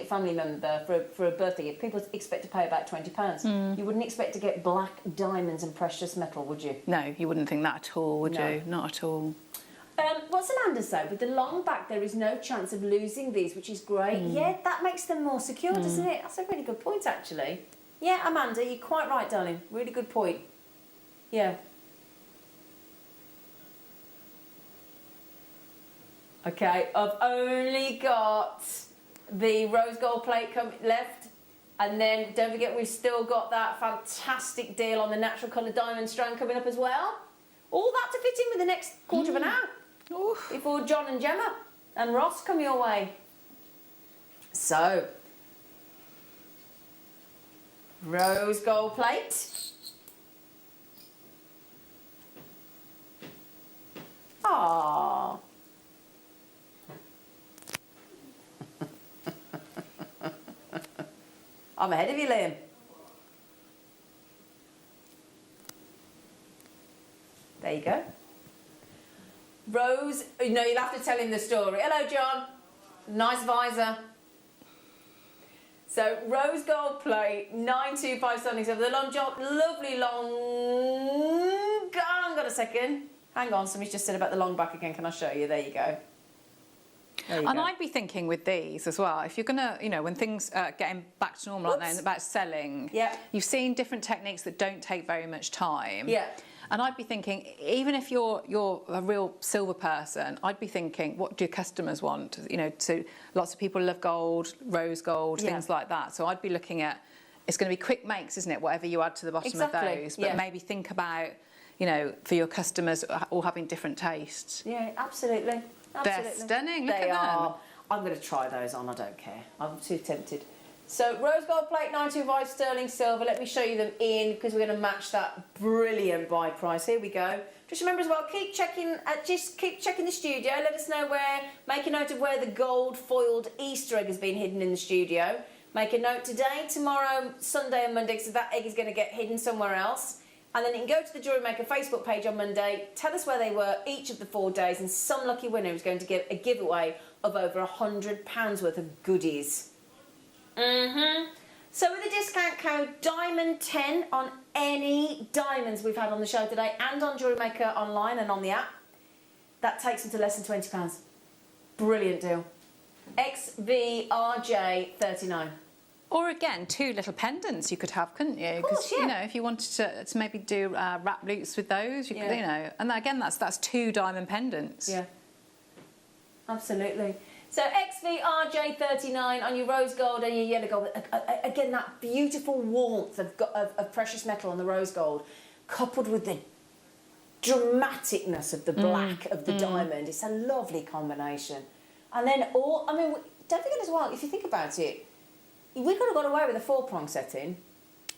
family member for a birthday gift, people expect to pay about £20. You wouldn't expect to get black diamonds and precious metal, would you? No, you wouldn't think that at all, would you? Not at all. What's Amanda say? With the long back, there is no chance of losing these, which is great. Yeah, that makes them more secure, doesn't it? That's a really good point, actually. Yeah, Amanda, you're quite right, darling. Really good point. Yeah. Okay, I've only got the rose gold plate left. And then don't forget, we've still got that fantastic deal on the natural colour diamond strand coming up as well. All that to fit in with the next quarter of an hour. Oof. Before John and Gemma and Ross come your way. So, rose gold plate. Aww. I'm ahead of you, Liam. There you go. Rose, no, you'll have to tell him the story. Hello, John. Nice visor. So, rose gold plate, 925 sterling silver. The long job, lovely long... Hang on a second. Hang on, somebody's just said about the long back again. Can I show you? There you go. And I'd be thinking with these as well, if you're going to, you know, when things are getting back to normal, aren't they, and about selling, you've seen different techniques that don't take very much time. Yeah. And I'd be thinking, even if you're a real silver person, I'd be thinking, what do customers want? You know, so lots of people love gold, rose gold, things like that. So I'd be looking at, it's going to be quick makes, isn't it? Whatever you add to the bottom of those. But maybe think about, you know, for your customers all having different tastes. Yeah, absolutely. Absolutely. They're stunning. Look at them. I'm going to try those on. I don't care. I'm too tempted. So, rose gold plate, 925 sterling silver. Let me show you them in, because we're going to match that brilliant buy price. Here we go. Just remember as well, keep checking the studio. Let us know where. Make a note of where the gold foiled Easter egg has been hidden in the studio. Make a note today, tomorrow, Sunday, and Monday, because that egg is going to get hidden somewhere else. And then you can go to the JewelleryMaker Facebook page on Monday, tell us where they were each of the 4 days, and some lucky winner is going to get a giveaway of over £100 worth of goodies. So with the discount code DIAMOND10 on any diamonds we've had on the show today, and on JewelleryMaker online and on the app, that takes them to less than £20. Brilliant deal. XVRJ39. Or again, 2 little pendants you could have, couldn't you? Because you know, if you wanted to maybe do wrap loops with those, you could, you know. And again, that's 2 diamond pendants. Yeah, absolutely. So XVRJ39 on your rose gold and your yellow gold. Again, that beautiful warmth of precious metal on the rose gold, coupled with the dramaticness of the black of the diamond. It's a lovely combination. And then don't forget as well, if you think about it, we could have got away with a 4-prong setting.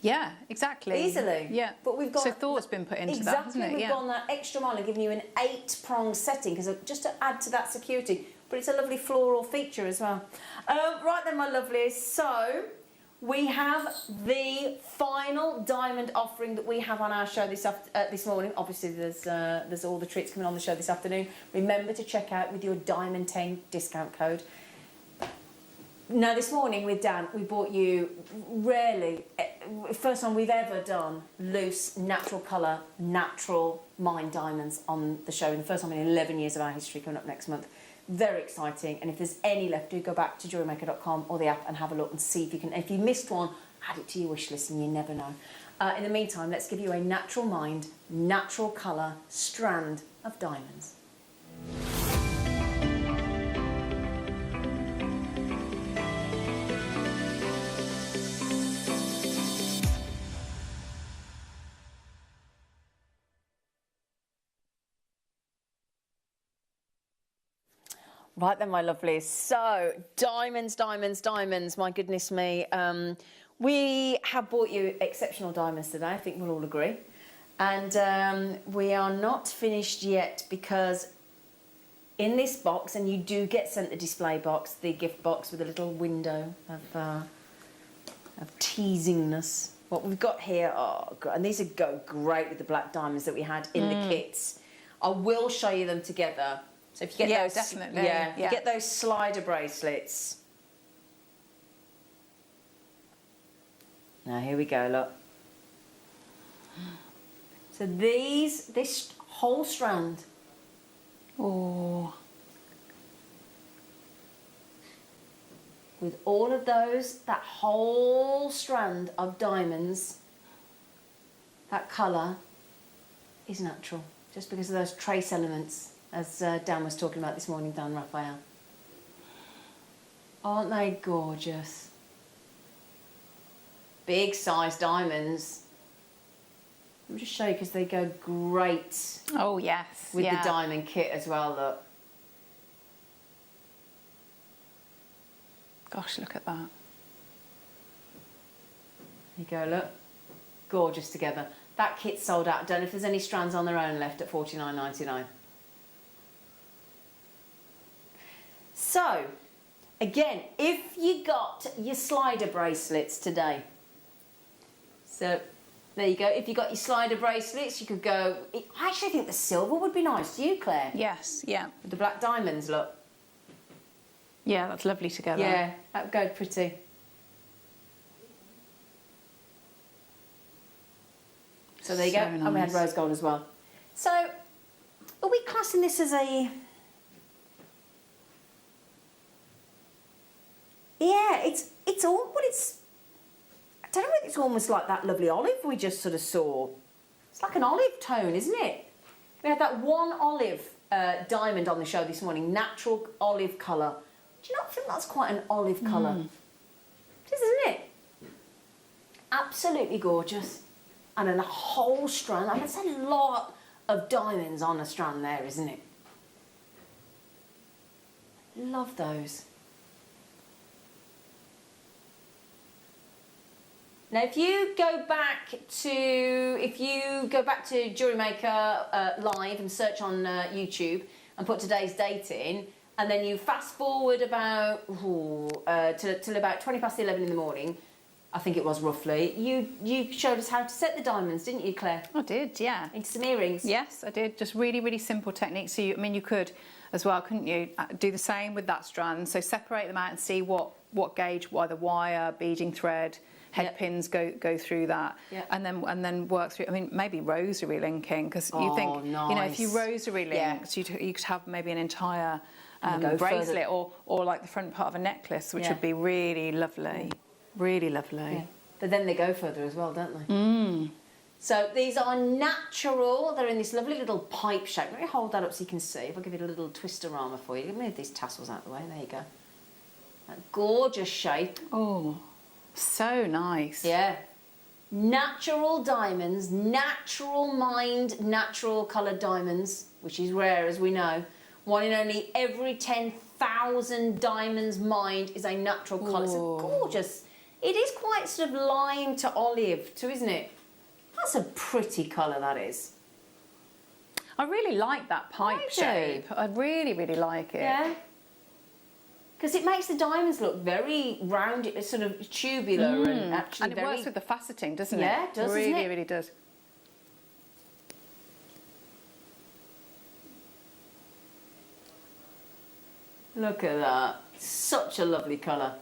Yeah, exactly. Easily. Yeah. But we've got... So thought's been put into that, hasn't it? We've gone that extra mile and given you an 8-prong setting, because just to add to that security. But it's a lovely floral feature as well. Right then, my lovelies. So, we have the final diamond offering that we have on our show this morning. Obviously, there's all the treats coming on the show this afternoon. Remember to check out with your Diamond10 discount code. Now, this morning with Dan, we bought you first time we've ever done loose, natural colour, natural mined diamonds on the show. And the first time in 11 years of our history, coming up next month. Very exciting. And if there's any left, do go back to JewelleryMaker.com or the app and have a look and see if you can. If you missed one, add it to your wish list, and you never know. In the meantime, let's give you a natural mined, natural colour strand of diamonds. Right then, my lovelies. So, diamonds, diamonds, diamonds. My goodness me. We have bought you exceptional diamonds today, I think we'll all agree. And we are not finished yet, because in this box, and you do get sent the display box, the gift box with a little window of teasingness. What we've got here, and these go great with the black diamonds that we had in the kits. I will show you them together. So if you get those, definitely. You get those slider bracelets. Now here we go, look. So this whole strand. Oh. With all of those, that whole strand of diamonds, that colour is natural. Just because of those trace elements, as Dan was talking about this morning, Dan Raphael. Aren't they gorgeous? Big size diamonds. Let me just show you because they go great. Oh yes, with the diamond kit as well. Look. Gosh, look at that. There you go. Look, gorgeous together. That kit's sold out. I don't know if there's any strands on their own left at $49.99. So, again, if you got your slider bracelets today, so there you go. If you got your slider bracelets, you could go. I actually think the silver would be nice. Do you, Claire? Yes, yeah. With the black diamonds, look. Yeah, that's lovely together. Yeah, that would go pretty. So there you go. Nice. And we had rose gold as well. So, are we classing this as a... Yeah, it's all... But it's... I don't know if it's almost like that lovely olive we just sort of saw. It's like an olive tone, isn't it? We had that one olive diamond on the show this morning. Natural olive colour. Do you not think that's quite an olive colour? It is, isn't it? Absolutely gorgeous. And then a whole strand. I mean, it's a lot of diamonds on a strand there, isn't it? Love those. Now, if you go back to JewelleryMaker live and search on YouTube and put today's date in, and then you fast forward about till about 11:20 in the morning, I think it was roughly. You showed us how to set the diamonds, didn't you, Claire? I did, yeah. Into some earrings. Yes, I did. Just really, really simple techniques. So you could as well, couldn't you? Do the same with that strand. So separate them out and see what gauge, whether wire, beading thread, head pins go through that, and then work through. I mean, maybe rosary linking, because you think nice. if you rosary link, so you could have maybe an entire bracelet or like the front part of a necklace, which would be really lovely, really lovely. Yeah. But then they go further as well, don't they? So these are natural. They're in this lovely little pipe shape. Let me hold that up so you can see. If I give it a little twister-rama for you. Let me move these tassels out of the way. There you go. That gorgeous shape. Oh, so nice. Yeah. Natural diamonds, natural mined, natural coloured diamonds, which is rare, as we know. One in only every 10,000 diamonds mined is a natural colour. It's gorgeous. It is quite sort of lime to olive too, isn't it? That's a pretty colour, that is. I really like that pipe shape. I really, really like it. Yeah. Because it makes the diamonds look very round, sort of tubular and actually and it works with the faceting, doesn't it? Yeah, it does, really, doesn't it? really does. Look at that. Such a lovely colour.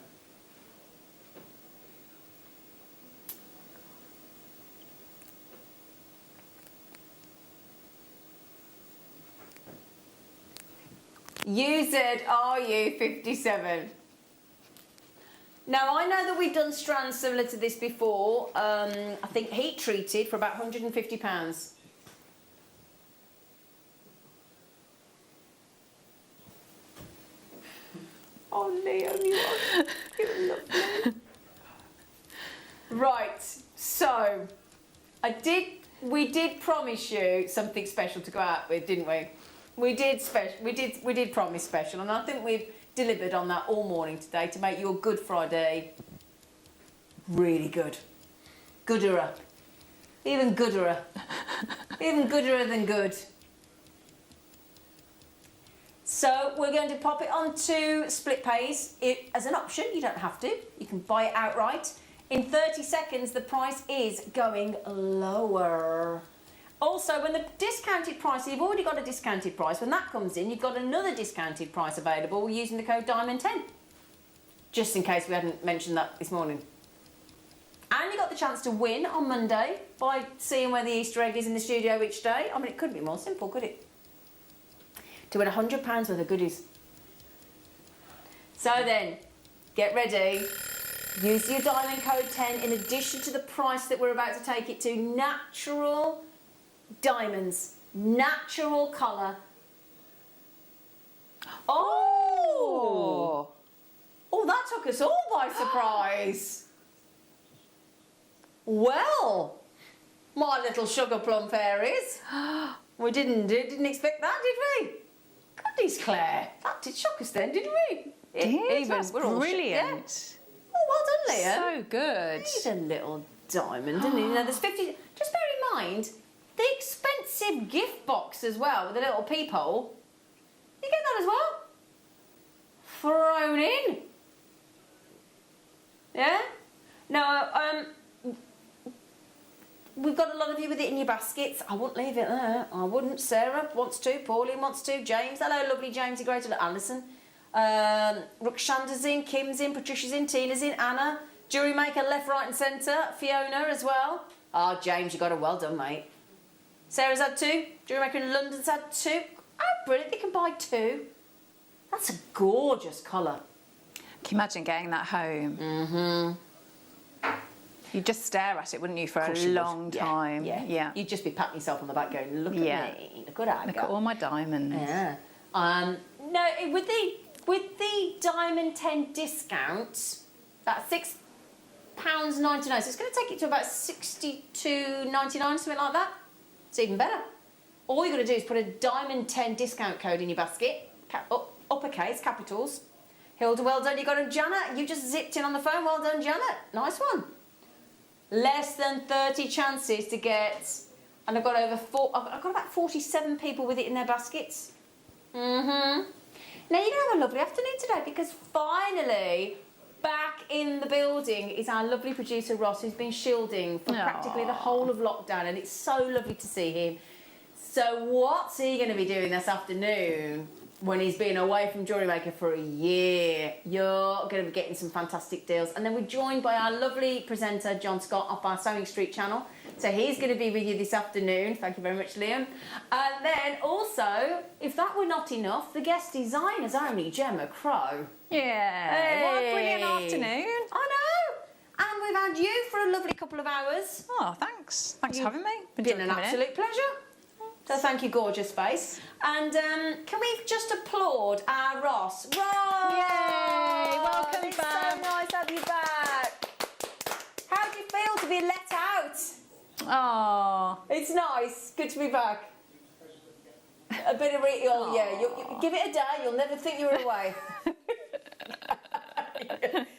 UZRU57. Now, I know that we've done strands similar to this before. I think heat treated for about £150. Oh, Liam, you're lovely. Right, so we did promise you something special to go out with, didn't we? We did promise special, and I think we've delivered on that all morning today to make your Good Friday really good. Gooderer. Even gooderer. Even gooderer than good. So we're going to pop it onto split pays as an option. You don't have to. You can buy it outright. In 30 seconds, the price is going lower. Also, when the discounted price, you've already got a discounted price, when that comes in, you've got another discounted price available using the code DIAMOND10. Just in case we hadn't mentioned that this morning. And you've got the chance to win on Monday by seeing where the Easter egg is in the studio each day. I mean, it couldn't be more simple, could it? To win £100 worth of goodies. So then, get ready. Use your diamond code 10 in addition to the price that we're about to take it to. Natural diamonds. Natural colour. Oh! Oh, that took us all by surprise. Well, my little sugar plum fairies. We didn't expect that, did we? Goodies, Claire. That did shock us then, didn't we? That's brilliant. Oh, well done, Liam. So good. He's a little diamond, isn't he? Now, there's 50... Just bear in mind, the expensive gift box as well, with a little peephole. You get that as well? Thrown in. Yeah? Now, we've got a lot of you with it in your baskets. I wouldn't leave it there. I wouldn't. Sarah wants to. Pauline wants to. James. Hello, lovely Jamesy. Great. Alison. Rukshanda's in. Kim's in. Patricia's in. Tina's in. Anna. JewelleryMaker left, right and centre. Fiona as well. Oh, James, you got it well done, mate. Sarah's had 2. JewelleryMaker in London's had 2. Oh, brilliant. They can buy 2. That's a gorgeous colour. Can you imagine getting that home? Mm-hmm. You'd just stare at it, wouldn't you, for a long time? Yeah. You'd just be patting yourself on the back going, look at me. Look at that. Look at all my diamonds. Yeah. No, with the Diamond 10 discount, that's £6.99. So it's going to take it to about $62.99, something like that. It's even better. All you've got to do is put a Diamond 10 discount code in your basket, uppercase, capitals. Hilda, well done. You got him, Janet. You just zipped in on the phone. Well done, Janet. Nice one. Less than 30 chances to get, and I've got about 47 people with it in their baskets. Mm-hmm. Now you're gonna have a lovely afternoon today because finally, back in the building is our lovely producer Ross, who's been shielding for practically the whole of lockdown, and it's so lovely to see him. So what's he going to be doing this afternoon when he's been away from JewelleryMaker for a year? You're going to be getting some fantastic deals. And then we're joined by our lovely presenter, John Scott, off our Sewing Street channel. So he's going to be with you this afternoon. Thank you very much, Liam. And then also, if that were not enough, the guest designer's only Gemma Crow. Yeah. Hey. What a brilliant afternoon. I know. And we've had you for a lovely couple of hours. Oh, thanks. Thanks for having me. Been an absolute pleasure. So thank you, gorgeous face. And can we just applaud our Ross? Ross! Yay! Welcome it's back. So nice to have you back. How do you feel to be let out? Oh, it's nice. Good to be back. A bit of you give it a day. You'll never think you were away.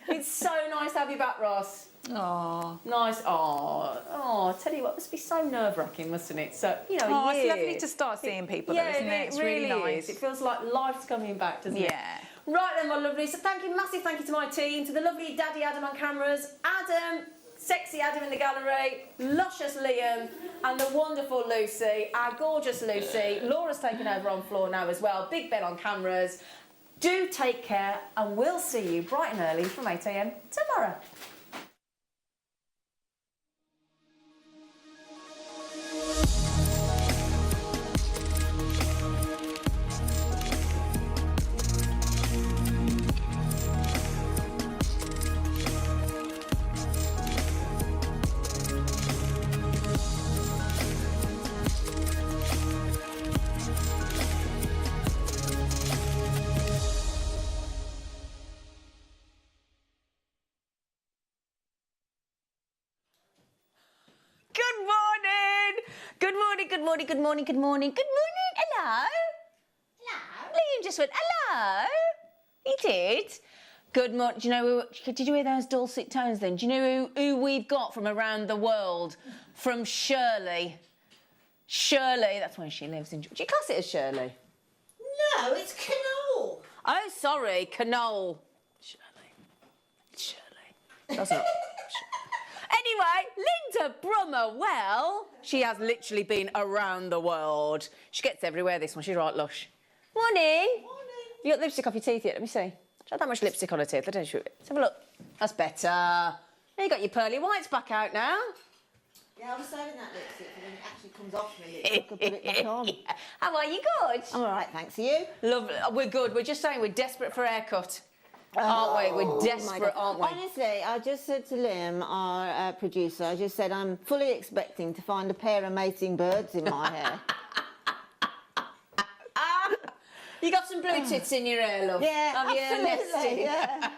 It's so nice to have you back, Ross. Oh, nice. Oh, tell you what, it must be so nerve-wracking, mustn't it? So, you know, it's lovely to start seeing people, though, isn't it? It's really nice. It feels like life's coming back, doesn't it? Yeah. Right then, my lovely. So massive thank you to my team, to the lovely Daddy Adam on cameras, Adam, sexy Adam in the gallery, luscious Liam, and the wonderful Lucy, our gorgeous Lucy. Laura's taken over on floor now as well. Big Ben on cameras. Do take care, and we'll see you bright and early from 8 AM tomorrow. Good morning. Hello. Liam just went, hello. He did. Good morning. Do you know, did you hear those dulcet tones then? Do you know who we've got from around the world? From Shirley. Shirley, that's where she lives in. Do you class it as Shirley? No, it's Canole. Oh, sorry, Canole. Shirley. That's not... Anyway, Linda Brummer, well, she has literally been around the world. She gets everywhere, this one. She's right lush. Morning. You got lipstick off your teeth yet? Let me see. She had that much lipstick on her teeth. Let's have a look. That's better. You got your pearly whites back out now. Yeah, I was saving that lipstick for when it actually comes off my lips. I could put it back on. How are you? Good? I'm all right, thanks. Are you? Lovely. We're good. We're just saying we're desperate for a haircut. Aren't we? We're desperate, aren't we? Honestly, I just said to Liam, our producer, I just said I'm fully expecting to find a pair of mating birds in my hair. You got some blue tits in your hair, love? Yeah, Have you absolutely, nested?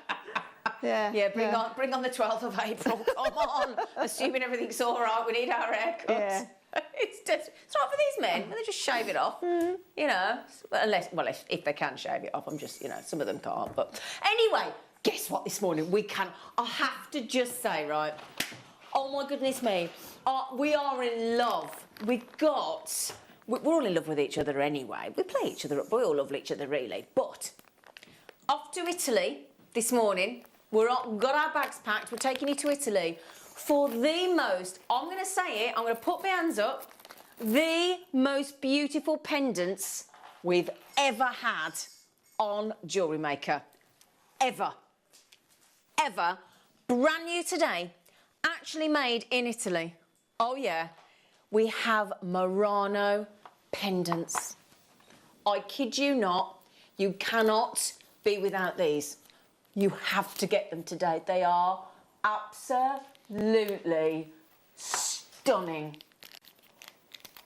Yeah. Yeah, bring on the 12th of April. Come on. Assuming everything's all right, we need our haircuts. Yeah. It's right for these men. They just shave it off. You know, unless, well, if they can shave it off, I'm just, you know, some of them can't. But anyway, guess what? This morning we can. I have to just say, right? Oh my goodness me, we are in love. We're all in love with each other anyway. We play each other up. We all love each other really. But off to Italy this morning. We've got our bags packed. We're taking you to Italy for the most, I'm going to say it, I'm going to put my hands up, the most beautiful pendants we've ever had on JewelleryMaker. Ever. Ever. Brand new today. Actually made in Italy. Oh, yeah. We have Murano pendants. I kid you not. You cannot be without these. You have to get them today. They are absolutely stunning.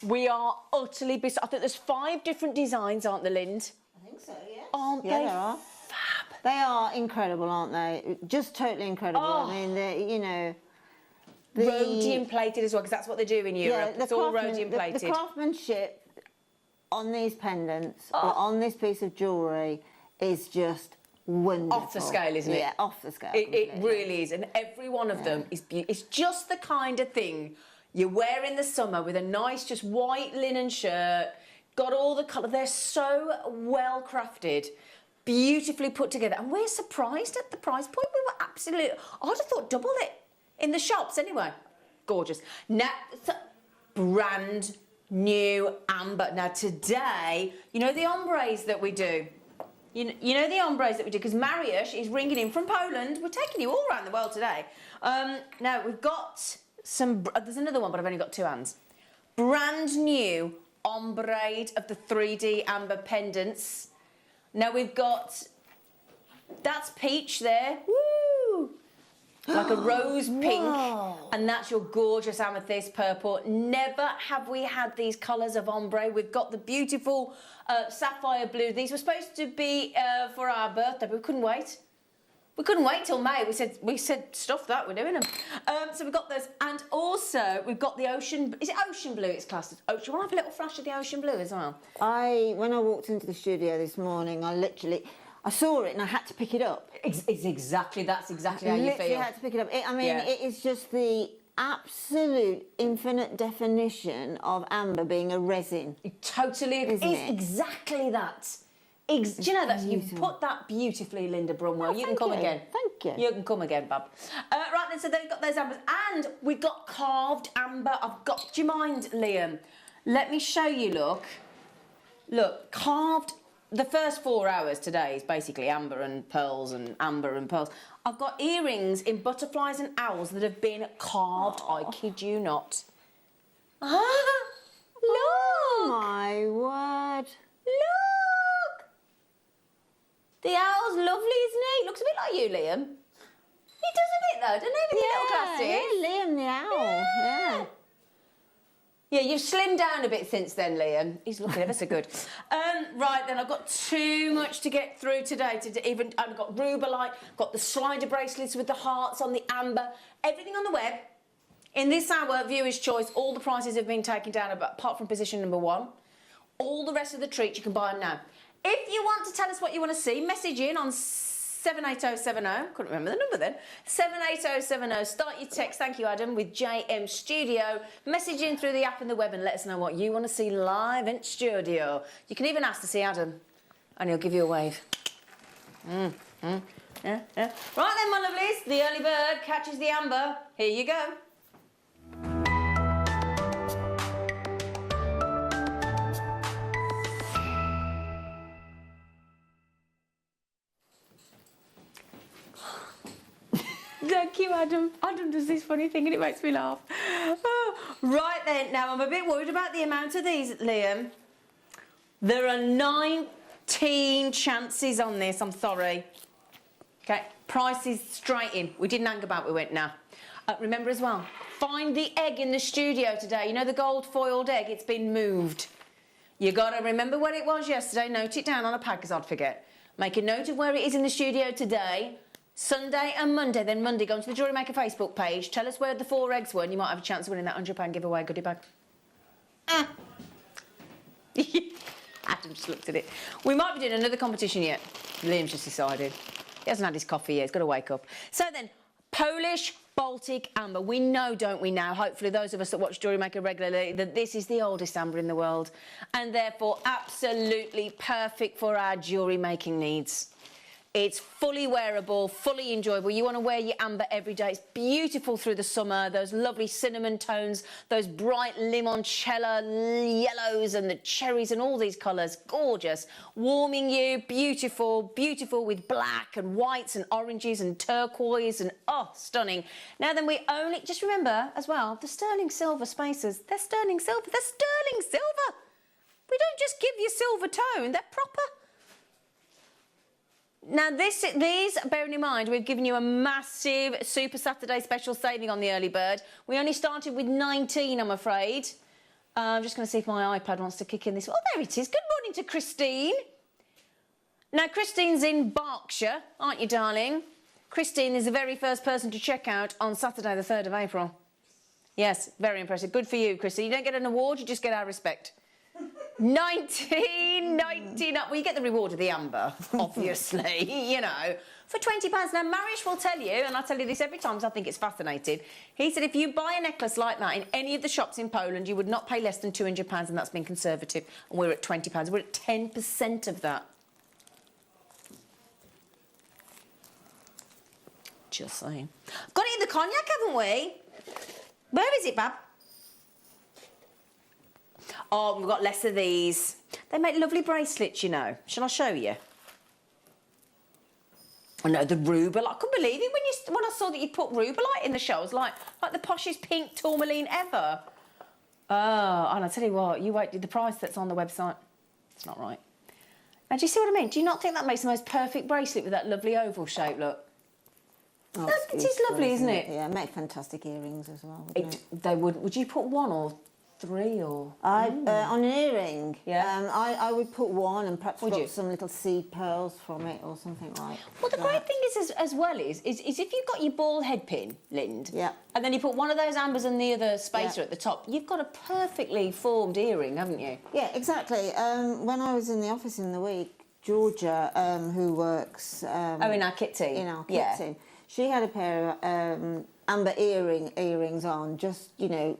We are utterly beside. I think there's 5 different designs, aren't there, Lind? I think so, yes. Aren't yeah, they? There are. Fab. They are incredible, aren't they? Just totally incredible. Oh. I mean, you know... Rhodium plated as well, because that's what they do in Europe. Yeah, it's all rhodium plated. The craftsmanship on these pendants, or on this piece of jewellery, is just wonderful. Off the scale, isn't it? Yeah, off the scale. It really is, and every one of them is beautiful. It's just the kind of thing you wear in the summer with a nice, just white linen shirt. Got all the colour. They're so well crafted, beautifully put together, and we're surprised at the price point. We were absolutely. I'd have thought double it in the shops anyway. Gorgeous. Now, brand new amber. Now today, you know the ombres that we do. You know the ombres that we do, because Mariusz is ringing in from Poland. We're taking you all around the world today. Now, we've got some... There's another one, but I've only got 2 hands. Brand new ombre of the 3D amber pendants. Now, we've got... That's peach there. Woo! Like a rose pink. Whoa. And that's your gorgeous amethyst purple. Never have we had these colours of ombre. We've got the beautiful sapphire blue. These were supposed to be for our birthday, but we couldn't wait. We couldn't wait till May. We said stuff that, we're doing them. So we've got those. And also, we've got the ocean... Is it ocean blue it's classed as? Oh, do you want to have a little flash of the ocean blue as well? When I walked into the studio this morning, I saw it and I had to pick it up. That's exactly how you feel. Literally had to pick it up. It is just the absolute infinite definition of amber being a resin. Totally. It's exactly that. Do you know that? You've put that beautifully, Linda Brunwell. You can come again. Thank you. You can come again, Bob. Right then, so they've got those ambers. And we've got carved amber. Do you mind, Liam? Let me show you, Look, carved. The first 4 hours today is basically amber and pearls and amber and pearls. I've got earrings in butterflies and owls that have been carved. I kid you not. Look! Oh, my word. Look! The owl's lovely, isn't he? Looks a bit like you, Liam. He does a bit, though, doesn't he, with your little glasses? Yeah, Liam the owl. Yeah. Yeah, you've slimmed down a bit since then, Liam. He's looking ever so good. Right then, I've got too much to get through today. I've got rubellite, got the slider bracelets with the hearts on the amber, everything on the web. In this hour, viewer's choice, all the prices have been taken down, apart from position number 1. All the rest of the treats, you can buy them now. If you want to tell us what you want to see, message in on 78070, couldn't remember the number then, 78070, start your text, thank you Adam, with JM Studio, message in through the app and the web and let us know what you want to see live in studio. You can even ask to see Adam and he'll give you a wave. Yeah. Right then, my lovelies, the early bird catches the amber, here you go. so cute, Adam. Adam does this funny thing and it makes me laugh. Oh, right then, now I'm a bit worried about the amount of these, Liam. There are 19 chances on this, I'm sorry. Okay, price is straight in. We didn't hang about, we went now. Remember as well, find the egg in the studio today. You know the gold foiled egg? It's been moved. You got to remember where it was yesterday. Note it down on a pad because I'd forget. Make a note of where it is in the studio today. Sunday and Monday. Then Monday, go onto the JewelleryMaker Facebook page. Tell us where the 4 eggs were and you might have a chance of winning that £100 giveaway goodie bag. Adam just looked at it. We might be doing another competition yet. Liam's just decided. He hasn't had his coffee yet. He's got to wake up. So then, Polish Baltic amber. We know, don't we now, hopefully those of us that watch JewelleryMaker regularly, that this is the oldest amber in the world and therefore absolutely perfect for our jewellery making needs. It's fully wearable, fully enjoyable. You want to wear your amber every day. It's beautiful through the summer, those lovely cinnamon tones, those bright limoncello yellows and the cherries and all these colours. Gorgeous. Warming you, beautiful, beautiful with black and whites and oranges and turquoise and, oh, stunning. Now then, we only, just remember as well, the sterling silver spacers, they're sterling silver. They're sterling silver. We don't just give you silver tone, they're proper. Now, these, bearing in mind, we've given you a massive Super Saturday special saving on the early bird. We only started with 19, I'm afraid. I'm just going to see if my iPad wants to kick in this. Oh, there it is. Good morning to Christine. Now, Christine's in Berkshire, aren't you, darling? Christine is the very first person to check out on Saturday, the 3rd of April. Yes, very impressive. Good for you, Christine. You don't get an award, you just get our respect. 1999. Well, you get the reward of the amber, obviously, you know. For £20. Now, Marish will tell you, and I tell you this every time because I think it's fascinating, he said if you buy a necklace like that in any of the shops in Poland, you would not pay less than £200, and that's been conservative. And we're at £20. We're at 10% of that. Just saying. Got it in the cognac, haven't we? Where is it, Bab? Oh, we've got less of these. They make lovely bracelets, you know. Shall I show you? I know, the rubelite. I couldn't believe it when I saw that you put rubelite in the show. I was like the poshest pink tourmaline ever. Oh, and I tell you what, you wait, the price that's on the website, it's not right. Now, do you see what I mean? Do you not think that makes the most perfect bracelet with that lovely oval shape, look? Oh, it is lovely, isn't it? Yeah, make fantastic earrings as well. They would. Would you put 1 or 3 or? On an earring, yeah. I would put 1 and perhaps drop some little seed pearls from it or something like that. Well, the great thing is, as well, is if you've got your ball head pin, Lind, yeah, and then you put one of those ambers and the other spacer at the top, you've got a perfectly formed earring, haven't you? Yeah, exactly. When I was in the office in the week, Georgia, who works... in our kit team. In our kit team. She had a pair of amber earrings on, just, you know,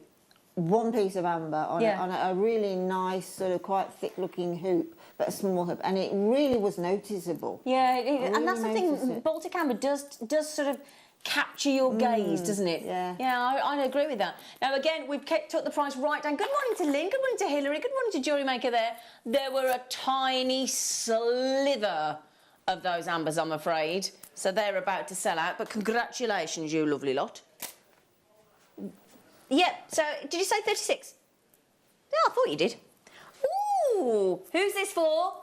1 piece of amber on a really nice, sort of quite thick-looking hoop, but a small hoop, and it really was noticeable. Yeah, and that's the thing, Baltic amber does sort of capture your gaze, doesn't it? Yeah. Yeah, I agree with that. Now, again, we've took the price right down. Good morning to Lynn, good morning to Hillary, good morning to JewelleryMaker there. There were a tiny slither of those ambers, I'm afraid, so they're about to sell out, but congratulations, you lovely lot. Yeah, so did you say 36? No, I thought you did. Ooh, who's this for?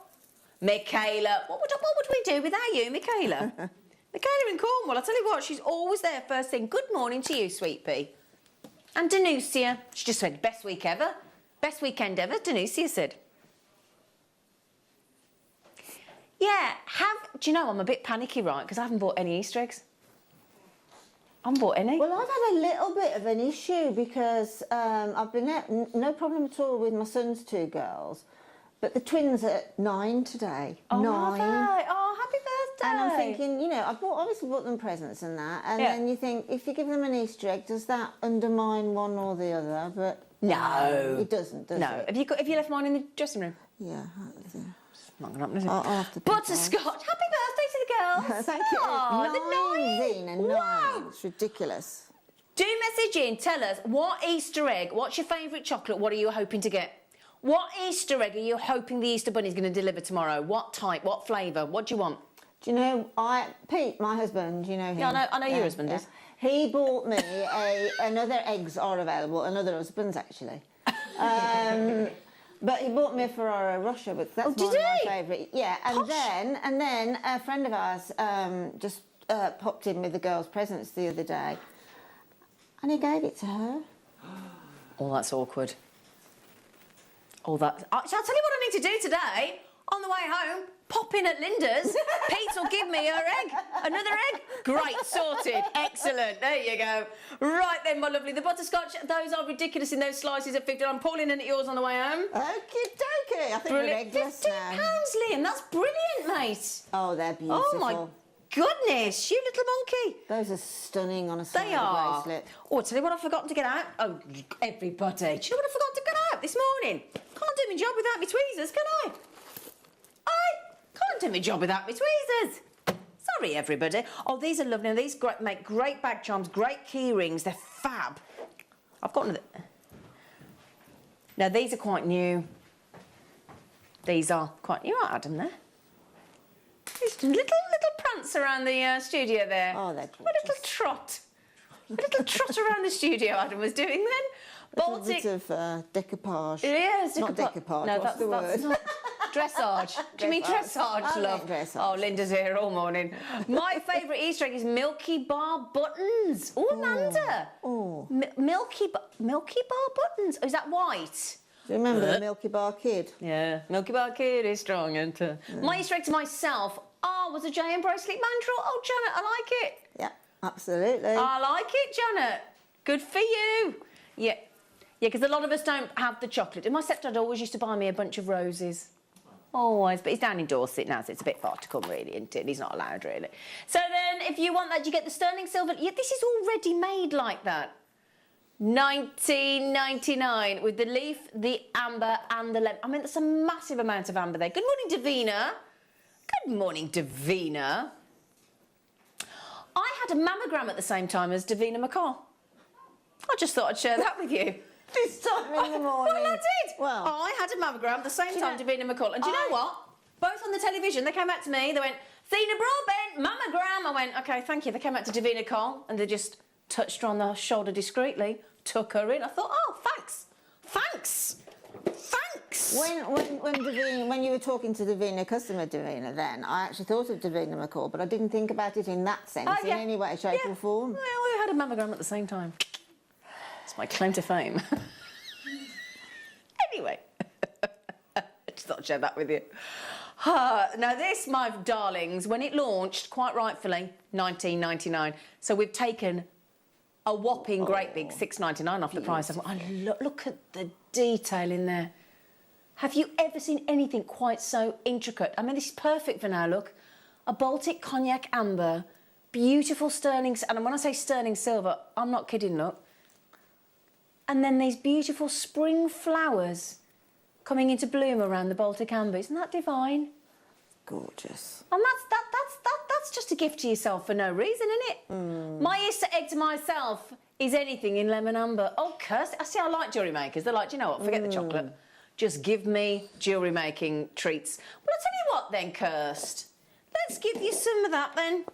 Michaela. What would we do without you, Michaela? Michaela in Cornwall, I'll tell you what, she's always there first thing. Good morning to you, sweet pea. And Danusia, she just said, best week ever. Best weekend ever, Danusia said. Yeah, do you know, I'm a bit panicky, right, because I haven't bought any Easter eggs. I haven't bought any. Well, I've had a little bit of an issue because I've been no problem at all with my son's 2 girls, but the twins are 9 today. Oh, 9. are they? Oh, happy birthday. And I'm thinking, you know, I've obviously bought them presents and that, and then you think, if you give them an Easter egg, does that undermine one or the other? But no, it doesn't, does it? Have you left mine in the dressing room? Yeah. Not going to happen, is it? I'll have to Butterscotch, happy birthday to the girls. Thank you. Oh, 9, Zena, 9. Wow. It's ridiculous. Do message in, tell us, what Easter egg, what's your favourite chocolate, what are you hoping to get? What Easter egg are you hoping the Easter Bunny's going to deliver tomorrow? What type, what flavour, what do you want? Do you know, Pete, my husband, you know him? Yeah, I know your husband is. He bought me another eggs are available, another husband's actually. But he bought me a Ferraro Rocher, but that's one of my favourite. Yeah, and then a friend of ours just popped in with the girls' presents the other day, and he gave it to her. Oh, that's awkward. Oh, that. Shall I tell you what I need to do today? On the way home, pop in at Linda's. Pete will give me her egg. Another egg. Great, sorted. Excellent. There you go. Right then, my lovely. The butterscotch, those are ridiculous in those slices at 50. I'm pulling in at yours on the way home. Okie dokie. I think we're eggless now. £15, Liam. That's brilliant, mate. Oh, they're beautiful. Oh, my goodness. You little monkey. Those are stunning on a silver bracelet. Oh, I'll tell you what I've forgotten to get out. Oh, everybody. Do you know what I forgot to get out this morning? Can't do my job without my tweezers, can I? Can't do my job without my tweezers. Sorry, everybody. Oh, these are lovely. These make great bag charms, great key rings. They're fab. I've got another. Now, these are quite new. These are quite new. I had them there. Just a little prance around the studio there. Oh, they're gorgeous. What a little trot. A little trot around the studio Adam was doing then. Baltic. A bit of decoupage. Yes, not decoupage. No, what's the word? That's not dressage. Do you mean dressage, love? Dressage. Oh, Linda's here all morning. My favourite Easter egg is Milky Bar buttons. Oh, Amanda. Oh. Milky Bar buttons. Oh, is that white? Do you remember the Milky Bar Kid? Yeah, Milky Bar Kid is strong, isn't it? My Easter egg to myself was a JM bracelet mandrel. Oh, Janet, I like it. Yeah, absolutely. I like it, Janet. Good for you. Yeah. Yeah, because a lot of us don't have the chocolate. And my stepdad always used to buy me a bunch of roses. Always. But he's down in Dorset now, so it's a bit far to come, really, isn't it? He's not allowed, really. So then, if you want that, you get the sterling silver. Yeah, this is already made like that. £19.99 with the leaf, the amber and the lemon. I mean, that's a massive amount of amber there. Good morning, Davina. Good morning, Davina. I had a mammogram at the same time as Davina McCall. I just thought I'd share that with you. This time in the morning. Well, I did. Well, I had a mammogram at the same time Davina McCall. And do you know what? Both on the television, they came back to me. They went, Thena Broadbent, mammogram. I went, OK, thank you. They came back to Davina Cole and they just touched her on the shoulder discreetly, took her in. I thought, oh, thanks. Thanks. Thanks. When you were talking to Davina, customer Davina, then I actually thought of Davina McCall, but I didn't think about it in that sense, in any way, shape or form. Well, we had a mammogram at the same time. It's my claim to fame. Anyway, I just thought I'd share that with you. Now this, my darlings, when it launched, quite rightfully, £19.99. So we've taken a whopping great big £6.99 off the price. Look at the detail in there. Have you ever seen anything quite so intricate? I mean, this is perfect for now, look. A Baltic cognac amber, beautiful sterling, and when I say sterling silver, I'm not kidding, look. And then these beautiful spring flowers coming into bloom around the Baltic amber. Isn't that divine? Gorgeous. And that's just a gift to yourself for no reason, isn't it? My Easter egg to myself is anything in lemon amber. Oh, Kirsty, I like jewellery makers. They're like, do you know what? Forget the chocolate. Just give me jewellery making treats. Well, I'll tell you what then, Kirst. Let's give you some of that then.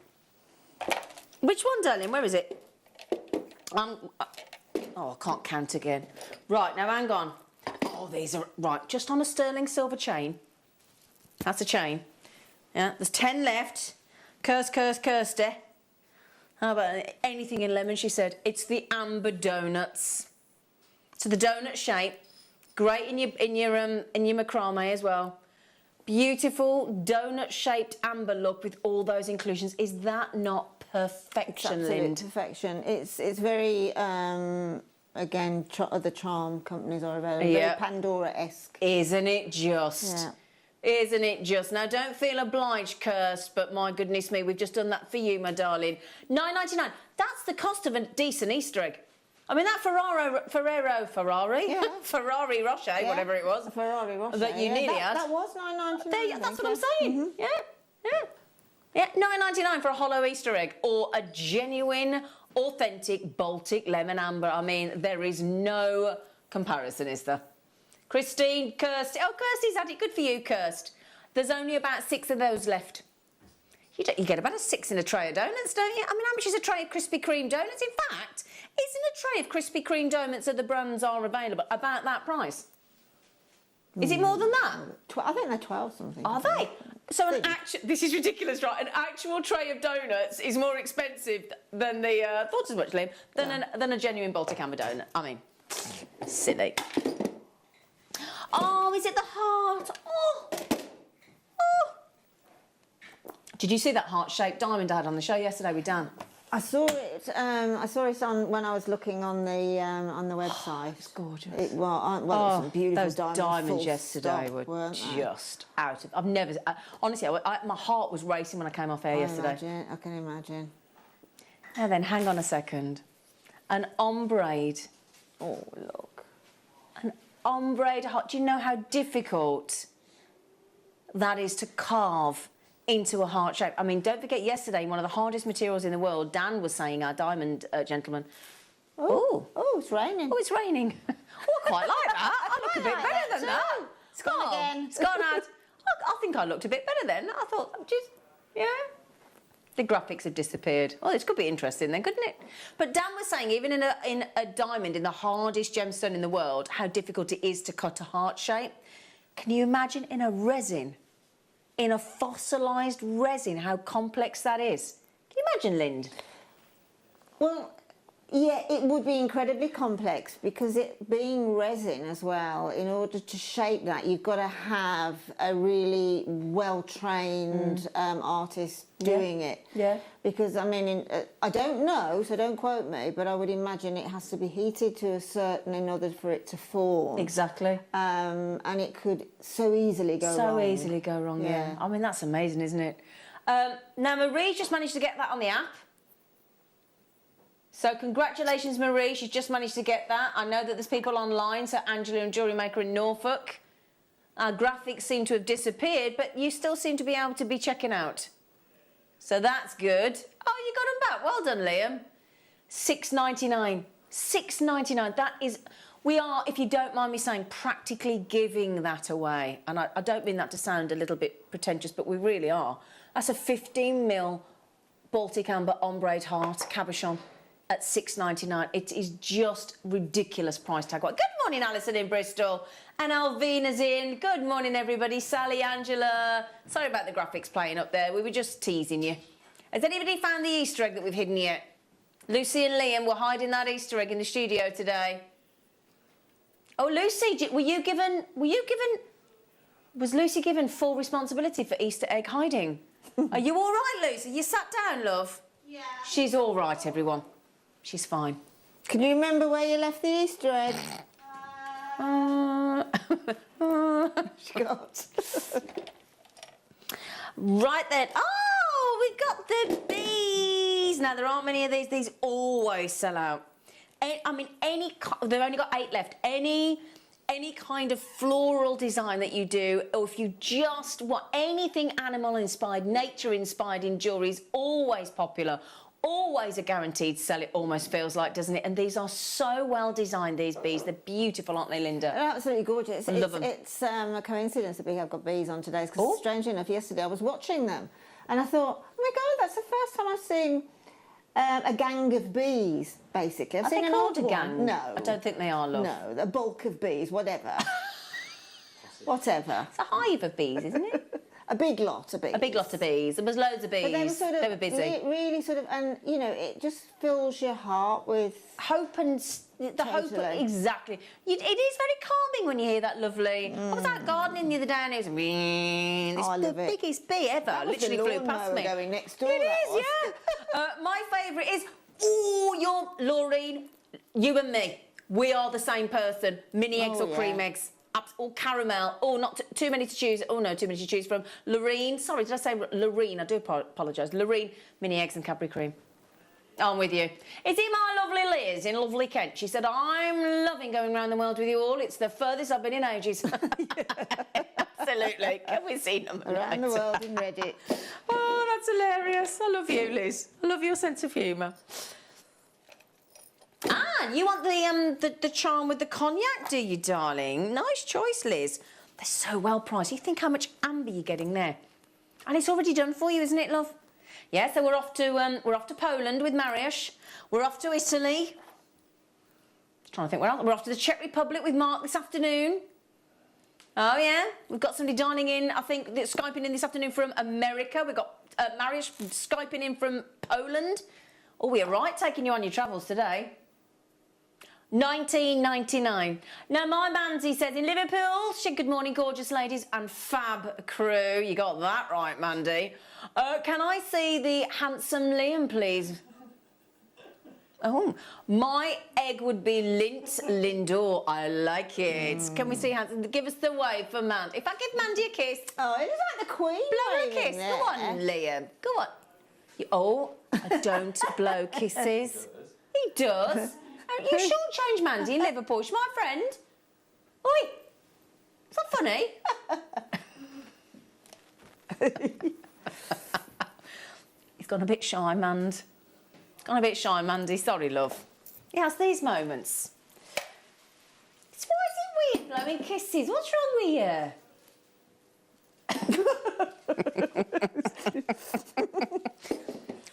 Which one, darling? Where is it? Oh, I can't count again. Right, now hang on. Oh, these are... Right, just on a sterling silver chain. That's a chain. Yeah, there's 10 left. Kirsty. How about anything in lemon, she said. It's the amber donuts. So the donut shape. Great in your macrame as well. Beautiful donut-shaped amber look with all those inclusions. Is that not perfection, Lind? Perfection. It's very again. Other charm companies are available. Yeah. Very Pandora-esque. Isn't it just? Yeah. Isn't it just? Now, don't feel obliged, Kirst, but my goodness me, we've just done that for you, my darling. $9.99. That's the cost of a decent Easter egg. I mean, that Ferrari Rocher, whatever it was. A Ferrari Rocher. That you nearly had. That was $9.99. That's what I'm saying. Yeah, $9.99 for a hollow Easter egg or a genuine, authentic Baltic lemon amber. I mean, there is no comparison, is there? Christine, Kirst. Oh, Kirsty's had it. Good for you, Kirst. There's only about 6 of those left. You get about a 6 in a tray of donuts, don't you? I mean, how much is a tray of Krispy Kreme donuts? In fact, isn't a tray of Krispy Kreme donuts that the brands are available about that price? Is it more than that? I think they're 12 something. Are they? So this is ridiculous, right? An actual tray of donuts is more expensive than the thought as much, Liam, than a genuine Baltic Amber donut. I mean, silly. Oh, is it the heart? Oh. Did you see that heart-shaped diamond I had on the show yesterday with Dan? I saw it. I saw it on when I was looking on the website. It's gorgeous. It was some beautiful those diamonds yesterday were just out of. I've never. Honestly, my heart was racing when I came off air yesterday. I can imagine. And then hang on a second, an ombre. Oh look, an ombre heart. Do you know how difficult that is to carve into a heart shape? I mean, don't forget yesterday, one of the hardest materials in the world, Dan was saying, our diamond gentleman. Oh, it's raining. Oh, it's raining. Oh, I quite like that. I look a bit better than that. It's gone again. It's gone out. I think I looked a bit better then. I thought, just, yeah. The graphics have disappeared. Oh, this could be interesting then, couldn't it? But Dan was saying, even in a diamond, in the hardest gemstone in the world, how difficult it is to cut a heart shape. Can you imagine in a resin? In a fossilised resin, how complex that is. Can you imagine, Lind? Well, yeah, it would be incredibly complex because it being resin as well, in order to shape that, you've got to have a really well-trained artist doing it. Yeah. Because, I mean, I don't know, so don't quote me, but I would imagine it has to be heated to a certain in order for it to form. Exactly. And it could so easily go wrong. So easily go wrong, yeah. I mean, that's amazing, isn't it? Now, Marie just managed to get that on the app. So congratulations, Marie. She's just managed to get that. I know that there's people online, so Angela and JewelleryMaker in Norfolk. Our graphics seem to have disappeared, but you still seem to be able to be checking out. So that's good. Oh, you got them back. Well done, Liam. $6.99. $6.99. That is... We are, if you don't mind me saying, practically giving that away. And I don't mean that to sound a little bit pretentious, but we really are. That's a 15mm Baltic Amber ombre heart cabochon at $6.99. It is just ridiculous price tag. Good morning, Alison in Bristol. And Alvina's in. Good morning, everybody. Sally, Angela. Sorry about the graphics playing up there. We were just teasing you. Has anybody found the Easter egg that we've hidden yet? Lucy and Liam were hiding that Easter egg in the studio today. Oh, Lucy, was Lucy given full responsibility for Easter egg hiding? Are you all right, Lucy? You sat down, love? Yeah. She's all right, everyone. She's fine. Can you remember where you left the Easter egg? God. Right then. Oh, we got the bees. Now, there aren't many of these. These always sell out. I mean, they've only got 8 left. Any kind of floral design that you do, or if you just want anything animal-inspired, nature-inspired in jewellery is always popular. Always a guaranteed sell, it almost feels like, doesn't it? And these are so well designed, these bees. They're beautiful, aren't they, Linda? They're absolutely gorgeous. I love them. It's a coincidence that we have got bees on today, because strangely enough, yesterday I was watching them and I thought, oh my God, that's the first time I've seen a gang of bees, basically. Are they called a gang? No. I don't think they are, love. No, a bulk of bees, whatever. Whatever. It's a hive of bees, isn't it? A big lot of bees. A big lot of bees. There was loads of bees. But they were busy. Really sort of, and you know, it just fills your heart with hope and hope. Exactly. It is very calming when you hear that lovely. I was out gardening the other day and it was the biggest bee ever. That literally flew past me. Going next door. It is, yeah. My favourite is Laureen, you and me. We are the same person. Mini eggs or cream eggs. Or caramel, or not too many to choose. Oh no, too many to choose from. Loreen, sorry, did I say Loreen? I do apologise. Loreen, mini eggs and Cadbury cream. I'm with you. Is it my lovely Liz in lovely Kent? She said, I'm loving going around the world with you all. It's the furthest I've been in ages. Absolutely. Can we see them? Around the world in Reddit. Oh, that's hilarious. I love you, Liz. I love your sense of humour. Ah, you want the charm with the cognac, do you, darling? Nice choice, Liz. They're so well priced. You think how much amber you're getting there. And it's already done for you, isn't it, love? Yeah, so we're off to Poland with Mariusz. We're off to Italy. Trying to think where else. We're off to the Czech Republic with Mark this afternoon. Oh yeah, we've got somebody dining in, I think, that's Skyping in this afternoon from America. We've got Mariusz Skyping in from Poland. Oh, we are right taking you on your travels today. 1999. Now, my Mandy says in Liverpool, good morning, gorgeous ladies and fab crew. You got that right, Mandy. Can I see the handsome Liam, please? Oh, my egg would be Lindor. I like it. Can we see handsome? Give us the wave for Mandy. If I give Mandy a kiss. Oh, it looks like the Queen. Blow her a kiss. Go on, Liam. Go on. I don't blow kisses. He does. You shortchange Mandy in Liverpool. She's my friend. Oi. Is that funny? He's gone a bit shy, Mand. Gone a bit shy, Mandy. Sorry, love. He has these moments. Why is it weird blowing kisses? What's wrong with you?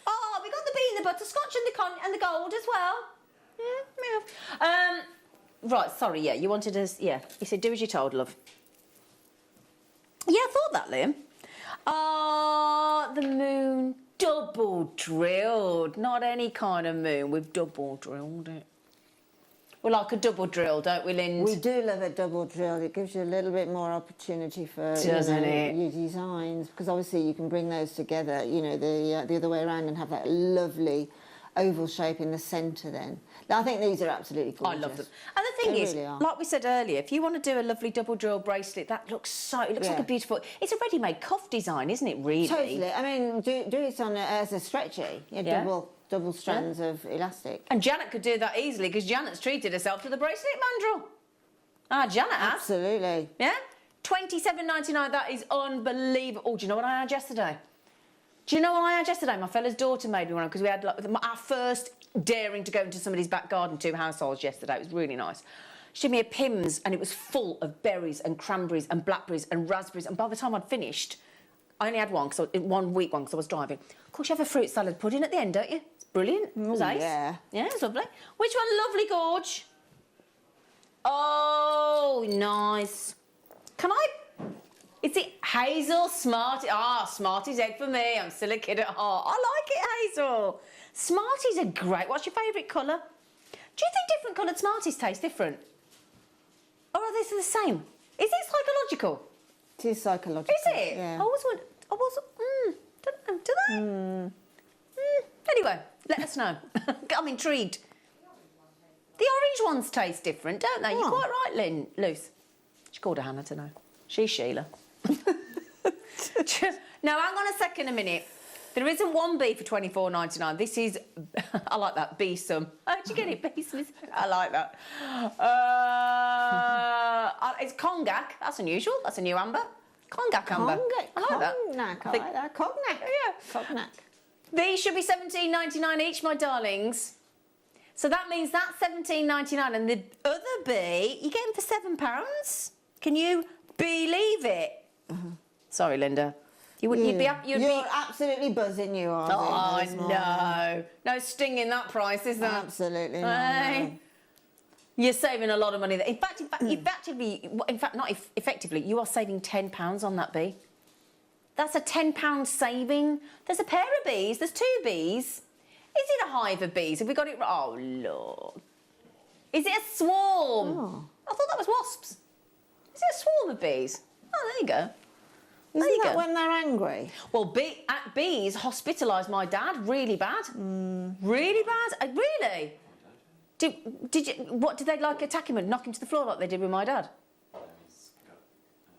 Oh, we got the bee in the butterscotch and the gold as well. Yeah. Right, sorry, yeah, you wanted us, yeah. You said do as you're told, love. Yeah, I thought that, Liam. Oh, the moon. Double drilled, not any kind of moon. We've double drilled it. We like a double drill, don't we, Lind? We do love a double drill. It gives you a little bit more opportunity for Doesn't it? your designs, because obviously you can bring those together, you know, the other way around and have that lovely oval shape in the centre then. Now, I think these are absolutely gorgeous. I love them. And the thing is, like we said earlier, if you want to do a lovely double drill bracelet, that looks like a beautiful... It's a ready-made cuff design, isn't it, really? Totally. I mean, do it on as a stretchy, double strands of elastic. And Janet could do that easily because Janet's treated herself to the bracelet mandrel. Ah, Janet has. Absolutely. Yeah? $27.99, that is unbelievable. Oh, do you know what I had yesterday? My fella's daughter made me one because we had our first daring to go into somebody's back garden, 2 households yesterday. It was really nice. She gave me a Pimm's and it was full of berries and cranberries and blackberries and raspberries. And by the time I'd finished, I only had one, 1 week one because I was driving. Of course, you have a fruit salad pudding at the end, don't you? It's brilliant. It was ace. Yeah. Yeah, it's lovely. Which one, lovely gorge? Oh, nice. Can I... Is it Hazel Smarty? Ah, Smarty's egg for me. I'm still a kid at heart. I like it, Hazel. Smarties are great. What's your favourite colour? Do you think different coloured Smarties taste different? Or are they the same? Is it psychological? It is psychological. Is it? Yeah. Don't know. Do they? Anyway, let us know. I'm intrigued. The orange ones taste different, don't they? You're quite right, Luce. She called her Hannah to know. She's Sheila. Now, hang on a second a minute. There isn't one bee for $24.99. This is... I like that, bee-sum. How'd you get it, bee-sum? I like that. It's Cognac. That's unusual. That's a new amber. Cognac amber. I like that. Cognac. I like that. Cognac. Yeah. Cognac. These should be $17.99 each, my darlings. So that means that's $17.99. And the other bee, you get them for £7. Can you believe it? Sorry, Linda. You're absolutely buzzing, you are. Oh, no. No sting in that price, is there? Absolutely not. Hey. You're saving a lot of money there. In fact, effectively, you are saving £10 on that bee. That's a £10 saving. There's a pair of bees. There's 2 bees. Is it a hive of bees? Have we got it right? Oh, Lord. Is it a swarm? Oh. I thought that was wasps. Is it a swarm of bees? Oh, there you go. Isn't that when they're angry? Well, bees hospitalised my dad really bad. Really bad. Really? What did they like attack him and knock him to the floor like they did with my dad?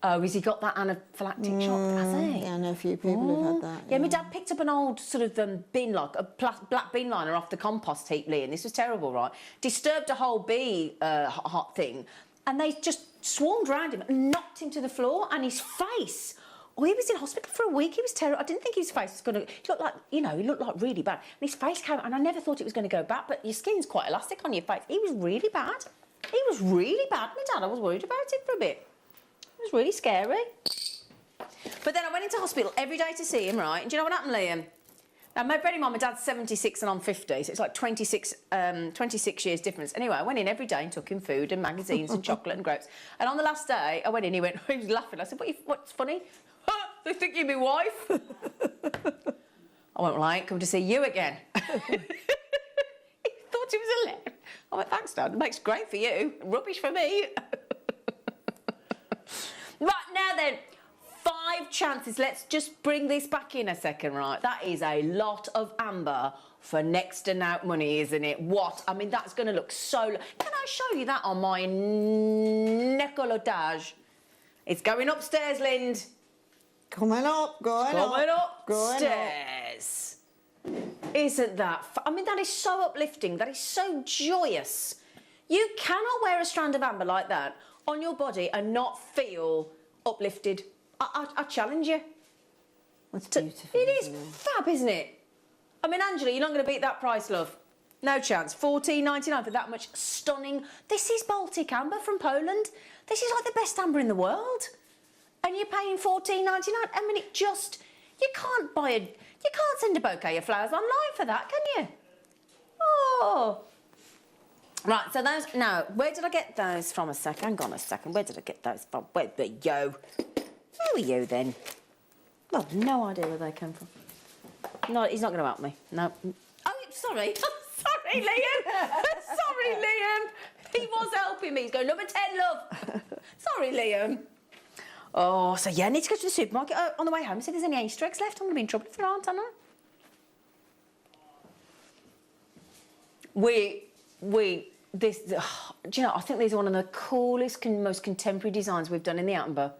Oh, has he got that anaphylactic shock? Has he? Yeah, I know a few people who've had that. Yeah, my dad picked up an old sort of bin lock, a black bin liner off the compost heap, Lee, and this was terrible, right? Disturbed a whole bee hot thing, and they just swarmed around him and knocked him to the floor, and his face. Oh, he was in hospital for a week. He was terrible. I didn't think his face was going to... He looked like, he looked like really bad. And his face came... And I never thought it was going to go bad, but your skin's quite elastic on your face. He was really bad. He was really bad, my dad. I was worried about it for a bit. It was really scary. But then I went into hospital every day to see him, right? And do you know what happened, Liam? And my bearing in mind, my dad's 76 and I'm 50, so it's like 26 years difference. Anyway, I went in every day and took him food and magazines and chocolate and grapes. And on the last day, I went in, he was laughing. I said, what's funny? They think you're my wife. I went, well, I ain't come to see you again. He thought it was hilarious. I went, thanks, Dad. It makes great for you. Rubbish for me. Right, now then. 5 chances. Let's just bring this back in a second, right? That is a lot of amber for next to no money, isn't it? What? I mean, that's going to look so... Can I show you that on my décolletage? It's going upstairs, Lind. Coming up, going upstairs. Isn't that... I mean, that is so uplifting. That is so joyous. You cannot wear a strand of amber like that on your body and not feel uplifted. I challenge you. That's beautiful. It is fab, isn't it? I mean, Angela, you're not going to beat that price, love. No chance. $14.99 for that much stunning... This is Baltic amber from Poland. This is like the best amber in the world. And you're paying $14.99. I mean, it just... You can't buy a... You can't send a bouquet of flowers online for that, can you? Oh. Right, so those... Now, where did I get those from a second? Hang on a second. Where did I get those from? Where were you? Where were you then? Well, no idea where they came from. No, he's not going to help me. No. Oh, sorry. Sorry, Liam. Sorry, Liam. He was helping me. He's going, number 10, love. Sorry, Liam. Oh, so yeah, I need to go to the supermarket on the way home. See if there's any Easter eggs left. I'm going to be in trouble if there aren't, aren't I? This, do you know, I think these are one of the coolest, most contemporary designs we've done in the amber.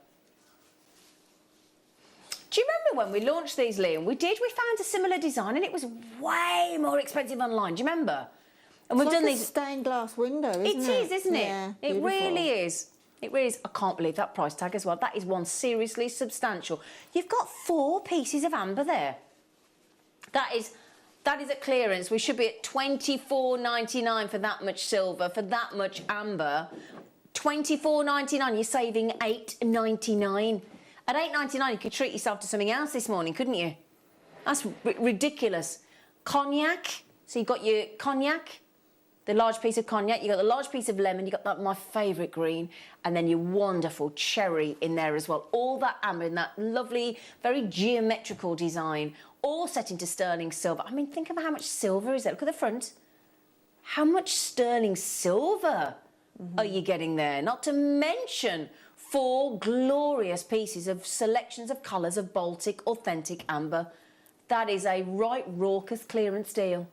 Do you remember when we launched these, Liam? We found a similar design and it was way more expensive online. Do you remember? And we've done these stained glass window, isn't it? It is, isn't it? Yeah, it really is. It really is. I can't believe that price tag as well. That is one seriously substantial. You've got 4 pieces of amber there. That is at clearance. We should be at $24.99 for that much silver, for that much amber. $24.99. You're saving $8.99. At $8.99, you could treat yourself to something else this morning, couldn't you? That's ridiculous. Cognac. So you've got your cognac, the large piece of cognac. You've got the large piece of lemon. You've got that, my favourite green. And then your wonderful cherry in there as well. All that amber in that lovely, very geometrical design. All set into sterling silver. I mean, think about how much silver is there. Look at the front. How much sterling silver are you getting there? Not to mention 4 glorious pieces of selections of colours of Baltic authentic amber. That is a right raucous clearance deal.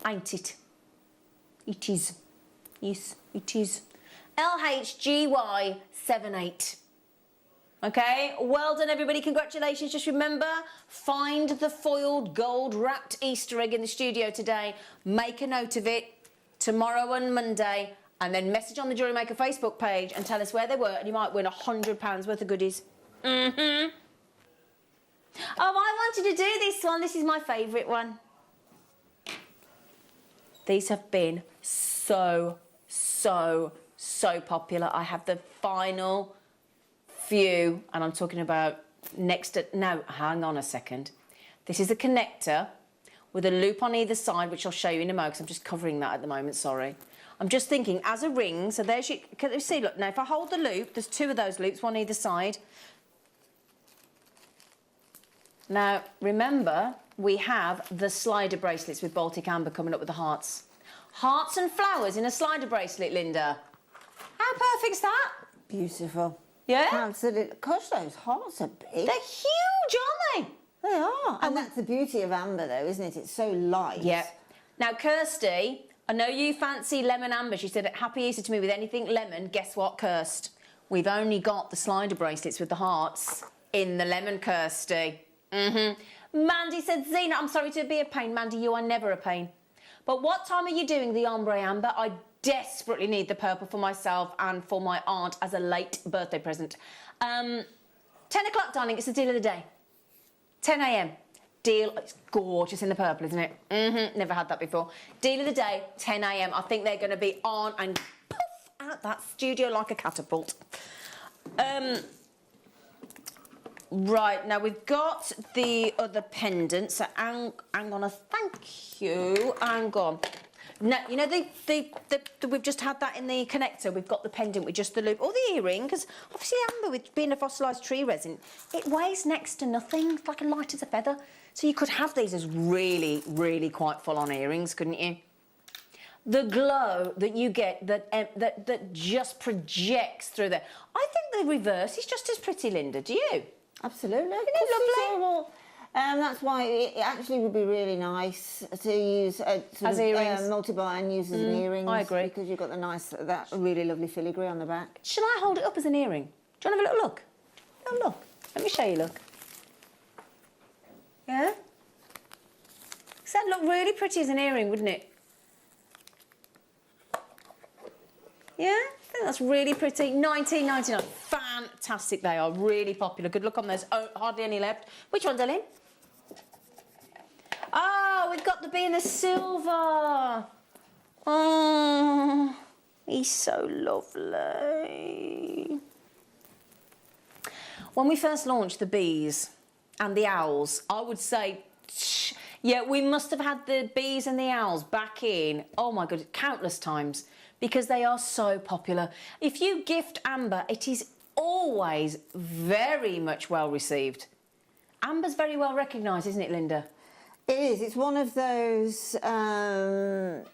Ain't it? It is. Yes, it is. LHGY78. Okay, well done everybody, congratulations. Just remember, find the foiled gold wrapped Easter egg in the studio today. Make a note of it tomorrow and Monday. And then message on the JewelleryMaker Facebook page and tell us where they were, and you might win £100 worth of goodies. Oh, I wanted to do this one. This is my favourite one. These have been so popular. I have the final few, and I'm talking about next to... No, hang on a second. This is a connector with a loop on either side, which I'll show you in a moment, because I'm just covering that at the moment, sorry. I'm just thinking, as a ring, so there's your... Can you see, look, now if I hold the loop, there's 2 of those loops, one either side. Now, remember, we have the slider bracelets with Baltic Amber coming up with the hearts. Hearts and flowers in a slider bracelet, Linda. How perfect's that? Beautiful. Yeah? Absolutely. Gosh, those hearts are big. They're huge, aren't they? They are. And that's the beauty of amber, though, isn't it? It's so light. Yeah. Now, Kirsty... I know you fancy lemon amber. She said, happy Easter to me with anything lemon. Guess what, Kirst? We've only got the slider bracelets with the hearts in the lemon, Kirsty. Mandy said, Zena, I'm sorry to be a pain. Mandy, you are never a pain. But what time are you doing the ombre amber? I desperately need the purple for myself and for my aunt as a late birthday present. 10 o'clock, darling. It's the deal of the day. 10 a.m. Deal, it's gorgeous in the purple, isn't it? Never had that before. Deal of the day, 10 a.m. I think they're going to be on and poof out that studio like a catapult. Right, now we've got the other pendant, so hang on, thank you, hang on. Now, you know, we've just had that in the connector, we've got the pendant with just the loop, or the earring, because obviously amber, with being a fossilised tree resin, it weighs next to nothing, it's like light as a feather. So you could have these as really, really quite full-on earrings, couldn't you? The glow that you get that just projects through there. I think the reverse is just as pretty, Linda, do you? Absolutely. Isn't it lovely? That's why it actually would be really nice to use as earrings, multi-buy and use as an earrings. I agree, because you've got that really lovely filigree on the back. Shall I hold it up as an earring? Do you want to have a little look? A little look. Let me show you. Look. Yeah. Does that look really pretty as an earring, wouldn't it? Yeah, I think that's really pretty. $19.99. Fantastic, they are really popular. Good luck on those. Oh, hardly any left. Which one, darling? Oh, we've got the bee in the silver. Oh, he's so lovely. When we first launched the bees and the owls, I would say, yeah, we must have had the bees and the owls back in, oh my God, countless times, because they are so popular. If you gift amber, it is always very much well received. Amber's very well recognised, isn't it, Linda? It is. It's one of those... well,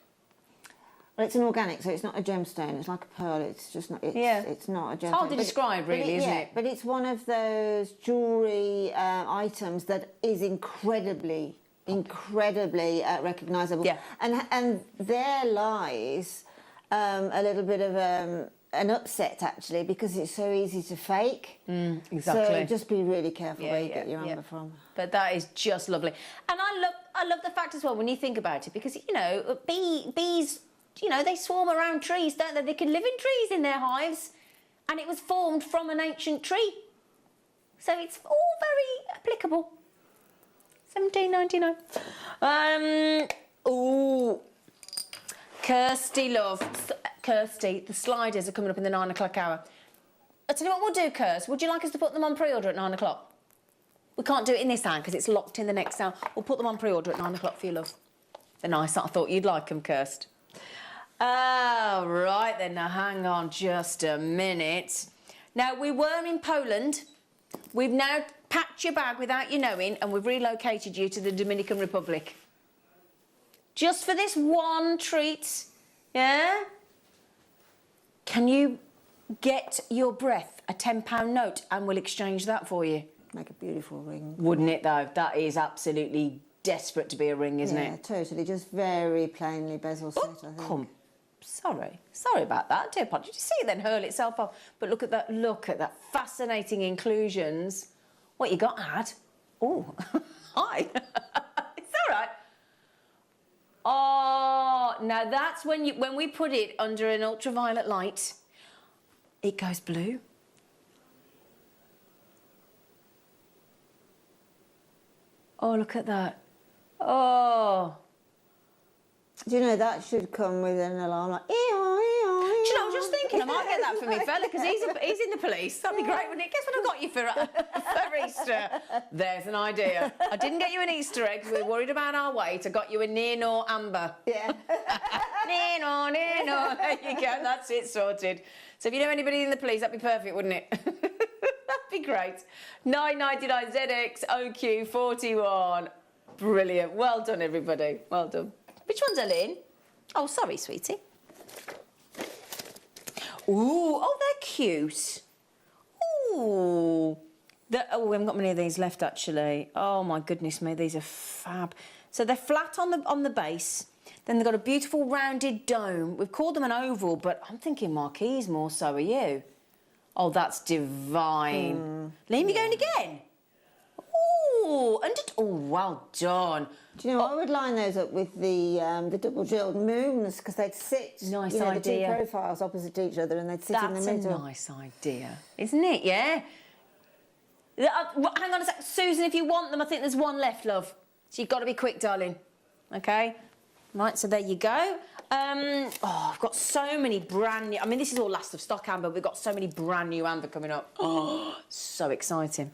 it's an organic, so it's not a gemstone. It's like a pearl. It's just not... It's not a gemstone. It's hard to describe, really, isn't it? But it's one of those jewellery items that is incredibly recognisable. Yeah. And there lies a little bit of an upset, actually, because it's so easy to fake. Exactly. So just be really careful where you get your amber from. But that is just lovely. And I love the fact as well, when you think about it, because, you know, bees, you know, they swarm around trees, don't they? They can live in trees in their hives. And it was formed from an ancient tree. So it's all very applicable. $17.99. Ooh. Kirsty, love. Kirsty, the sliders are coming up in the 9 o'clock hour. I tell you what we'll do, Kirst. Would you like us to put them on pre-order at 9 o'clock? We can't do it in this hour because it's locked in the next hour. We'll put them on pre-order at 9 o'clock for you, love. They're nice. I thought you'd like them, Kirst. Oh, right then. Now, hang on just a minute. Now, we were in Poland. We've now packed your bag without you knowing, and we've relocated you to the Dominican Republic. Just for this one treat, yeah? Can you get your breath a £10 note and we'll exchange that for you? Make a beautiful ring. Wouldn't it, though? That is absolutely desperate to be a ring, isn't it? Yeah, totally. Just very plainly bezel set, I think. Come. Sorry about that. I do apologise. Did you see it then hurl itself off? But look at that fascinating inclusions. What you got, Ad? Oh, hi. It's all right. Oh, now that's when we put it under an ultraviolet light, it goes blue. Oh, look at that. Oh. Do you know, that should come with an alarm like, Do you know, I was just thinking I might get that for me fella, because he's in the police. That'd be great, wouldn't it? Guess what I got you for Easter? There's an idea. I didn't get you an Easter egg because we were worried about our weight. I got you a near-nor amber. Yeah. Near-nor. There you go. That's it, sorted. So if you know anybody in the police, that'd be perfect, wouldn't it? That'd be great. $9.99 ZX OQ41. Brilliant. Well done, everybody. Well done. Which one's Elaine? Oh, sorry, sweetie. Ooh, oh, they're cute. Ooh. We haven't got many of these left, actually. Oh, my goodness me, these are fab. So they're flat on the base. Then they've got a beautiful rounded dome. We've called them an oval, but I'm thinking marquise more, so are you. Oh, that's divine. Liam, you going again? Ooh, oh, well done. Do you know, I would line those up with the double jewelled moons, because they'd sit, nice you know, idea. the two profiles opposite each other, and they'd sit in the middle. That's a nice idea, isn't it? Yeah. Hang on a sec, Susan. If you want them, I think there's one left, love. So you've got to be quick, darling. Okay. Right. So there you go. Oh, I've got so many brand new. I mean, this is all last of stock amber. We've got so many brand new amber coming up. Oh, so exciting.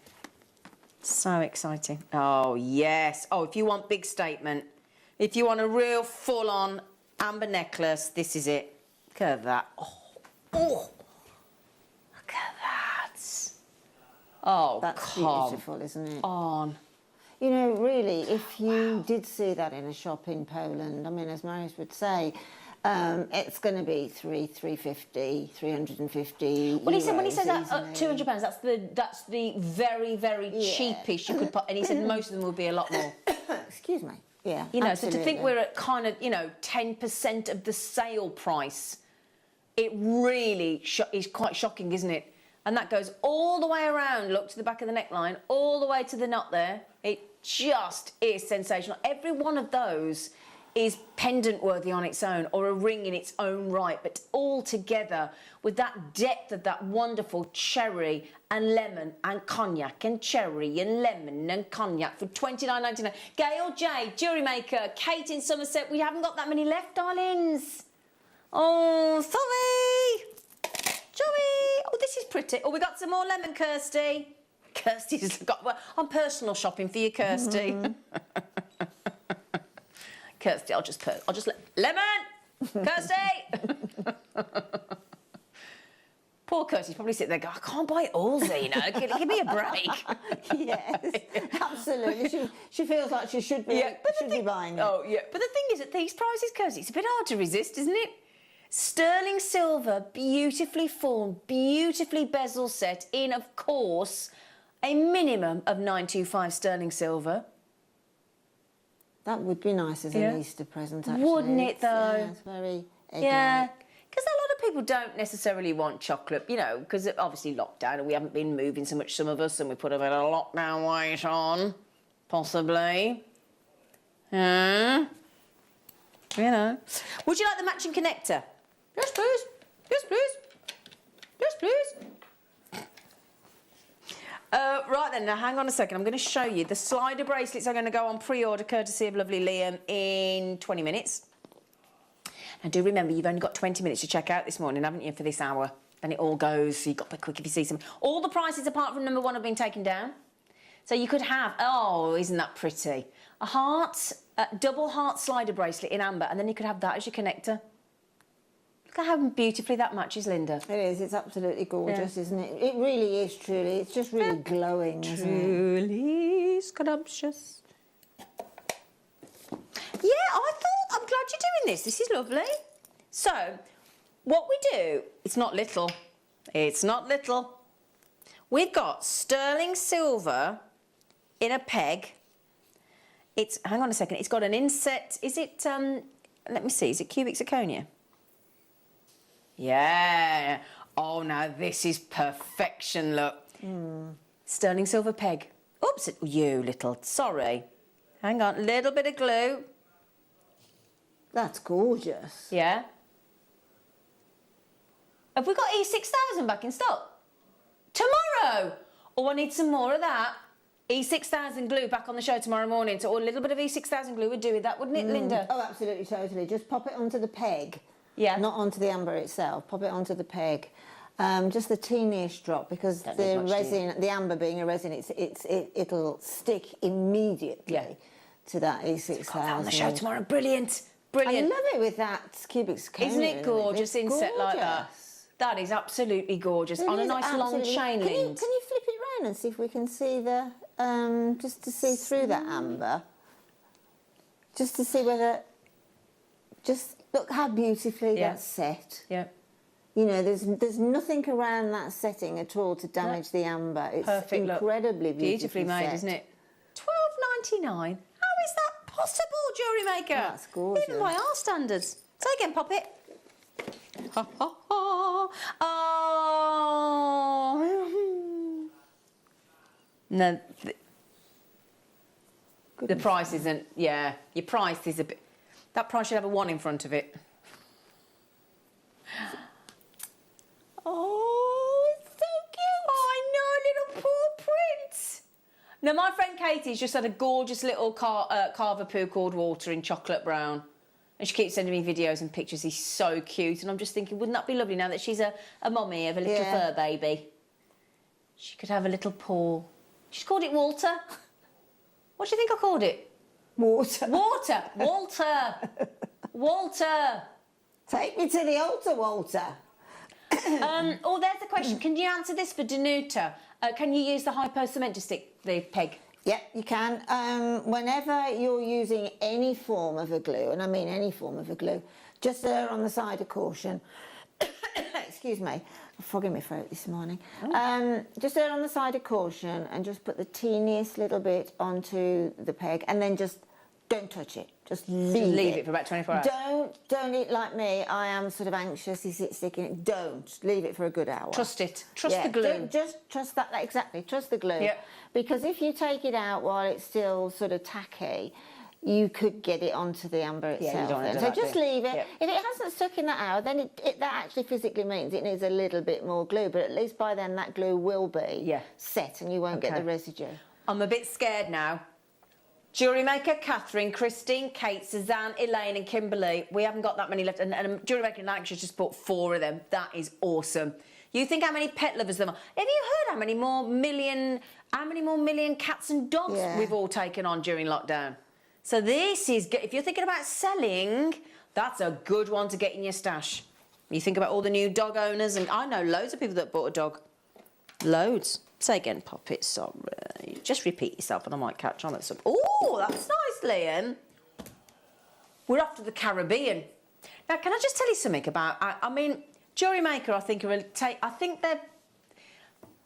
So exciting. Oh, yes. Oh, if you want big statement, if you want a real full-on amber necklace, this is it. Look at that. Oh, oh. Look at that. Oh, that's beautiful, isn't it? On. You know, really, if you did see that in a shop in Poland, I mean, as Marius would say, it's going to be 350, 350. Well, he said when he said that £200, that's the very, very cheapest you could put, and he said most of them would be a lot more. Excuse me. Yeah. You know, absolutely. So to think we're at kind of 10% of the sale price, it really is quite shocking, isn't it? And that goes all the way around. Look to the back of the neckline, all the way to the knot there. It just is sensational. Every one of those is pendant worthy on its own, or a ring in its own right, but all together with that depth of that wonderful cherry and lemon and cognac and cherry and lemon and cognac for $29.99. Gail J, JewelleryMaker, Kate in Somerset. We haven't got that many left, darlings. Oh, sorry. Joey. Oh, this is pretty. Oh, we got some more lemon, Kirsty. Kirsty's got... Well, I'm personal shopping for you, Kirsty. Kirsty, I'll just let... Lemon! Kirsty! Poor Kirsty's probably sitting there going, I can't buy it all, Zena. Give me a break. Yes, absolutely. She feels like she should be, be buying it. Oh, yeah. But the thing is, at these prices, Kirsty, it's a bit hard to resist, isn't it? Sterling silver, beautifully formed, beautifully bezel set in, of course, a minimum of 925 sterling silver. That would be nice as an Easter present, actually. Wouldn't it, though? Yeah, it's very egg-like. Yeah, because a lot of people don't necessarily want chocolate, you know, because obviously lockdown, and we haven't been moving so much, some of us, and we put a bit of lockdown weight on, possibly. You know. Would you like the matching connector? Yes, please. Yes, please. Yes, please. Right then, now hang on a second. I'm going to show you. The slider bracelets are going to go on pre-order courtesy of lovely Liam in 20 minutes. And do remember, you've only got 20 minutes to check out this morning, haven't you, for this hour? Then it all goes, so you've got to be quick if you see some. All the prices apart from number 1 have been taken down. So you could have, oh, isn't that pretty? A heart, double heart slider bracelet in amber, and then you could have that as your connector. Look at how beautifully that matches, Linda. It is. It's absolutely gorgeous, isn't it? It really is, truly. It's just really glowing, isn't it? Truly scrumptious. Yeah, I'm glad you're doing this. This is lovely. So, what we do, it's not little. It's not little. We've got sterling silver in a peg. It's, hang on a second, it's got an inset. Is it, let me see, is it cubic zirconia? Yeah. Oh, now this is perfection, look. Sterling silver peg. Oops, you little, sorry. Hang on, little bit of glue. That's gorgeous. Yeah. Have we got E6000 back in stock? Tomorrow! Oh, I need some more of that. E6000 glue back on the show tomorrow morning. So a little bit of E6000 glue would do with that, wouldn't it, Linda? Oh, absolutely, totally. Just pop it onto the peg. Yeah. Not onto the amber itself. Pop it onto the peg. Just the teeniest drop, because the resin, the amber being a resin, it'll stick immediately to that E6000. Got that on the show tomorrow. Brilliant. Brilliant. I love it with that cubic zirconia. Isn't it gorgeous inset like that? That is absolutely gorgeous. On a nice long chain link. Can you flip it round and see if we can see the, just to see through that amber? Just to see whether, just look how beautifully that's set. Yeah. You know, there's nothing around that setting at all to damage the amber. It's perfect, incredibly beautifully made, set. Isn't it? £12.99. How is that possible, JewelleryMaker? That's gorgeous. Even by our standards. Say again, pop it. Ha, ha, ha. Oh. No, the price isn't, your price is a bit, that price should have a 1 in front of it. Oh, it's so cute. Oh, I know, little paw prints. Now, my friend Katie's just had a gorgeous little carver poo called Walter in chocolate brown. And she keeps sending me videos and pictures. He's so cute. And I'm just thinking, wouldn't that be lovely now that she's a mummy of a little fur baby? She could have a little paw. She called it Walter. What do you think I called it? Water. Water. Walter. Walter. Take me to the altar, Walter. Oh, there's the question. Can you answer this for Danuta? Can you use the hypo cement to stick the peg? Yep, you can. Whenever you're using any form of a glue, and I mean any form of a glue, just err on the side of caution. Excuse me, I'm fogging my throat this morning. Just err on the side of caution and just put the teeniest little bit onto the peg, and then just don't touch it. Just leave it for about 24 hours. Don't eat like me. I am sort of anxious. Is it sticking? Don't leave it for a good hour. Trust it. Trust the glue. Just trust that. Exactly. Trust the glue. Yeah. Because if you take it out while it's still sort of tacky, you could get it onto the amber itself. Yeah, you don't want to do So that, just leave it. Yep. If it hasn't stuck in that hour, then that actually physically means it needs a little bit more glue. But at least by then that glue will be set, and you won't get the residue. I'm a bit scared now. JewelleryMaker, Catherine, Christine, Kate, Suzanne, Elaine and Kimberly. We haven't got that many left. And JewelleryMaker in Lancashire just bought 4 of them. That is awesome. You think how many pet lovers there are? Have you heard how many more million cats and dogs we've all taken on during lockdown? So this is good. If you're thinking about selling, that's a good one to get in your stash. You think about all the new dog owners, and I know loads of people that bought a dog. Loads. Say again, Poppet, sorry. Just repeat yourself and I might catch on at some... Oh, that's nice, Liam. We're off to the Caribbean. Now, can I just tell you something about... I mean, JewelleryMaker, I think they're...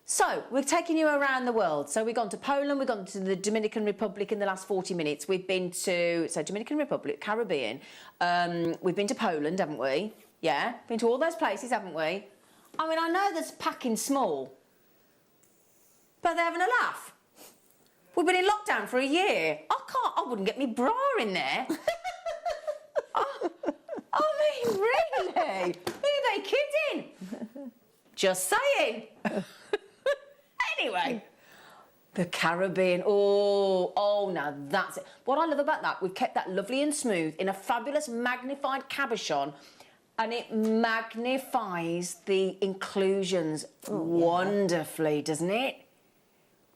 So, we're taking you around the world. So, we've gone to Poland, we've gone to the Dominican Republic in the last 40 minutes. We've been to... So, Dominican Republic, Caribbean. We've been to Poland, haven't we? Yeah. Been to all those places, haven't we? I mean, I know that's packing small... But they're having a laugh. We've been in lockdown for a year. I wouldn't get me bra in there. I mean, really? Who are they kidding? Just saying. Anyway, the Caribbean. Oh, now that's it. What I love about that, we've kept that lovely and smooth in a fabulous magnified cabochon, and it magnifies the inclusions wonderfully, doesn't it?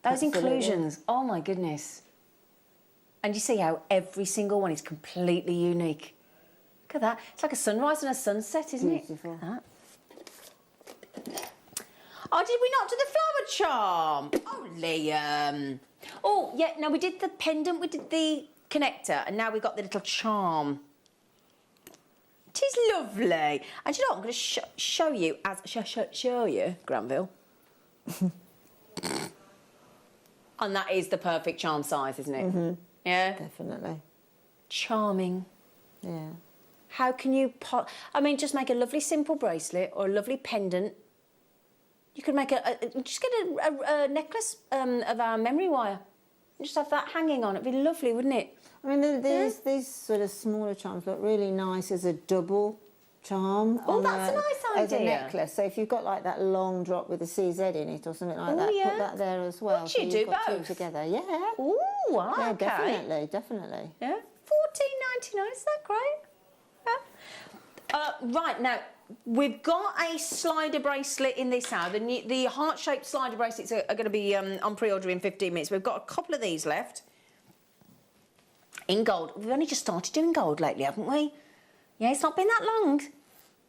Those inclusions, oh my goodness. And you see how every single one is completely unique. Look at that. It's like a sunrise and a sunset, isn't it? Beautiful. Oh, did we not do the flower charm? Oh, Liam. Oh, yeah, no, we did the pendant, we did the connector, and now we've got the little charm. It is lovely. And you know what, I'm going to show you, show you, Granville. And that is the perfect charm size, isn't it? Mm-hmm. Yeah? Definitely. Charming. Yeah. How can you... I mean, just make a lovely simple bracelet or a lovely pendant. You could make just get a necklace of our memory wire. And just have that hanging on. It'd be lovely, wouldn't it? I mean, these sort of smaller charms look really nice as a double charm. Oh, that's a nice idea. As a necklace. So if you've got like that long drop with a CZ in it or something like that, put that there as well. Would you do both? 2 together, yeah. Ooh, I like it. Definitely. Yeah, $14.99, is that great? Yeah. Right, now, we've got a slider bracelet in this hour. The heart-shaped slider bracelets are going to be on pre-order in 15 minutes. We've got a couple of these left. In gold. We've only just started doing gold lately, haven't we? Yeah, it's not been that long.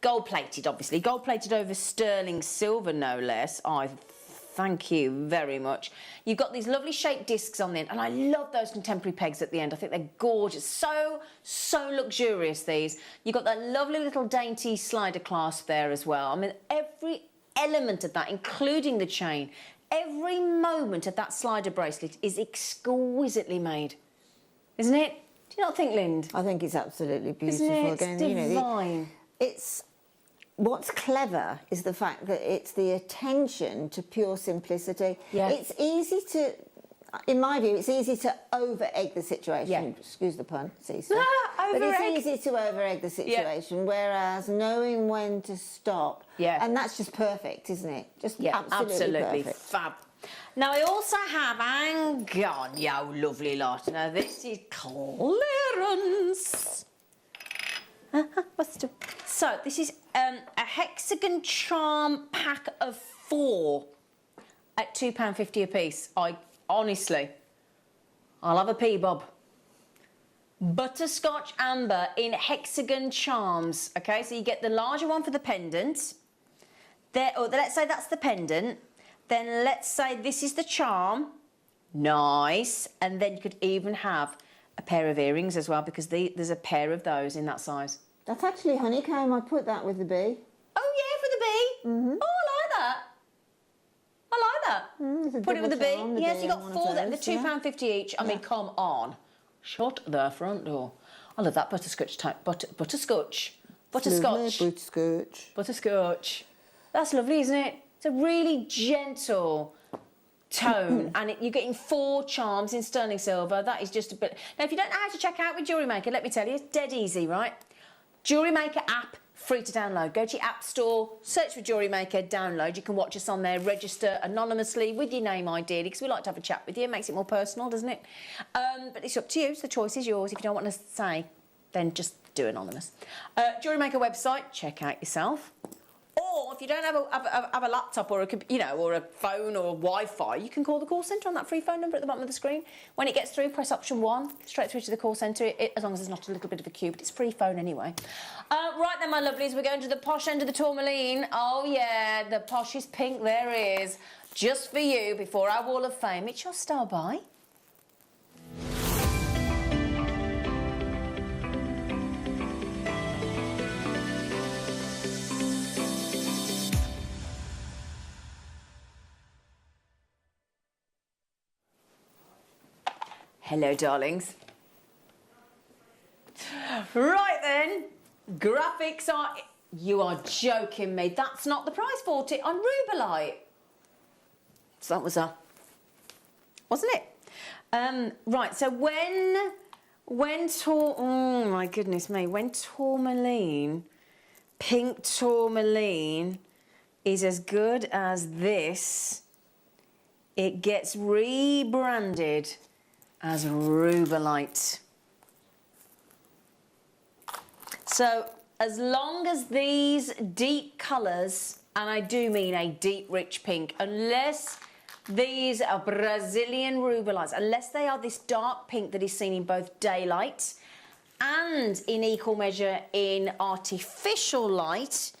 Gold-plated, obviously. Gold-plated over sterling silver, no less. Thank you very much. You've got these lovely shaped discs on the end, and I love those contemporary pegs at the end. I think they're gorgeous. So luxurious, these. You've got that lovely little dainty slider clasp there as well. I mean, every element of that, including the chain, every moment of that slider bracelet is exquisitely made. Isn't it? Do you not think, Lind? I think it's absolutely beautiful. Isn't it? Again, It's divine. What's clever is the fact that it's the attention to pure simplicity. Yeah. It's easy to, in my view, it's easy to over-egg the situation. Yeah. Excuse the pun, Cece. Over-egg. But it's easy to over-egg the situation, whereas knowing when to stop, and that's just perfect, isn't it? Just absolutely perfect. Fab. Now, I also have, hang on, you lovely lot. Now, this is clearance. So, this is a hexagon charm pack of 4 at £2.50 a piece. I honestly, I'll have a pea, Bob. Butterscotch amber in hexagon charms. Okay, so you get the larger one for the pendant. There, or let's say that's the pendant. Then let's say this is the charm. Nice. And then you could even have a pair of earrings as well, because there's a pair of those in that size. That's actually honeycomb. I put that with the bee. Oh yeah, for the bee. Mm-hmm. Oh, I like that. Put it with the bee. Yes, you got 4 there. They're £2.50 each. I mean, come on. Shut the front door. I love that butterscotch type. Butterscotch. That's lovely, isn't it? It's a really gentle tone, and you're getting 4 charms in sterling silver. That is just a bit. Now, if you don't know how to check out with Jewellery Maker, let me tell you, it's dead easy, right? Jewellery Maker app, free to download. Go to your app store, search for Jewellery Maker, download. You can watch us on there, register anonymously with your name ideally, because we like to have a chat with you. It makes it more personal, doesn't it? But it's up to you. So the choice is yours. If you don't want to say, then just do anonymous. Jewellery Maker website, check out yourself. Or if you don't have a laptop or or a phone or Wi-Fi, you can call the call centre on that free phone number at the bottom of the screen. When it gets through, press option 1, straight through to the call centre, as long as there's not a little bit of a queue, but it's free phone anyway. Right then, my lovelies, we're going to the posh end of the tourmaline. Oh yeah, the poshest pink there is. Just for you, before our wall of fame. It's your style buy. Hello, darlings. Right then, graphics are... You are joking me. That's not the price for it on Rubelite. So that was wasn't it? Right, so oh my goodness me, when tourmaline, pink tourmaline is as good as this, it gets rebranded as Rubelite. So as long as these deep colours, and I do mean a deep rich pink, unless these are Brazilian Rubelites, unless they are this dark pink that is seen in both daylight and in equal measure in artificial light,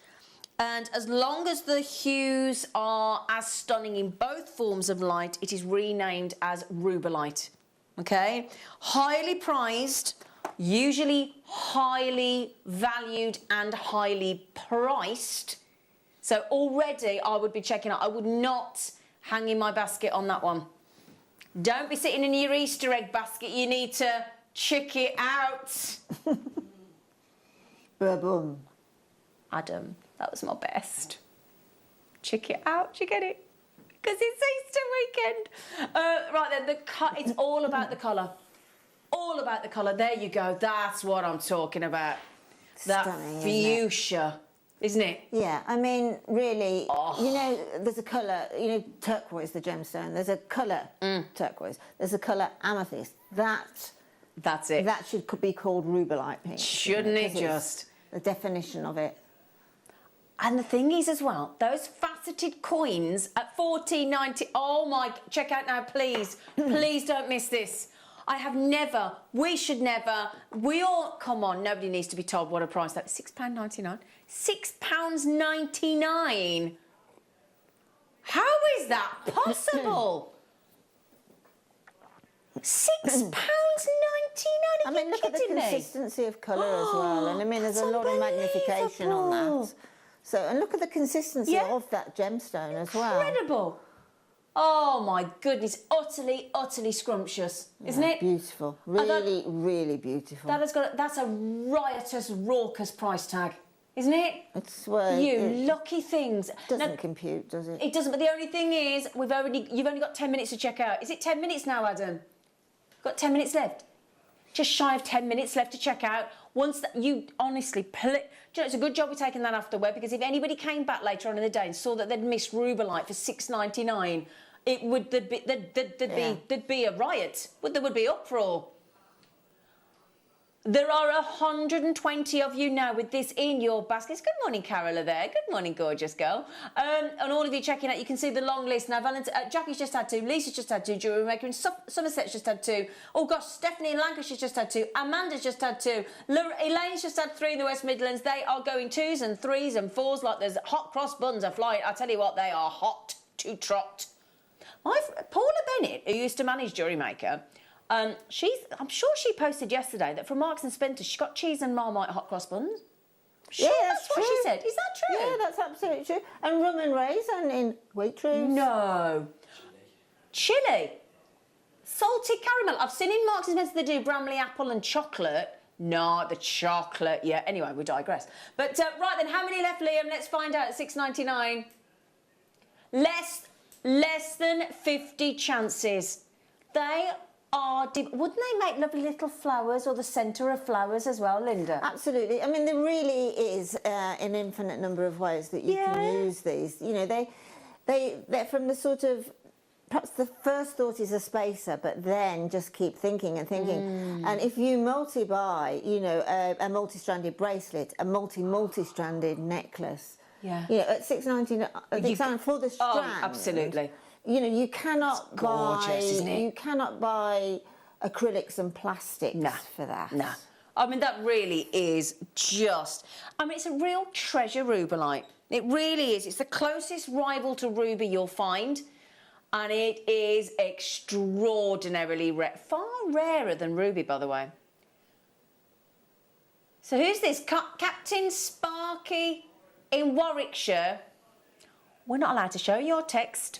and as long as the hues are as stunning in both forms of light, it is renamed as Rubelite. Okay, highly prized, usually highly valued and highly priced. So already I would be checking out. I would not hang in my basket on that one. Don't be sitting in your Easter egg basket. You need to check it out. Ba-boom. Adam, that was my best. Check it out. Do you get it? Because it's Easter weekend. Right then, it's all about the colour. All about the colour. There you go. That's what I'm talking about. That Stunning, fuchsia, isn't it? Yeah, I mean, really, you know, there's a colour, you know, turquoise, the gemstone. There's a colour turquoise. There's a colour amethyst. That's it. That could be called Rubelite pink. Shouldn't it just? The definition of it. And the thing is as well, those faceted coins at $14.90. Oh my, check out now, please. Please don't miss this. I have never, we should never, we all, come on, nobody needs to be told what a price that is. £6.99. £6.99. How is that possible? £6.99. I mean, look at the consistency of colour as well. And I mean, there's a lot of magnification on that. So, and look at the consistency of that gemstone as well. Incredible. Oh my goodness, utterly, utterly scrumptious, isn't it? Beautiful, really, really beautiful. That's a riotous, raucous price tag, isn't it? It's lucky things. Doesn't compute, does it? It doesn't. But the only thing is, you've only got 10 minutes to check out. Is it 10 minutes now, Adam? Got 10 minutes left. Just shy of 10 minutes left to check out. Once that you honestly, do you know, it's a good job we're taking that off the web, because if anybody came back later on in the day and saw that they'd missed Rubelite for $6.99, there'd be a riot. There would be uproar. There are 120 of you now with this in your baskets. Good morning, Carola there. Good morning, gorgeous girl. And all of you checking out, you can see the long list. Now, Jackie's just had 2, Lisa's just had 2, JewelleryMaker in Somerset's just had 2. Oh, gosh, Stephanie in Lancashire's just had 2. Amanda's just had 2. Elaine's just had 3 in the West Midlands. They are going 2s and 3s and 4s like there's hot cross buns are flying. I tell you what, they are hot to trot. Paula Bennett, who used to manage JewelleryMaker, I'm sure she posted yesterday that from Marks and Spencer she got cheese and Marmite hot cross buns. Sure, yeah, that's what she said. Is that true? Yeah, that's absolutely true. And rum and raisin in Waitrose. No. Chili. Salted caramel. I've seen in Marks and Spencer they do Bramley apple and chocolate. No, the chocolate. Yeah. Anyway, we digress. But right then, how many left, Liam? Let's find out at 6.99. Less than 50 chances. They are. Wouldn't they make lovely little flowers or the centre of flowers as well, Linda? Absolutely. I mean, there really is an infinite number of ways that you can use these. You know, they're from the sort of. Perhaps the first thought is a spacer, but then just keep thinking and thinking. And if you multi-buy, you know, a multi-stranded bracelet, a multi-stranded necklace, you know, at $6.99 for the strand. Oh, absolutely. You know, you cannot isn't it? You cannot buy acrylics and plastics for that. No. I mean, that really is just. I mean, it's a real treasure rubellite. It really is. It's the closest rival to ruby you'll find. And it is extraordinarily rare. Far rarer than ruby, by the way. So who's this? Captain Sparky in Warwickshire. We're not allowed to show your text.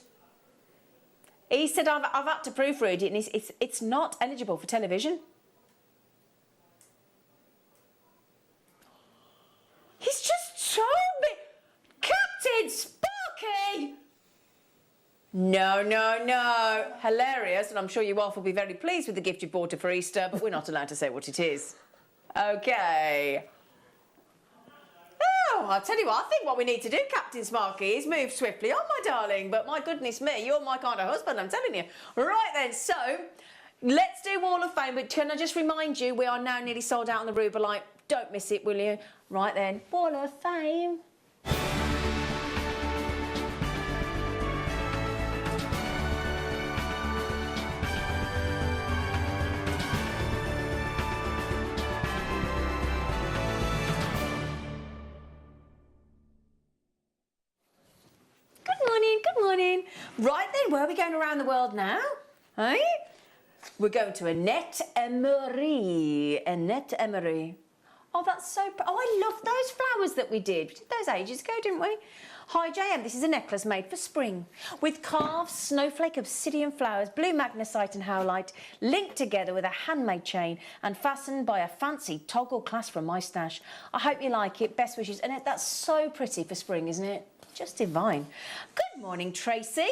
He said, I've had to proofread it, and it's not eligible for television. He's just told me. Captain Sparky! No. Hilarious, and I'm sure you all will be very pleased with the gift you bought her for Easter, but we're not allowed to say what it is. OK. Oh, I'll tell you what, I think what we need to do, Captain Sparky, is move swiftly on, my darling. But my goodness me, you're my kind of husband, I'm telling you. Right then, so let's do Wall of Fame. But can I just remind you, we are now nearly sold out on the Rubellite. Don't miss it, will you? Right then, Wall of Fame. Good morning. Right then, where are we going around the world now? Hey? We're going to Annette Emery. Annette Emery. Oh, that's so... Oh, I love those flowers that we did. We did those ages ago, didn't we? Hi, JM. This is a necklace made for spring with carved snowflake obsidian flowers, blue magnesite and howlite, linked together with a handmade chain and fastened by a fancy toggle clasp from my stash. I hope you like it. Best wishes. Annette, that's so pretty for spring, isn't it? Just divine. Good morning, Tracy.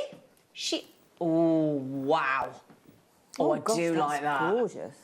Oh, wow. Oh, I do like that. Gorgeous.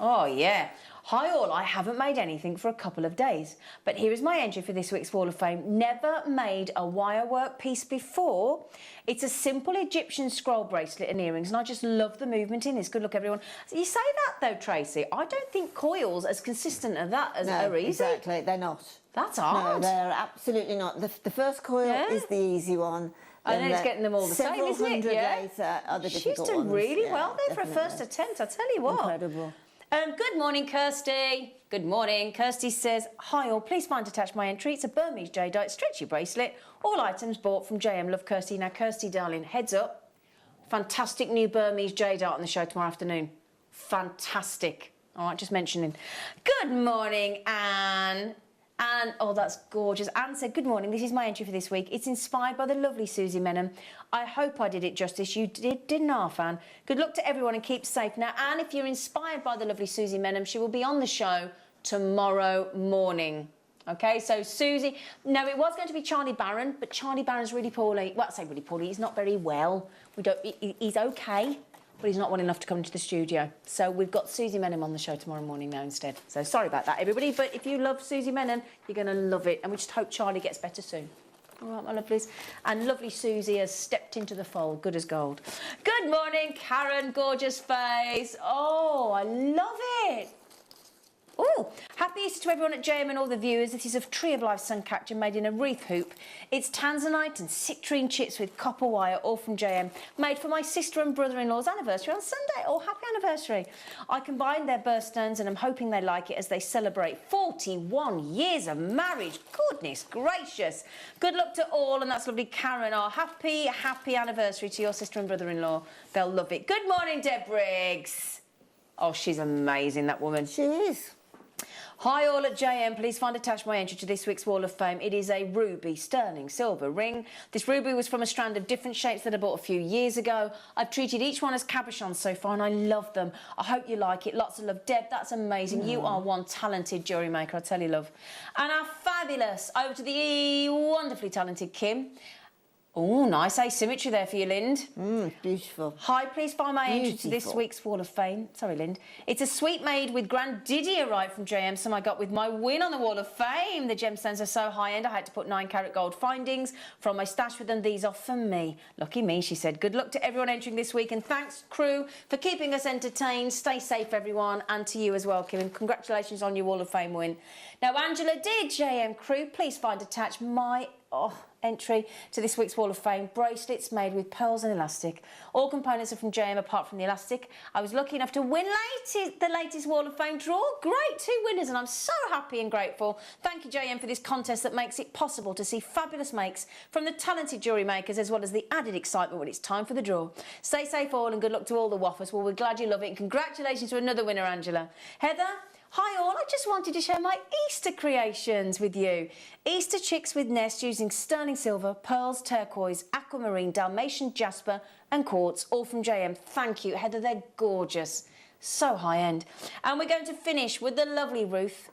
Oh, yeah. Hi, all. I haven't made anything for a couple of days, but here is my entry for this week's Wall of Fame. Never made a wirework piece before. It's a simple Egyptian scroll bracelet and earrings, and I just love the movement in this. Good luck, everyone. You say that, though, Tracy. I don't think coils as consistent as that are easy. Exactly. They're not. That's hard. No, they're absolutely not. The first coil is the easy one. And then it's getting them all the same, isn't it? Several hundred later are the difficult ones. She's done really well there for a first attempt, I tell you what. Incredible. Good morning, Kirsty. Good morning. Kirsty says, hi all, please find attached my entry. It's a Burmese jadeite stretchy bracelet. All items bought from JM. Love, Kirsty. Now, Kirsty, darling, heads up. Fantastic new Burmese jadeite on the show tomorrow afternoon. Fantastic. All right, just mentioning. Good morning, Anne. Anne, oh, that's gorgeous. Anne said, good morning, this is my entry for this week. It's inspired by the lovely Susie Menham. I hope I did it justice. You did, didn't I, Anne? Good luck to everyone and keep safe. Now, Anne, if you're inspired by the lovely Susie Menham, she will be on the show tomorrow morning. OK, so Susie... No, it was going to be Charlie Barron, but Charlie Barron's really poorly. Well, I say really poorly. He's not very well. He's OK, but he's not well enough to come into the studio. So we've got Susie Menham on the show tomorrow morning now instead. So sorry about that, everybody. But if you love Susie Menham, you're going to love it. And we just hope Charlie gets better soon. All right, my lovelies. And lovely Susie has stepped into the fold, good as gold. Good morning, Karen, gorgeous face. Oh, I love it. Oh, happy Easter to everyone at JM and all the viewers. This is a Tree of Life Suncatcher made in a wreath hoop. It's tanzanite and citrine chips with copper wire, all from JM. Made for my sister and brother-in-law's anniversary on Sunday. Oh, happy anniversary. I combined their birthstones and I'm hoping they like it as they celebrate 41 years of marriage. Goodness gracious. Good luck to all, and that's lovely Karen. Oh, happy anniversary to your sister and brother-in-law. They'll love it. Good morning, Deb Briggs. Oh, she's amazing, that woman. She is. Hi all at JM, please find attached my entry to this week's Wall of Fame. It is a ruby sterling silver ring. This ruby was from a strand of different shapes that I bought a few years ago. I've treated each one as cabochons so far and I love them. I hope you like it. Lots of love. Deb, that's amazing. You are one talented jewellery maker, I tell you, love. And our fabulous, over to the wonderfully talented Kim. Oh, nice asymmetry there for you, Lind. Beautiful. Hi, please find my entry to this week's Wall of Fame. Sorry, Lind. It's a suite made with Grandidiorite from JM, some I got with my win on the Wall of Fame. The gemstones are so high-end, I had to put 9-carat gold findings from my stash with them. These are for me. Lucky me, she said. Good luck to everyone entering this week, and thanks, crew, for keeping us entertained. Stay safe, everyone, and to you as well, Kim. And congratulations on your Wall of Fame win. Now, Angela did, JM crew. Please find attached my... entry to this week's Wall of Fame. Bracelets made with pearls and elastic. All components are from JM apart from the elastic. I was lucky enough to win the latest Wall of Fame draw. Great, 2 winners, and I'm so happy and grateful. Thank you, JM, for this contest that makes it possible to see fabulous makes from the talented jewellery makers, as well as the added excitement when it's time for the draw. Stay safe all, and good luck to all the waffers. Well, we're glad you love it, and congratulations to another winner, Angela. Heather? Hi all, I just wanted to share my Easter creations with you. Easter chicks with nests using sterling silver, pearls, turquoise, aquamarine, Dalmatian jasper and quartz, all from JM. Thank you, Heather, they're gorgeous. So high-end. And we're going to finish with the lovely Ruth.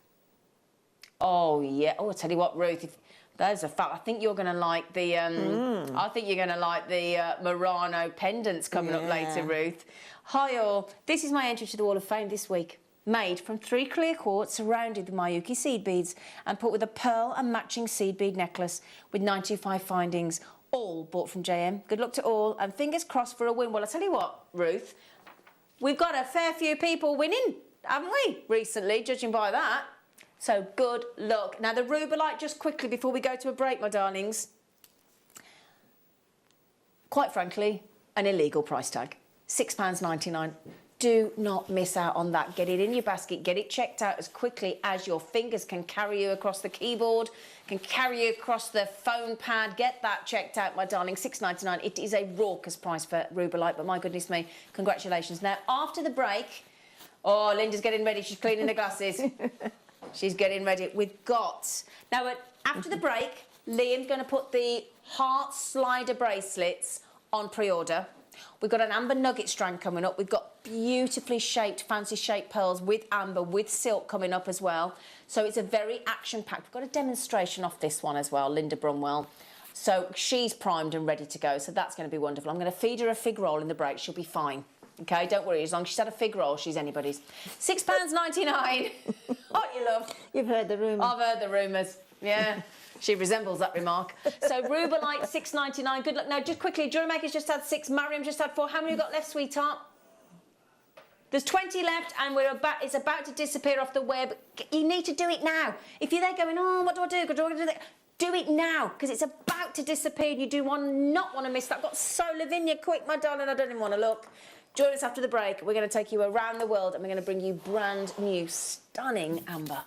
Oh, yeah. Oh, I'll tell you what, Ruth, there's a fact. I think you're going to like the, I think you're going to like the Murano pendants coming up later, Ruth. Hi all, this is my entry to the Wall of Fame this week. Made from 3 clear quartz surrounded with Miyuki seed beads and put with a pearl and matching seed bead necklace with 925 findings, all bought from JM. Good luck to all, and fingers crossed for a win. Well, I tell you what, Ruth, we've got a fair few people winning, haven't we, recently, judging by that. So good luck. Now, the Rubelite, just quickly before we go to a break, my darlings. Quite frankly, an illegal price tag, £6.99. Do not miss out on that. Get it in your basket. Get it checked out as quickly as your fingers can carry you across the keyboard, can carry you across the phone pad. Get that checked out, my darling. £6.99. It is a raucous price for Rubelite, but my goodness me, congratulations. Now, after the break, oh, Linda's getting ready. She's cleaning the glasses. She's getting ready. We've got... Now, after the break, Liam's going to put the heart slider bracelets on pre-order. We've got an amber nugget strand coming up. We've got beautifully shaped, fancy shaped pearls with amber, with silk coming up as well. So it's a very action-packed. We've got a demonstration off this one as well, Linda Brunwell. So she's primed and ready to go. So that's going to be wonderful. I'm going to feed her a fig roll in the break. She'll be fine. OK, don't worry. As long as she's had a fig roll, she's anybody's. £6.99. What you love? You've heard the rumours. I've heard the rumours. Yeah. She resembles that remark. So Rubelite, £6.99. Good luck. Now, just quickly, JewelleryMaker's just had 6. Mariam's just had 4. How many have you got left, sweetheart? There's 20 left, and it's about to disappear off the web. You need to do it now. If you're there going, oh, what do I do? Do it now, because it's about to disappear, and you do not want to miss that. I've got so Lavinia, quick, my darling, I don't even want to look. Join us after the break. We're going to take you around the world, and we're going to bring you brand new, stunning amber.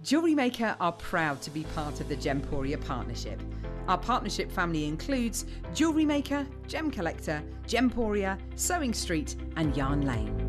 JewelleryMaker are proud to be part of the Gemporia partnership. Our partnership family includes JewelleryMaker, Gem Collector, Gemporia, Sewing Street and Yarn Lane.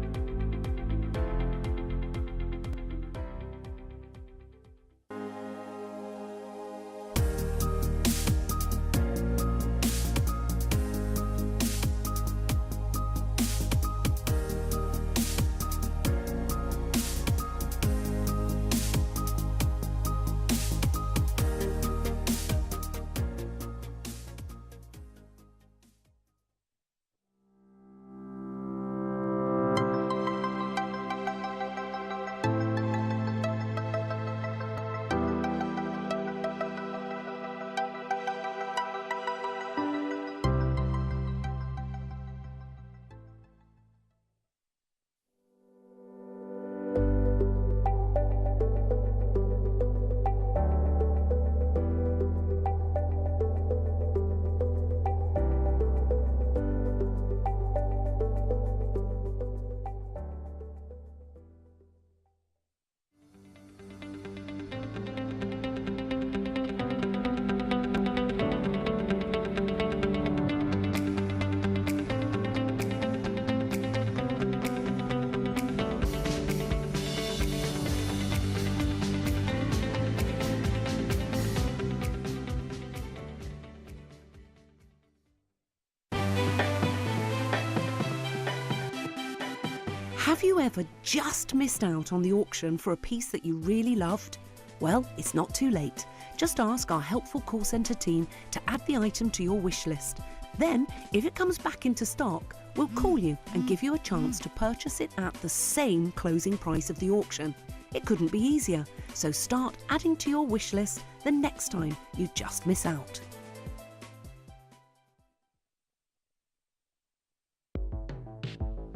Have you ever just missed out on the auction for a piece that you really loved? Well, it's not too late. Just ask our helpful call centre team to add the item to your wish list. Then, if it comes back into stock, we'll call you and give you a chance to purchase it at the same closing price of the auction. It couldn't be easier, so start adding to your wish list the next time you just miss out.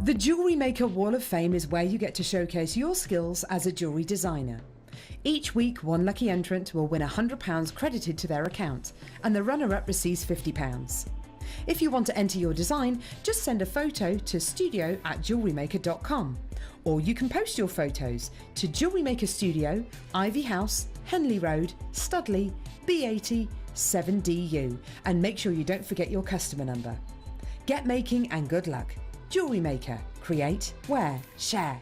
The Jewellery Maker Wall of Fame is where you get to showcase your skills as a jewellery designer. Each week, one lucky entrant will win £100 credited to their account, and the runner-up receives £50. If you want to enter your design, just send a photo to studio@jewellerymaker.com, or you can post your photos to Jewellery Maker Studio, Ivy House, Henley Road, Studley, B80 7DU, and make sure you don't forget your customer number. Get making and good luck. Jewellery Maker. Create, wear, share.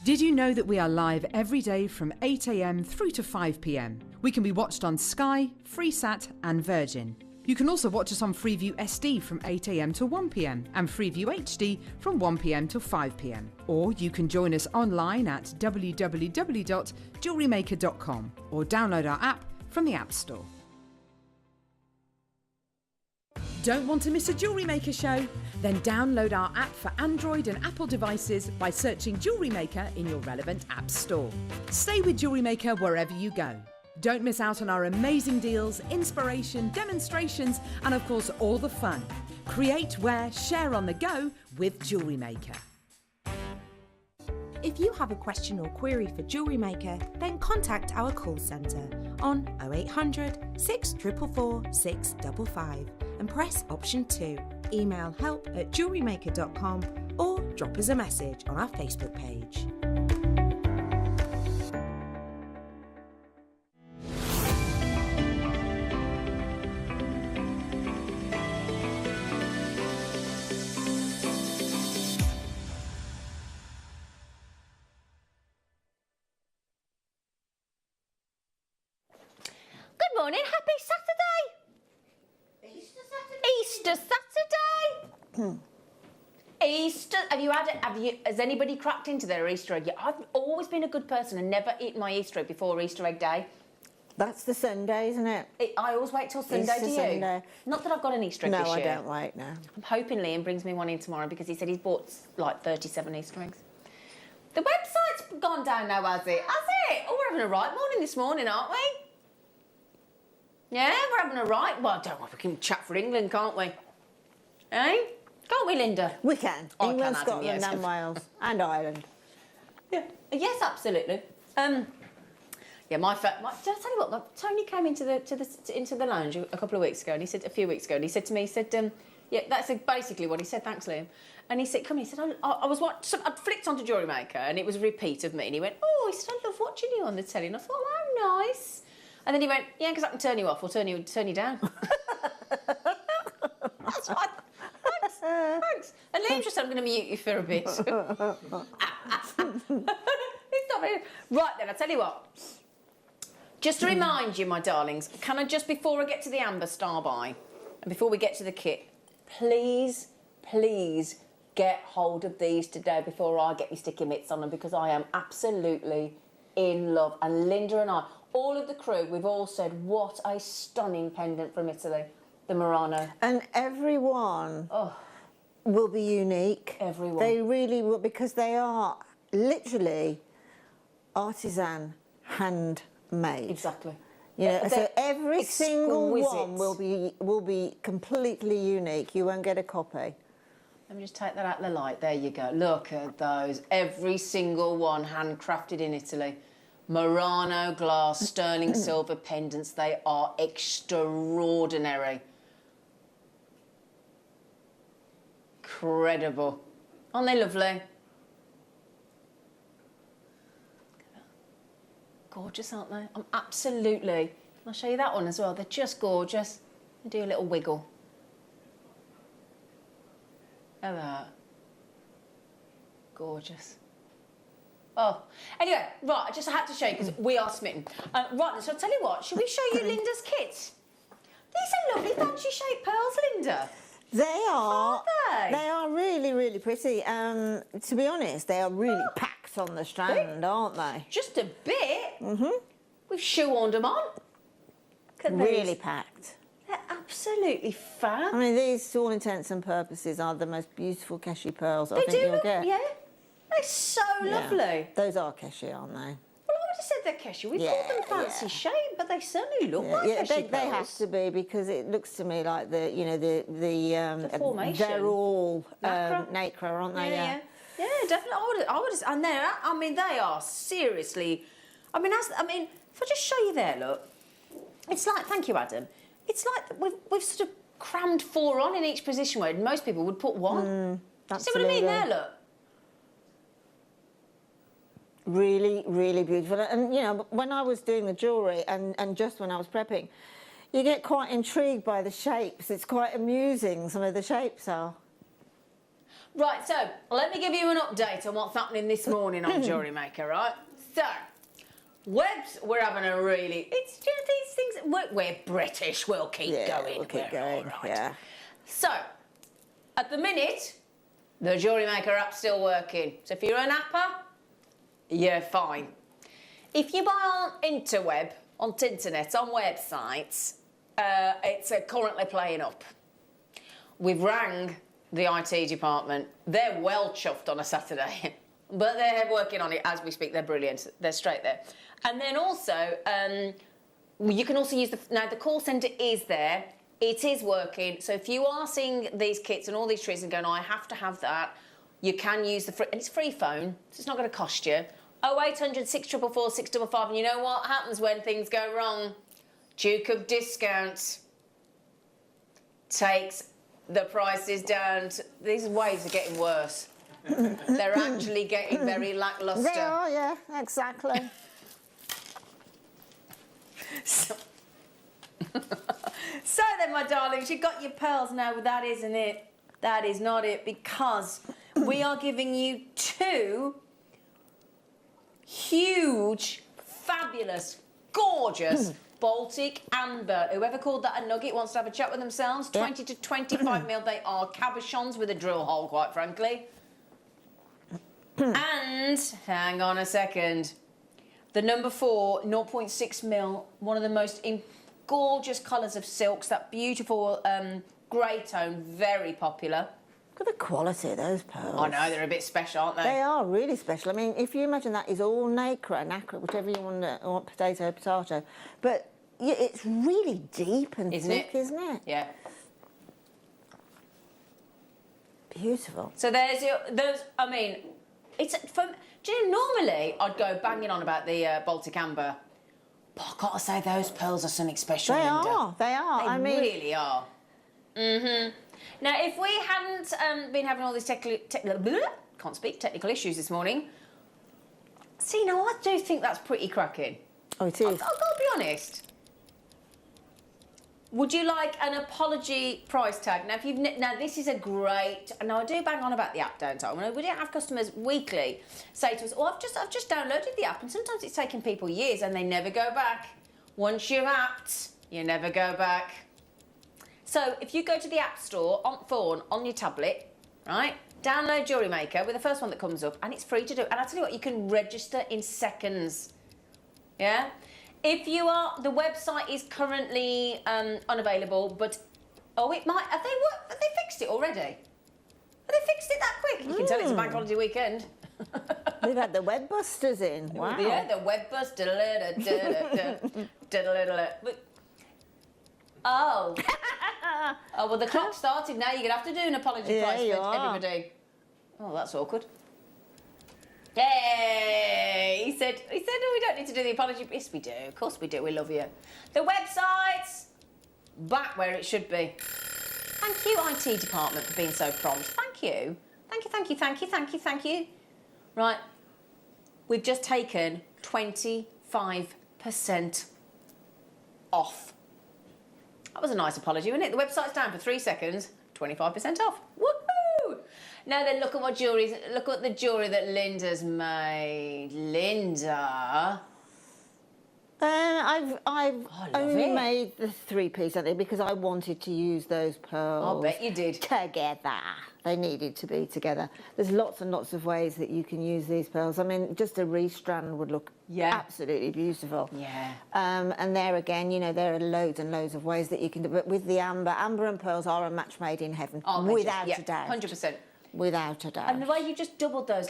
Did you know that we are live every day from 8 AM through to 5 PM? We can be watched on Sky, Freesat and Virgin. You can also watch us on Freeview SD from 8 AM to 1 PM and Freeview HD from 1 PM to 5 PM. Or you can join us online at www.jewellerymaker.com or download our app from the App Store. Don't want to miss a Jewellery Maker show? Then download our app for Android and Apple devices by searching Jewellery Maker in your relevant app store. Stay with Jewellery Maker wherever you go. Don't miss out on our amazing deals, inspiration, demonstrations, and of course all the fun. Create, wear, share on the go with Jewellery Maker. If you have a question or query for Jewellery Maker, then contact our call centre on 0800 644 655 and press option 2. Email help@jewellerymaker.com or drop us a message on our Facebook page. Good morning, happy Saturday! Easter Saturday! Easter, has anybody cracked into their Easter egg yet? I've always been a good person and never eaten my Easter egg before Easter egg day. That's the Sunday, isn't it? I always wait till Sunday, do you? Sunday. Not that I've got an Easter egg this year. No, I don't wait now. I'm hoping Liam brings me one in tomorrow because he said he's bought like 37 Easter eggs. The website's gone down now, has it? Has it? Oh, we're having a right morning this morning, aren't we? Yeah, we're having a right. Well, don't worry, we can chat for England, can't we? Eh? Can't we, Linda? We can. I England, can, Scotland yes. and Wales and Ireland. Yeah. Yes, absolutely. Yeah, did I tell you what? Tony came into the lounge a couple of weeks ago, and he said, a few weeks ago, and he said to me, he said, yeah, that's basically what he said. Thanks, Liam. And he said, I flicked onto Jewellery Maker, and it was a repeat of me, and he went, oh, he said, I love watching you on the telly, and I thought, oh, how nice. And then he went, yeah, because I can turn you off or turn you down. That's fine. Thanks. And Liam just said, I'm going to mute you for a bit. It's not really... Right then, I'll tell you what. Just to remind you, my darlings, can I just, before I get to the Amber Star buy, and before we get to the kit, please get hold of these today before I get my sticky mitts on them, because I am absolutely in love. And Linda and I, all of the crew, we've all said, what a stunning pendant from Italy, the Murano. And everyone will be unique. Everyone. They really will, because they are literally artisan, handmade. Exactly. You know, so every exquisite. single one will be completely unique. You won't get a copy. Let me just take that out of the light. There you go. Look at those. Every single one handcrafted in Italy. Murano glass, sterling silver pendants. They are extraordinary. Incredible. Aren't they lovely? Gorgeous, aren't they? I'm absolutely. I'll show you that one as well. They're just gorgeous. Do a little wiggle. Look at that. Gorgeous. Oh, anyway, right, I just had to show you because we are smitten. Right, so I'll tell you what, should we show you Linda's kit? These are lovely fancy shaped pearls, Linda. They are. Are they? They are really, really pretty. To be honest, they are really packed on the strand, aren't they? Just a bit. Mm-hmm. We've shoehorned them on. Look at Really these. packed. They're absolutely fab. I mean, these, to all intents and purposes, are the most beautiful Keshi pearls I They think do you'll look, get. yeah. They're so lovely. Those are Keshi, aren't they? Well, I would have said they're Keshi. We call them fancy shape, but they certainly look like Keshi they pearls. have to be because it looks to me like the formation. they're all Nacre. nacre, aren't they? Yeah, definitely. I would. And they're. I mean, they are seriously. I mean, if I just show you there, look. It's like, thank you, Adam. It's like we've sort of crammed 4 on in each position where most people would put 1. Absolutely. See what I mean there? Look. Really, really beautiful. And, you know, when I was doing the jewellery and just when I was prepping, you get quite intrigued by the shapes. It's quite amusing, some of the shapes are. Right, so let me give you an update on what's happening this morning on JewelleryMaker, right? So, webs, we're having a really... It's just these things... We're British, we'll keep going. We'll keep We're going, all right. yeah. So, at the minute, the JewelleryMaker app's still working. So if you're an apper, you're fine. If you buy on interweb, on internet, on websites, it's currently playing up. We've rang the IT department. They're well chuffed on a Saturday, but they're working on it as we speak. They're brilliant. They're straight there. And then also, you can also use now the call centre is there. It is working. So if you are seeing these kits and all these trees and going, oh, I have to have that, you can use the free, and it's free phone, so it's not going to cost you. 0800 644 655. And you know what happens when things go wrong? Duke of Discount takes the prices down. These waves are getting worse. They're actually getting very lacklustre. They are, yeah, exactly. So then, my darlings, you got your pearls now, but that isn't it. That is not it, because we are giving you 2 huge, fabulous, gorgeous Baltic amber. Whoever called that a nugget wants to have a chat with themselves. 20 to 25 mil. They are cabochons with a drill hole, quite frankly. And, hang on a second, the number 4, 0.6 mil, one of the most gorgeous colours of silks, that beautiful grey tone, very popular. Look at the quality of those pearls. I know, they're a bit special, aren't they? They are really special. I mean, if you imagine that is all nacre, whichever you want, potato. But yeah, it's really deep and thick, isn't it? Yeah. Beautiful. So I mean, it's from. Do you know, normally I'd go banging on about the Baltic amber, but I've got to say those pearls are something special. They Linda. are. They are. They really are. Now, if we hadn't been having all these technical issues this morning, see, now I do think that's pretty cracking. Oh, it is. I've got to be honest. Would you like an apology price tag? Now, this is a great. Now, I do bang on about the app, don't I? We don't have customers weekly say to us, "Oh, I've just downloaded the app," and sometimes it's taking people years and they never go back. Once you're apped, you never go back. So, if you go to the App Store on phone, on your tablet, right, download JewelleryMaker with the first one that comes up, and it's free to do. And I tell you what, you can register in seconds. Yeah. If you are, the website is currently unavailable, but it might. Have they fixed it already? Have they fixed it that quick? You can tell it's a bank holiday weekend. They've had the web busters in. Wow. Yeah, the web buster. Oh. Oh, well, the clock started now. You're gonna have to do an apology price for everybody. Oh, that's awkward. Hey, he said, oh, we don't need to do the apology. Yes, we do. Of course we do. We love you. The website's back where it should be. Thank you, IT department, for being so prompt. Thank you. Thank you, thank you, thank you, thank you, thank you. Right. We've just taken 25% off. That was a nice apology, wasn't it? The website's down for 3 seconds. 25% off. Woohoo! Now then, look at what jewellery. Look at the jewellery that Linda's made. Linda. I've only made the 3-piece, I think, because I wanted to use those pearls. I bet you did. Together. They needed to be together. There's lots and lots of ways that you can use these pearls. I mean, just a restrand would look absolutely beautiful. Yeah. And there again, you know, there are loads and loads of ways that you can do it. But with the amber and pearls are a match made in heaven, without a doubt. 100%. Without a doubt. And the way you just doubled those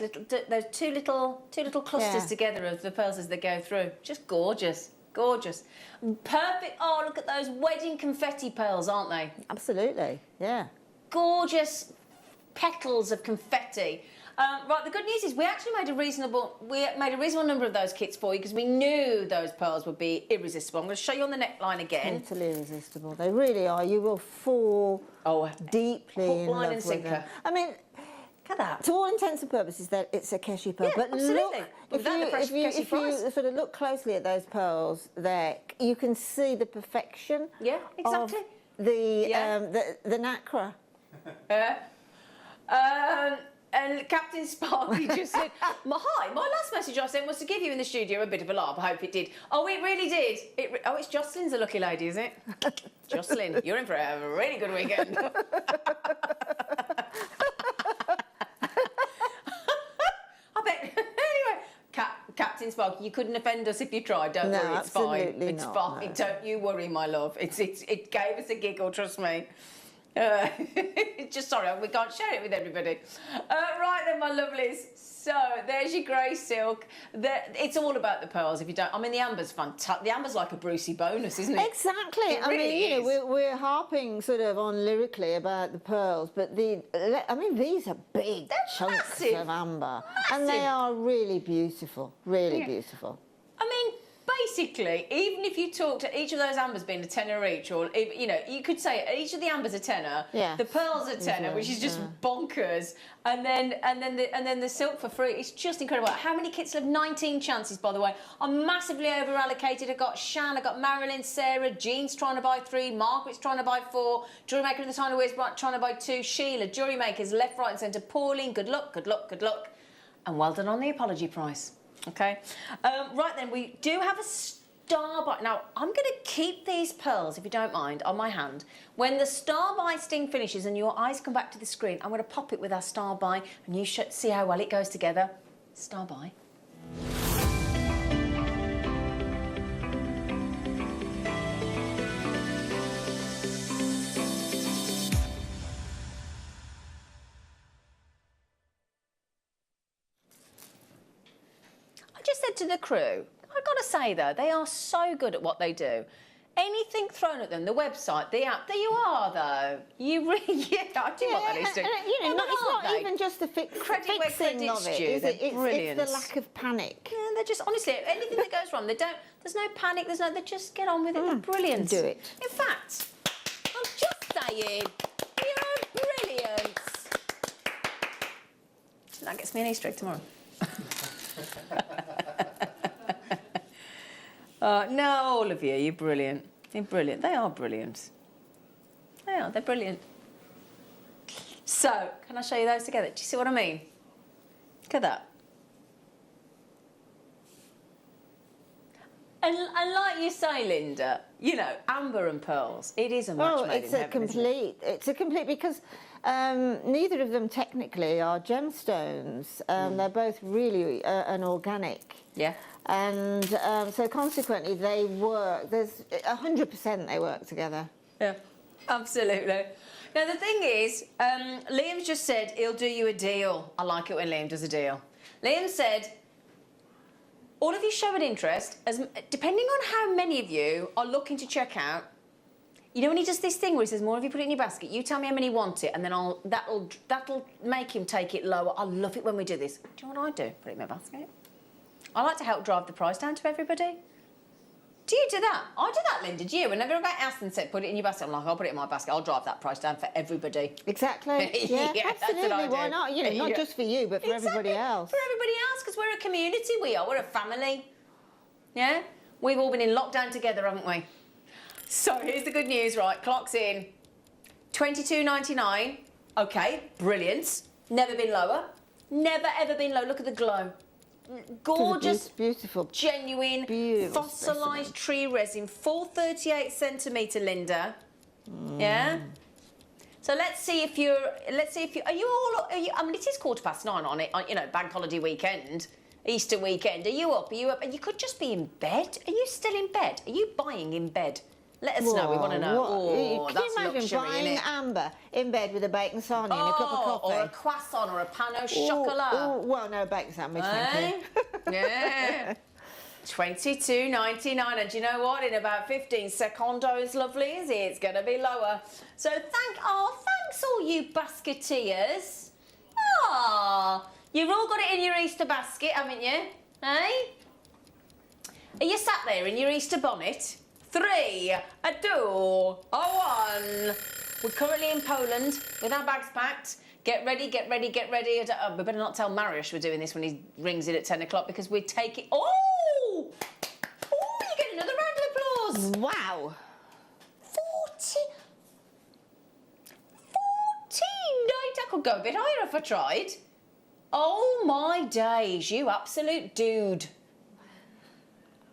two little clusters together of the pearls as they go through, just gorgeous, gorgeous, perfect. Oh, look at those wedding confetti pearls, aren't they? Absolutely, yeah. Gorgeous petals of confetti. Right, the good news is we actually made a reasonable number of those kits for you because we knew those pearls would be irresistible. I'm going to show you on the neckline again. Totally irresistible. They really are. You will fall deeply in love with them. I mean, look at that. To all intents and purposes, it's a Keshi pearl. Yeah, but absolutely. Look, if you sort of look closely at those pearls there, you can see the perfection. Yeah, exactly. Of the nacre. And Captain Sparky just said, hi, my last message I sent was to give you in the studio a bit of a laugh. I hope it did. Oh, it really did. It's Jocelyn's a lucky lady, is it? Jocelyn, you're in for a really good weekend. I bet. Anyway, Captain Sparky, you couldn't offend us if you tried. Don't worry, it's fine. It's fine. No. Don't you worry, my love. It gave us a giggle, trust me. Just sorry, we can't share it with everybody. Right then, my lovelies. So there's your grey silk. It's all about the pearls. If you don't, I mean, the amber's fantastic. The amber's like a Brucey bonus, isn't it? Exactly. I mean, you know, we're harping sort of on lyrically about the pearls, but these are big chunks of amber, and they are really beautiful. Really beautiful. I mean, basically, even if you talk to each of those ambers being a tenner each, or you know, you could say each of the ambers a tenner, the pearls a tenner, which is just bonkers, and then the silk for free. It's just incredible. How many kits have 19 chances, by the way? I'm massively over allocated. I got Shan, I got Marilyn, Sarah, Jean's trying to buy 3, Margaret's trying to buy 4, JewelleryMaker in the Tiny Wears trying to buy 2, Sheila, JewelleryMakers left, right, and centre, Pauline. Good luck, good luck, good luck, and well done on the apology price. Okay, right then, we do have a star by. Now, I'm going to keep these pearls, if you don't mind, on my hand. When the star by sting finishes and your eyes come back to the screen, I'm going to pop it with our star by, and you should see how well it goes together. Star by. Said to the crew, I've got to say though, they are so good at what they do. Anything thrown at them, the website, the app, there you are though. You really, I do want that is doing. You know, it's not even just the fixing of it, is it? It's the lack of panic. Yeah, they're just, honestly, anything that goes wrong, there's no panic, they just get on with it, they're brilliant. Do it. In fact, I'm just saying, you're brilliant. That gets me an Easter egg tomorrow. No, all of you, you're brilliant. You're brilliant. They are brilliant. They're brilliant. So, can I show you those together? Do you see what I mean? Look at that. And like you say, Linda, you know, amber and pearls, it is a match made in heaven, it's a complete, because neither of them technically are gemstones. They're both really an organic. Yeah. And so consequently they work, there's 100% they work together. Yeah, absolutely. Now the thing is, Liam's just said he'll do you a deal. I like it when Liam does a deal. Liam said, all of you show an interest, depending on how many of you are looking to check out, You know when he does this thing where he says, more of you put it in your basket, you tell me how many want it, and then that'll make him take it lower. I love it when we do this. Do you know what I do? Put it in my basket. I like to help drive the price down to everybody. Do you do that? I do that, Linda, do you? Whenever I ask and say, put it in your basket, I'm like, I'll put it in my basket, I'll drive that price down for everybody. Exactly. Yeah, absolutely. Why not? You know, not just for you, but for everybody else. For everybody else, because we're a community, we are. We're a family. Yeah? We've all been in lockdown together, haven't we? So here's the good news, right? Clock's in. $22.99. Okay, brilliant. Never been lower. Never, ever been low. Look at the glow. Gorgeous, beautiful, genuine, fossilised tree resin, 438 centimetre, Linda. Yeah. So let's see if you're. Are you all? I mean, it is 9:15 on it. You know, bank holiday weekend, Easter weekend. Are you up? Are you up? And you could just be in bed. Are you still in bed? Are you buying in bed? Let us know. We want to know. Oh, can you imagine buying Amber in bed with a bacon sarnie and a cup of coffee? Or a croissant or a pan au chocolat. Oh, well, no, bacon sandwich, thank you. Yeah. $22.99. And do you know what? In about 15 secondos, lovelies, it's going to be lower. So thanks all you basketeers. You've all got it in your Easter basket, haven't you? Hey? Are you sat there in your Easter bonnet? 3, 2, 1. We're currently in Poland with our bags packed. Get ready, get ready, get ready. We better not tell Mariusz we're doing this when he rings it at 10 o'clock because we're taking... Oh! You get another round of applause. Wow. 14. I could go a bit higher if I tried. Oh, my days, you absolute dude.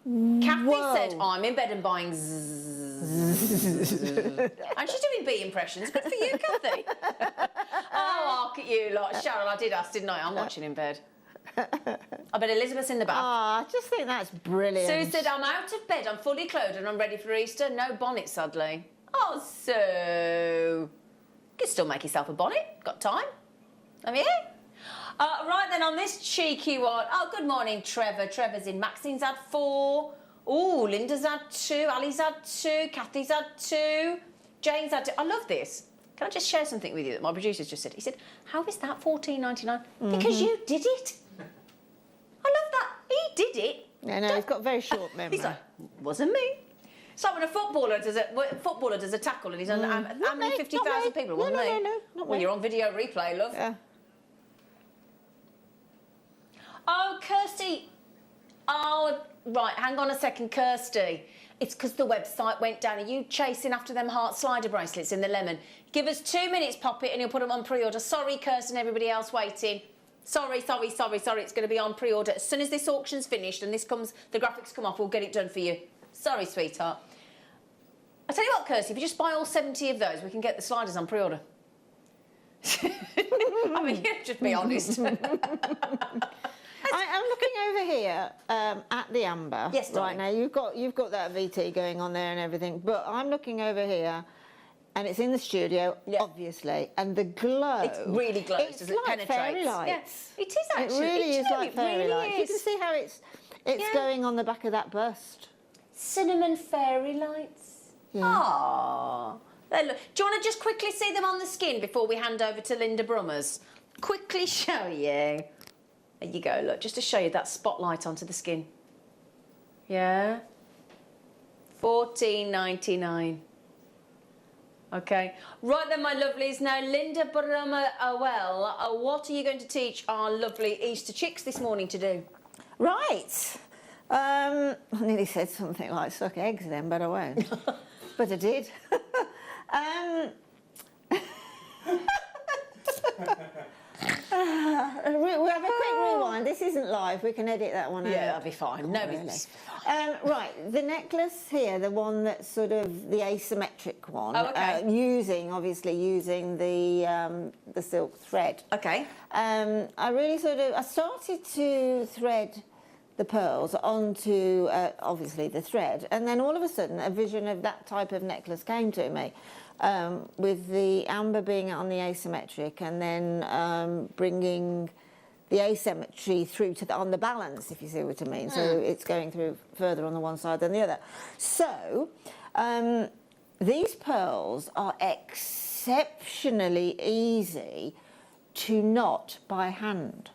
Kathy said, I'm in bed and buying zzz. And she's doing bee impressions. Good for you, Kathy. Oh, look at you lot. Cheryl, I did ask, didn't I? I'm watching in bed. I bet Elizabeth's in the bath. I just think that's brilliant. Sue said, I'm out of bed, I'm fully clothed and I'm ready for Easter. No bonnet, sadly. Oh, Sue. You can still make yourself a bonnet. Got time. Have you? Right then, on this cheeky one. Oh, good morning, Trevor. Trevor's in. Maxine's had 4. Oh, Linda's had 2. Ali's had 2. Kathy's had 2. Jane's had 2. I love this. Can I just share something with you that my producer's just said? He said, how is that $14.99? Because you did it. I love that. He did it. No, he's got very short memory. He's like, wasn't me. It's like when a footballer does a tackle and he's on how many 50,000 people? Wasn't me. No, not well, me. you're on video replay, love. Yeah. Oh, Kirsty. Oh, right, hang on a second, Kirsty. It's because the website went down. Are you chasing after them heart slider bracelets in the lemon? Give us 2 minutes, pop it, and you'll put them on pre-order. Sorry, Kirsty and everybody else waiting. Sorry. It's going to be on pre-order. As soon as this auction's finished and the graphics come off, we'll get it done for you. Sorry, sweetheart. I tell you what, Kirsty, if you just buy all 70 of those, we can get the sliders on pre-order. I mean, just be honest. I'm looking over here at the amber. Yes, right now. You've got that VT going on there and everything, but I'm looking over here, and it's in the studio, obviously, and the glow. It really glows. It's like fairy lights. Yeah, it is actually. It really is like fairy lights. You Is. can see how it's going on the back of that bust. Cinnamon fairy lights. Yeah. Aww. Do you want to just quickly see them on the skin before we hand over to Linda Brummers? Quickly show you. There you go, look, just to show you that spotlight onto the skin. Yeah? $14.99. Okay. Right then, my lovelies. Now, Linda Brummer, what are you going to teach our lovely Easter chicks this morning to do? Right. I nearly said something like suck eggs then, but I won't. But I did. We'll have a quick rewind. This isn't live. We can edit that one out. Yeah, that'll be fine. No, really. Right, the necklace here, the one that's sort of the asymmetric one. Oh, okay. Obviously using the silk thread. Okay. I started to thread the pearls onto obviously the thread, and then all of a sudden a vision of that type of necklace came to me. With the amber being on the asymmetric, and then bringing the asymmetry through on the balance, if you see what I mean. So it's going through further on the one side than the other. So these pearls are exceptionally easy to knot by hand.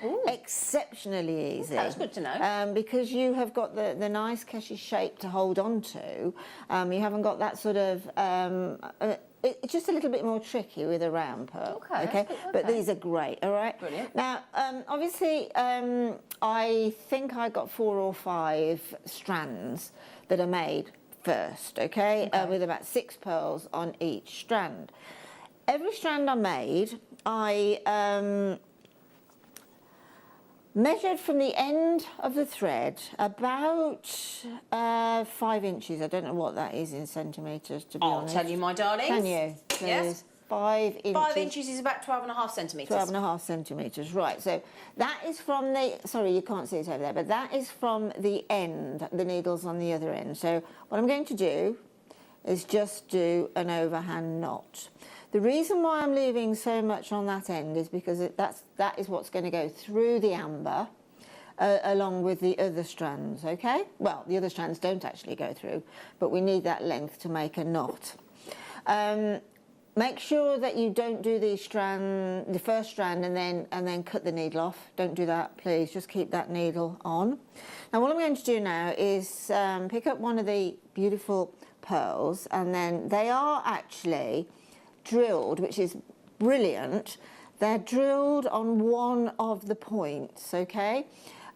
Ooh. Exceptionally easy. Okay, that's good to know. Because you have got the nice Keshi shape to hold on to. You haven't got that sort of... it's just a little bit more tricky with a round pearl. Okay. But these are great, all right? Brilliant. Now, obviously, I think I got 4 or 5 strands that are made first, okay? With about 6 pearls on each strand. Every strand I made, I measured from the end of the thread about 5 inches. I don't know what that is in centimetres, to be honest. I'll tell you, my darlings. Can you? Please? Yes. 5 inches. 5 inches is about 12.5 centimetres. 12.5 centimetres, right. So that is from the, sorry, you can't see it over there, but that is from the end, the needle's on the other end. So what I'm going to do is just do an overhand knot. The reason why I'm leaving so much on that end is because that is what's going to go through the amber along with the other strands, okay? Well, the other strands don't actually go through, but we need that length to make a knot. Make sure that you don't do the first strand and then cut the needle off. Don't do that, please. Just keep that needle on. Now, what I'm going to do now is pick up one of the beautiful pearls, and then they are actually drilled, which is brilliant. They're drilled on one of the points, okay?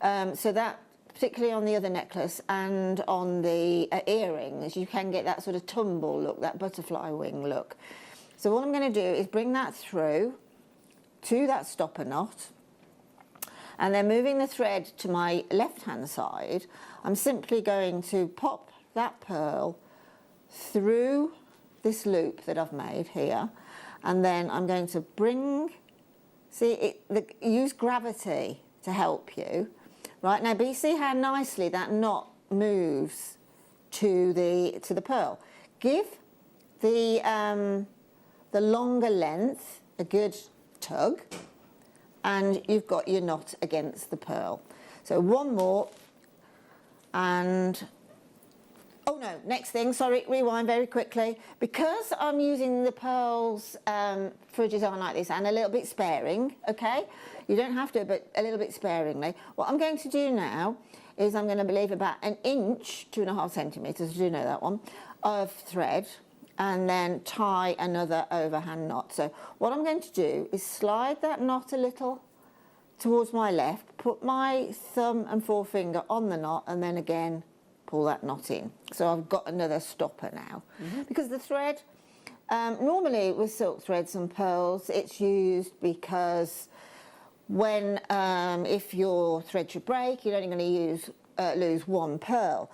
So that, particularly on the other necklace and on the earrings, you can get that sort of tumble look, that butterfly wing look. So what I'm going to do is bring that through to that stopper knot, and then moving the thread to my left-hand side, I'm simply going to pop that pearl through this loop that I've made here, and then I'm going to bring, use gravity to help you. Right, now, but you see how nicely that knot moves to the pearl. Give the longer length a good tug, and you've got your knot against the pearl. So one more, and oh no, next thing, sorry, rewind very quickly. Because I'm using the pearls for a design like this, and a little bit sparing, okay? You don't have to, but a little bit sparingly. What I'm going to do now is I'm going to leave about 1 inch, 2.5 centimetres, I do know that one, of thread, and then tie another overhand knot. So what I'm going to do is slide that knot a little towards my left, put my thumb and forefinger on the knot, and then again pull that knot in. So I've got another stopper now. Because the thread, normally with silk threads and pearls, it's used because when, if your thread should break, you're only going to lose 1 pearl.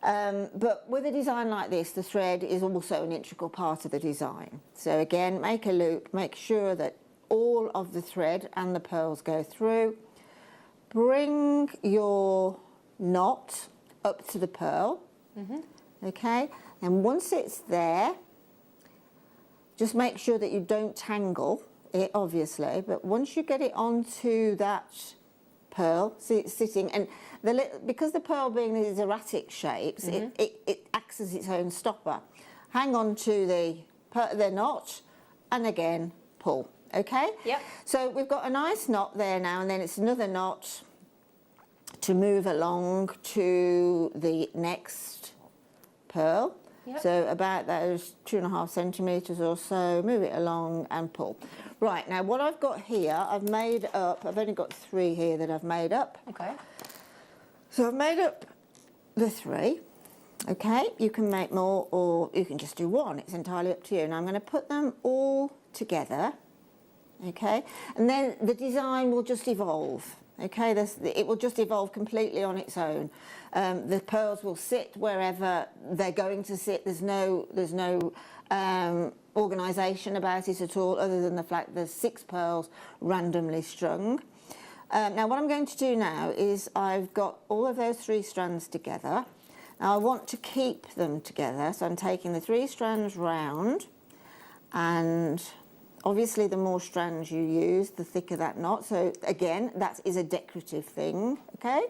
But with a design like this, the thread is also an integral part of the design. So again, make a loop, make sure that all of the thread and the pearls go through. Bring your knot up to the pearl, okay? And once it's there, just make sure that you don't tangle it, obviously, but once you get it onto that pearl, see it's sitting, and because the pearl being these erratic shapes, it acts as its own stopper. Hang on to the knot, and again, pull, okay? Yep. So we've got a nice knot there now, and then it's another knot to move along to the next pearl. Yep. So about those 2.5 centimetres or so, move it along and pull. Right, now what I've got here, I've only got 3 here that I've made up. Okay. So I've made up the 3, okay? You can make more or you can just do 1, it's entirely up to you. Now I'm going to put them all together, okay? And then the design will just evolve. Okay, it will just evolve completely on its own. The pearls will sit wherever they're going to sit. There's no organisation about it at all, other than the fact there's 6 pearls randomly strung. Now, what I'm going to do now is I've got all of those 3 strands together. Now, I want to keep them together, so I'm taking the 3 strands round, and obviously, the more strands you use, the thicker that knot. So again, that is a decorative thing, okay?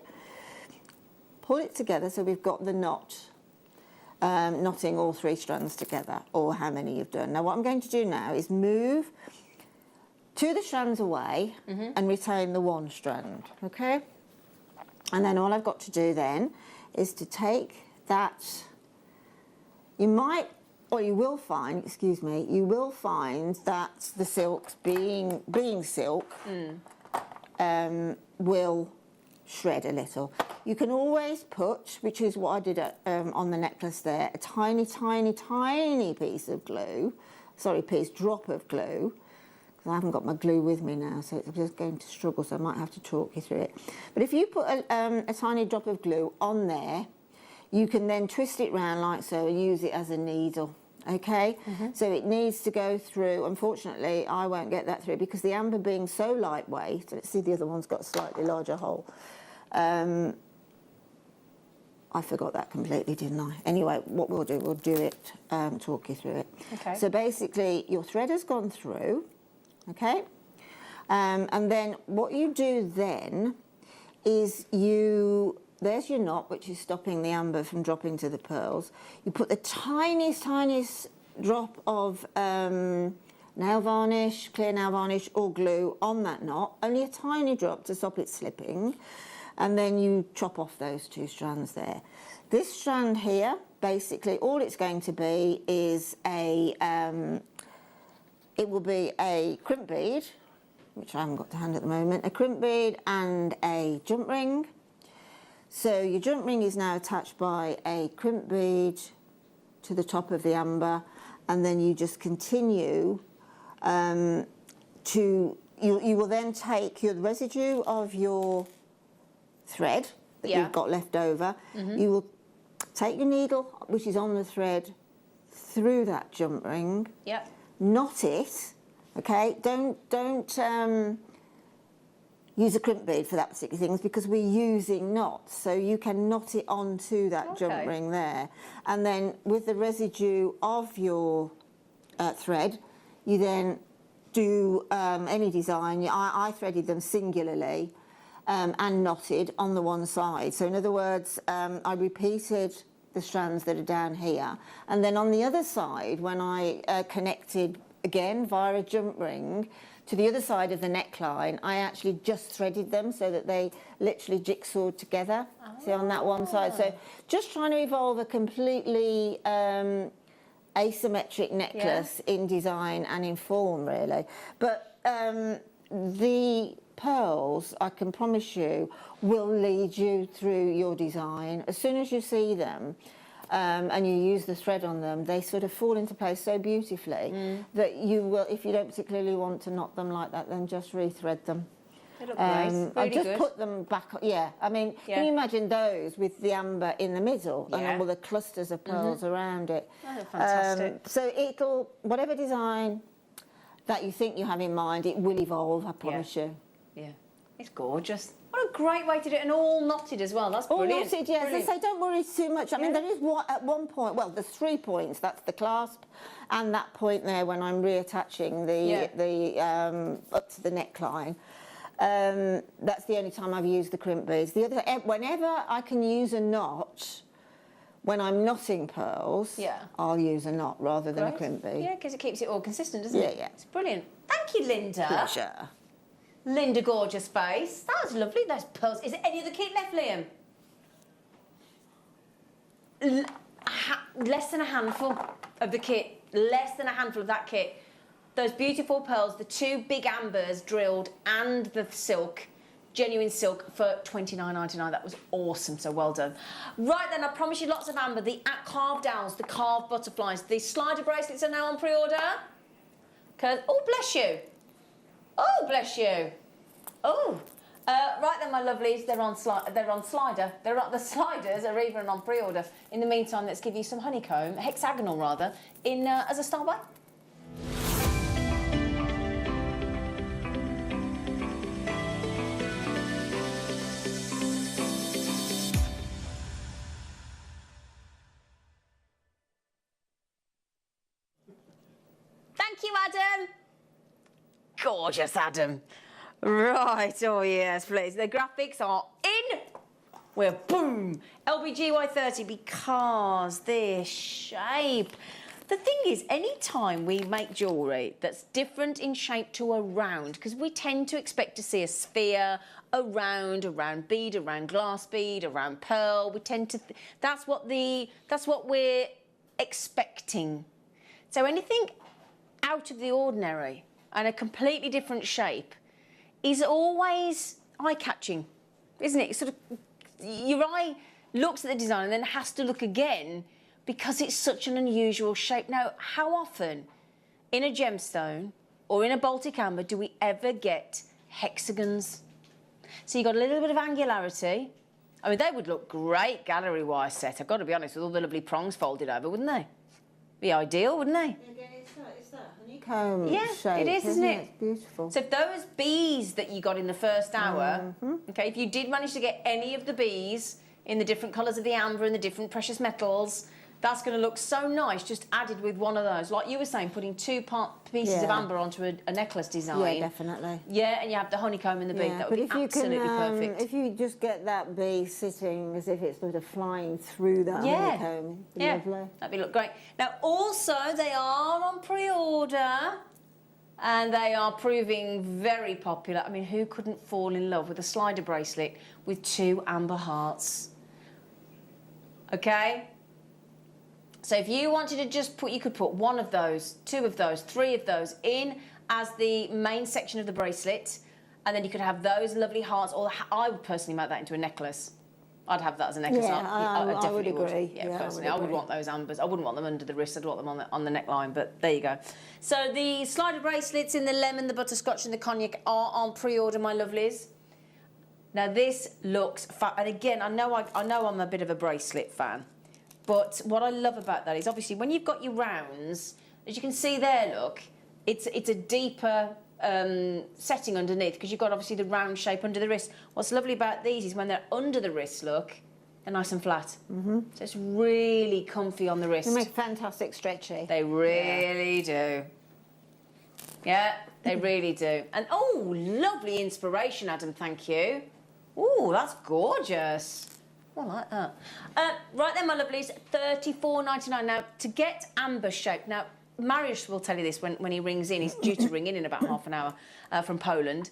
Pull it together so we've got the knot. knotting all 3 strands together, or how many you've done. Now what I'm going to do now is move 2 of the strands away and retain the 1 strand, okay? And then all I've got to do then is to take that, you might, or you will find, excuse me, you will find that the silks, being silk, will shred a little. You can always put, which is what I did on the necklace there, a tiny, tiny, tiny piece of glue, drop of glue, because I haven't got my glue with me now, so it's just going to struggle, so I might have to talk you through it. But if you put a tiny drop of glue on there, you can then twist it round like so and use it as a needle, okay? So it needs to go through. Unfortunately, I won't get that through because the amber being so lightweight, let's see, the other one's got a slightly larger hole. I forgot that completely, didn't I? Anyway, what we'll do it, talk you through it. Okay. So basically, your thread has gone through, okay? And then what you do then is there's your knot, which is stopping the amber from dropping to the pearls. You put the tiniest, tiniest drop of nail varnish, clear nail varnish or glue on that knot, only a tiny drop to stop it slipping, and then you chop off those 2 strands there. This strand here, basically all it's going to be is it will be a crimp bead, which I haven't got to hand at the moment, a crimp bead and a jump ring. So your jump ring is now attached by a crimp bead to the top of the amber, and then you just continue you will then take your residue of your thread that you've got left over. You will take your needle, which is on the thread, through that jump ring. Yep. Knot it, okay? Don't use a crimp bead for that particular thing because we're using knots, so you can knot it onto that jump ring there, and then with the residue of your thread, you then do any design. I threaded them singularly and knotted on the one side. So in other words, I repeated the strands that are down here, and then on the other side, when I connected again via a jump ring to the other side of the neckline, I actually just threaded them so that they literally jigsawed together. See, on that one side. So just trying to evolve a completely asymmetric necklace in design and in form, really. But the pearls, I can promise you, will lead you through your design. As soon as you see them, and you use the thread on them, they sort of fall into place so beautifully that you will, if you don't particularly want to knot them like that, then just rethread them. They look nice. Really I'll just good. put them back, I mean, can you imagine those with the amber in the middle and all the clusters of pearls around it? Oh, fantastic. So it'll, whatever design that you think you have in mind, it will evolve, I promise you. Yeah, it's gorgeous. What a great way to do it, and all knotted as well. That's brilliant. All knotted, yes. Brilliant. So don't worry too much. I mean, there is at one point, well, there's 3 points. That's the clasp, and that point there when I'm reattaching the up to the neckline. That's the only time I've used the crimp beads. The other, whenever I can use a knot, when I'm knotting pearls, I'll use a knot rather than a crimp bead. Yeah, because it keeps it all consistent, doesn't it? Yeah. It's brilliant. Thank you, Linda. Pleasure. Linda Gorgeous Face. That was lovely, those pearls. Is there any other kit left, Liam? Less than a handful of the kit. Less than a handful of that kit. Those beautiful pearls, the 2 big ambers drilled and the silk, genuine silk, for $29.99. That was awesome, so well done. Right then, I promise you lots of amber. The carved owls, the carved butterflies, the slider bracelets are now on pre-order. Oh, bless you. Oh, bless you. Oh. Right then, my lovelies, they're on slider. The sliders are even on pre-order. In the meantime, let's give you some honeycomb, hexagonal rather, in as a start buy. Thank you, Adam. Gorgeous, Adam. Right, oh yes, please. The graphics are in. we're boom, LBGY30 because this shape. The thing is, any time we make jewellery that's different in shape to a round, because we tend to expect to see a sphere, a round bead, a round glass bead, a round pearl. We tend to, that's what we're expecting. So anything out of the ordinary and a completely different shape is always eye-catching, isn't it? Sort of, your eye looks at the design and then has to look again because it's such an unusual shape. Now, how often in a gemstone or in a Baltic amber do we ever get hexagons? So you've got a little bit of angularity. I mean, they would look great gallery-wise set, I've got to be honest, with all the lovely prongs folded over, wouldn't they? Be ideal, wouldn't they? Again, it's that honeycomb it shape, is, isn't it? It's beautiful. So if those bees that you got in the first hour, okay, if you did manage to get any of the bees in the different colours of the amber and the different precious metals, that's going to look so nice, just added with one of those. Like you were saying, putting two pieces of amber onto a necklace design. Yeah, definitely. Yeah, and you have the honeycomb and the bead. That would be absolutely perfect. If you just get that bee sitting as if it's sort of flying through that honeycomb, it'd be lovely. That'd look great. Now, also, they are on pre-order. And they are proving very popular. I mean, who couldn't fall in love with a slider bracelet with 2 amber hearts? Okay? So if you wanted to just put, you could put 1 of those, 2 of those, 3 of those in as the main section of the bracelet, and then you could have those lovely hearts, or I would personally make that into a necklace. I'd have that as a necklace. Yeah, I definitely would agree. Yeah, personally, I would want those ambers. I wouldn't want them under the wrist. I'd want them on the neckline. But there you go. So the slider bracelets in the lemon, the butterscotch, and the cognac are on pre-order, my lovelies. Now this looks and again, I know I'm a bit of a bracelet fan, but what I love about that is obviously when you've got your rounds, as you can see there, look, it's a deeper setting underneath because you've got obviously the round shape under the wrist. What's lovely about these is when they're under the wrist, look, they're nice and flat. So it's really comfy on the wrist. They make fantastic stretchy. They really do. Yeah, they really do. And oh, lovely inspiration, Adam, thank you. Oh, that's gorgeous. Oh, I like that. Right then, my lovelies, $34.99. Now, to get amber shape, now, Mariusz will tell you this when he rings in. He's due to ring in about half an hour from Poland.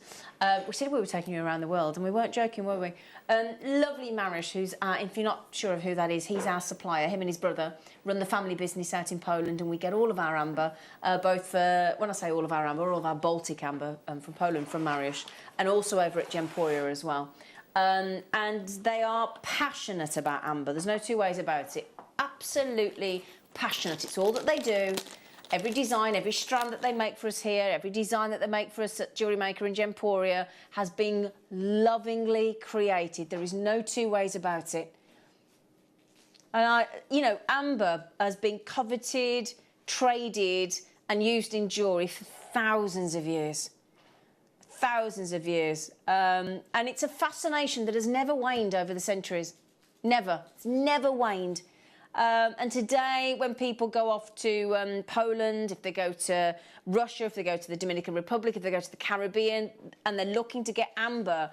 We said we were taking you around the world, and we weren't joking, were we? Lovely Mariusz, who's, if you're not sure of who that is, he's our supplier. Him and his brother run the family business out in Poland, and we get all of our amber, both, when I say all of our amber, all of our Baltic amber from Poland, from Mariusz, and also over at Gemporia as well. And they are passionate about amber. There's no two ways about it. Absolutely passionate. It's all that they do. Every design, every strand that they make for us here, every design that they make for us at JewelleryMaker and Gemporia has been lovingly created. There is no two ways about it. And amber has been coveted, traded, and used in jewellery for thousands of years. Thousands of years. And it's a fascination that has never waned over the centuries. Never. It's never waned. And today, when people go off to Poland, if they go to Russia, if they go to the Dominican Republic, if they go to the Caribbean, and they're looking to get amber,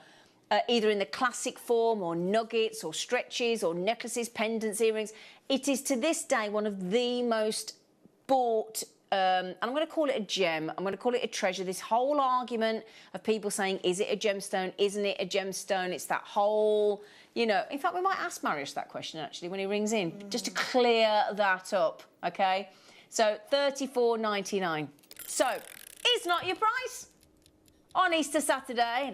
either in the classic form or nuggets or stretches or necklaces, pendants, earrings, it is to this day one of the most bought, and I'm going to call it a gem, I'm going to call it a treasure. This whole argument of people saying, is it a gemstone, isn't it a gemstone? It's that whole... in fact, we might ask Mariusz that question, actually, when he rings in, just to clear that up, OK? So, $34.99. So, it's not your price on Easter Saturday.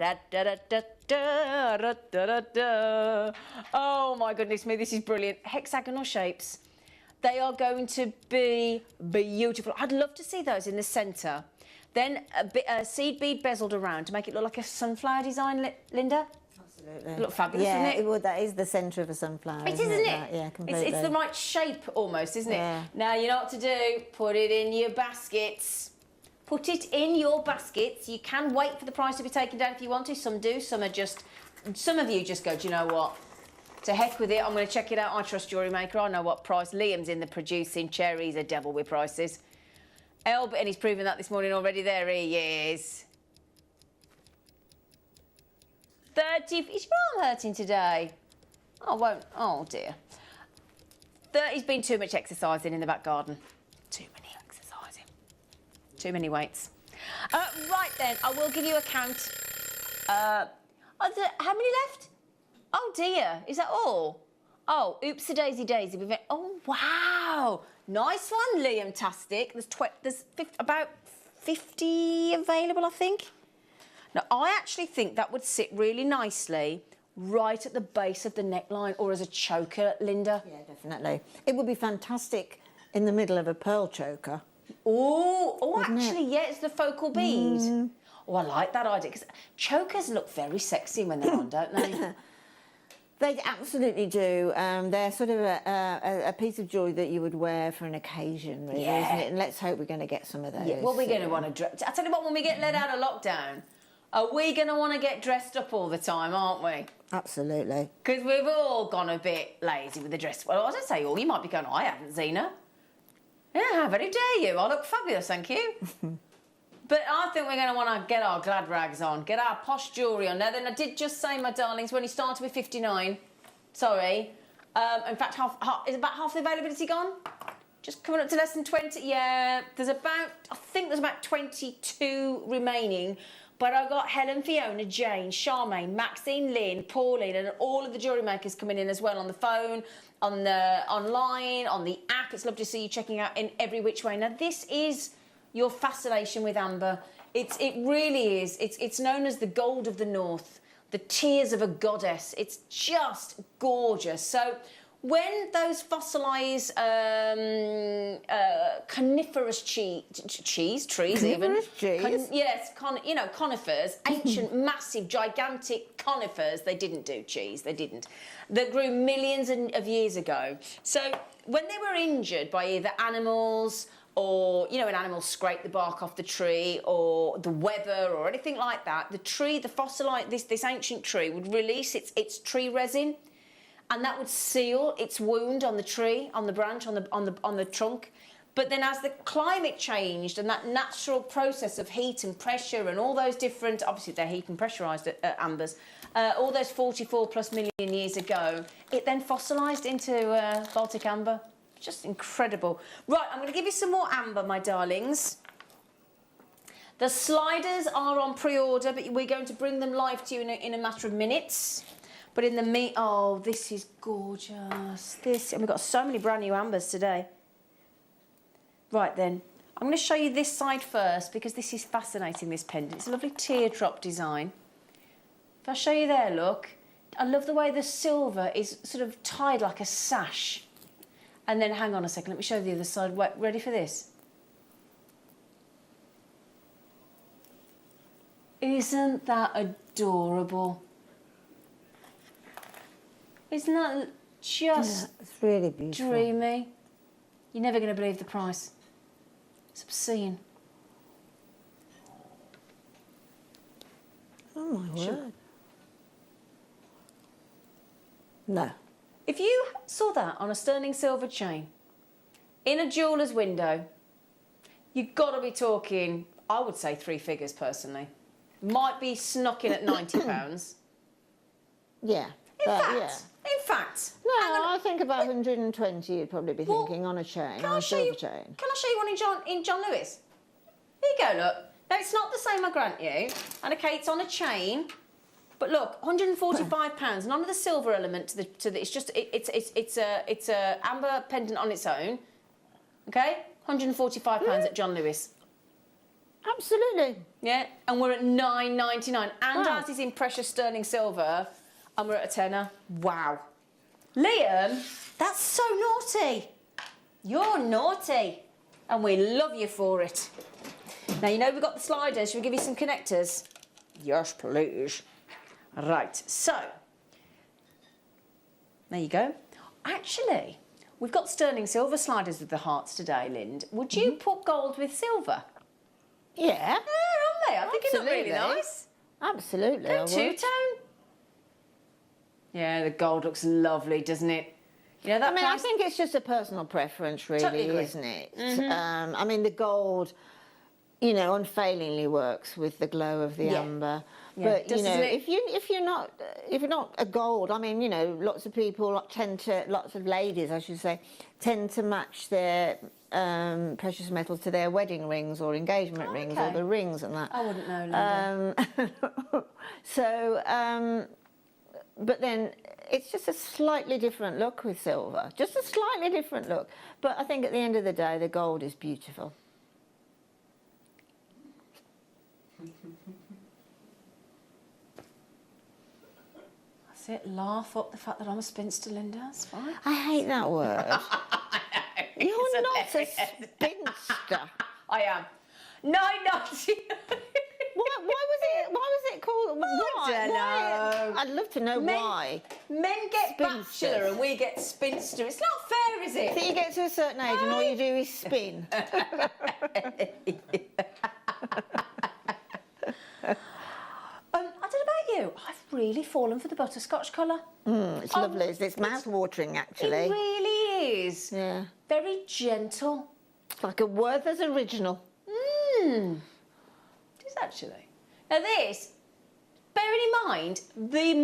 Oh, my goodness me, this is brilliant. Hexagonal shapes. They are going to be beautiful. I'd love to see those in the centre. Then a seed bead bezeled around to make it look like a sunflower design, Linda. Absolutely. Look fabulous, doesn't it? Well, that is the centre of a sunflower. Isn't it? Yeah, completely. It's the right shape almost, isn't it? Yeah. Now, you know what to do. Put it in your baskets. Put it in your baskets. You can wait for the price to be taken down if you want to. Some do. Some of you just go, do you know what? To heck with it. I'm going to check it out. I trust JewelleryMaker. I know what price. Liam's in the producing chair. He's a devil with prices. And he's proven that this morning already. There he is. 30. Is your arm hurting today? I won't. Oh dear. 30's been too much exercising in the back garden. Too many exercising. Too many weights. Right then, I will give you a count. How many left? Oh dear, is that all? Oh, oopsie daisy daisy. Oh wow, nice one, Liam-tastic. There's about 50 available, I think. Now, I actually think that would sit really nicely right at the base of the neckline or as a choker, Linda. Yeah, definitely. It would be fantastic in the middle of a pearl choker. Oh, actually, yeah, it's the focal bead. Oh, I like that idea, because chokers look very sexy when they're on, don't they? They absolutely do. They're sort of a piece of jewellery that you would wear for an occasion, really, isn't it? And let's hope we're going to get some of those. Yeah, well, we're going to want to... I tell you what, when we get let out of lockdown, are we going to want to get dressed up all the time, aren't we? Absolutely. Because we've all gone a bit lazy with the dress. Well, I don't say all. You might be going, I haven't seen her. Yeah, how very dare you? I look fabulous, thank you. But I think we're going to want to get our glad rags on, get our posh jewellery on. Now, then I did just say, my darlings, when you started with 59, sorry. In fact, is about half the availability gone? Just coming up to less than 20. Yeah, I think there's about 22 remaining. But I got Helen, Fiona, Jane, Charmaine, Maxine, Lynn, Pauline, and all of the jewellery makers coming in as well on the phone, on the online, on the app. It's lovely to see you checking out in every which way. Now, this is your fascination with amber. It really is. It's known as the gold of the north, the tears of a goddess. It's just gorgeous. So when those fossilised coniferous trees even. Yes, conifers, ancient, massive, gigantic conifers. They didn't do cheese, they didn't. That grew millions of years ago. So when they were injured by either animals or, an animal scraped the bark off the tree or the weather or anything like that, the tree, the fossilized, this ancient tree would release its tree resin, and that would seal its wound on the tree, on the branch, on the trunk. But then as the climate changed and that natural process of heat and pressure and all those different, obviously they're heat and pressurised ambers, all those 44 plus million years ago, it then fossilised into Baltic amber. Just incredible. Right, I'm going to give you some more amber, my darlings. The sliders are on pre-order, but we're going to bring them live to you in a matter of minutes. But in the oh, this is gorgeous. And we've got so many brand new ambers today. Right then, I'm going to show you this side first because this is fascinating, this pendant. It's a lovely teardrop design. If I show you there, look. I love the way the silver is sort of tied like a sash. And then, hang on a second, let me show you the other side. Ready for this? Isn't that adorable? Isn't that just it's really beautiful. Dreamy? You're never going to believe the price. It's obscene. Oh, my word. No. If you saw that on a sterling silver chain, in a jeweller's window, you've got to be talking, I would say 3 figures personally. Might be snuck in at £90. Yeah. In fact. No, I think about 120 you'd probably be thinking on a chain, on a silver chain. Can I show you one in John Lewis? Here you go, look. Now, it's not the same, I grant you. And okay, it's on a chain. But look, £145. None of the silver element to the it's just it's a amber pendant on its own. Okay, £145 at John Lewis. Absolutely. Yeah, and we're at £9.99, and ours is in precious sterling silver, and we're at a tenner. Wow, Liam, that's so naughty. You're naughty, and we love you for it. Now you know we've got the sliders. Should we give you some connectors? Yes, please. Right, so, there you go. Actually, we've got sterling silver sliders with the hearts today, Lind. Would you put gold with silver? Yeah. Yeah, aren't they? I think it look really nice. Absolutely. And two-tone. Yeah, the gold looks lovely, doesn't it? You know, that I think it's just a personal preference, really, totally isn't it? I mean, the gold, unfailingly works with the glow of the amber. But you know, if you're not a gold, I mean, you know, lots of people lots of ladies, I should say, tend to match their precious metals to their wedding rings or engagement rings or the rings and that. I wouldn't know, Linda. But then it's just a slightly different look with silver, just a slightly different look. But I think at the end of the day, the gold is beautiful. That's it. Laugh up the fact that I'm a spinster, Linda. That's fine. I hate that word. You're not a spinster. I am. No, not you. Why was it called? I don't know. I'd love to know why. Men get Spinster. bachelor and we get spinster. It's not fair, is it? So you get to a certain age and all you do is spin. I don't know about you. I've really fallen for the butterscotch colour. It's lovely. It's mouth-watering, actually. It really is. Yeah. Very gentle. It's like a Werther's original. It is actually. Now this, bearing in mind, the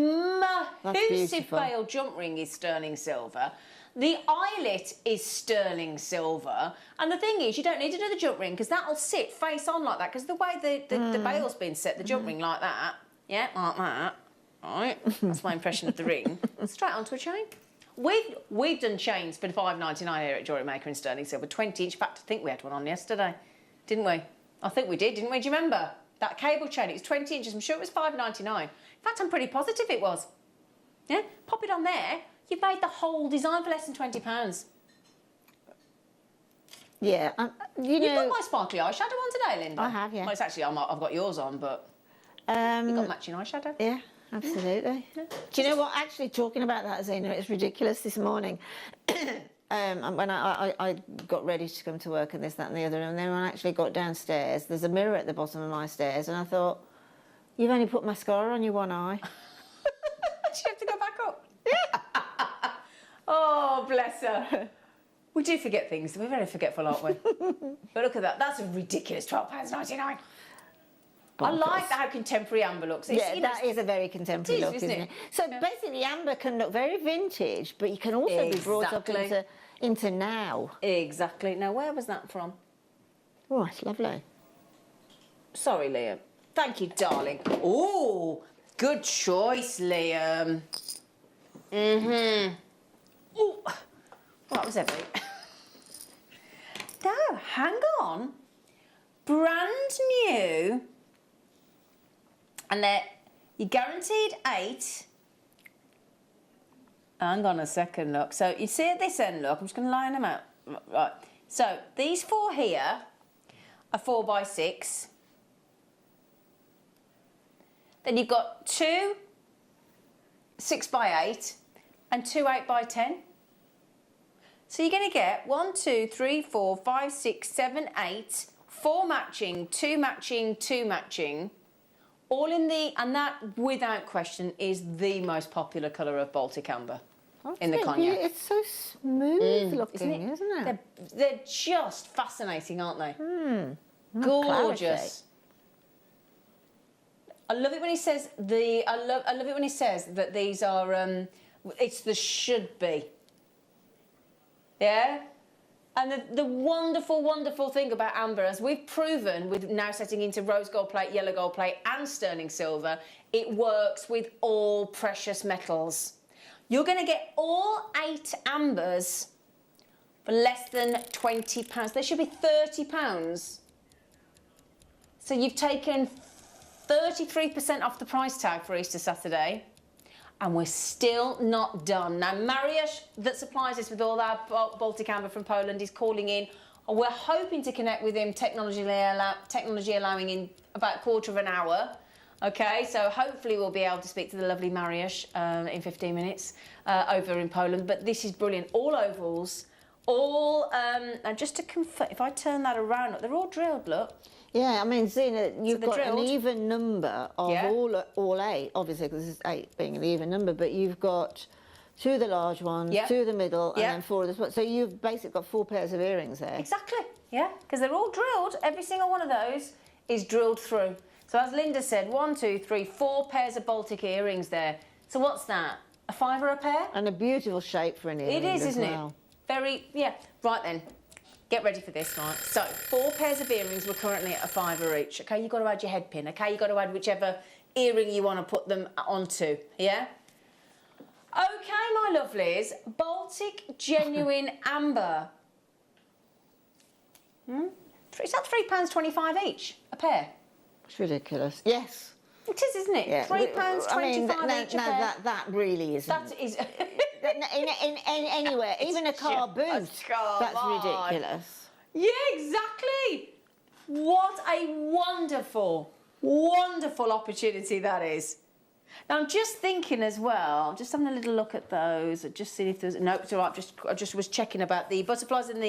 massive bail jump ring is sterling silver. The eyelet is sterling silver. And the thing is, you don't need to do the jump ring because that'll sit face on like that because the way the bail's been set, the jump ring like that, yeah, like that, right? That's my impression of the ring. Straight onto a chain. We've done chains for $5.99 here at JewelleryMaker in sterling silver, 20-inch. In fact, I think we had one on yesterday, didn't we? I think we did, didn't we? Do you remember? That cable chain, it was 20 inches. I'm sure it was $5.99. In fact, I'm pretty positive it was. Yeah? Pop it on there. You've made the whole design for less than £20. Yeah, You've got my sparkly eyeshadow on today, Linda. I have, yeah. Well, it's actually, I've got yours on, but you've got matching eyeshadow. Yeah, absolutely. Yeah. Do you know what? Actually, talking about that, Zena, it's ridiculous this morning. When I got ready to come to work and this, that and the other, and then when I actually got downstairs, there's a mirror at the bottom of my stairs, and I thought, you've only put mascara on your one eye. Did you have to go back up? Yeah. Oh, bless her. We do forget things. We're very forgetful, aren't we? But look at that. That's a ridiculous £12.99. I like how contemporary amber looks. Yeah, that is a very contemporary look, isn't it? So basically, amber can look very vintage, but you can also be brought up into now. Exactly. Now, where was that from? Oh, it's lovely. Sorry, Liam. Thank you, darling. Oh, good choice, Liam. Oh, well, that was heavy. No, hang on. Brand new. And you're guaranteed 8. Hang on a second, look. So you see at this end, look, I'm just going to line them out. Right. So these 4 here are 4x6. Then you've got 2 6x8 and 2 8x10. So you're going to get 1, 2, 3, 4, 5, 6, 7, 8, 4 matching, 2 matching, 2 matching. All in and that, without question, is the most popular colour of Baltic amber in the cognac. It's so smooth looking, isn't it? They're just fascinating, aren't they? Gorgeous. I love it when he says I love it when he says that these are. It's the should be. Yeah. And the wonderful, wonderful thing about amber, as we've proven with now setting into rose gold plate, yellow gold plate and sterling silver, it works with all precious metals. You're going to get all 8 ambers for less than £20. They should be £30. So you've taken 33% off the price tag for Easter Saturday. And we're still not done. Now, Mariusz, that supplies us with all our Baltic amber from Poland, is calling in. We're hoping to connect with him, technology allowing, in about a quarter of an hour. Okay, so hopefully we'll be able to speak to the lovely Mariusz in 15 minutes over in Poland. But this is brilliant. All ovals, and just to confirm, if I turn that around, look, they're all drilled, look. Yeah, I mean, Zena, you've got an even number of all 8, obviously, because this is 8 being an even number, but you've got 2 of the large ones, 2 of the middle, and then 4 of the small. So you've basically got 4 pairs of earrings there. Exactly, yeah, because they're all drilled. Every single one of those is drilled through. So as Linda said, 1, 2, 3, 4 pairs of Baltic earrings there. So what's that? A £5 a pair? And a beautiful shape for an earring. It is, as isn't well. it? Very, yeah. Right then, get ready for this, right? So 4 pairs of earrings were currently at a £5 each. Okay, you've got to add your head pin. Okay, you've got to add whichever earring you want to put them onto. Yeah. Okay, my lovelies. Baltic genuine amber. Is that £3.25 each a pair? It's ridiculous. Yes. It is, isn't it? Yeah. £3.25 each a pair. That really isn't. That is. in anywhere, even a car boot. That's ridiculous. Yeah, exactly. What a wonderful, wonderful opportunity that is. Now I'm just thinking as well, just having a little look at those, just seeing if there's no. It's all right. I just was checking about the butterflies and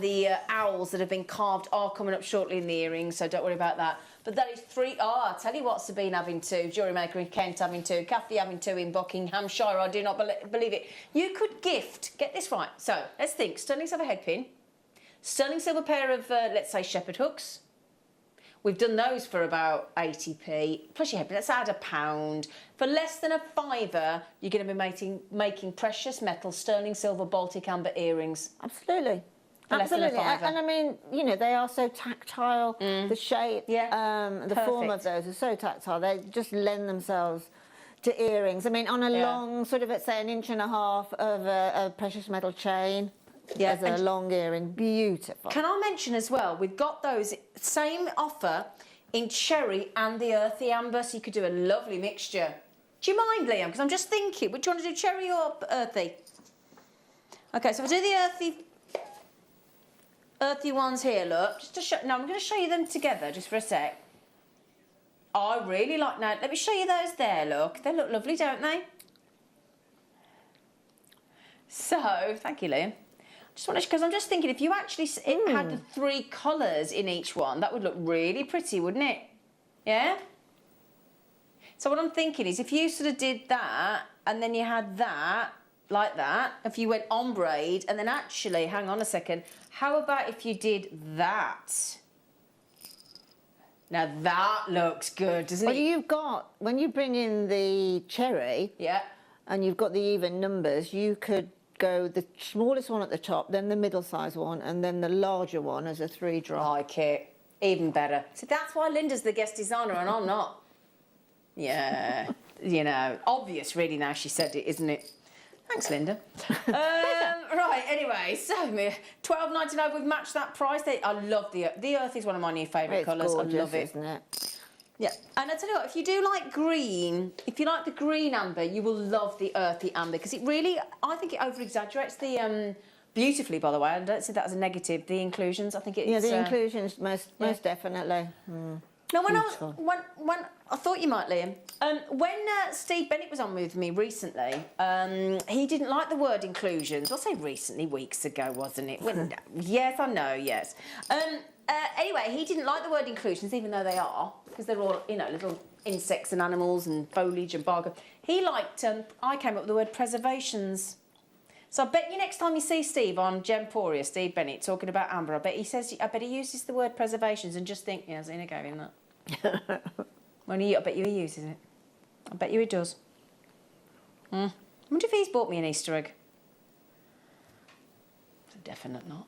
the owls that have been carved are coming up shortly in the earrings, so don't worry about that. But that is 3. Oh, I'll tell you what, Sabine having 2, JewelleryMaker in Kent having 2, Kathy having 2 in Buckinghamshire. I do not believe it. You could gift. Get this right. So let's think. Sterling silver headpin, sterling silver pair of let's say shepherd hooks. We've done those for about 80p. Plus your headpin, let's add £1. For less than a £5, you're going to be making precious metal sterling silver Baltic amber earrings. Absolutely. Absolutely. And I mean, you know, they are so tactile. The shape, the form of those are so tactile. They just lend themselves to earrings. I mean, on a long, sort of, let's say, 1.5 inches of a precious metal chain. Yeah, as a long earring, beautiful. Can I mention as well, we've got those same offer in cherry and the earthy amber, so you could do a lovely mixture. Do you mind, Liam? Because I'm just thinking, would you want to do cherry or earthy? Okay, so if I do the earthy ones here, look, just to show. No, I'm going to show you them together just for a sec. I really like. Now, let me show you those there. Look, they look lovely, don't they? So, thank you, Liam. Just want to, because I'm just thinking, if you actually had the 3 colours in each one, that would look really pretty, wouldn't it? Yeah? So what I'm thinking is, if you sort of did that, and then you had that, like that, if you went ombre, and then actually, hang on a second, how about if you did that? Now that looks good, doesn't it? Well, you've got, when you bring in the cherry, and you've got the even numbers, you could go the smallest one at the top, then the middle size one, and then the larger one as a 3-drop. Like it. Even better. So that's why Linda's the guest designer and I'm not. Yeah. You know, obvious really now she said it, isn't it? Thanks, Linda. Right, anyway, so $12.99, we've matched that price. I love the earth is one of my new favourite colours. Gorgeous, I love it. Isn't it? Yeah, and I tell you what, if you do like green, if you like the green amber, you will love the earthy amber, because it really, I think it over-exaggerates the, beautifully, by the way, I don't see that as a negative, the inclusions, I think it's... Yeah, the inclusions, most definitely. Now, when I thought you might, Liam, when Steve Bennett was on with me recently, he didn't like the word inclusions. I'll say recently, weeks ago, wasn't it? Yes, I know, yes. Anyway, he didn't like the word inclusions, even though they are, because they're all, you know, little insects and animals and foliage and bark. He liked, I came up with the word preservations. So I bet you next time you see Steve on Gemporia, Steve Bennett, talking about amber, I bet he uses the word preservations and just think, yeah, Zena gave him that. I bet you he uses it. I bet you he does. I wonder if he's bought me an Easter egg. It's a definite not.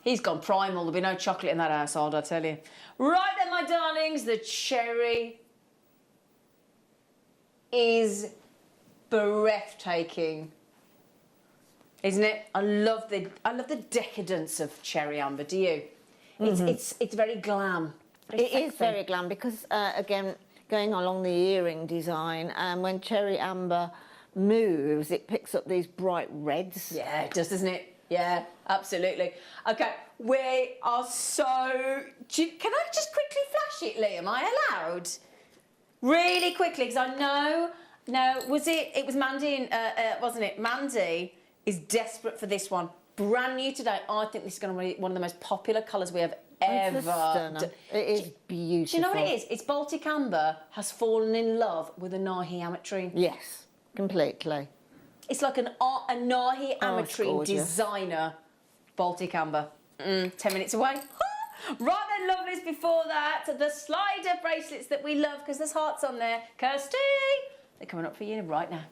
He's gone primal. There'll be no chocolate in that household, I tell you. Right then, my darlings, the cherry is breathtaking, isn't it? I love the decadence of cherry amber. Do you? It's very glam. It is very glam because again, going along the earring design, and when cherry amber moves, it picks up these bright reds. Yeah, it does, doesn't it? Yeah, absolutely. Okay, we are so... Can I just quickly flash it, Liam? Am I allowed? Really quickly, because I know... No, it was Mandy, wasn't it? Mandy is desperate for this one. Brand new today. I think this is going to be one of the most popular colours we have ever done. It is beautiful. Do you know what it is? It's Baltic Amber has fallen in love with a Nahi ametrine. Yes, completely. It's like a Nahi ametrine designer Baltic Amber. 10 minutes away. Right then, lovelies, before that, the slider bracelets that we love because there's hearts on there. Kirsty, they're coming up for you right now.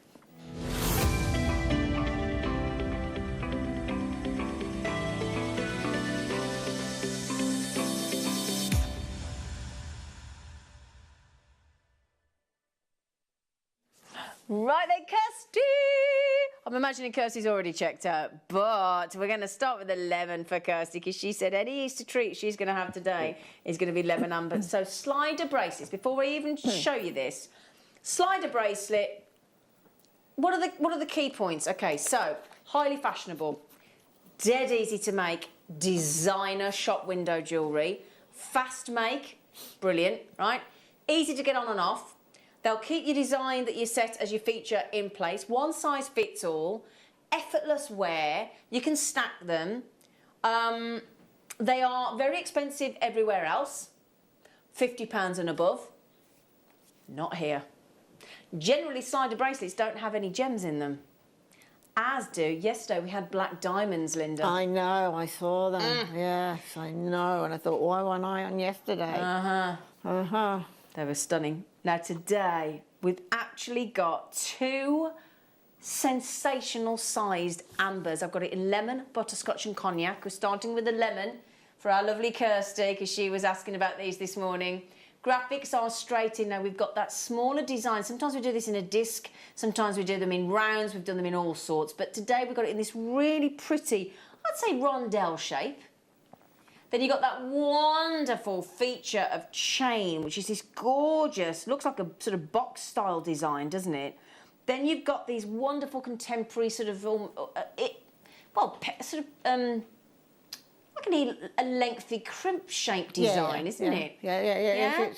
Right then, Kirsty! I'm imagining Kirsty's already checked out, but we're going to start with the lemon for Kirsty because she said any Easter treat she's going to have today is going to be lemon amber. So slider bracelets, before we even show you this, slider bracelet, what are the key points? Okay, so highly fashionable, dead easy to make, designer shop window jewellery, fast make, brilliant, right? Easy to get on and off. They'll keep your design that you set as your feature in place. One size fits all. Effortless wear. You can stack them. They are very expensive everywhere else. £50 and above. Not here. Generally, slider bracelets don't have any gems in them. As do. Yesterday we had black diamonds, Linda. I know, I saw them. Yes, I know. And I thought, why wasn't I on yesterday? They were stunning. Now today, we've actually got 2 sensational sized ambers. I've got it in lemon, butterscotch and cognac. We're starting with the lemon for our lovely Kirsty because she was asking about these this morning. Graphics are straight in now. We've got that smaller design. Sometimes we do this in a disc. Sometimes we do them in rounds. We've done them in all sorts. But today we've got it in this really pretty, I'd say rondelle shape. Then you've got that wonderful feature of chain, which is this gorgeous, looks like a sort of box style design, doesn't it? Then you've got these wonderful contemporary sort of, like a lengthy crimp shape design, isn't it? Yeah.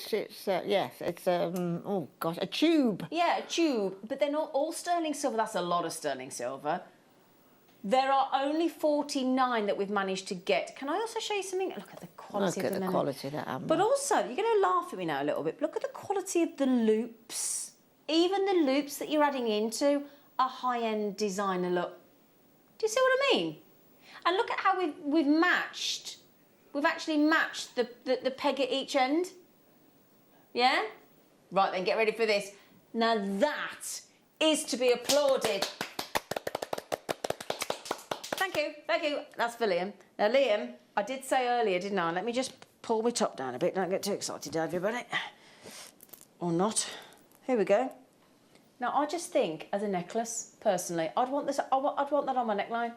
Yes, it's oh gosh, a tube. Yeah, a tube. But they're not all sterling silver. That's a lot of sterling silver. There are only 49 that we've managed to get. Can I also show you something? Look at the quality of the lemon. Quality of that amber. But also, you're going to laugh at me now a little bit. Look at the quality of the loops. Even the loops that you're adding into a high-end designer look. Do you see what I mean? And look at how we've matched. We've actually matched the peg at each end. Yeah? Right then, get ready for this. Now that is to be applauded. Thank you. That's for Liam. Now, Liam, I did say earlier, didn't I? Let me just pull my top down a bit. Don't get too excited, everybody. Or not. Here we go. Now, I just think, as a necklace, personally, I'd want that on my neckline.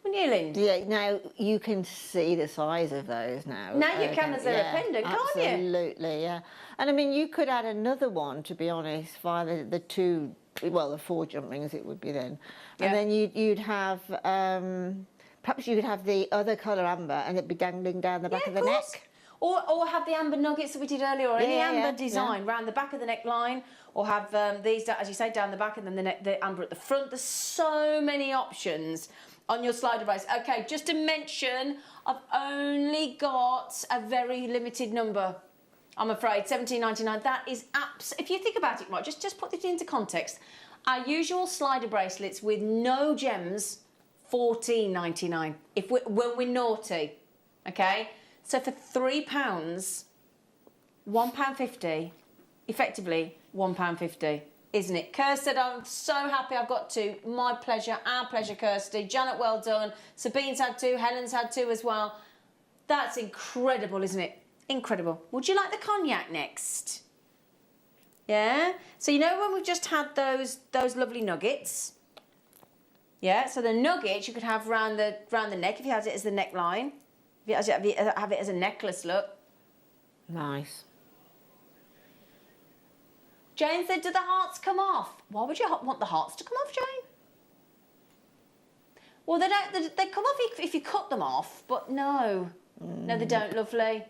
Wouldn't you, Lind? Yeah, now you can see the size of those now. Now you can as they're a pendant, can't you? Absolutely, yeah. And I mean, you could add another one, to be honest, via the 2... well, the 4 jump rings it would be then. And then you'd have, perhaps you could have the other colour amber and it'd be dangling down the back of the neck. Or have the amber nuggets that we did earlier, or any amber design round the back of the neckline, or have these, as you say, down the back and then the amber at the front. There's so many options on your slider brace. Okay, just to mention, I've only got a very limited number. I'm afraid, $17.99. That is if you think about it, right, just put it into context. Our usual slider bracelets with no gems, $14.99. When we're naughty, okay. So for £3, £1.50, effectively £1.50, isn't it? Kirsty said, I'm so happy I've got 2. My pleasure, our pleasure, Kirsty. Janet, well done. Sabine's had 2. Helen's had 2 as well. That's incredible, isn't it? Incredible. Would you like the cognac next? Yeah? So you know when we've just had those lovely nuggets? Yeah, so the nuggets you could have round the neck if you had it as the neckline. If you have it as a necklace look. Nice. Jane said, do the hearts come off? Why would you want the hearts to come off, Jane? Well, they don't. They come off if you cut them off, but no. No, they don't, lovely.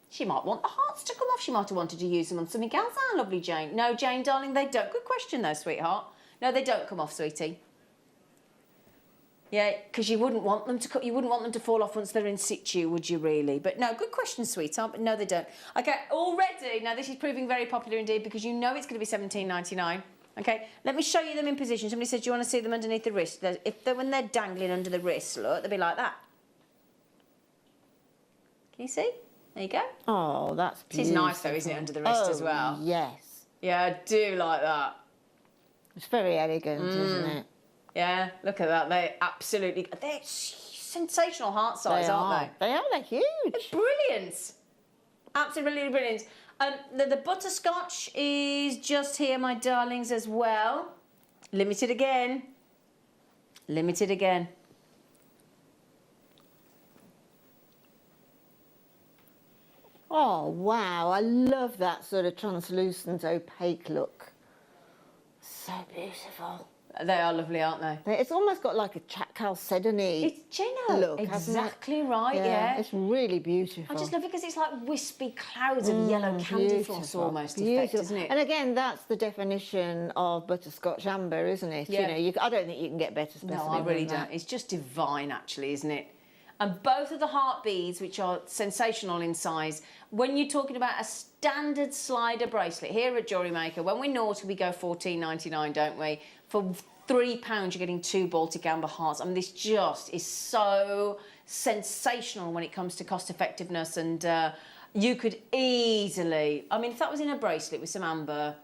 She might want the hearts to come off. She might have wanted to use them on something else. Ah, lovely Jane. No, Jane, darling, they don't. Good question, though, sweetheart. No, they don't come off, sweetie. Yeah, because you wouldn't want them to. You wouldn't want them to fall off once they're in situ, would you? Really? But no, good question, sweetheart. But no, they don't. Okay, already. Now this is proving very popular indeed because you know it's going to be $17.99. Okay, let me show you them in position. Somebody said, do you want to see them underneath the wrist? When they're dangling under the wrist, look, they'll be like that. Can you see? There you go. Oh, that's beautiful. It is nice though, isn't it, under the wrist as well? Yes. Yeah, I do like that. It's very elegant, isn't it? Yeah, look at that. They're sensational heart size, aren't they? They're huge. They're brilliant. Absolutely brilliant. The butterscotch is just here, my darlings, as well. Limited again. Limited again. Oh, wow. I love that sort of translucent, opaque look. So beautiful. They are lovely, aren't they? It's almost got like a chalcedony It's Jenna. look, Exactly right, yeah. It's really beautiful. I just love it because it's like wispy clouds of yellow candy floss almost effect, isn't it? And again, that's the definition of butterscotch amber, isn't it? Yeah. You know, I don't think you can get better specimen No, I really than that. don't. It's just divine, actually, isn't it? And both of the heart beads, which are sensational in size, when you're talking about a standard slider bracelet here at JewelleryMaker, when we're naughty, we go $14.99, don't we? For £3, you're getting 2 Baltic amber hearts. I mean, this just is so sensational when it comes to cost effectiveness, and you could easily, I mean, if that was in a bracelet with some amber,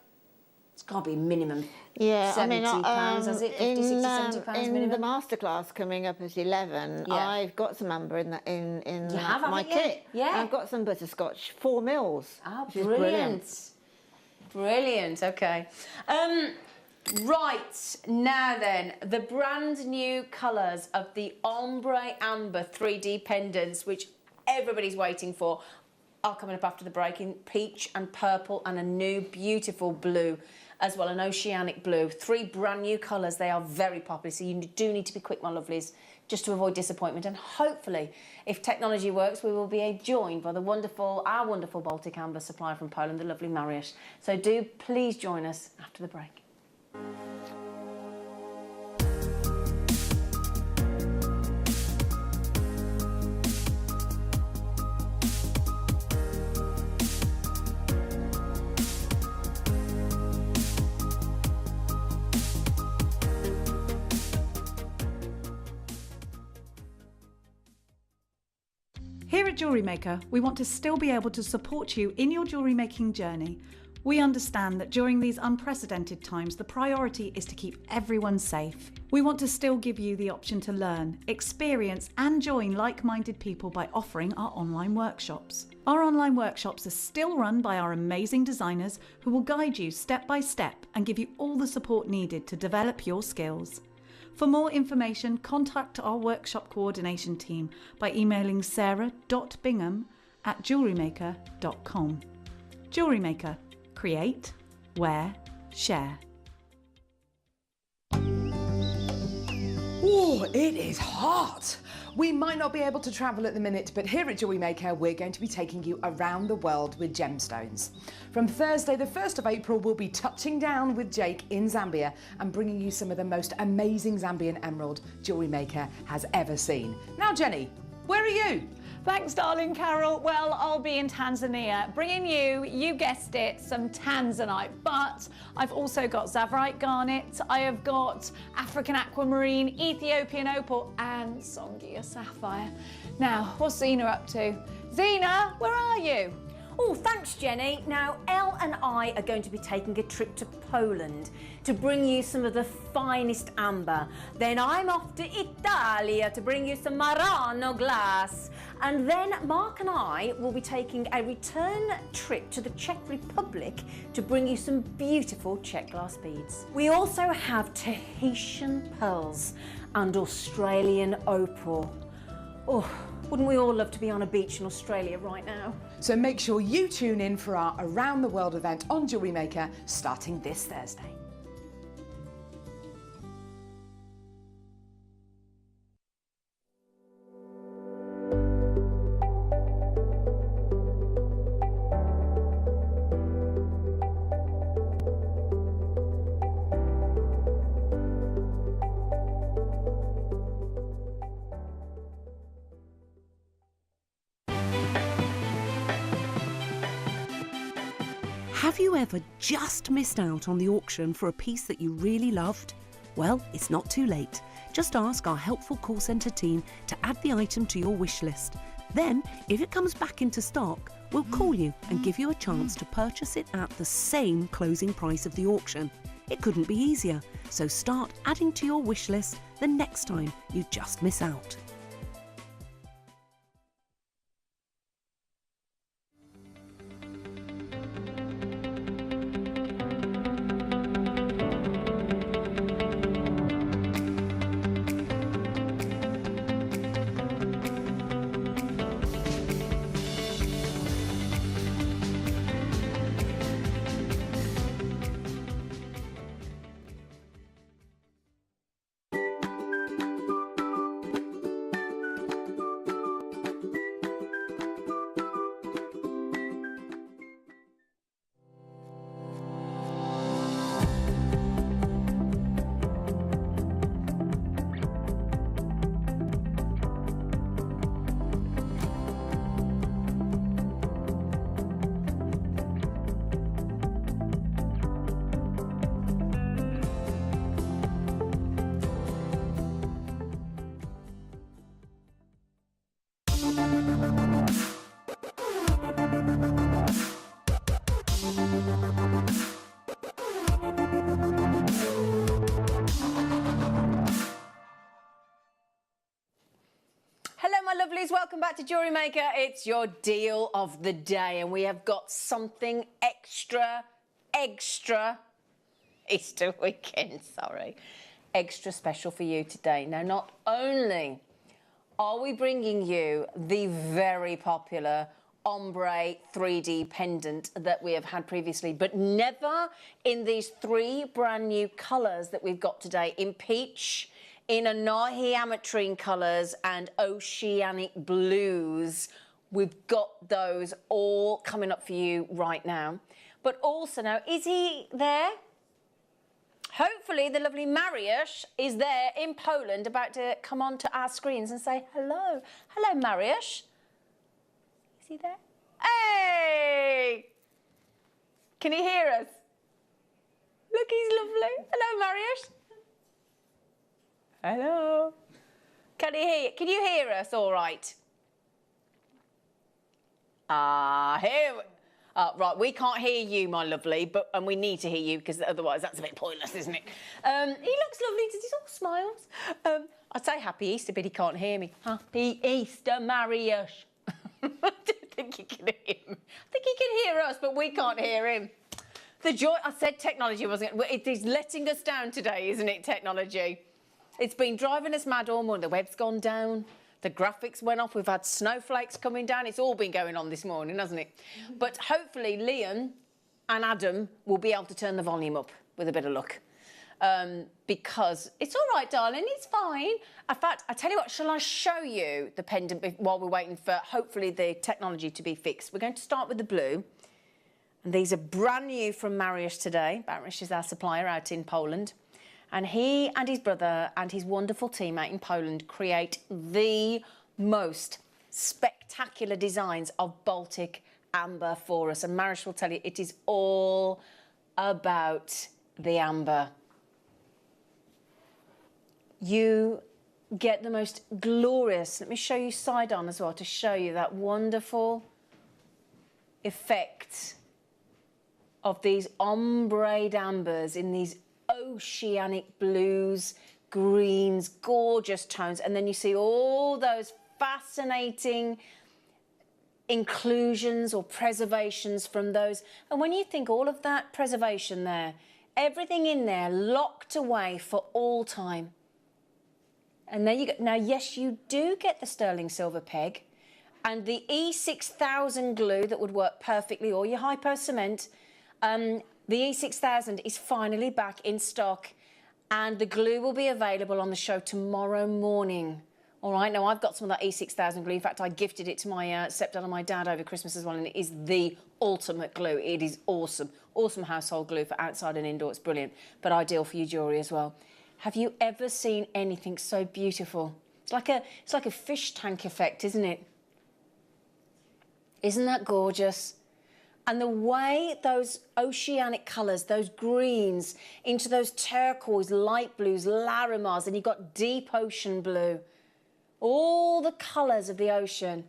it's got to be minimum £70, has it? 50, 60, £70 minimum? In the masterclass coming up at 11, I've got some amber in my kit. Yeah. And I've got some butterscotch 4 mils. Ah, which is brilliant. Brilliant, okay. Right, now then, the brand new colours of the ombre amber 3D pendants, which everybody's waiting for, are coming up after the break in peach and purple and a new beautiful blue as well, an oceanic blue. 3 brand new colours. They are very popular, so you do need to be quick, my lovelies, just to avoid disappointment. And hopefully, if technology works, we will be joined by our wonderful Baltic amber supplier from Poland, the lovely Mariusz. So do please join us after the break. Here at JewelleryMaker, we want to still be able to support you in your jewellery making journey. We understand that during these unprecedented times, the priority is to keep everyone safe. We want to still give you the option to learn, experience and join like-minded people by offering our online workshops. Our online workshops are still run by our amazing designers who will guide you step by step and give you all the support needed to develop your skills. For more information, contact our workshop coordination team by emailing sarah.bingham@jewellerymaker.com. JewelleryMaker. Create, wear, share. Oh, it is hot. We might not be able to travel at the minute, but here at JewelleryMaker, we're going to be taking you around the world with gemstones. From Thursday, the 1st of April, we'll be touching down with Jake in Zambia and bringing you some of the most amazing Zambian emerald JewelleryMaker has ever seen. Now, Jenny, where are you? Thanks, darling Carol. Well, I'll be in Tanzania, bringing you guessed it, some tanzanite. But I've also got Zavarite garnet, I have got African aquamarine, Ethiopian opal, and Songhia sapphire. Now, what's Zena up to? Zena, where are you? Oh, thanks, Jenny. Now, Elle and I are going to be taking a trip to Poland to bring you some of the finest amber. Then I'm off to Italia to bring you some Murano glass. And then Mark and I will be taking a return trip to the Czech Republic to bring you some beautiful Czech glass beads. We also have Tahitian pearls and Australian opal. Oh, wouldn't we all love to be on a beach in Australia right now? So make sure you tune in for our Around the World event on JewelleryMaker starting this Thursday. Have you ever just missed out on the auction for a piece that you really loved? Well, it's not too late. Just ask our helpful call centre team to add the item to your wish list. Then, if it comes back into stock, we'll call you and give you a chance to purchase it at the same closing price of the auction. It couldn't be easier, so start adding to your wish list the next time you just miss out. Welcome back to Jewellery Maker. It's your deal of the day, and we have got something extra Easter weekend, extra special for you today. Now, not only are we bringing you the very popular ombre 3D pendant that we have had previously, but never in these three brand new colours that we've got today, in peach, in Anahi Ametrine colours and oceanic blues. We've got those all coming up for you right now. But also now, is he there? Hopefully the lovely Mariusz is there in Poland, about to come onto our screens and say hello. Hello, Mariusz. Is he there? Hey! Can he hear us? Look, he's lovely. Hello, Mariusz. Hello. Can you hear us all right? Right, we can't hear you, my lovely, and we need to hear you, because otherwise that's a bit pointless, isn't it? He looks lovely, he's all smiles. I'd say happy Easter, but he can't hear me. Happy Easter, Mariusz. I don't think he can hear me. I think he can hear us, but we can't hear him. The joy, I said technology wasn't, it is letting us down today, isn't it, technology? It's been driving us mad all morning. The web's gone down. The graphics went off. We've had snowflakes coming down. It's all been going on this morning, hasn't it? But hopefully Leon and Adam will be able to turn the volume up with a bit of luck. Because it's all right, darling. It's fine. In fact, I tell you what, shall I show you the pendant while we're waiting for, hopefully, the technology to be fixed? We're going to start with the blue. And these are brand new from Mariusz today. Mariusz is our supplier out in Poland. And he and his brother and his wonderful team out in Poland create the most spectacular designs of Baltic amber for us. And Mariusz will tell you it is all about the amber. You get the most glorious, let me show you side on as well, to show you that wonderful effect of these ombre ambers in these oceanic blues, greens, gorgeous tones, and then you see all those fascinating inclusions or preservations from those. And when you think all of that preservation there, everything in there locked away for all time. And there you go. Now, yes, you do get the sterling silver peg and the E6000 glue that would work perfectly, or your hypo cement. The E6000 is finally back in stock, and the glue will be available on the show tomorrow morning. All right, now I've got some of that E6000 glue. In fact, I gifted it to my stepdad and my dad over Christmas as well, and it is the ultimate glue. It is awesome. Awesome household glue for outside and indoor. It's brilliant, but ideal for your jewellery as well. Have you ever seen anything so beautiful? It's like a fish tank effect, isn't it? Isn't that gorgeous? And the way those oceanic colours, those greens, into those turquoise, light blues, Larimars, and you've got deep ocean blue. All the colours of the ocean.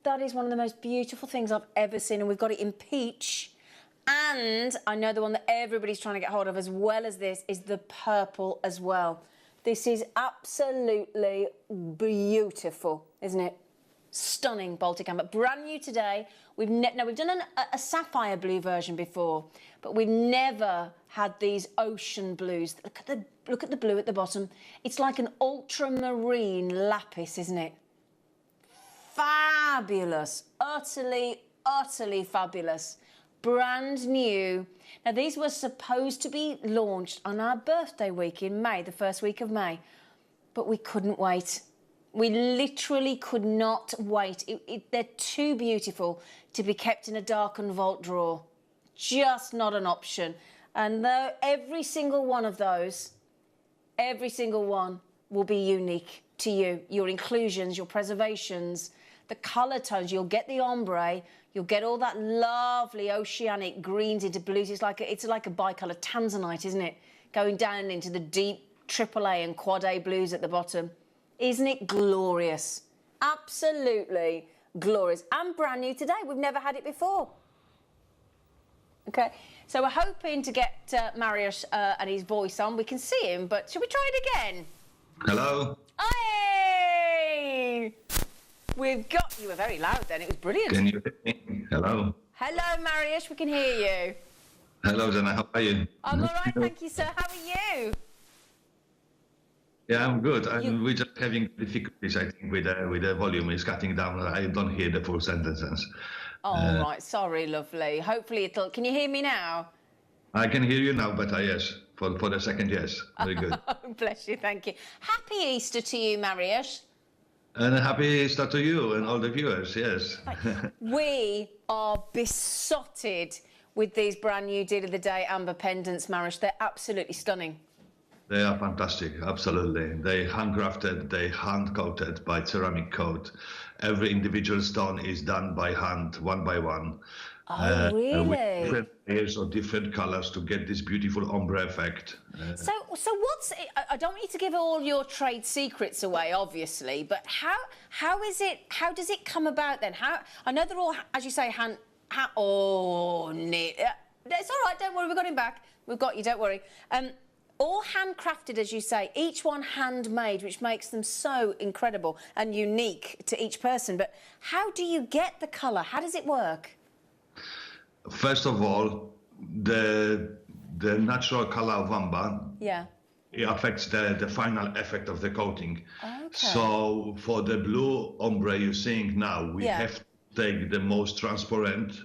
that is one of the most beautiful things I've ever seen, and we've got it in peach. And I know the one that everybody's trying to get hold of as well as this is the purple as well. This is absolutely beautiful, isn't it? Stunning Baltic amber, brand new today. We've done a sapphire blue version before, but we've never had these ocean blues. Look at the blue at the bottom. It's like an ultramarine lapis, isn't it? Fabulous, utterly fabulous. Brand new. Now, these were supposed to be launched on our birthday week in May, the first week of May, but we couldn't wait. We literally could not wait. They're too beautiful to be kept in a darkened vault drawer. Just not an option. And though every single one of those, every single one will be unique to you. Your inclusions, your preservations, the colour tones. You'll get the ombre. You'll get all that lovely oceanic greens into blues. It's like a bicolour tanzanite, isn't it? Going down into the deep AAA and quad A blues at the bottom. Isn't it glorious? Absolutely glorious. And brand new today. We've never had it before. Okay, so we're hoping to get Mariusz and his voice on. We can see him, but shall we try it again? Hello. Hey! We've got... You were very loud then. It was brilliant. Can you hear me? Hello. Hello, Mariusz. We can hear you. Hello, Zana. How are you? I'm all right, thank you, sir. How are you? Yeah, I'm good. We're just having difficulties, I think, with the volume. It's cutting down. I don't hear the full sentences. Oh, right. Sorry, lovely. Hopefully it'll... Can you hear me now? I can hear you now, but yes. For the second, yes. Very good. Bless you, thank you. Happy Easter to you, Mariusz. And happy Easter to you and all the viewers, yes. We are besotted with these brand new Deal of the Day amber pendants, Mariusz. They're absolutely stunning. They are fantastic, absolutely. They handcrafted, they hand-coated by ceramic coat. Every individual stone is done by hand, one by one. Oh, really? With different layers of different colors to get this beautiful ombre effect. So what's... I don't need to give all your trade secrets away, obviously, but how is it... How does it come about then? I know they're all, as you say, oh, Nick. It's all right, don't worry, we've got him back. We've got you, don't worry. All handcrafted, as you say, each one handmade, which makes them so incredible and unique to each person. But how do you get the colour? How does it work? First of all, the natural colour of amber, it affects the final effect of the coating. Okay. So for the blue ombre you're seeing now, we have to take the most transparent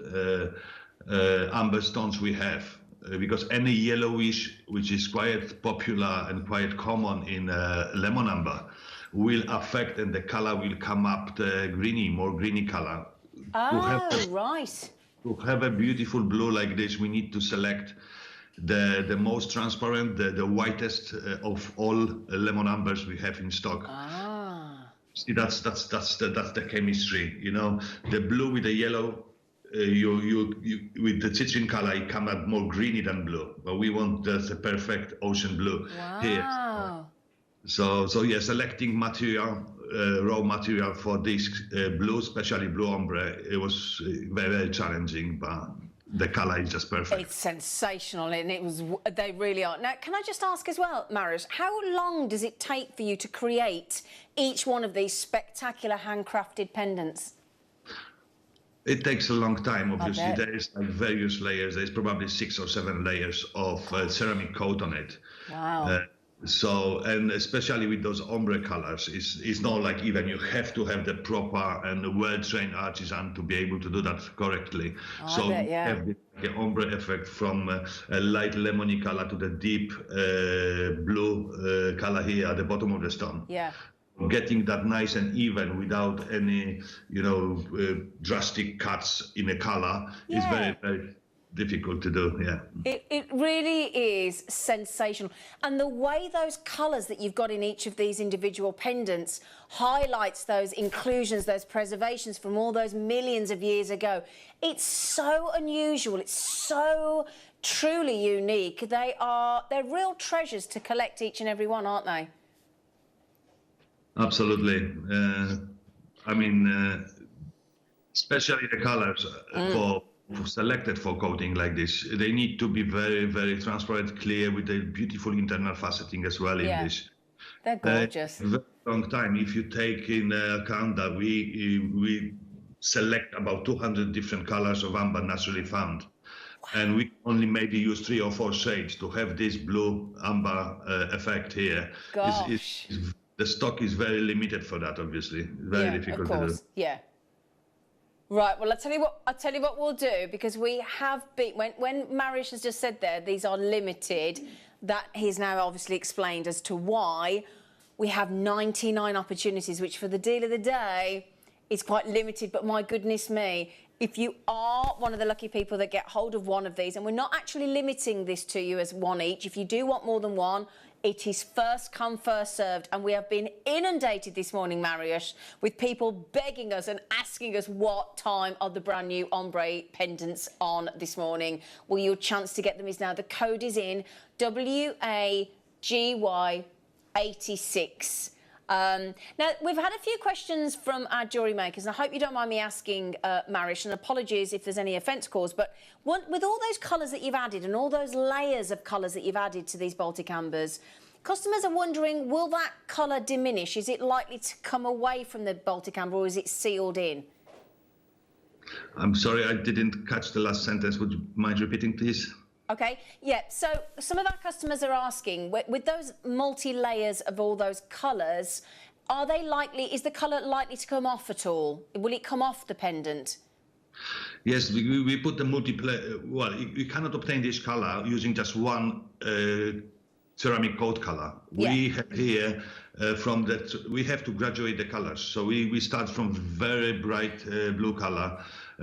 amber stones we have. Because any yellowish, which is quite popular and quite common in lemon amber, will affect and the color will come up the more greeny color. Oh, right. To have a beautiful blue like this, we need to select the most transparent, the whitest of all lemon ambers we have in stock. Ah. See, that's the chemistry, you know. The blue with the yellow. With the citron color, it comes out more greeny than blue, but we want the perfect ocean blue here. So yeah, selecting material, raw material for this blue, especially blue ombre, it was very, very challenging, but the color is just perfect. It's sensational, and they really are. Now, can I just ask as well, Mariusz, how long does it take for you to create each one of these spectacular handcrafted pendants? It takes a long time, obviously. There is various layers. There's probably 6 or 7 layers of ceramic coat on it. Wow. And especially with those ombre colors, it's not like even you have to have the proper and well-trained artisan to be able to do that correctly. You have the ombre effect from a light lemony color to the deep blue color here at the bottom of the stone. Yeah. Getting that nice and even without any, drastic cuts in a color is very, very difficult to do, It really is sensational. And the way those colours that you've got in each of these individual pendants highlights those inclusions, those preservations from all those millions of years ago. It's so unusual. It's so truly unique. They're real treasures to collect, each and every one, aren't they? Absolutely. Especially the colors for selected for coating like this. They need to be very, very transparent, clear, with a beautiful internal faceting as well in this. They're gorgeous. Very long time. If you take in account that we select about 200 different colors of amber naturally found. And we only maybe use 3 or 4 shades to have this blue amber effect here. The stock is very limited for that, obviously. Very difficult to do. Yeah. Right, well, I'll tell you what we'll do, because we have been, when Mariusz has just said there, these are limited, that he's now obviously explained as to why we have 99 opportunities, which for the deal of the day is quite limited, but my goodness me, if you are one of the lucky people that get hold of one of these, and we're not actually limiting this to you as one each, if you do want more than one, it is first come, first served. And we have been inundated this morning, Mariusz, with people begging us and asking us what time are the brand new ombre pendants on this morning. Well, your chance to get them is now. The code is in WAGY86. Now, we've had a few questions from our jewellery makers, and I hope you don't mind me asking, Mariusz, and apologies if there's any offence caused, but with all those colours that you've added and all those layers of colours that you've added to these Baltic ambers, customers are wondering, will that colour diminish? Is it likely to come away from the Baltic amber, or is it sealed in? I'm sorry, I didn't catch the last sentence. Would you mind repeating, please? Okay, yeah, so some of our customers are asking, with those multi-layers of all those colours, is the colour likely to come off at all? Will it come off the pendant? Yes, we put the well, you cannot obtain this colour using just one ceramic coat colour. Yeah. We have here, we have to graduate the colours. So we start from very bright blue colour.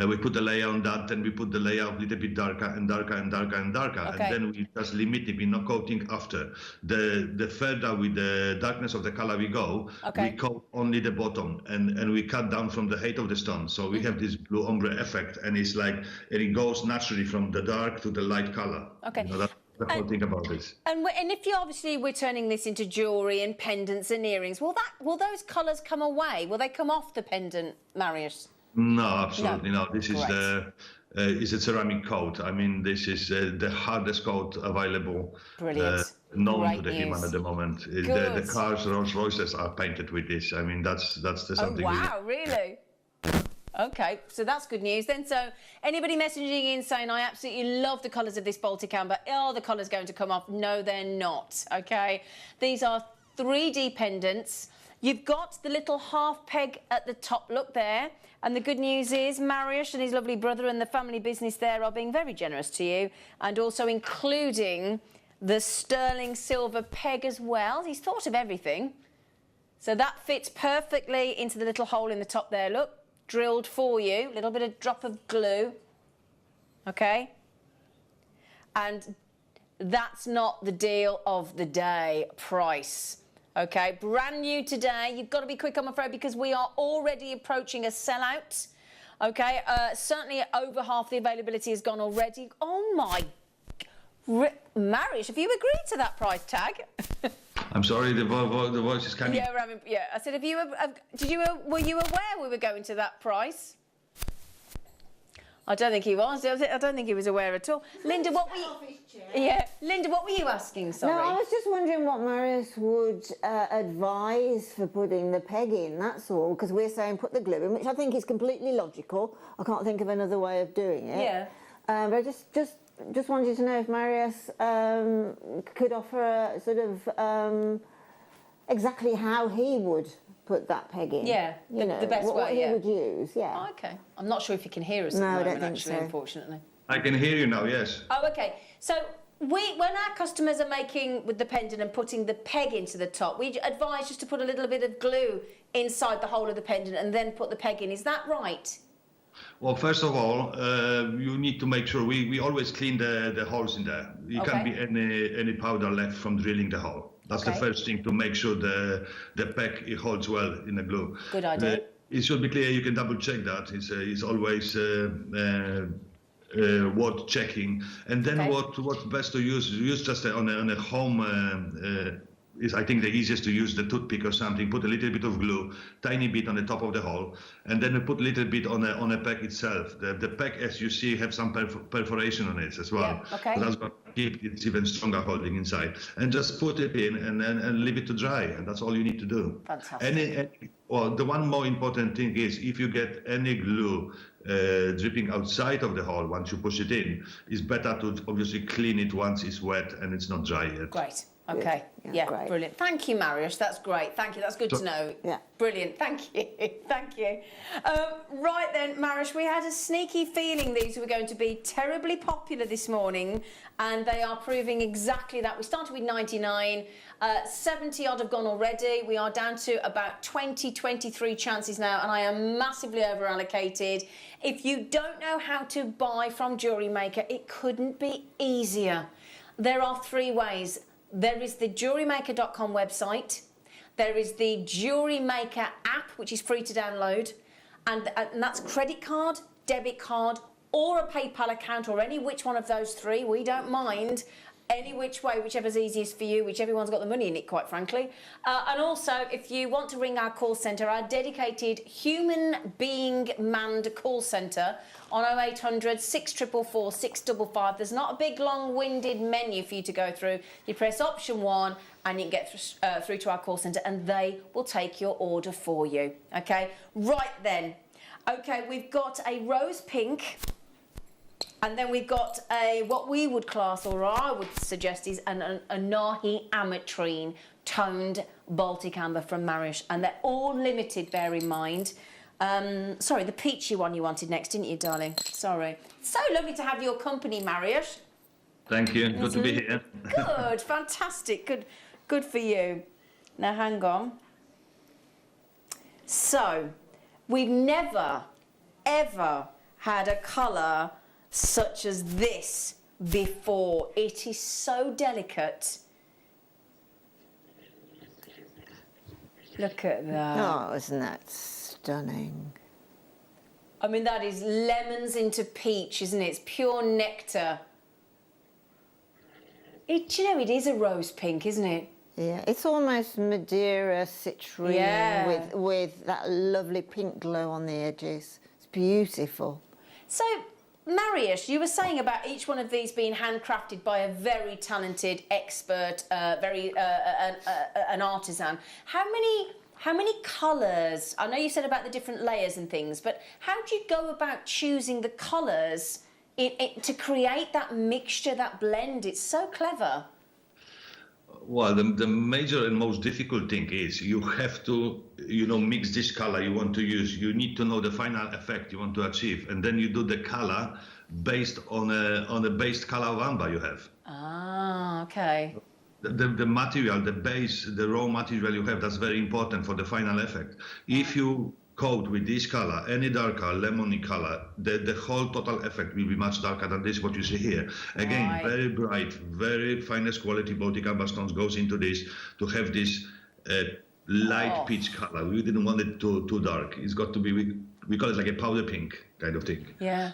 We put a layer on that, then we put the layer a little bit darker and darker and darker and darker, and then we just limit it, we're not coating after. The further with the darkness of the color we go, we coat only the bottom, and we cut down from the height of the stone. So we have this blue ombre effect, and it's like, it goes naturally from the dark to the light color. Okay. You know, that's the whole thing about this. And if we're turning this into jewellery and pendants and earrings, will those colours come away? Will they come off the pendant, Mariusz? No, absolutely not. This is is a ceramic coat. I mean, this is the hardest coat available. Brilliant. Known to the human at the moment. The cars, Rolls Royces are painted with this. I mean, that's something. Oh, wow, really? Okay, so that's good news then. So anybody messaging in saying, I absolutely love the colours of this Baltic amber, the colour's going to come off. No, they're not, okay? These are 3D pendants. You've got the little half peg at the top, look there. And the good news is Mariusz and his lovely brother and the family business there are being very generous to you, and also including the sterling silver peg as well. He's thought of everything. So that fits perfectly into the little hole in the top there, look. Drilled for you, a little bit of drop of glue, okay? And that's not the deal of the day price, okay? Brand new today. You've got to be quick, I'm afraid, because we are already approaching a sellout, okay? Certainly over half the availability has gone already. Oh, my... Mariusz, have you agreed to that price tag? I'm sorry, the voice is kind of... Yeah, I said, were you aware we were going to that price? I don't think he was. I don't think he was aware at all. Linda, what were you... Linda, what were you asking, sorry? No, I was just wondering what Mariusz would advise for putting the peg in, that's all, because we're saying put the glue in, which I think is completely logical. I can't think of another way of doing it. Yeah. But I just wanted to know if Mariusz could offer a sort of exactly how he would put that peg in. Yeah, the best way, what he would use, Oh, okay. I'm not sure if you can hear us at the moment, I don't think actually, so. Unfortunately. I can hear you now, yes. Oh, okay. So when our customers are making with the pendant and putting the peg into the top, we advise just to put a little bit of glue inside the hole of the pendant and then put the peg in. Is that right? Well, first of all, you need to make sure we always clean the holes in there. You can't be any powder left from drilling the hole. That's the first thing, to make sure the peg it holds well in the glue. Good idea. It should be clear. You can double check that. It's always worth checking. And then what's best to use just on a home is, I think, the easiest to use the toothpick or something. Put a little bit of glue, tiny bit on the top of the hole, and then put a little bit on a peg itself. The peg, as you see, have some perforation on it as well. Yeah, okay. So that's going to keep it even stronger holding inside. And just put it in and leave it to dry, and that's all you need to do. Fantastic. Well, the one more important thing is if you get any glue dripping outside of the hole once you push it in, it's better to obviously clean it once it's wet and it's not dry yet. Great. Okay. Yeah, great. brilliant. Thank you, Mariusz. That's great. Thank you. That's good to know. Yeah. Brilliant. Thank you. Thank you. Right then, Mariusz, we had a sneaky feeling these were going to be terribly popular this morning, and they are proving exactly that. We started with 99. 70 odd have gone already. We are down to about 23 chances now, and I am massively over allocated. If you don't know how to buy from JewelleryMaker, it couldn't be easier. There are 3 ways. There is the JewelleryMaker.com website. There is the JewelleryMaker app, which is free to download, and that's credit card, debit card, or a PayPal account, or any which one of those 3. We don't mind. Any which way, whichever's easiest for you, which everyone's got the money in it, quite frankly. And also, if you want to ring our call centre, our dedicated human being manned call centre on 0800 644 655. There's not a big long-winded menu for you to go through. You press option 1 and you can get through to our call centre, and they will take your order for you. Okay, right then. Okay, we've got a rose pink. And then we've got what we would class, or I would suggest, is a Nahi Ametrine toned Baltic amber from Mariusz. And they're all limited, bear in mind. Sorry, the peachy one you wanted next, didn't you, darling? Sorry. So lovely to have your company, Mariusz. Thank you. Good to be here. Good, fantastic. Good for you. Now, hang on. So, we've never, ever had a colour such as this before. It is so delicate. Look at that. Oh, isn't that stunning? I mean, that is lemons into peach, isn't it? It's pure nectar. Do you know, it is a rose pink, isn't it? Yeah, it's almost Madeira citrine, yeah, with that lovely pink glow on the edges. It's beautiful. So, Mariusz, you were saying about each one of these being handcrafted by a very talented expert, an artisan. How many colours? I know you said about the different layers and things, but how do you go about choosing the colours to create that mixture, that blend? It's so clever. Well, the major and most difficult thing is you have to, mix this color you want to use. You need to know the final effect you want to achieve, and then you do the color based on a base color of amber you have. Ah, okay. The material, the base, the raw material you have, that's very important for the final effect. If you coat with this color, any darker, lemony color, the whole total effect will be much darker than this, what you see here. Again, right. Very bright, very finest quality Baltic amber stones goes into this to have this light peach color. We didn't want it too dark. It's got to be, we call it like a powder pink kind of thing. Yeah.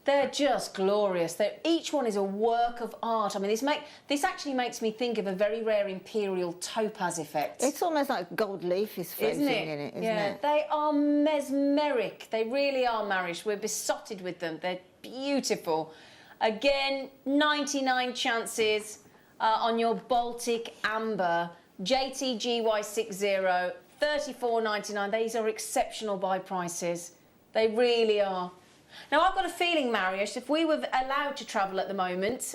They're just glorious. Each one is a work of art. I mean, this actually makes me think of a very rare imperial topaz effect. It's almost like gold leaf is floating in it, isn't it? They are mesmeric. They really are, Mariusz. We're besotted with them. They're beautiful. Again, 99 chances on your Baltic amber. JTGY60, $34.99. These are exceptional buy prices. They really are. Now, I've got a feeling, Mariusz, if we were allowed to travel at the moment,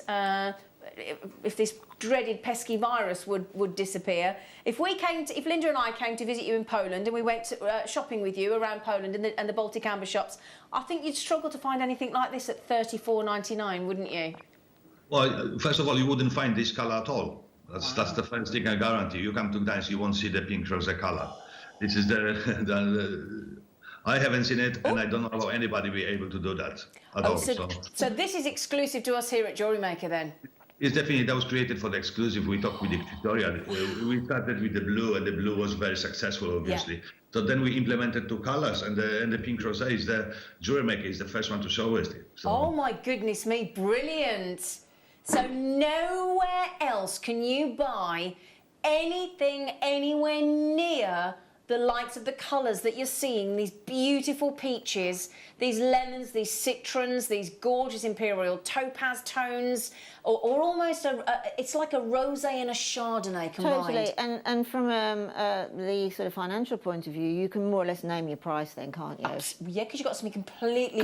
if this dreaded pesky virus would disappear, if Linda and I came to visit you in Poland and we went shopping with you around Poland and the Baltic amber shops, I think you'd struggle to find anything like this at $34.99, wouldn't you? Well, first of all, you wouldn't find this colour at all. That's the first thing I guarantee. You come to Gdańsk, you won't see the pink rose colour. This is I haven't seen it, and I don't know how anybody will be able to do that at all. So this is exclusive to us here at JewelleryMaker, then? It's definitely, that was created for the exclusive. We talked with Victoria. We started with the blue, and the blue was very successful, obviously. Yeah. So then we implemented 2 colors, and the pink rosé is the JewelleryMaker is the first one to show us it. So. Oh my goodness me, brilliant! So nowhere else can you buy anything anywhere near the likes of the colours that you're seeing, these beautiful peaches, these lemons, these citrons, these gorgeous imperial topaz tones, or almost it's like a rosé and a chardonnay combined. Totally, and from the sort of financial point of view, you can more or less name your price then, can't you? Yeah, because you've got something completely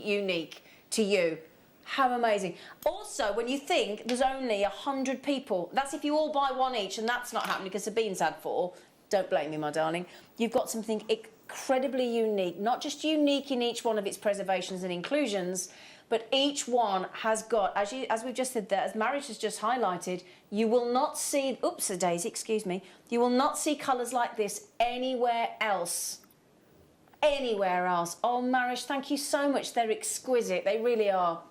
unique to you. How amazing. Also, when you think there's only 100 people, that's if you all buy one each, and that's not happening because Sabine's had 4. Don't blame me, my darling. You've got something incredibly unique, not just unique in each one of its preservations and inclusions, but each one has got, as we've just said there, as Marish has just highlighted, you will not see, oops, a daisy, excuse me, you will not see colours like this anywhere else. Anywhere else. Oh, Marish, thank you so much. They're exquisite. They really are.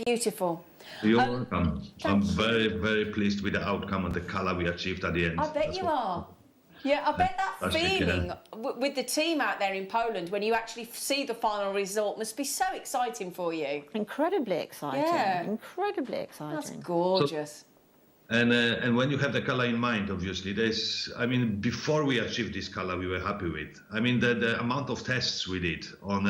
Beautiful. You're welcome. I'm very, very pleased with the outcome and the colour we achieved at the end. I bet you are. Yeah, I bet that feeling with the team out there in Poland when you actually see the final result must be so exciting for you. Incredibly exciting. Yeah. Incredibly exciting. That's gorgeous. And when you have the color in mind, obviously, before we achieved this color, we were happy with. I mean, the amount of tests we did on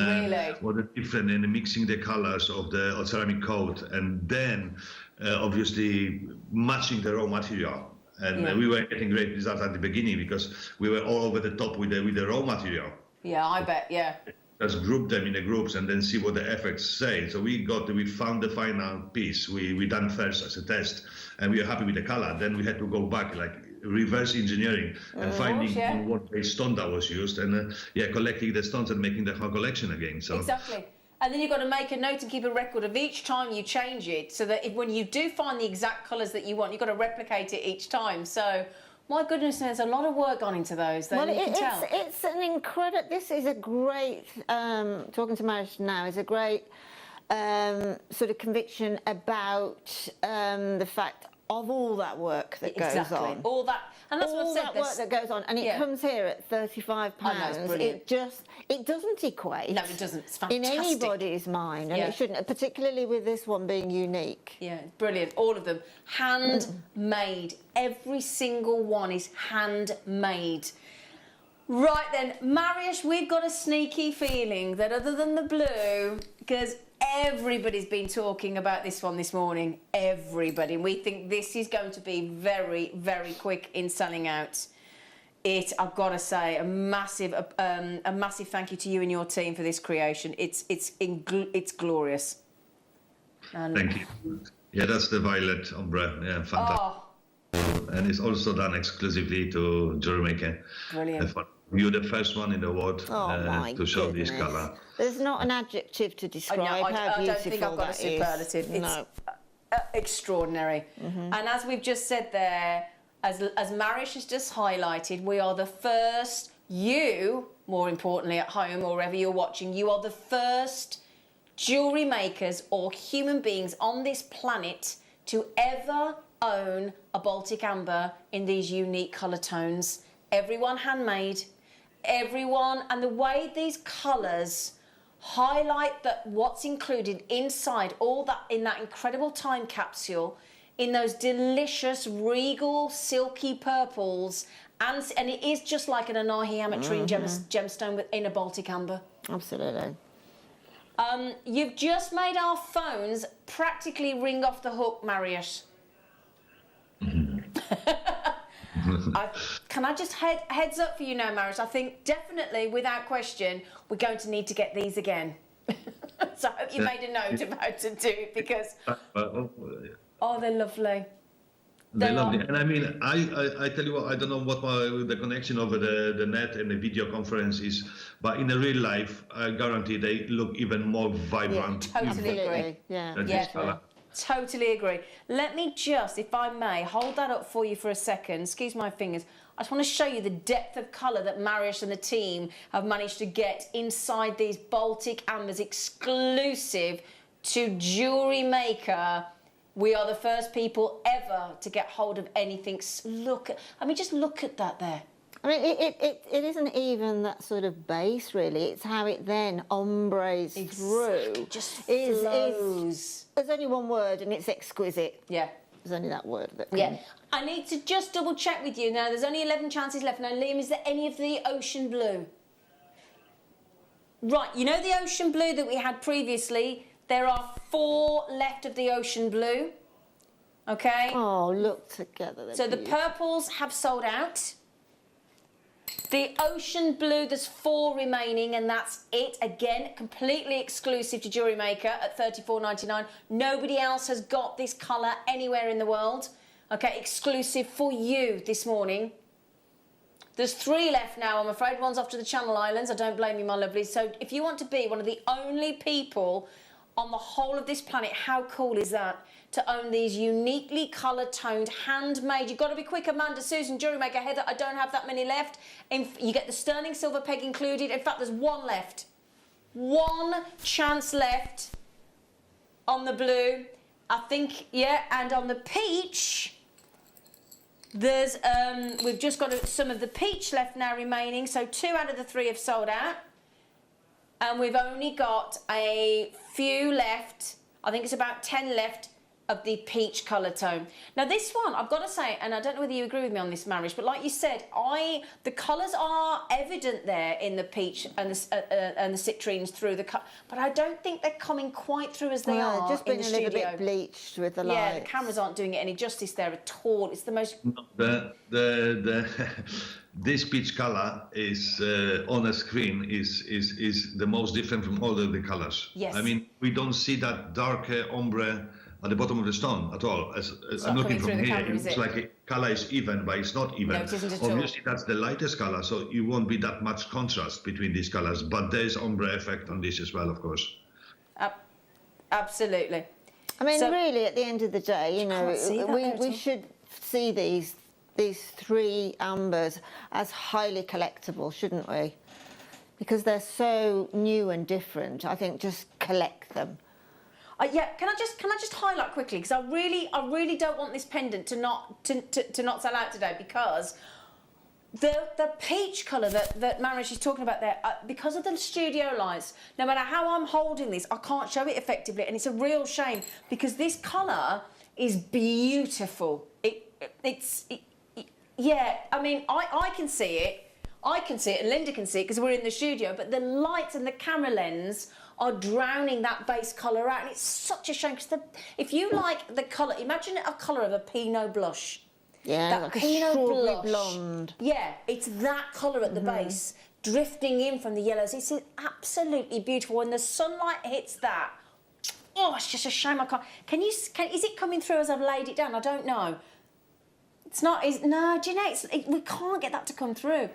what the different and mixing the colors of the ceramic coat, and then obviously matching the raw material. And we were getting great results at the beginning because we were all over the top with the raw material. Yeah, I bet. Yeah. Just group them in the groups and then see what the effects say. So we found the final piece. We done first as a test, and we are happy with the color. Then we had to go back, like reverse engineering and finding on what stone that was used, and collecting the stones and making the whole collection again. So exactly. And then you've got to make a note and keep a record of each time you change it, so that when you do find the exact colours that you want, you've got to replicate it each time. So. My goodness, there's a lot of work gone into those. It's an incredible. This is a great. Talking to Marish now is a great sort of conviction about the fact of all that work that goes on. All that, and that's all what I said. That work that goes on, and it comes here at £35. It doesn't equate. No, it doesn't. It's fantastic. In anybody's mind, and it shouldn't, particularly with this one being unique. Yeah, brilliant. All of them handmade. Every single one is handmade. Right then, Mariusz, we've got a sneaky feeling that other than the blue, because everybody's been talking about this one this morning, everybody, and we think this is going to be very, very quick in selling out. I've got to say, a massive thank you to you and your team for this creation. It's glorious. Thank you. Yeah, that's the violet ombre. Yeah, fantastic. Oh. And it's also done exclusively to JewelleryMaker. Brilliant. You're the first one in the world to show this colour. There's not an adjective to describe how beautiful that is. I don't think I've got a superlative. It's extraordinary. And as we've just said there, as Mariusz has just highlighted, we are the first, more importantly at home or wherever you're watching, you are the first jewellery makers or human beings on this planet to ever own a Baltic amber in these unique colour tones. Everyone handmade, everyone, and the way these colours highlight that what's included inside all that in that incredible time capsule, in those delicious regal silky purples, and it is just like an Anahi ametrine gemstone within a Baltic amber. Absolutely. You've just made our phones practically ring off the hook, Mariusz. Can I just heads up for you now, Mariusz? I think definitely, without question, we're going to need to get these again. So I hope you made a note of how to do it, because they're lovely. They're lovely. And I mean, I tell you what, I don't know what the connection over the net and the video conference is, but in the real life, I guarantee they look even more vibrant. Yeah, totally agree. Yeah. Totally agree. Let me just, if I may, hold that up for you for a second. Excuse my fingers. I just want to show you the depth of colour that Mariusz and the team have managed to get inside these Baltic ambers, exclusive to JewelleryMaker. We are the first people ever to get hold of anything. Just look at that there. I mean, it isn't even that sort of base, really. It's how it then ombres through. Just flows. There's only one word, and it's exquisite. Yeah. There's only that word that Yeah. I need to just double check with you now. There's only 11 chances left. Now, Liam, is there any of the ocean blue? Right, you know the ocean blue that we had previously? There are 4 left of the ocean blue. Okay? Oh, look together. So the purples have sold out. The ocean blue, there's 4 remaining, and that's it. Again, completely exclusive to Jewellery Maker at $34.99. Nobody else has got this colour anywhere in the world. Okay, exclusive for you this morning. There's 3 left now, I'm afraid. One's off to the Channel Islands. I don't blame you, my lovely. So if you want to be one of the only people on the whole of this planet, how cool is that? To own these uniquely colour-toned, handmade. You've got to be quick, Amanda, Susan, Jewellery Maker, Heather. I don't have that many left. You get the sterling silver peg included. In fact, there's 1 left. 1 chance left on the blue. I think, yeah, and on the peach, there's, we've just got some of the peach left now remaining. So 2 out of the 3 have sold out. And we've only got a few left. I think it's about 10 left of the peach colour tone. Now this one, I've got to say, and I don't know whether you agree with me on this, Marish, but like you said, the colours are evident there in the peach and the citrines through the cut, but I don't think they're coming quite through as they are just in been the a studio. little bit bleached with the lights. Yeah, the cameras aren't doing it any justice there at all. It's the most... This peach color is on a screen is the most different from all of the colors. Yes. I mean, we don't see that dark ombre at the bottom of the stone at all. As I'm looking from here, it looks like a color is even, but it's not even. No, it isn't at all. Obviously, that's the lightest color, so you won't be that much contrast between these colors. But there is ombre effect on this as well, of course. Absolutely. I mean, really, at the end of the day, you know, we should see these 3 ambers as highly collectible, shouldn't we? Because they're so new and different. I think just collect them. Yeah, can I just highlight quickly, because I really don't want this pendant to not sell out today, because the peach colour that Marish is talking about there, because of the studio lights, no matter how I'm holding this, I can't show it effectively, and it's a real shame, because this colour is beautiful. Yeah, I mean, I can see it. I can see it, and Linda can see it because we're in the studio, but the lights and the camera lens are drowning that base colour out, and it's such a shame, because if you like the colour, imagine a colour of a Pinot blush. Yeah, that like Pinot a blush. blonde. Yeah, it's that colour at the base, drifting in from the yellows. It's absolutely beautiful. When the sunlight hits that, oh, it's just a shame I can't. Is it coming through as I've laid it down? I don't know. It's not. No, do you know? We can't get that to come through.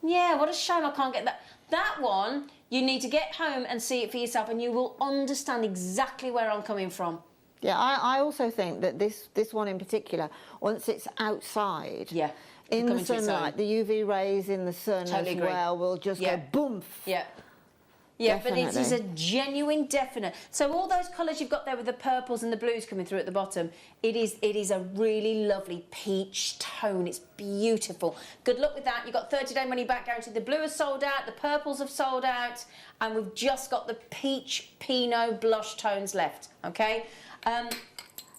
Yeah, what a shame I can't get that. That one, you need to get home and see it for yourself, and you will understand exactly where I'm coming from. Yeah, I also think that this one in particular, once it's outside, in the sunlight, the UV rays in the sun as well will just go boom. Yeah. Yeah, Definitely. but it is a genuine definite. So all those colours you've got there with the purples and the blues coming through at the bottom, it is a really lovely peach tone. It's beautiful. Good luck with that. You've got 30-day money back guarantee. The blue has sold out, the purples have sold out, and we've just got the peach Pinot blush tones left, okay?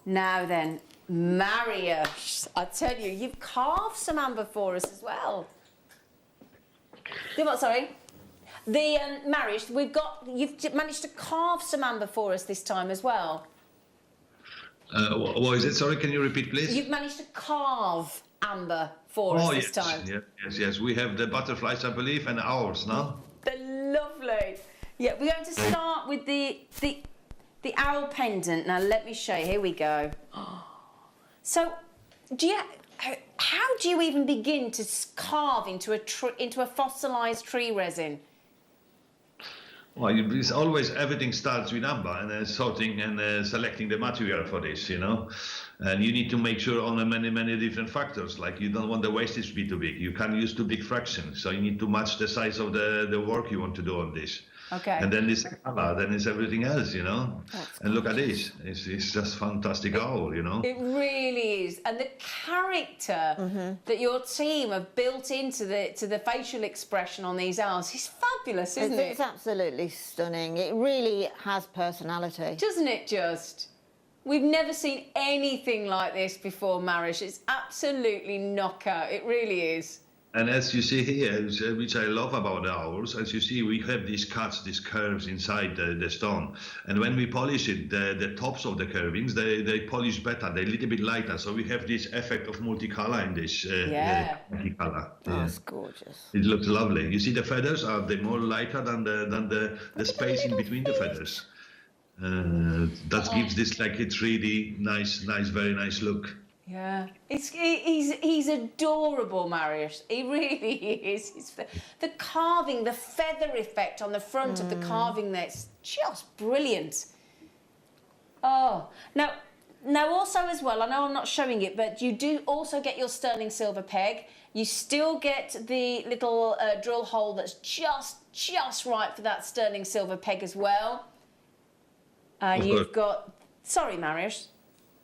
Now then, Marius, I tell you, you've carved some amber for us as well. Do what, sorry? The Marish, you've managed to carve some amber for us this time as well. What is it? Sorry, can you repeat, please? You've managed to carve amber for us this time. Yes. We have the butterflies, I believe, and owls now. They're lovely. Yeah, we're going to start with the owl pendant. Now let me show you. Here we go. So, how do you even begin to carve into a fossilised tree resin? Well, it's always everything starts with amber and sorting and selecting the material for this, you know. And you need to make sure on many different factors. Like you don't want the wastage to be too big. You can't use too big fractions. So you need to match the size of the work you want to do on this. Okay. And then this color, then it's everything else, you know. And look at this. It's just fantastic owl, you know. It really is. And the character that your team have built into the facial expression on these owls is fabulous, isn't it? It's absolutely stunning. It really has personality. Doesn't it just? We've never seen anything like this before, Marish. It's absolutely knockout. It really is. And as you see here, which I love about the owls, as you see, we have these cuts, these curves inside the stone. And when we polish it, the tops of the curvings, they polish better. They're a little bit lighter. So we have this effect of multicolor in this multicolor. Oh, that's gorgeous. It looks lovely. You see the feathers, are they more lighter than the space in between the feathers? That gives this like a 3D, nice, very nice look. Yeah, he's adorable, Marius. He really is. The carving, the feather effect on the front of the carving there's just brilliant. Oh, now also as well, I know I'm not showing it, but you do also get your sterling silver peg. You still get the little drill hole that's just right for that sterling silver peg as well. And you've got... Sorry, Marius.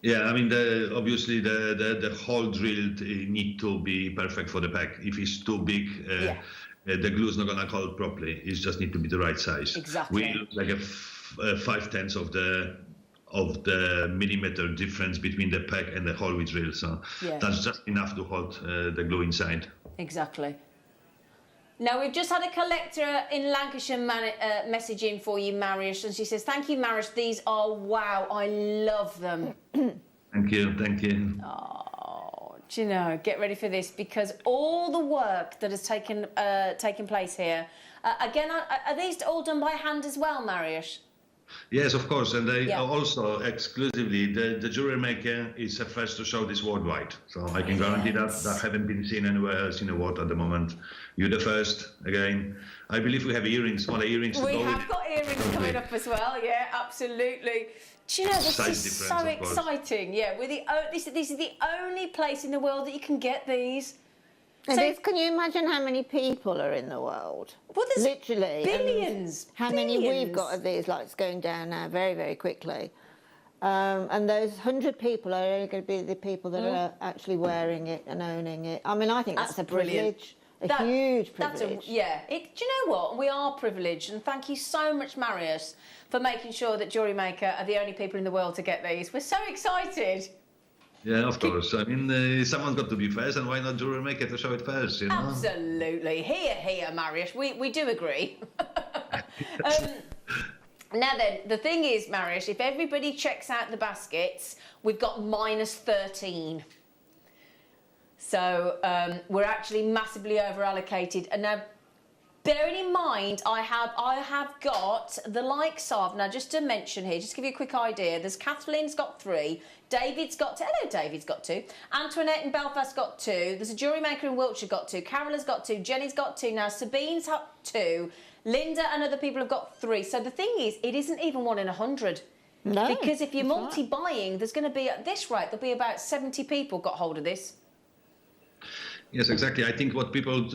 Yeah, I mean, obviously the hole drilled need to be perfect for the peg. If it's too big, the glue's not going to hold properly. It just need to be the right size. Exactly. We look like a 5/10 of the millimeter difference between the peg and the hole we drill. So that's just enough to hold the glue inside. Exactly. Now, we've just had a collector in Lancashire message in for you, Marius, and she says, thank you, Marius, these are wow, I love them. Thank you. Oh, do you know, get ready for this, because all the work that has taken place here, again, are these all done by hand as well, Marius? Yes, of course, and they also exclusively, the jewelry maker is the first to show this worldwide. So I can guarantee that haven't been seen anywhere else in the world at the moment. You're the first, again. I believe we have earrings, smaller earrings. We have got earrings coming up as well, yeah, absolutely. Do you know, this is so exciting. Yeah, we're this is the only place in the world that you can get these. So, can you imagine how many people are in the world? Well, there's literally billions. How many we've got of these? Like, it's going down now very, very quickly. And those 100 people are only going to be the people that are actually wearing it and owning it. I mean, I think that's a privilege. A huge privilege. Do you know what? We are privileged, and thank you so much, Marius, for making sure that Jewellery Maker are the only people in the world to get these. We're so excited. Yeah, of course. I mean, someone's got to be first, and why not Jewellery Maker to show it first, you know? Absolutely. Here, Marius. We do agree. Now then, the thing is, Marius, if everybody checks out the baskets, we've got -13. So we're actually massively over-allocated. And now, bearing in mind, I have got the likes of, now just to mention here, just to give you a quick idea, there's Kathleen's got 3, David's got 2, hello David's got 2, Antoinette in Belfast got 2, there's a Jewellery Maker in Wiltshire got 2, Carola's got 2, Jenny's got 2, now Sabine's got 2, Linda and other people have got 3. So the thing is, it isn't even 1 in 100. No. Because if you're multi-buying, there's going to be, at this rate, there'll be about 70 people got hold of this. Yes, exactly. I think what people,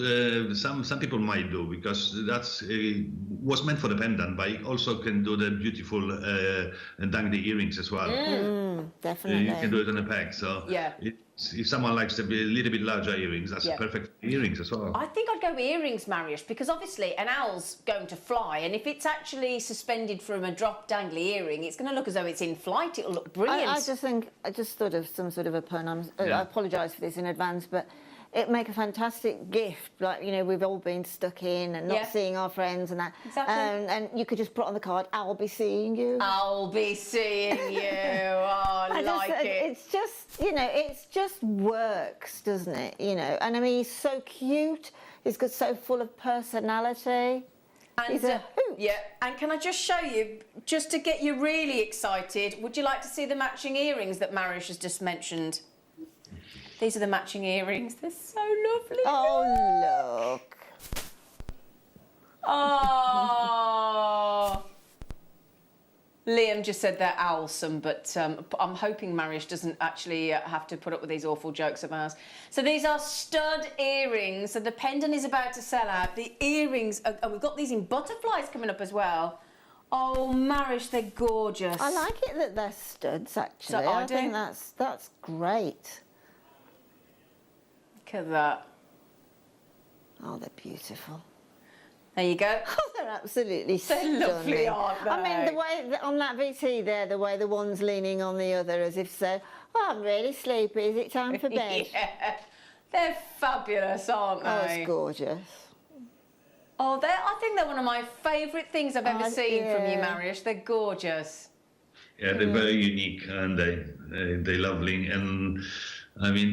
some people might do, because that's was meant for the pendant, but it also can do the beautiful dangly earrings as well. Definitely. You can do it on a peg. So if someone likes to be a little bit larger earrings, that's perfect earrings as well. I think I'd go with earrings, Marius, because obviously an owl's going to fly, and if it's actually suspended from a drop dangly earring, it's going to look as though it's in flight. It'll look brilliant. I just thought of some sort of a pun. I apologise for this in advance, but it'd make a fantastic gift. Like, you know, we've all been stuck in and not seeing our friends and that. Exactly. And you could just put on the card, I'll be seeing you. I'll be seeing you. Oh, I like it. It's just, you know, it's just works, doesn't it? You know, and I mean, he's so cute. He's got so full of personality. And, he's a hoot. Yeah, and can I just show you, just to get you really excited, would you like to see the matching earrings that Marius has just mentioned? These are the matching earrings. They're so lovely. Oh, look. Oh. Liam just said they're owlsome, but I'm hoping Marius doesn't actually have to put up with these awful jokes of ours. So these are stud earrings. So the pendant is about to sell out. The earrings, and we've got these in butterflies coming up as well. Oh, Marius, they're gorgeous. I like it that they're studs, actually. So I think that's great. Look at that. Oh, they're beautiful. There you go. Oh, they're absolutely stunning. Lovely, aren't they? I mean, the way on that VT there, the way the one's leaning on the other as if so, oh, I'm really sleepy, is it time for bed? Yeah. They're fabulous, aren't they? Oh, it's gorgeous. Oh, I think they're one of my favourite things I've ever seen from you, Mariusz. They're gorgeous. Yeah, they're very unique and they're lovely. And I mean,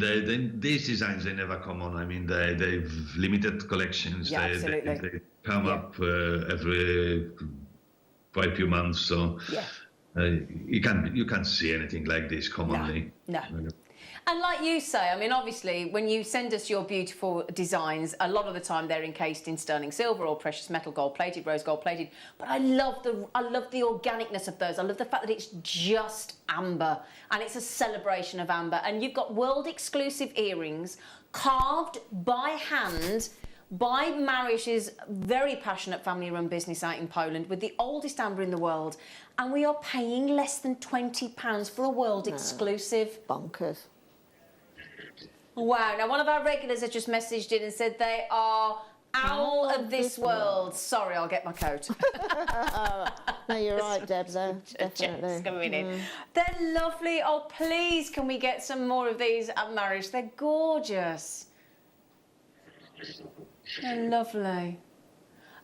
these designs, they never come on. I mean, they've limited collections. Yeah, absolutely. They come up every quite a few months. So you can't see anything like this commonly. No. And like you say, I mean, obviously, when you send us your beautiful designs, a lot of the time they're encased in sterling silver or precious metal, gold-plated, rose gold-plated. But I love the organicness of those. I love the fact that it's just amber, and it's a celebration of amber. And you've got world-exclusive earrings carved by hand by Mariusz's very passionate family-run business out in Poland with the oldest amber in the world. And we are paying less than £20 for a world-exclusive. Bonkers. Wow. Now, one of our regulars has just messaged in and said they are owl of this world. Sorry, I'll get my coat. No, you're right, Deb, though. Definitely. Coming in. They're lovely. Oh, please, can we get some more of these at Mariusz? They're gorgeous. They're lovely.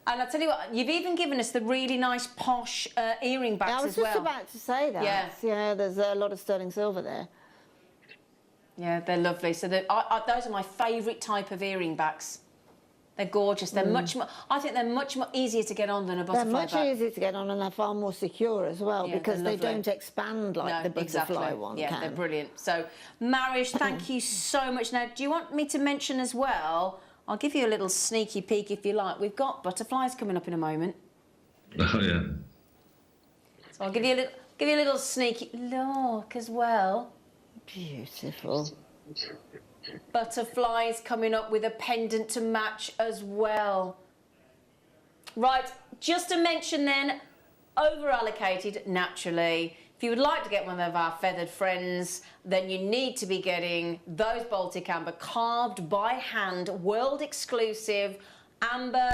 And I'll tell you what, you've even given us the really nice posh earring backs as well. I was just about to say that. Yeah, there's a lot of sterling silver there. Yeah, they're lovely. So those are my favourite type of earring backs. They're gorgeous. They're much more. I think they're much more easier to get on than a butterfly back. They're much easier to get on, and they're far more secure as well because they don't expand like the butterfly one can. Yeah, they're brilliant. So, Mariusz, thank you so much. Now, do you want me to mention as well? I'll give you a little sneaky peek if you like. We've got butterflies coming up in a moment. Oh yeah. So I'll give you a little sneaky look as well. Beautiful. Butterflies coming up with a pendant to match as well. Right, just to mention then, over-allocated naturally. If you would like to get one of our feathered friends, then you need to be getting those Baltic amber carved by hand, world exclusive amber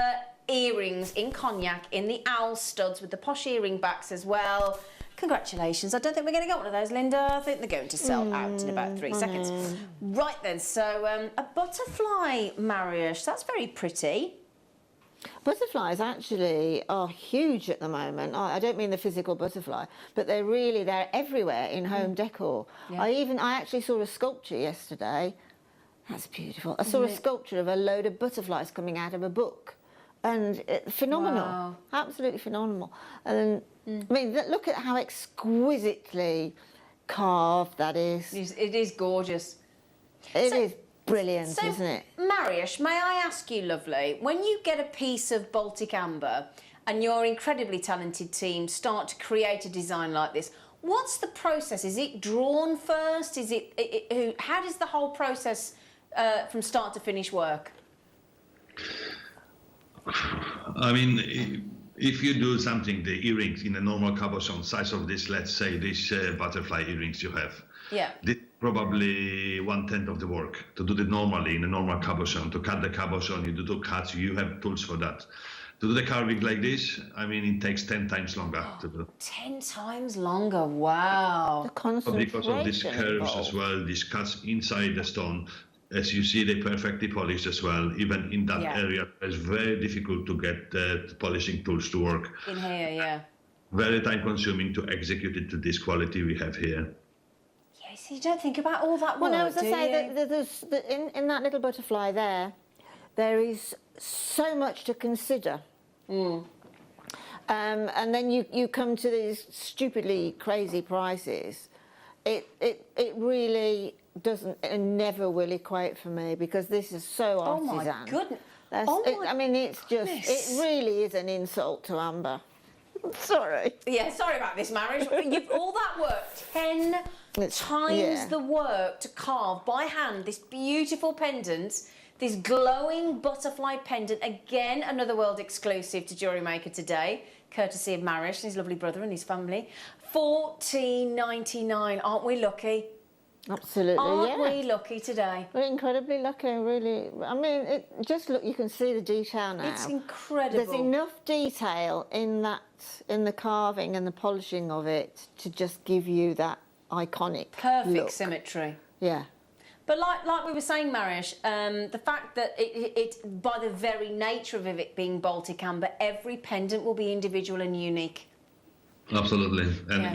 earrings in cognac in the owl studs with the posh earring backs as well. Congratulations. I don't think we're going to get one of those, Linda. I think they're going to sell out in about 3 seconds. Right then, so a butterfly, Mariusz, that's very pretty. Butterflies actually are huge at the moment. I don't mean the physical butterfly, but they're everywhere in home decor. Yeah. I actually saw a sculpture yesterday. That's beautiful. I saw a sculpture of a load of butterflies coming out of a book. And phenomenal. Wow. Absolutely phenomenal. And I mean, look at how exquisitely carved that is. It is gorgeous. It is brilliant, isn't it? Mariusz, may I ask you, lovely, when you get a piece of Baltic amber and your incredibly talented team start to create a design like this, what's the process? Is it drawn first? How does the whole process from start to finish work? I mean, if you do something, the earrings in a normal cabochon size of this, let's say this butterfly earrings you have, this probably 1/10 of the work. To do it normally in a normal cabochon, to cut the cabochon, you do 2 cuts, you have tools for that. To do the carving like this, I mean, it takes 10 times longer to do. 10 times longer, wow. The concentration because of these curves as well, these cuts inside the stone. As you see, they're perfectly polished as well. Even in that area, it's very difficult to get the polishing tools to work. In here, Very time-consuming to execute it to this quality we have here. Yes, you don't think about all that work, well, no, as I say, in that little butterfly there is so much to consider. And then you come to these stupidly crazy prices. It really doesn't and never will equate for me because this is so artisan. Oh my goodness! I mean, it's just it really is an insult to amber. Sorry. Yeah, sorry about this, Mariusz. All that work, 10 times the work to carve by hand this beautiful pendant, this glowing butterfly pendant. Again, another world exclusive to JewelleryMaker today, courtesy of Mariusz and his lovely brother and his family. $14.99. Aren't we lucky? Absolutely, Aren't we lucky today? We're incredibly lucky, really. I mean, just look, you can see the detail now. It's incredible. There's enough detail in the carving and the polishing of it to just give you that iconic perfect look. Symmetry. Yeah. But like we were saying, Marish, the fact that it, by the very nature of it being Baltic amber, every pendant will be individual and unique. Absolutely, and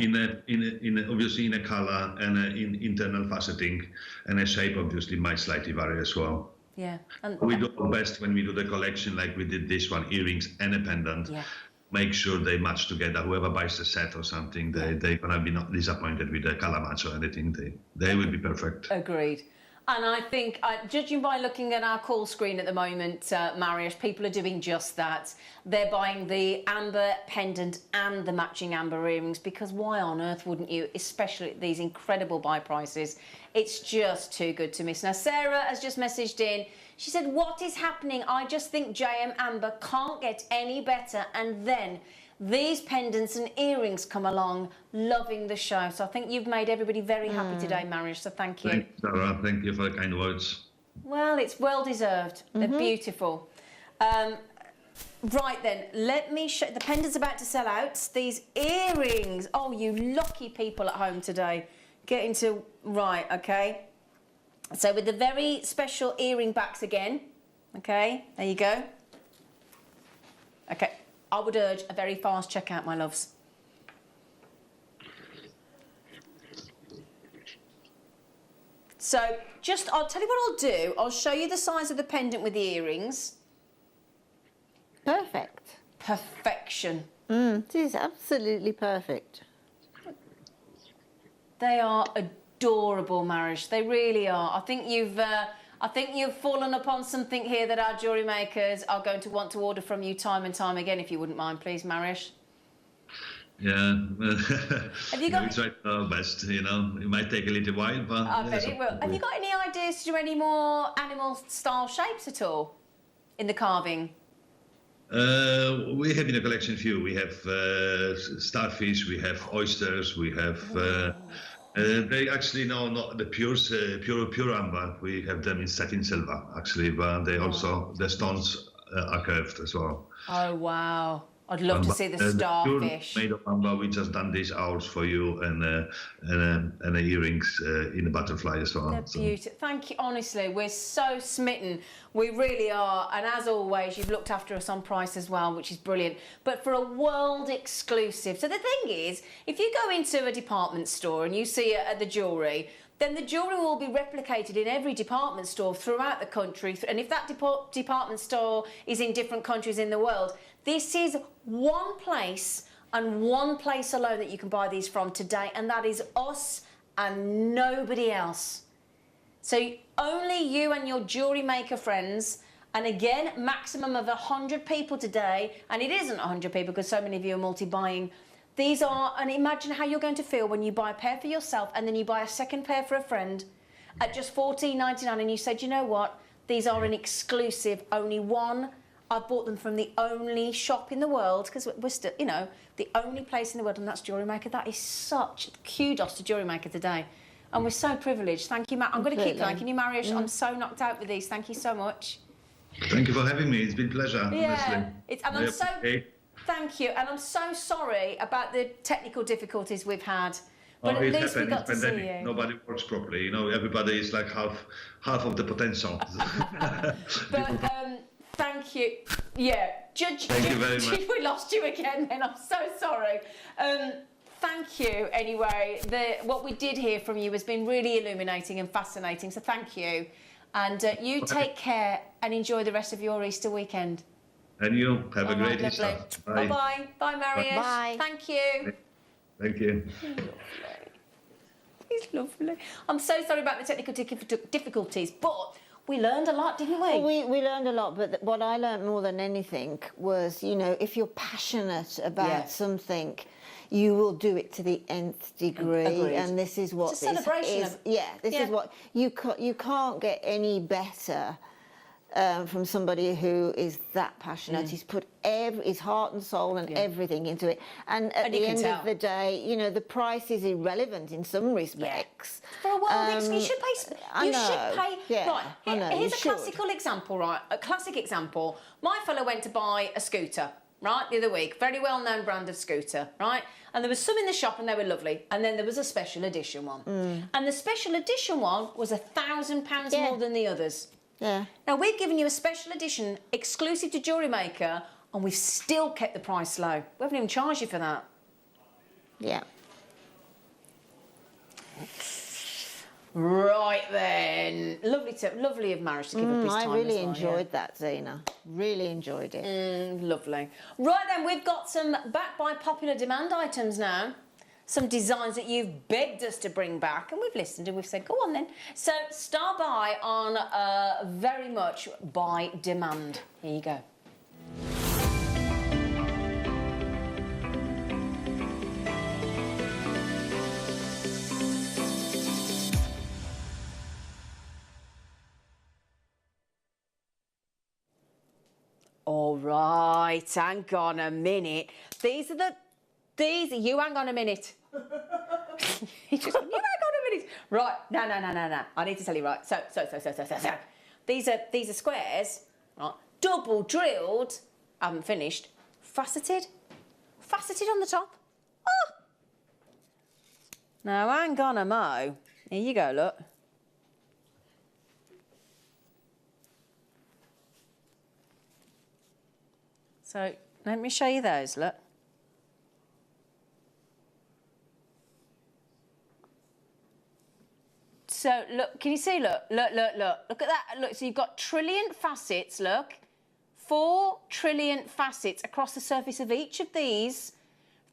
obviously in a color and in internal faceting and a shape obviously might slightly vary as well. Yeah, and we do our best when we do the collection, like we did this one, earrings and a pendant. Yeah. Make sure they match together. Whoever buys the set or something, they're gonna be not disappointed with the color match or anything. They will be perfect. Agreed. And I think, judging by looking at our call screen at the moment, Marius, people are doing just that. They're buying the amber pendant and the matching amber earrings, because why on earth wouldn't you, especially at these incredible buy prices? It's just too good to miss. Now, Sarah has just messaged in. She said, what is happening? I just think JM Amber can't get any better. And then these pendants and earrings come along, loving the show. So I think you've made everybody very happy today, Marius, so thank you. Thanks, Sarah. Thank you for the kind words. Well, it's well deserved. They're beautiful. Right then, let me show. The pendant's about to sell out. These earrings. Oh, you lucky people at home today. Get into, right, okay. So with the very special earring backs again. Okay, there you go. Okay. I would urge a very fast checkout, my loves. So, I'll tell you what I'll do. I'll show you the size of the pendant with the earrings. Perfect. Perfection. It is absolutely perfect. They are adorable, Marish. They really are. I think you've fallen upon something here that our jewellery makers are going to want to order from you time and time again, if you wouldn't mind, please, Marish. Yeah. Have you got? We try our best, you know. It might take a little while, but I bet it will. Have you got any ideas to do any more animal-style shapes at all in the carving? We have in the collection few. We have starfish, we have oysters, we have. They actually not the pure amber. We have them in satin silver actually, but they also the stones are curved as well. Oh wow! I'd love to see the starfish. Made of amber. We just done these owls for you and the earrings in the butterfly as well. They're beautiful. Thank you. Honestly, we're so smitten. We really are. And as always, you've looked after us on price as well, which is brilliant. But for a world exclusive. So the thing is, if you go into a department store and you see it at the jewellery, then the jewellery will be replicated in every department store throughout the country. And if that department store is in different countries in the world, this is one place and one place alone that you can buy these from today, and that is us and nobody else. So only you and your jewellery maker friends, and again, maximum of 100 people today, and it isn't 100 people because so many of you are multi-buying. These are, and imagine how you're going to feel when you buy a pair for yourself and then you buy a second pair for a friend at just $14.99, and you said, you know what, these are an exclusive, only one. I bought them from the only shop in the world, because we're still, you know, the only place in the world, and that's JewelleryMaker. That is such kudos to JewelleryMaker today. And we're so privileged. Thank you, I'm going to keep thanking you, Mariusz. I'm so knocked out with these. Thank you so much. Thank you for having me. It's been a pleasure. Yeah, thank you. And I'm so sorry about the technical difficulties we've had. But at least we got to see you. Nobody works properly. You know, everybody is like half of the potential. But thank you. Yeah, thank you very much. We lost you again. Then I'm so sorry. Thank you. Anyway, what we did hear from you has been really illuminating and fascinating. So thank you. And you take care and enjoy the rest of your Easter weekend. And you have a great Easter. Bye. Bye-bye. Bye, Marius. Bye. Thank you. Thank you. He's lovely. I'm so sorry about the technical difficulties, but we learned a lot, didn't we? Well, we learned a lot, but what I learned more than anything was, you know, if you're passionate about something, you will do it to the nth degree. Agreed. And this is what it's a celebration is. This is what you can't get any better from somebody who is that passionate. He's put his heart and soul and everything into it. And at the end of the day, you know, the price is irrelevant in some respects. For a world you should pay. You should pay. Yeah, right. Here's a classical example, right? A classic example. My fellow went to buy a scooter, right, the other week. Very well-known brand of scooter, right? And there was some in the shop and they were lovely. And then there was a special edition one. And the special edition one was £1,000 more than the others. Yeah. Now, we've given you a special edition exclusive to JewelleryMaker and we've still kept the price low. We haven't even charged you for that. Yeah. Right then. Lovely of Marriage to give up his time. I really enjoyed that, Zena. Really enjoyed it. Lovely. Right then, we've got some back by popular demand items now. Some designs that you've begged us to bring back, and we've listened and we've said, go on then. So, Star Buy on very much by demand. Here you go. All right, hang on a minute. You hang on a minute. He just went, you hang on a minute. Right, no. I need to tell you, right. So. These are squares, right, double drilled, haven't finished, faceted on the top. Oh! Now, hang on a mo. Here you go, look. So, let me show you those, look. So, look, can you see, look at that, look, so you've got trilliant facets, look, 4 trilliant facets across the surface of each of these,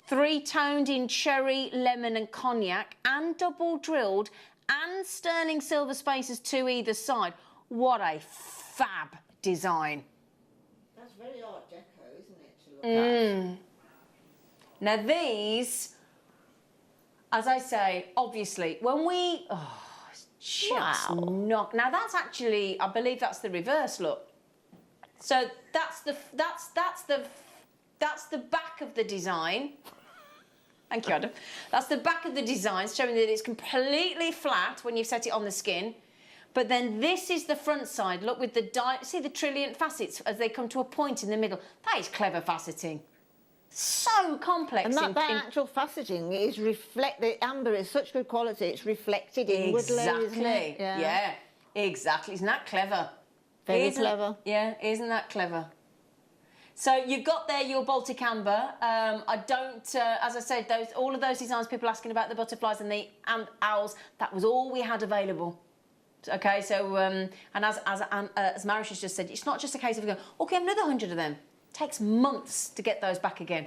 3-toned in cherry, lemon and cognac, and double drilled, and sterling silver spaces to either side. What a fab design. That's very Art Deco, isn't it, to look at? Now these, as I say, obviously, when we... Oh, just knock. Now that's actually, I believe that's the reverse look. So that's the back of the design. Thank you, Adam. That's the back of the design, showing that it's completely flat when you set it on the skin. But then this is the front side. Look with the see the trilliant facets as they come to a point in the middle. That is clever faceting. So complex. And that actual faceting is the amber is such good quality, it's reflected inwardly, isn't it? Yeah, exactly. Isn't that clever? Very clever. Yeah, isn't that clever? So you've got there your Baltic amber. I don't, as I said, all of those designs, people asking about the butterflies and the owls, that was all we had available. Okay, so, and as Marish has just said, it's not just a case of going, okay, another 100 of them. It takes months to get those back again.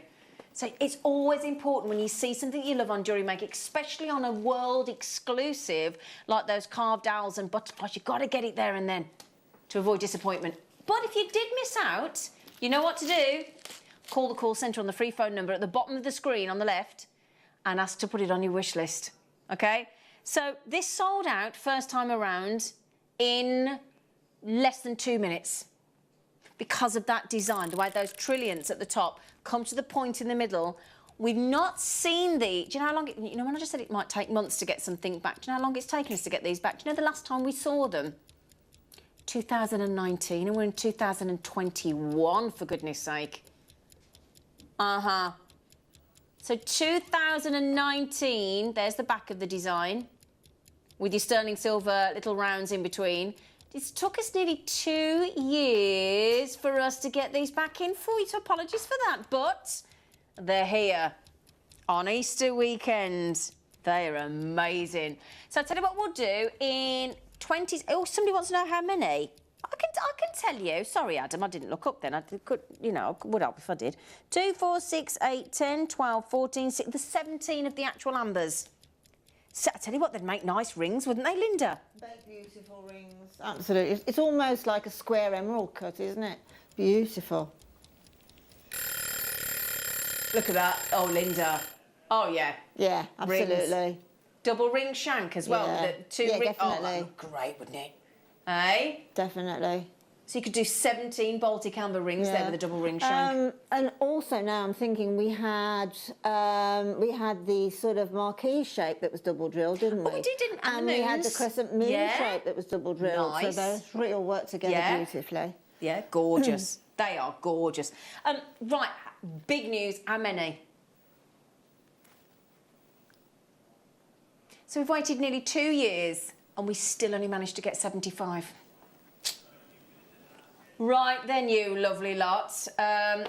So it's always important when you see something you love on JewelleryMaker, especially on a world exclusive, like those carved owls and butterflies, you've got to get it there and then to avoid disappointment. But if you did miss out, you know what to do. Call the call centre on the free phone number at the bottom of the screen on the left and ask to put it on your wish list, okay? So this sold out first time around in less than 2 minutes because of that design, the way those trilliants at the top come to the point in the middle. We've not seen do you know how long, you know, when I just said it might take months to get something back, do you know how long it's taken us to get these back? Do you know the last time we saw them? 2019, and we're in 2021, for goodness sake. So 2019, there's the back of the design, with your sterling silver little rounds in between. It took us nearly 2 years for us to get these back in for you, so apologies for that, but they're here on Easter weekend. They are amazing. So I'll tell you what we'll do in 20... Oh, somebody wants to know how many. I can tell you. Sorry, Adam, I didn't look up then. I could, you know, would help if I did. 2, 4, 6, 8, 10, 12, 14, 16... The 17 of the actual ambers. So I tell you what, they'd make nice rings, wouldn't they, Linda? Make beautiful rings. Absolutely. It's almost like a square emerald cut, isn't it? Beautiful. Look at that. Oh, Linda. Oh, yeah. Yeah, absolutely. Rings. Double ring shank as well. Yeah, The 2 yeah, ring. definitely. Oh, that would look great, wouldn't it? Eh? Definitely. So you could do 17 Baltic amber rings there with a double ring shank. And also now I'm thinking we had the sort of marquee shape that was double drilled, didn't we? Oh, we did, and we had the crescent moon shape that was double drilled. Nice. So those three all work together beautifully. Yeah, gorgeous. They are gorgeous. Right, big news. How many? So we've waited nearly 2 years and we still only managed to get 75. Right then, you lovely lots.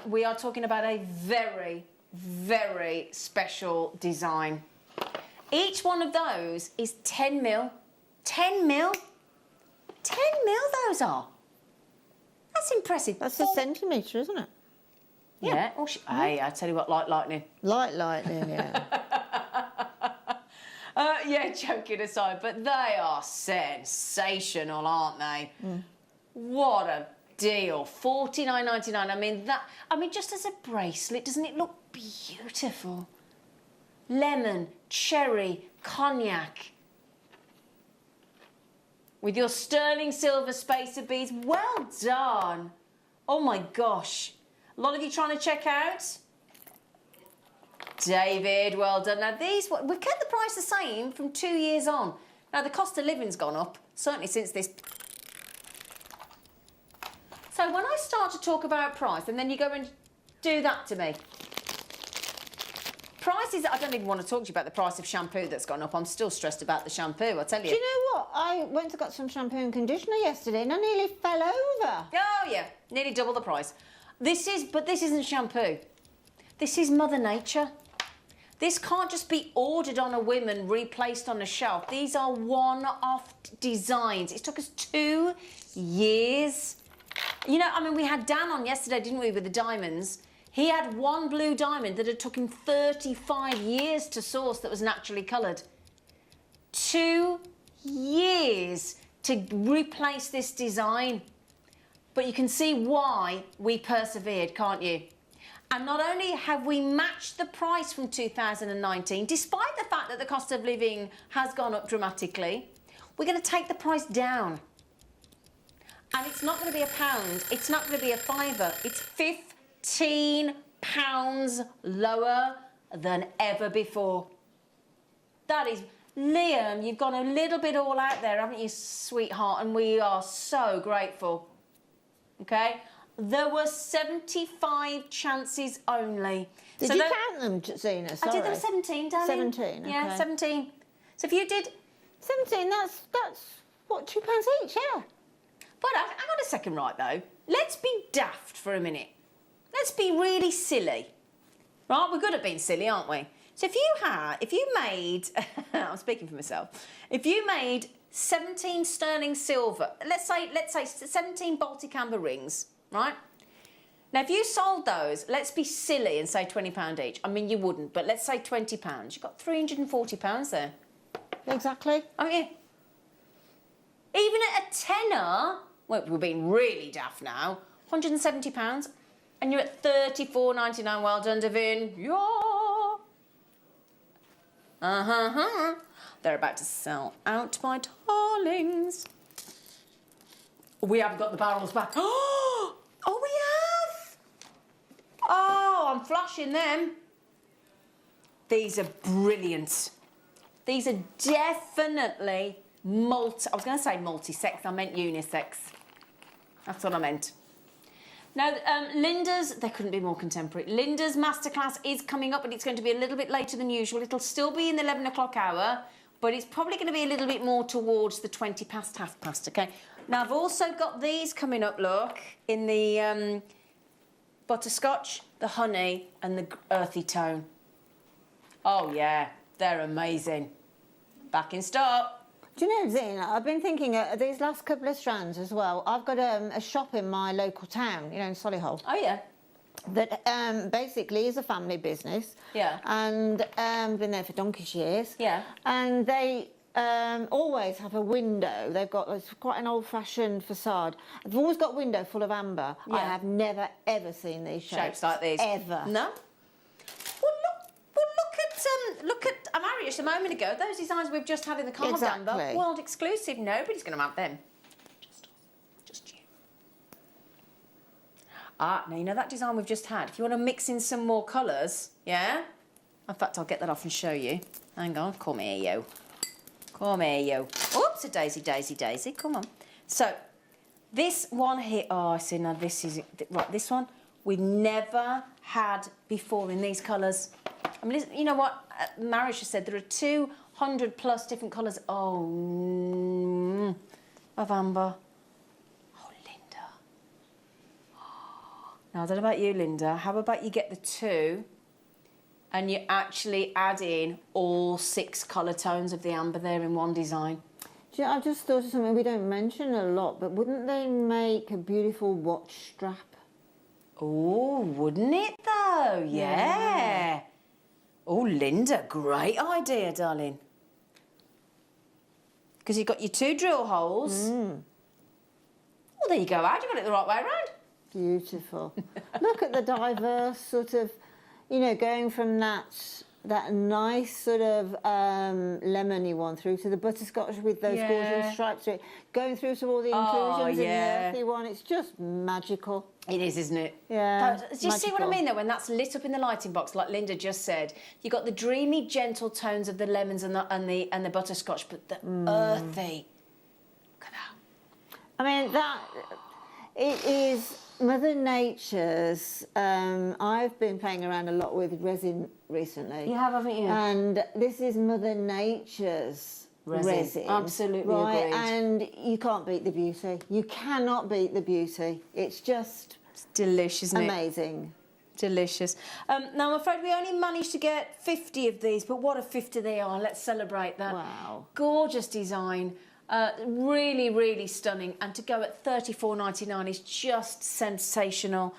We are talking about a very, very special design. Each one of those is 10 mil. 10 mil? 10 mil those are. That's impressive. That's a centimetre, isn't it? Yeah. Oh, hey, I tell you what, like lightning. Like lightning, yeah. Yeah, joking aside, but they are sensational, aren't they? What a deal. $49.99. I mean, just as a bracelet, doesn't it look beautiful? Lemon, cherry, cognac. With your sterling silver spacer beads. Well done. Oh my gosh. A lot of you trying to check out? David, well done. Now these, we've kept the price the same from 2 years on. Now the cost of living's gone up, certainly since this. So when I start to talk about price and then you go and do that to me. Prices, I don't even want to talk to you about the price of shampoo that's gone up. I'm still stressed about the shampoo, I tell you. Do you know what? I went and got some shampoo and conditioner yesterday and I nearly fell over. Oh yeah, nearly double the price. But this isn't shampoo. This is Mother Nature. This can't just be ordered on a whim and replaced on a shelf. These are one-off designs. It took us 2 years. You know, I mean, we had Dan on yesterday, didn't we, with the diamonds? He had one blue diamond that had took him 35 years to source that was naturally coloured. 2 years to replace this design. But you can see why we persevered, can't you? And not only have we matched the price from 2019, despite the fact that the cost of living has gone up dramatically, we're going to take the price down. And it's not going to be £1, it's not going to be £5, it's £15 lower than ever before. That is, Liam, you've gone a little bit all out there, haven't you, sweetheart? And we are so grateful. Okay? There were 75 chances only. Did you count them, Zena? Sorry. I did them 17, darling. 17, okay. Yeah, 17. So if you did... 17, that's what, £2 each, yeah. But hang on a second, right, though. Let's be daft for a minute. Let's be really silly. Right, we're good at being silly, aren't we? So if you made... I'm speaking for myself. If you made 17 sterling silver, let's say 17 Baltic amber rings, right? Now, if you sold those, let's be silly and say £20 each. I mean, you wouldn't, but let's say £20. You've got £340 there. Exactly. Oh, yeah. Even at a tenner, well, we're being really daft now, £170, and you're at $34.99. Well done, Devin. Yeah. They're about to sell out, my darlings. We haven't got the barrels back. Oh, we have. Oh, I'm flashing them. These are brilliant. These are definitely I was going to say multi-sex, I meant unisex. That's what I meant. Now, Linda's, they couldn't be more contemporary. Linda's masterclass is coming up, but it's going to be a little bit later than usual. It'll still be in the 11 o'clock hour, but it's probably going to be a little bit more towards the 20 past, half past, okay? Now, I've also got these coming up, look, in the butterscotch, the honey, and the earthy tone. Oh, yeah, they're amazing. Back in stock. Do you know, Zena, I've been thinking these last couple of strands as well. I've got a shop in my local town, you know, in Solihull. Oh, yeah. That basically is a family business. Yeah. And been there for donkey's years. Yeah. And they always have a window. They've got quite an old-fashioned facade. They've always got a window full of amber. Yeah. I have never, ever seen these shapes like these. Ever. No? Look at Amarius a moment ago. Those designs we've just had in the carved amber, world exclusive. Nobody's going to have them. Just you. Now you know that design we've just had? If you want to mix in some more colours, yeah? In fact, I'll get that off and show you. Hang on, come here, you. Come here, you. Oops, a daisy, daisy, daisy. Come on. So, this one here... Oh, I see, now this is... Right, this one we never had before in these colours. I mean, you know what? Marish has said there are 200 plus different colours. Oh, of amber. Oh, Linda. Now, I don't know about you, Linda. How about you get the 2 and you actually add in all 6 colour tones of the amber there in one design? Do you know, I just thought of something we don't mention a lot, but wouldn't they make a beautiful watch strap? Oh, wouldn't it though? Yeah. Oh, Linda, great idea, darling. Because you've got your 2 drill holes. Well, there you go, Ad. You got it the right way around. Beautiful. Look at the diverse sort of, you know, going from that nice sort of lemony one through to the butterscotch with those gorgeous stripes through it, going through to all the inclusions in the earthy one. It's just magical. It is, isn't it? Yeah. Do you see what I mean, though, when that's lit up in the lighting box, like Linda just said? You've got the dreamy, gentle tones of the lemons and the butterscotch, but the earthy. Look at that. I mean, it is Mother Nature's. I've been playing around a lot with resin recently. You have, haven't you? And this is Mother Nature's resin. Absolutely right? agreed. And you can't beat the beauty. You cannot beat the beauty. It's just delicious, isn't it? Amazing. Delicious. Now, I'm afraid we only managed to get 50 of these, but what a 50 they are. Let's celebrate that. Wow. Gorgeous design. Really, really stunning. And to go at $34.99 is just sensational.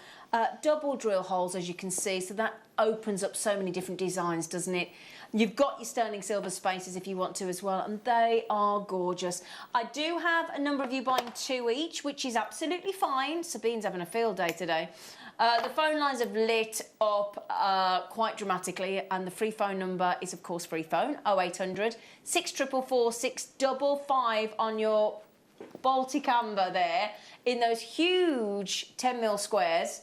Double drill holes, as you can see, so that opens up so many different designs, doesn't it? You've got your sterling silver spaces if you want to as well, and they are gorgeous. I do have a number of you buying 2 each, which is absolutely fine. Sabine's having a field day today. The phone lines have lit up quite dramatically, and the free phone number is, of course, free phone, 0800 644 655 on your Baltic amber there, in those huge 10mm squares.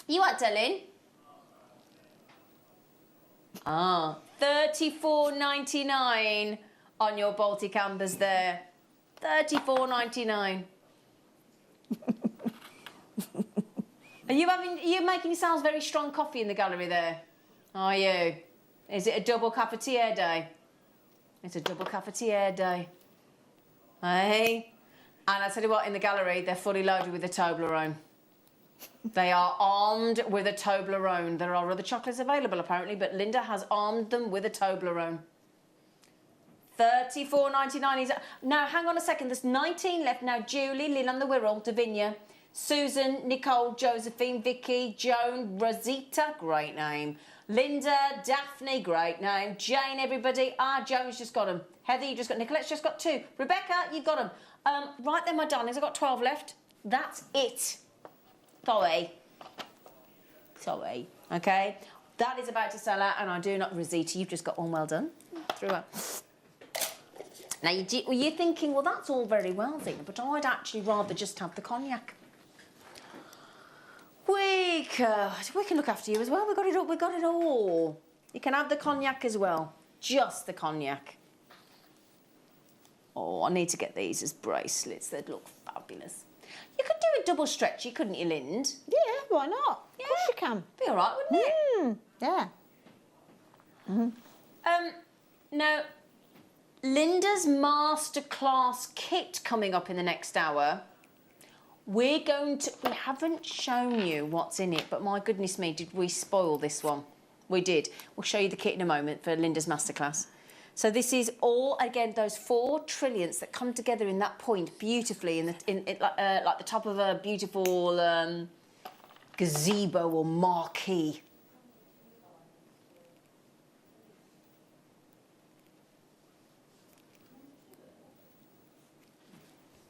You what, darling? $34.99 on your Baltic ambers there. $34.99. Are you making yourselves very strong coffee in the gallery there? Are you? Is it a double cafetiere day? It's a double cafetiere day. Hey? And I tell you what, in the gallery, they're fully loaded with a Toblerone. They are armed with a Toblerone. There are other chocolates available, apparently, but Linda has armed them with a Toblerone. $34.99. Now, hang on a second. There's 19 left. Now, Julie, Lynn on the Wirral, Davinia, Susan, Nicole, Josephine, Vicky, Joan, Rosita, great name. Linda, Daphne, great name. Jane, everybody. Joan's just got them. Heather, you just got... Nicolette's just got 2. Rebecca, you've got them. Right then, my darlings, I've got 12 left. That's it. Sorry. Okay? That is about to sell out, and I do not... Rosita, you've just got one. Well done. Throughout. Now, you're thinking, well, that's all very well, Zena, but I'd actually rather just have the cognac. We can look after you as well. We've got it all. You can have the cognac as well. Just the cognac. Oh, I need to get these as bracelets. They'd look fabulous. You could do a double stretchy, couldn't you, Lind? Yeah, why not? Yeah. Of course you can. Be all right, wouldn't it? Yeah. Now, Linda's masterclass kit coming up in the next hour. We haven't shown you what's in it, but my goodness me, did we spoil this one? We did. We'll show you the kit in a moment for Linda's masterclass. So this is all, again, those 4 trilliants that come together in that point beautifully, like the top of a beautiful gazebo or marquee.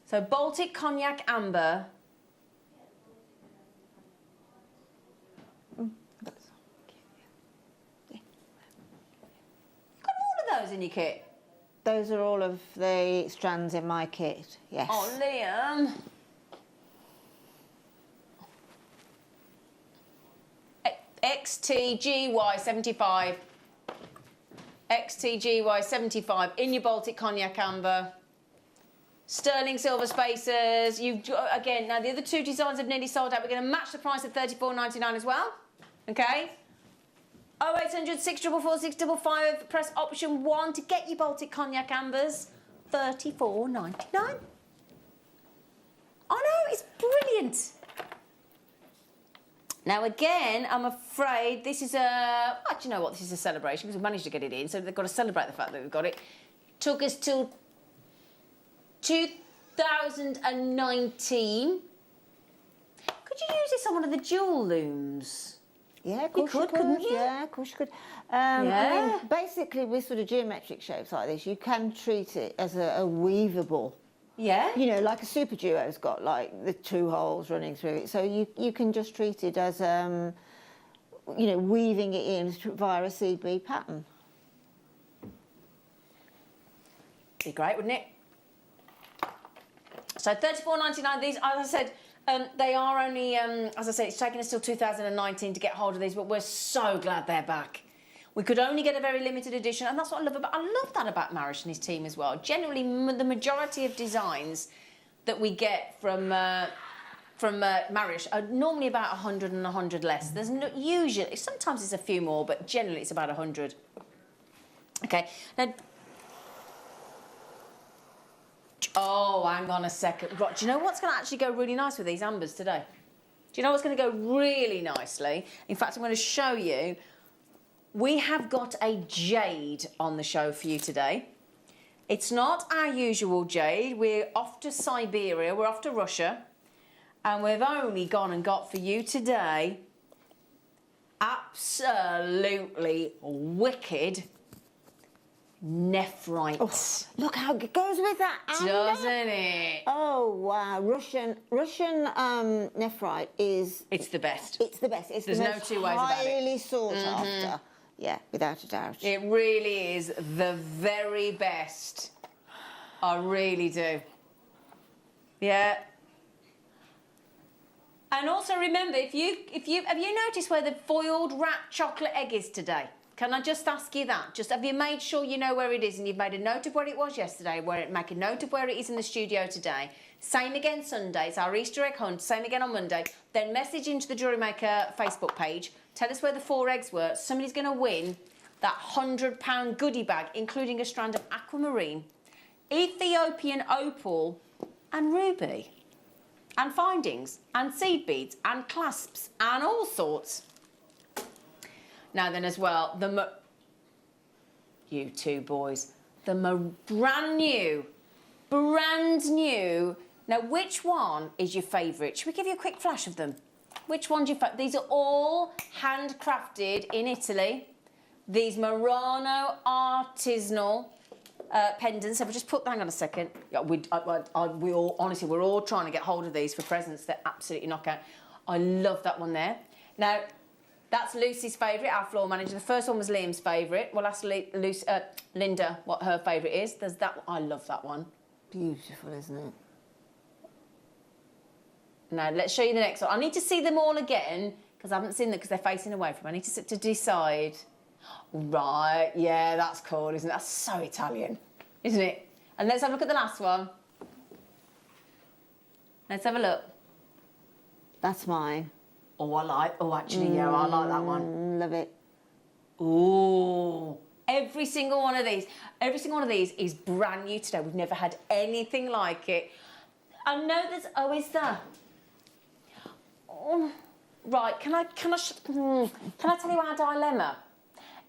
So Baltic Cognac Amber. Those in your kit? Those are all of the strands in my kit, yes. Oh, Liam. XTGY75. XTGY75 in your Baltic Cognac Amber. Sterling silver spacers. Again, now the other two designs have nearly sold out. We're going to match the price at $34.99 as well. Okay? 0800 644 655. Press option 1 to get your Baltic Cognac Ambers. $34.99. I know, it's brilliant. Now again, I'm afraid this is a... Well, do you know what? This is a celebration because we've managed to get it in, so they've got to celebrate the fact that we've got it. Took us till 2019. Could you use this on one of the jewel looms? Yeah, of course you could, couldn't you? Yeah, of course you could. I mean, basically, with sort of geometric shapes like this, you can treat it as a weavable. Yeah. You know, like a super duo's got like the 2 holes running through it, so you can just treat it as you know, weaving it in via a seed bead pattern. Be great, wouldn't it? So $34.99. These, as I said, they are only, as I said, it's taken us till 2019 to get hold of these, but we're so glad they're back. We could only get a very limited edition, and that's what I love about. I love that about Marish and his team as well. Generally, the majority of designs that we get from Marish are normally about 100 and 100 less. There's no, usually, sometimes it's a few more, but generally it's about 100. Okay, now. Oh, hang on a second. Right, do you know what's going to actually go really nice with these ambers today? Do you know what's going to go really nicely? In fact, I'm going to show you. We have got a jade on the show for you today. It's not our usual jade. We're off to Siberia, we're off to Russia, and we've only gone and got for you today absolutely wicked nephrite. Oh, look how it goes with that amber. Doesn't it? Oh wow, Russian nephrite is. It's the best. It's the best. It's There's the no most two ways about it. highly sought after. Yeah, without a doubt. It really is the very best. I really do. Yeah. And also remember, have you noticed where the foiled wrapped chocolate egg is today? Can I just ask you that? Just have you made sure you know where it is and you've made a note of where it was yesterday, make a note of where it is in the studio today. Same again Sunday, it's our Easter egg hunt, same again on Monday. Then message into the JewelleryMaker Facebook page, tell us where the 4 eggs were. Somebody's going to win that £100 goodie bag, including a strand of aquamarine, Ethiopian opal and ruby, and findings, and seed beads, and clasps, and all sorts. Now then as well, you two boys, brand new. Now which one is your favourite? Should we give you a quick flash of them? Which one's your favourite? These are all handcrafted in Italy. These Murano artisanal pendants. So we just put, hang on a second. Yeah, honestly, we're all trying to get hold of these for presents. They're absolutely knockout. I love that one there. Now, that's Lucy's favourite, our floor manager. The first one was Liam's favourite. We'll ask Linda what her favourite is. There's that one. I love that one. Beautiful, isn't it? Now, let's show you the next one. I need to see them all again, because I haven't seen them because they're facing away from me. I need to decide. Right, yeah, that's cool, isn't it? That's so Italian, isn't it? And let's have a look at the last one. Let's have a look. That's mine. Oh, actually, yeah, I like that one. Love it. Ooh. Every single one of these is brand new today. We've never had anything like it. I know there's always that. Oh, right, can I tell you our dilemma?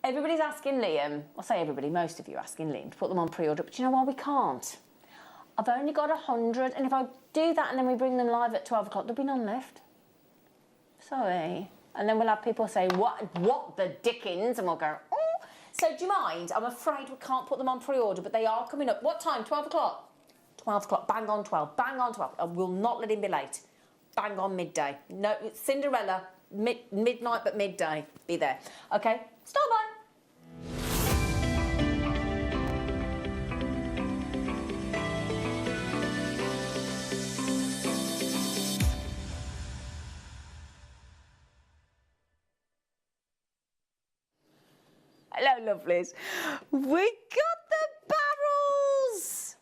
Everybody's asking Liam, I say everybody, most of you are asking Liam to put them on pre-order, but do you know why we can't? I've only got 100, and if I do that and then we bring them live at 12 o'clock, there'll be none left. Sorry. And then we'll have people say, what the dickens? And we'll go, oh. So do you mind? I'm afraid we can't put them on pre-order, but they are coming up. What time? 12 o'clock? 12 o'clock. Bang on 12. Bang on 12. I will not let him be late. Bang on midday. No, Cinderella, midnight but midday. Be there. Okay? Start by. Hello, lovelies. We got the barrels.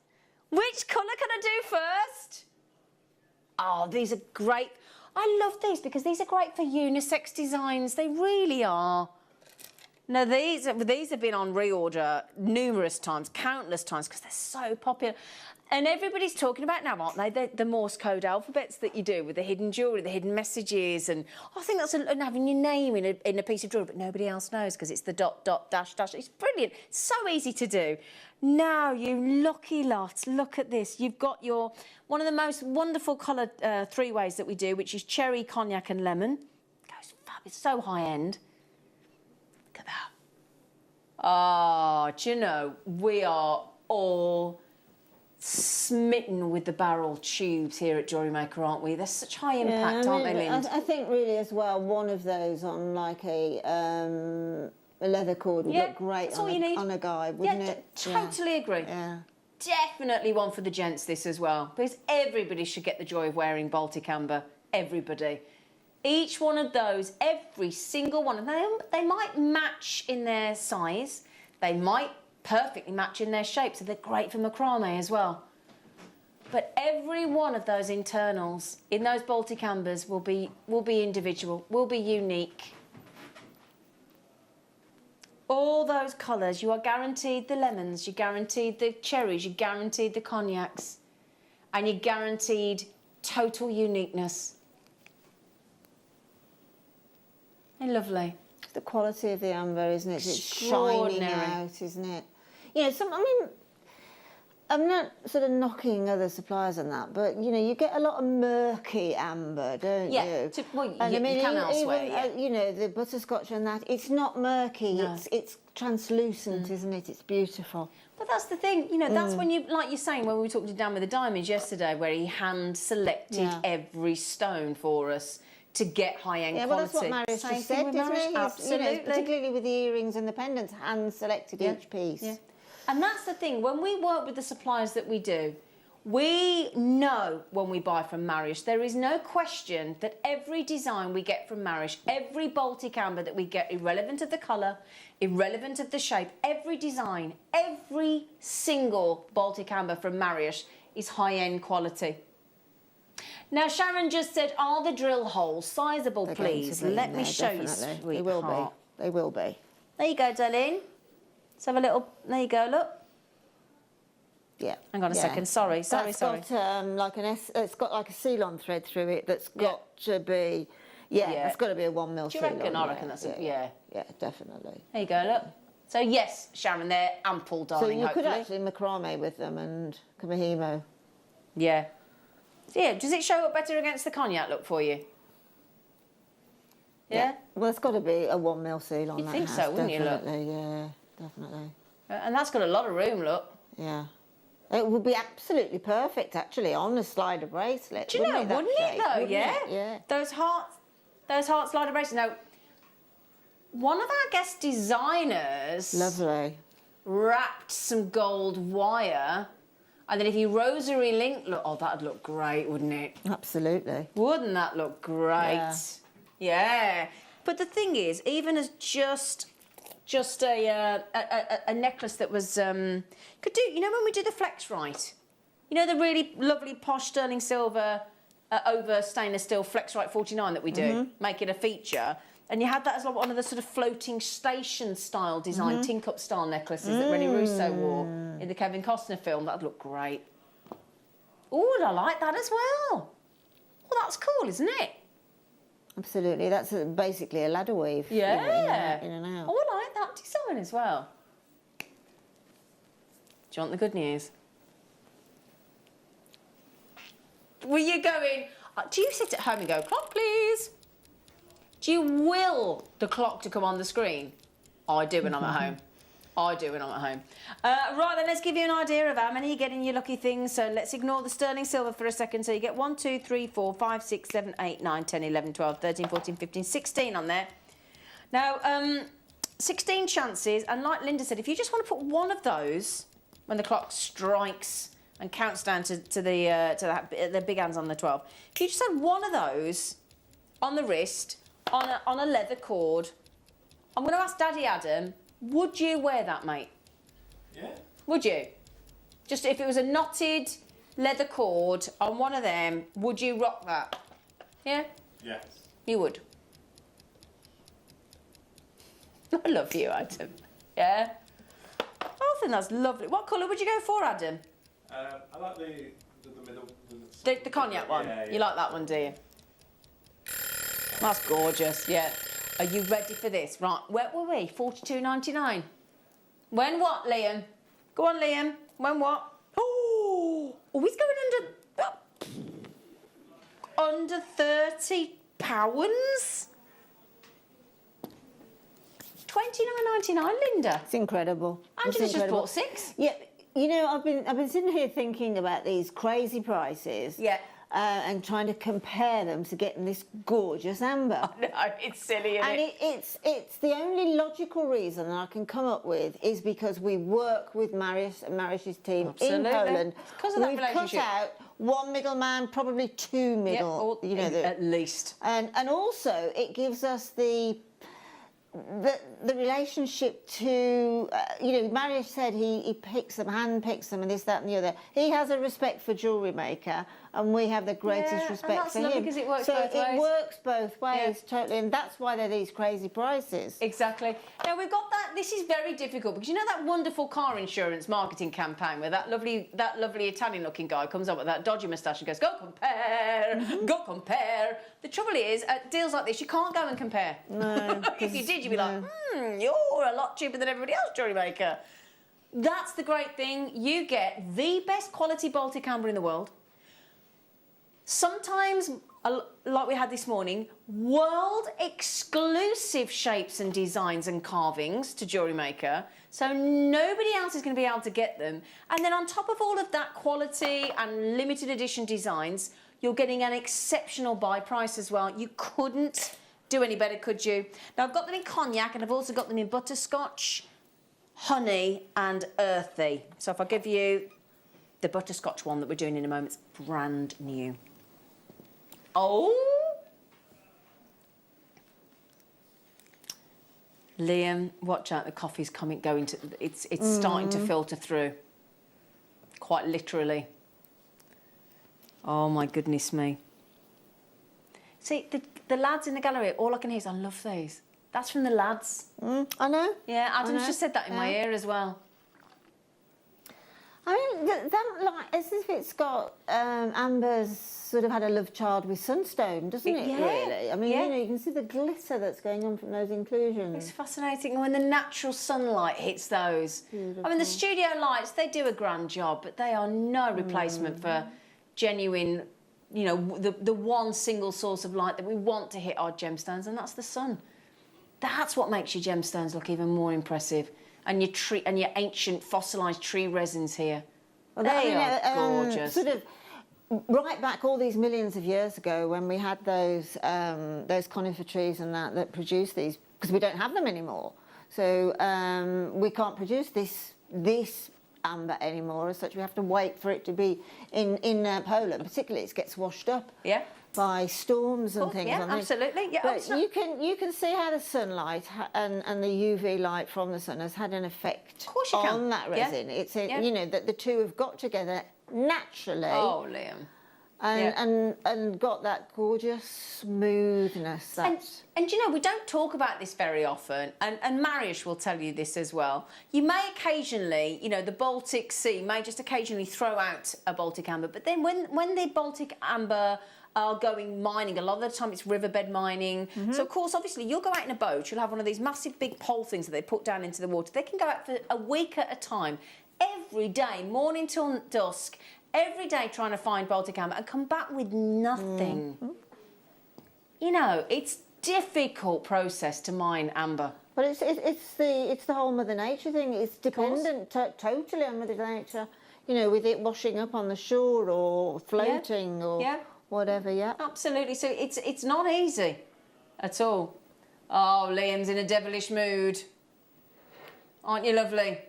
Which colour can I do first? Oh, these are great. I love these because these are great for unisex designs. They really are. Now, these have been on reorder numerous times, countless times, because they're so popular. And everybody's talking about now, aren't they? The Morse code alphabets that you do with the hidden jewellery, the hidden messages. And I think that's having your name in a piece of jewellery, but nobody else knows because it's the dot, dot, dash, dash. It's brilliant. It's so easy to do. Now, you lucky lot, look at this. You've got one of the most wonderful coloured three-ways that we do, which is cherry, cognac and lemon. It goes fab. It's so high-end. Look at that. Oh, do you know, we are all smitten with the barrel tubes here at JewelleryMaker, aren't we? They're such high impact, aren't they, Lind? I think really as well, one of those on like a leather cord would look great on a guy, wouldn't it? Totally agree. Yeah. Definitely one for the gents, this as well, because everybody should get the joy of wearing Baltic amber. Everybody. Each one of those, every single one of them, they might match in their size. They might perfectly match in their shape, so they're great for macrame as well. But every one of those internals in those Baltic ambers will be individual, will be unique. All those colours, you are guaranteed the lemons, you're guaranteed the cherries, you're guaranteed the cognacs, and you're guaranteed total uniqueness. They're lovely. The quality of the amber, isn't it? It's shining out, isn't it? You know, I'm not sort of knocking other suppliers on that, but, you know, you get a lot of murky amber, don't you? And I mean, you can elsewhere, you know, the butterscotch and that, it's not murky, no. it's translucent, isn't it? It's beautiful. But that's the thing, you know, that's when you, like you're saying, when we talked to Dan with the diamonds yesterday, where he hand-selected every stone for us to get high-end quality. Well, that's what Marius just said, isn't it? Absolutely. You know, particularly with the earrings and the pendants, hand-selected each piece. Yeah. And that's the thing, when we work with the suppliers that we do, we know when we buy from Marius, there is no question that every design we get from Marius, every Baltic amber that we get, irrelevant of the colour, irrelevant of the shape, every design, every single Baltic amber from Marius is high-end quality. Now, Sharon just said, are the drill holes sizable, please? Let me show you, sweetheart. They will be. They will be. There you go, darling. Let's have a little... There you go, look. Yeah. Hang on a second. Sorry. It's got it's got like a seal-on thread through it that's got to be... Yeah, it's got to be a 1 mil seal-on. Do you reckon? I reckon that's yeah, definitely. There you go, look. So, yes, Sharon, they're ample, darling, So you could actually macrame with them and kamihimo. Yeah. So, yeah, does it show up better against the cognac look for you? Yeah? Well, it's got to be a 1 mil seal on that. You'd think so, wouldn't you, look? Yeah, definitely. And that's got a lot of room, look. Yeah. It would be absolutely perfect, actually, on a slider bracelet. Do you know, wouldn't it, though? Yeah? Yeah. Those heart slider bracelets. Now, one of our guest designers... Lovely. ...wrapped some gold wire, and then if you rosary link... Look, oh, that'd look great, wouldn't it? Absolutely. Wouldn't that look great? Yeah. But the thing is, even as just a necklace that was could do, you know, when we do the flex right, you know, the really lovely posh sterling silver over stainless steel flex right 49 that we do, make it a feature, and you had that as like one of the sort of floating station style design tin cup style necklaces that Rennie Russo wore in the Kevin Costner film. That'd look great. Oh, I like that as well. Well, that's cool, isn't it? Absolutely, that's basically a ladder weave. Yeah. In and out. Oh, I like that design as well. Do you want the good news? Were you going... do you sit at home and go, clock, please? Do you will the clock to come on the screen? I do when I'm at home. I do when I'm at home. Right, then let's give you an idea of how many you get in your lucky things. So let's ignore the sterling silver for a second. So you get 1, 2, 3, 4, 5, 6, 7, 8, 9, 10, 11, 12, 13, 14, 15, 16 on there. Now, 16 chances. And like Linda said, if you just want to put one of those when the clock strikes and counts down to the big hands on the 12, if you just had one of those on the wrist, on a leather cord, I'm going to ask Daddy Adam Would you wear that, mate? Yeah. Would you? Just if it was a knotted leather cord on one of them, would you rock that? Yeah? Yes. You would. I love you, Adam. Yeah? I think that's lovely. What colour would you go for, Adam? I like the middle. The cognac one? Yeah, yeah. You like that one, do you? That's gorgeous, yeah. Are you ready for this? Right, where were we? $42.99. When what, Liam? Go on, Liam. When what? Oh, he's going under £30. $29.99, Linda. It's incredible. Angela's just bought 6. Yeah, you know, I've been sitting here thinking about these crazy prices. Yeah. And trying to compare them to getting this gorgeous amber. No, it's silly, isn't it? It's the only logical reason that I can come up with is because we work with Mariusz and Mariusz's team Absolutely. in Poland. It's because of that We've relationship. cut out one middleman, probably 2 middle. Yeah, you know, at least. And also it gives us the relationship to, you know, Mariusz said he picks them, hand picks them, and this, that, and the other. He has a respect for JewelleryMaker, and we have the greatest respect for him. Because it works so both ways. it works both ways, totally, and that's why they're these crazy prices. Exactly. Now we've got that. This is very difficult because you know that wonderful car insurance marketing campaign where that lovely Italian-looking guy comes up with that dodgy moustache and goes, "Go compare, go compare." The trouble is, at deals like this, you can't go and compare. No. If you did, you'd be like, "You're a lot cheaper than everybody else, JewelleryMaker." That's the great thing. You get the best quality Baltic amber in the world. Sometimes, like we had this morning, world exclusive shapes and designs and carvings to JewelleryMaker, so nobody else is going to be able to get them. And then on top of all of that quality and limited edition designs, you're getting an exceptional buy price as well. You couldn't do any better, could you? Now I've got them in cognac and I've also got them in butterscotch, honey and earthy. So if I give you the butterscotch one that we're doing in a moment, it's brand new. Oh, Liam, watch out! The coffee's it's starting to filter through. Quite literally. Oh my goodness me! See the lads in the gallery. All I can hear is, "I love these." That's from the lads. I know. Yeah, Adam's just said that in my ear as well. I mean, that like as if it's got amber's sort of had a love child with sunstone, doesn't it? Yeah. Really. I mean, you know, you can see the glitter that's going on from those inclusions. It's fascinating when the natural sunlight hits those. Beautiful. I mean, the studio lights, they do a grand job, but they are no replacement for genuine, you know, the one single source of light that we want to hit our gemstones, and that's the sun. That's what makes your gemstones look even more impressive. And your ancient fossilised tree resins here. Well, they are gorgeous. Sort of right back all these millions of years ago when we had those conifer trees and that produced these, because we don't have them anymore. So we can't produce this amber anymore as such. We have to wait for it to be in Poland. Particularly, it gets washed up. Yeah. By storms and things. Yeah, absolutely. Yeah, but you can see how the sunlight and the UV light from the sun has had an effect on that resin. Yeah. It's you know that the two have got together naturally. Oh, Liam. And got that gorgeous smoothness. And you know, we don't talk about this very often, and Mariusz will tell you this as well. You may occasionally, you know, the Baltic Sea may just occasionally throw out a Baltic amber, but then when the Baltic amber are going mining, a lot of the time it's riverbed mining. So of course, obviously, you'll go out in a boat, you'll have one of these massive big pole things that they put down into the water. They can go out for a week at a time, every day, morning till dusk, every day trying to find Baltic amber and come back with nothing. You know, it's difficult process to mine amber. But it's the whole Mother Nature thing. It's dependent totally on Mother Nature. You know, with it washing up on the shore or floating or whatever. Yeah, absolutely. So it's not easy at all. Oh, Liam's in a devilish mood. Aren't you lovely?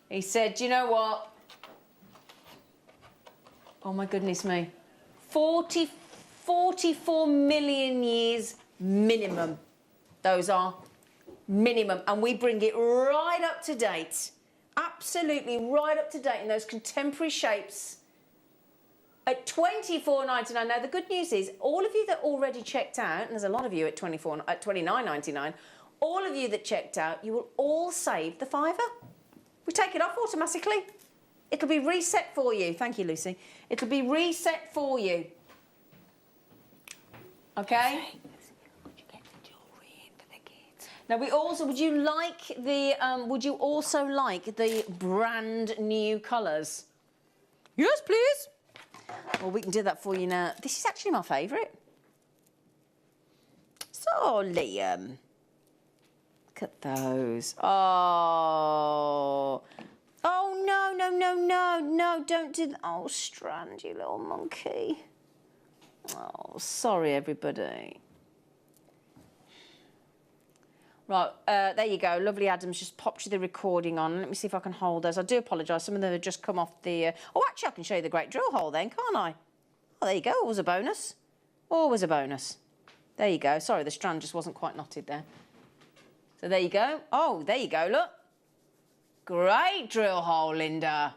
He said, "Do you know what? Oh my goodness me. 44 million years minimum. Those are minimum, and we bring it right up to date. Absolutely right up to date in those contemporary shapes at $24.99. Now the good news is all of you that already checked out, and there's a lot of you at $29.99, all of you that checked out, you will all save the £5. We take it off automatically. It'll be reset for you. Thank you, Lucy. It'll be reset for you. Okay? Now we also, would you also like the brand new colours? Yes, please. Well, we can do that for you now. This is actually my favourite. So, Liam, look at those. Oh, no, don't do that. Oh, Strand, you little monkey. Oh, sorry, everybody. Right, there you go. Lovely Adam's just popped you the recording on. Let me see if I can hold those. I do apologise. Some of them have just come off the... Oh, actually, I can show you the great drill hole then, can't I? Oh, there you go. Always a bonus. Always a bonus. There you go. Sorry, the strand just wasn't quite knotted there. So there you go. Oh, there you go, look. Great drill hole, Linda.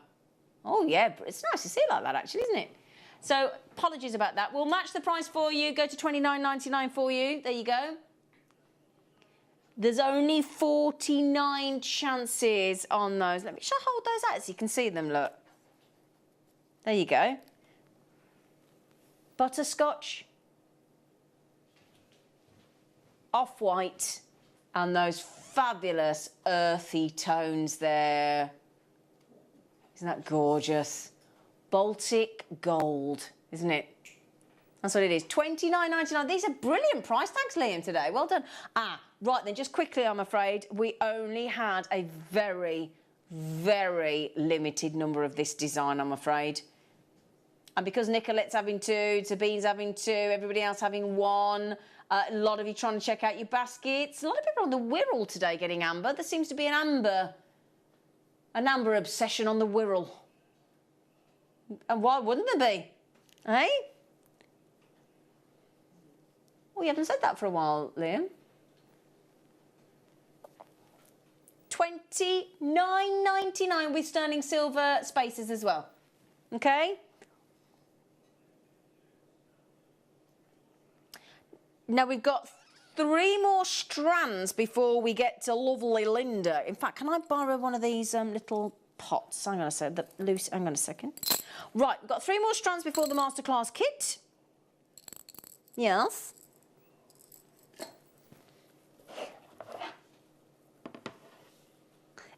Oh, yeah. It's nice to see it like that, actually, isn't it? So, apologies about that. We'll match the price for you. Go to $29.99 for you. There you go. There's only 49 chances on those. Let me just hold those out so you can see them, look. There you go. Butterscotch, off-white, and those fabulous earthy tones there. Isn't that gorgeous? Baltic gold, isn't it? That's what it is. $29.99. These are brilliant price tags, Liam, today. Well done. Right then, just quickly, I'm afraid, we only had a very, very limited number of this design, I'm afraid. And because Nicolette's having two, Sabine's having two, everybody else having one, a lot of you trying to check out your baskets. A lot of people on the Wirral today getting amber. There seems to be an amber obsession on the Wirral. And why wouldn't there be? Eh? Well, you haven't said that for a while, Liam. $29.99 with sterling silver spaces as well. Okay? Now we've got 3 more strands before we get to lovely Linda. In fact, can I borrow one of these little pots? Hang on a second. Hang on a second. Right, we've got 3 more strands before the masterclass kit. Yes.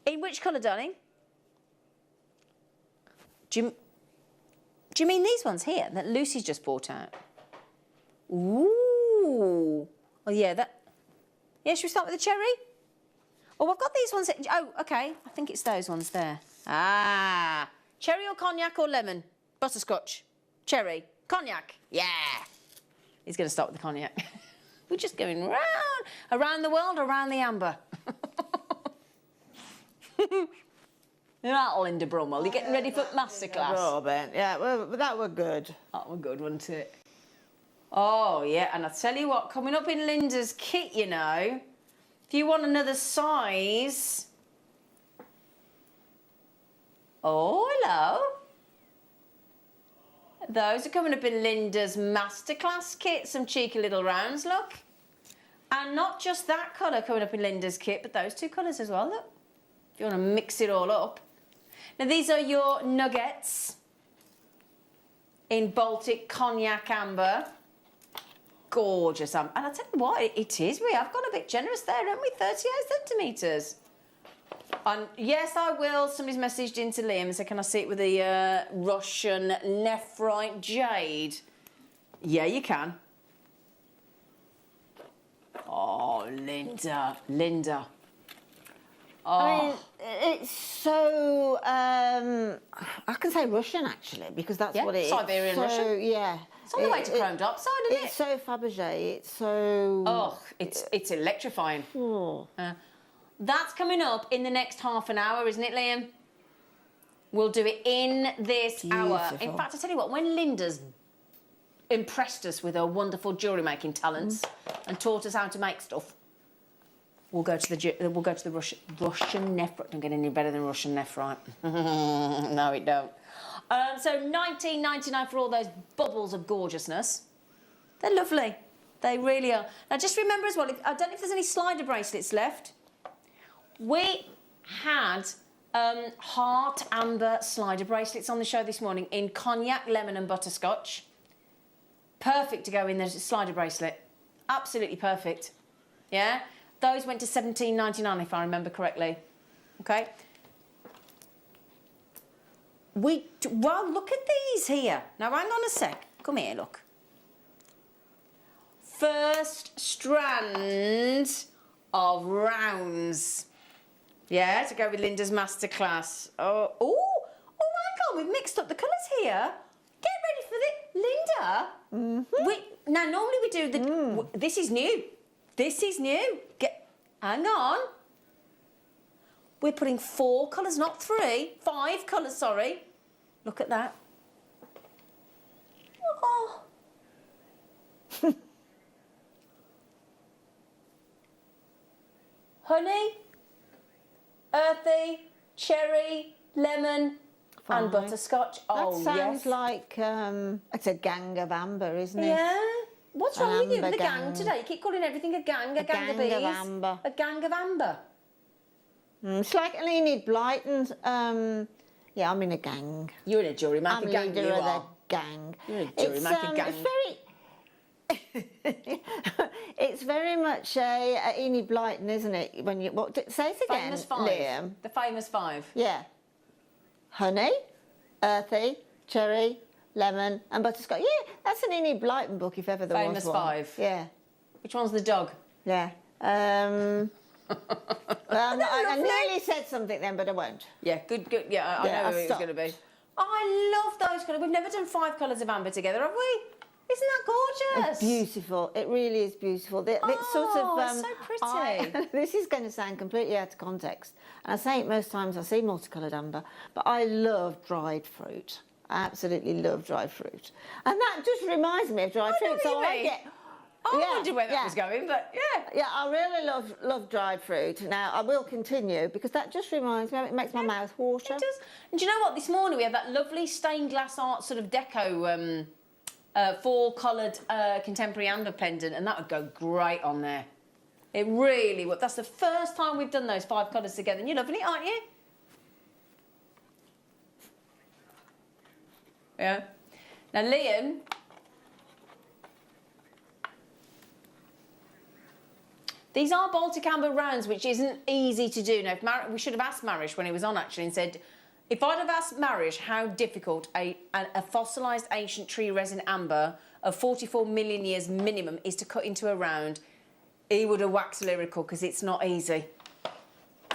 In which colour, darling? Do you mean these ones here that Lucy's just brought out? Ooh. Oh, yeah, that... Yeah, should we start with the cherry? Oh, I've got these ones... Oh, OK. I think it's those ones there. Ah. Cherry or cognac or lemon? Butterscotch. Cherry. Cognac. Yeah. He's going to start with the cognac. We're just going around the world, around the amber. You're out, Linda Brumwell. You're getting ready for masterclass. Robin, yeah, well, that were good. That were good, wasn't it? Oh, yeah, and I'll tell you what, coming up in Linda's kit, you know, if you want another size... Oh, hello. Those are coming up in Linda's masterclass kit, some cheeky little rounds, look. And not just that colour coming up in Linda's kit, but those 2 colours as well, look. If you want to mix it all up. Now, these are your nuggets in Baltic Cognac Amber. Gorgeous amber. And I'll tell you what, it is. We have gone a bit generous there, haven't we? 38 centimetres. And yes, I will. Somebody's messaged into Liam and said, can I see it with the Russian nephrite jade? Yeah, you can. Oh, Linda. Oh. I mean, it's so, I can say Russian, actually, because that's what it is. Siberian so, Russian. Yeah. It's on the way to chromed upside, isn't it? It's so Fabergé, it's so... Oh, it's electrifying. Oh. That's coming up in the next half an hour, isn't it, Liam? We'll do it in this hour. In fact, I tell you what, when Linda's impressed us with her wonderful jewellery making talents and taught us how to make stuff, we'll go to the Russian nephrite. Don't get any better than Russian nephrite. No, it don't. So $19.99 for all those bubbles of gorgeousness. They're lovely. They really are. Now, just remember as well, I don't know if there's any slider bracelets left. We had heart amber slider bracelets on the show this morning in cognac, lemon and butterscotch. Perfect to go in the slider bracelet. Absolutely perfect. Yeah? Those went to $17.99 if I remember correctly. Okay? Well, look at these here. Now, hang on a sec. Come here, look. First strand of rounds. Yeah, to go with Linda's masterclass. Oh, hang on, we've mixed up the colours here. Get ready for this, Linda. Mm-hmm. Now, normally we do the. This is new. This is new. Hang on. We're putting 4 colours, not 3. 5 colours, sorry. Look at that. Oh. Honey, earthy, cherry, lemon, and butterscotch. That sounds like it's a gang of amber, isn't it? Yeah. What's wrong with you with the gang today? You keep calling everything a gang of bees. Of amber. A gang of amber. It's like Enid Blyton's. Yeah, I'm in a gang. You're in a jewellery maker gang. I'm leader of the gang. You're in a jewellery maker gang. It's very much a Enid Blyton, isn't it? When you say it again, famous 5. Liam. The famous 5. Yeah. Honey, earthy, cherry, lemon, and butterscotch. Yeah, that's an Enid Blyton book if ever there famous was one. Famous 5. Yeah. Which one's the dog? Yeah. Well, I nearly said something then, but I won't. Yeah, good. Yeah, I know who it was going to be. I love those colours. We've never done 5 colours of amber together, have we? Isn't that gorgeous? It's beautiful. It really is beautiful. It's sort of, so pretty. This is going to sound completely out of context, and I say it most times. I see multicoloured amber, but I love dried fruit. I absolutely love dried fruit, and that just reminds me of dried fruit. So I get. I wondered where that was going, but yeah. Yeah, I really love dried fruit. Now, I will continue because that just reminds me, it makes my mouth water. It does. And do you know what? This morning we had that lovely stained glass art sort of deco 4-coloured contemporary amber pendant, and that would go great on there. It really would. That's the first time we've done those 5 colours together, and you're loving it, aren't you? Yeah. Now, Liam... These are Baltic amber rounds, which isn't easy to do. Now, we should have asked Marish when he was on, actually, and said, if I'd have asked Marish how difficult a fossilised ancient tree resin amber of 44 million years minimum is to cut into a round, he would have waxed lyrical, because it's not easy.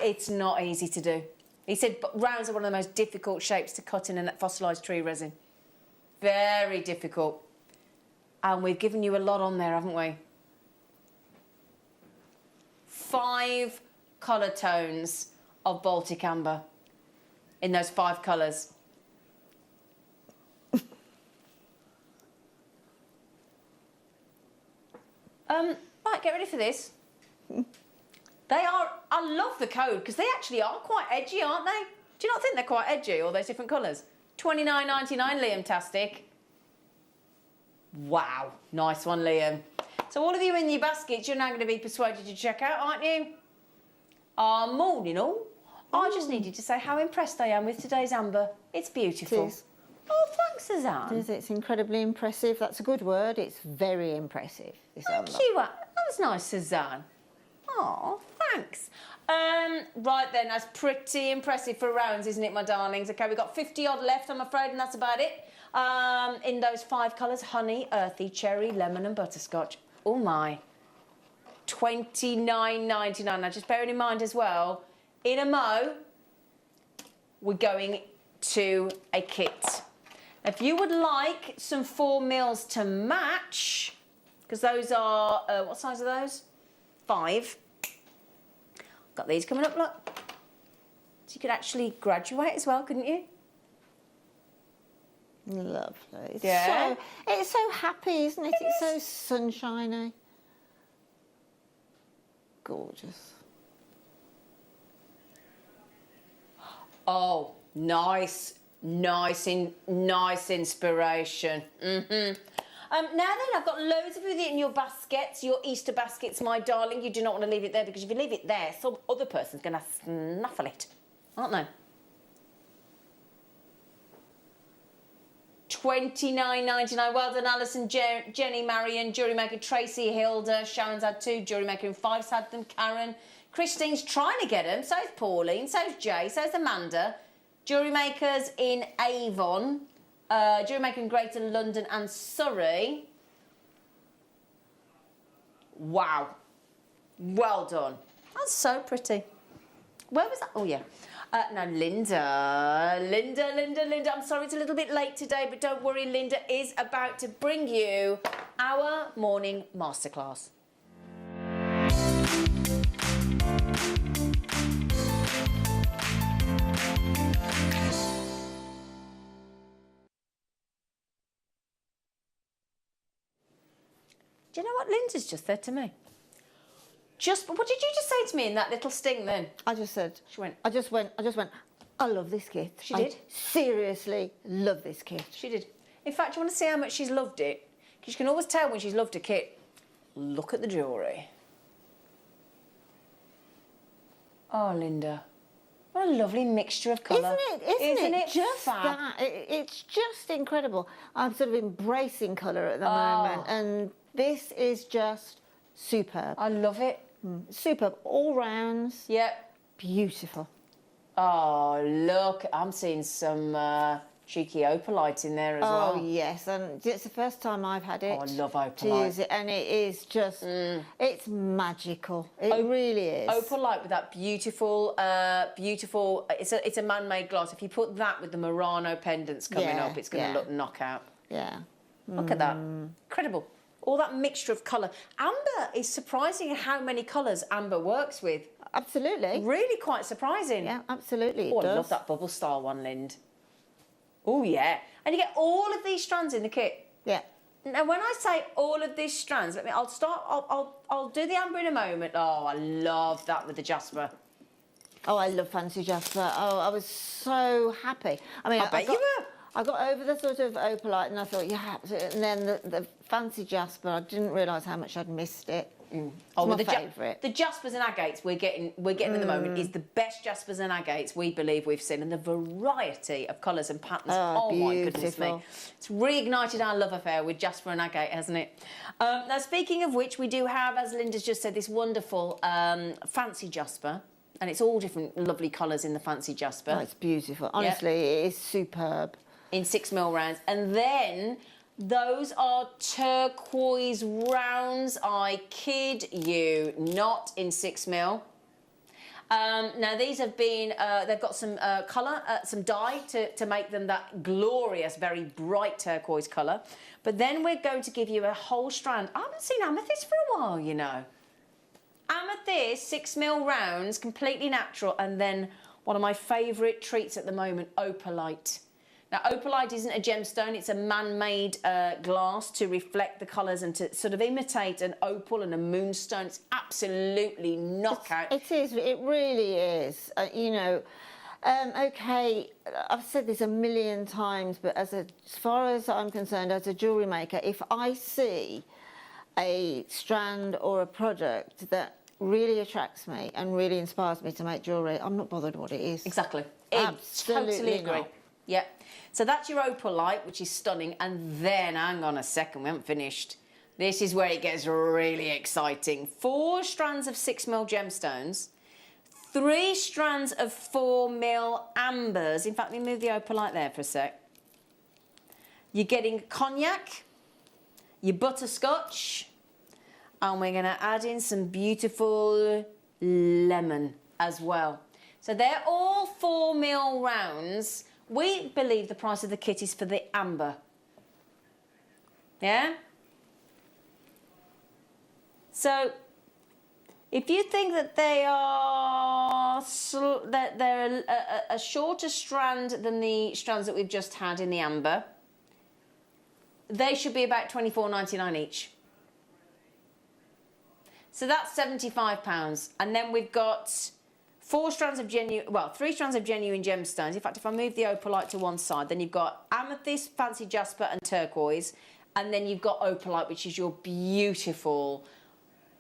It's not easy to do. He said rounds are one of the most difficult shapes to cut in a fossilised tree resin. Very difficult. And we've given you a lot on there, haven't we? 5 colour tones of Baltic amber in those 5 colours. Right, get ready for this. I love the code because they actually are quite edgy, aren't they? Do you not think they're quite edgy, all those different colours? $29.99, Liam-tastic. Wow, nice one, Liam. So all of you in your baskets, you're now going to be persuaded to check out, aren't you? Morning all. I just needed to say how impressed I am with today's amber. It's beautiful. It is. Oh, thanks, Suzanne. It's incredibly impressive. That's a good word. It's very impressive, this amber. Thank you. That was nice, Suzanne. Oh, thanks. Right then, that's pretty impressive for rounds, isn't it, my darlings? Okay, we've got 50 odd left, I'm afraid, and that's about it. In those 5 colours, honey, earthy, cherry, lemon and butterscotch. Oh my. $29.99. Now, just bearing in mind as well, in a mo, we're going to a kit. If you would like some 4 mils to match, because those are, what size are those? 5. Got these coming up, look. So you could actually graduate as well, couldn't you? Lovely. Yeah. It's so happy, isn't it? It's so sunshiny. Gorgeous. Oh, nice inspiration. Now then, I've got loads of it in your baskets, your Easter baskets, my darling. You do not want to leave it there, because if you leave it there, some other person's going to snuffle it, aren't they? $29.99. Well done, Alison, Jenny, Marion, JewelleryMaker, Tracy, Hilda. Sharon's had 2. JewelleryMaker in 5's had them. Karen. Christine's trying to get them. So's Pauline. So's Jay. So's Amanda. JewelleryMakers in Avon. JewelleryMaker in Greater London and Surrey. Wow. Well done. That's so pretty. Where was that? Oh, yeah. Now, Linda. I'm sorry it's a little bit late today, but don't worry, Linda is about to bring you our morning masterclass. Do you know what Linda's just said to me? What did you just say to me in that little sting then? I just said. She went. I just went. I love this kit. She did. I seriously love this kit. She did. In fact, you want to see how much she's loved it? Because you can always tell when she's loved a kit. Look at the jewellery. Oh, Linda. What a lovely mixture of colour. Isn't it? Just fab? that. It's just incredible. I'm sort of embracing colour at the moment, and this is just superb. I love it. Superb. All rounds. Yep. Beautiful. Oh, look. I'm seeing some cheeky opalite in there as well. Oh, yes. And it's the first time I've had it. Oh, I love opalite. To use it, and it is just, it's magical. It really is. Opalite with that beautiful, it's a man-made gloss. If you put that with the Murano pendants coming up, it's going to look knockout. Yeah. Look at that. Incredible. All that mixture of colour. Amber is surprising how many colours amber works with. Absolutely. Really quite surprising. Yeah, absolutely. Oh, I love that bubble style one, Lind. Oh, yeah. And you get all of these strands in the kit. Yeah. Now, when I say all of these strands, I'll do the amber in a moment. Oh, I love that with the jasper. Oh, I love fancy jasper. Oh, I was so happy. I mean, I bet you were. I got over the sort of opalite and I thought, yeah, and then the fancy jasper, I didn't realise how much I'd missed it. Oh, my favourite. The jaspers and agates we're getting at the moment is the best jaspers and agates we believe we've seen, and the variety of colours and patterns. Oh my goodness me. It's reignited our love affair with jasper and agate, hasn't it? Now, speaking of which, we do have, as Linda's just said, this wonderful fancy jasper. And it's all different lovely colours in the fancy jasper. Oh, it's beautiful. Honestly, it is superb. In 6mm rounds. And then those are turquoise rounds. I kid you not, in 6mm. Now, these have been, they've got some colour, some dye to make them that glorious, very bright turquoise colour. But then we're going to give you a whole strand. I haven't seen amethyst for a while, you know. Amethyst, 6mm rounds, completely natural. And then one of my favourite treats at the moment, opalite. Now, opalite isn't a gemstone, it's a man-made glass to reflect the colours and to sort of imitate an opal and a moonstone. It's absolutely knockout. It is, it really is. You know, OK, I've said this a million times, but as far as I'm concerned, as a jewellery maker, if I see a strand or a product that really attracts me and really inspires me to make jewellery, I'm not bothered what it is. Exactly. Absolutely totally agree. not. Yeah. So that's your opalite, which is stunning. And then, hang on a second, we haven't finished. This is where it gets really exciting. 4 strands of 6mm gemstones, 3 strands of 4mm ambers. In fact, let me move the opalite there for a sec. You're getting cognac, your butterscotch, and we're going to add in some beautiful lemon as well. So they're all 4mm rounds. We believe the price of the kit is for the amber. Yeah? So, if you think that they are they're a shorter strand than the strands that we've just had in the amber, they should be about £24.99 each. So that's £75. And then we've got 3 strands of genuine gemstones. In fact, if I move the opalite to one side, then you've got amethyst, fancy jasper and turquoise, and then you've got opalite, which is your beautiful,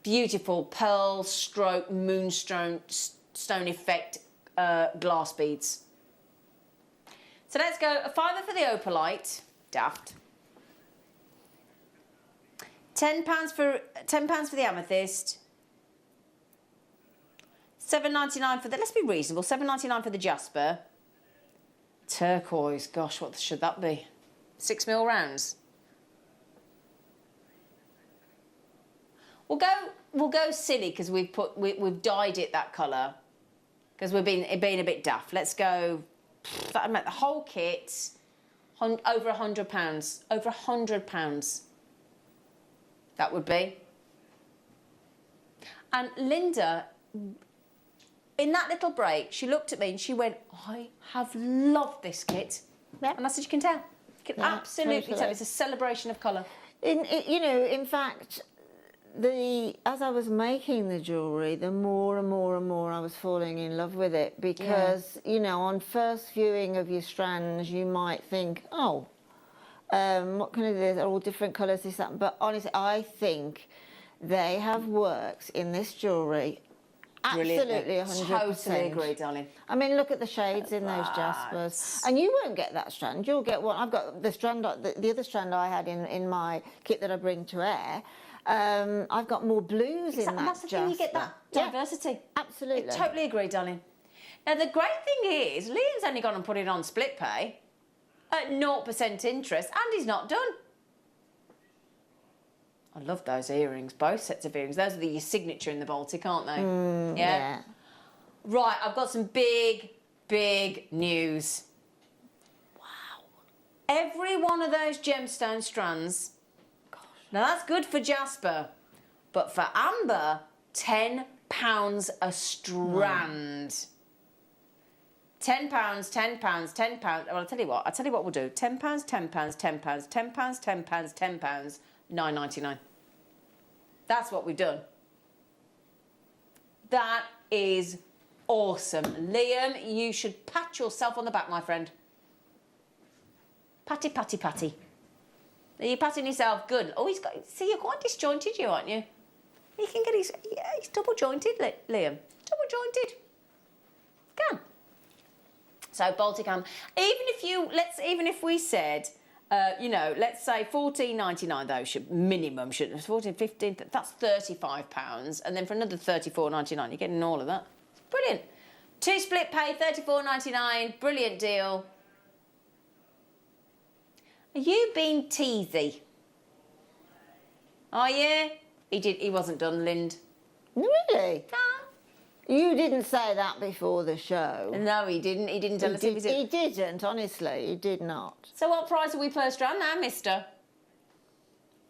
beautiful pearl stroke moonstone stone effect glass beads. So let's go a £5 for the opalite, daft. £10 for the amethyst. $7.99 for the, let's be reasonable, $7.99 for the jasper. Turquoise, gosh, what should that be? 6mm rounds. We'll go silly because we've dyed it that colour because we're being a bit daft. Let's go. That'd make the whole kit over £100. Over £100. That would be. And Linda, in that little break, she looked at me and she went, "I have loved this kit." Yep. And I said, "You can tell. You can absolutely tell. It's a celebration of colour." In fact, as I was making the jewellery, the more and more and more I was falling in love with it because, on first viewing of your strands, you might think, oh, what can I do? They're all different colours, this, that. But honestly, I think they have worked in this jewellery absolutely 100%. Totally agree, darling. I mean, look at the shades in those jaspers. And you won't get that strand. You'll get one. I've got the strand, the other strand I had in my kit that I bring to air. I've got more blues in that. And that's the thing, you get that diversity. Yeah, absolutely. I totally agree, darling. Now, the great thing is, Liam's only gone and put it on split pay at 0% interest, and he's not done. I love those earrings, both sets of earrings. Those are your signature in the Baltic, aren't they? Yeah. Right, I've got some big, big news. Wow. Every one of those gemstone strands, now that's good for jasper, but for amber, £10 a strand. £10, £10, £10. Well, I'll tell you what we'll do. £10, £10, £10, £10, £10, £10, £9.99. That's what we've done. That is awesome. Liam, you should pat yourself on the back, my friend. Patty, patty, patty. Are you patting yourself? Good. Oh, see, you're quite disjointed, aren't you? He can get he's double jointed, Liam. Double jointed. Can. So Baltic amber. Even if we said, let's say $14.99 though minimum should $14.15. That's £35, and then for another $34.99, you're getting all of that. Brilliant. 2 split pay, $34.99. Brilliant deal. Are you being teasy? Oh yeah? He wasn't done, Lind. Really? You didn't say that before the show. No, he didn't. He didn't tell us. He didn't, honestly. He did not. So what price are we per strand now, mister?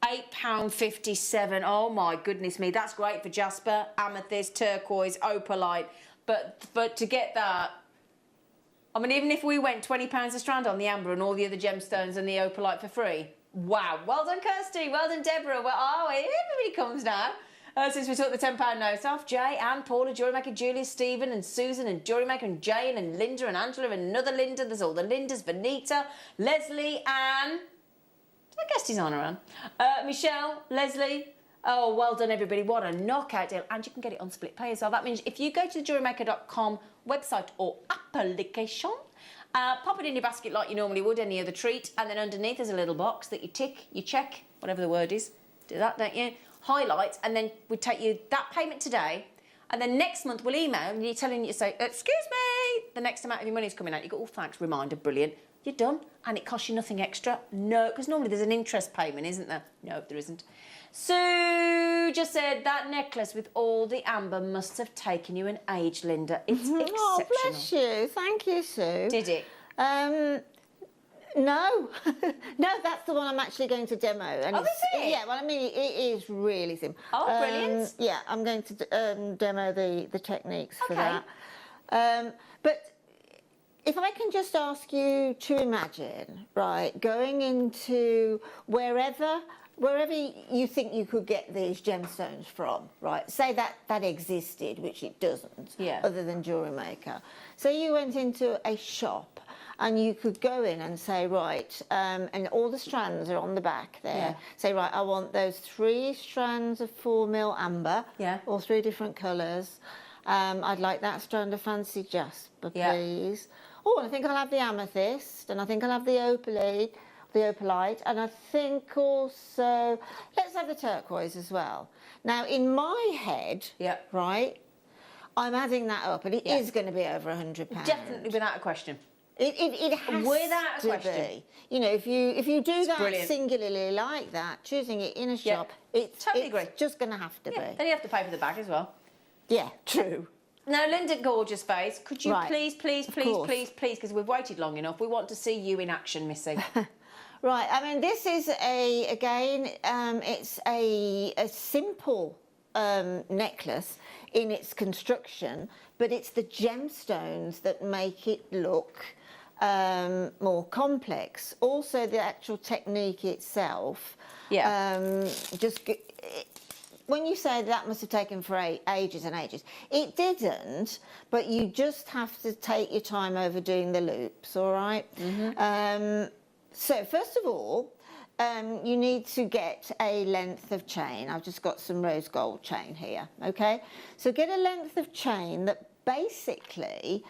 £8.57. Oh, my goodness me. That's great for jasper, amethyst, turquoise, opalite. But to get that... I mean, even if we went £20 a strand on the amber and all the other gemstones and the opalite for free. Wow. Well done, Kirsty. Well done, Deborah. Well, everybody comes now. Since we took the £10 notes off, Jay, Anne, Paula, JewelleryMaker, Julia, Stephen and Susan and JewelleryMaker and Jane and Linda and Angela and another Linda. There's all the Lindas, Vanita, Leslie, Anne. I guess he's on around. Michelle, Leslie. Oh, well done, everybody. What a knockout deal. And you can get it on split pay as well. That means if you go to the JewelleryMaker.com website or application, pop it in your basket like you normally would any other treat, and then underneath there's a little box that you tick, you check, whatever the word is. Do that, don't you? Highlight, and then we take you that payment today, and then next month we'll email and you're telling you, say, excuse me, the next amount of your money is coming out. You go, oh, thanks, reminder, brilliant. You're done, and it costs you nothing extra. No, because normally there's an interest payment, isn't there? No, there isn't. Sue just said that necklace with all the amber must have taken you an age, Linda. It's exceptional. Oh, bless you. Thank you, Sue. Did it? No. No, that's the one I'm actually going to demo. And is it? Yeah, well, I mean, it is really simple. Oh, brilliant. Yeah, I'm going to demo the techniques for that. But if I can just ask you to imagine, right, going into wherever wherever you think you could get these gemstones from, right? Say that existed, which it doesn't, other than JewelleryMaker. So you went into a shop and you could go in and say, right, and all the strands are on the back there. Say, right, I want those 3 strands of 4mm amber, all 3 different colours. I'd like that strand of fancy jasper, please. Oh, I think I'll have the amethyst, and I think I'll have the opalite, and I think also, let's have the turquoise as well. Now, in my head, right, I'm adding that up, and it is going to be over £100. Definitely, without a question. It has without a question. be. You know, if you do that brilliant. Singularly like that, choosing it in a shop, it's just going to have to be. Then you have to pay for the bag as well. Yeah, true. Now, Linda Gorgeous Face, could you please, because we've waited long enough, we want to see you in action, Missy. Right, I mean, this is it's a simple necklace in its construction, but it's the gemstones that make it look more complex. Also, the actual technique itself. When you say that must have taken for ages and ages, it didn't, but you just have to take your time over doing the loops, all right? So first of all, you need to get a length of chain. I've just got some rose gold chain here, okay? So get a length of chain that basically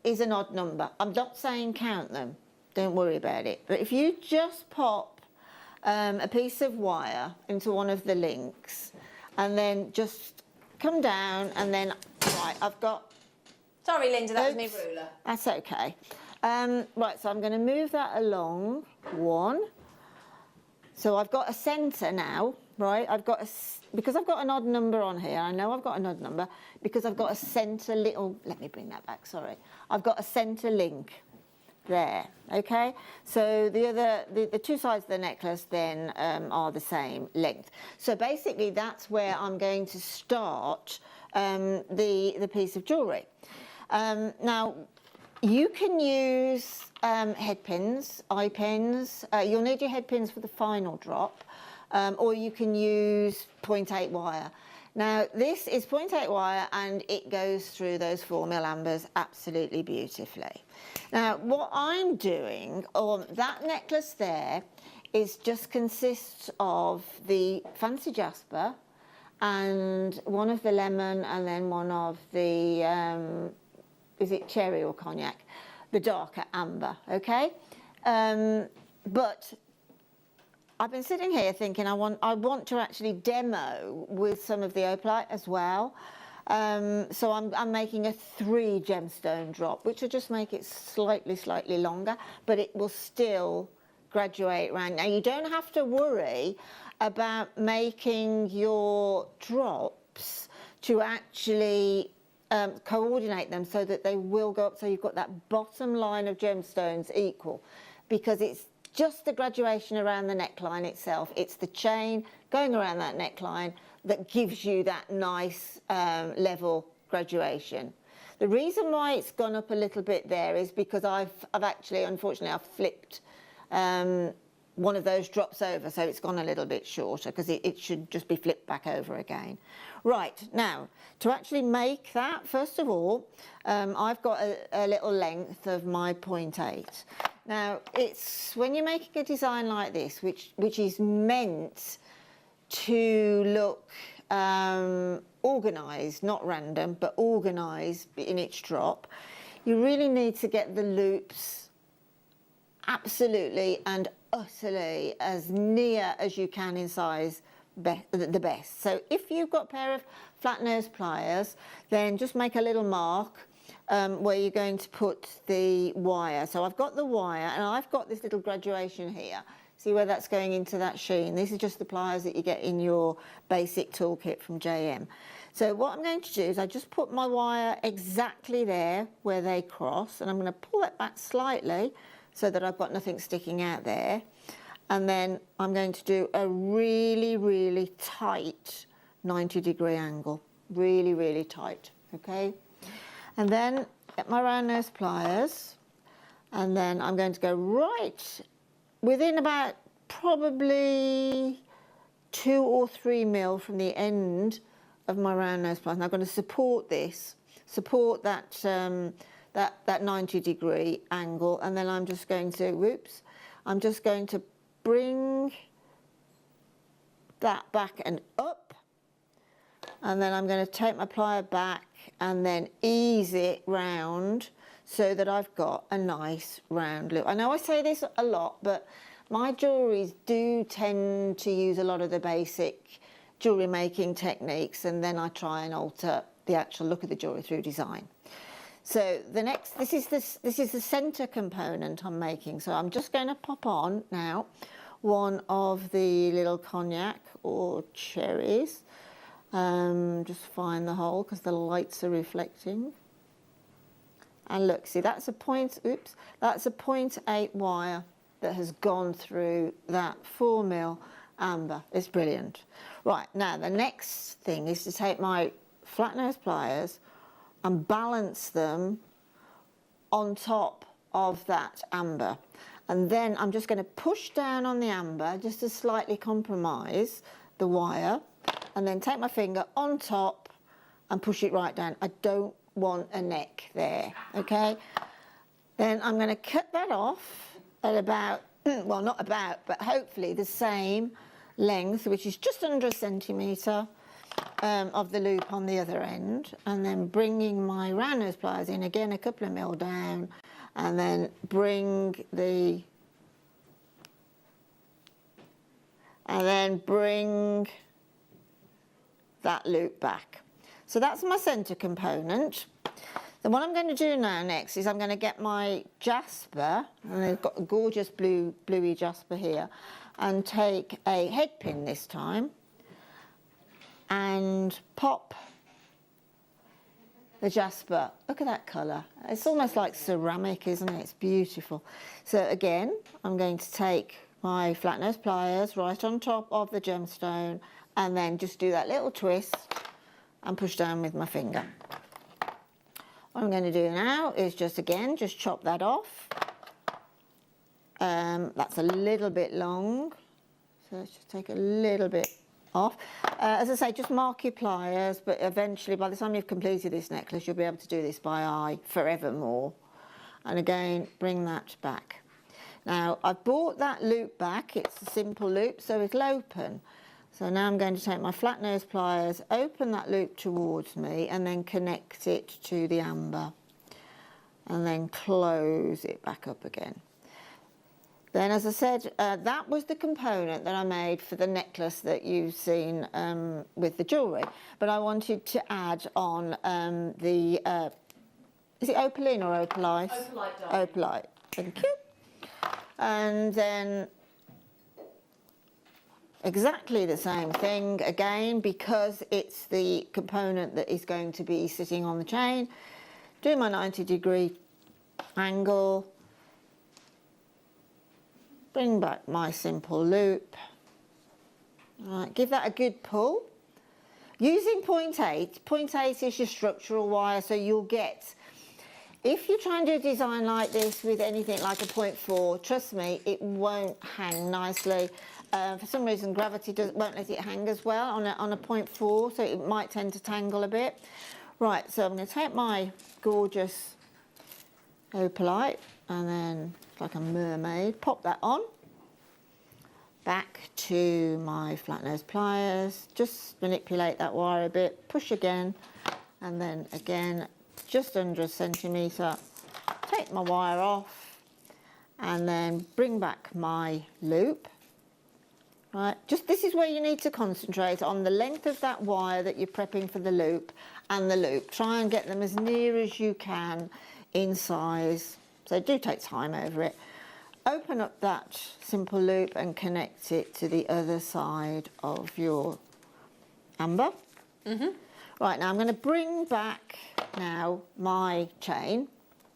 is an odd number. I'm not saying count them, don't worry about it. But if you just pop a piece of wire into one of the links and then just come down and then, right, I've got... Sorry, Linda, that was me ruler. That's okay. Right, so I'm going to move that along, 1. So I've got a centre now, right? Because I've got an odd number on here, I know I've got an odd number, because I've got a centre little... Let me bring that back, sorry. I've got a centre link there, okay? So the 2 sides of the necklace then are the same length. So basically that's where I'm going to start the piece of jewellery. Now, you can use head pins, eye pins. You'll need your head pins for the final drop, or you can use 0.8 wire. Now, this is 0.8 wire and it goes through those 4mm ambers absolutely beautifully. Now, what I'm doing on that necklace there just consists of the fancy jasper and one of the lemon and then one of the, is it cherry or cognac? The darker amber, okay? But I've been sitting here thinking I want to actually demo with some of the opalite as well. So I'm making a 3 gemstone drop, which will just make it slightly longer, but it will still graduate around. Now, you don't have to worry about making your drops to actually coordinate them so that they will go up so you've got that bottom line of gemstones equal, because it's just the graduation around the neckline itself. It's the chain going around that neckline that gives you that nice level graduation. The reason why it's gone up a little bit there is because I've actually, unfortunately, I've flipped one of those drops over, so it's gone a little bit shorter because it should just be flipped back over again. Right, now, to actually make that, first of all, I've got a little length of my 0.8. Now, it's when you're making a design like this, which is meant to look organised, not random, but organised in its drop, you really need to get the loops absolutely and utterly as near as you can in size the best. So if you've got a pair of flat nose pliers, then just make a little mark where you're going to put the wire. So I've got the wire and I've got this little graduation here. See where that's going into that sheen? This is just the pliers that you get in your basic toolkit from JM. So what I'm going to do is I just put my wire exactly there where they cross, and I'm going to pull it back slightly so that I've got nothing sticking out there. And then I'm going to do a really tight 90-degree angle. Really tight, okay? And then get my round nose pliers, and then I'm going to go right within about probably 2 or 3 mil from the end of my round nose pliers. Now I'm going to support this, support that, that 90-degree angle, and then I'm just going to, whoops, I'm just going to bring that back and up, and then I'm going to take my plier back and then ease it round so that I've got a nice round loop. I know I say this a lot, but my jewelleries do tend to use a lot of the basic jewellery making techniques, and then I try and alter the actual look of the jewellery through design. So the next, this is the centre component I'm making. So I'm just going to pop on now one of the little cognac or cherries. Just find the hole because the lights are reflecting. And look, see, that's a that's a 0.8 wire that has gone through that 4 mil amber. It's brilliant. Right, now the next thing is to take my flat nose pliers and balance them on top of that amber. And then I'm just going to push down on the amber just to slightly compromise the wire, and then take my finger on top and push it right down. I don't want a neck there, okay? Then I'm going to cut that off at about, well, not about, but hopefully the same length, which is just under a centimetre of the loop on the other end, and then bringing my round nose pliers in again a couple of mil down, and then bring that loop back. So that's my centre component. Then what I'm going to do now next is I'm going to get my jasper, and I've got a gorgeous bluey jasper here, and take a head pin this time and pop the jasper. Look at that colour. It's almost like ceramic, isn't it? It's beautiful. So again, I'm going to take my flat nose pliers right on top of the gemstone, and then just do that little twist and push down with my finger. What I'm going to do now is just chop that off. That's a little bit long, so let's just take a little bit off. As I say, just mark your pliers, but eventually by the time you've completed this necklace you'll be able to do this by eye forevermore. And again, bring that back. Now I've brought that loop back, it's a simple loop, so it'll open. So now I'm going to take my flat nose pliers, open that loop towards me, and then connect it to the amber, and then close it back up again. Then, as I said, that was the component that I made for the necklace that you've seen with the jewellery. But I wanted to add on is it opaline or opalite? Opalite, darling. Opalite, thank you. And then exactly the same thing again, because it's the component that is going to be sitting on the chain. Do my 90-degree angle, bring back my simple loop. All right, give that a good pull. Using 0.8, 0.8 is your structural wire, so you'll get, if you try and do a design like this with anything like a 0.4, trust me, it won't hang nicely. For some reason, gravity won't let it hang as well on a 0.4, so it might tend to tangle a bit. Right, so I'm going to take my gorgeous opalite, and then, like a mermaid, pop that on. Back to my flat nose pliers, just manipulate that wire a bit, push again, and then again, just under a centimetre, take my wire off, and then bring back my loop. Right, this is where you need to concentrate on the length of that wire that you're prepping for the loop and the loop. Try and get them as near as you can in size, so do take time over it. Open up that simple loop and connect it to the other side of your amber. Mm-hmm. Right, now I'm going to bring back now my chain.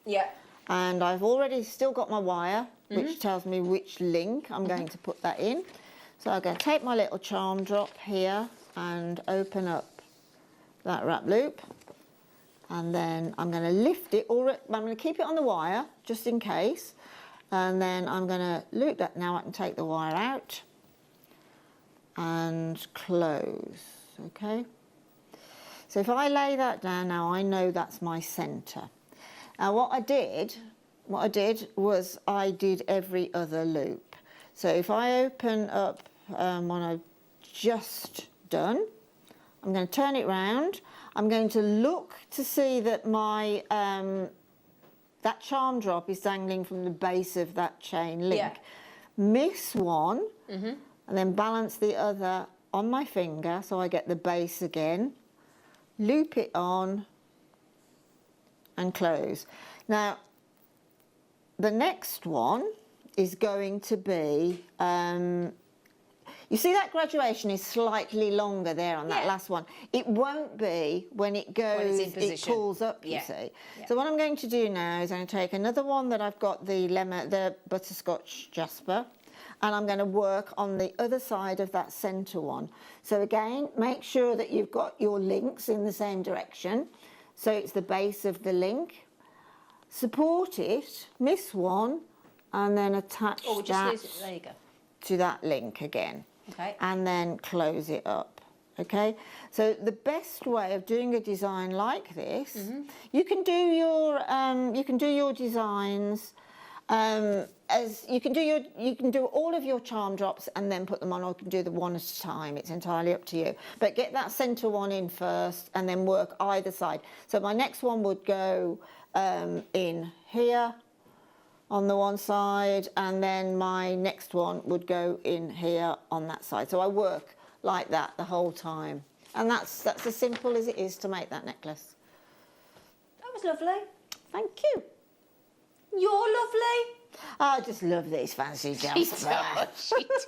Yeah. And I've already still got my wire, which tells me which link I'm going to put that in. So I'm going to take my little charm drop here and open up that wrap loop. And then I'm going to lift it, I'm going to keep it on the wire, just in case. and then I'm going to loop that. Now I can take the wire out and close, okay? So if I lay that down now, I know that's my centre. Now what I did was I did every other loop. So if I open up what I've just done, I'm going to turn it round. I'm going to look to see that my that charm drop is dangling from the base of that chain link. Yeah. Miss one, and then balance the other on my finger so I get the base again. Loop it on and close. Now, the next one is going to be, you see that graduation is slightly longer there on that last one. It won't be when it goes, it pulls up, you see. Yeah. So what I'm going to do now is I'm going to take another one that I've got the butterscotch jasper, and I'm going to work on the other side of that centre one. So again, make sure that you've got your links in the same direction. So it's the base of the link. Support it, miss one, and then attach that there you go. to that link again. Okay. And then close it up. Okay. So the best way of doing a design like this, you can do your designs as you can do all of your charm drops and then put them on, or you can do them one at a time. It's entirely up to you. But get that centre one in first and then work either side. So my next one would go in here on the one side, and then my next one would go in here on that side. So I work like that the whole time. And that's as simple as it is to make that necklace. That was lovely. Thank you. You're lovely. I just love these fancy jasper. She does.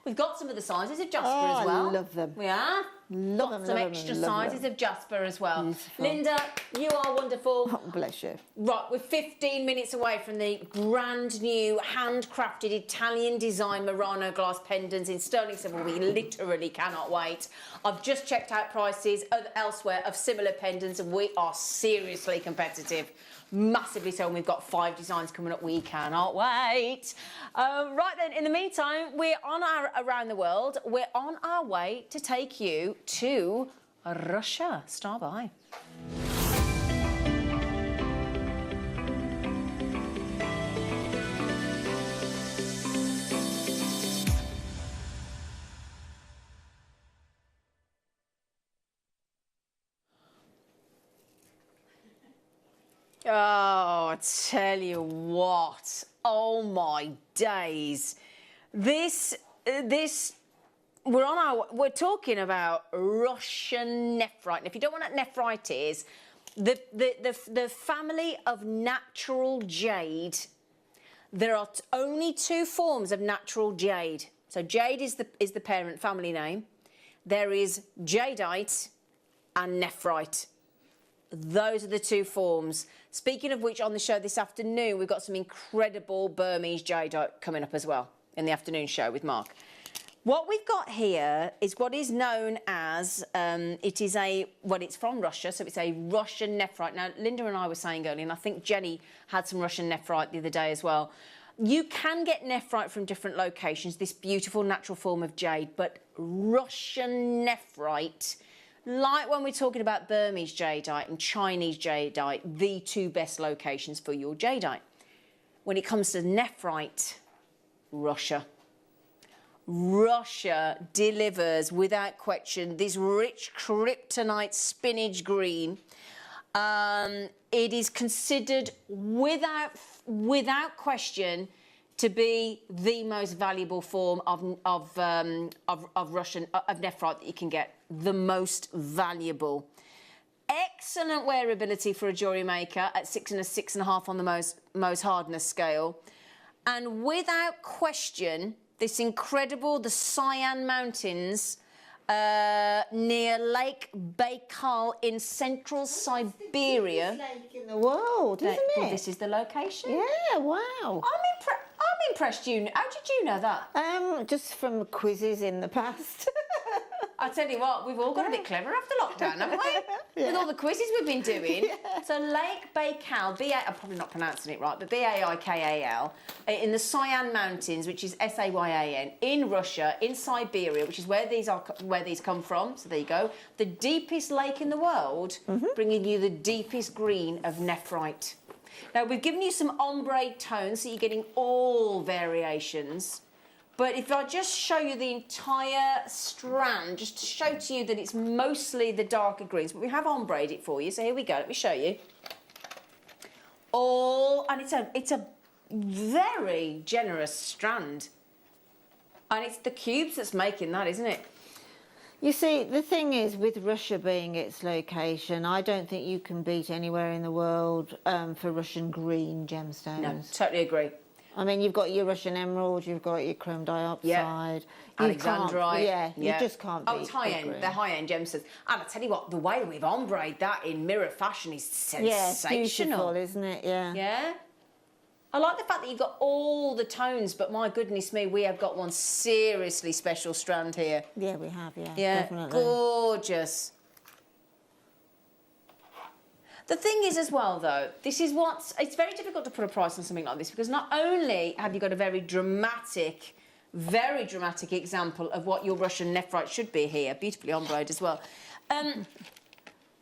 We've got some of the sizes of jasper as well. I love them. We are. Love got them, some love extra them, love sizes them. of jasper as well. Beautiful. Linda, you are wonderful. Oh, bless you. Right, we're 15 minutes away from the brand new handcrafted Italian design Murano glass pendants in sterling silver. We literally cannot wait. I've just checked out prices elsewhere of similar pendants, and we are seriously competitive. Massively so, and we've got 5 designs coming up. We cannot wait. Right then, in the meantime, we're on our around the world. We're on our way to take you to Russia. Stand by. Oh, I tell you what. Oh my days. We're talking about Russian nephrite. And if you don't know what nephrite is, the family of natural jade. There are only 2 forms of natural jade. So jade is the parent family name. There is jadeite and nephrite. Those are the 2 forms. Speaking of which, on the show this afternoon, we've got some incredible Burmese jadeite coming up as well in the afternoon show with Mark. What we've got here is what is known as, it's from Russia, so it's a Russian nephrite. Now, Linda and I were saying earlier, and I think Jenny had some Russian nephrite the other day as well. You can get nephrite from different locations, this beautiful natural form of jade, but Russian nephrite, like when we're talking about Burmese jadeite and Chinese jadeite, the 2 best locations for your jadeite. When it comes to nephrite, Russia. Russia delivers, without question, this rich kryptonite spinach green. It is considered, without question, to be the most valuable form of nephrite that you can get. The most valuable. Excellent wearability for a jewellery maker at 6 and a 6.5 on the Mohs hardness scale. And without question, this incredible, the Cyan Mountains near Lake Baikal in central Siberia. This lake in the world, isn't it? Well, this is the location. Yeah, wow. I'm impressed. How did you know that? Just from quizzes in the past. I tell you what, we've all got a bit clever after lockdown, haven't we? With all the quizzes we've been doing. So Lake Baikal, I'm probably not pronouncing it right, but Baikal, in the Sayan Mountains, which is Sayan, in Russia, in Siberia, which is where these come from. So there you go. The deepest lake in the world, bringing you the deepest green of nephrite. Now, we've given you some ombre tones, so you're getting all variations. But if I just show you the entire strand, just to show to you that it's mostly the darker greens, but we have ombre'd it for you, so here we go, let me show you. And it's a very generous strand. And it's the cubes that's making that, isn't it? You see, the thing is, with Russia being its location, I don't think you can beat anywhere in the world for Russian green gemstones. No, totally agree. I mean, you've got your Russian emerald, you've got your chrome dioxide. Alexandrite. You just can't beat it's high-end. They're high-end gemstones. And I tell you what, the way we've ombre'd that in mirror fashion is sensational. Yeah, it's beautiful, isn't it? Yeah. Yeah? I like the fact that you've got all the tones, but my goodness me, we have got one seriously special strand here. Yeah, we have, yeah, definitely. Gorgeous. The thing is as well, though, it's very difficult to put a price on something like this because not only have you got a very dramatic example of what your Russian nephrite should be here, beautifully ombre'd as well.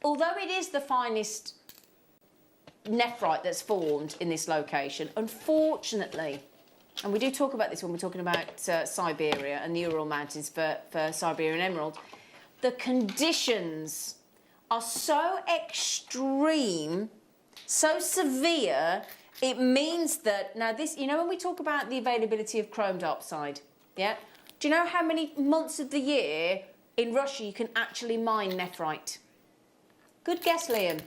Although it is the finest nephrite that's formed in this location, unfortunately, and we do talk about this when we're talking about Siberia and the Ural Mountains for Siberian emerald, the conditions are so extreme, so severe, it means that, now this, you know when we talk about the availability of chrome dioxide, yeah? Do you know how many months of the year in Russia you can actually mine nephrite? Good guess, Liam.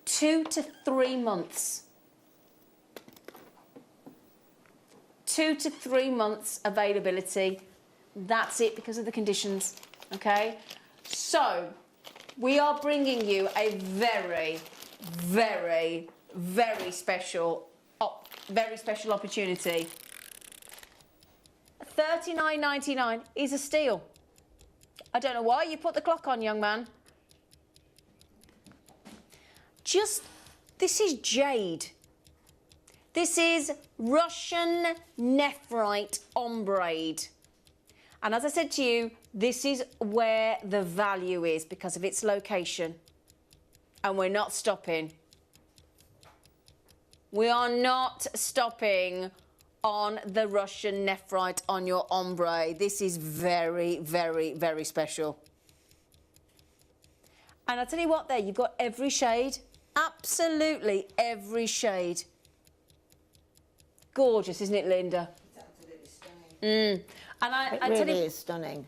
2 to 3 months. 2 to 3 months availability. That's it because of the conditions, okay? So, we are bringing you a very, very, very special opportunity. $39.99 is a steal. I don't know why you put the clock on, young man. This is jade. This is Russian nephrite ombre'd. And as I said to you, this is where the value is because of its location. And we're not stopping. We are not stopping on the Russian nephrite on your ombre. This is very, very, very special. And I'll tell you what there, you've got every shade. Absolutely every shade. Gorgeous, isn't it, Linda? It's absolutely stunning. And it really is stunning.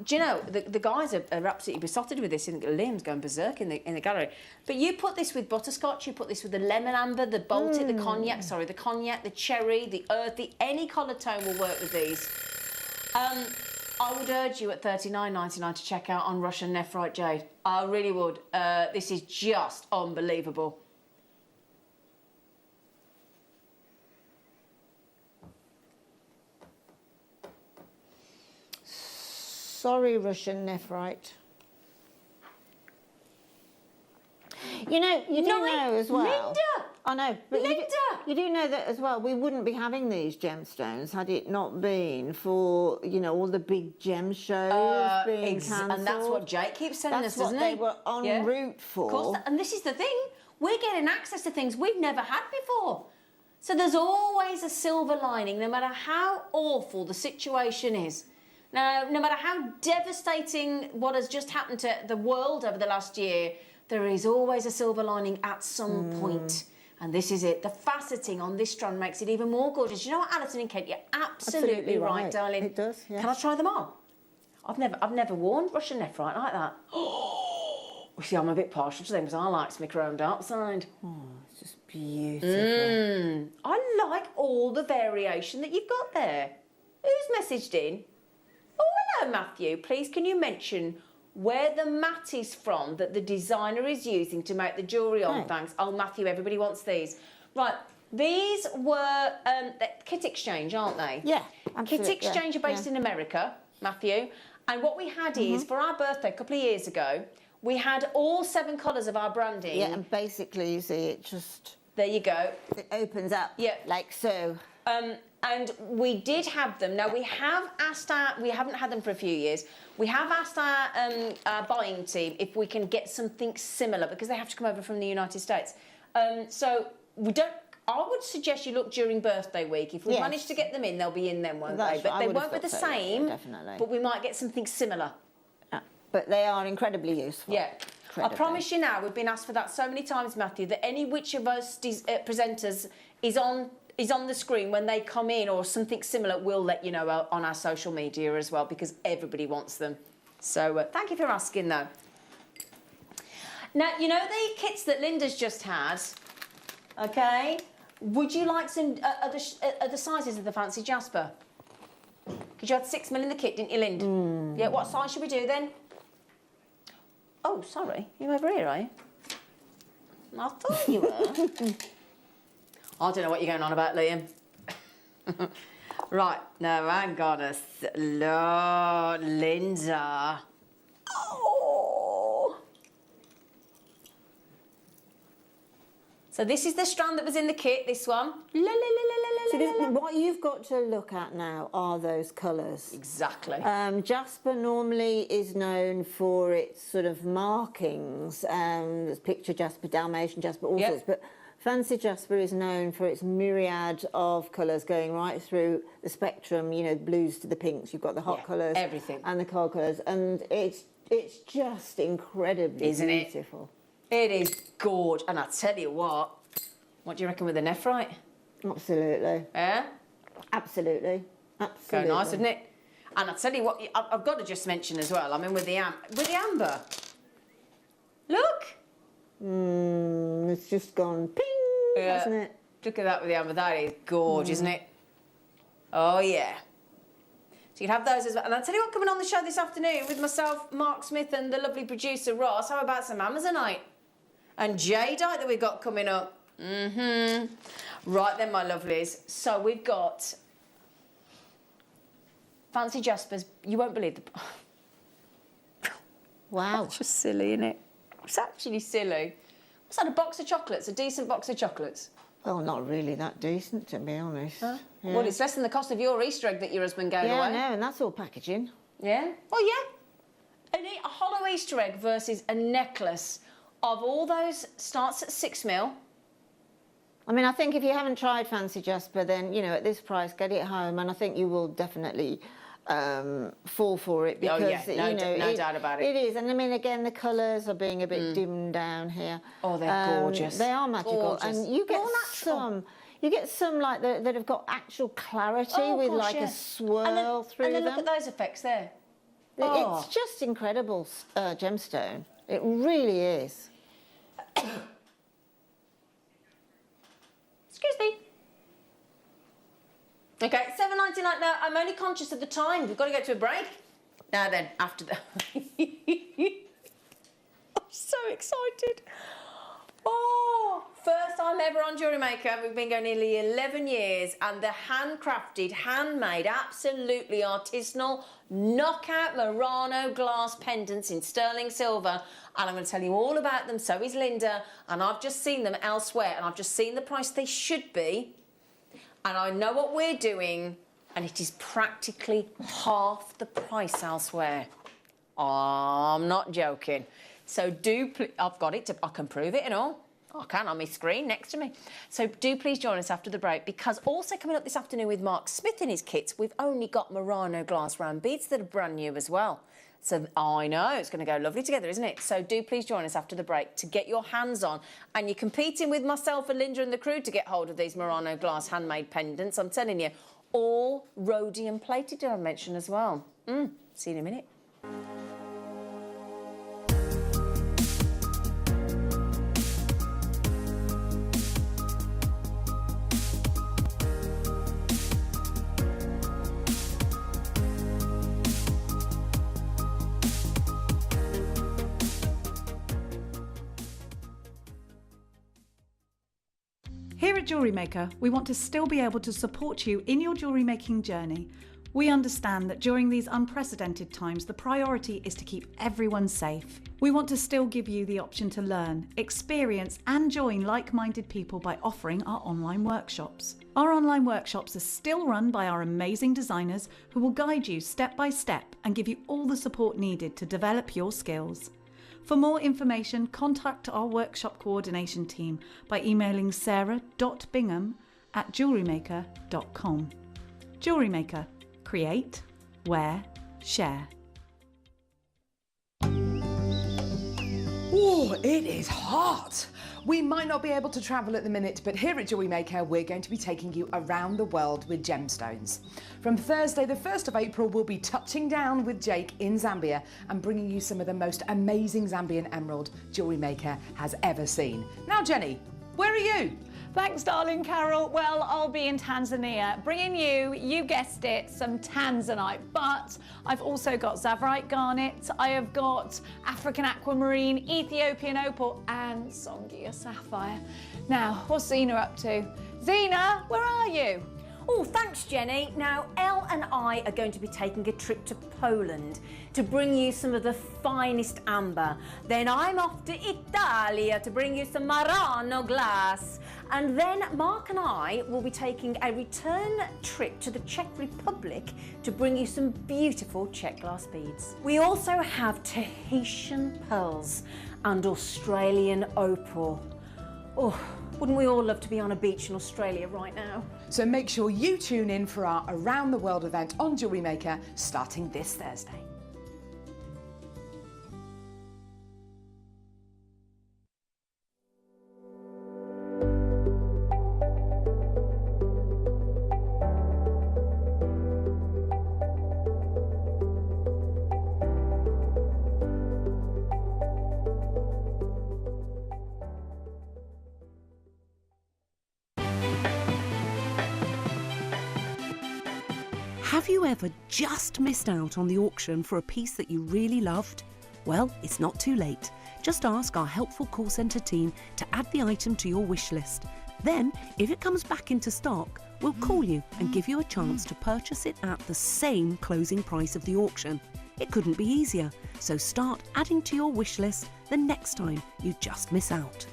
Do you know, the guys are absolutely besotted with this. Liam's going berserk in the gallery. But you put this with butterscotch, you put this with the lemon amber, the Baltic, the cognac, the cherry, the earthy, any colour tone will work with these. I would urge you at $39.99 to check out on Russian nephrite jade. I really would. This is just unbelievable. Sorry, Russian nephrite. You know, you do know as well. Linda! I know, but Linda! You do know that as well. We wouldn't be having these gemstones had it not been for, you know, all the big gem shows being cancelled. And that's what Jake keeps telling us, doesn't he? That's what they were en route for. Of course, and this is the thing. We're getting access to things we've never had before. So there's always a silver lining, no matter how awful the situation is. Now, no matter how devastating what has just happened to the world over the last year, there is always a silver lining at some point. And this is it. The faceting on this strand makes it even more gorgeous. You know what, Alison and Kent, you're absolutely right, darling. It does, yes. Can I try them on? I've never worn Russian nephrite like that. Oh, see, I'm a bit partial to them because I like my chrome dioxide. Oh, it's just beautiful. I like all the variation that you've got there. Who's messaged in? Oh, hello, Matthew. Please, can you mention where the mat is from that the designer is using to make the jewellery on? Thanks. Oh, Matthew, everybody wants these. Right, these were Kit Exchange, aren't they? Yeah, absolutely. Kit Exchange are based in America, Matthew, And what we had is, for our birthday a couple of years ago, we had all 7 colours of our branding. Yeah, and basically, you see, it just... There you go. It opens up, like so. And we did have them. Now, we haven't had them for a few years. We have asked our buying team if we can get something similar, because they have to come over from the United States. So I would suggest you look during birthday week. If we manage to get them in, they'll be in then, won't they? But they won't be the same, definitely. But we might get something similar. But they are incredibly useful. Yeah. I promise you now, we've been asked for that so many times, Matthew, that any which of us presenters is on the screen when they come in or something similar, we'll let you know on our social media as well, because everybody wants them. So thank you for asking, though. Now, you know the kits that Linda's just had, okay? Would you like some other sizes of the Fancy Jasper? Because you had 6mm in the kit, didn't you, Lind? Yeah, what size should we do then? Oh, sorry, you're over here, are you? I thought you were. I don't know what you're going on about, Liam. Right, now hang on a Lord, Linda. Oh! So this is the strand that was in the kit, this one. So what you've got to look at now are those colours. Exactly. Jasper normally is known for its sort of markings. There's picture Jasper, Dalmatian Jasper, all sorts. But Fancy Jasper is known for its myriad of colours going right through the spectrum, you know, blues to the pinks. You've got the hot colours. Everything. And the cold colours. And it's just incredibly beautiful. It is gorgeous. And I tell you what do you reckon with the nephrite? Absolutely. Yeah? Absolutely. Absolutely. Very nice, isn't it? And I tell you what, I've got to just mention as well, I mean, with the amber. Look! It's just gone ping, hasn't it? Look at that with the amber. That is gorgeous, isn't it? Oh, yeah. So you can have those as well. And I'll tell you what, coming on the show this afternoon with myself, Mark Smith, and the lovely producer, Ross, how about some Amazonite? And jadeite that we've got coming up. Right then, my lovelies. So we've got Fancy Jaspers. You won't believe the... Wow. That's just silly, isn't it? It's actually silly. What's that, a box of chocolates? A decent box of chocolates? Well, not really that decent, to be honest. Huh? Yeah. Well, it's less than the cost of your Easter egg that your husband gave away. Yeah, I know, and that's all packaging. Yeah? Well, yeah. A hollow Easter egg versus a necklace of all those starts at 6mm. I mean, I think if you haven't tried Fancy Jasper, then, you know, at this price, get it home, and I think you will definitely fall for it, because, no doubt about it. It is, and I mean, again, the colours are being a bit dimmed down here. Oh, they're gorgeous. They are magical. Gorgeous. And you get some like that have got actual clarity with like a swirl through them. And then look at those effects there. It's just incredible gemstone. It really is. Excuse me. Okay, $7.99 now. I'm only conscious of the time. We've got to go to a break. Now then, after the... I'm so excited. Oh, first time ever on JewelleryMaker. We've been going nearly 11 years, and the handcrafted, handmade, absolutely artisanal, knockout Murano glass pendants in sterling silver. And I'm going to tell you all about them. So is Linda. And I've just seen them elsewhere, and I've just seen the price they should be. And I know what we're doing, and it is practically half the price elsewhere. I'm not joking. So I've got it, I can prove it and all. I can on my screen next to me. So do please join us after the break, because also coming up this afternoon with Mark Smith in his kits, we've only got Murano glass round beads that are brand new as well. So I know, it's going to go lovely together, isn't it? So do please join us after the break to get your hands on. And you're competing with myself and Linda and the crew to get hold of these Murano glass handmade pendants. I'm telling you, all rhodium plated, did I mention as well? See you in a minute. Here at JewelleryMaker, we want to still be able to support you in your jewellery making journey. We understand that during these unprecedented times, the priority is to keep everyone safe. We want to still give you the option to learn, experience and join like-minded people by offering our online workshops. Our online workshops are still run by our amazing designers who will guide you step by step and give you all the support needed to develop your skills. For more information, contact our workshop coordination team by emailing sarah.bingham@jewellerymaker.com. Jewellery Maker. Create, wear, share. Oh, it is hot. We might not be able to travel at the minute, but here at JewelleryMaker, we're going to be taking you around the world with gemstones. From Thursday, the 1st of April, we'll be touching down with Jake in Zambia and bringing you some of the most amazing Zambian emerald JewelleryMaker has ever seen. Now, Jenny, where are you? Thanks, darling Carol. Well, I'll be in Tanzania, bringing you guessed it, some tanzanite. But I've also got Zavarite garnet, I have got African aquamarine, Ethiopian opal, and Songhia sapphire. Now, what's Zena up to? Zena, where are you? Oh, thanks, Jenny. Now, Elle and I are going to be taking a trip to Poland to bring you some of the finest amber. Then I'm off to Italia to bring you some Murano glass. And then Mark and I will be taking a return trip to the Czech Republic to bring you some beautiful Czech glass beads. We also have Tahitian pearls and Australian opal. Oh, wouldn't we all love to be on a beach in Australia right now? So make sure you tune in for our Around the World event on JewelleryMaker starting this Thursday. Have you ever just missed out on the auction for a piece that you really loved? Well, it's not too late. Just ask our helpful call centre team to add the item to your wish list. Then, if it comes back into stock, we'll call you and give you a chance to purchase it at the same closing price of the auction. It couldn't be easier, so start adding to your wish list the next time you just miss out.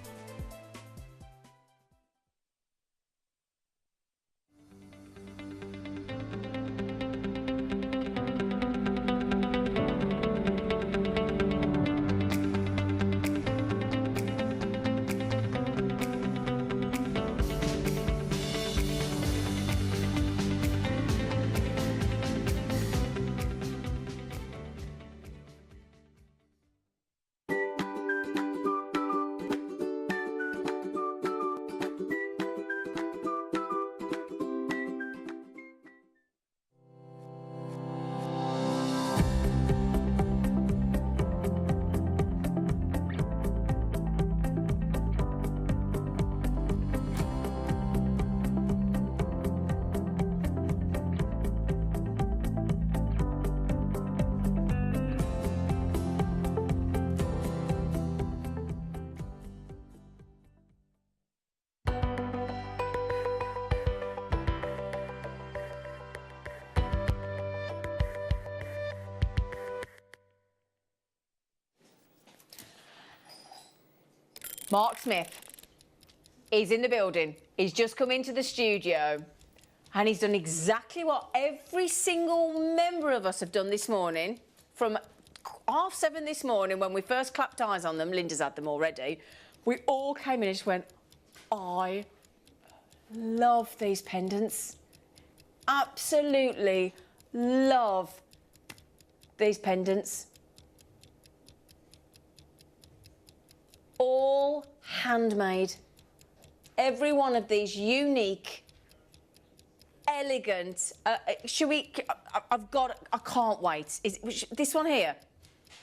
Mark Smith is in the building. He's just come into the studio and he's done exactly what every single member of us have done this morning. From 7:30 this morning when we first clapped eyes on them, Linda's had them already, we all came in and just went, I love these pendants. Absolutely love these pendants. All handmade. Every one of these unique, elegant. Should we? I can't wait. This one here?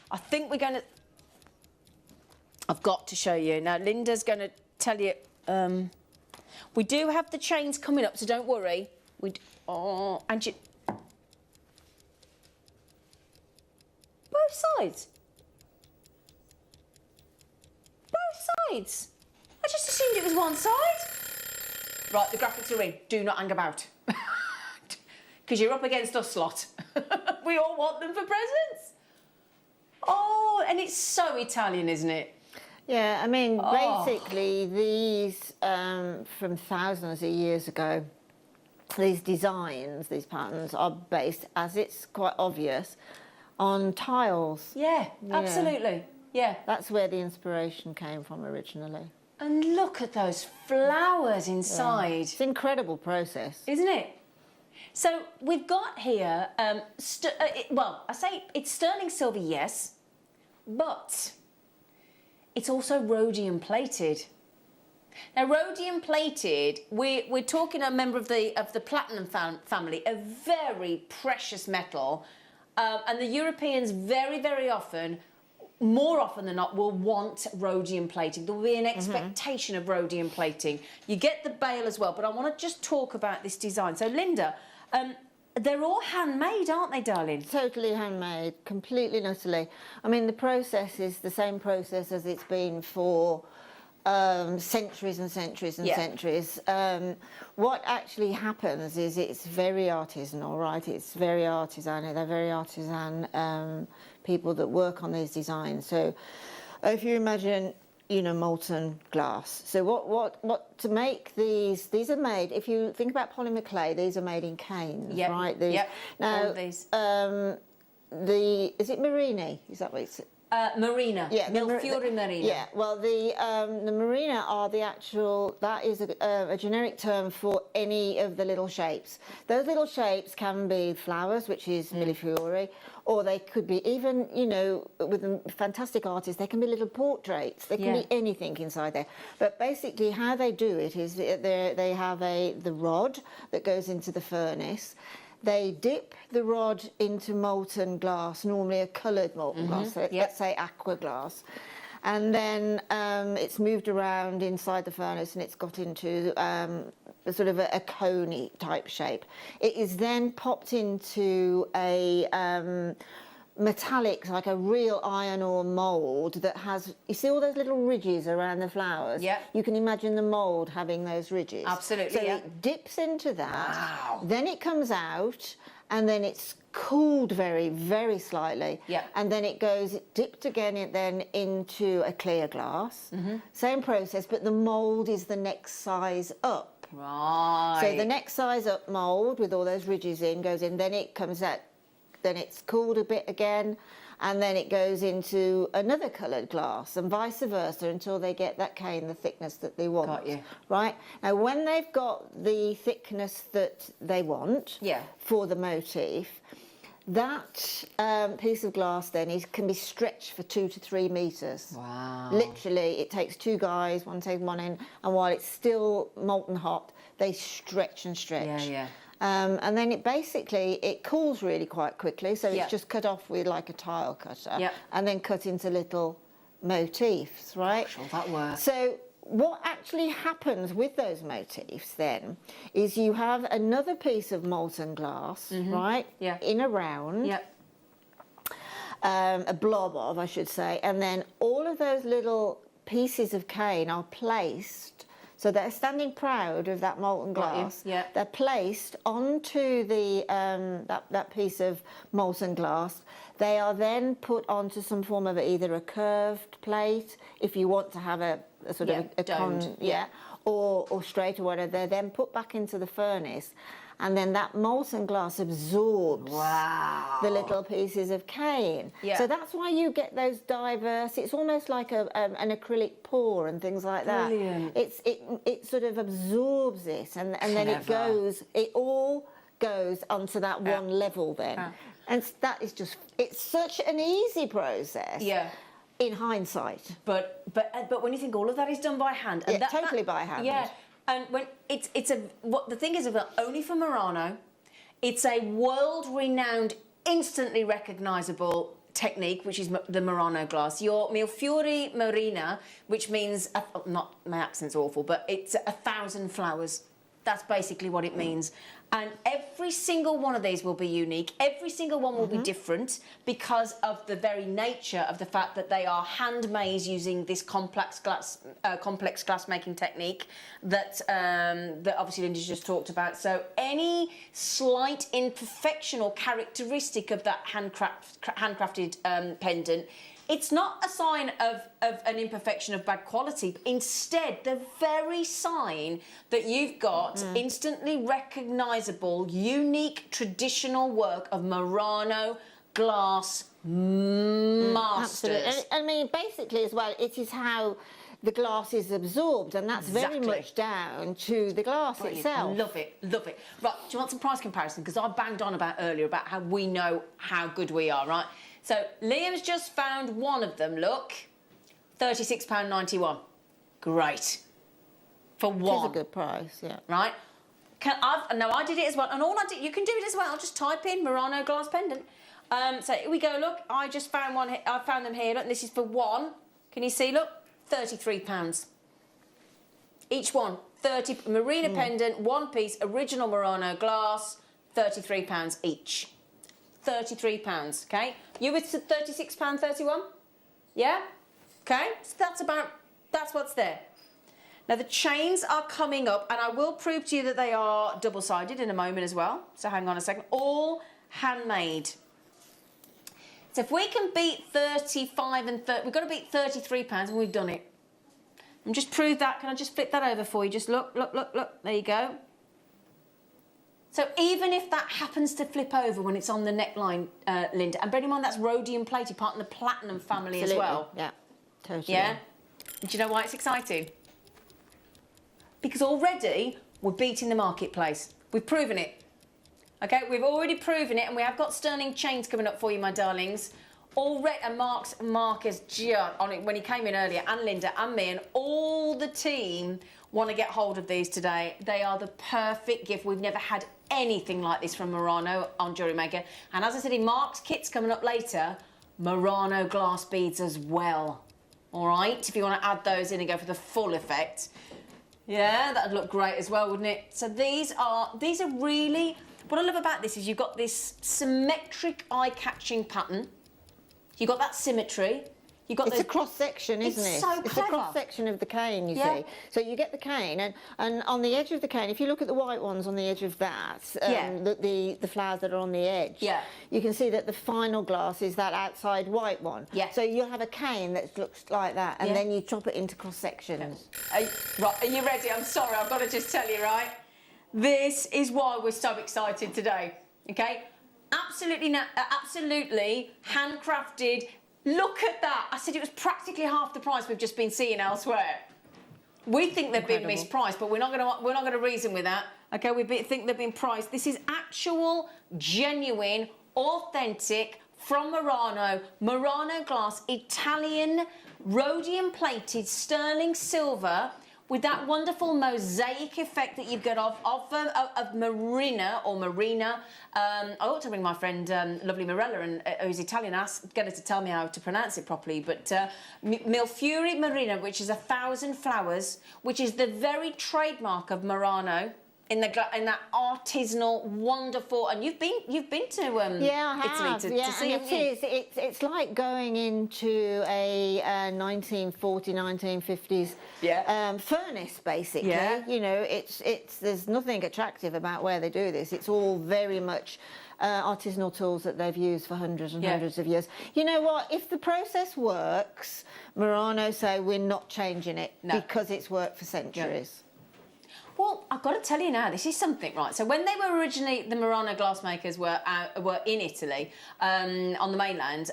I think we're going to. I've got to show you now. Linda's going to tell you. We do have the chains coming up, so don't worry. And you. Both sides. Sides. I just assumed it was one side. Right, the graphics are in. Do not hang about. because you're up against us lot. We all want them for presents. Oh, and it's so Italian, isn't it? Yeah, I mean, basically, these, from thousands of years ago, these designs, these patterns are based, as it's quite obvious, on tiles. Yeah, absolutely. Yeah. That's where the inspiration came from originally. And look at those flowers inside. Yeah. It's an incredible process. Isn't it? So we've got here, well, I say it's sterling silver, yes, but it's also rhodium plated. Now, rhodium plated, we're talking a member of the platinum family, a very precious metal, and the Europeans very, very often, more often than not, will want rhodium plating. There will be an expectation of rhodium plating. You get the bail as well, but I want to just talk about this design. So, Linda, they're all handmade, aren't they, darling? Totally handmade, completely and utterly. I mean, the process is the same process as it's been for centuries and centuries and centuries. What actually happens is it's very artisanal, right? It's very artisan. They're very artisan people that work on these designs. So if you imagine, you know, molten glass. So what to make these are made, if you think about polymer clay, these are made in canes, right? These, now, is it Marini? Is that what it's? Marina, Milfiore Marina. Yeah, well, the Marina are the actual, that is a generic term for any of the little shapes. Those little shapes can be flowers, which is Millefiori, or they could be even, you know, with the fantastic artists, they can be little portraits. They can be anything inside there. But basically how they do it is they have the rod that goes into the furnace. They dip the rod into molten glass, normally a coloured molten glass, so let's say aqua glass. And then it's moved around inside the furnace and it's got into a sort of a coney type shape. It is then popped into a metallic, like a real iron ore mould that has, you see all those little ridges around the flowers? Yeah. You can imagine the mould having those ridges. Absolutely, so it dips into that, then it comes out, and then it's cooled very, very slightly. Yeah. And then it goes dipped again then into a clear glass. Same process, but the mould is the next size up. Right. So the next size up mould with all those ridges in goes in, then it comes out, then it's cooled a bit again, and then it goes into another coloured glass, and vice versa until they get that cane, the thickness that they want. Got you. Right? Now, when they've got the thickness that they want for the motif, that piece of glass then can be stretched for 2 to 3 metres. Wow. Literally, it takes 2 guys, one takes one in, and while it's still molten hot, they stretch and stretch. Yeah. And then it cools really quite quickly, so it's just cut off with like a tile cutter, and then cut into little motifs, right? Sure, that works. So what actually happens with those motifs then is you have another piece of molten glass, right? Yeah. In a round. Yeah. A blob of, I should say, and then all of those little pieces of cane are placed. So they're standing proud of that molten glass. Yeah. They're placed onto the that piece of molten glass. They are then put onto some form of either a curved plate, if you want to have a sort of a cone, or straight or whatever. They're then put back into the furnace, and then that molten glass absorbs the little pieces of cane. Yeah. So that's why you get those diverse, it's almost like an acrylic pour and things like that. Brilliant. It sort of absorbs it, and then it all goes onto that one level then. And that is just, it's such an easy process. Yeah. In hindsight. But when you think all of that is done by hand. And totally by hand. Yeah. And when the thing is about only for Murano, it's a world-renowned, instantly recognisable technique, which is the Murano glass. Your Milfiore Marina, which means, not my accent's awful, but it's 1,000 flowers. That's basically what it means. And every single one of these will be unique. Every single one will be different because of the very nature of the fact that they are handmade using this complex glass making technique that that obviously Linda's just talked about. So any slight imperfection or characteristic of that handcrafted pendant, it's not a sign of an imperfection of bad quality. Instead, the very sign that you've got instantly recognisable, unique, traditional work of Murano glass masters. Absolutely. I mean, basically as well, it is how the glass is absorbed, and that's very much down to the glass itself. Love it, love it. Right, do you want some price comparison? Because I banged on about earlier about how we know how good we are, right? So Liam's just found one of them, look, £36.91. Great. For one. It's a good price, yeah. Right? No, I did it as well. And all I did, you can do it as well. I'll just type in Murano glass pendant. So here we go, look. I just found one. I found them here. Look, this is for one. Can you see, look? £33. Each one. 30 marina pendant, one piece, original Murano glass, £33 each. £33, okay? You were to £36.31? Yeah? Okay, so that's what's there. Now the chains are coming up, and I will prove to you that they are double-sided in a moment as well. So hang on a second. All handmade. So if we can beat 35 and 30, we've got to beat £33 and we've done it. And just prove that. Can I just flip that over for you? Just look. There you go. So even if that happens to flip over when it's on the neckline, Linda, and bear in mind that's rhodium plated, part of the platinum family as well. Yeah, totally. Yeah? And do you know why it's exciting? Because already we're beating the marketplace. We've proven it. Okay, we've already proven it, and we have got sterling chains coming up for you, my darlings. Already, and Mark is just on it when he came in earlier, and Linda and me and all the team want to get hold of these today. They are the perfect gift. We've never had anything like this from Murano on JewelleryMaker. And as I said, in Mark's kit's coming up later, Murano glass beads as well. All right, if you want to add those in and go for the full effect. Yeah, that'd look great as well, wouldn't it? So these are really, what I love about this is you've got this symmetric eye-catching pattern. You've got that symmetry. You've got it's a cross-section, isn't it? It's so It's clever. a cross-section of the cane, you see. So you get the cane, and on the edge of the cane, if you look at the white ones on the edge of that, the flowers that are on the edge, you can see that the final glass is that outside white one. Yeah. So you'll have a cane that looks like that, and then you chop it into cross-sections. Right, are you ready? I'm sorry, I've got to just tell you, right? This is why we're so excited today, okay? Absolutely handcrafted. Look at that. I said it was practically half the price we've just been seeing elsewhere. We think they've been mispriced, but we're not going to reason with that. Okay, think they've been priced. This is actual, genuine, authentic, from Murano glass, Italian, rhodium plated, sterling silver, with that wonderful mosaic effect that you've got of Marina. I ought to ring my friend, lovely Morella, who's Italian, get her to tell me how to pronounce it properly. But Milfiori Marina, which is 1,000 flowers, which is the very trademark of Murano. In that artisanal, wonderful, and you've been to Italy to see it. It's like going into a 1940s, 1950s furnace, basically. Yeah. You know, there's nothing attractive about where they do this. It's all very much artisanal tools that they've used for hundreds and hundreds of years. You know what? If the process works, Murano say we're not changing it because it's worked for centuries. Yeah. Well, I've got to tell you now, this is something, right? So when they were originally, the Murano glassmakers were in Italy, on the mainland,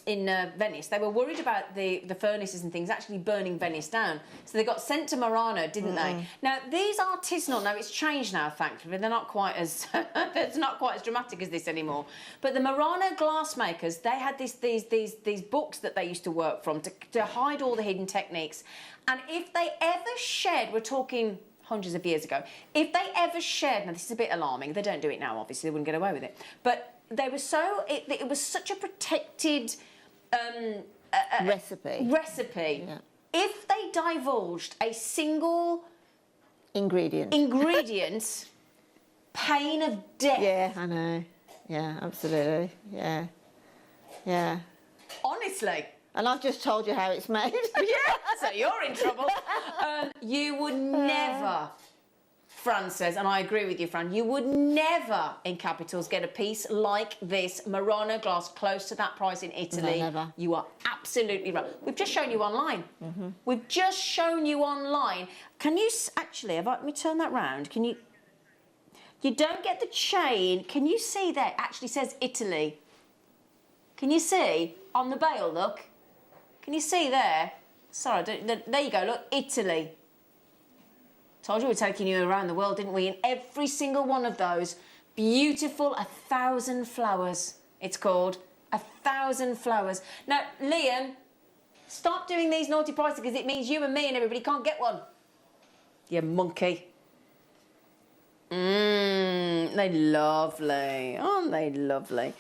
in Venice. They were worried about the furnaces and things actually burning Venice down. So they got sent to Murano, didn't they? Now, these artisanal, now it's changed now, thankfully. They're not quite as, it's not quite as dramatic as this anymore. But the Murano glassmakers, they had these books that they used to work from to hide all the hidden techniques. And if they ever shared, we're talking hundreds of years ago, if they ever shared, now this is a bit alarming, they don't do it now, obviously, they wouldn't get away with it, but they were it was such a protected recipe. Yeah. if they divulged a single ingredient, pain of death. Yeah, I know. Yeah, absolutely. Yeah. Yeah. Honestly. And I've just told you how it's made. Yeah, so you're in trouble. You would never, Fran says, and I agree with you, Fran, you would never, in capitals, get a piece like this Murano glass close to that price in Italy. No, never. You are absolutely right. We've just shown you online. We've just shown you online. Can you, actually, let me turn that round. Can you, you don't get the chain. Can you see there? It actually says Italy. Can you see on the bail, look? Can you see there? Sorry, there you go, look, Italy. Told you we're taking you around the world, didn't we? In every single one of those, beautiful 1,000 flowers, it's called. 1,000 flowers. Now, Liam, stop doing these naughty prices because it means you and me and everybody can't get one. You monkey. They're lovely. Aren't they lovely?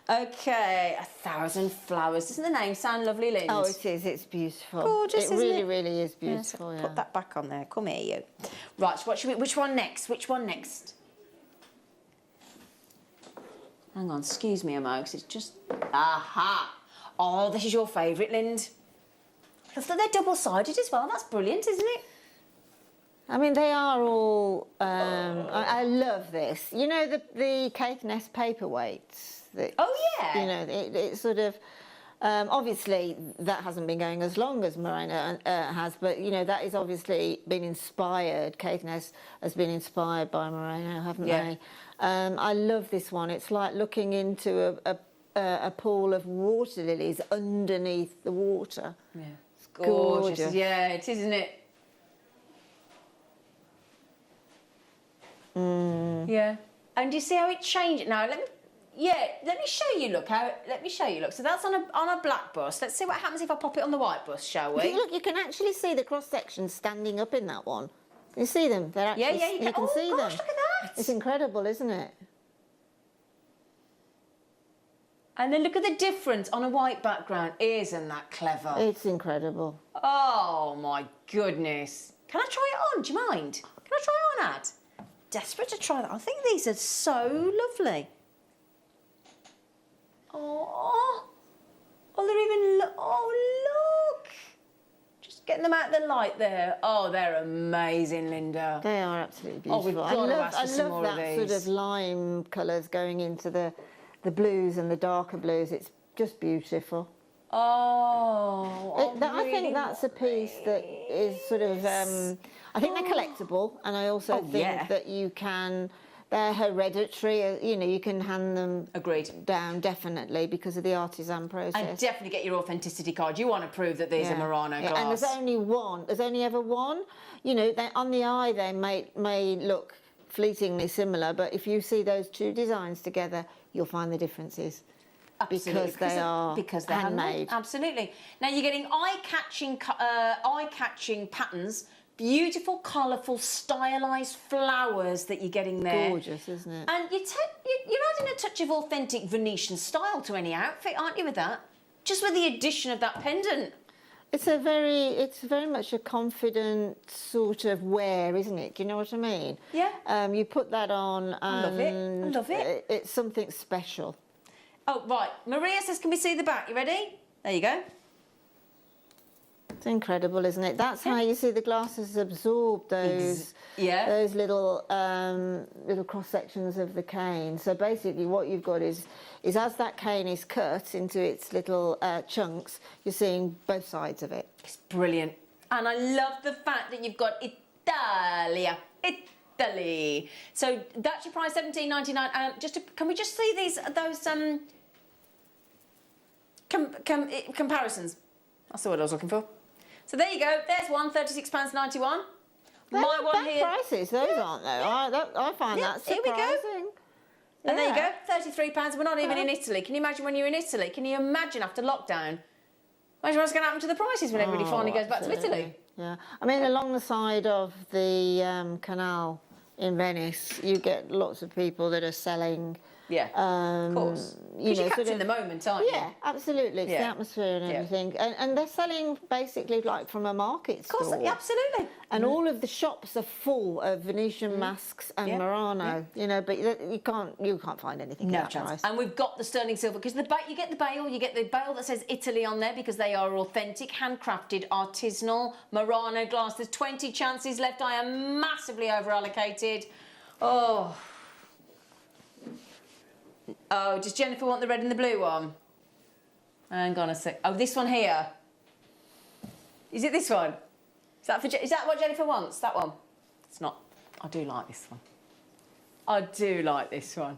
Okay, 1,000 flowers. Doesn't the name sound lovely, Lynn? Oh, it is. It's beautiful. Gorgeous, isn't it? It really is beautiful, Yeah, so put that back on there. Come here, you. Right, so which one next? Which one next? Hang on, excuse me, Amo, because it's just... Aha! Oh, this is your favourite, Lind. I love that they're double-sided as well. That's brilliant, isn't it? I mean, they are all... I love this. You know, the Caithness paperweights? Oh, yeah. You know, it's sort of... obviously, that hasn't been going as long as Murano has, but, you know, that has obviously been inspired. Caithness has been inspired by Murano, haven't they? I love this one. It's like looking into a pool of water lilies underneath the water. Yeah. It's gorgeous. Yeah, it is, isn't it? Yeah. And do you see how it changed? Now, let me show you, look. Let me show you, look. So that's on a black bust. Let's see what happens if I pop it on the white bust, shall we? Look, you can actually see the cross-section standing up in that one. Can you see them? They're actually, you can see them. Look at that. It's incredible, isn't it? And then look at the difference on a white background. Isn't that clever? It's incredible. Oh, my goodness. Can I try it on? Do you mind? Can I try it on, Ad? Desperate to try that. I think these are so lovely. Oh, they're even... Oh, look. Just getting them out of the light there. Oh, they're amazing, Linda. They are absolutely beautiful. Oh, we've got to ask for some more of these. I love that sort of lime colours going into the blues and the darker blues. It's just beautiful. Oh, I think that's a piece that is sort of... I think they're collectible, and I also think that you can... They're hereditary, you know, you can hand them down, definitely, because of the artisan process. And definitely get your authenticity card. You want to prove that these are Murano glass. And there's only one. There's only ever one. You know, on the eye they may look fleetingly similar, but if you see those two designs together, you'll find the differences. Absolutely. Because they're handmade. Absolutely. Now you're getting eye-catching patterns, beautiful, colourful, stylised flowers that you're getting there. Gorgeous, isn't it? And you're adding a touch of authentic Venetian style to any outfit, aren't you, with that? Just with the addition of that pendant. It's very much a confident sort of wear, isn't it? Do you know what I mean? Yeah. You put that on and I love it. I love it. It's something special. Oh, right. Maria says, can we see the back? You ready? There you go. It's incredible, isn't it? That's how you see the glasses absorb those little cross sections of the cane. So basically, what you've got is as that cane is cut into its little chunks, you're seeing both sides of it. It's brilliant, and I love the fact that you've got Italia. Italy. So that's your price, $17.99. Can we just see those comparisons? That's the word I was looking for. So there you go. There's one, £36.91. My one here. Prices, those aren't they? I find that surprising. Here we go. And there you go, £33. We're not even in Italy. Can you imagine when you're in Italy? Can you imagine after lockdown? Imagine what's going to happen to the prices when everybody finally goes back to Italy. Yeah, I mean, along the side of the canal in Venice, you get lots of people that are selling Yeah, of course. Because you're capturing the moment, aren't you? Yeah, absolutely. It's the atmosphere and everything. And they're selling basically like from a market store. Of course, absolutely. And all of the shops are full of Venetian masks and Murano, you know, but you can't find anything at that price. And we've got the sterling silver, because you get the bail that says Italy on there, because they are authentic, handcrafted, artisanal Murano glass. There's 20 chances left. I am massively over allocated. Oh, does Jennifer want the red and the blue one? Hang on a sec. Oh, this one here. Is it this one? Is that what Jennifer wants? That one? It's not. I do like this one. I do like this one.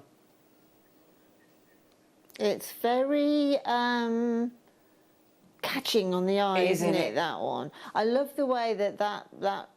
It's very catching on the eye, isn't it? That one. I love the way that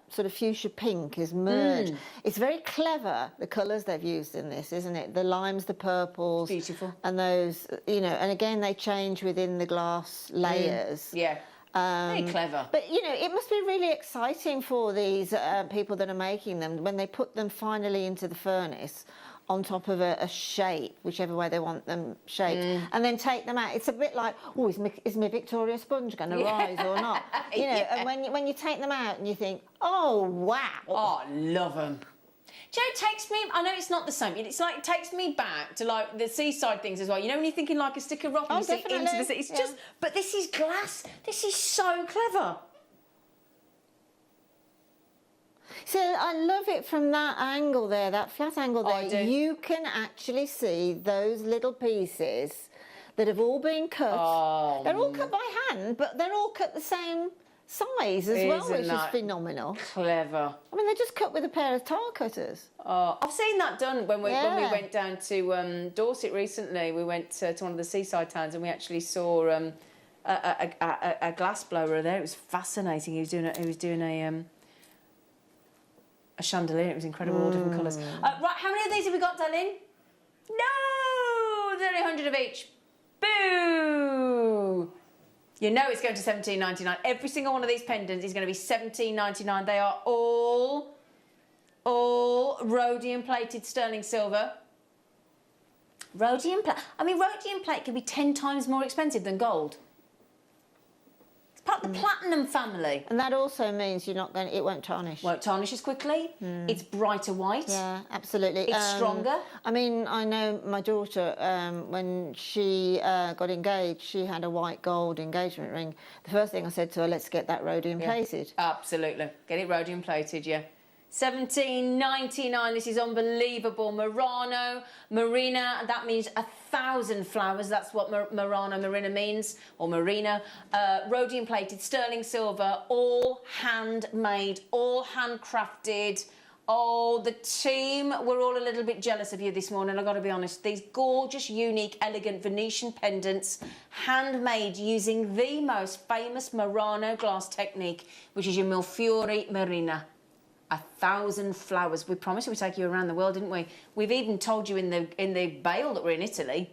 sort of fuchsia pink is merged. It's very clever, the colours they've used in this, isn't it? The limes, the purples. Beautiful. And those, you know, and again, they change within the glass layers. Yeah. Very clever. But, you know, it must be really exciting for these people that are making them when they put them finally into the furnace on top of a shape, whichever way they want them shaped, and then take them out. It's a bit like, oh, is my Victoria sponge going to rise or not? You know, and when you take them out and you think, oh, wow. Oh, I love them. Do you know, it takes me, I know it's not the same, it's like, it takes me back to like the seaside things as well. You know, when you're thinking like a stick of rock and you see into the sea, it's just, but this is glass. This is so clever. So I love it from that angle there, that flat angle there. I do. You can actually see those little pieces that have all been cut. Oh, they're all cut by hand, but they're all cut the same size as well, which is phenomenal. Clever. I mean, they're just cut with a pair of tile cutters. Oh, I've seen that done when we went down to Dorset recently. We went to one of the seaside towns and we actually saw a glass blower there. It was fascinating. He was doing a chandelier. It was incredible, all different colours. Right, how many of these have we got, darling? No, there's only 100 of each. Boo! You know it's going to $17.99. Every single one of these pendants is going to be $17.99. They are all rhodium plated sterling silver. Rhodium plate. I mean, rhodium plate can be 10 times more expensive than gold. It's part of the platinum family. And that also means it won't tarnish. Won't tarnish as quickly. It's brighter white. Yeah, absolutely. It's stronger. I mean, I know my daughter, when she got engaged, she had a white gold engagement ring. The first thing I said to her, let's get that rhodium plated. Absolutely. Get it rhodium plated, yeah. $17.99. This is unbelievable. Murano, Marina, that means 1,000 flowers. That's what Murano Marina means, or Marina. Rhodium plated, sterling silver, all handmade, all handcrafted. Oh, the team, we're all a little bit jealous of you this morning, I've got to be honest. These gorgeous, unique, elegant Venetian pendants, handmade using the most famous Murano glass technique, which is your Milfiore Marina. 1,000 flowers. We promised we'd take you around the world, didn't we? We've even told you in the bail that we're in Italy.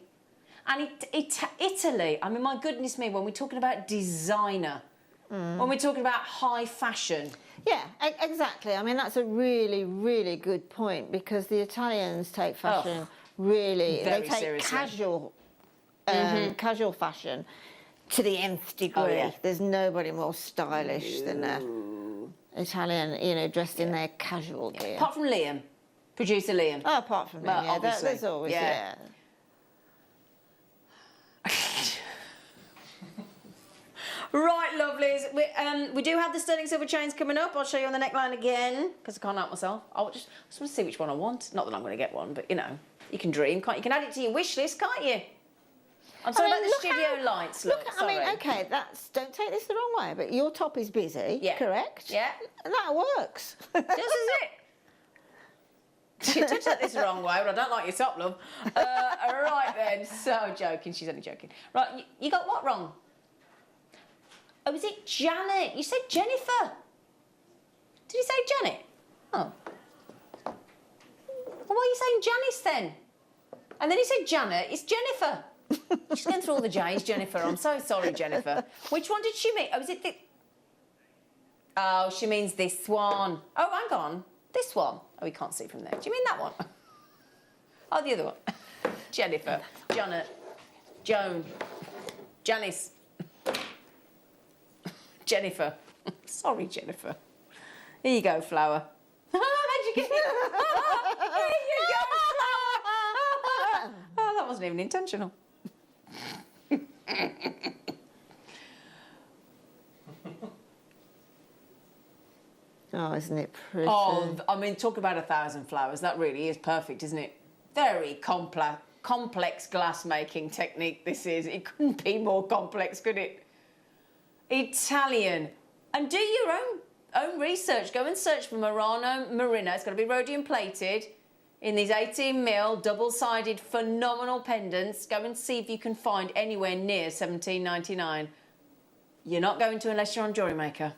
And Italy, I mean, my goodness me, when we're talking about designer, when we're talking about high fashion. Yeah, exactly. I mean, that's a really, really good point, because the Italians take fashion really... Very they take seriously. casual fashion to the nth degree. Oh, yeah. There's nobody more stylish than Italian, you know, dressed in their casual gear. Apart from Liam, producer Liam. Oh, apart from him, there's always, Right, lovelies. We do have the sterling silver chains coming up. I'll show you on the neckline again, because I can't help myself. I just want to see which one I want. Not that I'm going to get one, but, you know, you can dream, can't you? You can add it to your wish list, can't you? I'm sorry about the studio lights, look. I mean, OK, don't take this the wrong way, but your top is busy, correct? Yeah. And that works. Just as it. Don't take this the wrong way, but I don't like your top, love. Right then, so joking, she's only joking. Right, you got what wrong? Oh, was it Janet? You said Jennifer. Did you say Janet? Oh. Well, why are you saying Janice then? And then you said Janet, it's Jennifer. She's going through all the J's, Jennifer. I'm so sorry, Jennifer. Which one did she mean? Oh, is it the... Oh, she means this one. Oh, hang on. This one. Oh, we can't see from there. Do you mean that one? Oh, the other one. Jennifer, Janet, Joan, Janice, Jennifer. Sorry, Jennifer. Here you go, flower. How'd you get it? Here you go, flower. Oh, that wasn't even intentional. Oh, isn't it pretty? Oh, I mean, talk about 1,000 flowers. That really is perfect, isn't it? Very complex glass making technique this is. It couldn't be more complex, could it? Italian. And do your own research. Go and search for Murano Marina. It's got to be rhodium plated in these 18mm double-sided phenomenal pendants. Go and see if you can find anywhere near $17.99. You're not going to unless you're on JewelleryMaker.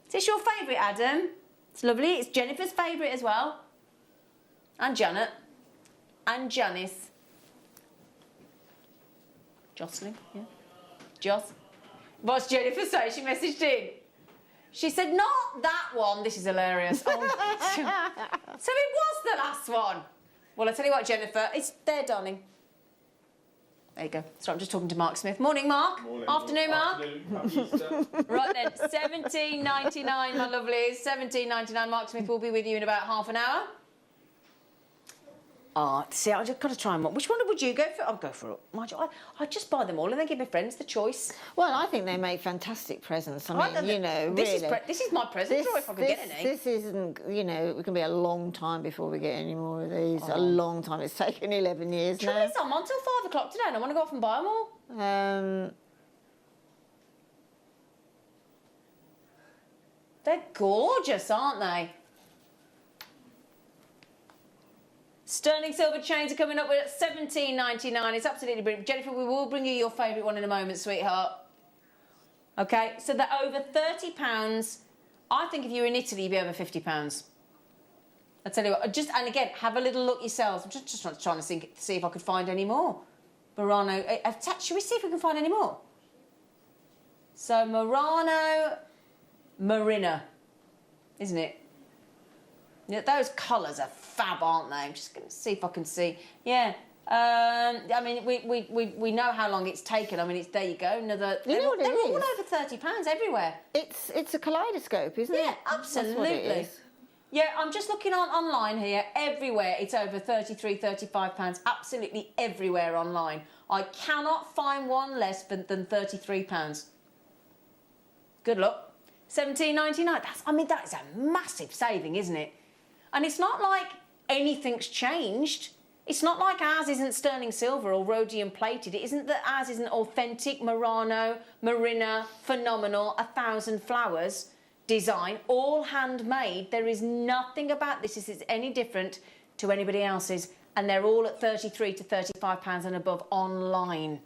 Is this your favourite, Adam? It's lovely. It's Jennifer's favourite as well. And Janet. And Janice. Jocelyn, yeah. Joss. What's Jennifer say? She messaged in. She said, not that one. This is hilarious. Oh. So it was the last one. Well, I tell you what, Jennifer, it's there, darling. There you go. So I'm just talking to Mark Smith. Morning, Mark. Morning. Afternoon, Mark. Afternoon. Happy Easter. Right then, $17.99, my lovelies. $17.99. Mark Smith will be with you in about half an hour. See, I just got to try and... Which one would you go for? I'll go for it. I just buy them all and then give my friends the choice. Well, I think they make fantastic presents. I mean, you know, this really. This is my present, or if I can get any. This isn't, you know, it can be a long time before we get any more of these. A long time. It's taken 11 years now. Truth is, I'm on till 5 o'clock today and I want to go off and buy them all. They're gorgeous, aren't they? Sterling silver chains are coming up with $17.99. It's absolutely brilliant. Jennifer, we will bring you your favourite one in a moment, sweetheart. Okay, so they're over £30. I think if you were in Italy, you'd be over £50. I tell you what, and again, have a little look yourselves. I'm just trying to see if I could find any more. Murano, should we see if we can find any more? So Murano Marina, isn't it? Yeah, those colours are fab, aren't they? I'm just going to see if I can see. Yeah. I mean, we know how long it's taken. I mean, there you go. They're all over £30 everywhere. It's a kaleidoscope, isn't it? Yeah, absolutely. That's what it is. Yeah, I'm just looking online here. Everywhere it's over £33, £35. Absolutely everywhere online. I cannot find one less than £33. Good luck. $17.99. That is a massive saving, isn't it? And it's not like anything's changed. It's not like ours isn't sterling silver or rhodium plated. It isn't that ours isn't authentic Murano, Marina, phenomenal, 1,000 flowers design, all handmade. There is nothing about this is any different to anybody else's. And they're all at £33 to £35 and above online.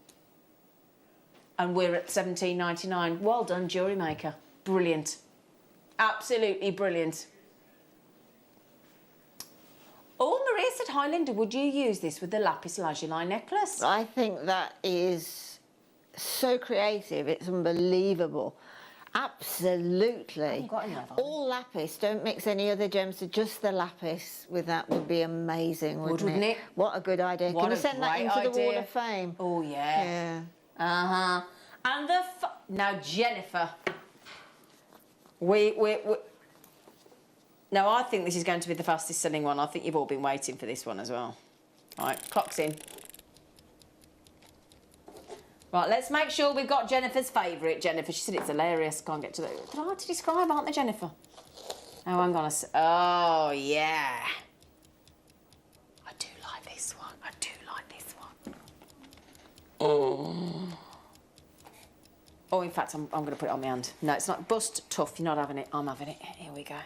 And we're at $17.99. Well done, JewelleryMaker. Brilliant. Absolutely brilliant. Oh, Maria said, hi, Linda, would you use this with the lapis lazuli necklace? I think that is so creative. It's unbelievable. Absolutely. I haven't got any of them. All lapis. Don't mix any other gems. So just the lapis with that would be amazing, wouldn't it? What a good idea. What Can you a send that into great the Wall idea. of Fame? Oh, yeah. Yeah. Uh-huh. And now, Jennifer. No, I think this is going to be the fastest selling one. I think you've all been waiting for this one as well. All right, clock's in. Right, let's make sure we've got Jennifer's favourite. Jennifer, she said it's hilarious. Can't get to that. They're hard to describe, aren't they, Jennifer? Oh, I'm going to... Oh, yeah. I do like this one. I do like this one. Oh. Oh, in fact, I'm going to put it on my hand. No, it's not. Bust tough. You're not having it. I'm having it. Here we go.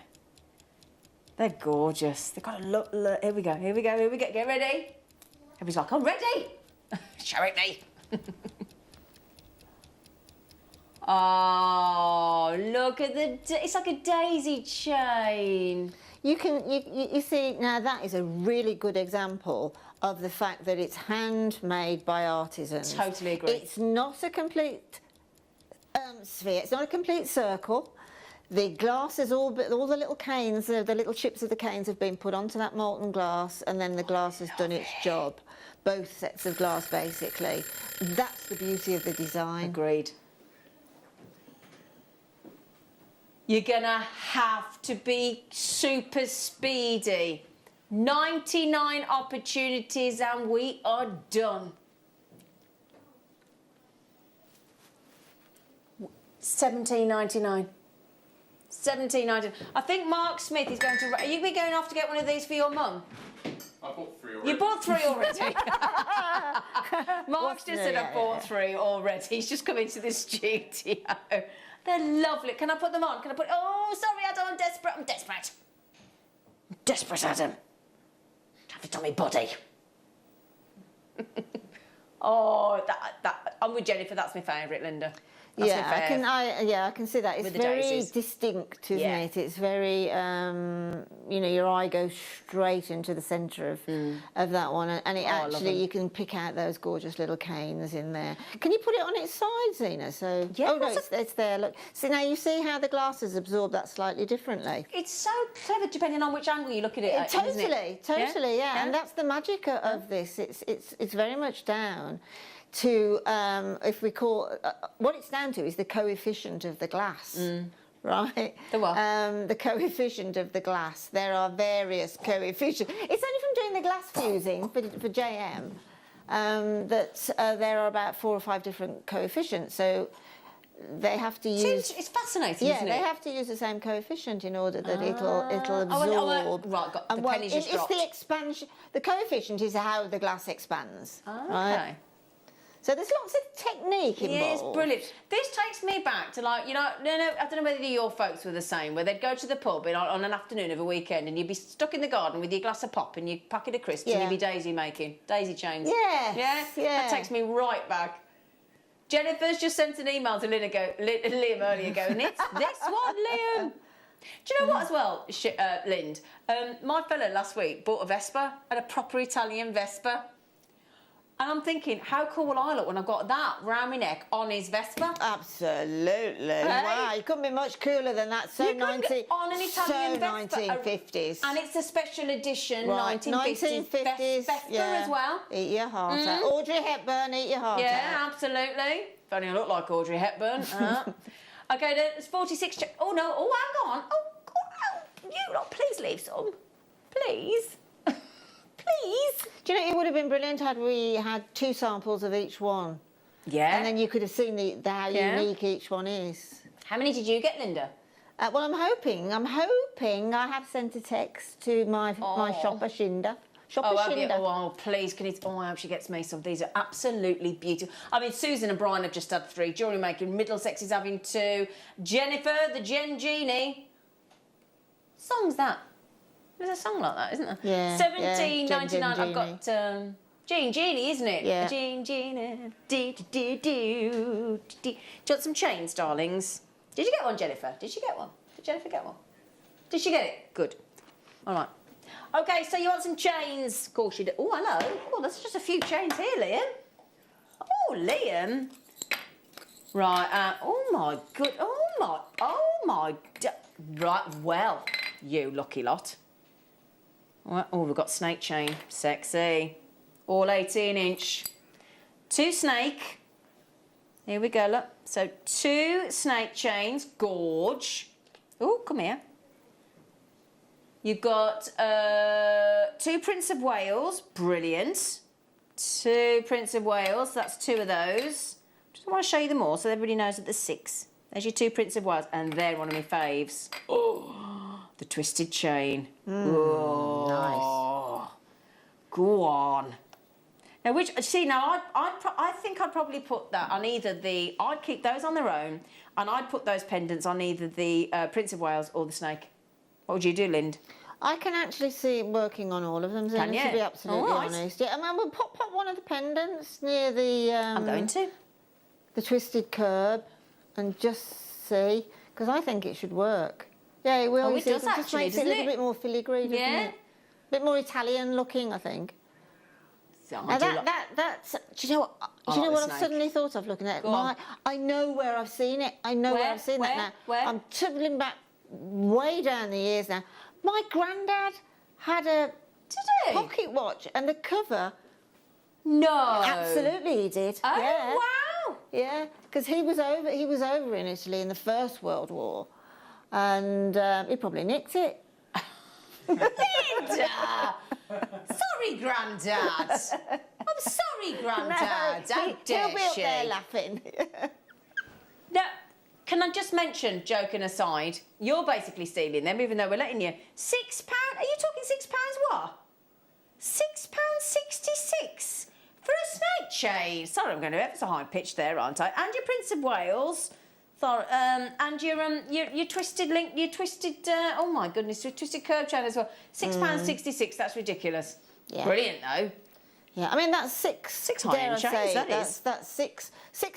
They're gorgeous. They've got a look. Here we go. Here we go. Here we go. Get ready. Everybody's like, I'm ready. Show it me. Oh, look at it's like a daisy chain. You see, now that is a really good example of the fact that it's handmade by artisans. Totally agree. It's not a complete sphere. It's not a complete circle. The glass is all the little canes, the little chips of the canes have been put onto that molten glass, and then the glass has done its job. Both sets of glass, basically. That's the beauty of the design. Agreed. You're gonna have to be super speedy. 99 opportunities and we are done. $17.99. $17.99. I think Mark Smith is going to... Are you going off to get one of these for your mum? I bought 3 already. You bought 3 already? Mark's just said I bought 3 already. He's just come into the studio. They're lovely. Can I put them on? Can I put... Oh, sorry, Adam, I'm desperate. I'm desperate. I'm desperate, Adam. Have it on my body. Oh, I'm with Jennifer. That's my favourite, Linda. That's I can see that. It's very distinct, isn't it? It's very, your eye goes straight into the centre of that one, and it actually you can pick out those gorgeous little canes in there. Can you put it on its side, Zena? So no, it's there. Look, see now you see how the glasses absorb that slightly differently. It's so clever, depending on which angle you look at it. Totally, yeah. And that's the magic of this. It's very much down to, if we call, what it's down to is the coefficient of the glass, right? The what? The coefficient of the glass. There are various coefficients. It's only from doing the glass fusing for JM that there are about 4 or 5 different coefficients. So they have to use... It's fascinating, isn't it? Yeah, they have to use the same coefficient in order that it'll absorb. Right, the pennies just dropped. It's the expansion... The coefficient is how the glass expands. Okay. Right? So there's lots of technique involved. Yeah, it's brilliant. This takes me back to I don't know whether your folks were the same, where they'd go to the pub on an afternoon of a weekend and you'd be stuck in the garden with your glass of pop and your packet of crisps and you'd be daisy making, daisy chains. Yes, yeah. That takes me right back. Jennifer's just sent an email to Liam earlier going, it's this one, Liam. Do you know what as well, Lind? My fella last week bought a Vespa, and a proper Italian Vespa. And I'm thinking, how cool will I look when I've got that round my neck on his Vespa? Absolutely. Hey? Wow, you couldn't be much cooler than that. So on an Italian Vespa. 1950s. And it's a special edition, right. 1950s Vespa as well. Eat your heart out. Audrey Hepburn, eat your heart out. Yeah, absolutely. If only I look like Audrey Hepburn. Okay, there's 46... Oh, no. Oh, hang on. Oh, you lot, please leave some. Please. Please. Do you know, it would have been brilliant had we had 2 samples of each one. Yeah. And then you could have seen how unique each one is. How many did you get, Linda? Well, I'm hoping I have sent a text to my shopper, Shinda. Oh, please, can you... Oh, I hope she gets me some. These are absolutely beautiful. I mean, Susan and Brian have just had 3. JewelleryMaker Middlesex is having 2. Jennifer, the Gen Genie. What song's that? There's a song like that, isn't there? Yeah. $17.99. I've got Genie, isn't it? Yeah. Genie. Do. Do you want some chains, darlings? Did you get one, Jennifer? Did she get one? Did Jennifer get one? Did she get it? Good. All right. Okay, so you want some chains? Of course you do. Oh, hello. Oh, there's just a few chains here, Liam. Oh, Liam. Right. Oh my good. Oh my. Right. Well, you lucky lot. Oh, we've got snake chain. Sexy. All 18-inch. 2 snake. Here we go, look. So 2 snake chains. Gorge. Oh, come here. You've got 2 Prince of Wales. Brilliant. 2 Prince of Wales. That's 2 of those. Just want to show you them all so everybody knows that there's 6. There's your 2 Prince of Wales. And they're one of my faves. Oh, the twisted chain. Oh, nice. Go on. Now, I think I'd probably put that on either the... I'd keep those on their own, and I'd put those pendants on either the Prince of Wales or the snake. What would you do, Lind? I can actually see it working on all of them, Can you? To be absolutely honest. Yeah, I mean, we'll pop one of the pendants near the... I'm going to. The twisted curb and just see, because I think it should work. Yeah, it will. Oh, it does actually, just makes it a little bit more filigree, doesn't it? A bit more Italian looking, I think. So now that's. Do you know what? Do you know what I've suddenly thought of looking at? I know where I've seen it. I know where I've seen that now. Where? I'm tumbling back way down the years now. My granddad had a pocket watch, and the cover. No. Absolutely, he did. Oh, yeah. wow. Yeah, because he was over in Italy in the First World War, and he probably nicked it. Linda! Sorry, Grandad. I'm sorry, Grandad. How dare he'll be up she? there laughing. Now, can I just mention, joking aside, you're basically stealing them, even though we're letting you. £6? Are you talking £6 what? £6.66 for a snake chain. Sorry, I'm going to ever so high pitch there, aren't I? And your Prince of Wales. And your twisted link, oh my goodness, your twisted curve chain as well. £6.66. That's ridiculous. Yeah. Brilliant though. Yeah, I mean that's six high-end chains. That's six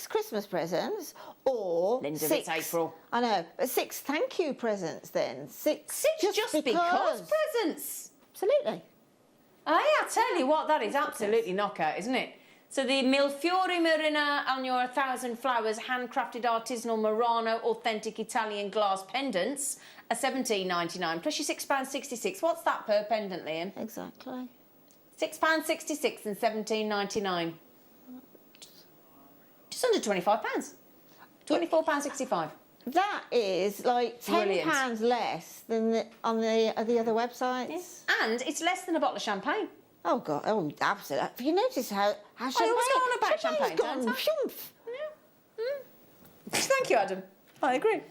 Christmas presents, or Linda, six. it's April. I know, but 6 thank you presents then. Six just because presents. Absolutely. I tell you what, that is absolutely knockout, isn't it? So the Milfiore Murano on your 1,000 Flowers handcrafted artisanal Murano authentic Italian glass pendants are £17.99 plus your £6.66. What's that per pendant, Liam? Exactly. £6.66 and £17.99. Just under £25. £24.65. That is like £10 less than on the other websites. Yes. And it's less than a bottle of champagne. Oh God! Oh, absolutely. Have you noticed how champagne? I always go on about champagne, gone don't I? shumph. Yeah. Thank you, Adam. I agree.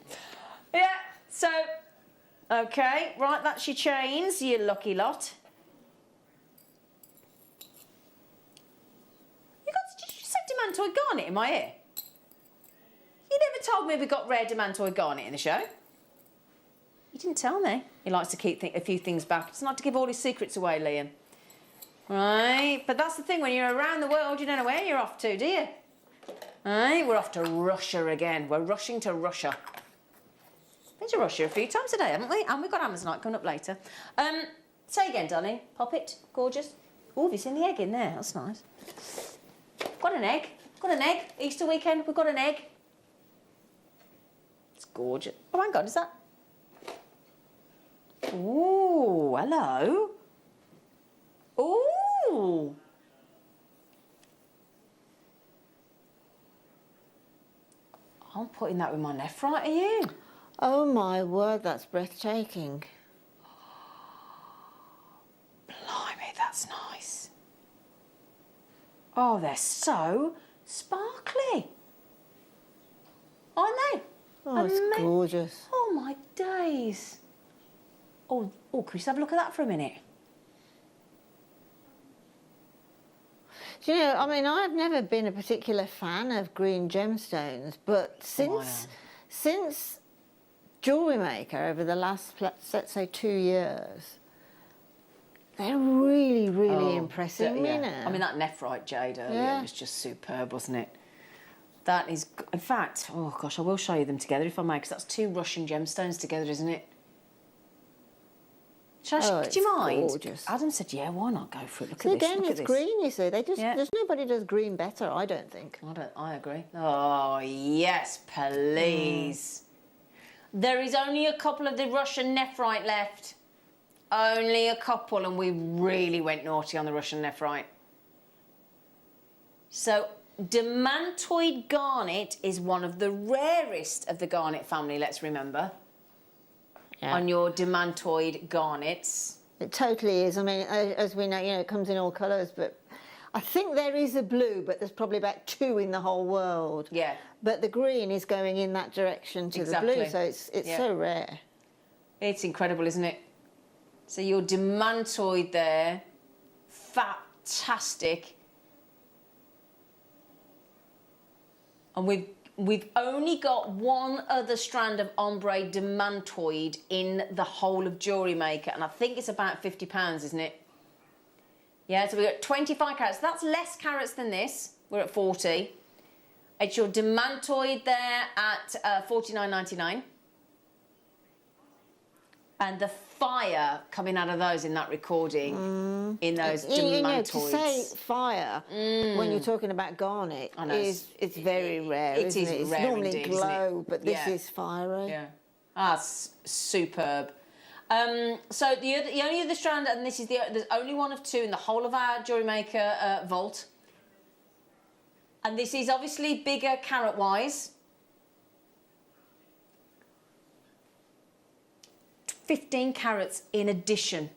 Yeah. So, okay, right. That's your chains. You lucky lot. Did you say demantoid garnet in my ear? You never told me we got rare demantoid garnet in the show. You didn't tell me. He likes to keep a few things back. It's not to give all his secrets away, Liam. Right, but that's the thing, when you're around the world, you don't know where you're off to, do you? Right, we're off to Russia again. We're rushing to Russia. Been to Russia a few times today, haven't we? And we've got Amazonite coming up later. Say again, darling. Pop it. Gorgeous. Oh, have you seen the egg in there? That's nice. Got an egg. Got an egg. Easter weekend, we've got an egg. It's gorgeous. Oh, hang on, is that... Ooh, hello. Ooh. I'm putting that with my left, right, are you? Oh my word, that's breathtaking. Blimey, that's nice. Oh, they're so sparkly. Aren't they? Oh, it's gorgeous. Oh, my days. Oh, can we just have a look at that for a minute? Do you know, I mean, I've never been a particular fan of green gemstones, but since JewelleryMaker over the last, let's say, 2 years, they're really, really impressive. Yeah. I mean, that nephrite jade earlier was just superb, wasn't it? That is, in fact, oh gosh, I will show you them together if I may, because that's 2 Russian gemstones together, isn't it? Do you mind? Gorgeous. Adam said, yeah, why not go for it? Look so at this. Again, it's green, you see. There's nobody does green better, I don't think. I agree. Oh, yes, please. There is only a couple of the Russian nephrite left. Only a couple, and we really went naughty on the Russian nephrite. So, demantoid garnet is one of the rarest of the garnet family, let's remember. Yeah. On your demantoid garnets. It totally is. I mean, as we know, it comes in all colours, but I think there is a blue, but there's probably about 2 in the whole world. Yeah. But the green is going in that direction to the blue, so it's so rare. It's incredible, isn't it? So your demantoid there, fantastic. And we've only got one other strand of ombre demantoid in the whole of JewelleryMaker, and I think it's about £50, isn't it? Yeah, so we've got 25 carats. That's less carats than this. We're at 40. It's your demantoid there at $49.99. And the fire coming out of those in that recording, in those demantoids. To say fire when you're talking about garnet it's very rare, isn't it? It's normally indeed, glow, but this is fiery. Yeah, that's superb. So the only other strand, and this is there's only one of two in the whole of our Jewellery Maker vault, and this is obviously bigger carat-wise. 15 carats in addition.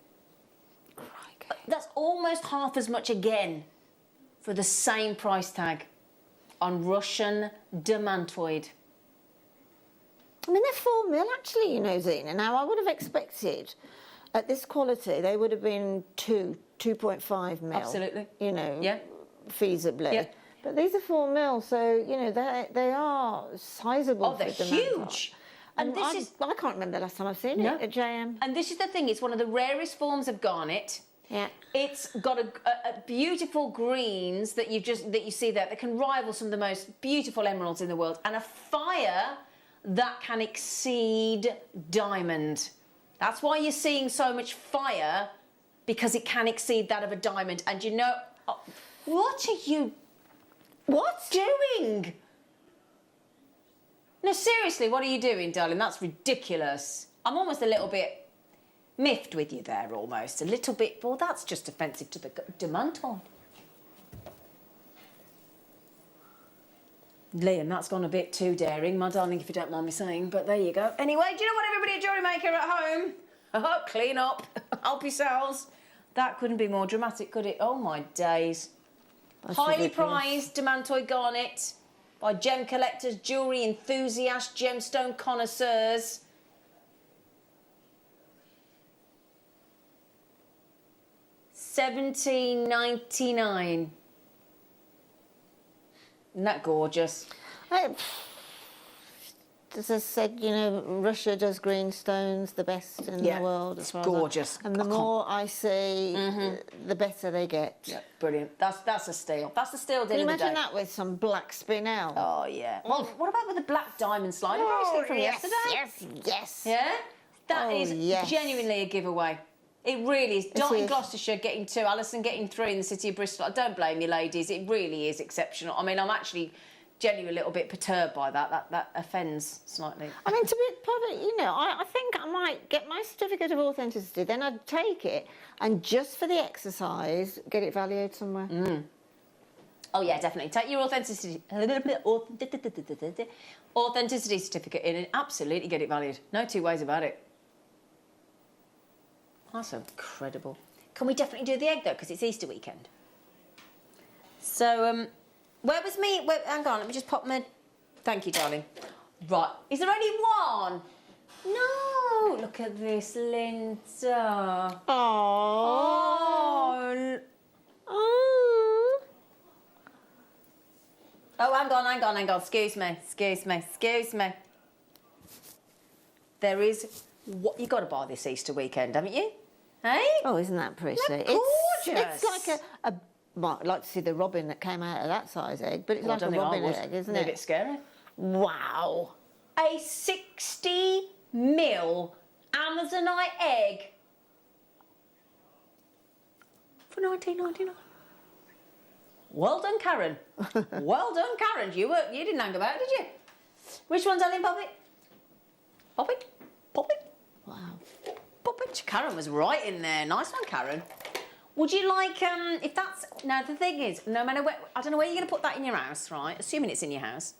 Crikey. That's almost half as much again for the same price tag on Russian demantoid. I mean, they're 4 mil actually, you know, Zena. Now, I would have expected at this quality they would have been 2.5 mil. Absolutely. You know, feasibly. Yeah. But these are 4 mil, so, you know, they are sizable. Oh, they're huge. And I can't remember the last time I've seen it at JM. And this is the thing, it's one of the rarest forms of garnet. Yeah. It's got a beautiful greens that you see there that can rival some of the most beautiful emeralds in the world, and a fire that can exceed diamond. That's why you're seeing so much fire, because it can exceed that of a diamond. And you know, what are you doing? No, seriously, what are you doing, darling? That's ridiculous. I'm almost a little bit miffed with you there, almost. A little bit, well, that's just offensive to the demantoid. Liam, that's gone a bit too daring, my darling, if you don't mind me saying, but there you go. Anyway, do you know what, everybody at Jewellery Maker at home? Oh, clean up, help yourselves. That couldn't be more dramatic, could it? Oh, my days. That's highly prized demantoid garnet by gem collectors, jewellery enthusiasts, gemstone connoisseurs. $17.99. Isn't that gorgeous? As I said, you know, Russia does green stones the best in the world. It's gorgeous. And the more I see, the better they get. Yeah, brilliant. That's a steal. That's the steal deal. Can you imagine that with some black spinel? Oh, yeah. Well, what about with the black diamond slider bracelet from yesterday? Yes. Yeah? That is genuinely a giveaway. It really is. Dot in Gloucestershire getting 2, Alison getting 3 in the city of Bristol. I don't blame you, ladies. It really is exceptional. I mean, I'm actually genuinely a little bit perturbed by that. That offends slightly. I mean, to be public, you know, I think I might get my certificate of authenticity, then I'd take it and just for the exercise, get it valued somewhere. Oh, yeah, definitely. Take your authenticity certificate in and absolutely get it valued. No two ways about it. That's incredible. Can we definitely do the egg, though, because it's Easter weekend? So, where was me? Hang on, let me just pop my... Thank you, darling. Right. Is there only one? No. Look at this, Linda. Oh. Oh, hang on. Excuse me. There is... What you got to buy this Easter weekend, haven't you? Hey? Oh, isn't that pretty? Isn't that gorgeous? It's like well, I'd like to see the robin that came out of that size egg, but it's like a robin egg, isn't it? A bit scary. Wow. A 60 mil Amazonite egg for $19.99. Well done, Karen. Well done, Karen. You didn't hang about, did you? Which one's Ellen? Pop it. Wow. Pop it. Karen was right in there. Nice one, Karen. Would you like, if that's... Now, the thing is, no matter where... I don't know where you're going to put that in your house, right? Assuming it's in your house.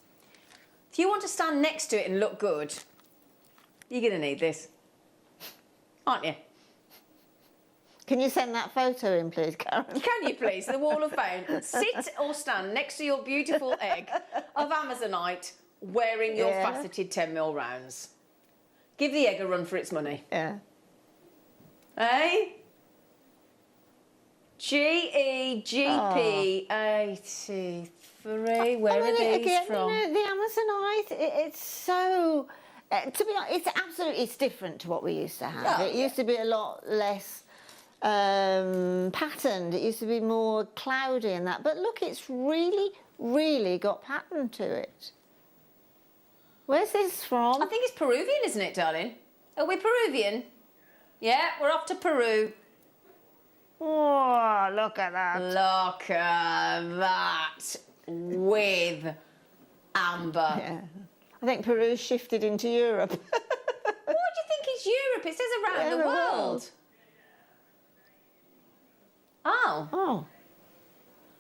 If you want to stand next to it and look good, you're going to need this. Aren't you? Can you send that photo in, please, Karen? Can you, please? The wall of fame. Sit or stand next to your beautiful egg of Amazonite wearing your faceted 10 mil rounds. Give the egg a run for its money. Yeah. Hey? GEGP 83. Where are these from? You know, the Amazonite, it's so... to be honest, it's different to what we used to have. It used to be a lot less patterned. It used to be more cloudy and that. But look, it's really, really got pattern to it. Where's this from? I think it's Peruvian, isn't it, darling? Are we Peruvian? Yeah, we're off to Peru. Oh, look at that. Look at that with amber. Yeah. I think Peru's shifted into Europe. What do you think is Europe? It says around the world. Oh. Oh.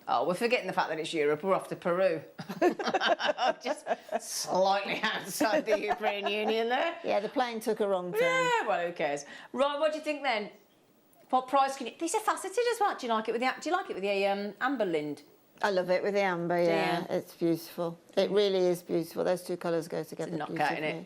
Oh, we're forgetting the fact that it's Europe. We're off to Peru. Just slightly outside the European Union there. Yeah, the plane took a wrong turn. Yeah, well, who cares? Right, what do you think then? What price can you... These are faceted as well. Do you like it with the amber lind? I love it with the amber, yeah. It's beautiful. It really is beautiful. Those two colours go together It's a beautifully. knockout, isn't it?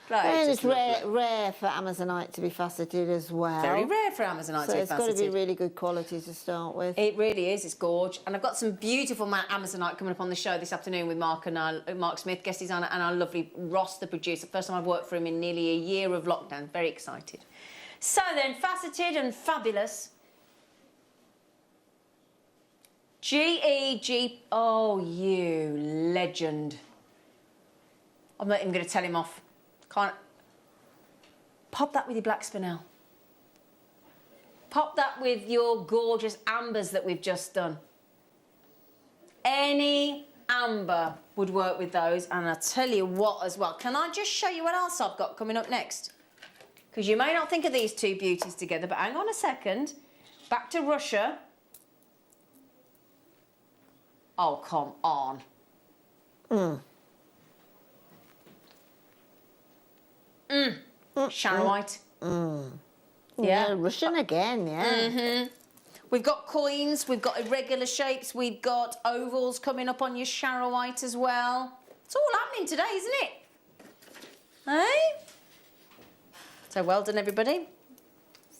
Right, And it's rare for Amazonite to be faceted as well. Very rare for Amazonite to be faceted. So it's got to be really good quality to start with. It really is. It's gorgeous. And I've got some beautiful Amazonite coming up on the show this afternoon with Mark Smith, guest designer, and our lovely Ross, the producer. First time I've worked for him in nearly a year of lockdown. Very excited. So then, faceted and fabulous. G-E-G... Oh, you legend. I'm not even going to tell him off. Can't... Pop that with your black spinel. Pop that with your gorgeous ambers that we've just done. Any amber would work with those, and I'll tell you what as well. Can I just show you what else I've got coming up next? Because you may not think of these two beauties together, but hang on a second. Back to Russia. Oh, come on. Sharrowite. Yeah, Russian again, yeah. We've got coins, we've got irregular shapes, we've got ovals coming up on your Sharrowite as well. It's all happening today, isn't it? Hey? So well done, everybody.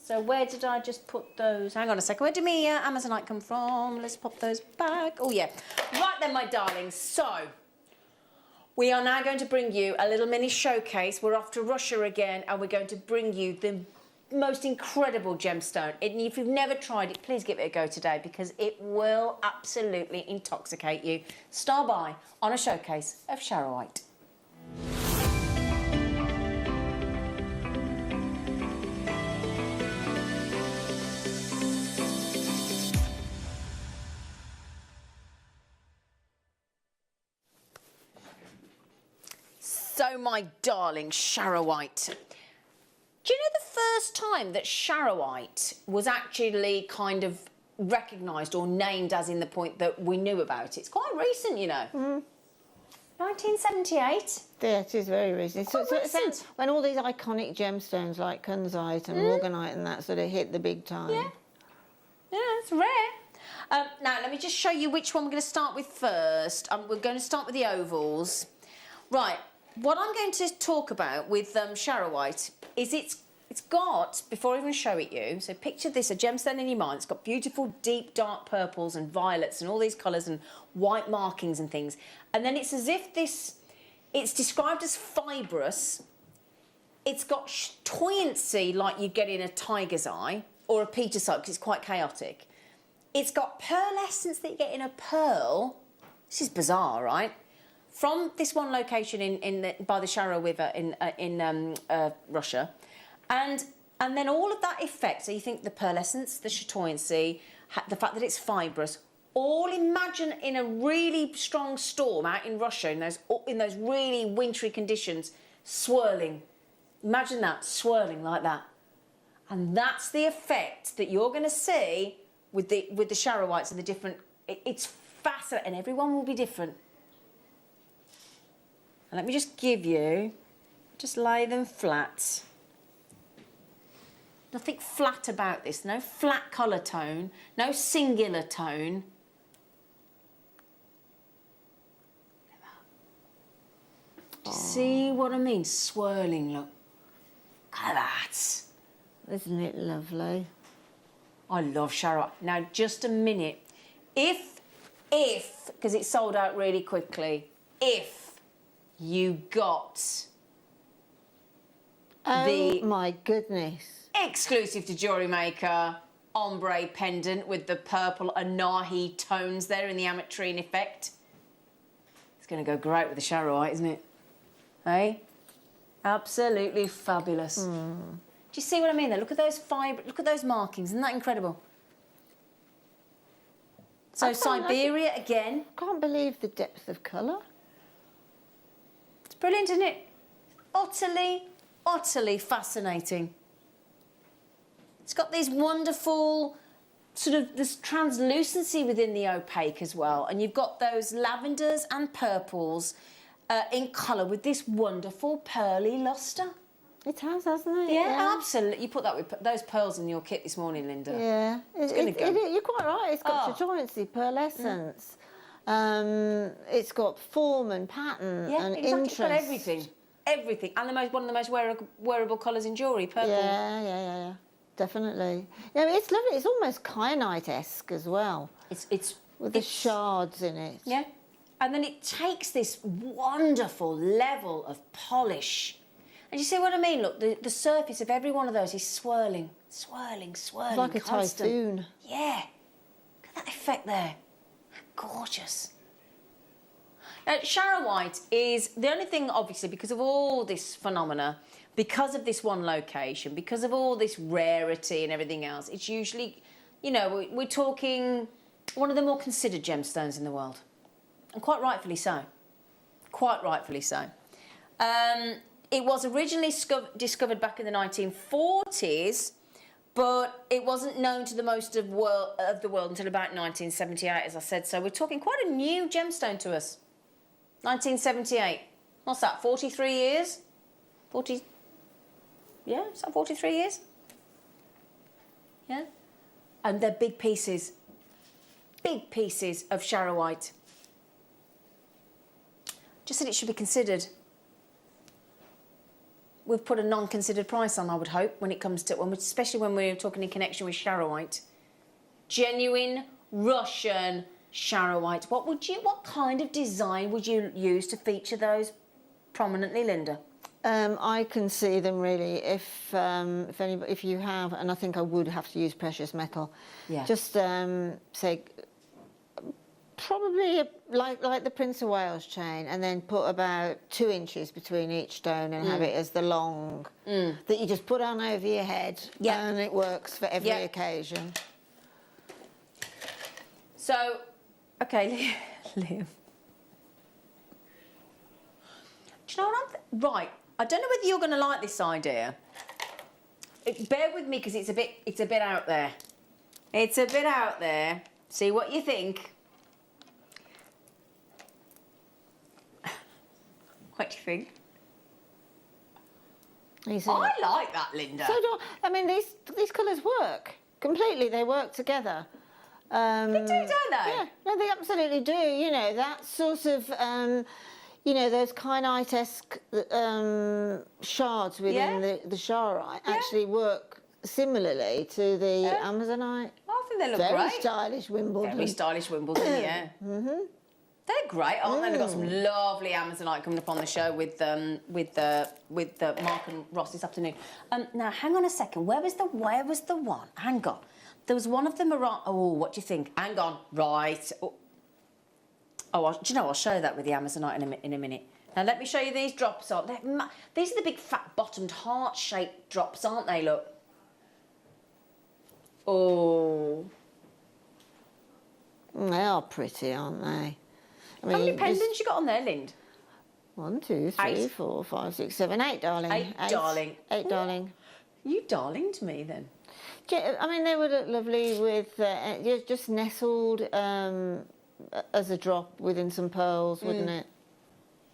So where did I just put those? Hang on a second. Where did my Amazonite come from? Let's pop those back. Oh, yeah. Right then, my darlings. So we are now going to bring you a little mini showcase. We're off to Russia again, and we're going to bring you the most incredible gemstone. If you've never tried it, please give it a go today, because it will absolutely intoxicate you. Star by on a showcase of Sharrowite. So, my darling Sharrowite. Do you know the first time that Sharrowite was actually kind of recognised or named as in the point that we knew about it? It's quite recent, you know. 1978. Yeah, it is very recent. Quite recent. When all these iconic gemstones like Kunzite and Morganite and that sort of hit the big time. Yeah. Yeah, it's rare. Now, let me just show you which one we're going to start with first. We're going to start with the ovals. Right. What I'm going to talk about with Sharrowite is it's got, before I even show it you, so picture this, a gemstone in your mind. It's got beautiful deep dark purples and violets and all these colours and white markings and things. And then it's as if it's described as fibrous. It's got buoyancy like you get in a tiger's eye or a petersite, because it's quite chaotic. It's got pearlescence that you get in a pearl. This is bizarre, right? From this one location by the Sharrow River in Russia, and then all of that effect. So you think the pearlescence, the chatoyancy, the fact that it's fibrous. All imagine in a really strong storm out in Russia in those really wintry conditions, swirling. Imagine that swirling like that, and that's the effect that you're going to see with the Sharrowites and the different. It's fascinating, and everyone will be different. And let me just just lay them flat. Nothing flat about this, no flat colour tone, no singular tone. Look at that. Do you see what I mean? Swirling, look. Look at that. Isn't it lovely? I love Sharrowite. Now, just a minute. If, because it sold out really quickly, if you got my goodness, exclusive to JewelleryMaker ombre pendant with the purple Anahi tones there in the ametrine effect. It's going to go great with the Sharrowite, isn't it? Hey? Absolutely fabulous. Do Do you see what I mean there? Look at those look at those markings. Isn't that incredible? So Siberia again. Can't believe the depth of colour. It's brilliant, isn't it? Utterly, utterly fascinating. It's got these wonderful sort of this translucency within the opaque as well, and you've got those lavenders and purples in colour with this wonderful pearly lustre. It has, hasn't it? Yeah, absolutely. You put that with those pearls in your kit this morning, Linda. Yeah, you're quite right. It's got chatoyancy, pearlescence. It's got form and pattern and interest. It's got everything, everything, and one of the most wearable colours in jewellery, purple. Yeah. Definitely. Yeah, it's lovely. It's almost kyanite-esque as well. It's with the shards in it. Yeah, and then it takes this wonderful level of polish. And you see what I mean? Look, the surface of every one of those is swirling. It's like a typhoon. Yeah. Look at that effect there. Gorgeous. Now, Sharrow White is the only thing, obviously, because of all this phenomena, because of this one location, because of all this rarity and everything else, it's usually, you know, we're talking one of the more considered gemstones in the world. And quite rightfully so. Quite rightfully so. It was originally discovered back in the 1940s, but it wasn't known to the most of the world until about 1978, as I said. So we're talking quite a new gemstone to us. 1978. What's that, 43 years? 40... Yeah, is that 43 years? Yeah? And they're big pieces of Sharrow White. Just that it should be considered. We've put a non-considered price on, I would hope, when it comes to, especially when we're talking in connection with Sharrow White. Genuine Russian Sharrow White. What kind of design would you use to feature those prominently, Linda? I can see them really if you have, and I think I would have to use precious metal. Yeah. Just say probably like the Prince of Wales chain, and then put about 2 inches between each stone and have it as the long that you just put on over your head, and it works for every occasion. So, okay, Liam. Do you know what right? I don't know whether you're going to like this idea. Bear with me because it's a bit out there. It's a bit out there. See what you think. What do you think? I like that, Linda. So do I mean, these colours work completely. They work together. They do, don't they? Yeah, no, they absolutely do. You know, that sort of, you know, those kyanite-esque shards within the Sharrite actually work similarly to the Amazonite. I think they look great. Very stylish Wimbledon. Very stylish Wimbledon, yeah. They're great, aren't they? They've got some lovely Amazonite coming up on the show with Mark and Ross this afternoon. Now, hang on a second. Where was the one? Hang on. There was one of the Murano. Oh, what do you think? Hang on. Right. Oh, do you know, I'll show you that with the Amazonite in a minute. Now, let me show you these drops. These are the big, fat-bottomed, heart-shaped drops, aren't they? Look. Oh. They are pretty, aren't they? I mean, how many pendants you got on there, Lind? 1, 2, 3, 4, 5, 6, 7, 8, darling. 8, darling. 8, darling. You darling to me, then. I mean, they would look lovely with just nestled as a drop within some pearls, wouldn't it?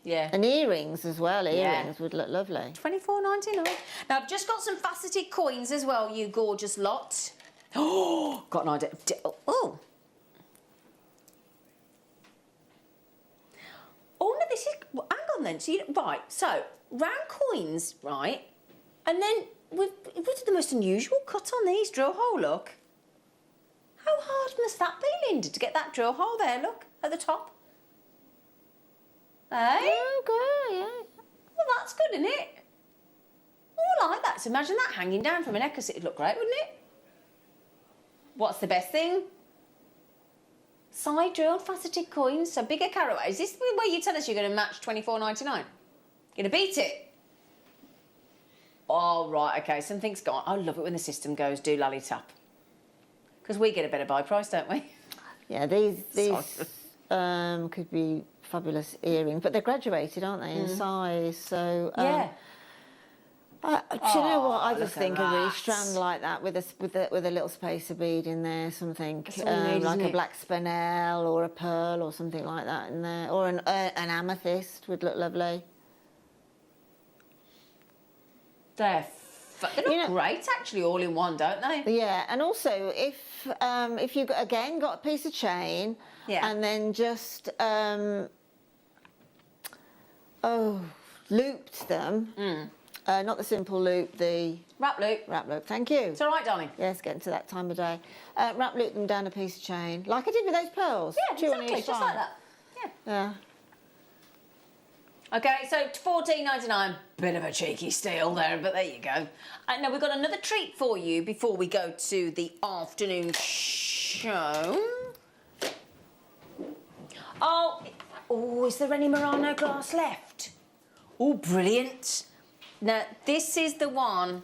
Yeah. And earrings as well. Earrings would look lovely. $24.99. Now, I've just got some faceted coins as well, you gorgeous lot. Oh, got an idea. Oh. Oh, no, this is... Well, hang on, then. So, round coins, right? And then we did the most unusual cut on these. Drill hole, look. How hard must that be, Linda, to get that drill hole there, look, at the top? Hey? Oh, good, yeah. Well, that's good, isn't it? Oh, I like that. So imagine that hanging down from a necklace. It'd look great, wouldn't it? What's the best thing? Side drilled faceted coins, so bigger carat. Is this the way you tell us you're going to match $24.99? Going to beat it? Oh, right, okay, something's gone. I love it when the system goes do lally tap. Because we get a better buy price, don't we? Yeah, these could be fabulous earrings, but they're graduated, aren't they, in size? So yeah. Do you know what? I look just at think a really that. strand like that with a little spacer bead in there, something all you need, like isn't a it? black spinel or a pearl or something like that in there, or an amethyst would look lovely. They look great, actually, all in one, don't they? Yeah, and also if you again got a piece of chain, and then just looped them. Not the simple loop, the wrap loop. Wrap loop. Thank you. It's all right, darling. Yes, getting to that time of day. Wrap loop them down a piece of chain, like I did with those pearls. Yeah, exactly, just like that. Yeah. Okay, so $14.99. Bit of a cheeky steal there, but there you go. Now we've got another treat for you before we go to the afternoon show. Oh, is there any Murano glass left? Oh, brilliant. Now, this is the one,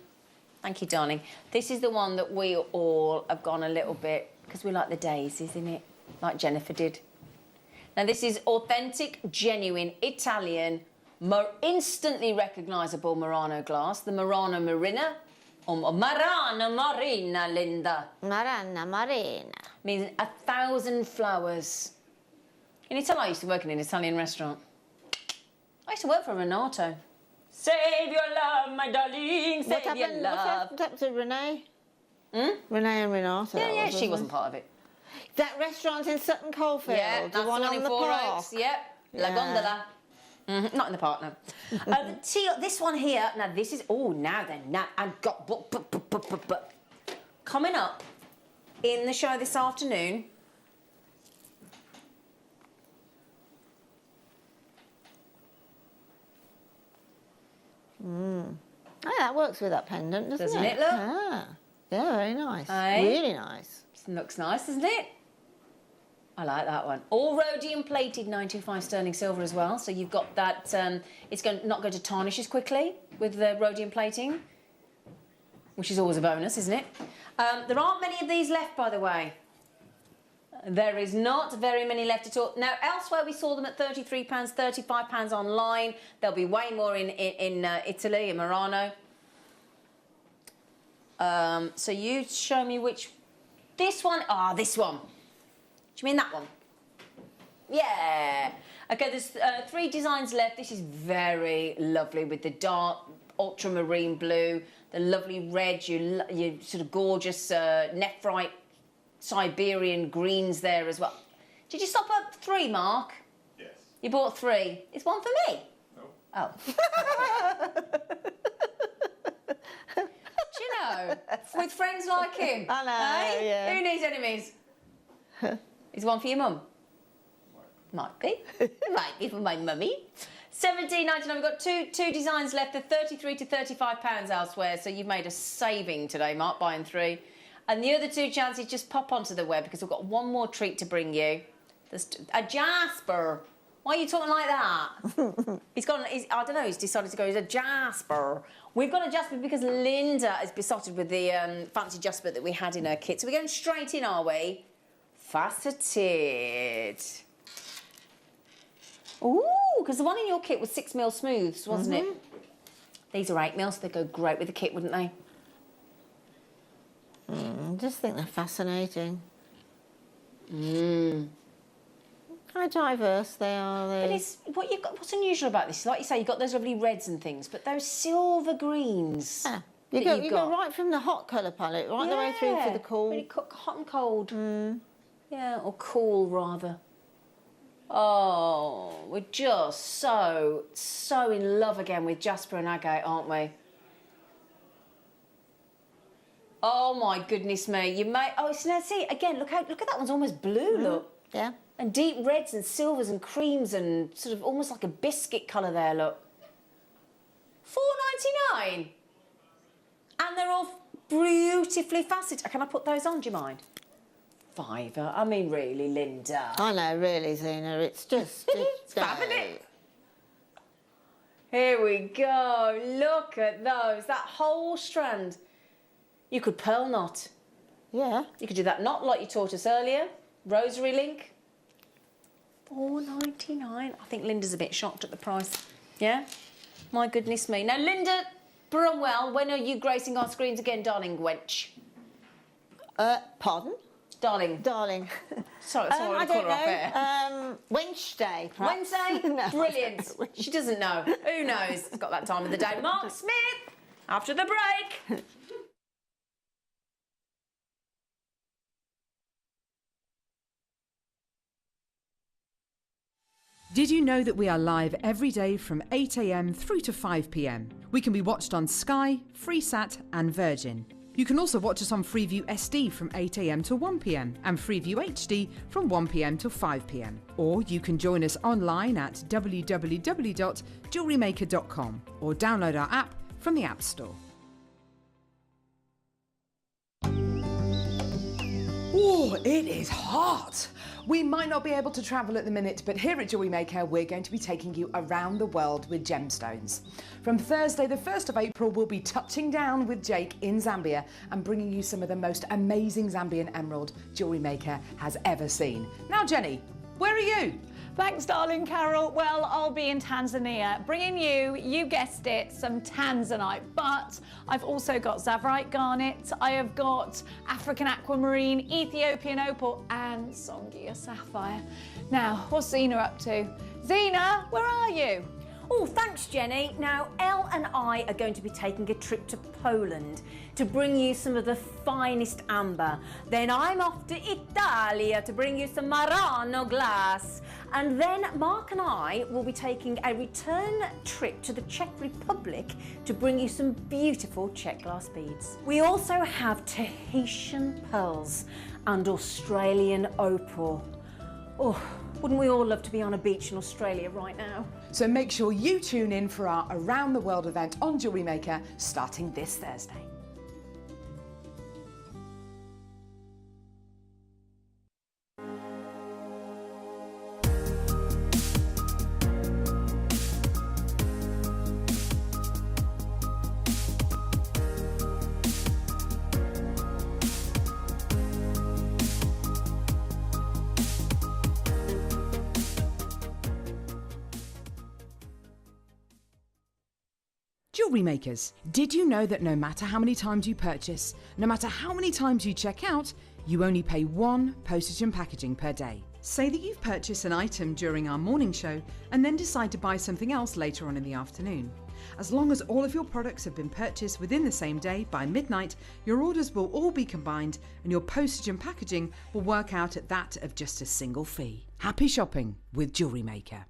thank you, darling. This is the one that we all have gone a little bit, because we like the daisies, isn't it? Like Jennifer did. Now, this is authentic, genuine, Italian, instantly recognisable Murano glass, the Murano Marina, or Murano Marina, Linda. Murano Marina. Means 1,000 flowers. In Italy, I used to work in an Italian restaurant. I used to work for Renato. Save your love, my darling, save your love. What happened to Renee? Renee and Renato. Yeah, she wasn't part of it. That restaurant in Sutton Coldfield, yeah, that's the one on the Four park. Oaks. Yep, La Gondola. Not in the park, no. This one here, now this is, now then, I've got, but coming up in the show this afternoon, Oh, that works with that pendant, doesn't it? Look? Ah, yeah, very nice. Aye. Really nice. Looks nice, doesn't it? I like that one. All rhodium plated 925 sterling silver as well. So you've got that, it's not going to tarnish as quickly with the rhodium plating, which is always a bonus, isn't it? There aren't many of these left, by the way. There is not very many left at all. Now, elsewhere we saw them at £33, £35 online. There'll be way more in Italy, in Murano. So you show me which... This one? This one. Do you mean that one? Yeah. Okay, there's 3 designs left. This is very lovely with the dark ultramarine blue, the lovely red, your sort of gorgeous nephrite Siberian greens there as well. Did you stop at 3, Mark? Yes. You bought 3. It's one for me? No. Oh. Do you know, with friends like him, I know, yeah. Who needs enemies? Is one for your mum? Might be. Might be for my mummy. $17.99. We've got two designs left. They're £33 to £35 elsewhere. So you've made a saving today, Mark, buying 3. And the other 2 chances, just pop onto the web because we've got one more treat to bring you. There's a Jasper. Why are you talking like that? I don't know, he's decided to go, he's a Jasper. We've got a Jasper because Linda is besotted with the fancy Jasper that we had in her kit. So we're going straight in, are we? Faceted. Ooh, because the one in your kit was 6mm smooths, wasn't it? These are 8mm, so they go great with the kit, wouldn't they? I just think they're fascinating. How diverse they are. But it's, what's unusual about this? Like you say, you've got those lovely reds and things, but those silver greens. Yeah. You go right from the hot colour palette, right the way through to the cool. Really hot and cold. Yeah, or cool rather. Oh, we're just so in love again with Jasper and Agate, aren't we? Oh my goodness me! You may. Oh, so see again. Look at that one's almost blue. Look. Yeah. And deep reds and silvers and creams and sort of almost like a biscuit colour there. Look. $4.99. And they're all beautifully faceted. Can I put those on? Do you mind? £5. I mean, really, Linda. I know, really, Zena. It's just it's fab, isn't it? Here we go. Look at those. That whole strand. You could pearl knot. Yeah. You could do that knot like you taught us earlier. Rosary link. $4.99. I think Linda's a bit shocked at the price. Yeah? My goodness me. Now, Linda Bromwell, when are you gracing our screens again, darling wench? Pardon? Darling. Darling. Sorry, I want to call her off air. Wednesday, perhaps. Wednesday? No, Brilliant. She doesn't know. Who knows? It's got that time of the day. Mark Smith, after the break. Did you know that we are live every day from 8 a.m. through to 5 p.m? We can be watched on Sky, Freesat and Virgin. You can also watch us on Freeview SD from 8 a.m. to 1 p.m. and Freeview HD from 1 p.m. to 5 p.m. Or you can join us online at www.JewelleryMaker.com or download our app from the App Store. Oh, it is hot! We might not be able to travel at the minute, but here at JewelleryMaker, we're going to be taking you around the world with gemstones. From Thursday, the 1st of April, we'll be touching down with Jake in Zambia and bringing you some of the most amazing Zambian emerald JewelleryMaker has ever seen. Now, Jenny, where are you? Thanks, darling Carol. Well, I'll be in Tanzania, bringing you guessed it, some tanzanite. But I've also got Zavarite garnet, I have got African aquamarine, Ethiopian opal, and Songhia sapphire. Now, what's Zena up to? Zena, where are you? Oh, thanks, Jenny. Now, Elle and I are going to be taking a trip to Poland to bring you some of the finest amber. Then I'm off to Italia to bring you some Murano glass. And then Mark and I will be taking a return trip to the Czech Republic to bring you some beautiful Czech glass beads. We also have Tahitian pearls and Australian opal. Oh, wouldn't we all love to be on a beach in Australia right now? So make sure you tune in for our Around the World event on JewelleryMaker starting this Thursday. Jewellery makers, did you know that no matter how many times you purchase, no matter how many times you check out, you only pay one postage and packaging per day? Say that you've purchased an item during our morning show and then decide to buy something else later on in the afternoon. As long as all of your products have been purchased within the same day by midnight, your orders will all be combined and your postage and packaging will work out at that of just a single fee. Happy shopping with JewelleryMaker.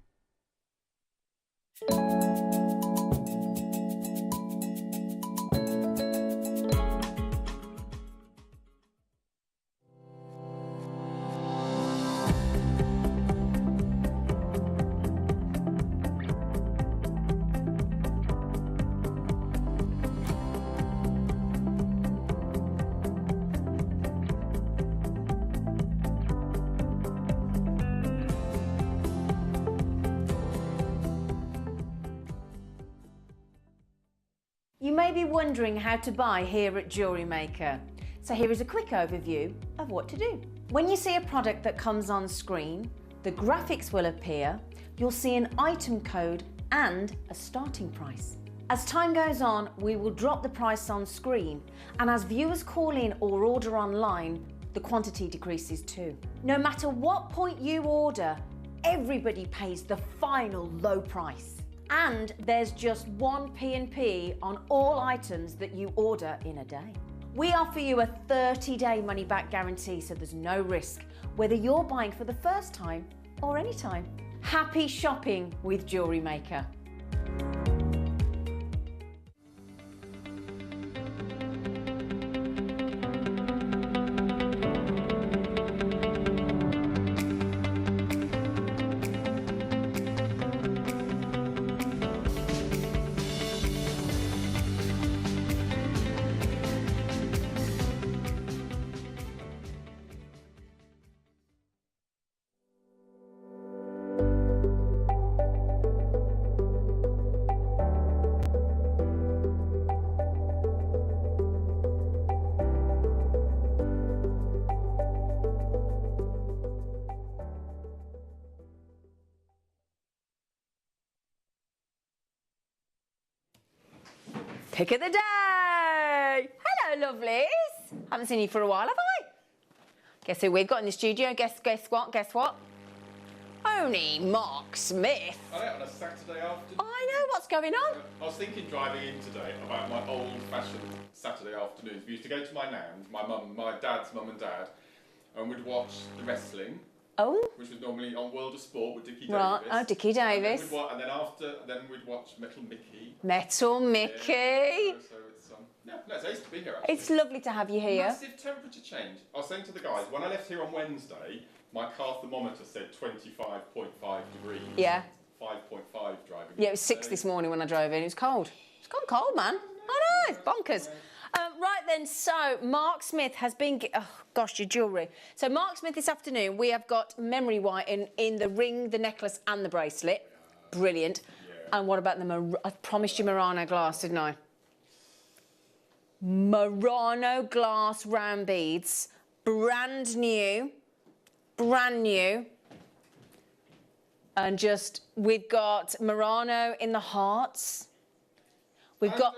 You may be wondering how to buy here at JewelleryMaker. So here is a quick overview of what to do. When you see a product that comes on screen, the graphics will appear, you'll see an item code and a starting price. As time goes on, we will drop the price on screen, and as viewers call in or order online, the quantity decreases too. No matter what point you order, everybody pays the final low price. And there's just one P&P on all items that you order in a day. We offer you a 30-day money-back guarantee, so there's no risk, whether you're buying for the first time or any time. Happy shopping with JewelleryMaker. pick of the day. Hello, lovelies. Haven't seen you for a while, have I? Guess who we've got in the studio? Guess what? Only Mark Smith. I know, on a Saturday afternoon. I know, what's going on? I was thinking driving in today about my old-fashioned Saturday afternoons. We used to go to my nan's, my dad's mum and dad, and we'd watch the wrestling. Oh. Which was normally on World of Sport with Dickie Right. Davis. Oh, Dickie Davis. And then we'd watch Metal Mickey. Metal Mickey. Yeah, so it's it's nice to be here. Actually. It's lovely to have you here. Massive temperature change. I was saying to the guys when I left here on Wednesday, my car thermometer said 25.5 degrees. Yeah. 5.5 driving. Yeah, it was 6 this morning when I drove in. It was cold. It's gone cold, man. I know, it's bonkers. Right then, so Mark Smith has been... Oh, gosh, your jewellery. So Mark Smith this afternoon, we have got memory white in the ring, the necklace and the bracelet. Brilliant. Yeah. And what about I promised you Murano glass, didn't I? Murano glass round beads. Brand new. And we've got Murano in the hearts. We've got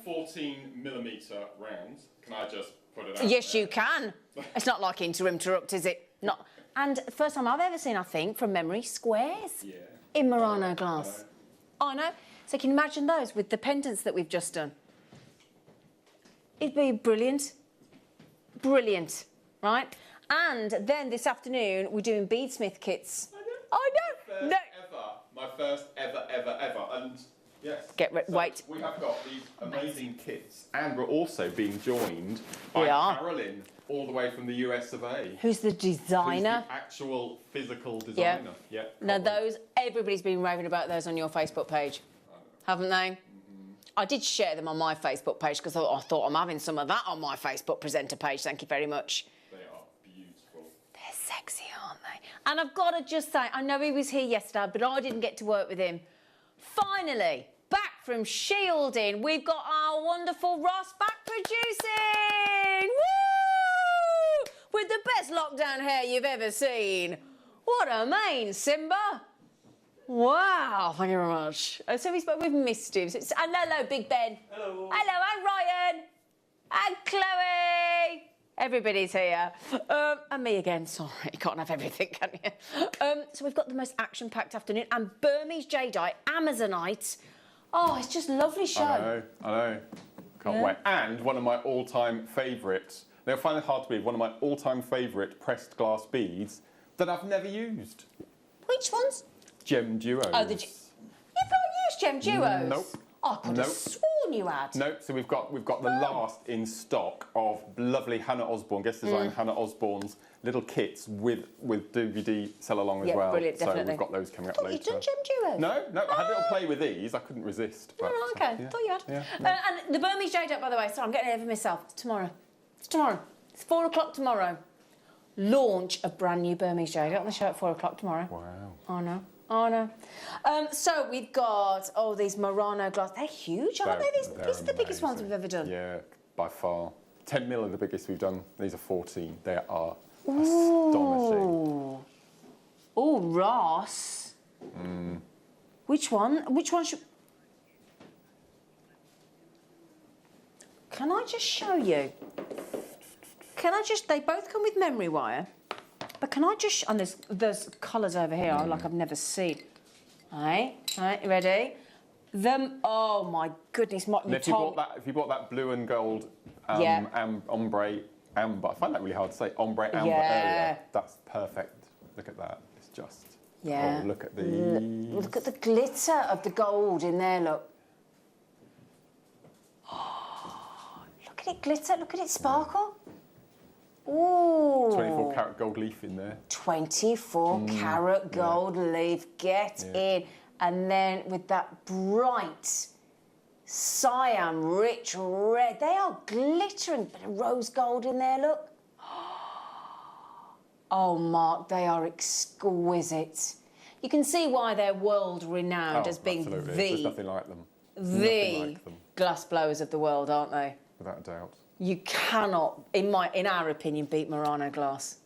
14mm rounds. Can I just put it out? Yes, you can. It's not like interrupt, is it? Not. And first time I've ever seen, I think, from memory, squares in Murano glass. I know. So can you imagine those with the pendants that we've just done? It'd be brilliant. Brilliant, right? And then this afternoon, we're doing beadsmith kits. I know. My first ever. And yes. Wait. We have got these amazing kits, and we're also being joined by Carolyn, all the way from the US of A. Who's the designer? Who's the actual physical designer. Yeah. Now everybody's been raving about those on your Facebook page, haven't they? I did share them on my Facebook page because I thought I'm having some of that on my Facebook presenter page. Thank you very much. They are beautiful. They're sexy, aren't they? And I've got to just say, I know he was here yesterday, but I didn't get to work with him. Finally, back from shielding, we've got our wonderful Ross back producing. Woo! With the best lockdown hair you've ever seen. What a mane, Simba. Wow, thank you very much. So we've missed him. And hello, Big Ben. Hello. Hello, and Ryan. And Chloe. Everybody's here. And me again. Sorry, you can't have everything, can you? So we've got the most action-packed afternoon. And Burmese jadeite, Amazonite. Oh, it's just a lovely show. I know. Can't wait. And one of my all-time favourites. They'll find it hard to believe. One of my all-time favourite pressed glass beads that I've never used. Which ones? Gem duos. Oh, you've not used gem duos? Nope. I could have sworn you had. Nope. So we've got the last in stock of lovely Hannah Osborne, guest design Hannah Osborne's little kits with DVD sell along as well. Brilliant, definitely. So we've got those coming up later. You've done gem duos? No. I had a little play with these. I couldn't resist. But, okay. Thought you had. Yeah. And the Burmese jadeite, by the way. Sorry, I'm getting over myself. It's tomorrow. It's 4 o'clock tomorrow. Launch of brand new Burmese jadeite on the show at 4 o'clock tomorrow. Wow. Oh no. So we've got these Murano glass. They're huge, aren't they? These are the biggest ones we've ever done. Yeah, by far. 10 mil are the biggest we've done. These are 14. They are astonishing. Oh, Ross. Which one should... Can I just show you? They both come with memory wire. But can I just... And there's colours over here like I've never seen. Right, you ready? Oh my goodness. If you bought that blue and gold ombre amber, I find that really hard to say, ombre amber earlier. That's perfect. Look at that. It's just... Yeah. Oh, look at these. Look at the glitter of the gold in there, look. Oh, look at it glitter, look at it sparkle. Ooh. 24 carat gold leaf in there. 24 carat gold leaf. Get in. And then with that bright cyan, rich red. They are glittering. Bit of rose gold in there, look. Oh, Mark, they are exquisite. You can see why they're world renowned as being There's nothing like them. The glass blowers of the world, aren't they? Without a doubt. You cannot, in our opinion, beat Murano glass.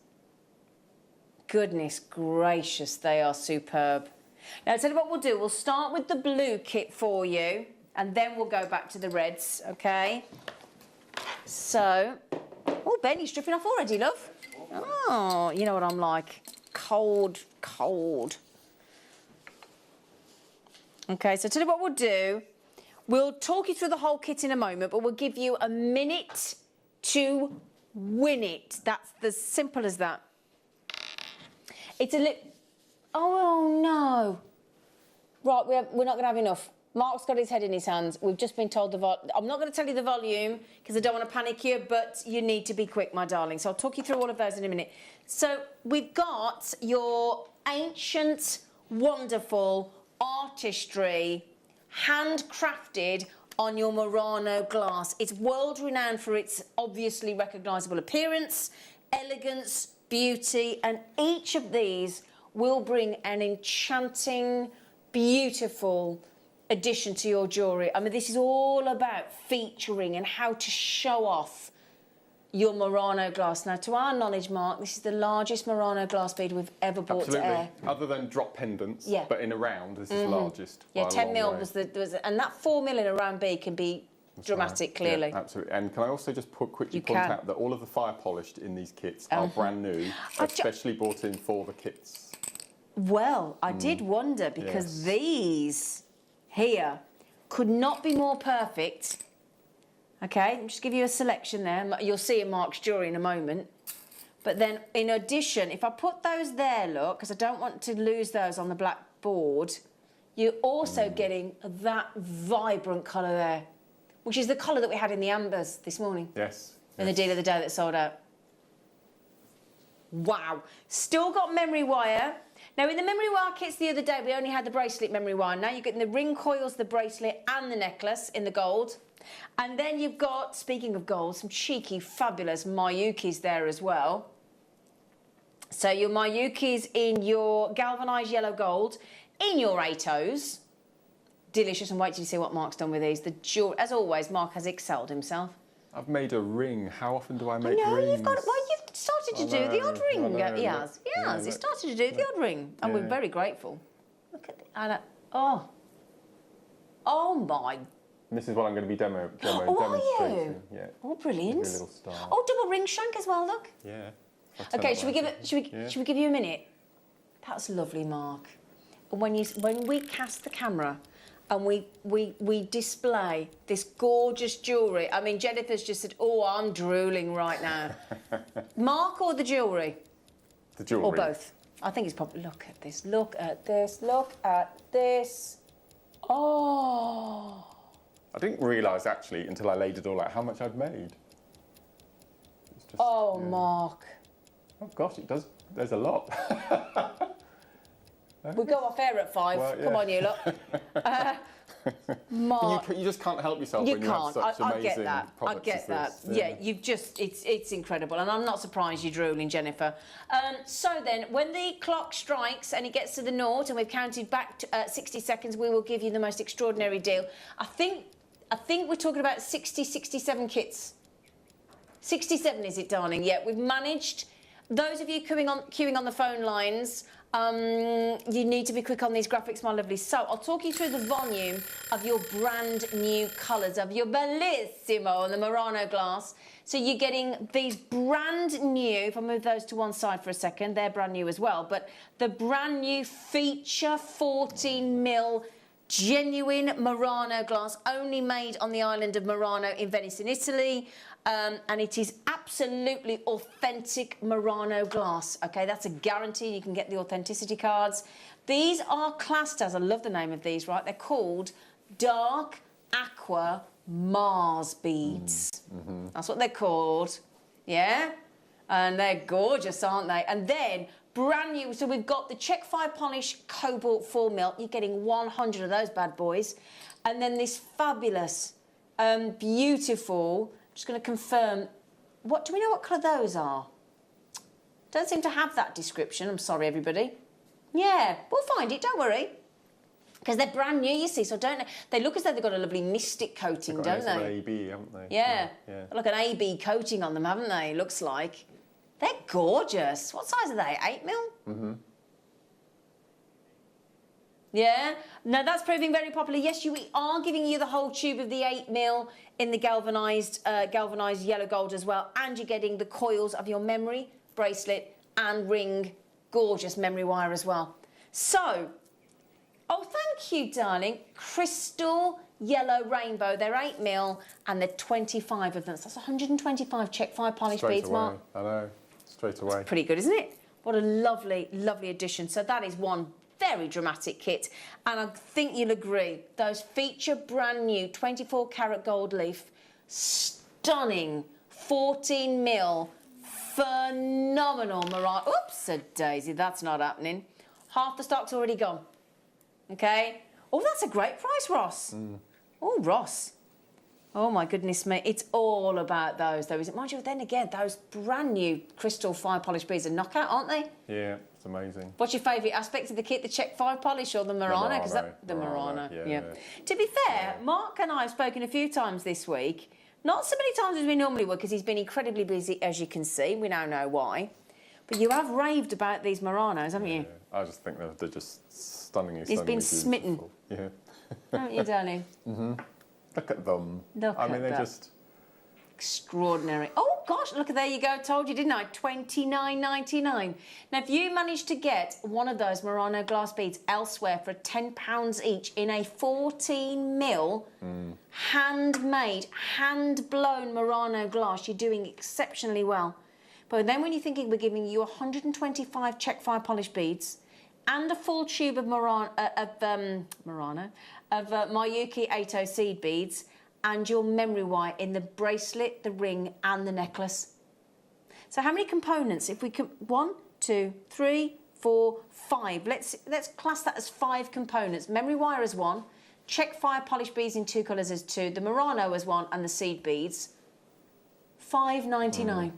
Goodness gracious, they are superb. Now, tell you what we'll do. We'll start with the blue kit for you. and then we'll go back to the reds, okay? So, oh, Benny's dripping off already, love. Oh, you know what I'm like. Cold, cold. Okay, so tell you what we'll do. We'll talk you through the whole kit in a moment, but we'll give you a minute to win it. That's as simple as that. It's a oh no. Right, we're not going to have enough. Mark's got his head in his hands. We've just been told I'm not going to tell you the volume because I don't want to panic you, but you need to be quick, my darling. So I'll talk you through all of those in a minute. So we've got your ancient, wonderful artistry, handcrafted on your Murano glass. It's world renowned for its obviously recognisable appearance, elegance, beauty, and each of these will bring an enchanting, beautiful addition to your jewellery. I mean, this is all about featuring and how to show off your Murano glass. Now, to our knowledge, Mark, this is the largest Murano glass bead we've ever bought to air. Other than drop pendants, yeah. But in a round, this is largest. Yeah, 10 mil was and that 4 mil in a round bead can be dramatic, clearly. Yeah, absolutely. And can I also just quickly point out that all of the fire polished in these kits are brand new, especially brought in for the kits. Well, I did wonder because these here could not be more perfect. Okay, I'll just give you a selection there. You'll see in Mark's jewellery in a moment. But then, in addition, if I put those there, look, because I don't want to lose those on the black board, you're also getting that vibrant colour there, which is the colour that we had in the ambers this morning. Yes. In the deal of the day that sold out. Wow. Still got memory wire. Now, in the memory wire kits the other day, we only had the bracelet memory wire. Now you're getting the ring coils, the bracelet, and the necklace in the gold. And then you've got, speaking of gold, some cheeky, fabulous Mayukis there as well. So your Mayukis in your galvanised yellow gold, in your 8Os. Delicious, and wait till you see what Mark's done with these. The jewel, as always, Mark has excelled himself. I've made a ring. How often do I make rings? You've started to do the odd ring. He has. He started to do the odd ring, and we're very grateful. Look at the, oh my. And this is what I'm going to be demonstrating. Are you? Yeah. Oh, brilliant. A little star. Oh, double ring shank as well. Look. Yeah. Okay, should we give you a minute? That's lovely, Mark. And when we cast the camera and we display this gorgeous jewellery. I mean, Jennifer's just said, "Oh, I'm drooling right now." Mark or the jewellery? The jewellery. Or both. I think it's probably. Look at this. Look at this. Look at this. Oh. I didn't realise actually until I laid it all out how much I'd made. Just, Mark. Oh gosh, it does. There's a lot. We go off air at 5. Well, yeah. Come on, you lot. Mark, you just can't help yourself when you have such amazing products. I get that. Yeah, you've just, it's incredible. And I'm not surprised you're drooling, Jennifer. So then, when the clock strikes and it gets to the naught and we've counted back to 60 seconds, we will give you the most extraordinary deal. I think we're talking about 60, 67 kits. 67, is it, darling? Yeah, we've managed. Those of you queuing on the phone lines, you need to be quick on these graphics, my lovely. So I'll talk you through the volume of your brand new colours of your Bellissimo and the Murano glass. So you're getting these brand new, if I move those to one side for a second, they're brand new as well, but the brand new feature 14mm genuine Murano glass, only made on the island of Murano in Venice in Italy. And it is absolutely authentic Murano glass. Okay, that's a guarantee. You can get the authenticity cards. These are classed as, I love the name of these, right? They're called dark aqua Mars beads. That's what they're called. Yeah? And they're gorgeous, aren't they? And then brand new, so we've got the Czech Fire Polish Cobalt 4mm. You're getting 100 of those bad boys. And then this fabulous, beautiful, just going to confirm, do we know what colour those are? Don't seem to have that description. I'm sorry, everybody. Yeah, we'll find it, don't worry. Because they're brand new, you see, so don't know. They look as though they've got a lovely mystic coating, don't they? AB, haven't they? Yeah. Like an AB coating on them, haven't they? Looks like. They're gorgeous. What size are they? 8mm? Yeah, no, that's proving very popular. Yes, we are giving you the whole tube of the 8mm in the galvanised yellow gold as well, and you're getting the coils of your memory bracelet and ring, gorgeous memory wire as well. So, oh, thank you, darling. Crystal yellow rainbow. They're 8mm and they're 25 of them. So that's 125 check 5 polish beads, Mark. I know, straight away. It's pretty good, isn't it? What a lovely, lovely addition. So that is one very dramatic kit, and I think you'll agree, those feature brand new 24 karat gold leaf, stunning 14mm, phenomenal Murano. Oops, a daisy, that's not happening. Half the stock's already gone. Okay. Oh, that's a great price, Ross. Oh, Ross. Oh my goodness me, it's all about those though, is it? Mind you, then again, those brand new crystal 5 polish beads are knockout, aren't they? Yeah, it's amazing. What's your favourite aspect of the kit, the check 5 polish or the Murano? The Murano, yeah. To be fair, Mark and I have spoken a few times this week, not so many times as we normally would, because he's been incredibly busy, as you can see. We now know why. But you have raved about these Muranos, haven't you? I just think they're just stunningly He's been smitten. Yeah. Haven't you, darling? Look at them. I mean, they're just extraordinary. Oh gosh, look, there you go. Told you, didn't I? $29.99. Now, if you manage to get one of those Murano glass beads elsewhere for £10 each in a 14mm handmade, hand-blown Murano glass, you're doing exceptionally well. But then when you're thinking we're giving you 125 check 5 polish beads and a full tube of Mayuki 80 seed beads and your memory wire in the bracelet, the ring and the necklace. So how many components? If we can, 1, 2, 3, 4, 5. Let's class that as 5 components. Memory wire as 1, check 5 polish beads in 2 colours as 2, the Murano as 1 and the seed beads. $5.99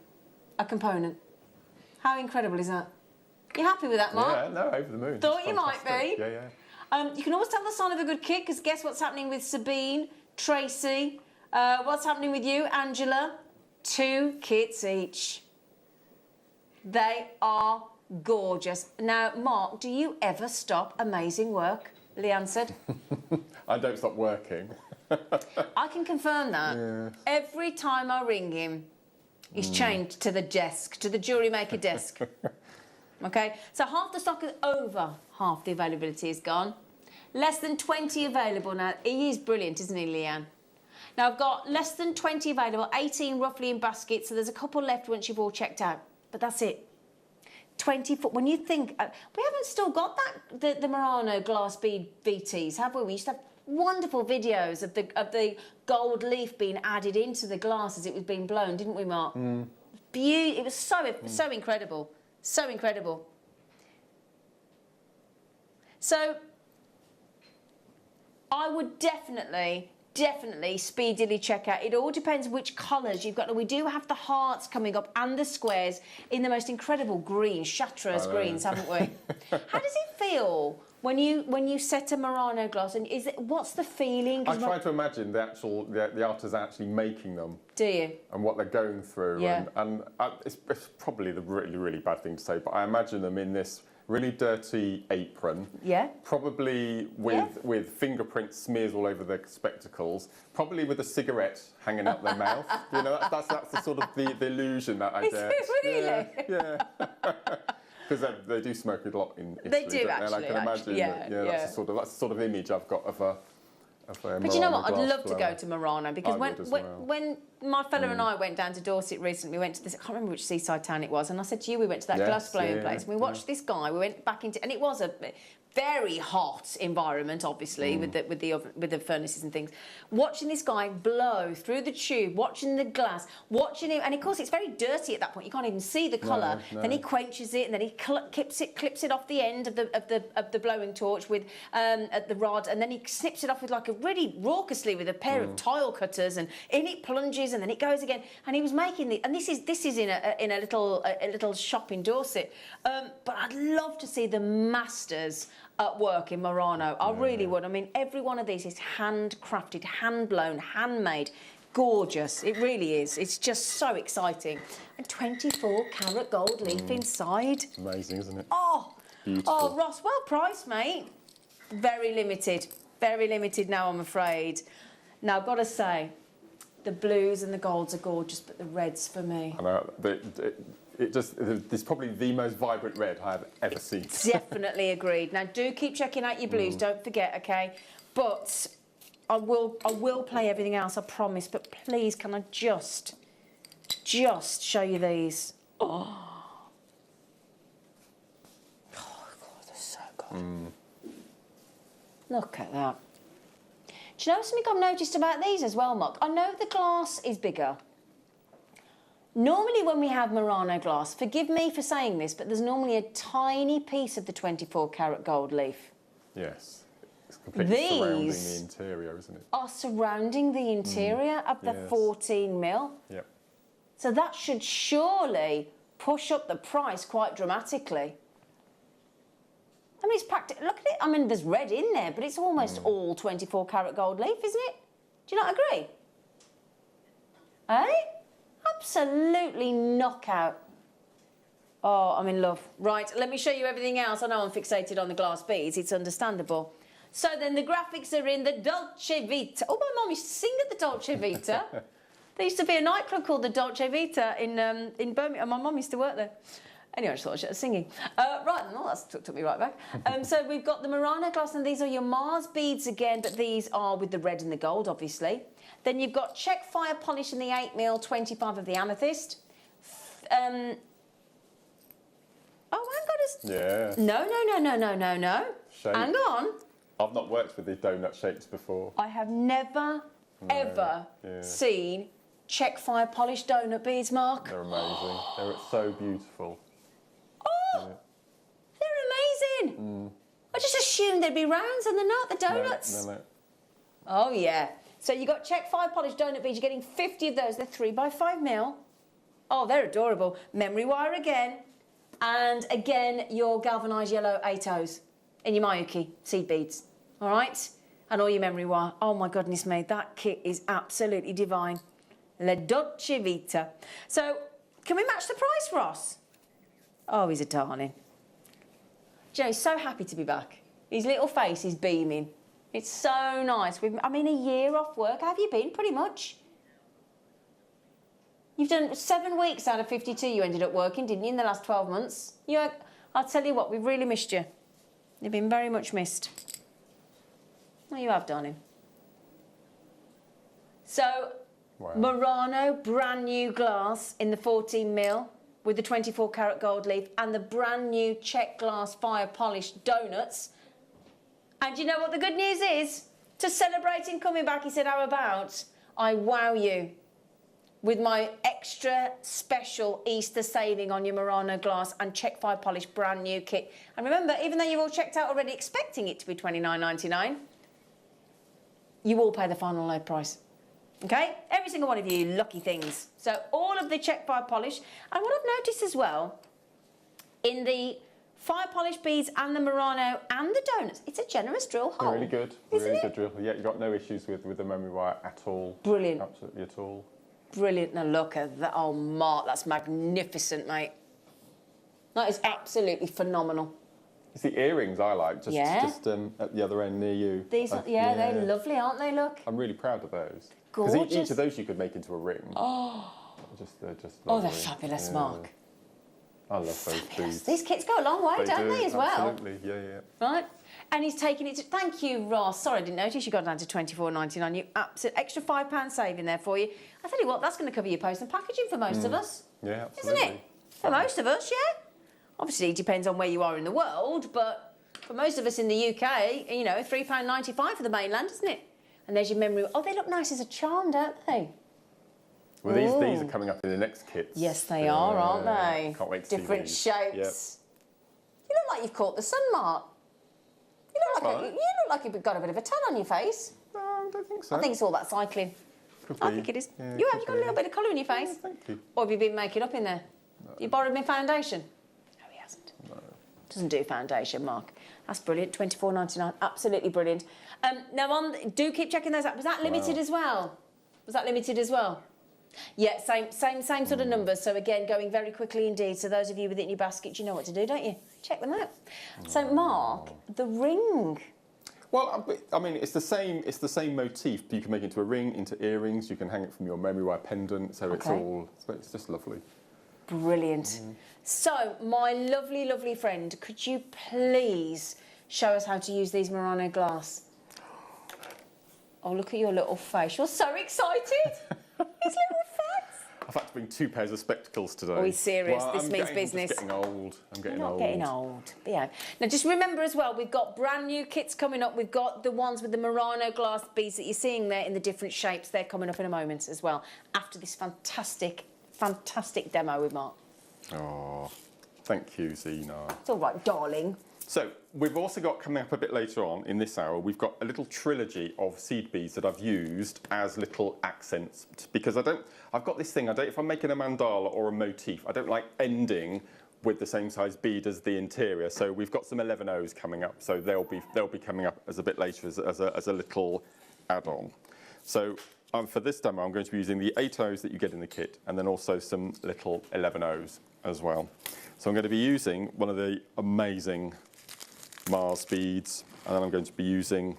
a component. How incredible is that? You happy with that, Mark? Yeah, no, over the moon. Thought you might be. Yeah, yeah. You can always tell the sign of a good kit, because guess what's happening with Sabine, Tracy, what's happening with you, Angela? 2 kits each. They are gorgeous. Now, Mark, do you ever stop amazing work? Leanne said. I don't stop working. I can confirm that. Yeah. Every time I ring him, he's changed to the desk, to the JewelleryMaker desk. Okay, so half the stock is over, half the availability is gone. Less than 20 available now. He is brilliant, isn't he, Leanne? Now, I've got less than 20 available, 18 roughly in baskets, so there's a couple left once you've all checked out. But that's it. 20 foot. When you think, we haven't still got that, the Murano glass bead VTs, have we? We used to have wonderful videos of the gold leaf being added into the glass as it was being blown, didn't we, Mark? It was so incredible. So incredible. So I would definitely speedily check out. It all depends which colours you've got. We do have the hearts coming up and the squares in the most incredible green, Chartreuse greens, haven't we? How does it feel when you set a Murano glass? And what's the feeling? I try to imagine the artists actually making them. Do you? And what they're going through. Yeah. And it's probably the really, really bad thing to say, but I imagine them in this really dirty apron. Yeah. Probably with fingerprint smears all over their spectacles. Probably with a cigarette hanging out their mouth. You know, that's the sort of the illusion that I get. Really? Yeah. Because they do smoke a lot in Italy. They do, actually. And I can imagine that's the sort of image I've got of a But you know what? I'd love to go to Murano, because when my fella and I went down to Dorset recently, we went to this, I can't remember which seaside town it was, and I said to you, we went to that glass blowing place, and we watched this guy, we went back into, and it was a very hot environment, obviously, with the furnaces and things. Watching this guy blow through the tube, watching the glass, watching him, and of course it's very dirty at that point. You can't even see the colour. No. Then he quenches it, and then he clips it off the end of the blowing torch with at the rod, and then he snips it off with like a really raucously with a pair of tile cutters, and in it plunges, and then it goes again. And he was making the, and this is in a little shop in Dorset. But I'd love to see the masters at work in Murano. I really would. I mean, every one of these is handcrafted, hand-blown, handmade. Gorgeous. It really is. It's just so exciting. And 24 karat gold leaf inside. Amazing, isn't it? Oh, beautiful. Oh, Ross, well priced, mate. Very limited now, I'm afraid. Now, I've got to say, the blues and the golds are gorgeous, but the reds for me. I know, it's probably the most vibrant red I have ever seen. Definitely agreed. Now, do keep checking out your blues, don't forget, okay? But I will play everything else, I promise, but please, can I just show you these? Oh, God, they're so good. Look at that. Do you know something I've noticed about these as well, Mark? I know the glass is bigger. Normally when we have Murano glass, forgive me for saying this, but there's normally a tiny piece of the 24 karat gold leaf. Yes. It's completely surrounding the interior, isn't it? Are surrounding the interior of the 14 mil. Yep. So that should surely push up the price quite dramatically. I mean, it's practical. Look at it. I mean, there's red in there, but it's almost all 24 karat gold leaf, isn't it? Do you not agree? Eh? Absolutely knockout. Oh, I'm in love. Right, let me show you everything else. I know I'm fixated on the glass beads. It's understandable. So then the graphics are in the Dolce Vita. Oh, my mum used to sing at the Dolce Vita. There used to be a nightclub called the Dolce Vita in Birmingham. My mum used to work there. Anyway, I just thought I was singing. Right, no, that took me right back. So we've got the Murano glass, and these are your Mars beads again, but these are with the red and the gold, obviously. Then you've got check fire polish in the 8 mil, 25 of the amethyst. Oh, hang on. Yeah. No. Shape. Hang on. I've not worked with these donut shapes before. I have never, ever seen check fire polished donut beads, Mark. They're amazing. They're so beautiful. Oh, they're amazing. I just assumed they'd be rounds and they're not, the donuts. No. Oh, yeah. So you got check fire polished donut beads. You're getting 50 of those. They're 3 by 5 mil. Oh, they're adorable. Memory wire again. And again, your galvanised yellow 8-Os in your Mayuki seed beads. All right? And all your memory wire. Oh, my goodness me. That kit is absolutely divine. La Dolce Vita. So, can we match the price, Ross? Oh, he's a darling. Joe's so happy to be back. His little face is beaming. It's so nice. I mean, a year off work. How have you been? Pretty much. You've done 7 weeks out of 52 you ended up working, didn't you, in the last 12 months? I'll tell you what, we've really missed you. You've been very much missed. Well, you have, darling. So, wow. Murano, brand new glass in the 14 mil with the 24 karat gold leaf and the brand new check glass fire polished donuts. And you know what the good news is? To celebrate him coming back, he said, how about I wow you with my extra special Easter saving on your Murano glass and check fire polish brand new kit. And remember, even though you've all checked out already expecting it to be $29.99, you all pay the final low price. Okay? Every single one of you lucky things. So all of the check fire polish. And what I've noticed as well, in the fire polish beads and the Murano and the donuts, it's a generous drill hole. They're really good. Really good drill. Yeah, you've got no issues with the memory wire at all. Brilliant. Absolutely at all. Brilliant. Now look at that. Oh, Mark, that's magnificent, mate. That is absolutely phenomenal. It's the earrings I like, just at the other end near you. These are, they're lovely, aren't they, look? I'm really proud of those. Gorgeous. Because each of those you could make into a ring. Oh. They're just lovely. Oh, they're fabulous, Mark. I love those beads. These kits go a long way, don't they, as well? Absolutely, yeah. Right? And he's taking it to... Thank you, Ross. Sorry, I didn't notice you got down to $24.99. You absolute extra £5 saving there for you. I tell you what, that's going to cover your post and packaging for most of us. Yeah, absolutely. Isn't it? For most of us, yeah. Obviously, it depends on where you are in the world, but for most of us in the UK, you know, £3.95 for the mainland, isn't it? And there's your memory. Oh, they look nice as a charm, don't they? Well, these are coming up in the next kits. Yes, they are, aren't they? Can't wait to Different see these. shapes. Yep. You look like you've caught the sun, Mark. You look like you've got a bit of a tan on your face. No, I don't think so. I think it's all that cycling. I think it is. Yeah, you got a little bit of colour in your face. Thank you. Or have you been making up in there? No. You borrowed my foundation? No, he hasn't. No. Doesn't do foundation, Mark. That's brilliant. $24.99. Absolutely brilliant. Now, do keep checking those out. Was that limited as well? Was that limited as well? Yeah, same sort of numbers. So again, going very quickly indeed. So those of you with it in your basket, you know what to do, don't you? Check them out. So Mark, the ring. Well, I mean, it's the same motif. You can make it into a ring, into earrings. You can hang it from your memory wire pendant. So it's just lovely. Brilliant. So, my lovely, lovely friend, could you please show us how to use these Murano glass? Oh, look at your little face. You're so excited. His little face. I've had to bring 2 pairs of spectacles today. Are we serious? This means business. I'm getting old. You're not getting old. Behave. Now, just remember as well, we've got brand new kits coming up. We've got the ones with the Murano glass beads that you're seeing there in the different shapes. They're coming up in a moment as well, after this fantastic, fantastic demo with Mark. Oh, thank you, Zena. It's all right, darling. So we've also got, coming up a bit later on in this hour, we've got a little trilogy of seed beads that I've used as little accents, because I've got this thing, if I'm making a mandala or a motif, I don't like ending with the same size bead as the interior. So we've got some 11Os coming up, so they'll be coming up as a bit later as a little add-on. So for this demo, I'm going to be using the 8Os that you get in the kit, and then also some little 11Os as well. So I'm going to be using one of the amazing Mars beads, and then I'm going to be using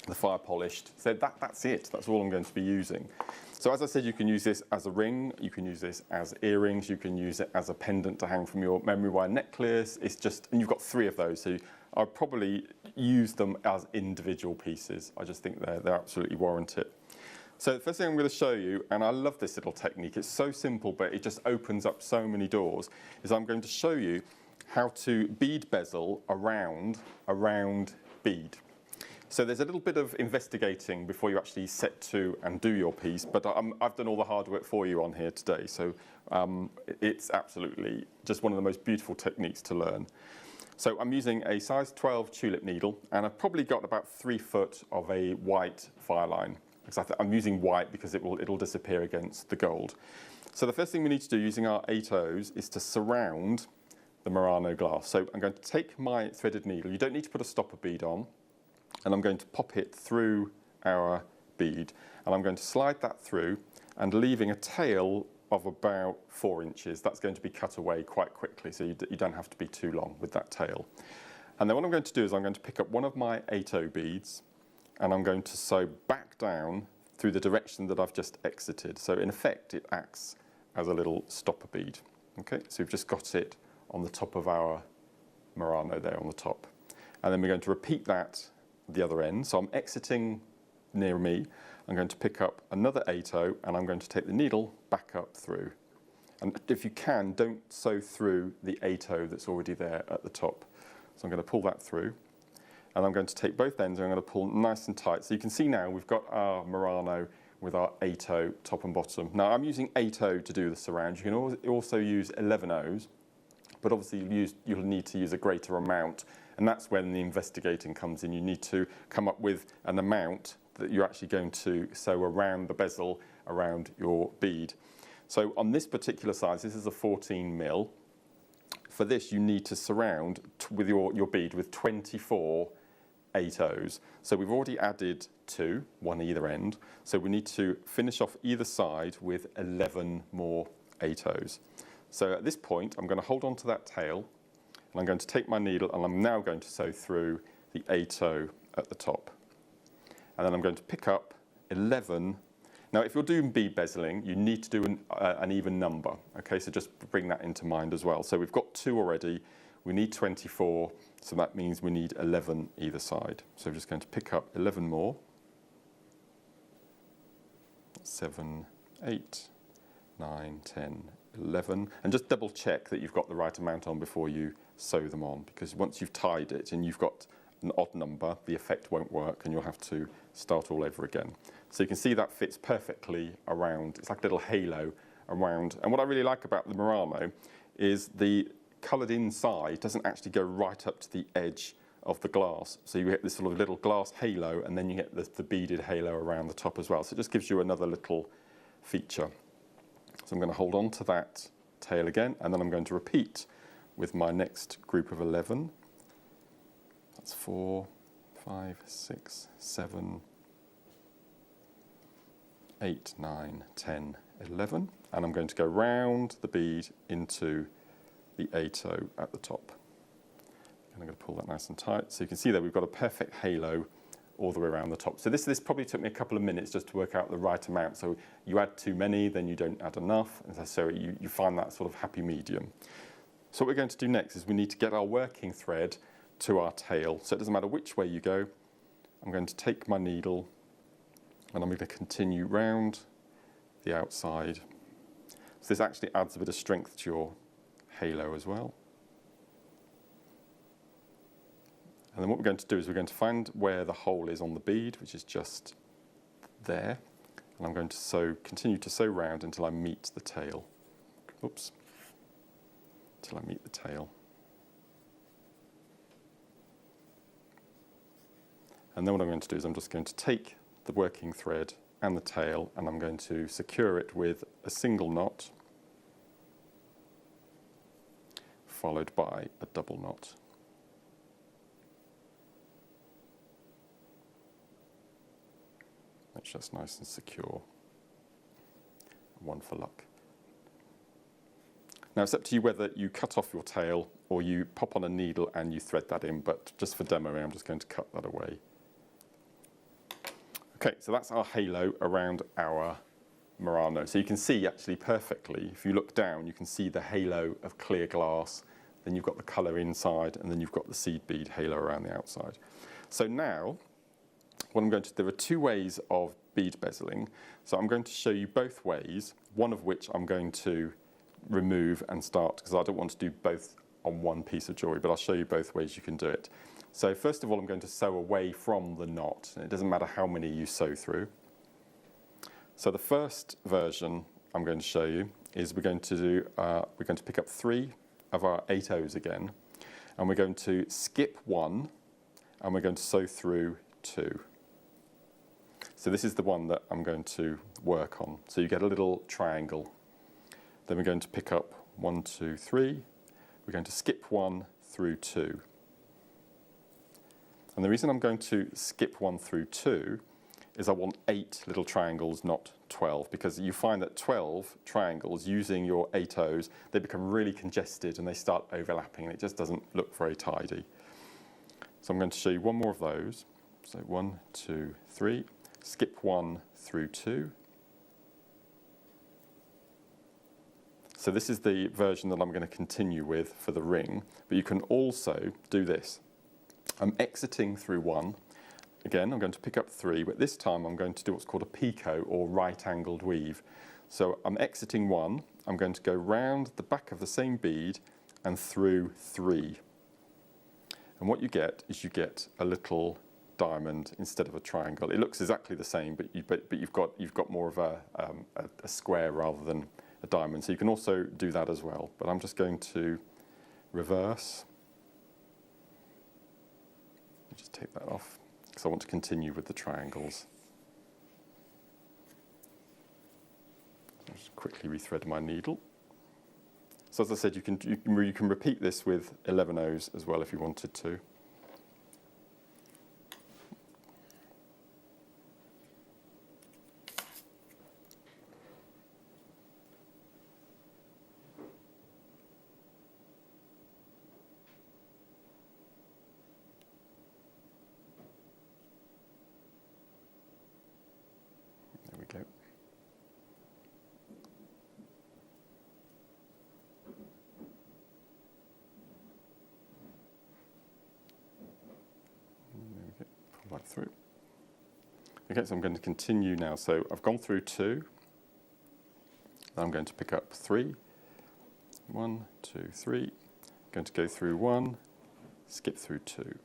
the fire polished. So that's it. That's all I'm going to be using. So as I said, you can use this as a ring, you can use this as earrings, you can use it as a pendant to hang from your memory wire necklace. It's just, and you've got 3 of those, so I'll probably use them as individual pieces. I just think they absolutely warrant it. So the first thing I'm going to show you, and I love this little technique, it's so simple, but it just opens up so many doors, is I'm going to show you how to bead bezel around a round bead. So there's a little bit of investigating before you actually set to and do your piece, but I've done all the hard work for you on here today, so it's absolutely just one of the most beautiful techniques to learn. So I'm using a size 12 tulip needle, and I've probably got about 3 foot of a white fire line. I'm using white because it'll disappear against the gold. So the first thing we need to do using our 8Os is to surround the Murano glass. So I'm going to take my threaded needle. You don't need to put a stopper bead on, and I'm going to pop it through our bead, and I'm going to slide that through and leaving a tail of about 4 inches. That's going to be cut away quite quickly, so you don't have to be too long with that tail. And then what I'm going to do is I'm going to pick up one of my 8O beads, and I'm going to sew back down through the direction that I've just exited. So in effect, it acts as a little stopper bead. Okay, so we've just got it on the top of our Murano there on the top. And then we're going to repeat that at the other end. So I'm exiting near me. I'm going to pick up another 8O, and I'm going to take the needle back up through. And if you can, don't sew through the 8O that's already there at the top. So I'm going to pull that through. And I'm going to take both ends and I'm going to pull nice and tight. So you can see now we've got our Murano with our 8O top and bottom. Now I'm using 8O to do the surround. You can also use 11Os, but obviously you'll need to use a greater amount. And that's when the investigating comes in. You need to come up with an amount that you're actually going to sew around the bezel, around your bead. So on this particular size, this is a 14 mil. For this, you need to surround with your bead with 24 8Os. So we've already added 2, one either end. So we need to finish off either side with 11 more 8Os. So at this point, I'm going to hold on to that tail, and I'm going to take my needle, and I'm now going to sew through the 8O at the top. And then I'm going to pick up 11. Now, if you're doing bead bezeling, you need to do an even number. Okay, so just bring that into mind as well. So we've got 2 already. We need 24, so that means we need 11 either side. So we're just going to pick up 11 more. 7, 8, 9, 10, 11. And just double check that you've got the right amount on before you sew them on, because once you've tied it and you've got an odd number, the effect won't work and you'll have to start all over again. So you can see that fits perfectly around. It's like a little halo around. And what I really like about the Murano is the coloured inside doesn't actually go right up to the edge of the glass. So you get this sort of little glass halo, and then you get the beaded halo around the top as well. So it just gives you another little feature. So I'm going to hold on to that tail again, and then I'm going to repeat with my next group of 11. That's 4, 5, 6, 7, 8, 9, 10, 11. And I'm going to go round the bead into the 8O at the top. And I'm going to pull that nice and tight. So you can see there we've got a perfect halo all the way around the top. So this probably took me a couple of minutes just to work out the right amount. So you add too many, then you don't add enough, and so you find that sort of happy medium. So what we're going to do next is we need to get our working thread to our tail. So it doesn't matter which way you go. I'm going to take my needle and I'm going to continue round the outside. So this actually adds a bit of strength to your halo as well. And then what we're going to do is we're going to find where the hole is on the bead, which is just there. And I'm going to continue to sew round until I meet the tail. Oops. Until I meet the tail. And then what I'm going to do is I'm just going to take the working thread and the tail and I'm going to secure it with a single knot followed by a double knot. Make sure it's nice and secure. One for luck. Now it's up to you whether you cut off your tail or you pop on a needle and you thread that in, but just for demo I'm just going to cut that away. Okay, so that's our halo around our Murano. So you can see actually perfectly, if you look down, you can see the halo of clear glass, then you've got the colour inside, and then you've got the seed bead halo around the outside. So now, what I'm going to do, there are two ways of bead bezeling. So I'm going to show you both ways, one of which I'm going to remove and start, because I don't want to do both on one piece of jewellery, but I'll show you both ways you can do it. So first of all, I'm going to sew away from the knot. And it doesn't matter how many you sew through. So the first version I'm going to show you is we're going to pick up 3 of our 8 O's again, and we're going to skip 1, and we're going to sew through 2. So this is the one that I'm going to work on. So you get a little triangle. Then we're going to pick up 1, 2, 3. We're going to skip 1 through 2. And the reason I'm going to skip 1 through 2 is I want 8 little triangles, not 12, because you find that 12 triangles using your 8 O's, they become really congested and they start overlapping and it just doesn't look very tidy. So I'm going to show you one more of those. So 1, 2, 3, skip 1 through 2. So this is the version that I'm going to continue with for the ring, but you can also do this. I'm exiting through 1. Again, I'm going to pick up 3, but this time I'm going to do what's called a picot or right-angled weave. So I'm exiting 1, I'm going to go round the back of the same bead and through 3. And what you get is you get a little diamond instead of a triangle. It looks exactly the same, but you've got more of a square rather than a diamond. So you can also do that as well. But I'm just going to reverse. Just take that off because I want to continue with the triangles. I'll just quickly rethread my needle. So as I said, you can repeat this with 11 O's as well if you wanted to. There we go. Pull that through. Okay, so I'm going to continue now. So I've gone through 2. Then I'm going to pick up 3. 1, 2, 3. I'm going to go through 1, skip through 2.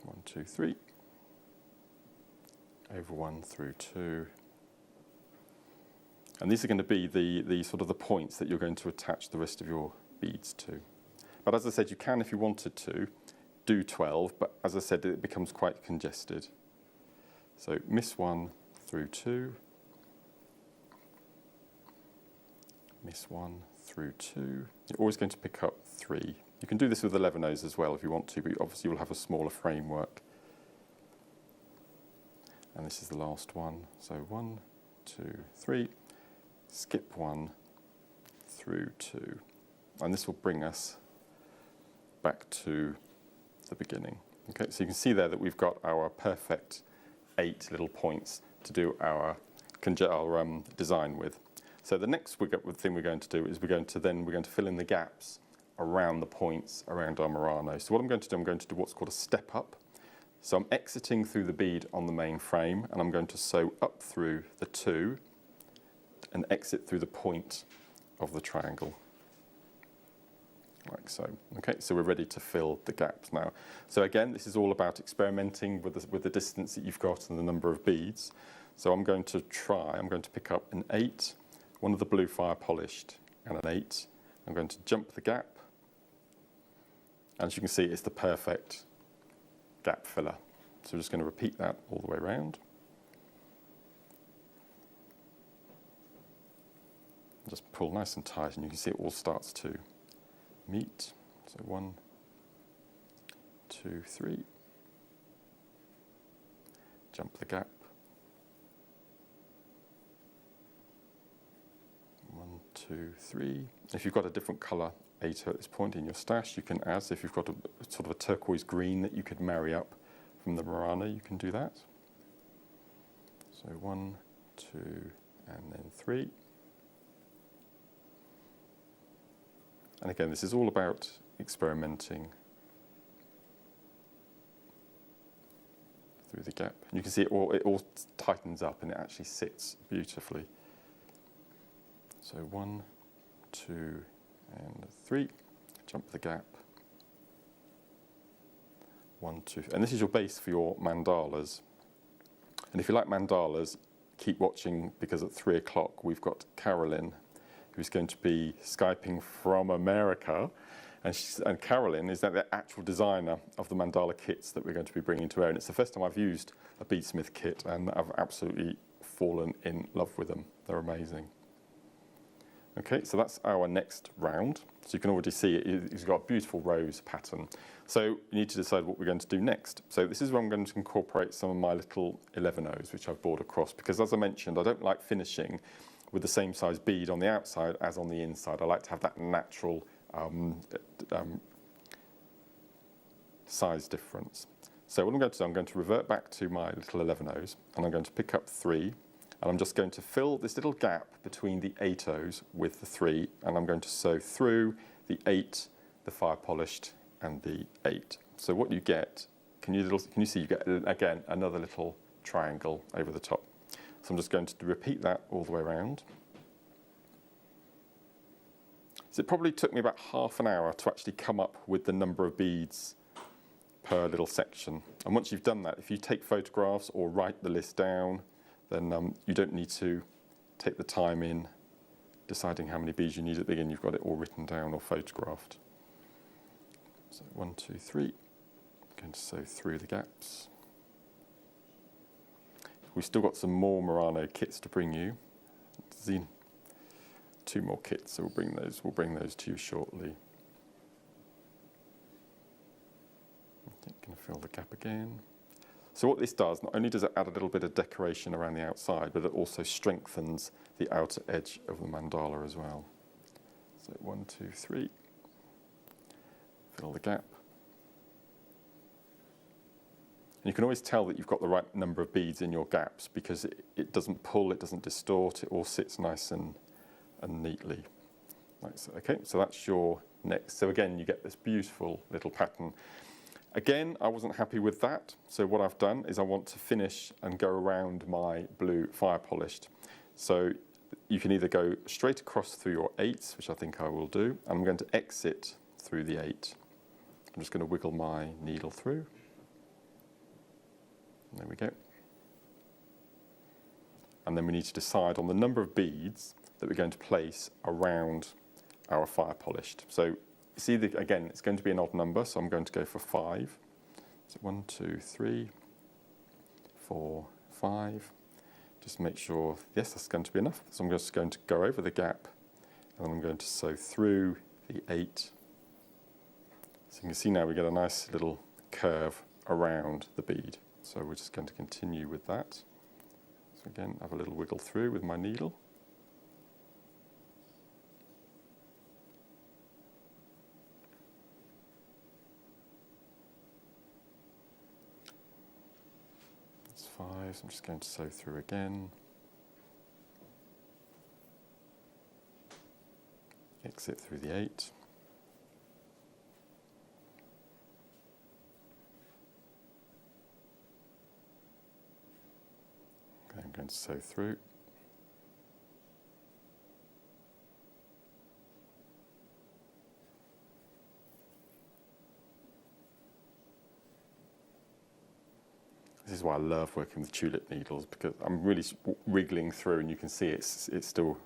One, 2, 3. Over 1 through 2. And these are going to be the sort of the points that you're going to attach the rest of your beads to. But as I said, you can, if you wanted to, do 12, but as I said, it becomes quite congested. So miss 1 through 2. Miss 1 through 2. You're always going to pick up 3. You can do this with 11 O's as well if you want to, but obviously you'll have a smaller framework. And this is the last one. So 1, 2, 3, skip 1 through 2. And this will bring us back to the beginning. Okay, so you can see there that we've got our perfect 8 little points to do our design with. So the next thing we're going to do is we're going to fill in the gaps around the points around our Murano. So what I'm going to do what's called a step up. So I'm exiting through the bead on the main frame, and I'm going to sew up through the 2 and exit through the point of the triangle. Like so. Okay, so we're ready to fill the gaps now. So again, this is all about experimenting with the distance that you've got and the number of beads. So I'm going to pick up an 8, one of the blue fire polished, and an 8. I'm going to jump the gap. And as you can see, it's the perfect gap filler. So we're just going to repeat that all the way around. Just pull nice and tight, and you can see it all starts to meet. So 1, 2, 3. Jump the gap. 1, 2, 3. If you've got a different colour 8 at this point in your stash, you can add. So if you've got a sort of a turquoise green that you could marry up from the Murano, you can do that. So 1, 2, and then 3. And again, this is all about experimenting through the gap. And you can see it all tightens up and it actually sits beautifully. So 1, 2, and 3. Jump the gap. 1, 2, and this is your base for your mandalas. And if you like mandalas, keep watching, because at 3 o'clock we've got Carolyn, who's going to be Skyping from America. And Carolyn is the actual designer of the mandala kits that we're going to be bringing to air. And it's the first time I've used a beadsmith kit, and I've absolutely fallen in love with them. They're amazing. Okay, so that's our next round. So you can already see it's got a beautiful rose pattern. So you need to decide what we're going to do next. So this is where I'm going to incorporate some of my little 11-Os, which I've brought across, because as I mentioned, I don't like finishing with the same size bead on the outside as on the inside. I like to have that natural size difference. So what I'm going to do, I'm going to revert back to my little 11-Os, and I'm going to pick up 3, and I'm just going to fill this little gap between the 8-Os with the 3, and I'm going to sew through the 8, the fire polished, and the 8. So what you get, can you see you get, again, another little triangle over the top. So I'm just going to repeat that all the way around. So it probably took me about half an hour to actually come up with the number of beads per little section. And once you've done that, if you take photographs or write the list down, then you don't need to take the time in deciding how many beads you need at the beginning. You've got it all written down or photographed. So 1, 2, 3. I'm going to sew through the gaps. We've still got some more Murano kits to bring you. 2 more kits, so we'll bring those to you shortly. I'm going to fill the gap again. So what this does, not only does it add a little bit of decoration around the outside, but it also strengthens the outer edge of the mandala as well. So 1, 2, 3. Fill the gap. And you can always tell that you've got the right number of beads in your gaps, because it doesn't pull, it doesn't distort, it all sits nice and neatly. Like so. Okay, so that's your next. So again, you get this beautiful little pattern. Again, I wasn't happy with that. So what I've done is I want to finish and go around my blue fire polished. So you can either go straight across through your 8s, which I think I will do. And I'm going to exit through the 8. I'm just going to wiggle my needle through. There we go. And then we need to decide on the number of beads that we're going to place around our fire polished. So see, again, it's going to be an odd number, so I'm going to go for 5. So 1, 2, 3, 4, 5. Just make sure, yes, that's going to be enough. So I'm just going to go over the gap, and then I'm going to sew through the 8. So you can see now we get a nice little curve around the bead. So we're just going to continue with that. So again, have a little wiggle through with my needle. That's 5, so I'm just going to sew through again. Exit through the 8. Okay, I'm going to sew through. This is why I love working with tulip needles, because I'm really wriggling through and you can see it's still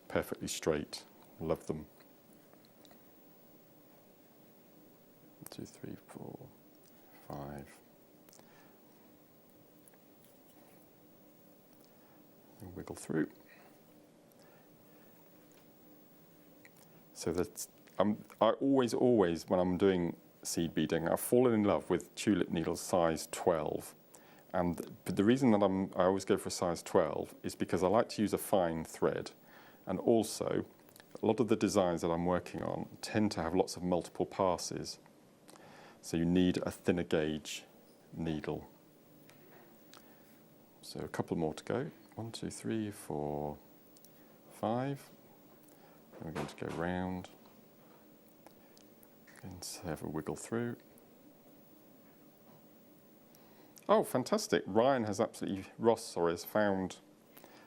perfectly straight. Love them. 1, 2, 3, 4, 5. And wiggle through. So that's I always when I'm doing seed beading, I've fallen in love with tulip needles size 12. And the reason that I always go for a size 12 is because I like to use a fine thread, and also a lot of the designs that I'm working on tend to have lots of multiple passes. So you need a thinner gauge needle. So a couple more to go. 1, 2, 3, 4, 5. And we're going to go round and have a wiggle through. Oh, fantastic. Ross has found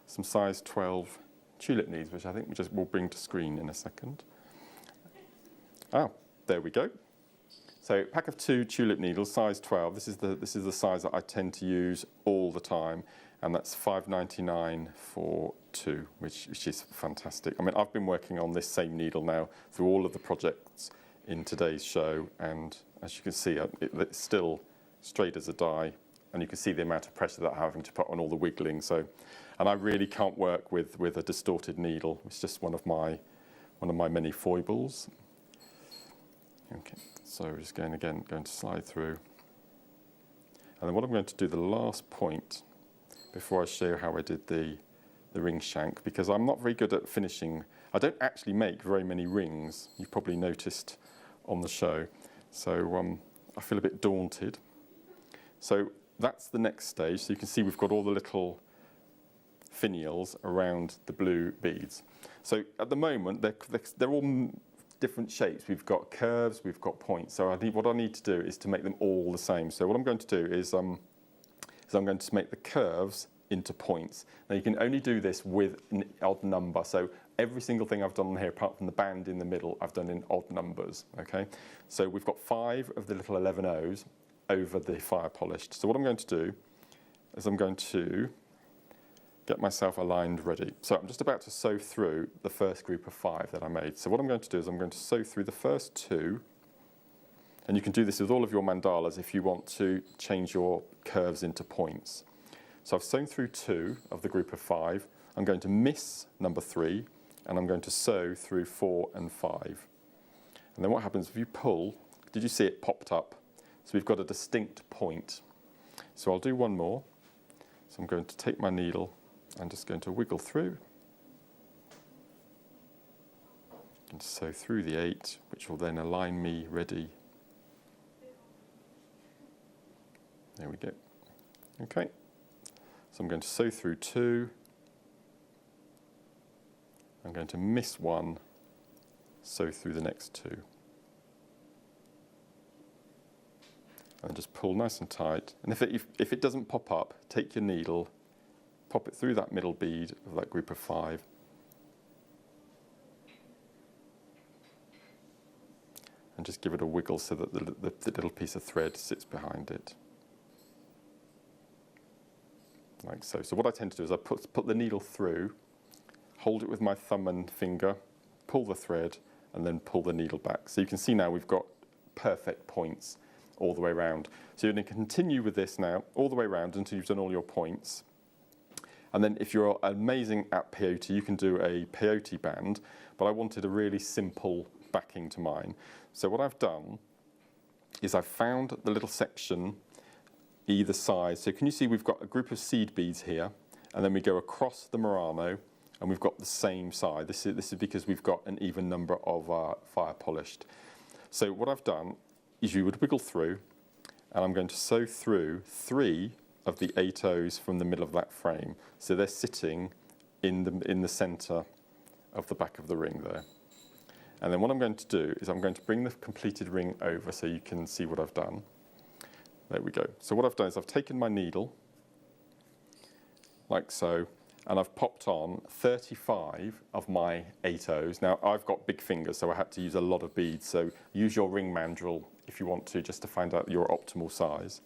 some size 12 tulip needles, which I think we'll bring to screen in a second. Ah, there we go. So pack of 2 tulip needles, size 12. This is the size that I tend to use all the time, and that's $5.99 for 2, which is fantastic. I mean, I've been working on this same needle now through all of the projects in today's show, and as you can see, it's still straight as a die, and you can see the amount of pressure that I'm having to put on all the wiggling. So, and I really can't work with a distorted needle. It's just one of my many foibles. Okay, so we're just going to slide through. And then what I'm going to do, the last point, before I show you how I did the ring shank, because I'm not very good at finishing. I don't actually make very many rings, you've probably noticed on the show. So I feel a bit daunted. So that's the next stage. So you can see we've got all the little finials around the blue beads. So at the moment, they're all different shapes. We've got curves, we've got points. So what I need to do is to make them all the same. So what I'm going to do is I'm going to make the curves into points. Now you can only do this with an odd number. So every single thing I've done here, apart from the band in the middle, I've done in odd numbers. Okay. So we've got 5 of the little 11 O's over the fire polished. So what I'm going to do is I'm going to get myself aligned ready. So I'm just about to sew through the first group of 5 that I made. So what I'm going to do is I'm going to sew through the first 2, and you can do this with all of your mandalas if you want to change your curves into points. So I've sewn through 2 of the group of 5. I'm going to miss number 3, and I'm going to sew through 4 and 5. And then what happens if you pull, did you see it popped up? So we've got a distinct point. So I'll do one more. So I'm going to take my needle, I'm just going to wiggle through and sew through the 8, which will then align me ready. There we go. Okay. So I'm going to sew through 2. I'm going to miss 1, sew through the next 2. And just pull nice and tight. And if it doesn't pop up, take your needle, pop it through that middle bead of that group of 5. And just give it a wiggle so that the little piece of thread sits behind it. Like so. So what I tend to do is I put the needle through, hold it with my thumb and finger, pull the thread, and then pull the needle back. So you can see now we've got perfect points all the way around. So you're going to continue with this now all the way around until you've done all your points. And then if you're amazing at peyote, you can do a peyote band, but I wanted a really simple backing to mine. So what I've done is I've found the little section either side. So can you see we've got a group of seed beads here, and then we go across the Murano, and we've got the same side. This is because we've got an even number of fire polished. So what I've done is you would wiggle through, and I'm going to sew through 3 of the 8 O's from the middle of that frame. So they're sitting in the centre of the back of the ring there. And then what I'm going to do is I'm going to bring the completed ring over so you can see what I've done. There we go. So what I've done is I've taken my needle, like so, and I've popped on 35 of my 8 O's. Now, I've got big fingers, so I had to use a lot of beads. So use your ring mandrel if you want to, just to find out your optimal size.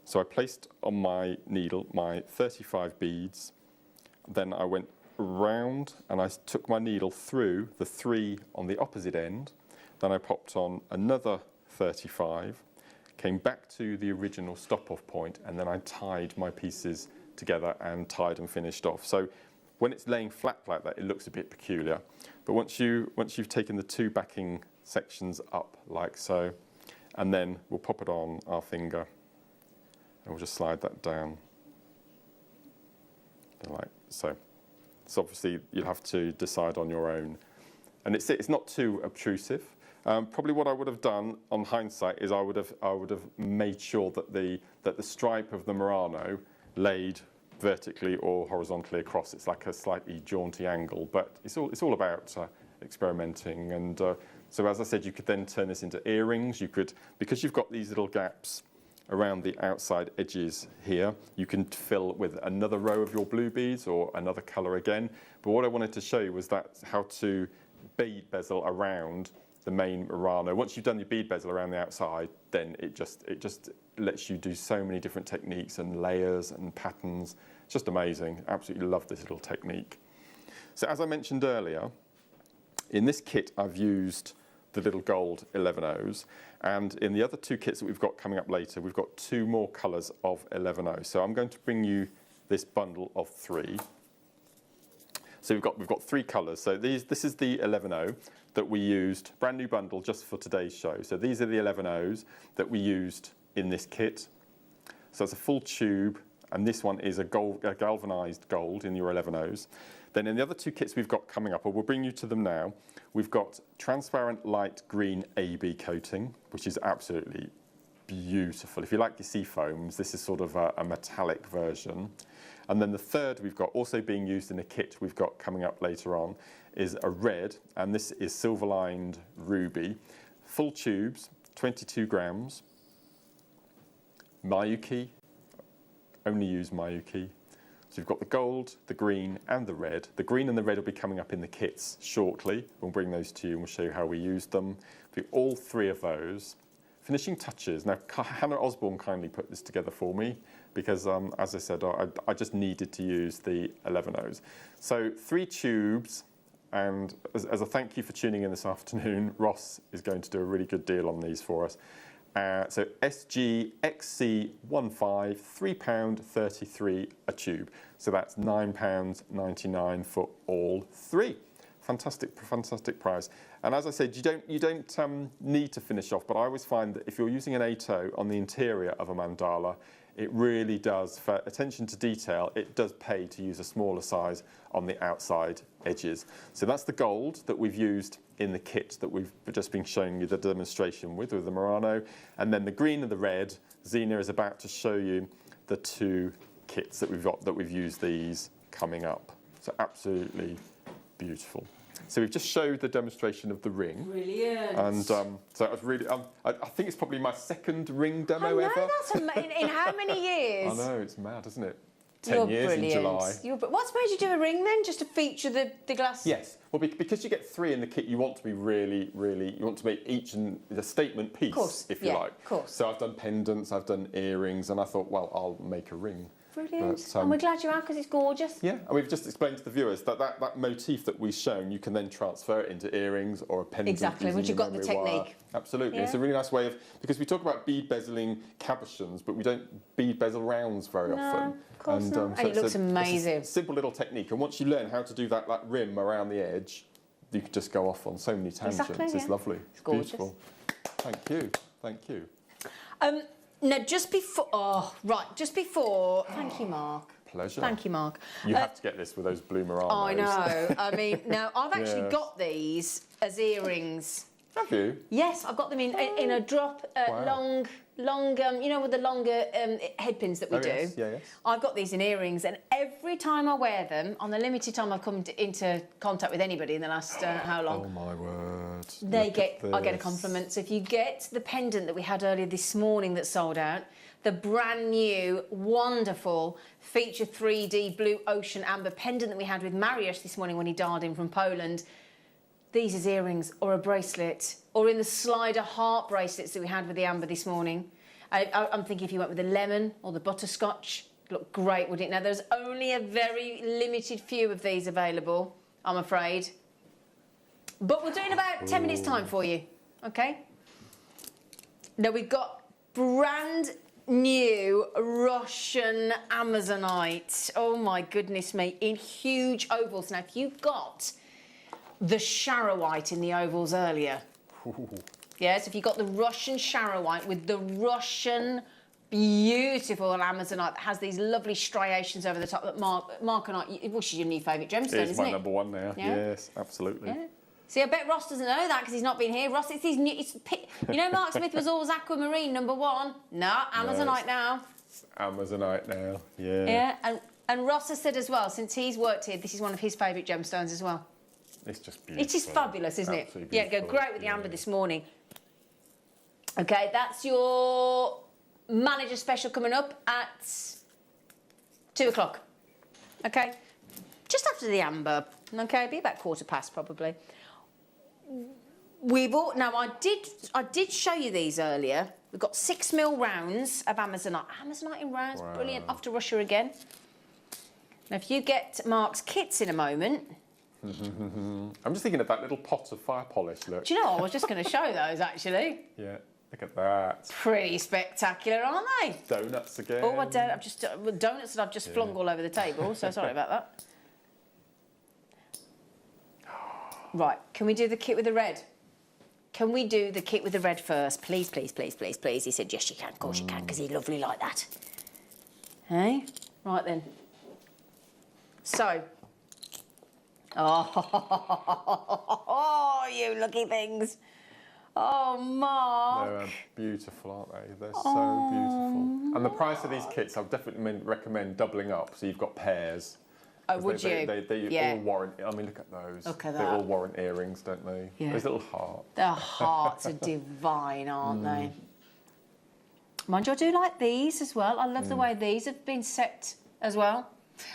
So I placed on my needle my 35 beads. Then I went round and I took my needle through the 3 on the opposite end. Then I popped on another 35, came back to the original stop-off point, and then I tied my pieces together and tied and finished off. So when it's laying flat like that, it looks a bit peculiar. But once you've taken the 2 backing sections up like so, and then we'll pop it on our finger, and we'll just slide that down like so. So obviously you'll have to decide on your own. And it's not too obtrusive. Probably what I would have done on hindsight is I would have made sure that the stripe of the Murano laid vertically or horizontally across. It's like a slightly jaunty angle, but it's all about experimenting. And so as I said, you could then turn this into earrings. You could, because you've got these little gaps around the outside edges here, you can fill with another row of your blue beads or another colour again. But what I wanted to show you was how to bead bezel around the main Murano. Once you've done your bead bezel around the outside, then it just lets you do so many different techniques and layers and patterns. It's just amazing. Absolutely love this little technique. So as I mentioned earlier, in this kit I've used the little gold 11 O's, and in the other 2 kits that we've got coming up later, we've got 2 more colours of 11 O's. So I'm going to bring you this bundle of 3. So we've got 3 colours. So this is the 11 O that we used, brand new bundle just for today's show. So these are the 11 O's that we used in this kit. So it's a full tube, and this one is a galvanised gold in your 11 O's. Then in the other 2 kits we've got coming up, or we'll bring you to them now, we've got transparent light green AB coating, which is absolutely beautiful. If you like your sea foams, this is sort of a metallic version. And then the third we've got, also being used in a kit we've got coming up later on, is a red, and this is silver-lined ruby. Full tubes, 22 grams. Miyuki, only use Miyuki. So you've got the gold, the green and the red. The green and the red will be coming up in the kits shortly. We'll bring those to you and we'll show you how we used them. Do all 3 of those. Finishing touches. Now, Hannah Osborne kindly put this together for me because, as I said, I just needed to use the 11 O's. So 3 tubes, and as a thank you for tuning in this afternoon, Ross is going to do a really good deal on these for us. So SGXC15, £3.33 a tube. So that's £9.99 for all 3. Fantastic, fantastic price. And as I said, you don't need to finish off, but I always find that if you're using an 8O on the interior of a mandala, it really does, for attention to detail, it does pay to use a smaller size on the outside edges. So that's the gold that we've used in the kit that we've just been showing you the demonstration with the Murano. And then the green and the red, Zena is about to show you the 2 kits that we've got, that we've used these coming up. So absolutely beautiful. So we've just showed the demonstration of the ring. Brilliant. And so it was really, I think it's probably my 2nd ring demo ever. I know, that's amazing. In how many years? I know, it's mad, isn't it? 10 You're years brilliant. in July. What's made you do a ring then, just to feature the glass? Yes, well, because you get 3 in the kit, you want to be really, you want to make each a statement piece, if you like. Of course. So I've done pendants, I've done earrings, and I thought, well, I'll make a ring. Brilliant. And we're glad you are, because it's gorgeous. Yeah, and we've just explained to the viewers that motif that we've shown, you can then transfer it into earrings or a pendant. Exactly, once you've got the technique. Wire. Absolutely. Yeah. It's a really nice way of, because we talk about bead bezeling cabochons, but we don't bead bezel rounds very often. Of course not. And it looks amazing. It's a simple little technique, and once you learn how to do that rim around the edge, you could just go off on so many tangents. Exactly, It's lovely. It's gorgeous. Beautiful. Thank you. Thank you. Now, just before, thank you, Mark. Pleasure. Thank you, Mark. You have to get this with those blue Muranos. I know. I mean, now I've actually got these as earrings. Have you? Yes, I've got them in a drop, Wow. long, you know, with the longer headpins that we do. Yes. Yeah, yes. I've got these in earrings, and every time I wear them, on the limited time I've come into contact with anybody in the last how long? Oh my word! I get a compliment. So if you get the pendant that we had earlier this morning that sold out, the brand new, wonderful feature 3D blue ocean amber pendant that we had with Mariusz this morning when he dialed in from Poland. These as earrings or a bracelet, or in the slider heart bracelets that we had with the amber this morning. I'm thinking if you went with the lemon or the butterscotch, look great, wouldn't it? Now, there's only a very limited few of these available, I'm afraid. But we'll do it in about 10 minutes' time for you, okay? Now, we've got brand new Russian Amazonite. Oh, my goodness me, in huge ovals. Now, if you've got the Sharrowite in the ovals earlier. Yes, if you've got the Russian Sharrowite with the Russian beautiful Amazonite that has these lovely striations over the top that Mark and I, which is your new favourite gemstone, isn't it? It's my number one now. Yeah? Yes, absolutely. Yeah. See, I bet Ross doesn't know that because he's not been here. Ross, it's his new, you know, Mark Smith was always aquamarine number one. No, Amazonite now. Amazonite now, yeah. Yeah, and Ross has said as well, since he's worked here, this is one of his favourite gemstones as well. It's just beautiful. It is fabulous, isn't Absolutely it? Yeah, beautiful. go great with the amber this morning. Okay, that's your manager special coming up at 2 o'clock. Okay, just after the amber. Okay, be about 15:15 probably. Now I did show you these earlier. We've got 6mm rounds of Amazonite. Amazonite in rounds, Wow. brilliant. Off to Russia again. Now, if you get Mark's kits in a moment. I'm just thinking of that little pot of fire polish, look. Do you know what? I was just going to show those, actually. Yeah, look at that. Pretty spectacular, aren't they? Donuts again. Oh, donuts that I've just flung all over the table, so sorry about that. Right, can we do the kit with the red? Can we do the kit with the red first? Please, please, please, please, please. He said, yes, you can. Of course you can, because he's lovely like that. Hey? Right, then. So... Oh, you lucky things. Oh, Mark. They're beautiful, aren't they? They're so beautiful. And the price of these kits, I'd definitely recommend doubling up, so you've got pairs. Oh, would you? They all warrant, I mean, look at those. Look at They that. all warrant earrings, don't they? Yeah. Those little hearts. Their hearts are divine, aren't they? Mind you, I do like these as well. I love the way these have been set as well.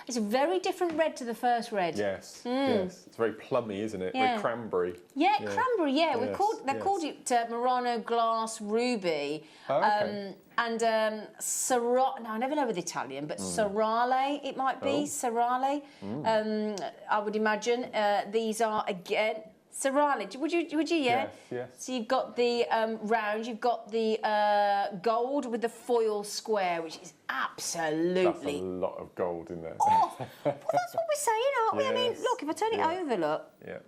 It's a very different red to the first red. Yes, yes. It's very plummy, isn't it? Yeah. Very cranberry. Yeah, cranberry, yeah. Yes, They called it Murano Glass Ruby. Oh, okay. And no, I never know with Italian, but Serrale it might be, Serrale. I would imagine. These are, again, Serrale. Would you, yeah? Yes, yes. So you've got the round, you've got the gold with the foil square, which is absolutely... That's a lot of gold in there. Oh, well, that's what we're saying, aren't we? I mean, Yes. look, if I turn it over, look. Yeah.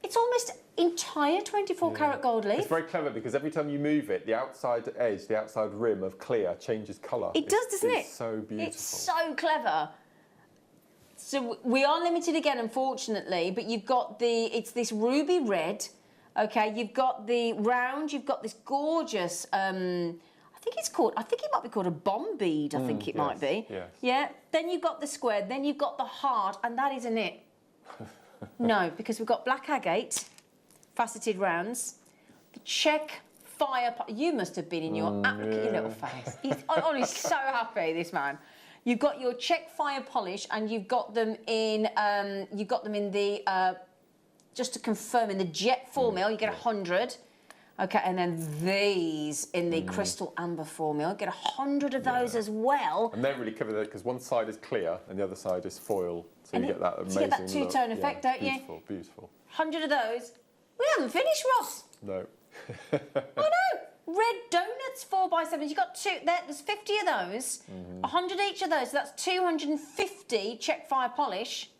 It's almost entire 24-carat gold leaf. It's very clever because every time you move it, the outside edge, the outside rim of clear changes colour. It does, doesn't it? It's so beautiful. It's so clever. So we are limited again, unfortunately, but you've got it's this ruby red, okay? You've got the round, you've got this gorgeous, I think it might be called a bomb bead, I think it might be. Yes. Yeah, then you've got the square, then you've got the heart, and that isn't it. No, because we've got black agate, faceted rounds, the check fire... You must have been in your... Look at your little face. He's honestly so happy, this man. You've got your check fire polish, and you've got them in the just to confirm, in the jet 4mm, you get 100. Okay, and then these in the crystal amber 4mm, get 100 of those as well. And they're really clever because one side is clear and the other side is foil, so you get that amazing you get that two-tone look. effect, don't you? Beautiful, beautiful. 100 of those. We haven't finished, Ross. No. Oh no! Red donuts 4x7. You've got there's 50 of those, 100 each of those, so that's 250 check fire polish,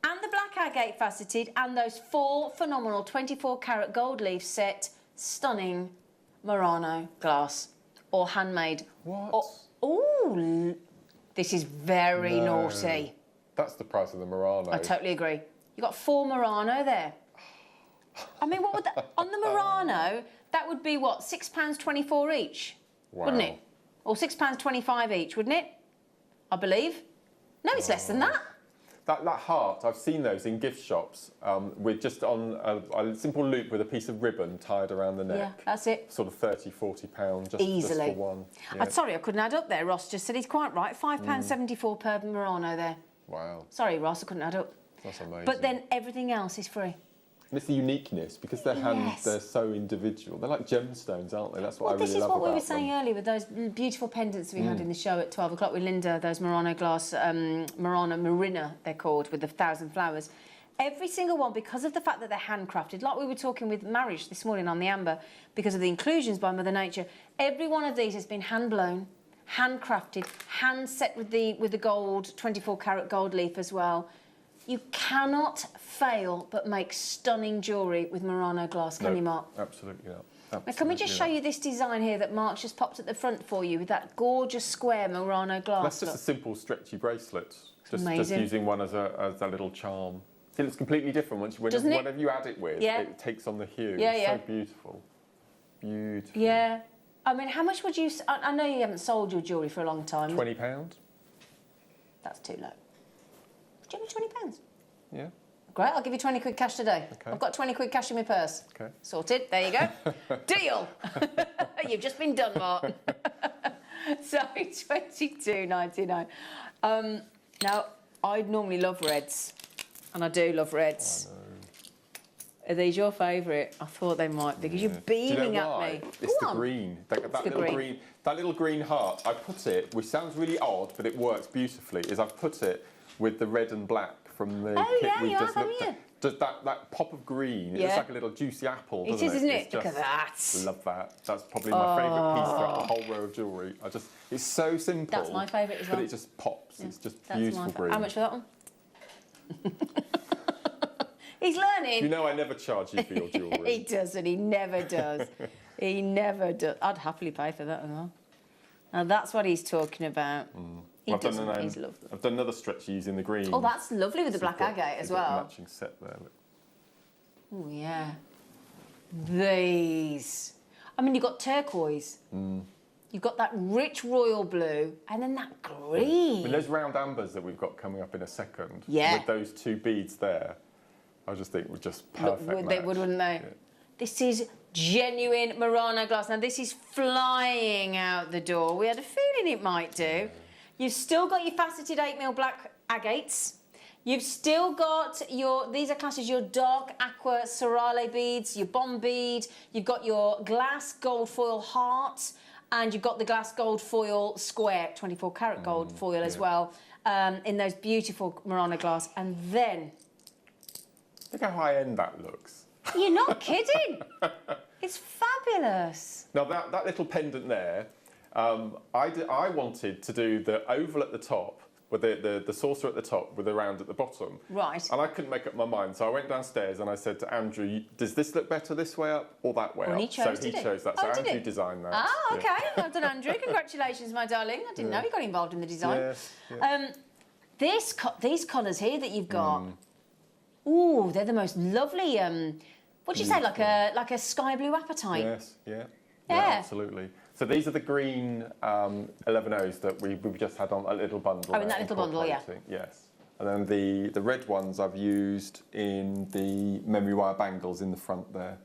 and the black agate faceted, and those 4 phenomenal 24-carat gold leaf set, stunning Murano glass or handmade. What? Oh, This is very naughty. That's the price of the Murano. I totally agree. You got 4 Murano there. I mean, what would that, on the Murano, that would be what, £6.24 each, wouldn't it? Or £6.25 each, wouldn't it? I believe. No, it's less than that. That heart, I've seen those in gift shops with just on a simple loop with a piece of ribbon tied around the neck. Yeah, that's it. Sort of £30, £40 just for one. Yeah. I'm sorry, I couldn't add up there. Ross just said he's quite right. £5.74 per Murano there. Wow. Sorry, Ross, I couldn't add up. That's amazing. But then everything else is free. And it's the uniqueness, because they're so individual. They're like gemstones, aren't they? That's what I really love about them. This is what we were saying earlier with those beautiful pendants we had in the show at 12 o'clock with Linda, those Murano glass, Murano Marina, they're called, with the 1,000 flowers. Every single one, because of the fact that they're handcrafted, like we were talking with marriage this morning on the amber, because of the inclusions by Mother Nature, every one of these has been hand-blown, handcrafted, hand-set with the gold, 24-carat gold leaf as well. You cannot fail but make stunning jewellery with Murano glass, can you, Mark? Absolutely not. Now, can we just show you this design here that Mark's just popped at the front for you with that gorgeous square Murano glass? That's just a simple stretchy bracelet. Just using one as a little charm. See, it's completely different whenever you add it with, it takes on the hue. It's so beautiful. Beautiful. Yeah. I mean, how much would you... I know you haven't sold your jewellery for a long time. £20. That's too low. Would you give me £20? Yeah. Great, I'll give you 20 quid cash today. Okay. I've got 20 quid cash in my purse. Okay. Sorted, there you go. Deal! You've just been done, Mark. So, $22.99. Now, I normally love reds, and I do love reds. Are these your favourite? I thought they might be, because you're beaming at me. It's the green. That little green heart, I put it, which sounds really odd, but it works beautifully, is I've put it with the red and black from the kit we just looked at. Does that pop of green, it looks like a little juicy apple, doesn't it? It is, isn't it? Look at that. I love that. That's probably my favourite piece throughout the whole row of jewellery. It's so simple. That's my favourite as well. But it just pops. It's just beautiful green. How much for that one? He's learning. You know I never charge you for your jewellery. He doesn't. He never does. He never does. I'd happily pay for that as well. Now that's what he's talking about. I've done another stretch using the green. Oh, that's lovely with the black agate as well. Matching set there. Oh yeah. These. I mean, you've got turquoise. You've got that rich royal blue, and then that green. And those round ambers that we've got coming up in a second. Yeah. With those two beads there. I just think would just perfect match. They would, wouldn't they? Yeah. This is genuine Murano glass. Now, this is flying out the door. We had a feeling it might do. You've still got your faceted 8mm black agates. You've still got these are classed as your dark aqua cerale beads, your bomb bead. You've got your glass gold foil heart, and you've got the glass gold foil square, 24-carat gold foil as well, in those beautiful Murano glass. And then... Look how high-end that looks. You're not kidding. It's fabulous. Now, that little pendant there, I wanted to do the oval at the top, with the saucer at the top, with the round at the bottom. Right. And I couldn't make up my mind, so I went downstairs and I said to Andrew, does this look better this way up or that way up? He chose that. So Andrew designed that. Ah, okay. Well done, Andrew. Congratulations, my darling. I didn't know you got involved in the design. Yeah. These colours here that you've got... Ooh, they're the most lovely. What do you say, like a sky blue apatite? Yes, yeah, absolutely. So these are the green 11Os that we just had on a little bundle. Oh, in that little bundle, yeah. Yes, and then the red ones I've used in the memory wire bangles in the front there.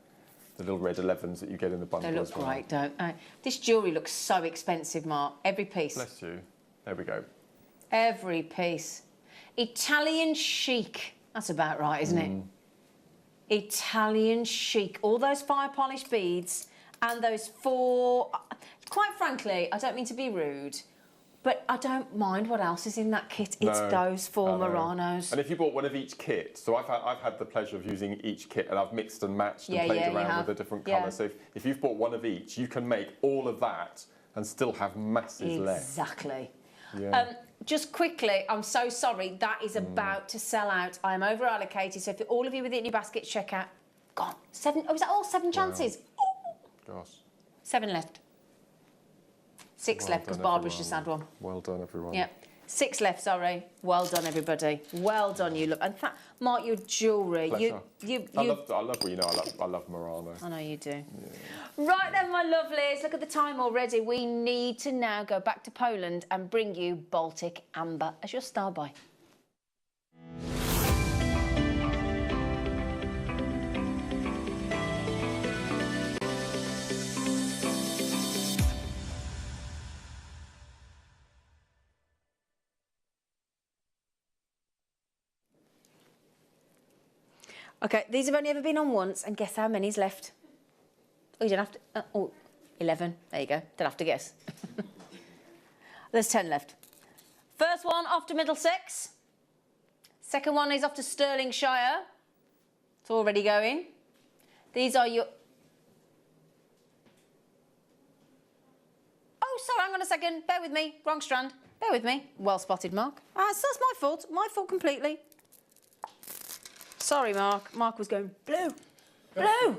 The little red 11s that you get in the bundle. They look great, don't they? This jewellery looks so expensive, Mark. Every piece. Bless you. There we go. Every piece. Italian chic. That's about right, isn't it? Italian chic. All those fire polished beads and those 4... Quite frankly, I don't mean to be rude, but I don't mind what else is in that kit. It's those 4 Muranos. And if you bought one of each kit, so I've had the pleasure of using each kit, and I've mixed and matched and played around with the different colours. So if you've bought one of each, you can make all of that and still have masses left. Exactly. Yeah. Just quickly, I'm so sorry, that is about to sell out. I am over allocated, so for all of you with it in your basket, check out. Gone. 7, oh, is that all? 7 chances? Wow. Gosh. 7 left. 6 left, because Barbara's just had one. Well done, everyone. Yeah. 6 left, sorry. Well done, everybody. Well done, you look. In fact, Mark, your jewellery. I love well, you know, I love Murano. I know you do. Yeah. Right then, my lovelies, look at the time already. We need to now go back to Poland and bring you Baltic Amber as your star buy. Okay, these have only ever been on once, and guess how many's left? Oh, you don't have to... oh, 11. There you go. Don't have to guess. There's 10 left. First one off to Middlesex. Second one is off to Stirlingshire. It's already going. These are your... Oh, sorry, hang on a second. Bear with me. Wrong strand. Bear with me. Well spotted, Mark. Ah, so that's my fault. My fault completely. Sorry, Mark. Mark was going, blue, blue.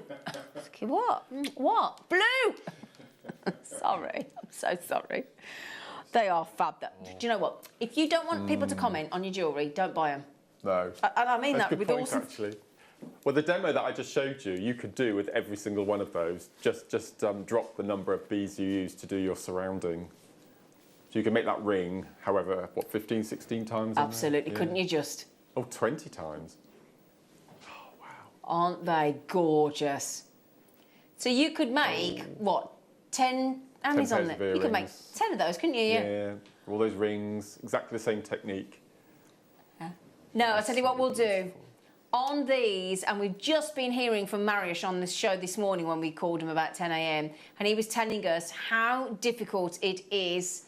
Okay, what? What? Blue. Sorry. I'm so sorry. They are fab. Do you know what? If you don't want people to comment on your jewellery, don't buy them. No. And I mean That's that with good all point, actually. Well, the demo that I just showed you could do with every single one of those. Just drop the number of beads you use to do your surrounding. So you can make that ring, however, what, 15, 16 times? Absolutely. Couldn't you just? Oh, 20 times. Aren't they gorgeous? So you could make, what, 10... How many's on there? You could make 10 of those, couldn't you? Yeah, all those rings, exactly the same technique. No, I'll tell you what we'll do. On these, and we've just been hearing from Mariusz on this show this morning when we called him about 10 a.m, and he was telling us how difficult it is.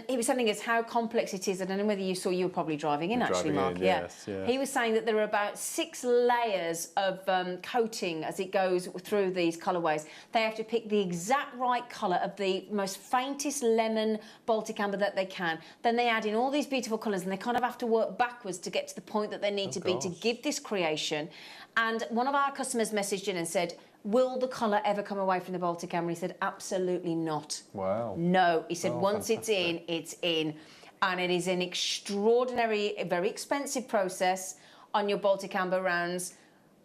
He was telling us how complex it is. I don't know whether you saw, you were probably driving in, actually, Mark. Yes, yeah. He was saying that there are about 6 layers of coating as it goes through these colourways. They have to pick the exact right colour of the most faintest lemon Baltic amber that they can. Then they add in all these beautiful colours, and they kind of have to work backwards to get to the point that they need to be to give this creation. And one of our customers messaged in and said, will the colour ever come away from the Baltic amber? He said, absolutely not. Wow. No. He said, once fantastic. it's in. And it is an extraordinary, very expensive process on your Baltic amber rounds.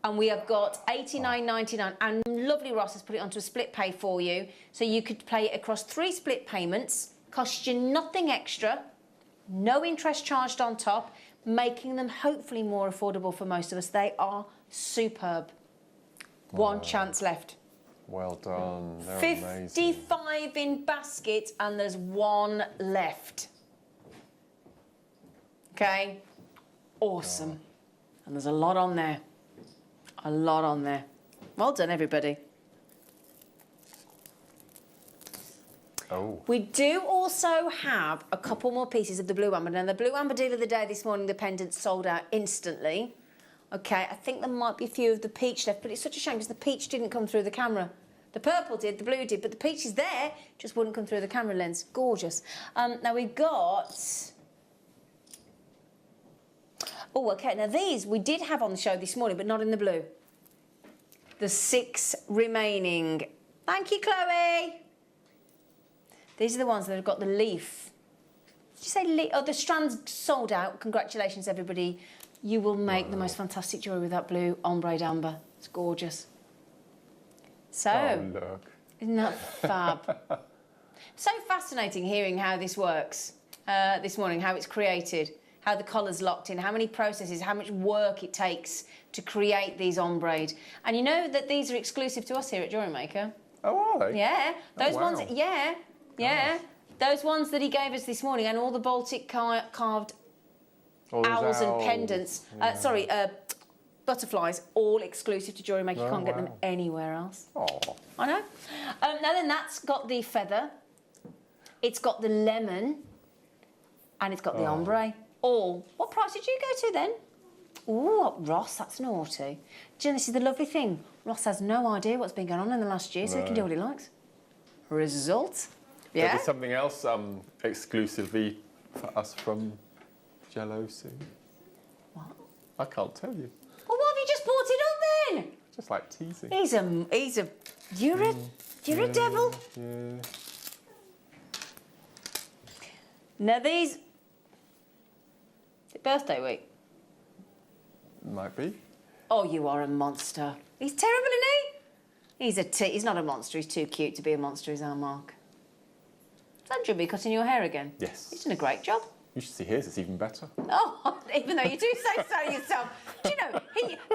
And we have got $89.99. And lovely Ross has put it onto a split pay for you. So you could pay it across 3 split payments, cost you nothing extra, no interest charged on top, making them hopefully more affordable for most of us. They are superb. One chance left. Well done. They're 55 amazing. in basket, and there's 1 left. Okay? Awesome. God. And there's a lot on there. A lot on there. Well done, everybody. Oh. We do also have a couple more pieces of the blue amber. Now, the blue amber deal of the day this morning, the pendants sold out instantly. Okay, I think there might be a few of the peach left, but it's such a shame because the peach didn't come through the camera. The purple did, the blue did, but the peach is there, just wouldn't come through the camera lens. Gorgeous. Now we've got... Oh, okay, now these we did have on the show this morning, but not in the blue. The 6 remaining. Thank you, Chloe. These are the ones that have got the leaf. Did you say leaf? Oh, the strand's sold out. Congratulations, everybody. You will make the most fantastic jewellery with that blue ombre amber. It's gorgeous. So, look. Isn't that fab? So fascinating hearing how this works this morning, how it's created, how the colour's locked in, how many processes, how much work it takes to create these ombre. And you know that these are exclusive to us here at JewelleryMaker. Oh, are they? Yeah. Those wow. ones, yeah. Those ones that he gave us this morning, and all the Baltic carved owls and pendants, butterflies, all exclusive to JewelleryMaker. You can't get them anywhere else. Oh. I know. Now then, that's got the feather, it's got the lemon, and it's got the ombre. All. What price did you go to then? Ooh, Ross, that's naughty. Do you know, this is the lovely thing. Ross has no idea what's been going on in the last year, so he can do what he likes. Result. Yeah. There'll be something else exclusively for us from Jello soon. What? I can't tell you. Well, why have you just brought it up then? Just like teasing. You're a devil. Yeah. Now these... Is it birthday week? Might be. Oh, you are a monster. He's terrible, isn't he? He's not a monster. He's too cute to be a monster, is our Mark. Is Andrew be cutting your hair again? Yes. He's done a great job. You should see his, it's even better. Oh, even though you do say so yourself. Do you know,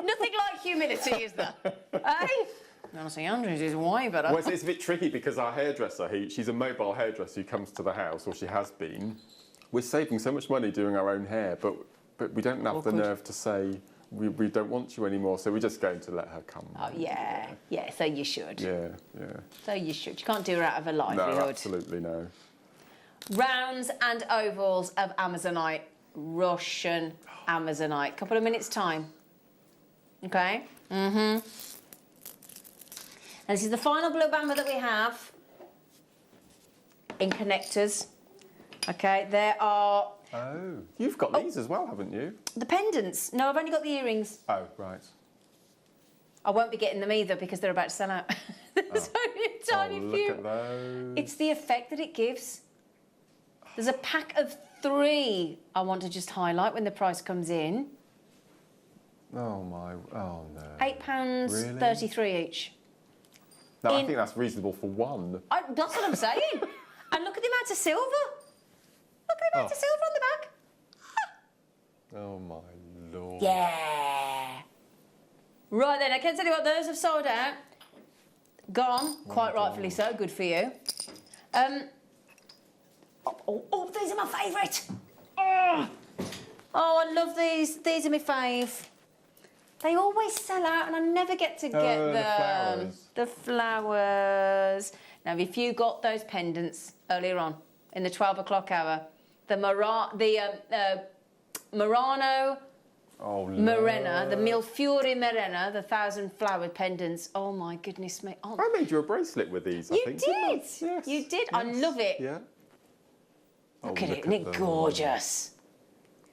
nothing like humility, is there? Eh? Honestly, Andrew's is way better. Well, it's a bit tricky because our hairdresser, she's a mobile hairdresser who comes to the house, or she has been. We're saving so much money doing our own hair, but we don't have the nerve to say we don't want you anymore, so we're just going to let her come. Oh, yeah. Yeah, so you should. Yeah. So you should. You can't do her out of a livelihood. No, absolutely no. Rounds and ovals of Amazonite. Russian Amazonite. Couple of minutes' time. Okay? And this is the final blue bamba that we have in connectors. Okay, there are... Oh, you've got these as well, haven't you? The pendants. No, I've only got the earrings. Oh, right. I won't be getting them either because they're about to sell out. There's only a tiny few. Look at those. It's the effect that it gives. There's a pack of 3 I want to just highlight when the price comes in. Oh no. £8.33 each. No, I think that's reasonable for one. That's what I'm saying. And look at the amount of silver. Look at the amount of silver on the back. Oh my lord. Yeah. Right then, I can tell you what, those have sold out. Gone, quite rightfully so, good for you. Oh, these are my favourite. Oh, I love these. These are my fave. They always sell out and I never get to get them. The flowers. Now, if you got those pendants earlier on in the 12 o'clock hour, the Murano Morena, the Milfiore Morena, the 1,000 flower pendants. Oh my goodness me! Oh. I made you a bracelet with these. I think. You did. Yes. You did. Yes. I love it. Yeah. Look at it, isn't it gorgeous?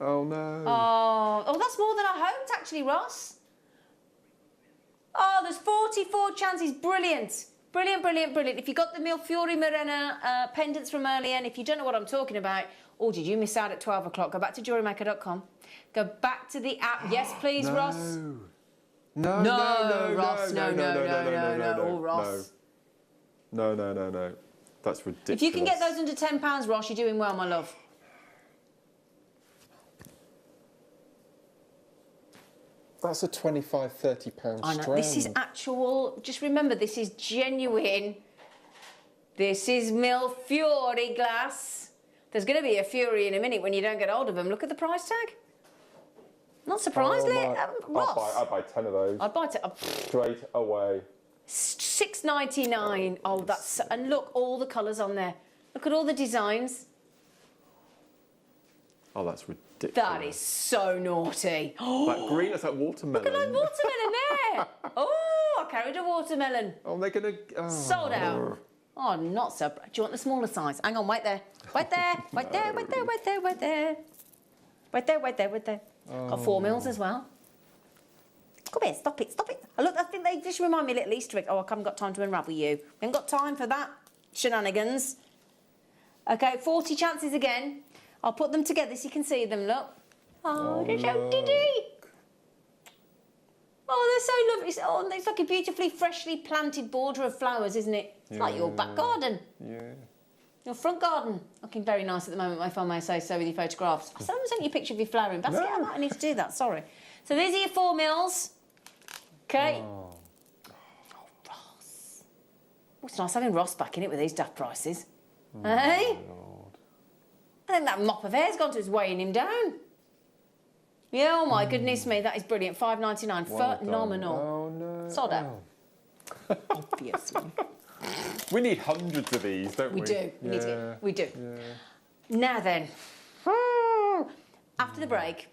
Oh no. Oh, that's more than I hoped, actually, Ross. Oh, there's 44 chances. Brilliant. Brilliant, brilliant, brilliant. If you got the Milfiore Morena pendants from earlier, and if you don't know what I'm talking about, or did you miss out at 12 o'clock, go back to JewelleryMaker.com. Go back to the app. Yes, please, no. Ross. No, Ross. No, Ross. No. That's ridiculous. If you can get those under £10, Ross, you're doing well, my love. That's a £25, £30 I know. strand. This is actual. Just remember, this is genuine. This is Milfiore glass. There's going to be a fury in a minute when you don't get hold of them. Look at the price tag. Not surprised, Ross. I'd buy 10 of those. I'd buy 10. Straight away. $6.99. Oh, that's... And look, all the colours on there. Look at all the designs. Oh, that's ridiculous. That is so naughty. That green, it's like watermelon. Look at that watermelon there. Oh, I carried a watermelon. Oh, they're going to... Oh. Sold out. Oh, not so... Do you want the smaller size? Hang on, wait there. Wait there. Wait there, wait there, wait there, wait there. Wait there, wait there, wait there. Oh. Got 4 mils as well. Come here, stop it, stop it. Oh, look, I think they just remind me a little Easter egg. Oh, I haven't got time to unravel you. We haven't got time for that shenanigans. Okay, 40 chances again. I'll put them together so you can see them, look. Oh, they're so diddy. Oh, they're so lovely. It's like a beautifully freshly planted border of flowers, isn't it? It's like your back garden. Yeah. Your front garden. Looking very nice at the moment, if I may say so, with your photographs. I haven't sent you a picture of your flowering basket. I might need to do that, sorry. So these are your 4 mils. Okay. Oh, Ross. Oh, it's nice having Ross back in it with these daft prices. Hey? I think that mop of hair's gone to his weighing him down. Yeah, oh my goodness me, that is brilliant. $5.99, phenomenal. Oh no. Sold out. Obviously. We need hundreds of these, don't we? We do. We do. Yeah. Now then, after the break,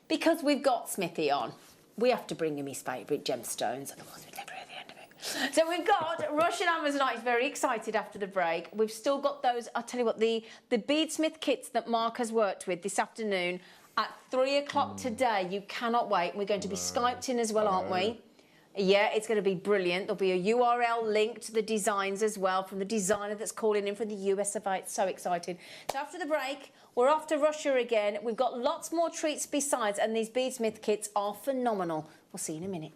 because we've got Smithy on, we have to bring him his favourite gemstones, otherwise we'd never at the end of it. So we've got Russian Amazonite. He's very excited after the break. We've still got those, I'll tell you what, the beadsmith kits that Mark has worked with this afternoon at 3 o'clock today. You cannot wait. We're going to be Skyped in as well, aren't we? Yeah, it's going to be brilliant. There'll be a URL link to the designs as well from the designer that's calling in from the US of A. It's so excited. So after the break, we're off to Russia again. We've got lots more treats besides, and these beadsmith kits are phenomenal. We'll see you in a minute.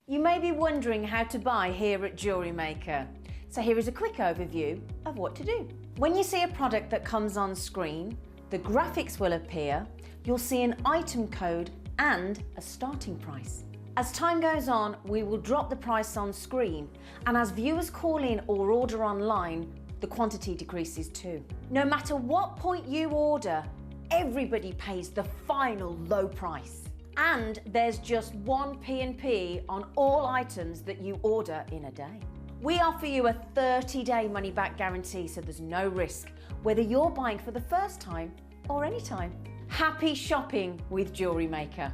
You may be wondering how to buy here at JewelleryMaker. So here is a quick overview of what to do. When you see a product that comes on screen, the graphics will appear, you'll see an item code and a starting price. As time goes on, we will drop the price on screen, and as viewers call in or order online, the quantity decreases too. No matter what point you order, everybody pays the final low price. And there's just one P&P on all items that you order in a day. We offer you a 30-day money-back guarantee, so there's no risk, whether you're buying for the first time or any time. Happy shopping with JewelleryMaker.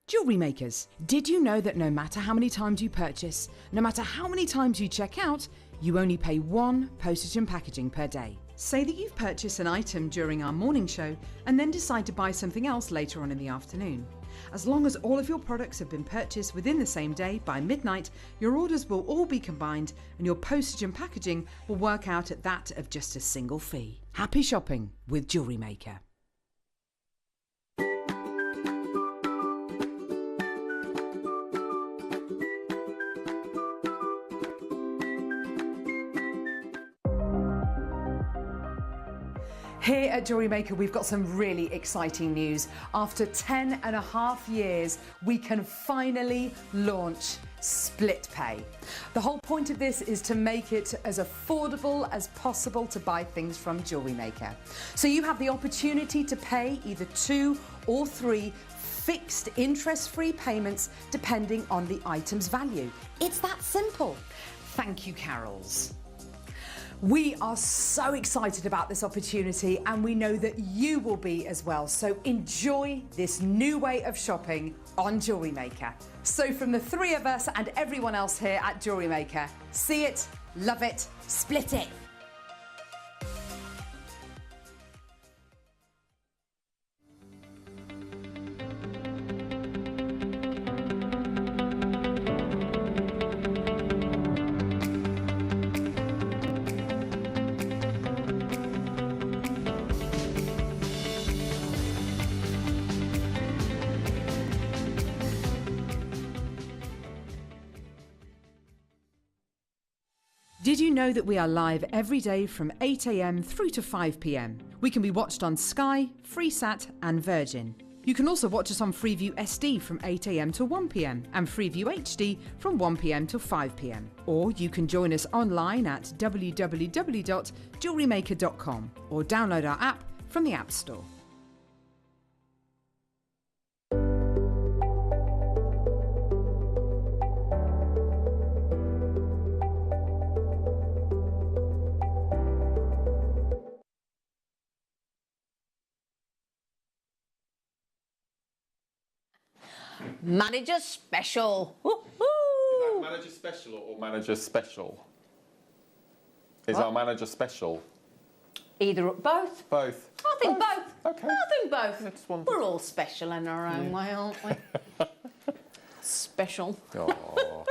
Jewellery makers, did you know that no matter how many times you purchase, no matter how many times you check out, you only pay one postage and packaging per day? Say that you've purchased an item during our morning show and then decide to buy something else later on in the afternoon. As long as all of your products have been purchased within the same day by midnight, your orders will all be combined and your postage and packaging will work out at that of just a single fee. Happy shopping with JewelleryMaker. Here at JewelleryMaker, we've got some really exciting news. After 10.5 years, we can finally launch split pay. The whole point of this is to make it as affordable as possible to buy things from JewelleryMaker. So you have the opportunity to pay either 2 or 3 fixed interest-free payments depending on the item's value. It's that simple. Thank you, Carols. We are so excited about this opportunity and we know that you will be as well. So enjoy this new way of shopping on JewelleryMaker. So from the 3 of us and everyone else here at JewelleryMaker, see it, love it, split it. Did you know that we are live every day from 8 AM through to 5 PM? We can be watched on Sky, Freesat and Virgin. You can also watch us on Freeview SD from 8 AM to 1 PM and Freeview HD from 1 PM to 5 PM. Or you can join us online at www.jewellerymaker.com or download our app from the App Store. Manager special. Woo-hoo! Is that manager special or manager special? Is What? our manager special? Either or both. Both. I think both. Okay. I think both. I just wondered. We're all special in our own way, aren't we? Special. Oh.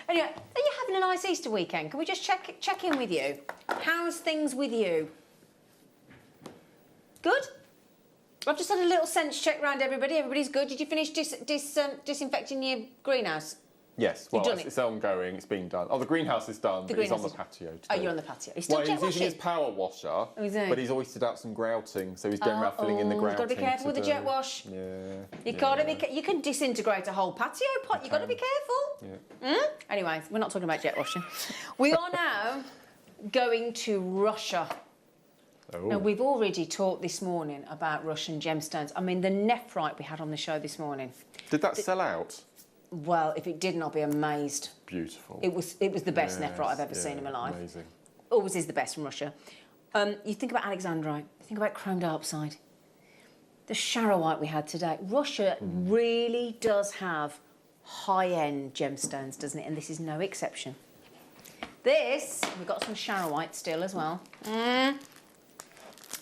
Anyway, are you having a nice Easter weekend? Can we just check in with you? How's things with you? Good? I've just had a little sense check round everybody. Everybody's good. Did you finish disinfecting your greenhouse? Yes, well, it's ongoing. It's been done. Oh, the greenhouse is done, but he's on the patio today. Oh, you're on the patio. He's still he's using his power washer, Oh, is he? but he's hoisted out some grouting, so he's going around filling in the grouting. You've got to be careful with the jet wash. Yeah. You've got to be. You can disintegrate a whole patio pot. You've got to be careful. Yeah. Anyway, we're not talking about jet washing. We are now going to Russia. Oh. Now, we've already talked this morning about Russian gemstones. I mean, the nephrite we had on the show this morning. Did that sell out? Well, if it didn't, I'll be amazed. Beautiful. It was the best nephrite I've ever seen in my life. Amazing. Always is the best from Russia. You think about alexandrite, you think about chrome diopside. The Charoite we had today. Russia really does have high-end gemstones, doesn't it? And this is no exception. This, we've got some Charoite still as well.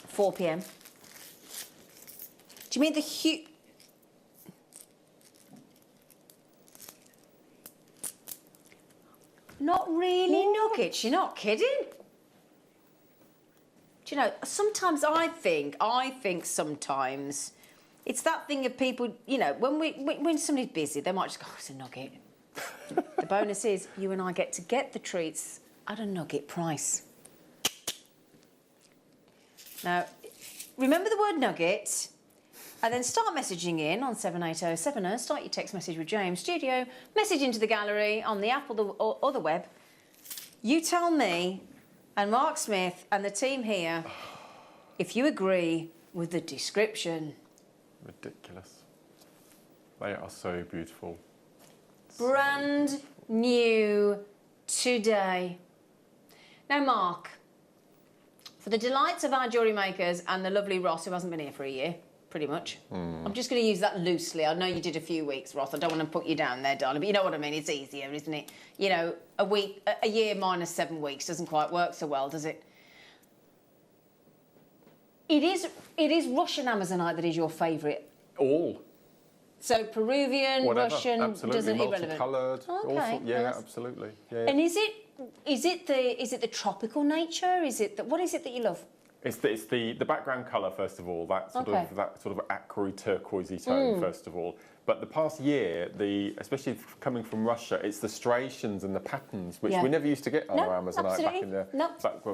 4 p.m. Do you mean the huge... Not really nuggets, you're not kidding. Do you know, sometimes I think sometimes it's that thing of people, you know, when somebody's busy, they might just go, oh, it's a nugget. The bonus is you and I get to get the treats at a nugget price. Now, remember the word nugget, and then start messaging in on 78070. Start your text message with James Studio. Message into the gallery on the app or the web. You tell me and Mark Smith and the team here if you agree with the description. Ridiculous. They are so beautiful. Brand new today. Now, Mark, for the delights of our jewellery makers and the lovely Ross, who hasn't been here for a year, pretty much. I'm just going to use that loosely. I know you did a few weeks, Ross. I don't want to put you down there, darling, but you know what I mean. It's easier, isn't it? You know, a year minus 7 weeks doesn't quite work so well, does it? It is Russian Amazonite that is your favourite. All. So Peruvian, Whatever, Russian, absolutely. doesn't irrelevant. Multicoloured. Okay, Yeah, nice. absolutely. Yeah. And is it the tropical nature? What is it that you love? It's the background colour, first of all, that sort of aqua turquoisey tone, first of all. But the past year, especially coming from Russia, it's the striations and the patterns, which we never used to get on our Amazonite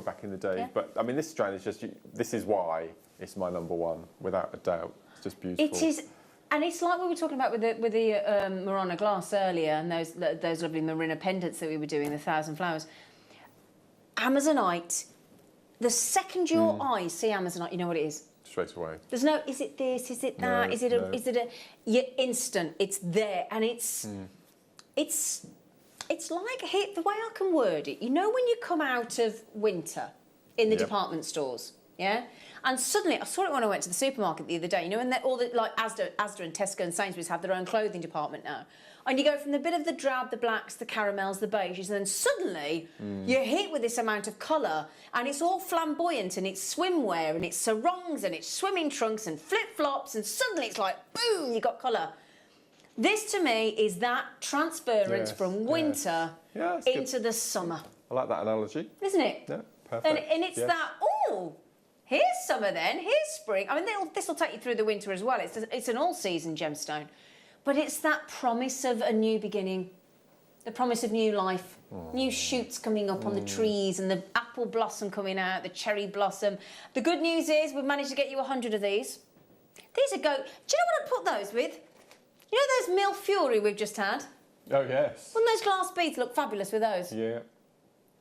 back in the day. Yeah. But I mean, this strand is this is why it's my #1, without a doubt. It's just beautiful. It is. And it's like we were talking about with the Murano glass earlier, and those lovely Marina pendants that we were doing, the 1,000 flowers. Amazonite, the second your eyes see Amazonite, you know what it is. Straight away. There's no, is it this, is it that, no. you're instant, it's there, and it's like, the way I can word it, you know when you come out of winter in the department stores, yeah? And suddenly, I saw it when I went to the supermarket the other day, you know, and all the, like Asda and Tesco and Sainsbury's have their own clothing department now. And you go from the bit of the drab, the blacks, the caramels, the beiges, and then suddenly you're hit with this amount of colour, and it's all flamboyant, and it's swimwear, and it's sarongs, and it's swimming trunks, and flip-flops, and suddenly it's like, boom, you got colour. This, to me, is that transference from winter into the summer. I like that analogy. Isn't it? Yeah, perfect. And it's that, oh, here's summer then, here's spring. I mean, this will take you through the winter as well. It's an all-season gemstone. But it's that promise of a new beginning, the promise of new life, new shoots coming up on the trees, and the apple blossom coming out, the cherry blossom. The good news is we've managed to get you 100 of these. These are do you know what I put those with? You know those Mil Fury we've just had? Oh, yes. Wouldn't those glass beads look fabulous with those? Yeah.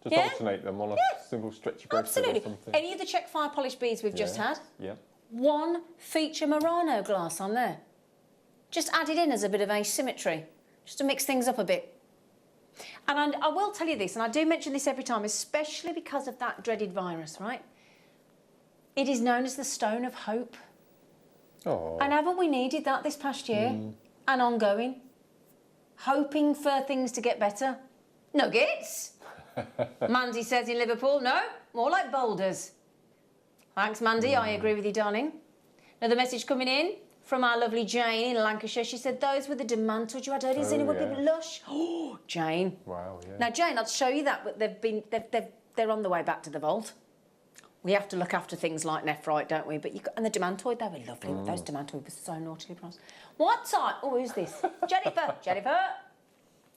Just alternate them on a simple stretchy bracelet or something. Any of the check fire polished beads we've just had? Yeah. One feature Murano glass on there. Just added in as a bit of asymmetry, just to mix things up a bit. And I will tell you this, and I do mention this every time, especially because of that dreaded virus, right? It is known as the Stone of Hope. Oh. And haven't we needed that this past year? And ongoing? Hoping for things to get better? Nuggets? Mandy says in Liverpool, no, more like boulders. Thanks, Mandy, I agree with you, darling. Another message coming in from our lovely Jane in Lancashire. She said, those were the demantoid you had earlier. Is anyone people lush? Oh, Jane. Wow, yeah. Now, Jane, I'll show you that, but they're on the way back to the vault. We have to look after things like nephrite, don't we? But and the demantoid, they were lovely. Those demantoid were so naughtily priced. What time? Oh, who's this? Jennifer.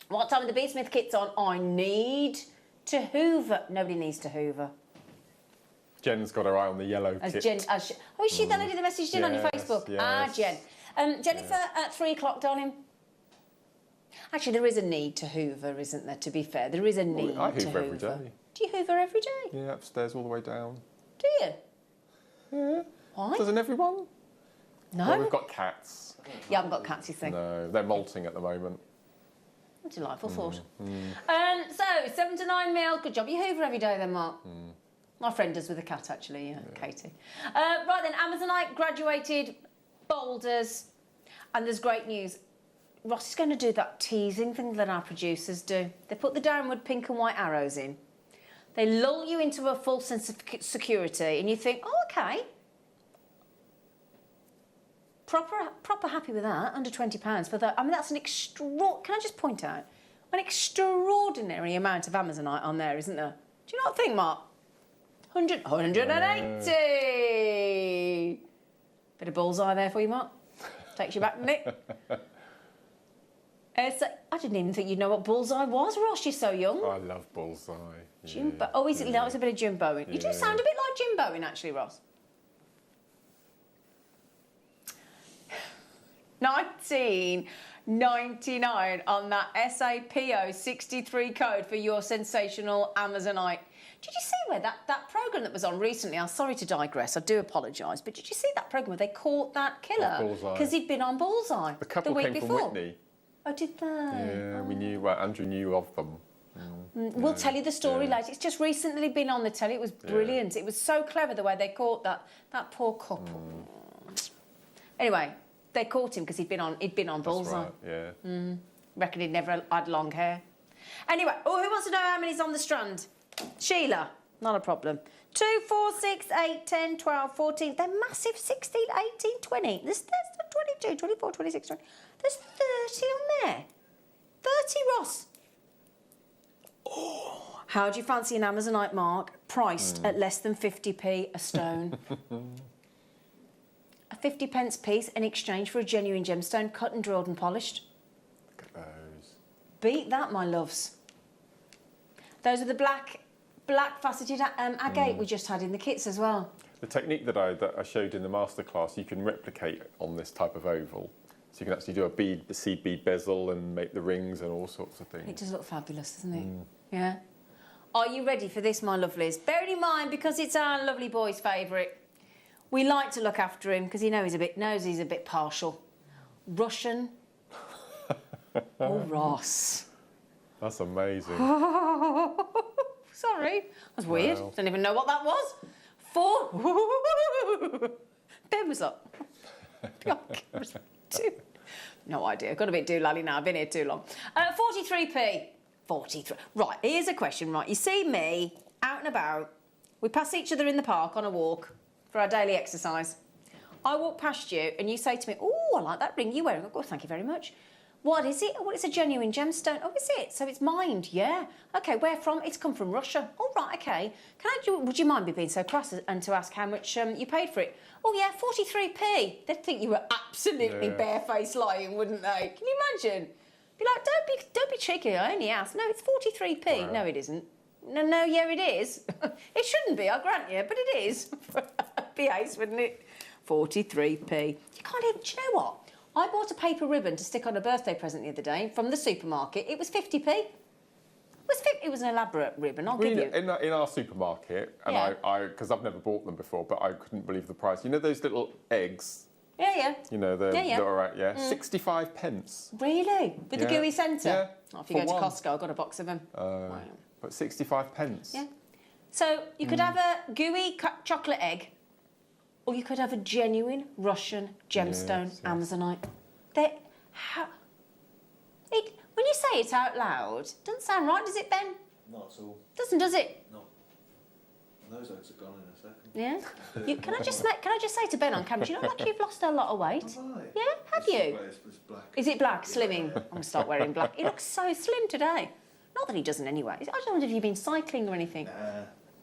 What time are the Beadsmith kits on? I need to hoover. Nobody needs to hoover. Jen's got her eye on the yellow kit. Is she that lady that messaged in on your Facebook? Yes. Ah, Jen. Jennifer, at 3 o'clock, darling. Actually, there is a need to hoover, isn't there, to be fair? There is a need to hoover. I hoover every day. Do you hoover every day? Yeah, upstairs all the way down. Do you? Yeah. Why? Doesn't everyone? No. Well, we've got cats. You haven't got cats, you think? No, they're molting at the moment. A delightful thought. So, 7 to 9 mil. Good job. You hoover every day then, Mark? My friend does with a cat, actually, Katie. Right then, Amazonite graduated boulders, and there's great news. Ross is going to do that teasing thing that our producers do. They put the downward pink and white arrows in. They lull you into a false sense of security, and you think, oh, okay. Proper happy with that, under £20 for that. I mean, that's an can I just point out, an extraordinary amount of Amazonite on there, isn't there? Do you not think, Mark? 180! Bit of bullseye there for you, Mark. Takes you back, Nick. I didn't even think you'd know what bullseye was, Ross. You're so young. I love bullseye. Jim Oh, is it? That was a bit of Jim Bowen. You do sound a bit like Jim Bowen, actually, Ross. 19.99 on that SAPO 63 code for your sensational Amazonite. Did you see where that programme that was on recently? I'm sorry to digress, I do apologise, but did you see that programme where they caught that killer? Because he'd been on Bullseye the couple the week came before. From Whitney. Oh, did they? Yeah, we knew. Well, Andrew knew of them. We'll tell you the story later. It's just recently been on the telly. It was brilliant. It was so clever the way they caught that poor couple. Anyway, they caught him because he'd been on Bullseye. That's right, Reckon he'd never had long hair. Anyway, who wants to know how many's on the strand? Sheila, not a problem. 2, 4, 6, 8, 10, 12, 14. They're massive. 16, 18, 20. There's 22, 24, 26, 20. There's 30 on there. 30, Ross. Oh, how do you fancy an Amazonite, Mark? Priced at less than 50p a stone. A 50p piece in exchange for a genuine gemstone, cut and drilled and polished. Look at those. Beat that, my loves. Those are the black faceted agate we just had in the kits as well. The technique that I showed in the masterclass, you can replicate on this type of oval. So you can actually do a seed bead bezel and make the rings and all sorts of things. It does look fabulous, doesn't it? Yeah. Are you ready for this, my lovelies? Bearing in mind, because it's our lovely boy's favourite, we like to look after him because he knows he's a bit partial. Russian. Oh, Ross. That's amazing. Sorry, that's weird. Wow. Don't even know what that was. 4. Ben was up. 2. No idea. Got a bit doolally now. I've been here too long. 43p. 43. Right, here's a question. Right, you see me out and about. We pass each other in the park on a walk for our daily exercise. I walk past you and you say to me, "Oh, I like that ring you're wearing." I go, "Oh, thank you very much." What is it? Oh, it's a genuine gemstone. Oh, is it? So it's mined, yeah. Okay, where from? It's come from Russia. Oh, right, okay. Would you mind me being so crass and to ask how much you paid for it? Oh, yeah, 43p. They'd think you were absolutely barefaced lying, wouldn't they? Can you imagine? Be like, don't be cheeky, I only asked. No, it's 43p. Wow. No, it isn't. No, yeah, it is. It shouldn't be, I'll grant you, but it is. Be ace, wouldn't it? 43p. You can't even, do you know what? I bought a paper ribbon to stick on a birthday present the other day from the supermarket. It was 50p. It was an elaborate ribbon, I'll give you. In our supermarket, and because I've never bought them before, but I couldn't believe the price. You know those little eggs? Yeah. You know, they're all right, 65p. Really? With the gooey centre? Yeah. Oh, if you go to Costco, I've got a box of them. Wow. But 65p. Yeah. So you could have a gooey chocolate egg, or you could have a genuine Russian gemstone Amazonite. When you say it out loud, doesn't sound right, does it, Ben? Not at all. Does it? No. Those eggs are gone in a second. Yeah. Can I just say to Ben on camera, do you look like you've lost a lot of weight? Have I? Yeah, have you? It's black. Is it black? Slimming? I'm going to start wearing black. He looks so slim today. Not that he doesn't anyway. I don't know if you've been cycling or anything.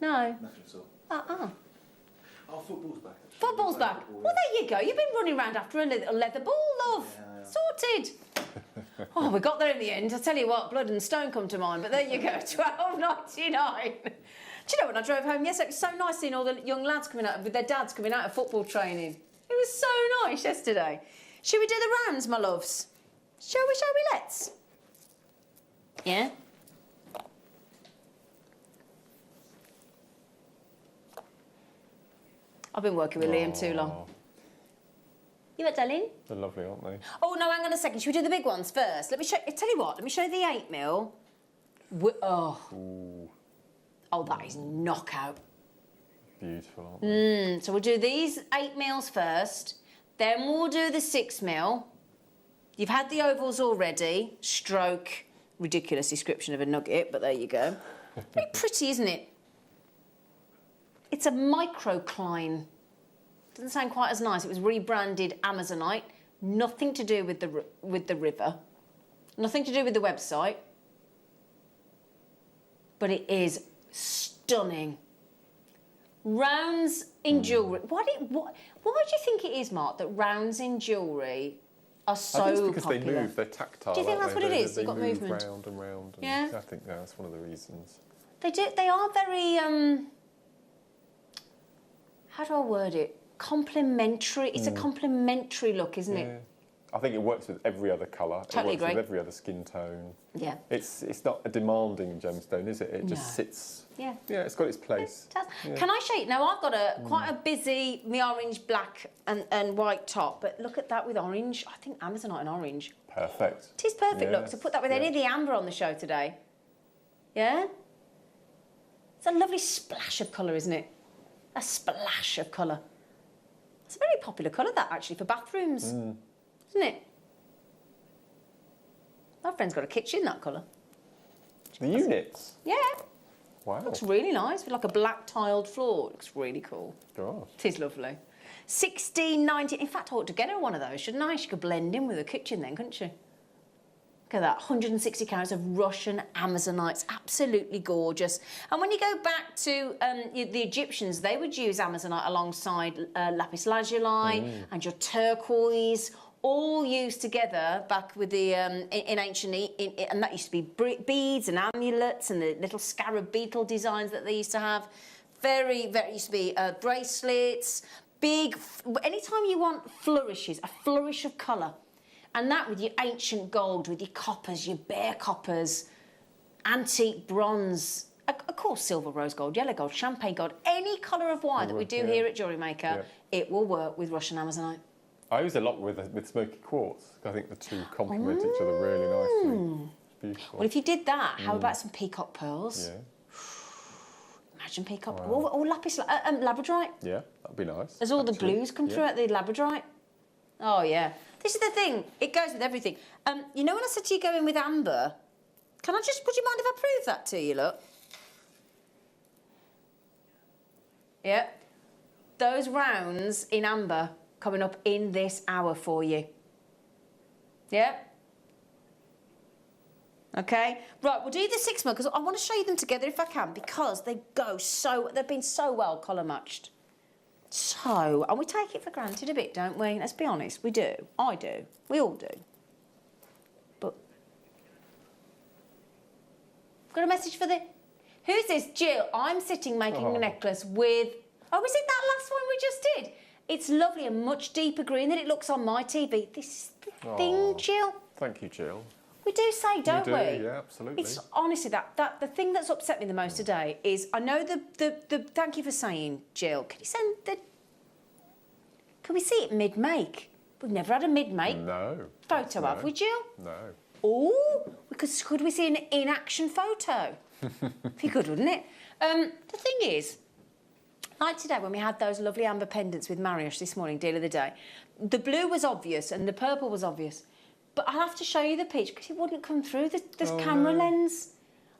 No. Nothing at all. Oh, football's back. Actually. Football's back. Well, there you go. You've been running around after a little leather ball, love. Yeah. Sorted. Oh, we got there in the end. I tell you what, blood and stone come to mind. But there you go, £12.99. Do you know when I drove home yesterday, it was so nice seeing all the young lads coming out with their dads coming out of football training. It was so nice yesterday. Should we do the rounds, my loves? Shall we? Let's. Yeah. I've been working with Liam too long. You what, darling? They're lovely, aren't they? Oh, no, hang on a second. Should we do the big ones first? Let me show you the 8mm. Oh, that is knockout. beautiful, aren't they? So we'll do these 8 mils first, then we'll do the 6 mil. You've had the ovals already, stroke, ridiculous description of a nugget, but there you go. Very pretty, isn't it? It's a microcline. Doesn't sound quite as nice. It was rebranded Amazonite. Nothing to do with the river. Nothing to do with the website. But it is stunning. Rounds in jewellery. Why do you think it is, Mark, that rounds in jewellery are so I think it's because popular? they move, they're tactile. Do you think that's what it is? They've got move movement. round and round. And Yeah. I think that's one of the reasons. They do. They are very. How do I word it? Complementary. It's a complementary look, isn't it? I think it works with every other colour. Totally it works agree. with every other skin tone. Yeah. It's not a demanding gemstone, is it? It just sits. Yeah. Yeah, it's got its place. It does. Yeah. Can I show you? Now I've got quite a busy me orange, black and white top, but look at that with orange. I think Amazonite and orange. Perfect. It is perfect. Look, Yes. so put that with any of the amber on the show today. Yeah. It's a lovely splash of colour, isn't it? A splash of colour. It's a very popular colour, that, actually, for bathrooms. Isn't it? My friend's got a kitchen, that colour. The units? Yeah. Wow. Looks really nice, with like a black tiled floor. It looks really cool. God. It is lovely. 16.90. In fact, I ought to get her one of those, shouldn't I? She could blend in with the kitchen then, couldn't she? Look at that, 160 carats of Russian Amazonites, absolutely gorgeous. And when you go back to the Egyptians, they would use Amazonite alongside lapis lazuli and your turquoise, all used together back with the in ancient and that used to be beads and amulets and the little scarab beetle designs that they used to have. Very, very used to be bracelets, big. Anytime you want flourishes, a flourish of colour. And that with your ancient gold, with your coppers, your bare coppers, antique bronze, of course silver, rose gold, yellow gold, champagne gold, any colour of wire that we do here at JewelleryMaker, it will work with Russian Amazonite. I use it a lot with smoky quartz. I think the two complement each other really nicely. It's beautiful. Well, if you did that, how about some peacock pearls? Yeah. Imagine peacock pearls. Or lapis, labradorite. Yeah, that'd be nice. As all the blues come through at the labradorite. Oh, yeah. This is the thing. It goes with everything. You know when I said to you go in with amber, would you mind if I prove that to you, look? Yeah. Those rounds in amber coming up in this hour for you. Yeah? Okay. Right, we'll do the 6 mil because I want to show you them together if I can because they've been so well colour matched. So, and we take it for granted a bit, don't we? Let's be honest, we do. I do. We all do. But got a message for the... Who's this? Jill. I'm sitting making a necklace with... Oh, is it that last one we just did? It's lovely and much deeper green than it looks on my TV. This is the thing, Jill. Thank you, Jill. We do say, don't we? Yeah, absolutely. It's honestly that the thing that's upset me the most today is I know the thank you for saying, Jill. Can you send the? Can we see it mid-make? We've never had a mid-make photo, have we, Jill? No. Oh, could we see an in-action photo? Be good, wouldn't it? The thing is, like today when we had those lovely amber pendants with Mariusz this morning, deal of the day, the blue was obvious and the purple was obvious. But I'll have to show you the peach because it wouldn't come through the camera lens.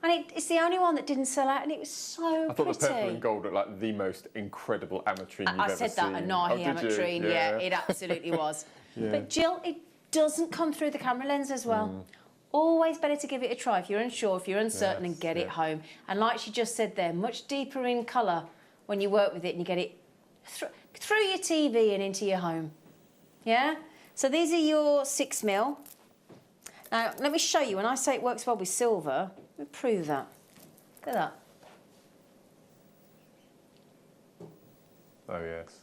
And it's the only one that didn't sell out and it was so pretty. I thought the purple and gold looked like the most incredible ametrine you've ever seen. I said that, a Nahi ametrine, yeah, it absolutely was. But Jill, it doesn't come through the camera lens as well. Always better to give it a try if you're unsure, if you're uncertain and get it home. And like she just said there, much deeper in colour when you work with it and you get it through your TV and into your home. Yeah? So these are your 6 mil. Now, let me show you. When I say it works well with silver, let me prove that. Look at that. Oh, yes.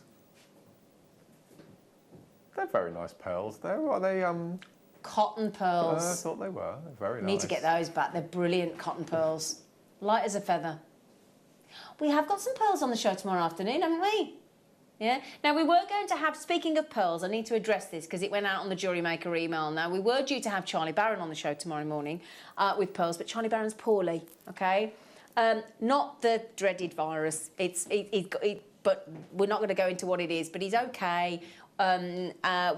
They're very nice pearls. Are they... Cotton pearls. I thought they were. They're very nice. Need to get those back. They're brilliant cotton pearls. Light as a feather. We have got some pearls on the show tomorrow afternoon, haven't we? Yeah. Now, we were going to have, speaking of pearls, I need to address this because it went out on the JewelleryMaker email now. We were due to have Charlie Barron on the show tomorrow morning with pearls, but Charlie Barron's poorly, okay? Not the dreaded virus. but we're not going to go into what it is. But he's okay.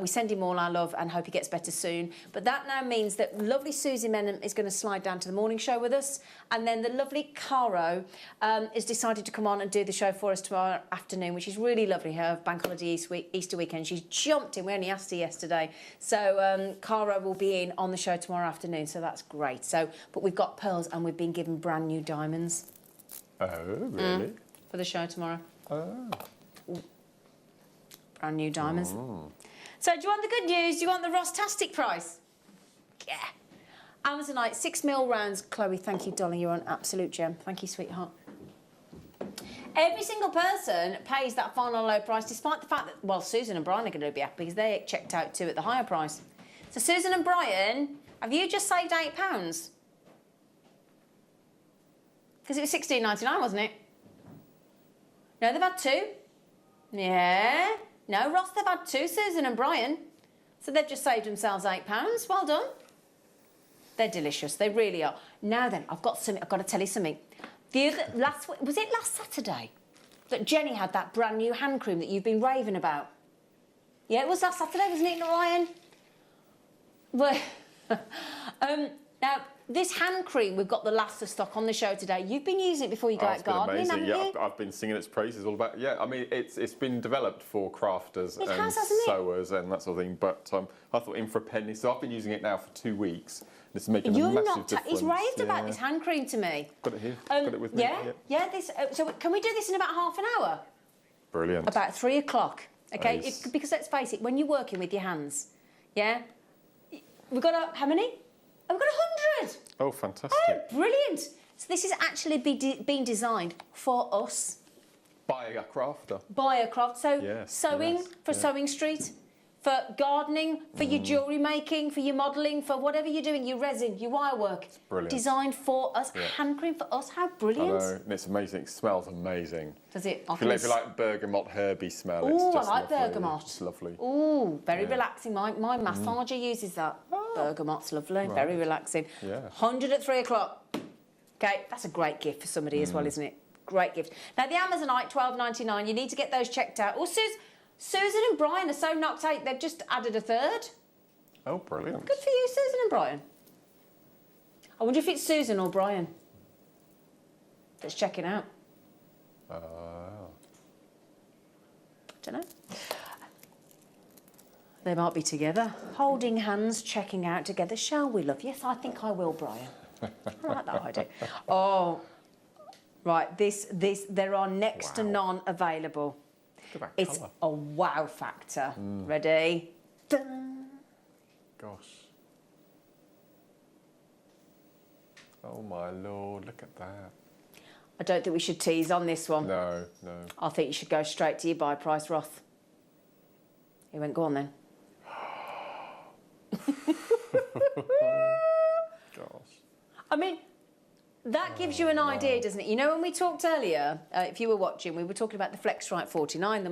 We send him all our love and hope he gets better soon. But that now means that lovely Susie Menham is going to slide down to the morning show with us. And then the lovely Caro has decided to come on and do the show for us tomorrow afternoon, which is really lovely. Her bank holiday Easter weekend. She's jumped in. We only asked her yesterday. So Caro will be in on the show tomorrow afternoon. So that's great. So, but we've got pearls and we've been given brand new diamonds. Oh, really? For the show tomorrow. Oh. Brand new diamonds. So do you want the good news? Do you want the Ross-tastic price? Yeah. Amazonite, 6mm rounds. Chloe, thank you, darling. You're an absolute gem. Thank you, sweetheart. Every single person pays that final low price, despite the fact that, well, Susan and Brian are going to be happy because they checked out too at the higher price. So Susan and Brian, have you just saved £8? Because it was $16.99, wasn't it? No, they've had 2. Yeah. No, Ross, they've had 2, Susan and Brian. So they've just saved themselves £8. Well done. They're delicious. They really are. Now then, I've got to tell you something. Was it last Saturday that Jenny had that brand new hand cream that you've been raving about? Yeah, it was last Saturday, wasn't it, Ryan? Well, now, this hand cream, we've got the last of stock on the show today. You've been using it before you go out gardening, haven't you? I've been singing its praises all about. Yeah, I mean, it's been developed for crafters and sewers and that sort of thing. But I thought in for a penny, so I've been using it now for 2 weeks. It's making a massive difference. He's raved about this hand cream to me. Got it here. Got it with me. Yeah. So can we do this in about half an hour? Brilliant. About 3 o'clock. Okay, Nice. because let's face it, when you're working with your hands, yeah, we've got how many? We've got 100. Oh, fantastic. Oh, brilliant. So this is actually been designed for us. By a crafter. By a craft. So sewing for Sewing Street, for gardening, for your jewellery making, for your modelling, for whatever you're doing, your resin, your wire work. It's brilliant. Designed for us, hand cream for us. How brilliant. I know, and it's amazing. It smells amazing. Does it? If you like bergamot herby smell, Ooh, it's just I like lovely. bergamot. It's lovely. Ooh, very relaxing. My massager uses that. Bergamot's lovely, very relaxing. Yeah. 100 at 3 o'clock. Okay, that's a great gift for somebody as well, isn't it? Great gift. Now, the Amazonite, $12.99. You need to get those checked out. Oh, Susan and Brian are so knocked out, they've just added a third. Oh, brilliant. Good for you, Susan and Brian. I wonder if it's Susan or Brian that's checking out. Don't know. They might be together, holding hands, checking out together. Shall we, love? Yes, I think I will, Brian. I like that idea. Oh, right. There are next to none available. It's colour. A wow factor. Ready? Dun. Gosh. Oh my lord! Look at that. I don't think we should tease on this one. No. I think you should go straight to your buy price, Roth. He went, go on then. Gosh. I mean, that gives you an idea, doesn't it? You know, when we talked earlier, if you were watching, we were talking about the Flexrite 49,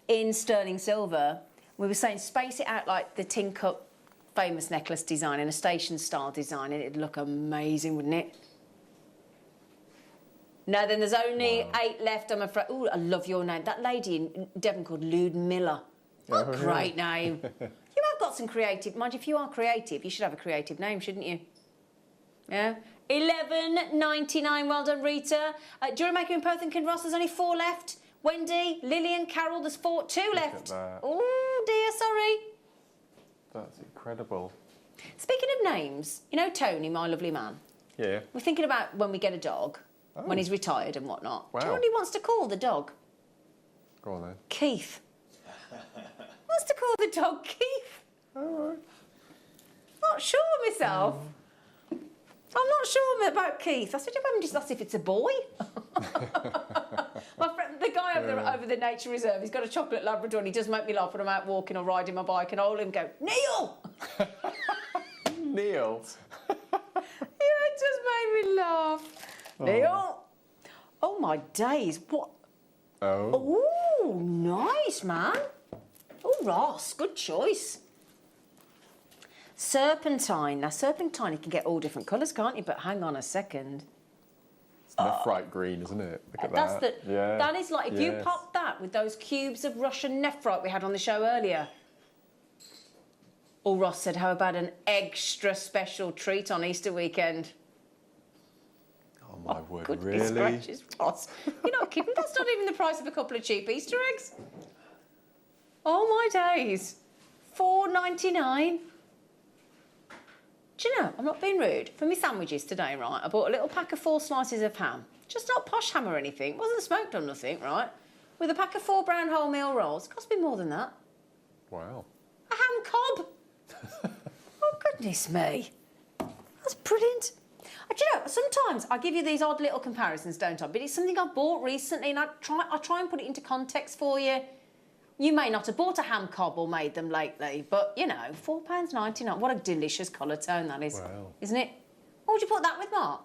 in sterling silver. We were saying space it out like the Tin Cup famous necklace design in a station style design, and it'd look amazing, wouldn't it? No, then there's only 8 left, I'm afraid. Oh, I love your name. That lady in Devon called Lude Miller. What a great name. You have got some creative... Mind you, if you are creative, you should have a creative name, shouldn't you? Yeah. $11.99. Well done, Rita. JewelleryMaker in Perth and Kinross, there's only 4 left. Wendy, Lillian, Carol, there's 2 left. Oh, dear, sorry. That's incredible. Speaking of names, you know Tony, my lovely man? Yeah. We're thinking about when we get a dog, when he's retired and whatnot. Wow. Do you know what he wants to call the dog? Go on then. Keith. Wants to call the dog Keith. All right. Not sure myself. I'm not sure about Keith. I said, I'm just asked if it's a boy. My friend, the guy over the nature reserve, he's got a chocolate Labrador and he does make me laugh when I'm out walking or riding my bike and I hold him and go, Neil! Neil? Yeah, it just made me laugh. Oh. Neil! Oh, my days. What? Oh. Oh, nice, man. Oh, Ross, good choice. Serpentine. Now, serpentine, you can get all different colours, can't you? But hang on a second. nephrite green, isn't it? Look at that. That is like, if you pop that with those cubes of Russian nephrite we had on the show earlier. Or Ross said, how about an extra special treat on Easter weekend? Oh, my word, goodness gracious, Ross. You're not kidding, that's not even the price of a couple of cheap Easter eggs. Oh, my days. $4.99. Do you know, I'm not being rude. For my sandwiches today, right, I bought a little pack of 4 slices of ham. Just not posh ham or anything. It wasn't smoked or nothing, right? With a pack of 4 brown wholemeal rolls. It cost me more than that. Wow. A ham cob. Oh, goodness me. That's brilliant. Do you know, sometimes I give you these odd little comparisons, don't I? But it's something I bought recently, and I try and put it into context for you. You may not have bought a ham cob or made them lately, but, you know, £4.99. What a delicious colour tone that is, wow. Isn't it? What would you put that with, Mark?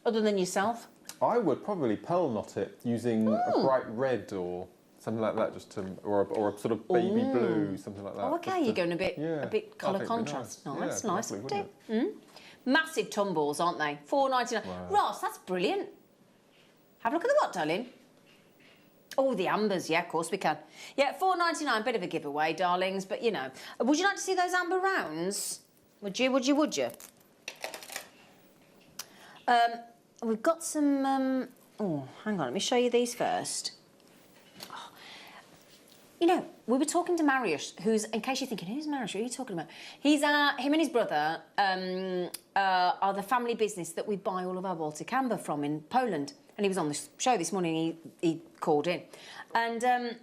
Other than yourself? I would probably pearl knot it using a bright red or something like that, just to, or a sort of baby blue, something like that. Oh, okay, you're going a bit colour contrast. Nice, nice. Lovely, wouldn't it? Massive tumbles, aren't they? £4.99. Wow. Ross, that's brilliant. Have a look at the what, darling? Oh, the ambers, yeah, of course we can. Yeah, £4.99, bit of a giveaway, darlings, but you know. Would you like to see those amber rounds? Would you? We've got some, oh, hang on, let me show you these first. Oh. You know, we were talking to Mariusz, who's, in case you're thinking, who's Mariusz, who are you talking about? He's, him and his brother are the family business that we buy all of our Baltic amber from in Poland. And he was on the show this morning, he called in. And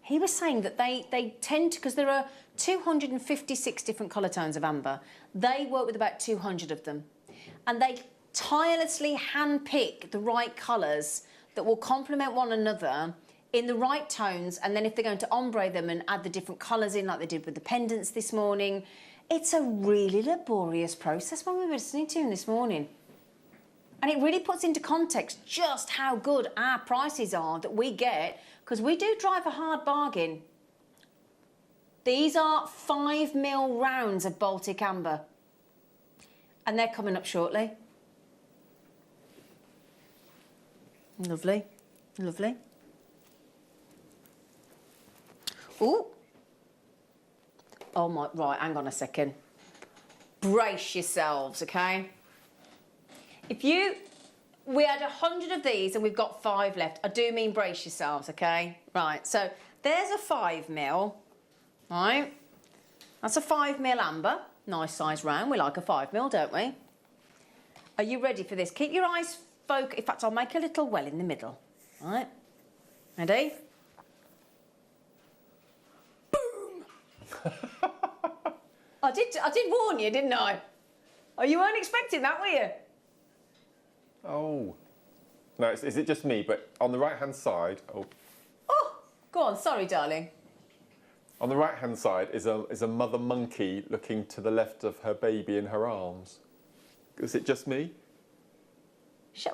he was saying that they tend to, because there are 256 different colour tones of amber, they work with about 200 of them. And they tirelessly handpick the right colours that will complement one another in the right tones, and then if they're going to ombre them and add the different colours in, like they did with the pendants this morning, it's a really laborious process when we were listening to him this morning. And it really puts into context just how good our prices are that we get, because we do drive a hard bargain. These are 5mm rounds of Baltic amber. And they're coming up shortly. Lovely, lovely. Ooh. Oh my, right, hang on a second. Brace yourselves, okay? We had 100 of these and we've got 5 left. I do mean brace yourselves, okay? Right, so there's a 5mm, right? That's a 5mm amber. Nice size round. We like a 5mm, don't we? Are you ready for this? Keep your eyes focused. In fact, I'll make a little well in the middle. All right? Ready? Boom! I did warn you, didn't I? Oh, you weren't expecting that, were you? Oh. No, is it just me? But on the right-hand side... Oh, go on. Sorry, darling. On the right-hand side is a mother monkey looking to the left of her baby in her arms. Is it just me?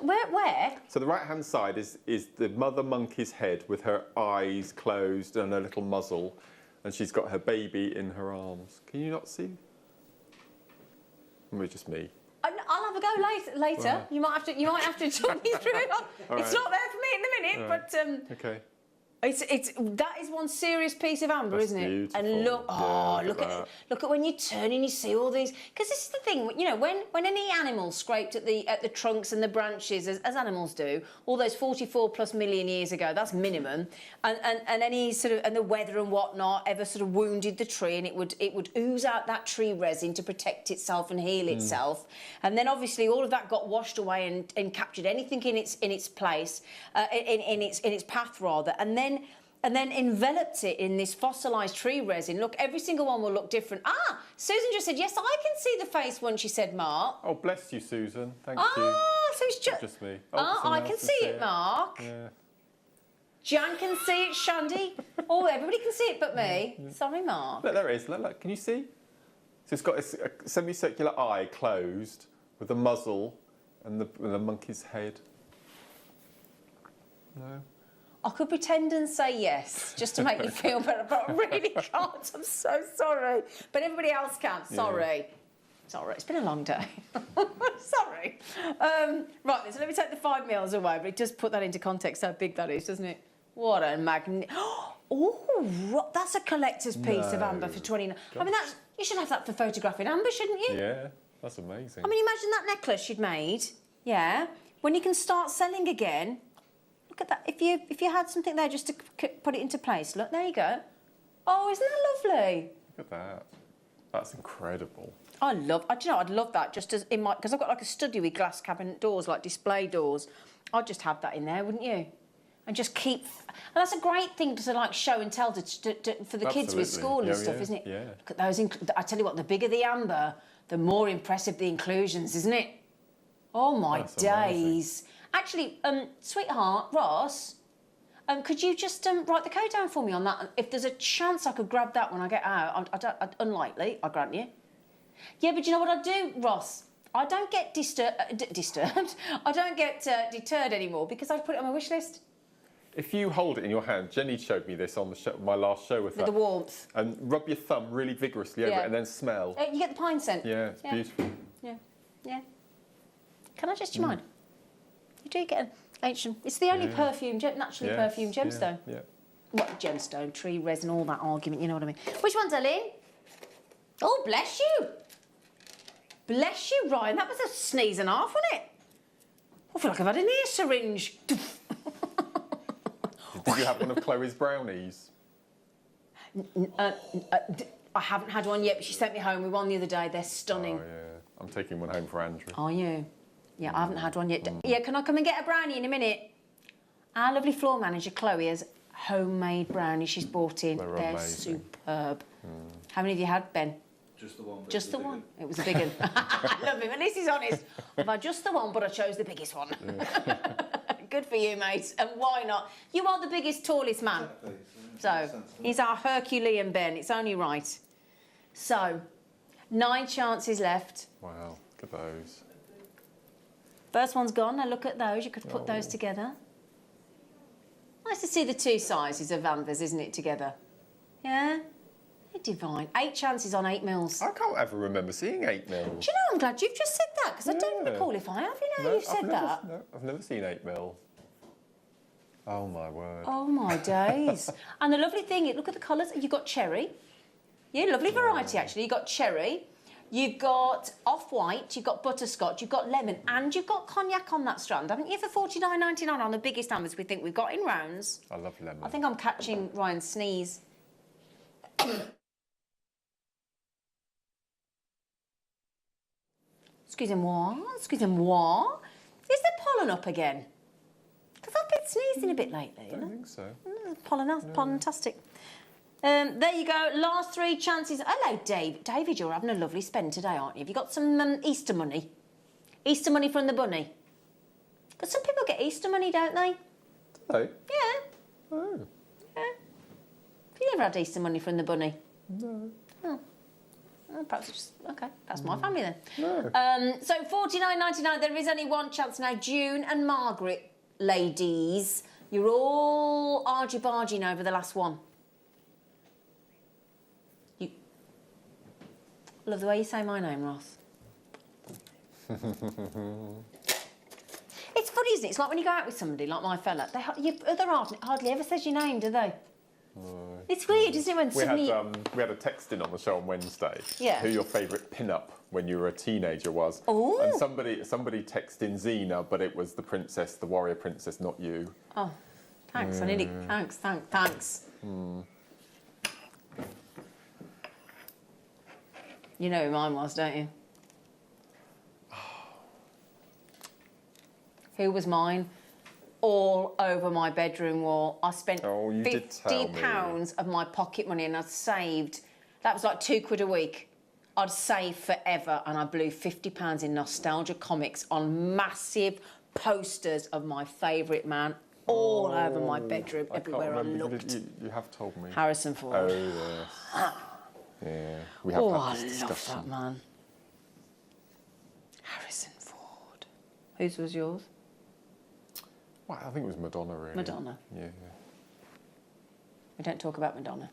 Where? So the right-hand side is the mother monkey's head with her eyes closed and her little muzzle, and she's got her baby in her arms. Can you not see? Or just me? I'll have a go later. Right. You might have to talk me through it. It's not there for me in the minute, right. but okay. That is one serious piece of amber, That's isn't it? beautiful. And look, Yeah, look at when you turn and you see all these. Because this is the thing, you know, when any animal scraped at the trunks and the branches, as animals do, all those 44+ million years ago, that's minimum, and any sort of, and the weather and whatnot ever sort of wounded the tree, and it would ooze out that tree resin to protect itself and heal itself, and then obviously all of that got washed away and captured anything in its place, in its path rather, and then enveloped it in this fossilised tree resin. Look, every single one will look different. Ah, Susan just said, yes, I can see the face when she said Mark. Oh, bless you, Susan. Thank you. So it's just me. I can see it, Mark. Yeah. Jan can see it, Shandy. Oh, everybody can see it but me. Yeah. Sorry, Mark. Look, there it is. Look, can you see? So it's got a semicircular eye closed with the muzzle and the monkey's head. No? I could pretend and say yes, just to make you feel better, but I really can't. I'm so sorry. But everybody else can. Sorry. Sorry, it's been a long day. Sorry. Right then, so let me take the 5 mils away, but it does put that into context how big that is, doesn't it? What a Oh, that's a collector's piece of amber for 29. I mean, you should have that for photographing amber, shouldn't you? Yeah, that's amazing. I mean, imagine that necklace you'd made. Yeah. When you can start selling again. Look at that. If you had something there just to put it into place. Look, there you go. Oh, isn't that lovely? Look at that. That's incredible. Do you know, I'd love that just as in my, because I've got like a study with glass cabinet doors, like display doors. I'd just have that in there, wouldn't you? And just keep, and that's a great thing to like show and tell for the kids with school and stuff, isn't it? Yeah. Look at those, I tell you what, the bigger the amber, the more impressive the inclusions, isn't it? Oh my days. Amazing. Actually, sweetheart, Ross, could you just write the code down for me on that? If there's a chance I could grab that when I get out, unlikely, I grant you. Yeah, but you know what I do, Ross? I don't get disturbed. I don't get deterred anymore because I've put it on my wish list. If you hold it in your hand, Jenny showed me this on the show, my last show with her. With the warmth. And rub your thumb really vigorously over it and then smell. You get the pine scent. Yeah, it's beautiful. Yeah, yeah. Can I just, do you mind? You do get an ancient... It's the only naturally perfumed gemstone. Yeah. What, gemstone, tree, resin, all that argument, you know what I mean. Which one's Eileen? Oh, bless you. Bless you, Ryan. That was a sneeze and a half, wasn't it? I feel like I've had an ear syringe. Did you have one of Chloe's brownies? I haven't had one yet, but she sent me home with one the other day. They're stunning. Oh, yeah. I'm taking one home for Andrew. Are you? Yeah, I haven't had one yet. Yeah, can I come and get a brownie in a minute? Our lovely floor manager, Chloe, has homemade brownies she's bought in. They're superb. How many have you had, Ben? Just the one. Just the one. It was a big one. I love him. At least he's honest. I've had just the one, but I chose the biggest one. Good for you, mate. And why not? You are the biggest, tallest man. So, he's our Herculean Ben. It's only right. So, 9 chances left. Wow, look at those. First one's gone. Now look at those. You could put those together. Nice to see the 2 sizes of ambers, isn't it, together? Yeah? They're divine. 8 chances on 8 mils. I can't ever remember seeing 8 mils. Do you know, I'm glad you've just said that, because I don't recall if I have. You know, you've said that. No, I've never seen 8 mil. Oh, my word. Oh, my days. And the lovely thing, look at the colours. You've got cherry. Yeah, lovely variety, actually. You've got cherry. You've got off-white, you've got butterscotch, you've got lemon, and you've got cognac on that strand, haven't you, for $49.99 on the biggest ambers we think we've got in rounds. I love lemon. I think I'm catching Ryan's sneeze. Excusez-moi, excusez-moi. Is there pollen up again? Because I've been sneezing a bit lately. I don't think so. Pollen-tastic. There you go, last 3 chances. Hello, Dave. David, you're having a lovely spend today, aren't you? Have you got some Easter money? Easter money from the bunny? Because some people get Easter money, don't they? Do they? Yeah. Oh. Yeah. Have you ever had Easter money from the bunny? No. Oh. Oh, perhaps it's just... OK, that's my family then. No. So, $49.99, there is only 1 chance now. June and Margaret, ladies, you're all argy-bargying over the last one. Love the way you say my name, Ross. It's funny, isn't it? It's like when you go out with somebody, like my fella. Your other half hardly ever says your name, do they? It's weird, isn't it, when suddenly... We had a text in on the show on Wednesday. Yeah. Who your favourite pin-up when you were a teenager was. Ooh. And somebody texted in Xena, but it was the princess, the warrior princess, not you. Oh, thanks. I nearly... Thanks. You know who mine was, don't you? Who was mine? All over my bedroom wall. I spent £50 of my pocket money and I'd saved... That was like £2 a week. I'd saved forever and I blew £50 in nostalgia comics on massive posters of my favourite man all over my bedroom, everywhere I looked. You have told me. Harrison Ford. Oh, yes. Yeah, we have had this discussion. I love that man. Harrison Ford. Whose was yours? Well, I think it was Madonna, really. Madonna. Yeah. We don't talk about Madonna.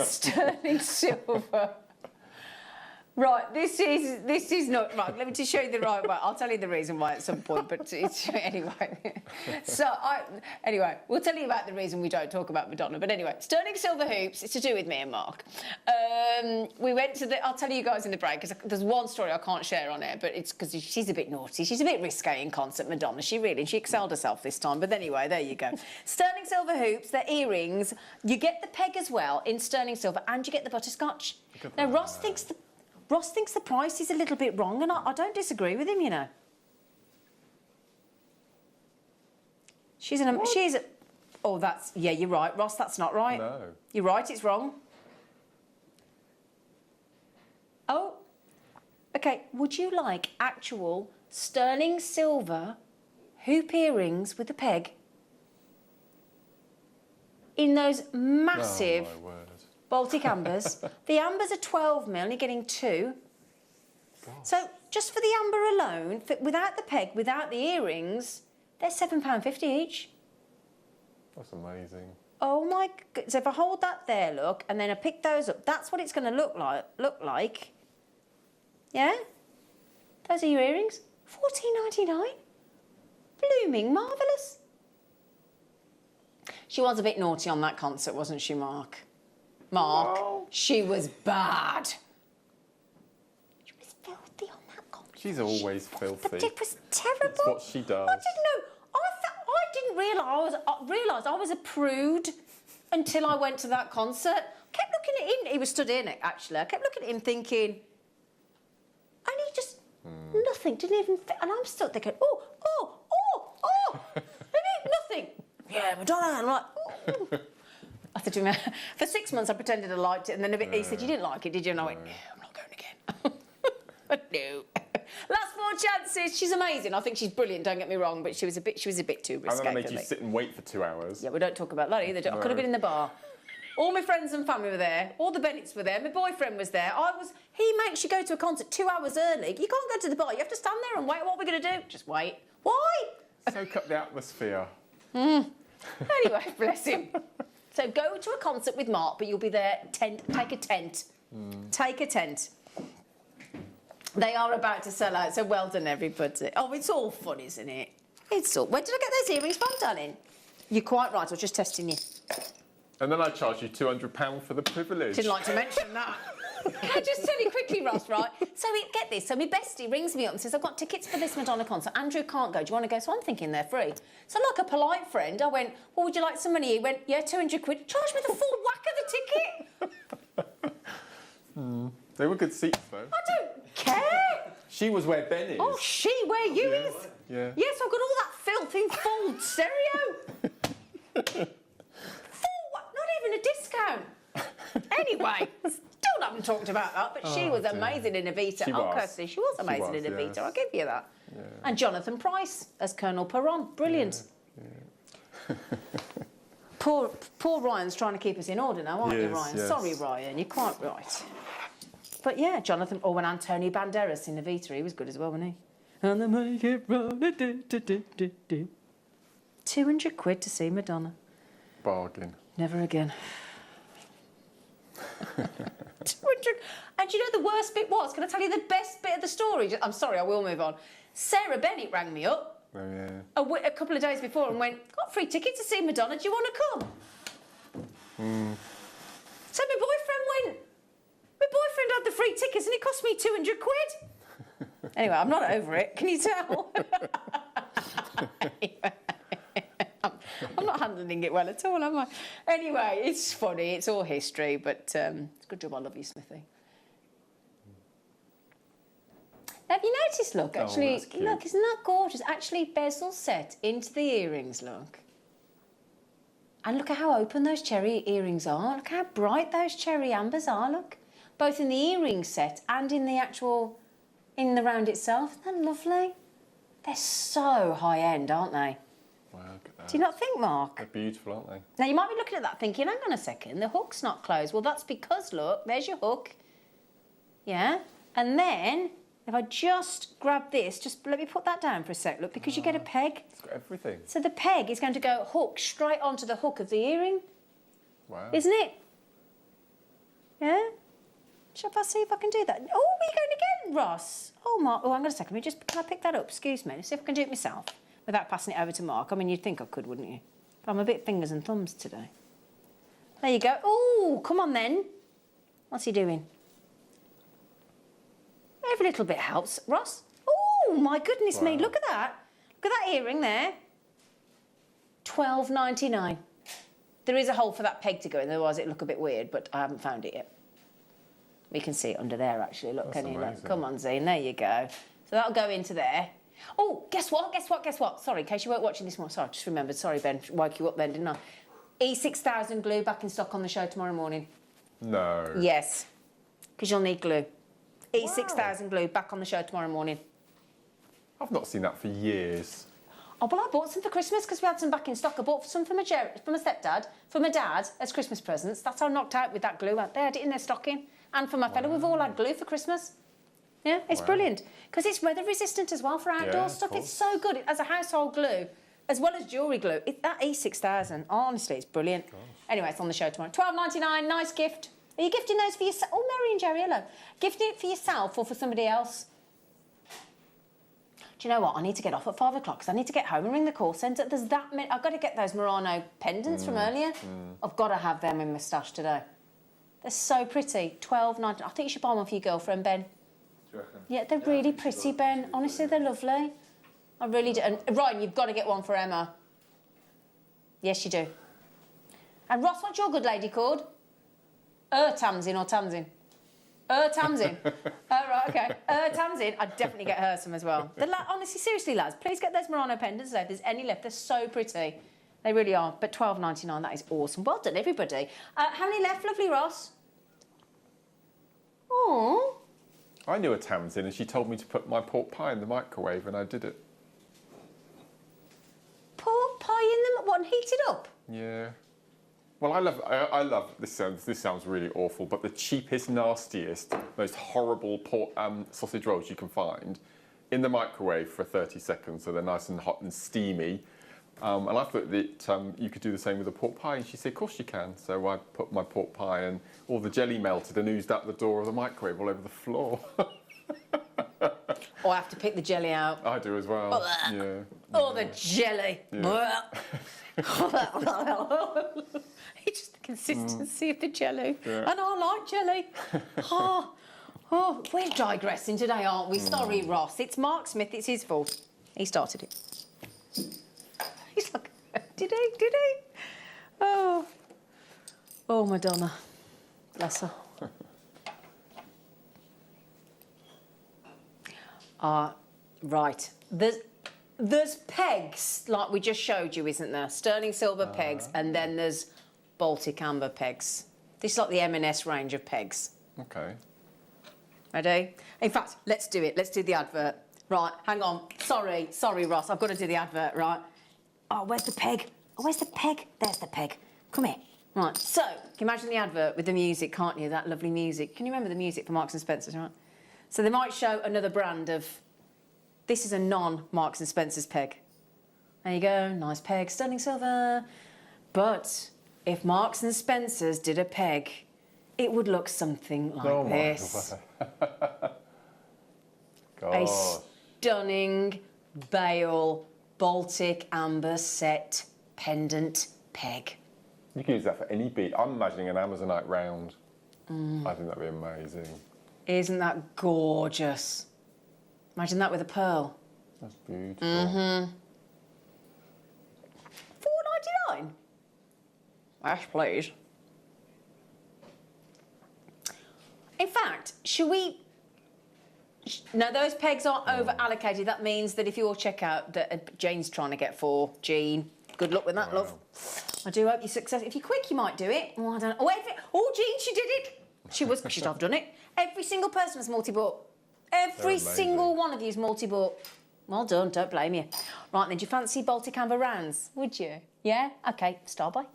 Sterling silver. Right, this is not right. Let me just show you the right way. I'll tell you the reason why at some point, but it's anyway. Anyway, we'll tell you about the reason we don't talk about Madonna. But anyway, sterling silver hoops. It's to do with me and Mark. We went to the. I'll tell you guys in the break because there's one story I can't share on air, but it's because she's a bit naughty. She's a bit risque in concert, Madonna. She excelled herself this time. But anyway, there you go. Sterling silver hoops. They're earrings. You get the peg as well in sterling silver, and you get the butterscotch. Now Ross thinks the price is a little bit wrong, and I don't disagree with him, you know. Oh, yeah, you're right, Ross, that's not right. No. You're right, it's wrong. Oh, okay, would you like actual sterling silver hoop earrings with a peg? In those massive... Oh, my word. Baltic ambers. The ambers are 12 mil, you're getting 2. Gosh. So just for the amber alone, without the peg, without the earrings, they're £7.50 each. That's amazing. Oh my God. So if I hold that there, look, and then I pick those up, that's what it's going to look like. Yeah? Those are your earrings. $14.99. Blooming marvellous. She was a bit naughty on that concert, wasn't she, Mark? Wow. She was bad. She was filthy on that concert. She's always filthy. But it was terrible. It's what she does. I didn't know. I didn't realise I was a prude until I went to that concert. I kept looking at him. He was stood in it, actually. I kept looking at him thinking, and he just, nothing, didn't even fit. And I'm still thinking, oh. Nothing. Yeah, Madonna. And I'm like, oh. I said to him, for 6 months I pretended I liked it, and then he said, you didn't like it, did you? And I went, no, I'm not going again. No. Last 4 chances. She's amazing. I think she's brilliant, don't get me wrong, but she was a bit too risque. I'm going to make you sit and wait for 2 hours. Yeah, we don't talk about that either. No. I could have been in the bar. All my friends and family were there. All the Bennetts were there. My boyfriend was there. He makes you go to a concert 2 hours early. You can't go to the bar. You have to stand there and wait. What are we going to do? Just wait. Why? Soak up the atmosphere. Anyway, bless him. So go to a concert with Mark, but you'll be there. Take a tent. Take a tent. They are about to sell out, so well done, everybody. Oh, it's all fun, isn't it? It's all... Where did I get those earrings from, darling? You're quite right, I was just testing you. And then I charge you £200 for the privilege. Didn't like to mention that. Can I just tell you quickly, Ross, right? So get this. So my bestie rings me up and says, I've got tickets for this Madonna concert. Andrew can't go. Do you want to go? So I'm thinking they're free. So like a polite friend, I went, well, would you like some money? He went, yeah, 200 quid. Charge me the full whack of the ticket. They were good seats, though. I don't care. She was where Ben is. Oh, she where you is? Yeah. Yes, I've got all that filth in full stereo. Not even a discount. Anyway, still haven't talked about that, but she was amazing in Evita. Kirsty, she was amazing in Evita, I'll give you that. Yeah. And Jonathan Price as Colonel Perron, brilliant. Yeah. Poor Ryan's trying to keep us in order now, aren't you, Ryan? Yes. Sorry, Ryan, you're quite right. But yeah, Jonathan, when Antonio Banderas in Evita, he was good as well, wasn't he? And they make it run, 200 quid to see Madonna. Bargain. Never again. 200. And you know the worst bit was? Can I tell you the best bit of the story? I'm sorry, I will move on. Sarah Bennett rang me up a couple of days before and went, got free tickets to see Madonna, do you want to come? So my boyfriend had the free tickets and it cost me 200 quid. Anyway, I'm not over it, can you tell? Anyway. I'm not handling it well at all, am I? Anyway, it's funny, it's all history, but it's a good job I love you, Smithy. Have you noticed, look, actually, look, isn't that gorgeous? Actually, bezel set into the earrings, look. And look at how open those cherry earrings are. Look how bright those cherry ambers are, look. Both in the earring set and in the actual, in the round itself. Isn't that lovely? They're so high-end, aren't they? Wow, look at that. Do you not think, Mark? They're beautiful, aren't they? Now, you might be looking at that thinking, hang on a second, the hook's not closed. Well, that's because, look, there's your hook. Yeah? And then, if I just grab this, just let me put that down for a sec, look, because you get a peg. It's got everything. So the peg is going to go hook straight onto the hook of the earring. Wow. Isn't it? Yeah? Shall I see if I can do that? Oh, are you going again, Ross? Oh, Mark. Oh, hang on a second. Can I pick that up? Excuse me. Let's see if I can do it myself without passing it over to Mark. I mean, you'd think I could, wouldn't you? But I'm a bit fingers and thumbs today. There you go. Oh, come on then. What's he doing? Every little bit helps, Ross. Oh, my goodness me. Look at that. Look at that earring there. $12.99. There is a hole for that peg to go in, otherwise it'd look a bit weird, but I haven't found it yet. We can see it under there, actually. Look, can you look? Come on, Zine. There you go. So that'll go into there. Oh, guess what? Sorry, in case you weren't watching this morning. Sorry, I just remembered. Sorry, Ben. Woke you up then, didn't I? E6000 glue back in stock on the show tomorrow morning. No. Yes, because you'll need glue. E6000 glue back on the show tomorrow morning. I've not seen that for years. Oh, well, I bought some for Christmas because we had some back in stock. I bought some for my stepdad, for my dad as Christmas presents. That's how I knocked out with that glue. They had it in their stocking. And for my fellow, we've all had glue for Christmas. Yeah, it's brilliant. Because it's weather resistant as well for outdoor stuff. It's so good. As a household glue, as well as jewellery glue. That E6000, honestly, it's brilliant. Gosh. Anyway, it's on the show tomorrow. $12.99, nice gift. Are you gifting those for yourself? Oh, Mary and Jerry, hello. Gifting it for yourself or for somebody else? Do you know what? I need to get off at 5 o'clock because I need to get home and ring the call centre. There's that many. I've got to get those Murano pendants from earlier. I've got to have them in my stash today. They're so pretty. $12.99. I think you should buy one for your girlfriend, Ben. Do you reckon? Yeah, they're really pretty, Ben. Honestly, they're lovely. I really do. And Ryan, you've got to get one for Emma. Yes, you do. And Ross, what's your good lady called? Tamsin or Tamsin? Tamsin. Oh, right, okay. Tamsin, I'd definitely get her some as well. Honestly, seriously, lads, please get those Murano pendants if there's any left. They're so pretty. They really are. But $12.99, that is awesome. Well done, everybody. How many left, lovely Ross? Oh. I knew a Tamsin and she told me to put my pork pie in the microwave and I did it. Pork pie in them? What, and heat it up? Yeah. Well, I love this sounds really awful, but the cheapest, nastiest, most horrible pork sausage rolls you can find in the microwave for 30 seconds, so they're nice and hot and steamy. And I thought that you could do the same with a pork pie, and she said, of course you can. So I put my pork pie and all the jelly melted and oozed out the door of the microwave all over the floor. Oh, I have to pick the jelly out. I do as well. Yeah. Oh, the jelly. Yeah. It's just the consistency of the jelly. Yeah. And I like jelly. We're digressing today, aren't we? Sorry, Ross. It's Mark Smith. It's his fault. He started it. He's like, did he? Oh, Madonna. Bless her. Right. There's pegs, like we just showed you, isn't there? Sterling silver pegs, and then there's Baltic amber pegs. This is like the M&S range of pegs. Okay. Ready? In fact, let's do it. Let's do the advert. Right, hang on. Sorry, Ross. I've got to do the advert, right? Oh, where's the peg? Oh, where's the peg? There's the peg. Come here. Right, so, you can imagine the advert with the music, can't you? That lovely music. Can you remember the music for Marks & Spencer's, right? So they might show another brand of... This is a non-Marks & Spencer's peg. There you go, nice peg, sterling silver. But if Marks & Spencer's did a peg, it would look something like this. A stunning Bale Baltic amber set pendant peg. You can use that for any bead. I'm imagining an Amazonite round. I think that'd be amazing. Isn't that gorgeous? Imagine that with a pearl. That's beautiful. $4.99. Yes, please. In fact, should we... No, those pegs aren't over-allocated. That means that if you'll check out that Jane's trying to get 4, Jean, good luck with that, love. I do hope you're successful. If you're quick, you might do it. Oh, I don't know. Oh, Jean, she did it. She'd have done it. Every single person has multi-bought. Every single one of you is multi-bought. Well done, don't blame you. Right then, do you fancy Baltic amber rounds? Would you? Yeah? OK, start by.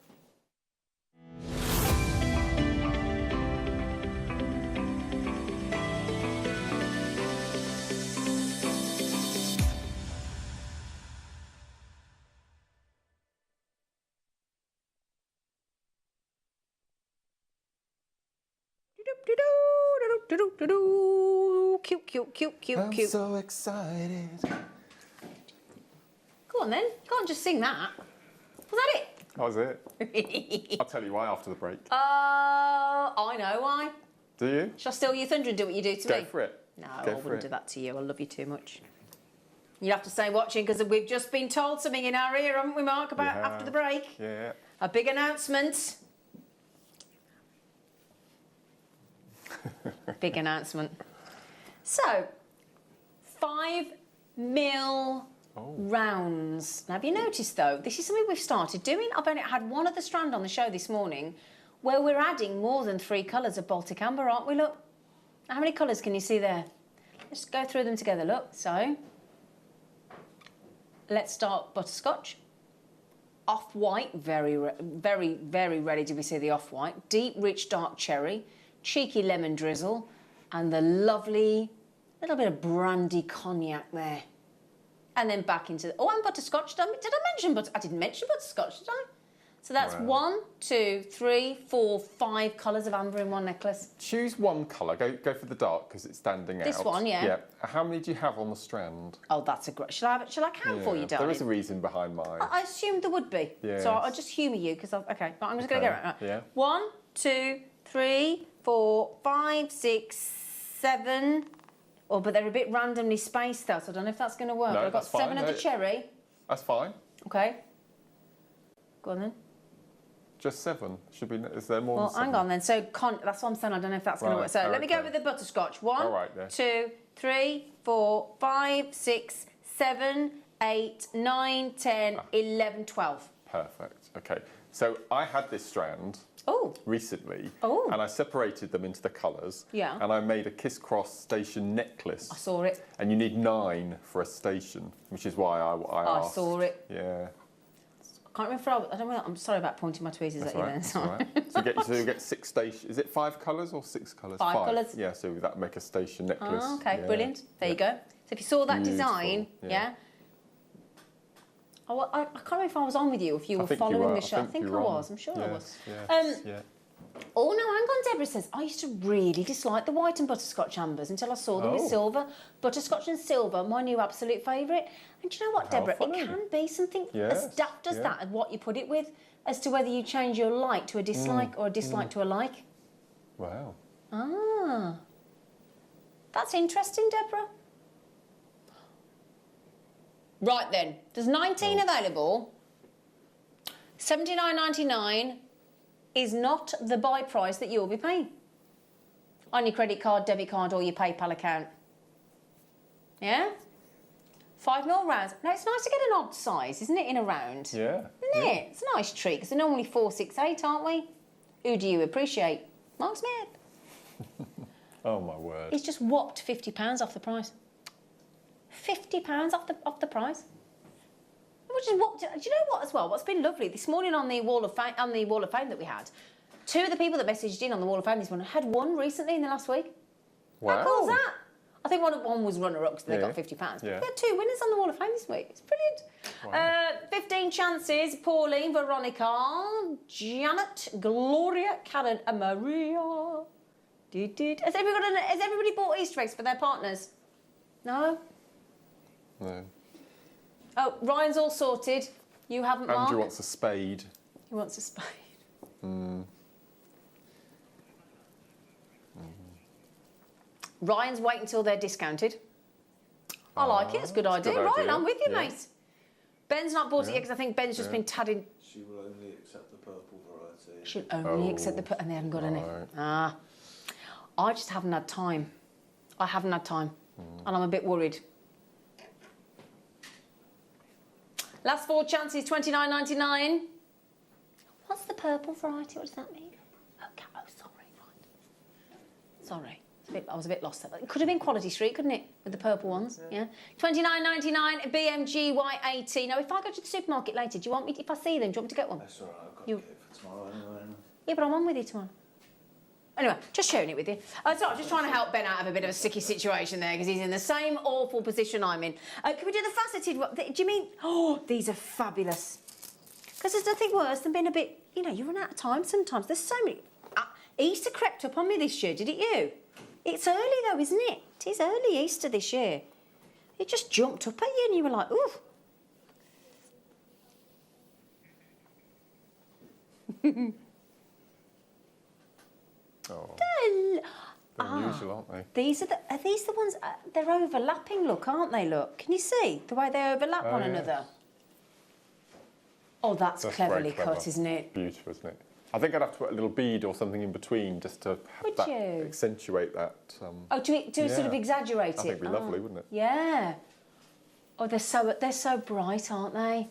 Cute, cute, cute, cute, I'm cute. so excited. Go on then. Go on, just sing that. Was that it? That was it. I'll tell you why after the break. I know why. Do you? Shall I steal your thunder and do what you do to me? Go for it. No, Go I for wouldn't it. do that to you. I love you too much. You'll have to stay watching because we've just been told something in our ear, haven't we, Mark, about Yeah. after the break? Yeah. A big announcement. Big announcement. So, 5mm rounds. Now, have you noticed, though, this is something we've started doing. I've only had one other strand on the show this morning where we're adding more than 3 colours of Baltic Amber, aren't we? Look. How many colours can you see there? Let's go through them together, look. So, let's start butterscotch. Off-white, very, very ready to see the off-white. Deep, rich, dark cherry. Cheeky lemon drizzle. And the lovely little bit of brandy cognac there. And then back into... Oh, and butterscotch. Did I mention I didn't mention butterscotch, did I? So that's 1, 2, 3, 4, 5 colours of amber in one necklace. Choose one colour. Go for the dark because it's standing out. This one, yeah. Yeah. How many do you have on the strand? Oh, that's a great... Shall I count for you, darling? There is a reason behind mine. I assumed there would be. Yes. So I'll just humour you because okay, but I'm just going to go right. Yeah. 1, 2, 3, 4, 5, 6, 7. Oh, but they're a bit randomly spaced out, so I don't know if that's going to work. No, I've got that's fine. 7 of the cherry. That's fine. Okay. Go on then. Just 7. Should be. Is there more? Well, than 7? hang on then. So that's what I'm saying. I don't know if that's going to work. So let me go with the butterscotch. 1, All right, then. 2, 3, 4, 5, 6, 7, 8, 9, 10, 11, 12. Perfect. Okay. So I had this strand recently, and I separated them into the colours. Yeah. And I made a kiss-cross station necklace. I saw it. And you need 9 for a station, which is why I asked. I saw it. Yeah. I can't remember. I don't know. I'm sorry about pointing my tweezers at you then. That's all right. So you get 6 stations. Is it 5 colours or 6 colours? 5 colours. Yeah. So that make a station necklace. Oh, okay, yeah. brilliant. There you go. So if you saw that design, yeah. Oh, I can't remember if I was on with you, if you were following the show. I think I was. I'm sure I was. Yeah. Oh, no, hang on, Deborah says, I used to really dislike the white and butterscotch ambers until I saw them with silver. Butterscotch and silver, my new absolute favourite. And do you know what, Deborah? It can be something as daft as that, and what you put it with, as to whether you change your like to a dislike or a dislike to a like. Wow. Ah. That's interesting, Deborah. Right then, there's 19 available. $79.99 is not the buy price that you'll be paying on your credit card, debit card or your PayPal account. Yeah? 5mm rounds. Now, it's nice to get an odd size, isn't it, in a round? Yeah. Isn't it? It's a nice treat, because they're normally 4, 6, 8, aren't we? Who do you appreciate? Mark Smith. Oh, my word. He's just whopped £50 off the price. £50 off the price. Do you know what as well? What's been lovely this morning on the wall of fame that we had, 2 of the people that messaged in on the wall of fame this morning had won recently in the last week. Wow. How cool is that? I think one was runner-up because they got £50. Yeah. We had 2 winners on the wall of fame this week. It's brilliant. Wow. 15 chances. Pauline, Veronica, Janet, Gloria, Karen, and Maria. Has everybody bought Easter eggs for their partners? No. No. Oh, Ryan's all sorted. You haven't, Mark? Andrew wants a spade. He wants a spade. Ryan's waiting until they're discounted. I like it. It's a good idea. Ryan, I'm with you, mate. Ben's not bought it yet because I think Ben's just been tadding. She will only accept the purple variety. She'll only accept the purple, and they haven't got any. Ah. I just haven't had time. I haven't had time. And I'm a bit worried. Last 4 chances, $29.99. What's the purple variety? What does that mean? Oh, sorry, right. Sorry. I was a bit lost there. It could have been Quality Street, couldn't it? With the purple ones, yeah. $29.99, BMG Y80. Now, if I go to the supermarket later, do you want me, if I see them, do you want me to get one? That's all right, I've got to get it for tomorrow anyway. Yeah, but I'm on with you tomorrow. Anyway, just sharing it with you. So I'm just trying to help Ben out of a bit of a sticky situation there because he's in the same awful position I'm in. Can we do the faceted one? Do you mean... Oh, these are fabulous. Because there's nothing worse than being a bit... You know, you run out of time sometimes. There's so many... Easter crept up on me this year, did it you? It's early though, isn't it? It is early Easter this year. It just jumped up at you and you were like, ooh. Oh. They're unusual, aren't they? Are these the ones? They're overlapping, look, aren't they? Look, can you see the way they overlap one another? Oh, that's cleverly cut, isn't it? Beautiful, isn't it? I think I'd have to put a little bead or something in between just to accentuate that. To sort of exaggerate it. I think it'd be lovely, wouldn't it? Yeah. Oh, they're so bright, aren't they?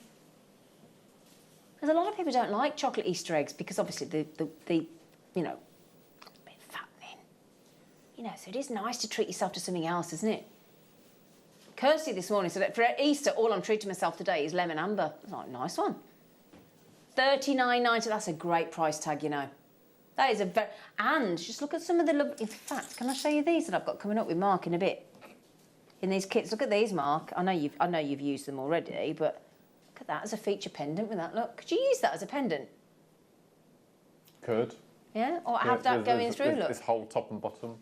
Because a lot of people don't like chocolate Easter eggs because obviously the you know, a bit fattening. You know, so it is nice to treat yourself to something else, isn't it? Kirsty this morning said, for Easter, all I'm treating myself today is lemon amber. I was like, nice one. $39.90, that's a great price tag, you know. That is a very... And just look at some of the... In fact, can I show you these that I've got coming up with Mark in a bit? In these kits. Look at these, Mark. I know you've used them already, but look at that as a feature pendant with that look. Could you use that as a pendant? Could. Yeah? Or have that going through, look. This whole top and bottom.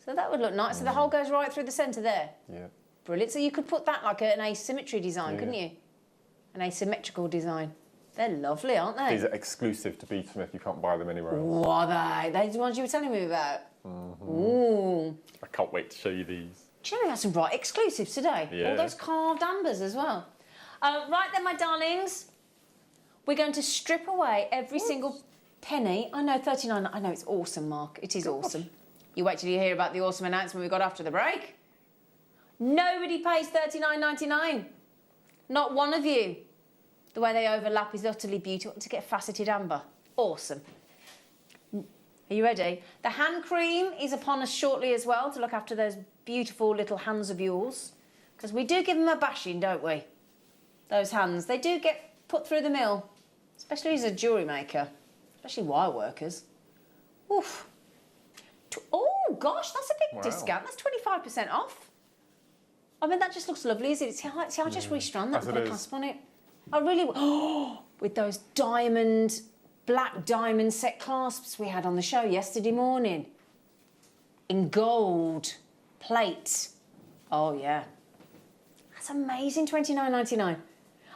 So that would look nice. So the whole goes right through the centre there? Yeah. Brilliant. So you could put that like an asymmetry design, couldn't you? An asymmetrical design. They're lovely, aren't they? These are exclusive to B. Smith. You can't buy them anywhere else. What are they? They're the ones you were telling me about? Ooh. I can't wait to show you these. Do you know we had some right exclusives today? Yeah. All those carved ambers as well. Right then, my darlings. We're going to strip away every single penny. I know, 39. I know, it's awesome, Mark. It is awesome. You wait till you hear about the awesome announcement we got after the break. Nobody pays $39.99. Not one of you. The way they overlap is utterly beautiful. To get faceted amber. Awesome. Are you ready? The hand cream is upon us shortly as well to look after those beautiful little hands of yours. Because we do give them a bashing, don't we? Those hands. They do get put through the mill. Especially as a jewellery maker. Especially wire workers. Oof. Oh, gosh, that's a big discount. That's 25% off. I mean, that just looks lovely, isn't it? See, I'll just restrand that and put a clasp on it. I really... Oh, with those black diamond set clasps we had on the show yesterday morning. In gold plate. Oh, yeah. That's amazing, $29.99.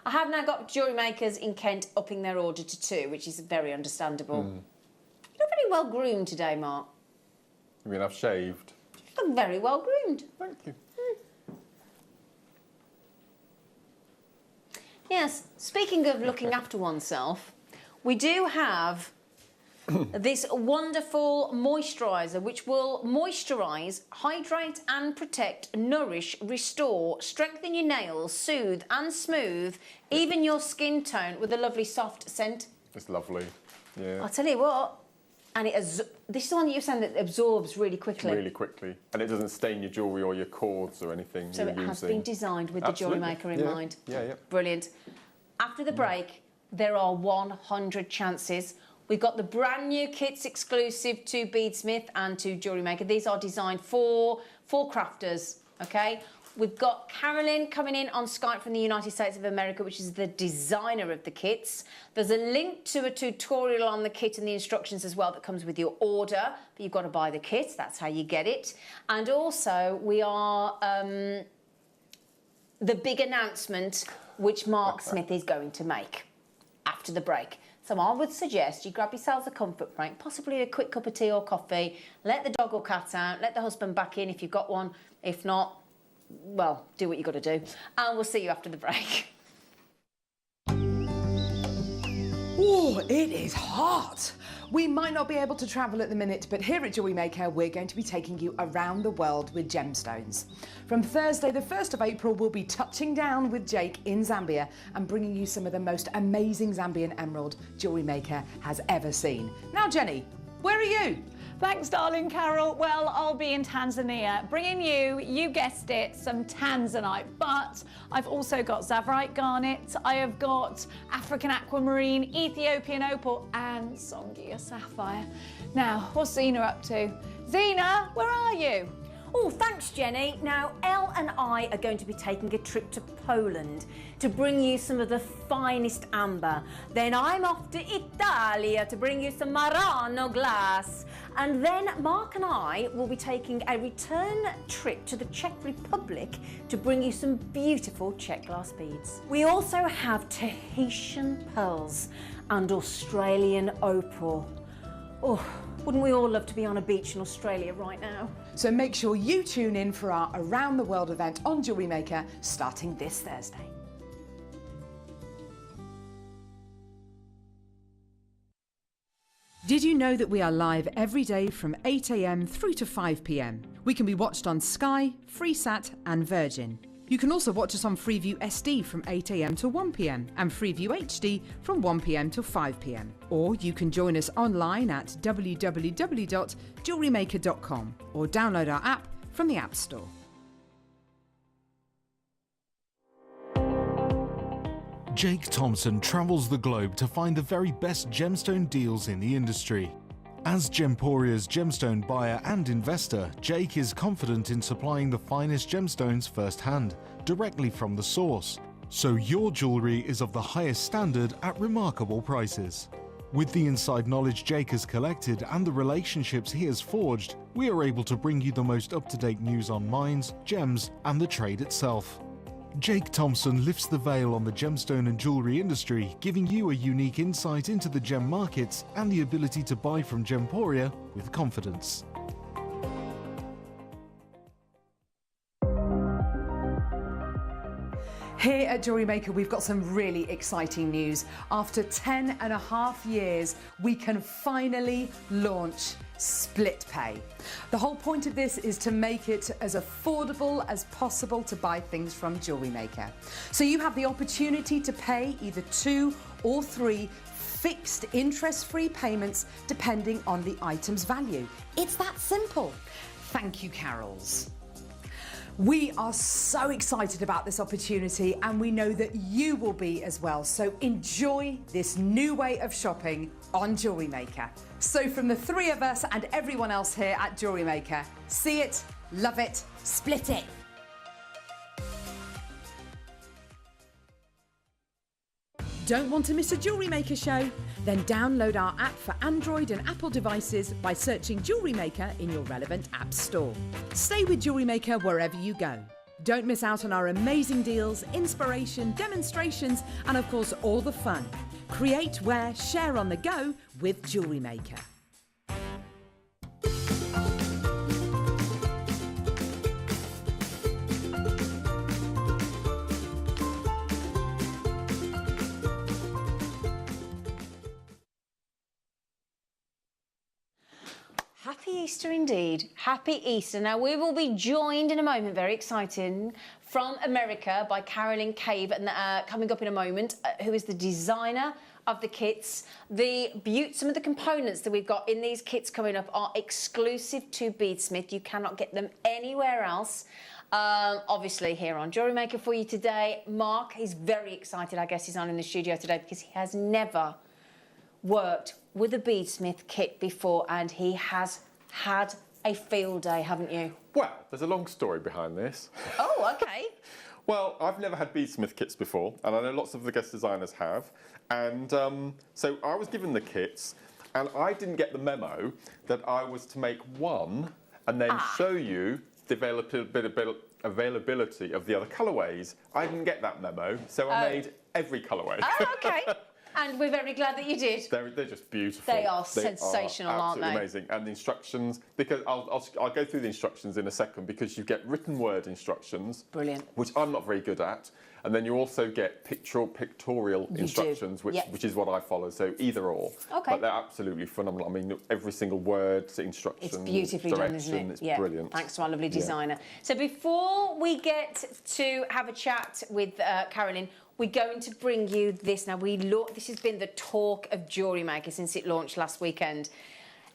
I have now got jewellery makers in Kent upping their order to 2, which is very understandable. You look very well groomed today, Mark. You mean I've shaved? You look very well groomed. Thank you. Yes, speaking of looking after oneself, we do have this wonderful moisturiser which will moisturise, hydrate and protect, nourish, restore, strengthen your nails, soothe and smooth even your skin tone with a lovely soft scent. It's lovely, yeah. I'll tell you what, and this is the one that you're saying that absorbs really quickly. Really quickly. And it doesn't stain your jewellery or your cords or anything. So it has been designed with the jewellery maker in mind. Yeah. Brilliant. After the break, there are 100 chances. We've got the brand new kits exclusive to Beadsmith and to Jewellery Maker. These are designed for crafters, okay? We've got Carolyn coming in on Skype from the United States of America, which is the designer of the kits. There's a link to a tutorial on the kit and the instructions as well that comes with your order, but you've got to buy the kit. That's how you get it. And also, we are the big announcement which Mark Smith is going to make after the break. So I would suggest you grab yourselves a comfort break, possibly a quick cup of tea or coffee, let the dog or cat out, let the husband back in if you've got one. If not, well, do what you've got to do. And we'll see you after the break. Oh, it is hot. We might not be able to travel at the minute, but here at Jewellery Maker, we're going to be taking you around the world with gemstones. From Thursday, the 1st of April, we'll be touching down with Jake in Zambia and bringing you some of the most amazing Zambian emerald Jewellery Maker has ever seen. Now, Jenny, where are you? Thanks, darling Carol. Well, I'll be in Tanzania, bringing you guessed it, some tanzanite. But I've also got Zavarite garnet, I have got African aquamarine, Ethiopian opal, and Songhia sapphire. Now, what's Zena up to? Zena, where are you? Oh, thanks, Jenny. Now, Elle and I are going to be taking a trip to Poland to bring you some of the finest amber. Then I'm off to Italia to bring you some Murano glass. And then Mark and I will be taking a return trip to the Czech Republic to bring you some beautiful Czech glass beads. We also have Tahitian pearls and Australian opal. Oh, wouldn't we all love to be on a beach in Australia right now? So make sure you tune in for our Around the World event on Jewellery Maker starting this Thursday. Did you know that we are live every day from 8 AM through to 5 PM? We can be watched on Sky, Freesat and Virgin. You can also watch us on Freeview SD from 8 AM to 1 PM and Freeview HD from 1 PM till 5 PM. Or you can join us online at www.jewellerymaker.com or download our app from the App Store. Jake Thompson travels the globe to find the very best gemstone deals in the industry. As Gemporia's gemstone buyer and investor, Jake is confident in supplying the finest gemstones firsthand, directly from the source. So your jewellery is of the highest standard at remarkable prices. With the inside knowledge Jake has collected and the relationships he has forged, we are able to bring you the most up-to-date news on mines, gems, and the trade itself. Jake Thompson lifts the veil on the gemstone and jewellery industry, giving you a unique insight into the gem markets and the ability to buy from Gemporia with confidence. Here at Jewellery Maker, we've got some really exciting news. After 10.5 years, we can finally launch split pay. The whole point of this is to make it as affordable as possible to buy things from Jewellery Maker. So you have the opportunity to pay either 2 or 3 fixed interest-free payments depending on the item's value. It's that simple. Thank you, Carols. We are so excited about this opportunity and we know that you will be as well. So enjoy this new way of shopping on Jewellery Maker. So from the 3 of us and everyone else here at Jewellery Maker, see it, love it, split it. Don't want to miss a Jewellery Maker show? Then download our app for Android and Apple devices by searching Jewellery Maker in your relevant app store. Stay with Jewellery Maker wherever you go. Don't miss out on our amazing deals, inspiration, demonstrations, and of course all the fun. Create, wear, share on the go with Jewellery Maker. Happy Easter indeed. Happy Easter. Now we will be joined in a moment, very exciting, from America by Carolyn Cave, and coming up in a moment, who is the designer of the kits. Some of the components that we've got in these kits coming up are exclusive to Beadsmith. You cannot get them anywhere else. Obviously here on Jewellery Maker for you today. Mark is very excited. I guess he's on in the studio today because he has never worked with a Beadsmith kit before and he has had a field day, haven't you? Well, there's a long story behind this. Oh, okay. Well, I've never had beadsmith kits before, and I know lots of the guest designers have. And so I was given the kits, and I didn't get the memo that I was to make one and then show you the availability of the other colourways. I didn't get that memo, so I made every colourway. Oh, okay. And we're very glad that you did. They're just beautiful. They are sensational, aren't they? Absolutely amazing. And the instructions, because I'll go through the instructions in a second, because you get written word instructions. Brilliant. Which I'm not very good at. And then you also get pictorial instructions, which is what I follow. So either or. Okay. But they're absolutely phenomenal. I mean, every single word, instructions, it's beautifully done, isn't it? It's brilliant. Thanks to our lovely designer. So before we get to have a chat with Carolyn, we're going to bring you this. Now, this has been the talk of Jewellery Maker since it launched last weekend.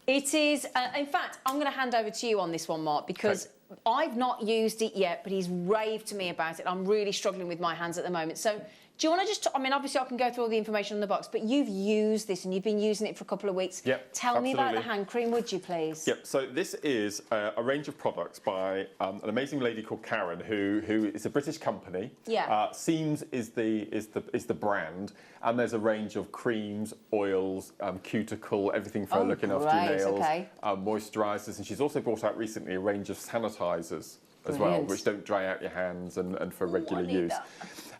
It is, in fact, I'm going to hand over to you on this one, Mark, because I've not used it yet, but he's raved to me about it. I'm really struggling with my hands at the moment. So Do you want to just, I mean, obviously I can go through all the information on the box, but you've used this and you've been using it for a couple of weeks. Yep, Tell me about the hand cream, would you please? Yep, so this is a range of products by an amazing lady called Karen, who is a British company. Yeah. Seams is the brand, and there's a range of creams, oils, cuticle, everything for looking after your nails, moisturisers, and she's also brought out recently a range of sanitisers as well, which don't dry out your hands and for regular use.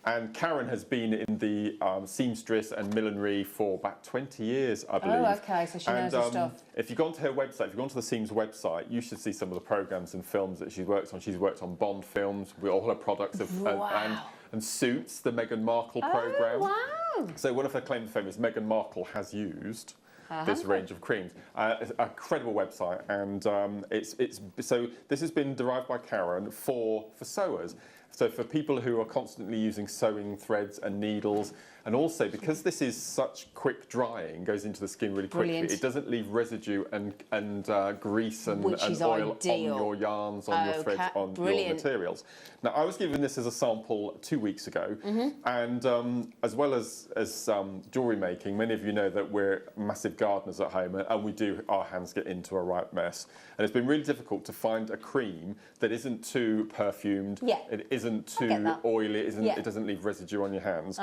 And Karen has been in the seamstress and millinery for about 20 years, I believe. Oh, okay, so she knows her stuff. If you go onto her website, if you go onto the Seams website, you should see some of the programmes and films that she's worked on. She's worked on Bond films with all her products and Suits, the Meghan Markle programme. Oh, wow. So one of her claim to fame is Meghan Markle has used this range of creams. It's a credible website, and so this has been derived by Karen for sewers. So for people who are constantly using sewing threads and needles, and also because this is such quick drying, goes into the skin really quickly, it doesn't leave residue and grease and oil on your yarns, on your threads, on your materials. Now, I was given this as a sample 2 weeks ago, and as well as jewellery making, many of you know that we're massive gardeners at home, and our hands get into a right mess. And it's been really difficult to find a cream that isn't too perfumed, it isn't too oily, it doesn't leave residue on your hands.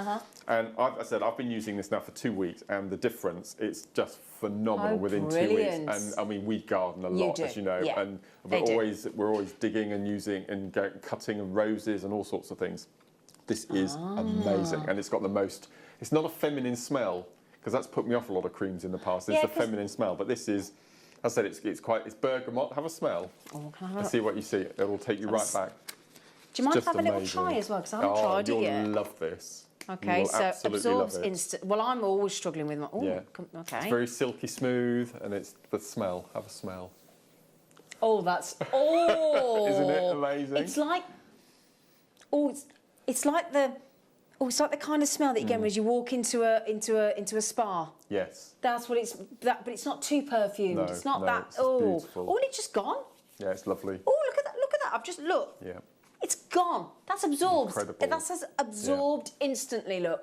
And I've been using this now for 2 weeks, and the difference, it's just phenomenal within 2 weeks. And I mean, we garden a lot, as you know, and we're always digging and using and cutting and roses and all sorts of things. This is amazing, and it's got the most. It's not a feminine smell, because that's put me off a lot of creams in the past. It's a feminine smell, but this is. As I said, it's bergamot. Have a smell. Oh, can I have see what you see. It will take you right back. Do you mind if I have a little try as well? Because I haven't tried it yet. You'll love this. Okay, so absorbs instant. Well, I'm always struggling with my. Okay. It's very silky smooth, and it's the smell. Have a smell. Oh, that's. Oh. Isn't it amazing? It's like. Oh, it's like the. Oh, it's like the kind of smell that you get as you walk into a spa. Yes. That's what it's. But it's not too perfumed. No, it's not no, that. It's beautiful. Oh, and it's just gone. Yeah, it's lovely. Oh, look at that! Look at that! I've just looked. Yeah. It's gone. That's absorbed. Incredible. That's absorbed instantly. Look.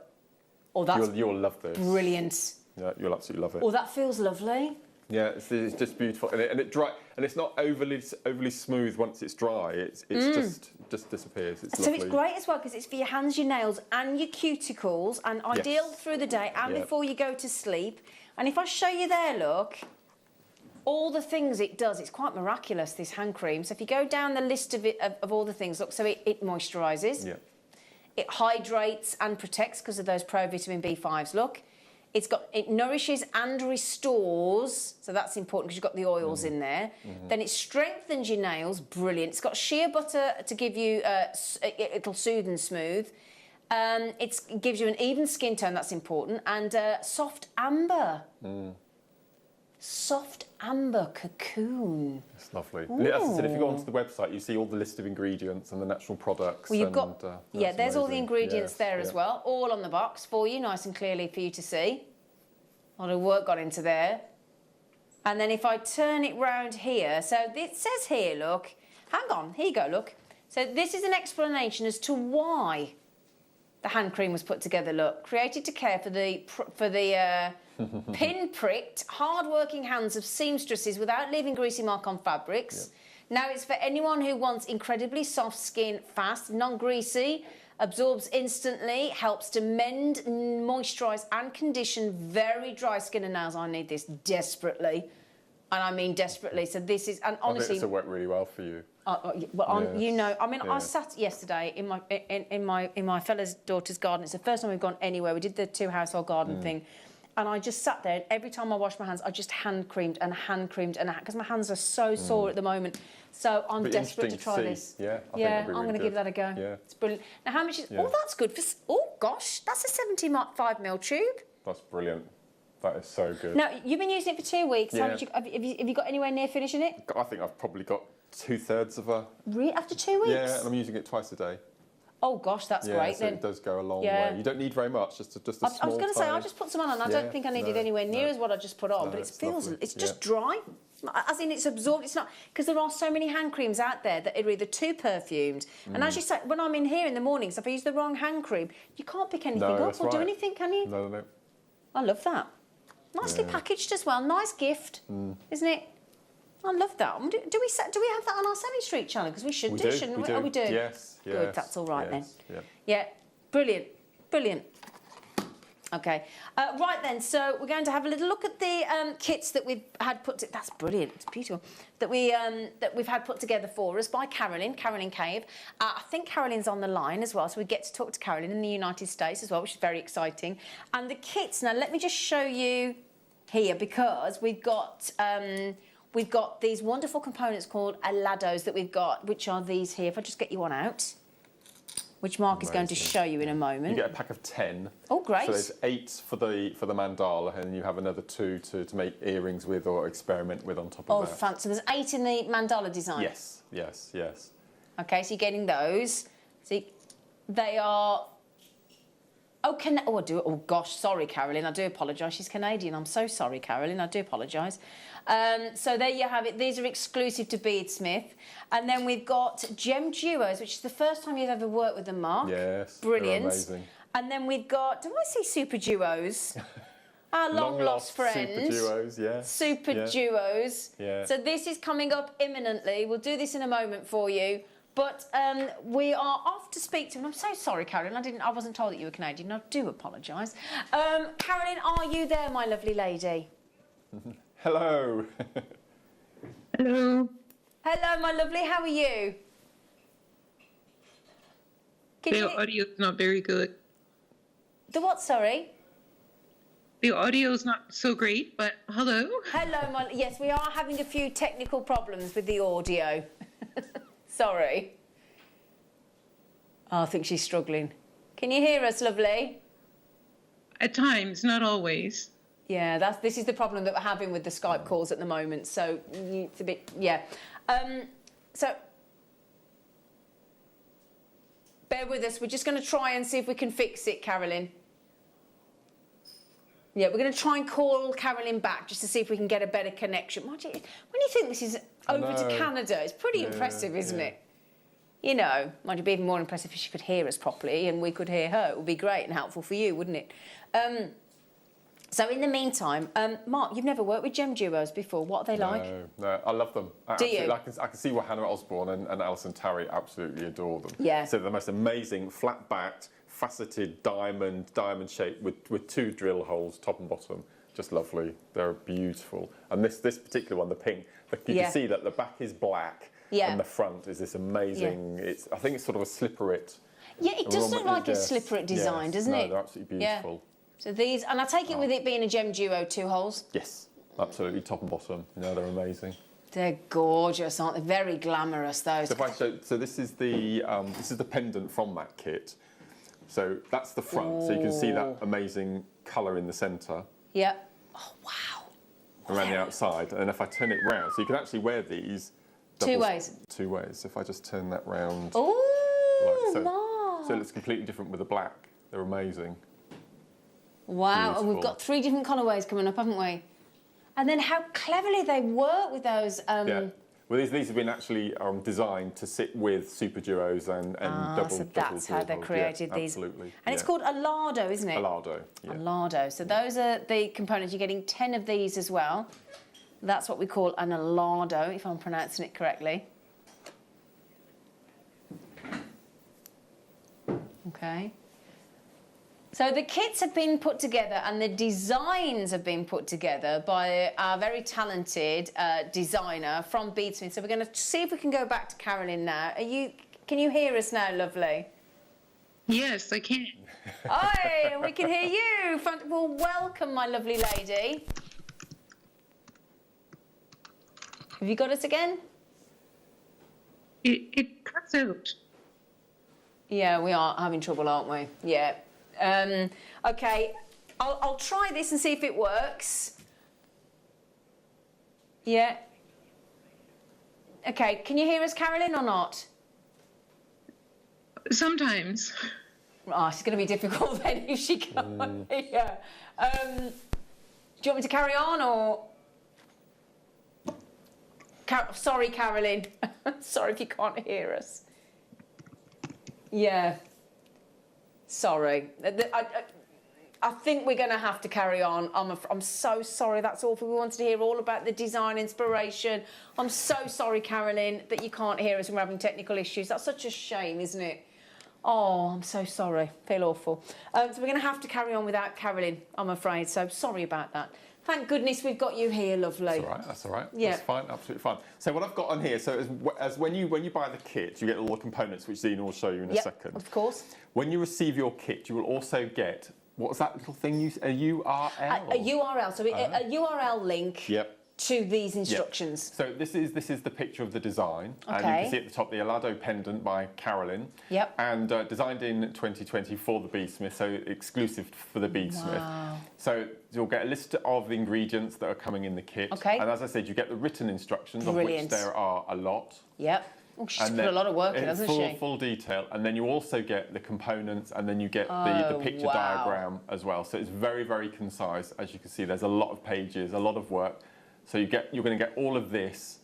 Oh, that's. You'll love this. Brilliant. Yeah, you'll absolutely love it. Oh, that feels lovely. Yeah, it's just beautiful, and it dry, and it's not overly smooth once it's dry. It's just disappears. It's lovely. So it's great as well because it's for your hands, your nails, and your cuticles, and ideal through the day and before you go to sleep. And if I show you there, look, all the things it does, it's quite miraculous. This hand cream. So if you go down the list of all the things, look, so it moisturises. Yeah. It hydrates and protects because of those pro-vitamin B5s. Look. It nourishes and restores, so that's important because you've got the oils in there. Then it strengthens your nails, brilliant. It's got shea butter to give you, it'll soothe and smooth. It gives you an even skin tone, that's important, and soft amber. Soft amber cocoon. It's lovely. As I said, if you go onto the website, you see all the list of ingredients and the natural products. Well, you've got, there's all the ingredients there as well, all on the box for you, nice and clearly for you to see. A lot of work got into there. And then if I turn it round here, so it says here, look, hang on, here you go, look. So this is an explanation as to why the hand cream was put together, look. Created to care for the pin-pricked, hard-working hands of seamstresses without leaving greasy mark on fabrics. Now it's for anyone who wants incredibly soft skin, fast, non-greasy, absorbs instantly, helps to mend, moisturise and condition very dry skin and nails. I need this desperately, and I mean desperately. So this is, and honestly, I think this will work really well for you. You know, I mean, I sat yesterday in my fella's daughter's garden. It's the first time we've gone anywhere. We did the 2 household garden thing. And I just sat there, and every time I washed my hands, I just hand creamed, because my hands are so sore at the moment. So I'm desperate to try this. I'm going to give that a go. Yeah. It's brilliant. Now, how much is... Oh, that's good. Oh, gosh, that's a 75ml tube. That's brilliant. That is so good. Now, you've been using it for 2 weeks. Yeah. How much have you got anywhere near finishing it? I think I've probably got 2/3 of a... Really? After 2 weeks? Yeah, and I'm using it twice a day. Oh gosh, that's great so then. it does go a long way. You don't need very much, just a small I was going to say, I just put some on, and I don't think I needed anywhere near as what I just put on, but it feels, it's just dry. As in, it's absorbed. It's not, because there are so many hand creams out there that are either too perfumed. And as you say, when I'm in here in the mornings, if I use the wrong hand cream, you can't pick anything up or do anything, can you? No. I love that. Nicely packaged as well. Nice gift, isn't it? I love that. Do we have that on our Semi-Street channel? Because we should do, shouldn't we? Oh, we do. Yes. Good. That's all right then. Yeah. Brilliant. Brilliant. Okay. Right then. So we're going to have a little look at the kits that we've had put. That's brilliant. It's beautiful. That we've had put together for us by Carolyn Cave. I think Carolyn's on the line as well, so we get to talk to Carolyn in the United States as well, which is very exciting. And the kits. Now let me just show you here, because we've got these wonderful components called alados that we've got, which are these here. If I just get you one out, which Mark is going to show you in a moment. You get a pack of 10. Oh, great. So there's 8 for the mandala, and you have another 2 to make earrings with or experiment with on top of that. Oh, fancy. So there's 8 in the mandala design? Yes. Okay, so you're getting those. See, they are... Oh, gosh, sorry, Carolyn. I do apologise. She's Canadian. I'm so sorry, Carolyn. I do apologise. So there you have it. These are exclusive to Beadsmith. And then we've got Gem Duos, which is the first time you've ever worked with them, Mark. Yes, brilliant. Amazing. And then we've got, do I see Super Duos? Our long-lost friend. Super Duos, yeah. Super Duos. Yeah. So this is coming up imminently. We'll do this in a moment for you. But we are off to speak to him. I'm so sorry, Carolyn. I wasn't told that you were Canadian. I do apologise. Carolyn, are you there, my lovely lady? Hello. Hello. Hello, my lovely. How are you? The audio is not very good. The what, sorry? The audio is not so great, but hello. Hello, yes, we are having a few technical problems with the audio. Sorry. Oh, I think she's struggling. Can you hear us, lovely? At times, not always. Yeah, this is the problem that we're having with the Skype calls at the moment. So it's a bit, so bear with us. We're just going to try and see if we can fix it, Carolyn. Yeah, we're going to try and call Carolyn back just to see if we can get a better connection. When you think this is over to Canada, it's pretty impressive, isn't it? You know, might it be even more impressive if she could hear us properly and we could hear her. It would be great and helpful for you, wouldn't it? So in the meantime, Mark, you've never worked with Gem Duos before. What are they like? No, I love them. Do you? I can see why Hannah Osborne and Alison Tarry absolutely adore them. Yeah. So they're the most amazing, flat-backed, faceted diamond shape with 2 drill holes, top and bottom. Just lovely. They're beautiful. And this particular one, the pink, you can see that the back is black and the front is this amazing. I think it's sort of a slipperit. Yeah, it does look like a slipperit design, doesn't it? They're absolutely beautiful. So these, and I take it with it being a Gem Duo, 2 holes? Yes, absolutely, top and bottom. They're amazing. They're gorgeous, aren't they? Very glamorous, those. So this is the pendant from that kit. So that's the front, so you can see that amazing colour in the centre. Yeah. Oh, wow. Around the outside, and if I turn it round, so you can actually wear these... 2 ways? 2 ways. So if I just turn that round... Oh, like so it looks completely different with the black. They're amazing. Wow, Beautiful. and we've got 3 different colourways coming up, haven't we? And then how cleverly they work with those... Yeah. Well, these have been actually designed to sit with Super Duos and double. So that's how they created these. Absolutely. And it's called a lardo, isn't it? A lardo. Yeah. A lardo. So those are the components. You're getting 10 of these as well. That's what we call an lardo, if I'm pronouncing it correctly. Okay. So the kits have been put together and the designs have been put together by our very talented designer from Beadsmith. So we're going to see if we can go back to Carolyn now. Can you hear us now, lovely? Yes, I can. Hi, we can hear you. Well, welcome, my lovely lady. Have you got us again? It cuts out. Yeah, we are having trouble, aren't we? Yeah. Okay, I'll try this and see if it works. Yeah. Okay, can you hear us, Carolyn, or not? Sometimes. Oh, it's going to be difficult then if she can't hear. Do you want me to carry on or? Sorry, Carolyn. Sorry if you can't hear us. Yeah. Sorry. I think we're going to have to carry on. I'm so sorry. That's awful. We wanted to hear all about the design inspiration. I'm so sorry, Carolyn, that you can't hear us and we're having technical issues. That's such a shame, isn't it? Oh, I'm so sorry. Feel awful. So we're going to have to carry on without Carolyn, I'm afraid. So sorry about that. Thank goodness we've got you here, lovely. That's all right. That's all right. Yeah. That's fine. Absolutely fine. So what I've got on here, so as when you buy the kit, you get all the components, which Zena will show you in a second. Of course. When you receive your kit, you will also get, what's that little thing? A URL. A URL. So a URL link. Yep. To these instructions. Yep. So this is the picture of the design, and you can see at the top the Alado pendant by Carolyn. Yep. And designed in 2020 for the beadsmith, so exclusive for the beadsmith. Wow. So you'll get a list of the ingredients that are coming in the kit. Okay. And as I said, you get the written instructions, Brilliant. of which there are a lot. Yep. Oh, she's put a lot of work in, hasn't she? Full detail, and then you also get the components, and then you get the picture diagram as well. So it's very, very concise. As you can see, there's a lot of pages, a lot of work. So you're going to get all of this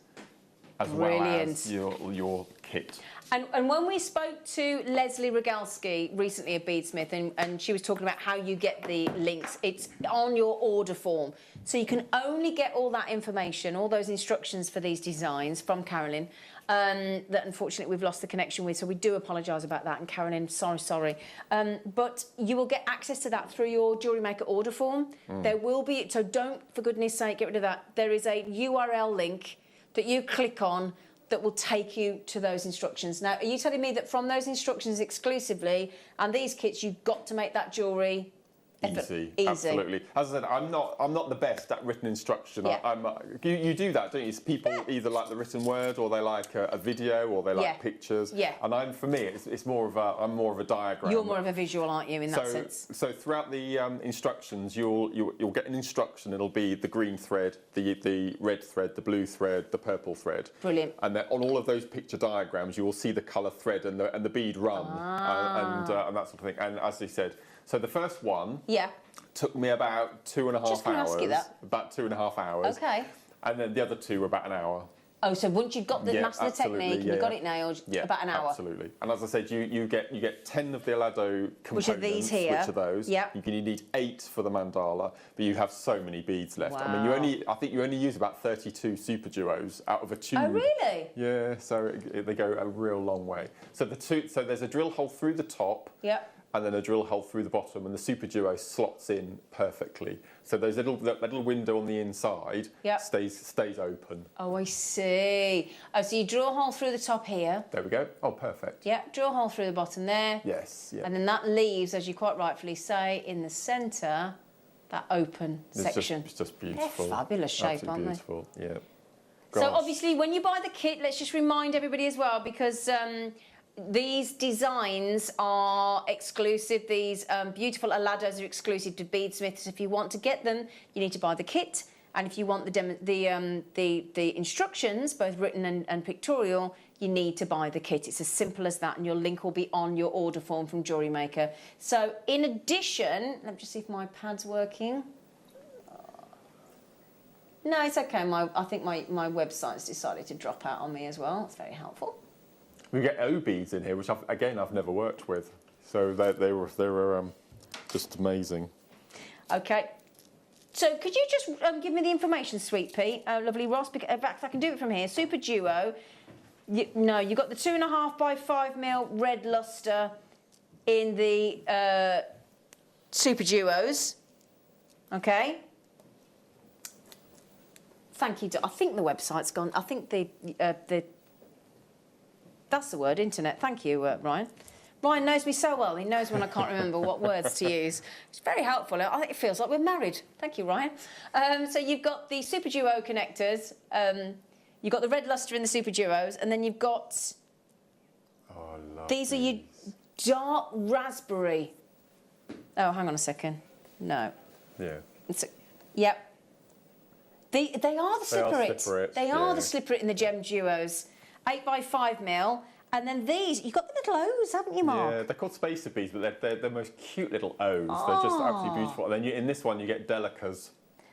as well as your kit. And when we spoke to Leslie Rogalski recently at Beadsmith, and she was talking about how you get the links, it's on your order form. So you can only get all that information, all those instructions for these designs from Carolyn, that unfortunately we've lost the connection with, so we do apologise about that. And Carolyn, sorry. But you will get access to that through your JewelleryMaker order form. There will be, so don't, for goodness sake, get rid of that. There is a URL link that you click on that will take you to those instructions. Now, are you telling me that from those instructions exclusively and these kits, you've got to make that jewellery easy? Absolutely. As I said, I'm not the best at written instruction. Yeah. You do that, don't you? People either like the written word, or they like a video, or they like pictures. Yeah. And for me, it's more of I'm more of a diagram. You're more of a visual, aren't you, in that sense? So throughout the instructions, you'll get an instruction. It'll be the green thread, the red thread, the blue thread, the purple thread. Brilliant. And then on all of those picture diagrams, you will see the colour thread and the bead run and that sort of thing. And as they said. So the first one took me about 2.5 hours. Just going to ask you that. About 2.5 hours. Okay. And then the other two were about an hour. Oh, so once you've got the master technique, you've got it nailed, about an hour. Absolutely. And as I said, you get 10 of the Alado components. Which are these here. Which are those. Yep. You need 8 for the mandala, but you have so many beads left. Wow. I mean, I think you only use about 32 super duos out of a tube. Oh, really? Yeah. So they go a real long way. So there's a drill hole through the top. Yep. And then a drill hole through the bottom, and the super duo slots in perfectly. So that little window on the inside stays open. Oh, I see. Oh, so you drill a hole through the top here. There we go. Oh, perfect. Yeah, drill a hole through the bottom there. Yes. Yeah. And then that leaves, as you quite rightfully say, in the centre, that open section. It's just beautiful. They're fabulous shape, absolutely aren't beautiful. they? Yeah. So obviously, when you buy the kit, let's just remind everybody as well, because these designs are exclusive. These beautiful Alados are exclusive to Beadsmiths. If you want to get them, you need to buy the kit. And if you want the instructions, both written and pictorial, you need to buy the kit. It's as simple as that, and your link will be on your order form from JewelleryMaker. So in addition, let me just see if my pad's working. No, it's okay. I think my website's decided to drop out on me as well. It's very helpful. We get O beads in here, which I've never worked with, so they were just amazing. Okay. So could you just give me the information, Sweet Pea, lovely Ross? In fact, I can do it from here. Super Duo. You've got the 2.5 by 5mm red luster in the Super Duos. Okay. Thank you. I think the website's gone. I think the that's the word, internet. Thank you, Ryan. Ryan knows me so well. He knows when I can't remember what words to use. It's very helpful. I think it feels like we're married. Thank you, Ryan. So you've got the Super Duo connectors. You've got the red luster in the Super Duos, and then you've got... Oh, I love these. Are your dark raspberry. Oh, hang on a second. No. Yeah. Yep. They are the slipper-it. Slipper-it. They are the slipper-it in the Gem Duos. 8 by 5mm, And then these, you've got the little O's, haven't you, Mark? Yeah, they're called spacer beads, but they're the most cute little O's. They're just absolutely beautiful. And then in this one, you get delicas,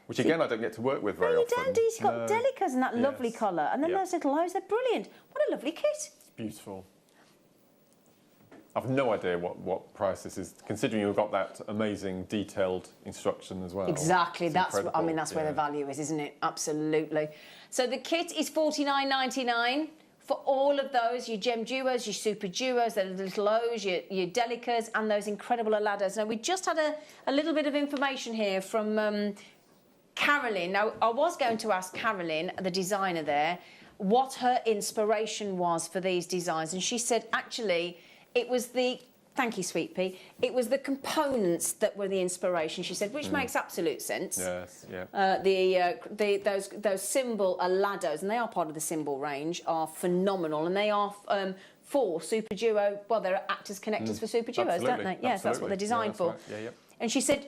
which again, I don't get to work with very often. You don't, do you? You've got delicas in that lovely colour. And then those little O's, they're brilliant. What a lovely kit. It's beautiful. I've no idea what price this is, considering you've got that amazing detailed instruction as well. Exactly, that's where the value is, isn't it? Absolutely. So the kit is $49.99 for all of those, your gem duos, your super duos, the little O's, your delicas, and those incredible aladas. Now, we just had a little bit of information here from Carolyn. Now, I was going to ask Carolyn, the designer there, what her inspiration was for these designs, and she said, actually, it was thank you, Sweet Pea. It was the components that were the inspiration, she said, which makes absolute sense. Yes, yeah. Those symbol alados, and they are part of the symbol range, are phenomenal, and they are for super duo. Well, there are actors connectors for super duos, don't they? Yes, that's what they're designed for. Right. Yeah. And she said,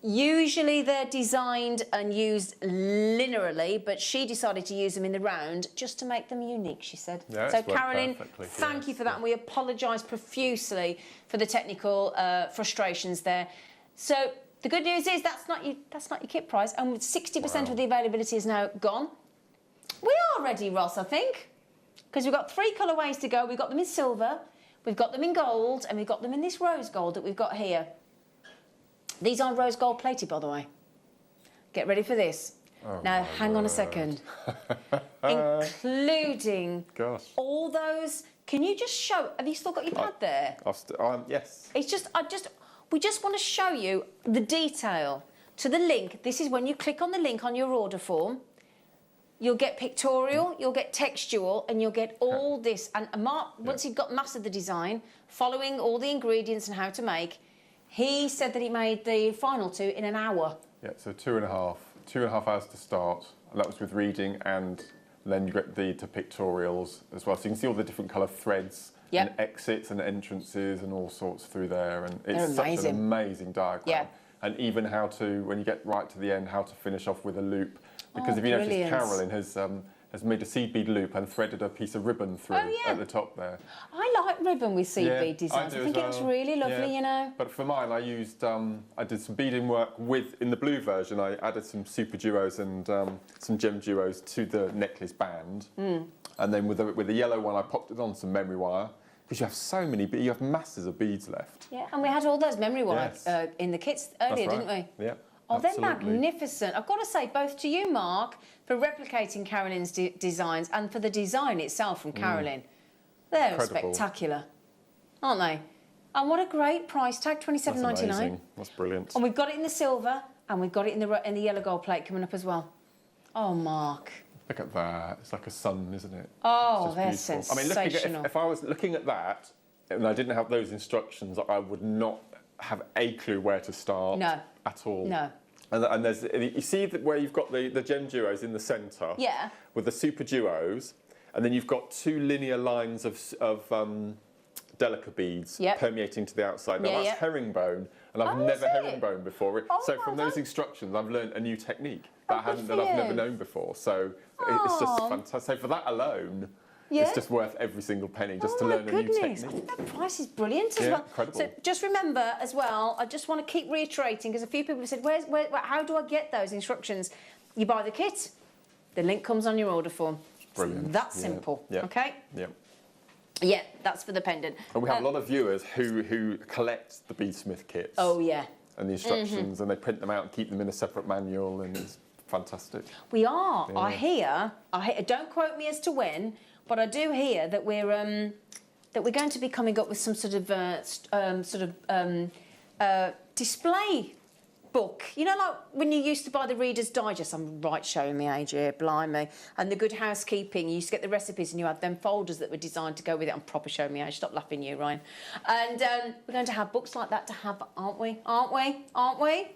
usually they're designed and used linearly, but she decided to use them in the round just to make them unique, she said. Yeah, so, Carolyn, thank you for that, and we apologise profusely for the technical frustrations there. So, the good news is that's not your kit price, and 60% of the availability is now gone. We are ready, Ross, I think, because we've got 3 colourways to go. We've got them in silver, we've got them in gold, and we've got them in this rose gold that we've got here. These are rose gold plated, by the way. Get ready for this. Oh, now, hang on a second. Including all those. Can you just show? Have you still got your pad there? Yes. It's just, we just want to show you the detail to the link. This is when you click on the link on your order form. You'll get pictorial, you'll get textual, and you'll get all this. And Mark, once he'd got mastered the design, following all the ingredients and how to make, he said that he made the final 2 in an hour. Yeah, so 2.5 hours to start. And that was with reading, and then you get the pictorials as well. So you can see all the different colour threads and exits and entrances and all sorts through there. And it's such an amazing diagram. Yeah. And even how to, when you get right to the end, how to finish off with a loop. Because if you notice, Carolyn has made a seed bead loop and threaded a piece of ribbon through at the top there. I like ribbon with seed bead designs. I think it looks really lovely, you know. But for mine, I used, I did some beading work in the blue version, I added some super duos and some gem duos to the necklace band. And then with the yellow one, I popped it on some memory wire. Because you have so many, you have masses of beads left. Yeah, and we had all those memory wire in the kits earlier, didn't we? Yeah. Oh, they're magnificent. I've got to say, both to you, Mark, for replicating Carolyn's designs and for the design itself from Carolyn. They're spectacular, aren't they? And what a great price tag, $27.99. That's brilliant. And we've got it in the silver, and we've got it in the yellow gold plate coming up as well. Oh, Mark. Look at that. It's like a sun, isn't it? Oh, they're sensational. I mean, if I was looking at that and I didn't have those instructions, I would not have a clue where to start at all. No. And there's, you see where you've got the gem duos in the centre with the super duos, and then you've got 2 linear lines of delica beads permeating to the outside. Now that's herringbone, and I've never herringbone before. So from those instructions, I've learned a new technique that I've never known before. So it's just fantastic. So for that alone, it's just worth every single penny just to learn a new technique. I think that price is brilliant as well. Incredible. So just remember as well, I just want to keep reiterating, because a few people have said, how do I get those instructions? You buy the kit, the link comes on your order form. Brilliant. It's that simple, okay? Yeah. Yeah, that's for the pendant. And we have a lot of viewers who collect the beadsmith kits. Oh, yeah. And the instructions, and they print them out and keep them in a separate manual, and it's fantastic. We are. Yeah. I hear, don't quote me as to when, but I do hear that we're going to be coming up with some sort of display book. You know, like when you used to buy the Reader's Digest. I'm right showing me age here, blimey. And the Good Housekeeping, you used to get the recipes and you had them folders that were designed to go with it. I'm proper showing me age. Stop laughing, you, Ryan. And we're going to have books like that to have, aren't we? Aren't we? Aren't we?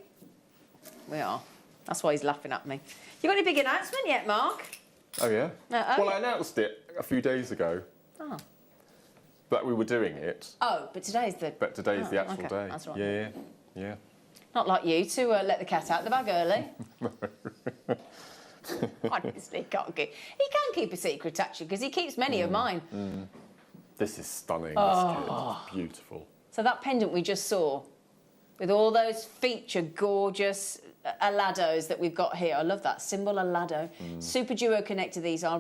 We are. That's why he's laughing at me. You got any big announcement yet, Mark? Oh, yeah. Well, I announced it a few days ago. Oh. That we were doing it. Oh, but today's the... But today's the actual day. That's right. Yeah. Not like you to let the cat out the bag early. Honestly, he can keep a secret, actually, because he keeps many of mine. This is stunning, this kit. It's beautiful. So that pendant we just saw, with all those feature gorgeous alados that we've got here. I love that, symbol alado. Super Duo connector these are.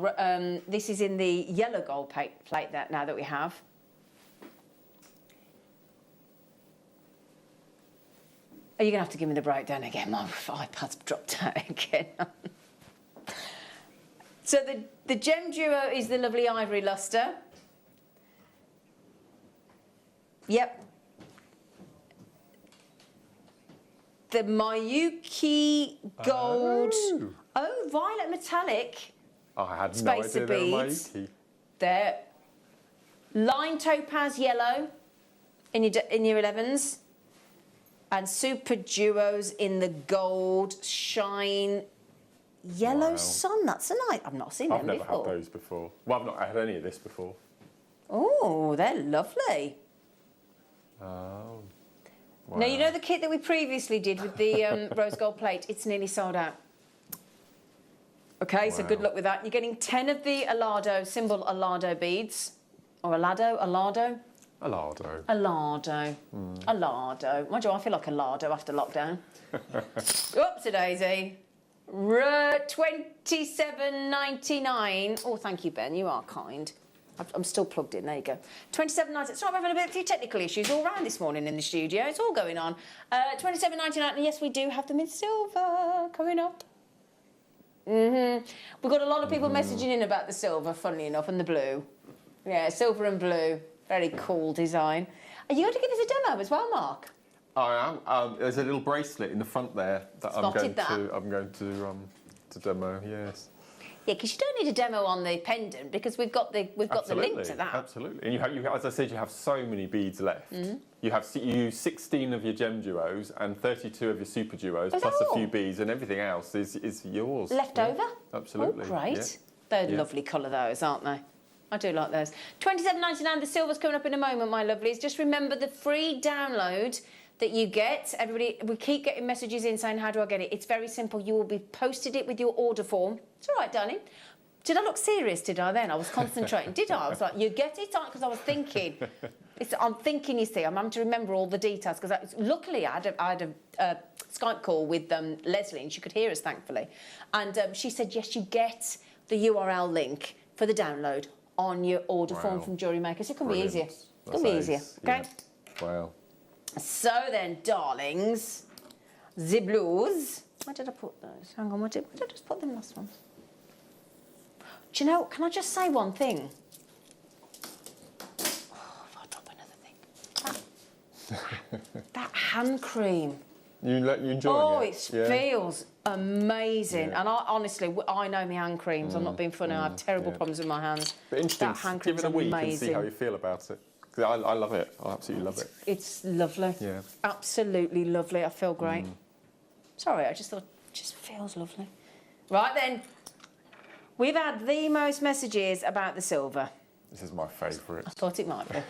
This is in the yellow gold plate that now that we have. Are you going to have to give me the breakdown again? My iPad's dropped out again. So the Gem Duo is the lovely ivory luster. Yep. The Mayuki gold. Oh, violet metallic. I had no idea they were Mayuki. There. Lime topaz yellow in your 11s. And Super Duos in the gold shine yellow sun. That's a nice. I've not seen them before. I've never had those before. Well, I've not had any of this before. Oh, they're lovely. Oh. Wow. Now, you know the kit that we previously did with the rose gold plate? It's nearly sold out. Okay, so good luck with that. You're getting 10 of the Alado, symbol Alado beads. Or Alado? Alado. Alado. Alado. Mind you, I feel like Alado after lockdown. Oopsie-daisy. $27.99. Oh, thank you, Ben. You are kind. I'm still plugged in. There you go. $27.99. Sorry, I'm having a few technical issues all round this morning in the studio. It's all going on. $27.99. And yes, we do have them in silver coming up. We've got a lot of people messaging in about the silver, funnily enough, and the blue. Yeah, silver and blue. Very cool design. Are you going to give us a demo as well, Mark? I am. There's a little bracelet in the front there that I'm going to demo. Yes. Yeah, because you don't need a demo on the pendant because we've got the link to that. Absolutely. And you have, as I said, you have so many beads left. You use 16 of your Gem Duos and 32 of your Super Duos, plus a few beads, and everything else is yours. Left over? Absolutely. Oh, great. Yeah. They're lovely colour, those, aren't they? I do like those. $27.99. The silver's coming up in a moment, my lovelies. Just remember the free download that you get. Everybody, we keep getting messages in saying, how do I get it? It's very simple. You will be posted it with your order form. It's all right, darling. Did I look serious, did I then? I was concentrating, did I? I was like, you get it? Because I was thinking. I'm thinking, you see, I'm having to remember all the details. Because luckily, I had a Skype call with Leslie, and she could hear us, thankfully. And she said, yes, you get the URL link for the download on your order form from JewelleryMaker. So it can be easier. It can be easier, okay? Wow. So then, darlings, the blues. Where did I put those? Hang on, where did I just put them last ones? Do you know, can I just say one thing? Oh, if I drop another thing. That hand cream. You enjoying it? Oh, it feels amazing. Yeah. And honestly, I know my hand creams. I'm not being funny. I have terrible problems with my hands. But interesting, that hand cream's give it a week amazing. and see how you feel about it. I love it. I absolutely love it. It's lovely. Yeah. Absolutely lovely. I feel great. Sorry, I just thought it just feels lovely. Right then. We've had the most messages about the silver. This is my favourite. I thought it might be.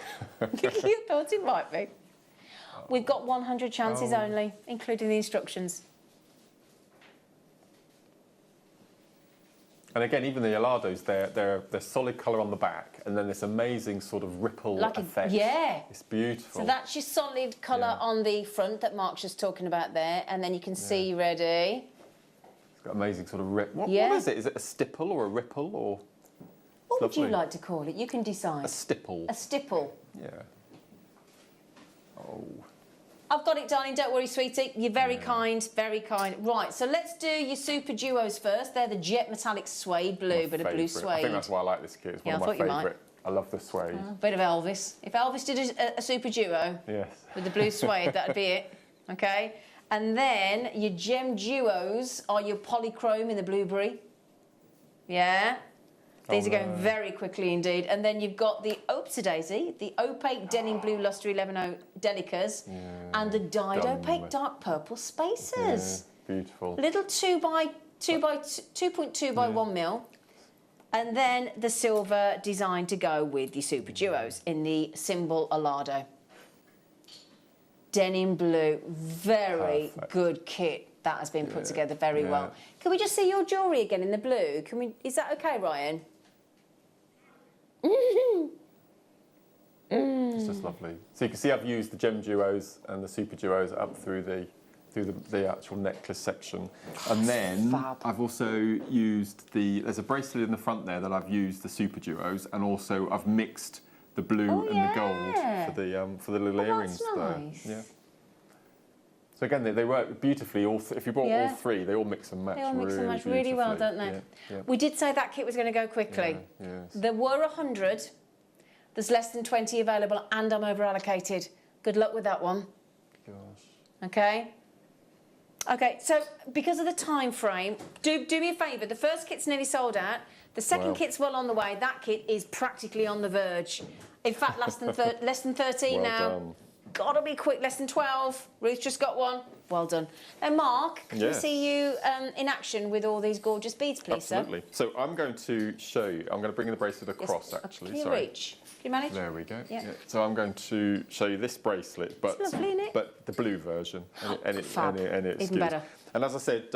You thought it might be. We've got 100 chances only, including the instructions. And again, even the Alados, they're solid colour on the back, and then this amazing sort of ripple effect. Yeah. It's beautiful. So that's your solid colour on the front that Mark's just talking about there, and then you can see, ready? It's got amazing sort of ripple. What is it? Is it a stipple or a ripple or? What would you like to call it? You can decide. A stipple. A stipple. Yeah. Oh. I've got it, darling. Don't worry, sweetie. You're very kind, very kind. Right, so let's do your Super Duos first. They're the jet metallic suede blue, bit of blue suede. I think that's why I like this kit. It's one of my favourite. I love the suede. Bit of Elvis. If Elvis did a Super Duo with the blue suede, that'd be it. Okay? And then your Gem Duos are your polychrome in the blueberry. Yeah? These are going very quickly indeed. And then you've got the Oopsie-daisy, the opaque denim blue luster 11.0 Delicas, and the dyed opaque dark purple spacers. Yeah, beautiful. Little 2.2 by 1 mil. And then the silver designed to go with your Super Duos in the symbol Alado. Denim blue, very good kit. That has been put together very well. Can we just see your jewellery again in the blue? Is that okay, Ryan? It's just lovely. So you can see I've used the gem duos and the super duos up through the actual necklace section. And then I've also used there's a bracelet in the front there that I've used the super duos, and also I've mixed the blue and the gold for the little earrings there. Nice. Yeah. So again, they work beautifully. If you bought all three, they all mix and match. They all mix and match really well, don't they? Yeah. We did say that kit was going to go quickly. Yeah, yes. There were 100. There's less than 20 available, and I'm over allocated. Good luck with that one. Gosh. Okay. Okay, so because of the time frame, do me a favour. The first kit's nearly sold out. The second kit's well on the way. That kit is practically on the verge. In fact, less than 13 now. Done. Gotta be quick. Less than 12. Ruth just got one. Well done. And Mark, can we see you in action with all these gorgeous beads, please, Absolutely. So I'm going to show you. I'm going to bring the bracelet across, actually. Can you reach? Can you manage? There we go. Yeah. So I'm going to show you this bracelet, but It's lovely, isn't it? but the blue version, and it's Even better. And as I said,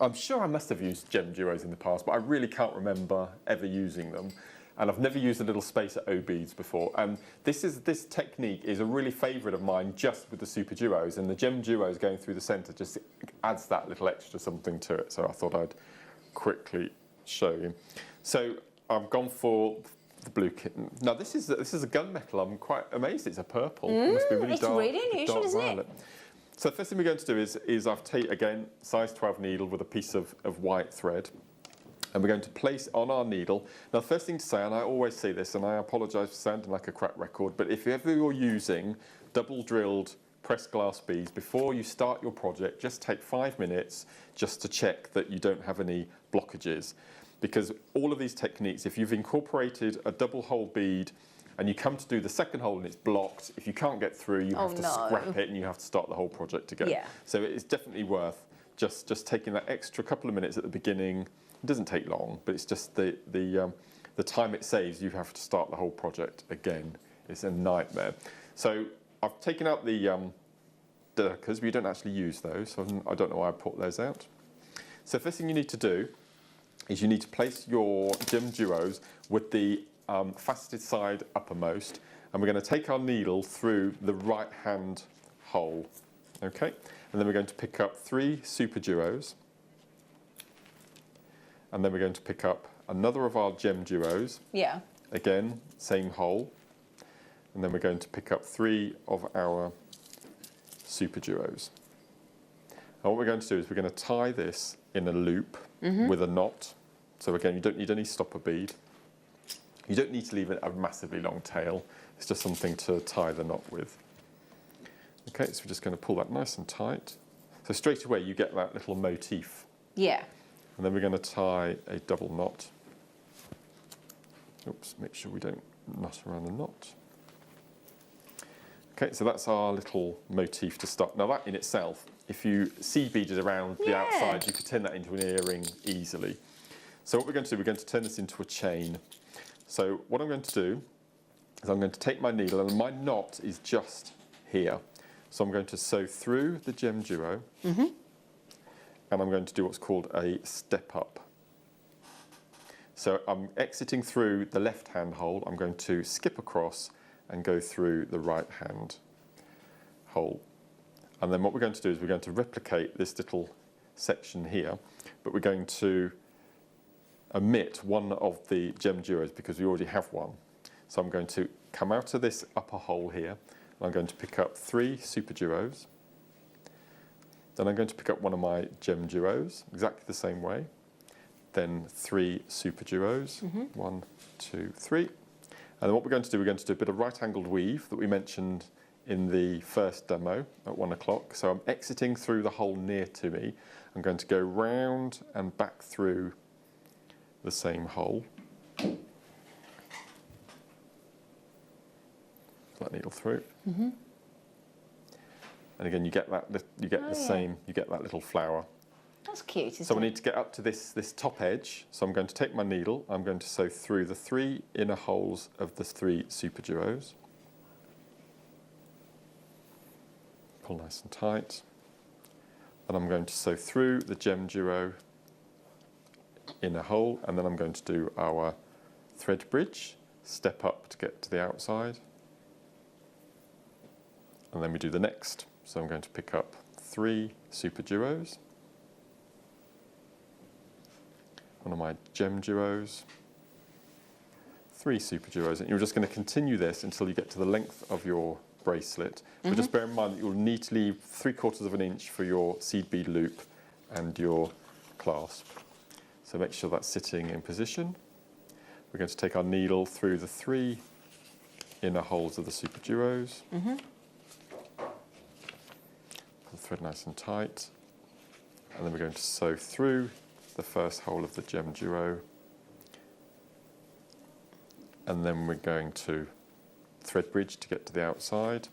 I'm sure I must have used gem duos in the past, but I really can't remember ever using them. And I've never used a little spacer O beads before. And this technique is a really favourite of mine, just with the super duos, and the gem duos going through the centre just adds that little extra something to it. So I thought I'd quickly show you. So I've gone for the blue kitten. Now this is a gunmetal. I'm quite amazed it's a purple. It must be really it's dark. really unusual, isn't it? So the first thing we're going to do is I've taken, again, size 12 needle with a piece of white thread. And we're going to place on our needle. Now, the first thing to say, and I always say this, and I apologise for sounding like a crack record, but if ever you're using double drilled pressed glass beads, before you start your project, just take 5 minutes just to check that you don't have any blockages. Because all of these techniques, if you've incorporated a double hole bead and you come to do the second hole and it's blocked, if you can't get through, you have to scrap it and you have to start the whole project again. Yeah. So it's definitely worth just taking that extra couple of minutes at the beginning. It doesn't take long, but it's just the time it saves. You have to start the whole project again. It's a nightmare. So I've taken out the Durkas, but you don't actually use those, so I don't know why I put those out. So first thing you need to do is you need to place your gem duos with the faceted side uppermost, and we're going to take our needle through the right hand hole, okay? And then we're going to pick up 3 super duos. And then we're going to pick up another of our gem duos. Yeah. Again, same hole. And then we're going to pick up 3 of our super duos. And what we're going to do is we're going to tie this in a loop with a knot. So again, you don't need any stopper bead. You don't need to leave it a massively long tail. It's just something to tie the knot with. Okay, so we're just going to pull that nice and tight. So straight away you get that little motif. Yeah. And then we're going to tie a double knot. Oops, make sure we don't knot around the knot. Okay, so that's our little motif to start. Now that in itself, if you seed beaded around the outside, you could turn that into an earring easily. So what we're going to do, we're going to turn this into a chain. So what I'm going to do is I'm going to take my needle, and my knot is just here. So I'm going to sew through the gem duo. And I'm going to do what's called a step up. So I'm exiting through the left hand hole. I'm going to skip across and go through the right hand hole. And then what we're going to do is we're going to replicate this little section here, but we're going to omit one of the gem duos because we already have one. So I'm going to come out of this upper hole here, and I'm going to pick up 3 super duos. Then I'm going to pick up one of my gem duos, exactly the same way. Then 3 super duos, 1, 2, 3. And then what we're going to do, we're going to do a bit of right-angled weave that we mentioned in the first demo at 1 o'clock. So I'm exiting through the hole near to me. I'm going to go round and back through the same hole. That needle through. And again, you get that. You get same. You get that little flower. That's cute, isn't it? So we need to get up to this top edge. So I'm going to take my needle. I'm going to sew through the 3 inner holes of the 3 super duos. Pull nice and tight. And I'm going to sew through the gem duo inner hole, and then I'm going to do our thread bridge, step up to get to the outside. And then we do the next. So I'm going to pick up 3 super duos, one of my gem duos, 3 super duos, and you're just going to continue this until you get to the length of your bracelet. But just bear in mind that you'll need to leave 3/4 of an inch for your seed bead loop and your clasp. So make sure that's sitting in position. We're going to take our needle through the 3 inner holes of the super duos. Pull the thread nice and tight. And then we're going to sew through the first hole of the gem duo. And then we're going to thread bridge to get to the outside.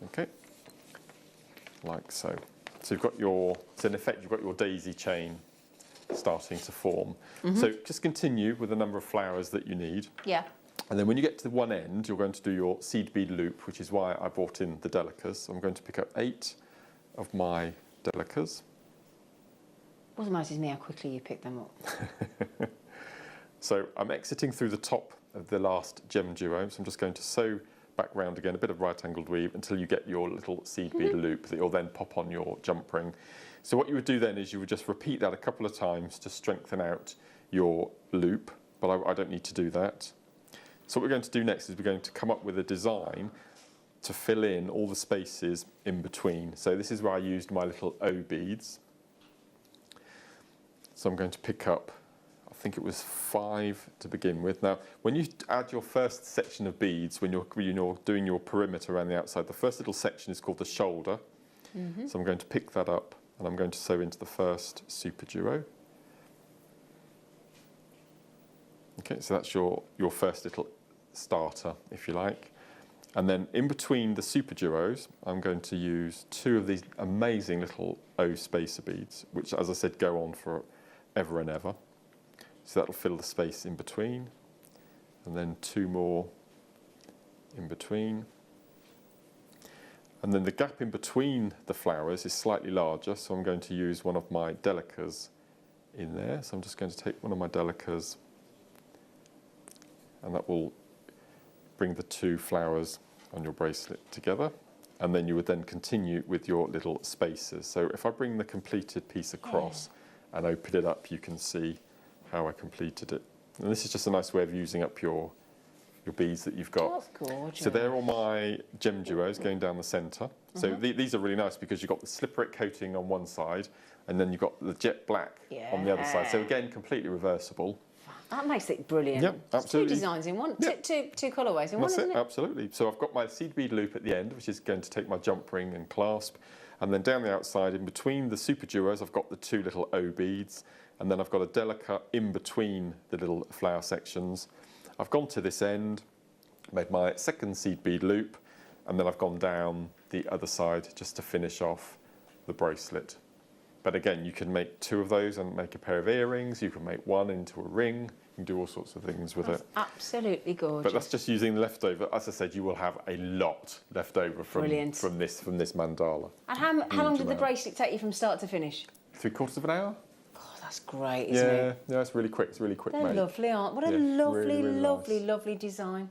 Okay, like so. So you've got your, so in effect you've got your daisy chain starting to form. So just continue with the number of flowers that you need. Yeah. And then when you get to the one end, you're going to do your seed bead loop, which is why I brought in the delicas. So I'm going to pick up 8 of my delicas. What amazes me how quickly you pick them up. So I'm exiting through the top of the last gem duo. So I'm just going to sew back round again, a bit of right angled weave until you get your little seed bead loop that you'll then pop on your jump ring. So what you would do then is you would just repeat that a couple of times to strengthen out your loop, but I don't need to do that. So what we're going to do next is we're going to come up with a design to fill in all the spaces in between. So this is where I used my little O beads. So I'm going to pick up, I think it was 5 to begin with. Now, when you add your first section of beads, when you're doing your perimeter around the outside, the first little section is called the shoulder. So I'm going to pick that up and I'm going to sew into the first super duo. Okay, so that's your first little starter, if you like. And then in between the super duos, I'm going to use 2 of these amazing little O spacer beads, which, as I said, go on for ever and ever. So that'll fill the space in between. And then 2 more in between. And then the gap in between the flowers is slightly larger, so I'm going to use one of my delicas in there. So I'm just going to take one of my delicas, and that will bring the 2 flowers on your bracelet together. And then you would then continue with your little spacers. So if I bring the completed piece across and open it up, you can see how I completed it. And this is just a nice way of using up your beads that you've got. That's gorgeous. So they're all my gem duos going down the centre. So these are really nice because you've got the slipperette coating on one side and then you've got the jet black on the other side. So again, completely reversible. That makes it brilliant. Yep, absolutely. 2 designs in one, Yep. two colourways in one, isn't it? Absolutely. So I've got my seed bead loop at the end, which is going to take my jump ring and clasp. And then down the outside, in between the super duos, I've got the 2 little O beads. And then I've got a delica in between the little flower sections. I've gone to this end, made my second seed bead loop, and then I've gone down the other side just to finish off the bracelet. But again, you can make 2 of those and make a pair of earrings. You can make 1 into a ring. You can do all sorts of things with it. Absolutely gorgeous. But that's just using the leftover. As I said, you will have a lot left over from this mandala. And how long did the bracelet take you from start to finish? 3/4 of an hour. God, that's great, isn't it? Yeah, it's really quick. It's really quick. They're made. lovely, aren't they? What a lovely, lovely, lovely design.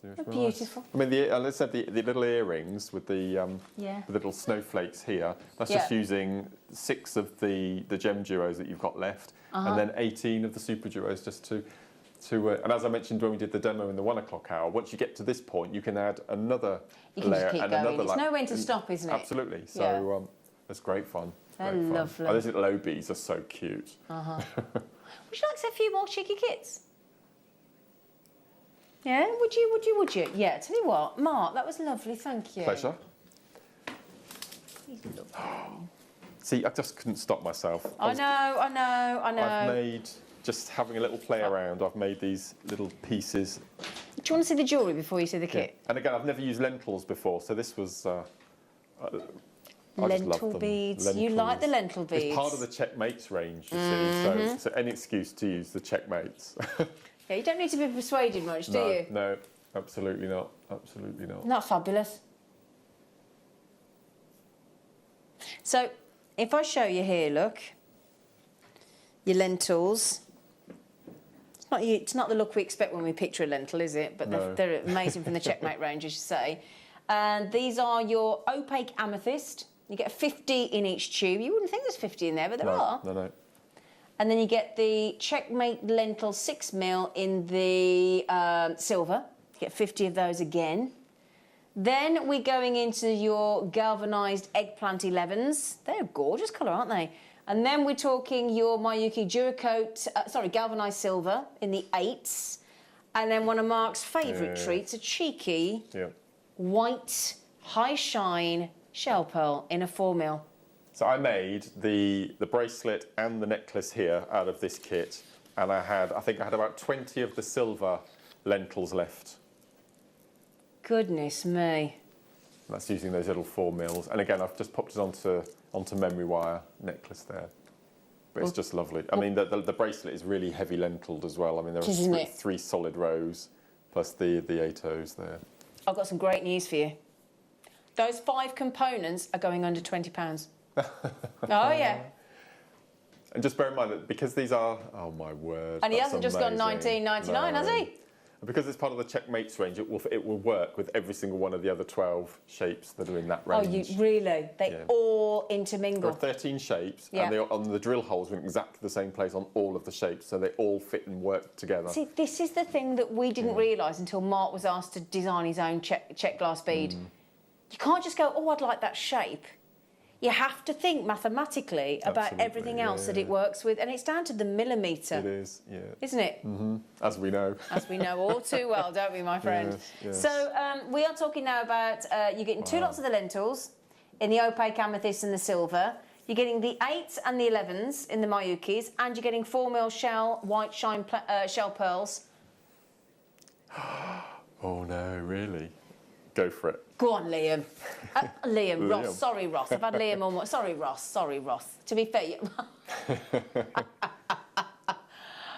They're beautiful. Nice. I mean, let's say the little earrings with the little snowflakes here. That's just using 6 of the gem duos that you've got left, and then 18 of the super duos just to. And as I mentioned when we did the demo in the 1 o'clock hour, once you get to this point, you can add another you can layer just keep and going. another. It's no when to stop, isn't it? Absolutely. So it's great fun. They're great fun. lovely. Oh, those little OBs are so cute. Would you like to see a few more cheeky kits? Yeah, would you? Yeah, tell you what, Mark, that was lovely, thank you. Pleasure. He's lovely. See, I just couldn't stop myself. I know. I've made, just having a little play around, I've made these little pieces. Do you want to see the jewellery before you see the kit? And again, I've never used lentils before, so this was... lentil beads. You like the lentil beads? It's part of the checkmates range, you see, so any excuse to use the checkmates. Yeah, you don't need to be persuaded much, do you? No, absolutely not. Absolutely not. Not fabulous. So, if I show you here, look, your lentils, It's not the look we expect when we picture a lentil, is it? But No. they're amazing from the Checkmate range, as you say. And these are your opaque amethyst. You get 50 in each tube. You wouldn't think there's 50 in there, but there are. No. And then you get the Checkmate lentil 6mm in the silver. You get 50 of those again. Then we're going into your galvanised eggplant 11s. They're a gorgeous colour, aren't they? And then we're talking your Miyuki Duracoat, galvanised silver in the 8s. And then one of Mark's favourite treats, a cheeky white, high shine shell pearl in a 4mm. So I made the bracelet and the necklace here out of this kit, and I think I had about 20 of the silver lentils left. Goodness me. That's using those little 4mm. And again, I've just popped it onto memory wire necklace there. But it's just lovely. I mean, the bracelet is really heavy lentiled as well. I mean, there are three solid rows, plus the 8 O's there. I've got some great news for you. Those 5 components are going under £20. Oh, yeah. And just bear in mind that because these are, oh my word. And he hasn't just gone $19.99, has he? And because it's part of the Checkmates range, it will work with every single one of the other 12 shapes that are in that range. Oh, you really? They all intermingle. There are 13 shapes, and they are, on the drill holes are in exactly the same place on all of the shapes, so they all fit and work together. See, this is the thing that we didn't realise until Mark was asked to design his own check glass bead. You can't just go, oh, I'd like that shape. You have to think mathematically about everything else that it works with, and it's down to the millimetre. It is, yeah. Isn't it? Mm-hmm. As we know. As we know all too well, don't we, my friend? Yes. So we are talking now about you're getting 2 lots of the lentils in the opaque amethyst and the silver. You're getting the 8s and the 11s in the Miyukis, and you're getting 4mm shell white shine shell pearls. Oh no, really? Go for it. Go on, Liam. Liam, Ross. Sorry, Ross. I've had Liam on. Sorry, Ross. To be fair,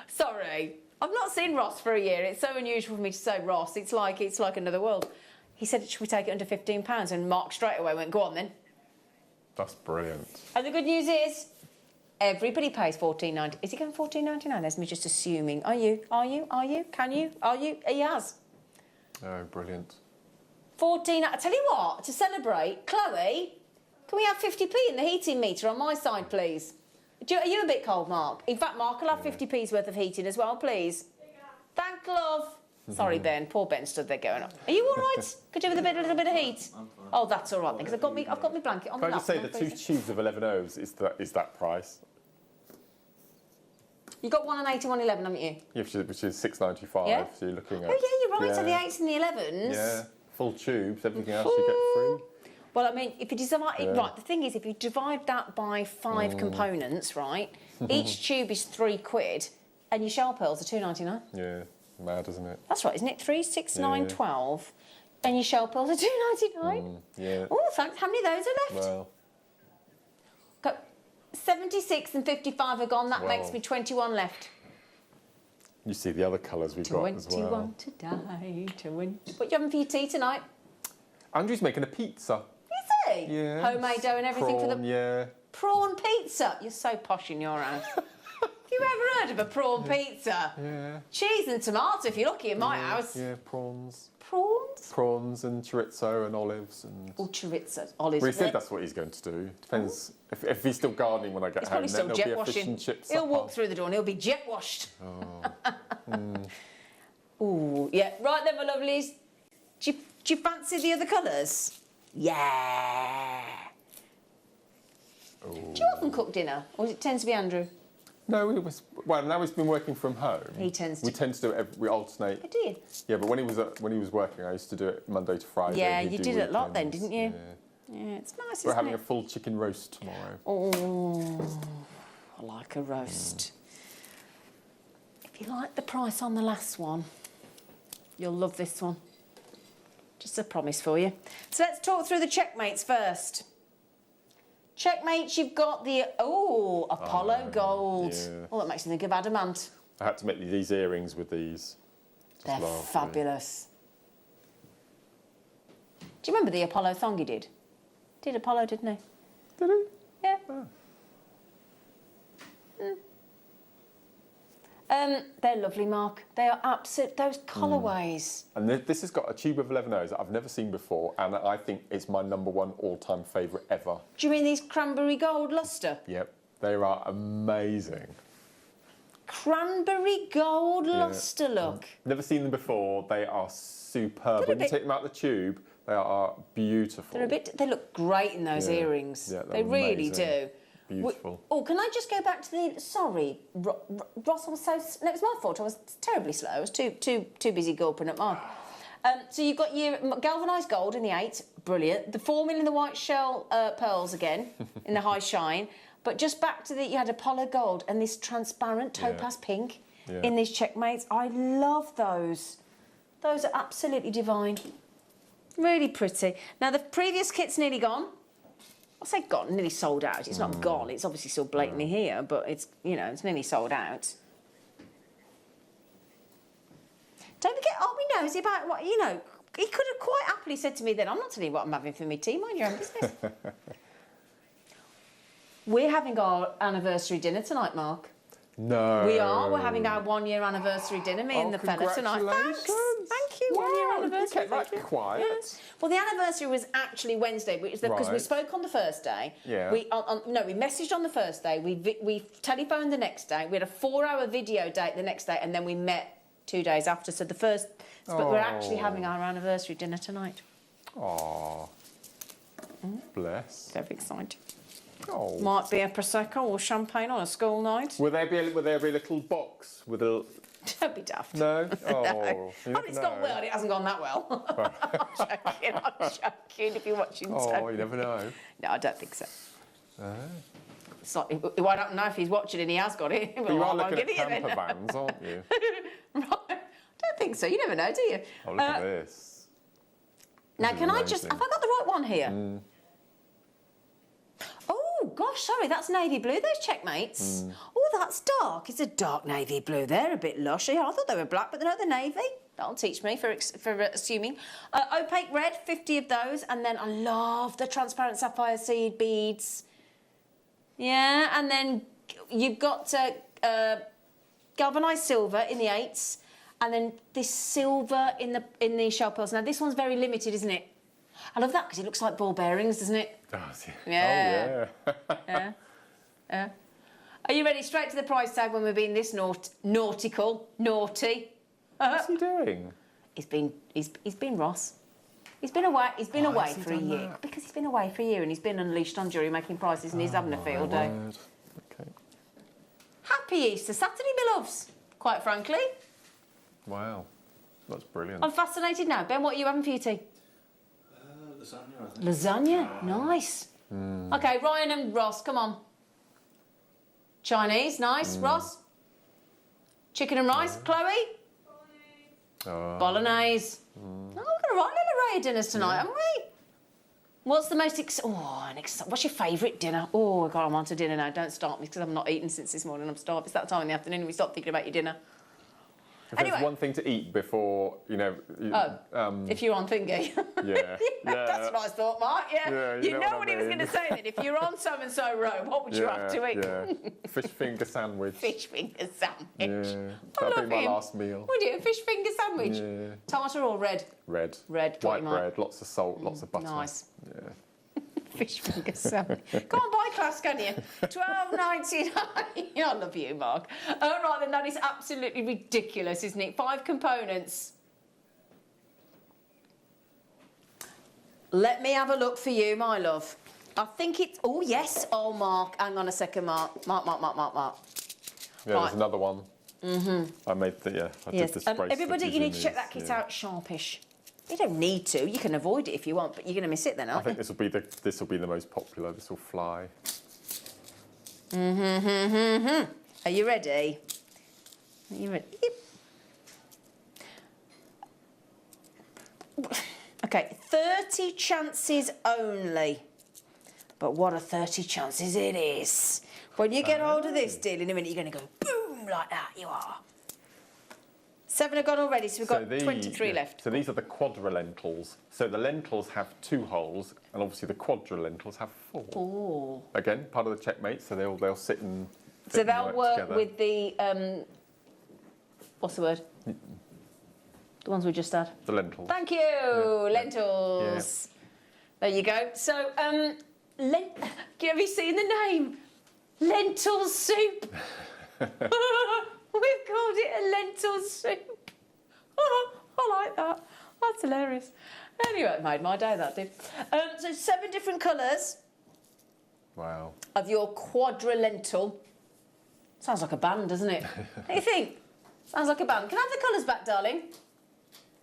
sorry. I've not seen Ross for a year. It's so unusual for me to say Ross. It's like another world. He said, should we take it under £15? And Mark straight away went, go on then. That's brilliant. And the good news is, everybody pays $14.90. Is he going $14.99? That's me just assuming. Are you? Can you? Are you? He has. Oh, brilliant. 14. I tell you what, to celebrate, Chloe, can we have 50p in the heating meter on my side, please? Are you a bit cold, Mark? In fact, Mark, I'll have 50p's worth of heating as well, please. Thank love. Sorry, Ben. Poor Ben stood there going, are you all right? Could you have a little bit of heat? Oh, that's all right, then, because I've got my blanket on. Can I just say the 2 tubes of 11 O's is that price? You got 1 and 8 and 1 11, haven't you? Yeah, which is $6.95. Yeah. So you're looking at. Oh yeah, you're right. So the 8s and the 11s. Yeah. Full tubes, everything else you get free. Well, I mean, if you divide it, right, the thing is, if you divide that by 5 components, right, each tube is £3, and your shell pearls are $2.99. Yeah, mad, isn't it? That's right, isn't it? 3, 6, 9, 12, and your shell pearls are $2.99. Yeah. Oh, thanks. How many of those are left? Well. Got 76 and 55 are gone. That makes me 21 left. You see the other colours we've got as well. 21 to die. What are you having for your tea tonight? Andrew's making a pizza. Is he? Yeah. Homemade dough and everything prawn, for the... Yeah. Prawn pizza? You're so posh in your house. Have you ever heard of a prawn pizza? Yeah. Cheese and tomato if you're lucky in my house. Yeah, prawns. Prawns? Prawns and chorizo and olives and... Oh, chorizo. Olives. Well, he said that's what he's going to do. Depends if he's still gardening when I get home. He's probably still jet washing. He'll walk through the door and he'll be jet washed. Oh. Ooh, yeah. Right then, my lovelies. Do you fancy the other colours? Yeah. Ooh. Do you often cook dinner, or does it tend to be Andrew? No, now he's been working from home. He tends to. We tend to do it. We alternate. I did. Yeah, but when he was working, I used to do it Monday to Friday. Yeah, you did it a lot then, didn't you? Yeah, it's nice. We're having a full chicken roast tomorrow. Oh, I like a roast. If you like the price on the last one, you'll love this one. Just a promise for you. So let's talk through the checkmates first. Checkmates, you've got the, Apollo Gold. Yeah. Oh, that makes me think of adamant. I had to make these earrings with these. They're fabulous. Do you remember the Apollo song he did? Did Apollo, didn't he? Did he? Yeah. They're lovely, Mark. They are absolute. Those colourways. And this has got a tube of 11 O's that I've never seen before, and I think it's my #1 all-time favourite ever. Do you mean these cranberry gold lustre? Yep, they are amazing. Cranberry gold lustre look. Never seen them before. They are superb. When you take them out of the tube, they are beautiful. They look great in those earrings. Yeah, they really do. Beautiful. Oh, can I just go back to the? Sorry, Ross. I was so. No, it was my fault. I was terribly slow. I was too busy gulping at Mark. So you've got your galvanised gold in the 8, brilliant. The 4 mil in the white shell pearls again in the high shine. But just back to you had Apollo gold and this transparent topaz pink in these checkmates. I love those. Those are absolutely divine. Really pretty. Now the previous kit's nearly gone. I say gone, nearly sold out. It's not gone. It's obviously still blatantly here, but it's it's nearly sold out. Don't forget, are we nosy about what he could have quite happily said to me then, I'm not telling you what I'm having for my tea, mind your own business. We're having our anniversary dinner tonight, Mark. No. We are. We're having our 1-year anniversary dinner, me and the fella tonight. Thanks. Thank you. Wow, 1-year anniversary. You kept that quiet. Yes. Well, the anniversary was actually Wednesday, because we spoke on the first day. Yeah. We messaged on the first day. We telephoned the next day. We had a 4-hour video date the next day, and then we met 2 days after. So but we're actually having our anniversary dinner tonight. Oh. Bless. Very excited. Oh. Might be a prosecco or champagne on a school night. Will there be a little box with a? Don't be daft. No. Oh. No. It's gone well. It hasn't gone that well. I'm joking. If you're watching. Oh, you never know. No, I don't think so. It's like, it won't happen now if he's watching and he has got it. You are looking at camper vans, aren't you? Right. I don't think so. You never know, do you? Oh, look at this. Now, can I just... Have I got the right one here? Oh, gosh, sorry, that's navy blue, those checkmates. Oh, that's dark. It's a dark navy blue. They're a bit lush. Yeah, I thought they were black, but they're navy. That'll teach me for assuming. Opaque red, 50 of those. And then I love the transparent sapphire seed beads. Yeah, and then you've got galvanised silver in the 8s, and then this silver in the shell pearls. Now this one's very limited, isn't it? I love that because it looks like ball bearings, doesn't it? Does, yeah. Oh yeah. Yeah. Are you ready? Straight to the price tag when we're being this nautical, naughty. What's he doing? He's been Ross. He's been away. He's been away for a year because he's been away for a year and he's been unleashed on jewellery making prices and he's having a field day. Okay. Happy Easter Saturday, my loves. Quite frankly. Wow, that's brilliant. I'm fascinated now. Ben, what are you having for your tea? Lasagna, I think. Lasagna, nice. Okay, Ryan and Ross, come on. Chinese, nice. Ross. Chicken and rice, Chloe. Bolognese. Oh, we've got a right little array of dinners tonight, haven't we? What's the most what's your favourite dinner? Oh, God, I'm on to dinner now. Don't start me because I've not eaten since this morning. I'm starved. It's that time in the afternoon and we start thinking about your dinner. If there's one thing to eat before, if you're on thingy. Yeah. That's a nice thought, Mark. Yeah. You know what he was going to say then. If you're on so-and-so row, what would you have to eat? Yeah. Fish finger sandwich. Fish finger sandwich. Yeah. That'll be my last meal. Would you? A fish finger sandwich? Yeah. Tomato or red? Red. Red. White bread, lots of salt, lots of butter. Nice. Yeah. Fish finger sandwich. Go on, buy class, can you? $12.99. I love you, Mark. All right, then that is absolutely ridiculous, isn't it? 5 components. Let me have a look for you, my love. I think it's... Oh, yes. Oh, Mark. Hang on a second, Mark. Mark. Yeah, right. There's another one. I made I did this bracelet. Everybody, you need to check that kit out sharpish. You don't need to. You can avoid it if you want, but you're going to miss it then, aren't you? I think this will be the most popular. This will fly. Are you ready? Are you ready? Okay, 30 chances only. But what a 30 chances it is. When you get hold of this deal in a minute, you're going to go boom like that. You are. 7 have gone already, so we've got 23 left. So these are the quadrilentals. So the lentils have 2 holes, and obviously the quadrilentals have 4. Oh. Again, part of the checkmate, so they'll sit and so they'll work together. with the What's the word? The ones we just had. The lentils. Thank you, lentils. There you go. So, have you seen the name? Lentil soup. We've called it a lentil soup. I like that. That's hilarious. Anyway, it made my day, that did. So 7 different colours. Wow. Of your quadrilental. Sounds like a band, doesn't it? What do you think? Sounds like a band. Can I have the colours back, darling?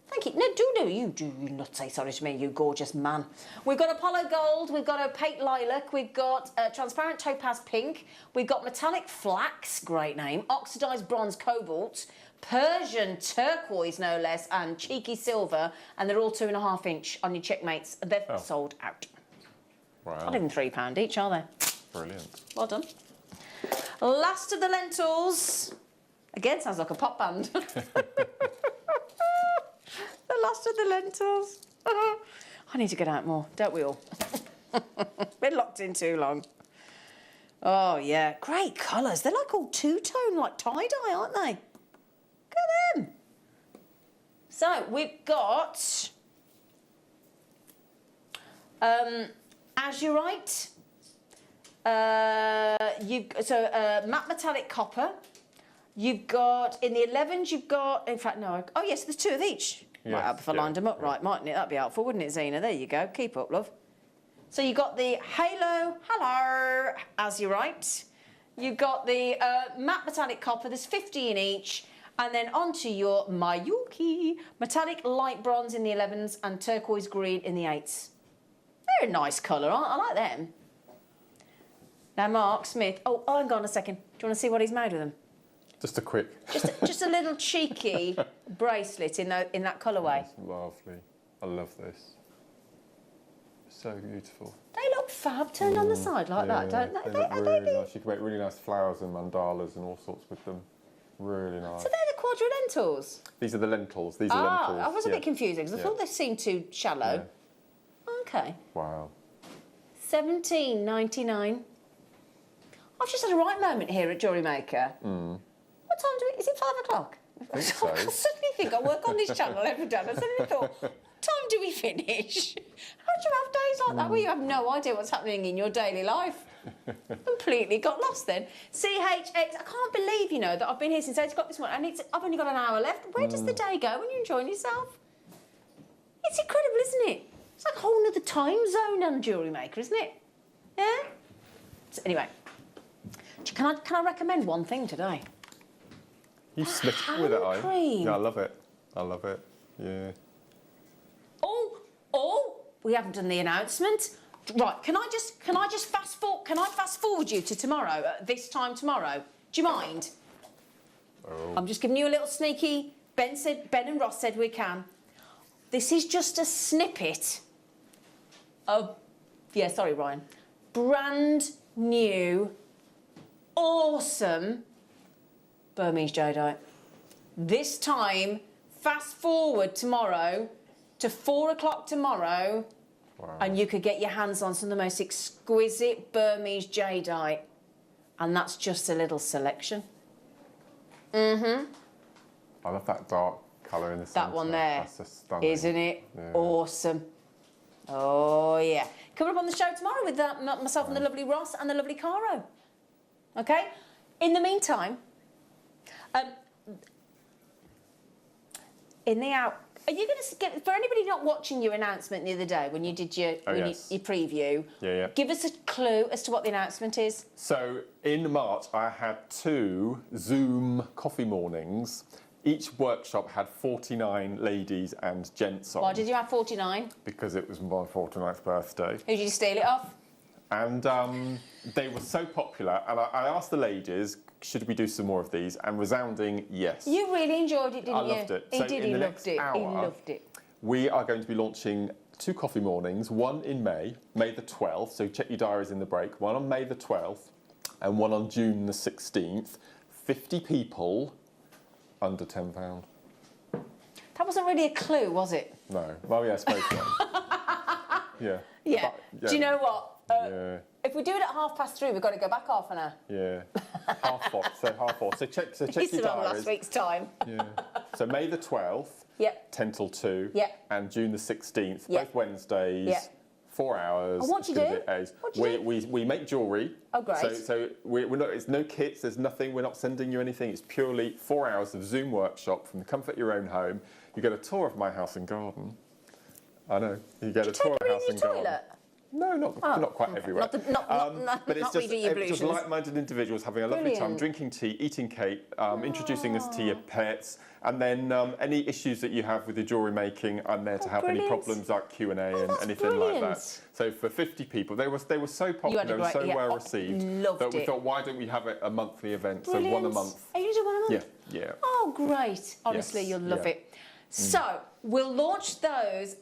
Thank you. No, you do not say sorry to me, you gorgeous man. We've got Apollo Gold, we've got Opaque Lilac, we've got Transparent Topaz Pink, we've got Metallic Flax, great name, Oxidised Bronze Cobalt, Persian Turquoise, no less, and Cheeky Silver, and they're all 2.5 inch on your checkmates. They've sold out. Wow. Not even £3 each, are they? Brilliant. Well done. Last of the lentils. Again, sounds like a pop band. The last of the lentils. I need to get out more, don't we all? Been locked in too long. Oh, yeah. Great colours. They're like all two-tone, like tie-dye, aren't they? Look at them. So, we've got azurite. Matte metallic copper. You've got, in the 11s, you've got, in fact, no, oh yes, there's 2 of each. Yes, Might help if I lined them up right, mightn't it? That'd be helpful, wouldn't it, Zena? There you go, keep up, love. So you've got the hello, azurite. You've got the matte metallic copper, there's 50 in each. And then onto your Mayuki, metallic light bronze in the 11s and turquoise green in the 8s. They're a nice colour, aren't I? like them. Now, Mark Smith, oh, hang on a second. Do you want to see what he's made with them? Just a quick. Just a little cheeky bracelet in that colourway. That's lovely. I love this. So beautiful. They look fab turned on the side like that, don't they? They look really nice. You can make really nice flowers and mandalas and all sorts with them. Really nice. So they're the quadrilentals? These are the lentils. These are lentils. I was a bit confused because I thought they seemed too shallow. Yeah. Okay. Wow. $17.99. I've just had a right moment here at JewelleryMaker. What time do we... Is it 5 o'clock? I think so. I suddenly think I work on this channel every day. I suddenly thought, what time do we finish? How do you have days like that where you have no idea what's happening in your daily life? Completely got lost then. CHX, I can't believe, you know, that I've been here since 8 o'clock this morning and I've only got an hour left. Where does the day go when you're enjoying yourself? It's incredible, isn't it? It's like a whole other time zone on JewelleryMaker, isn't it? Yeah? So anyway, can I recommend one thing today? You slipped with it, I. Cream. Yeah, I love it. I love it. Yeah. Oh, we haven't done the announcement. Right, can I just fast forward you to tomorrow, this time tomorrow? Do you mind? Oh. I'm just giving you a little sneaky, Ben and Ross said we can. This is just a snippet of, yeah, sorry, Ryan, brand new, awesome Burmese jadeite. This time, fast forward tomorrow to 4 o'clock tomorrow, and you could get your hands on some of the most exquisite Burmese jadeite. And that's just a little selection. I love that dark colour in the centre. That one there. That's just stunning. Isn't it? Yeah. Awesome. Oh, yeah. Coming up on the show tomorrow with myself and the lovely Ross and the lovely Caro. Okay? In the meantime, in the out... Are you going to get... For anybody not watching your announcement the other day when you did your, your preview, give us a clue as to what the announcement is. So, in March, I had 2 Zoom coffee mornings. Each workshop had 49 ladies and gents on. Why did you have 49? Because it was my 49th birthday. Who did you steal it off? And they were so popular, and I asked the ladies, should we do some more of these? And resounding yes. You really enjoyed it, didn't you? I loved it. He so did, in he the loved next it. Hour, He loved it. We are going to be launching 2 coffee mornings, one in May the 12th, so check your diaries in the break, one on May the 12th, and one on June the 16th. 50 people, under £10. That wasn't really a clue, was it? No. Well, yeah, I suppose so. Yeah. Yeah. But, Do you know what? If we do it at 3:30, we've got to go back half an hour. Yeah, half 4. So check your Used to diaries. on last week's time. Yeah. So May the 12th, 10 till 2, and June the 16th, both Wednesdays, 4 hours. And what do you do? What do you do? We make jewellery. Oh, great. So we're not. It's no kits. There's nothing. We're not sending you anything. It's purely 4 hours of Zoom workshop from the comfort of your own home. You get a tour of my house and garden. I know. You get a tour of the house and garden. Toilet? No, not quite everywhere. But it's just like-minded individuals having a lovely time, drinking tea, eating cake, introducing us to your pets, and then any issues that you have with your jewellery making, I'm there to help. Any problems like Q&A and anything like that. So for 50 people, they were so popular and so well received that we thought, why don't we have a monthly event? Brilliant. So one a month. Are you doing one a month? Yeah. Oh, great! Honestly, you'll love it. So we'll launch those.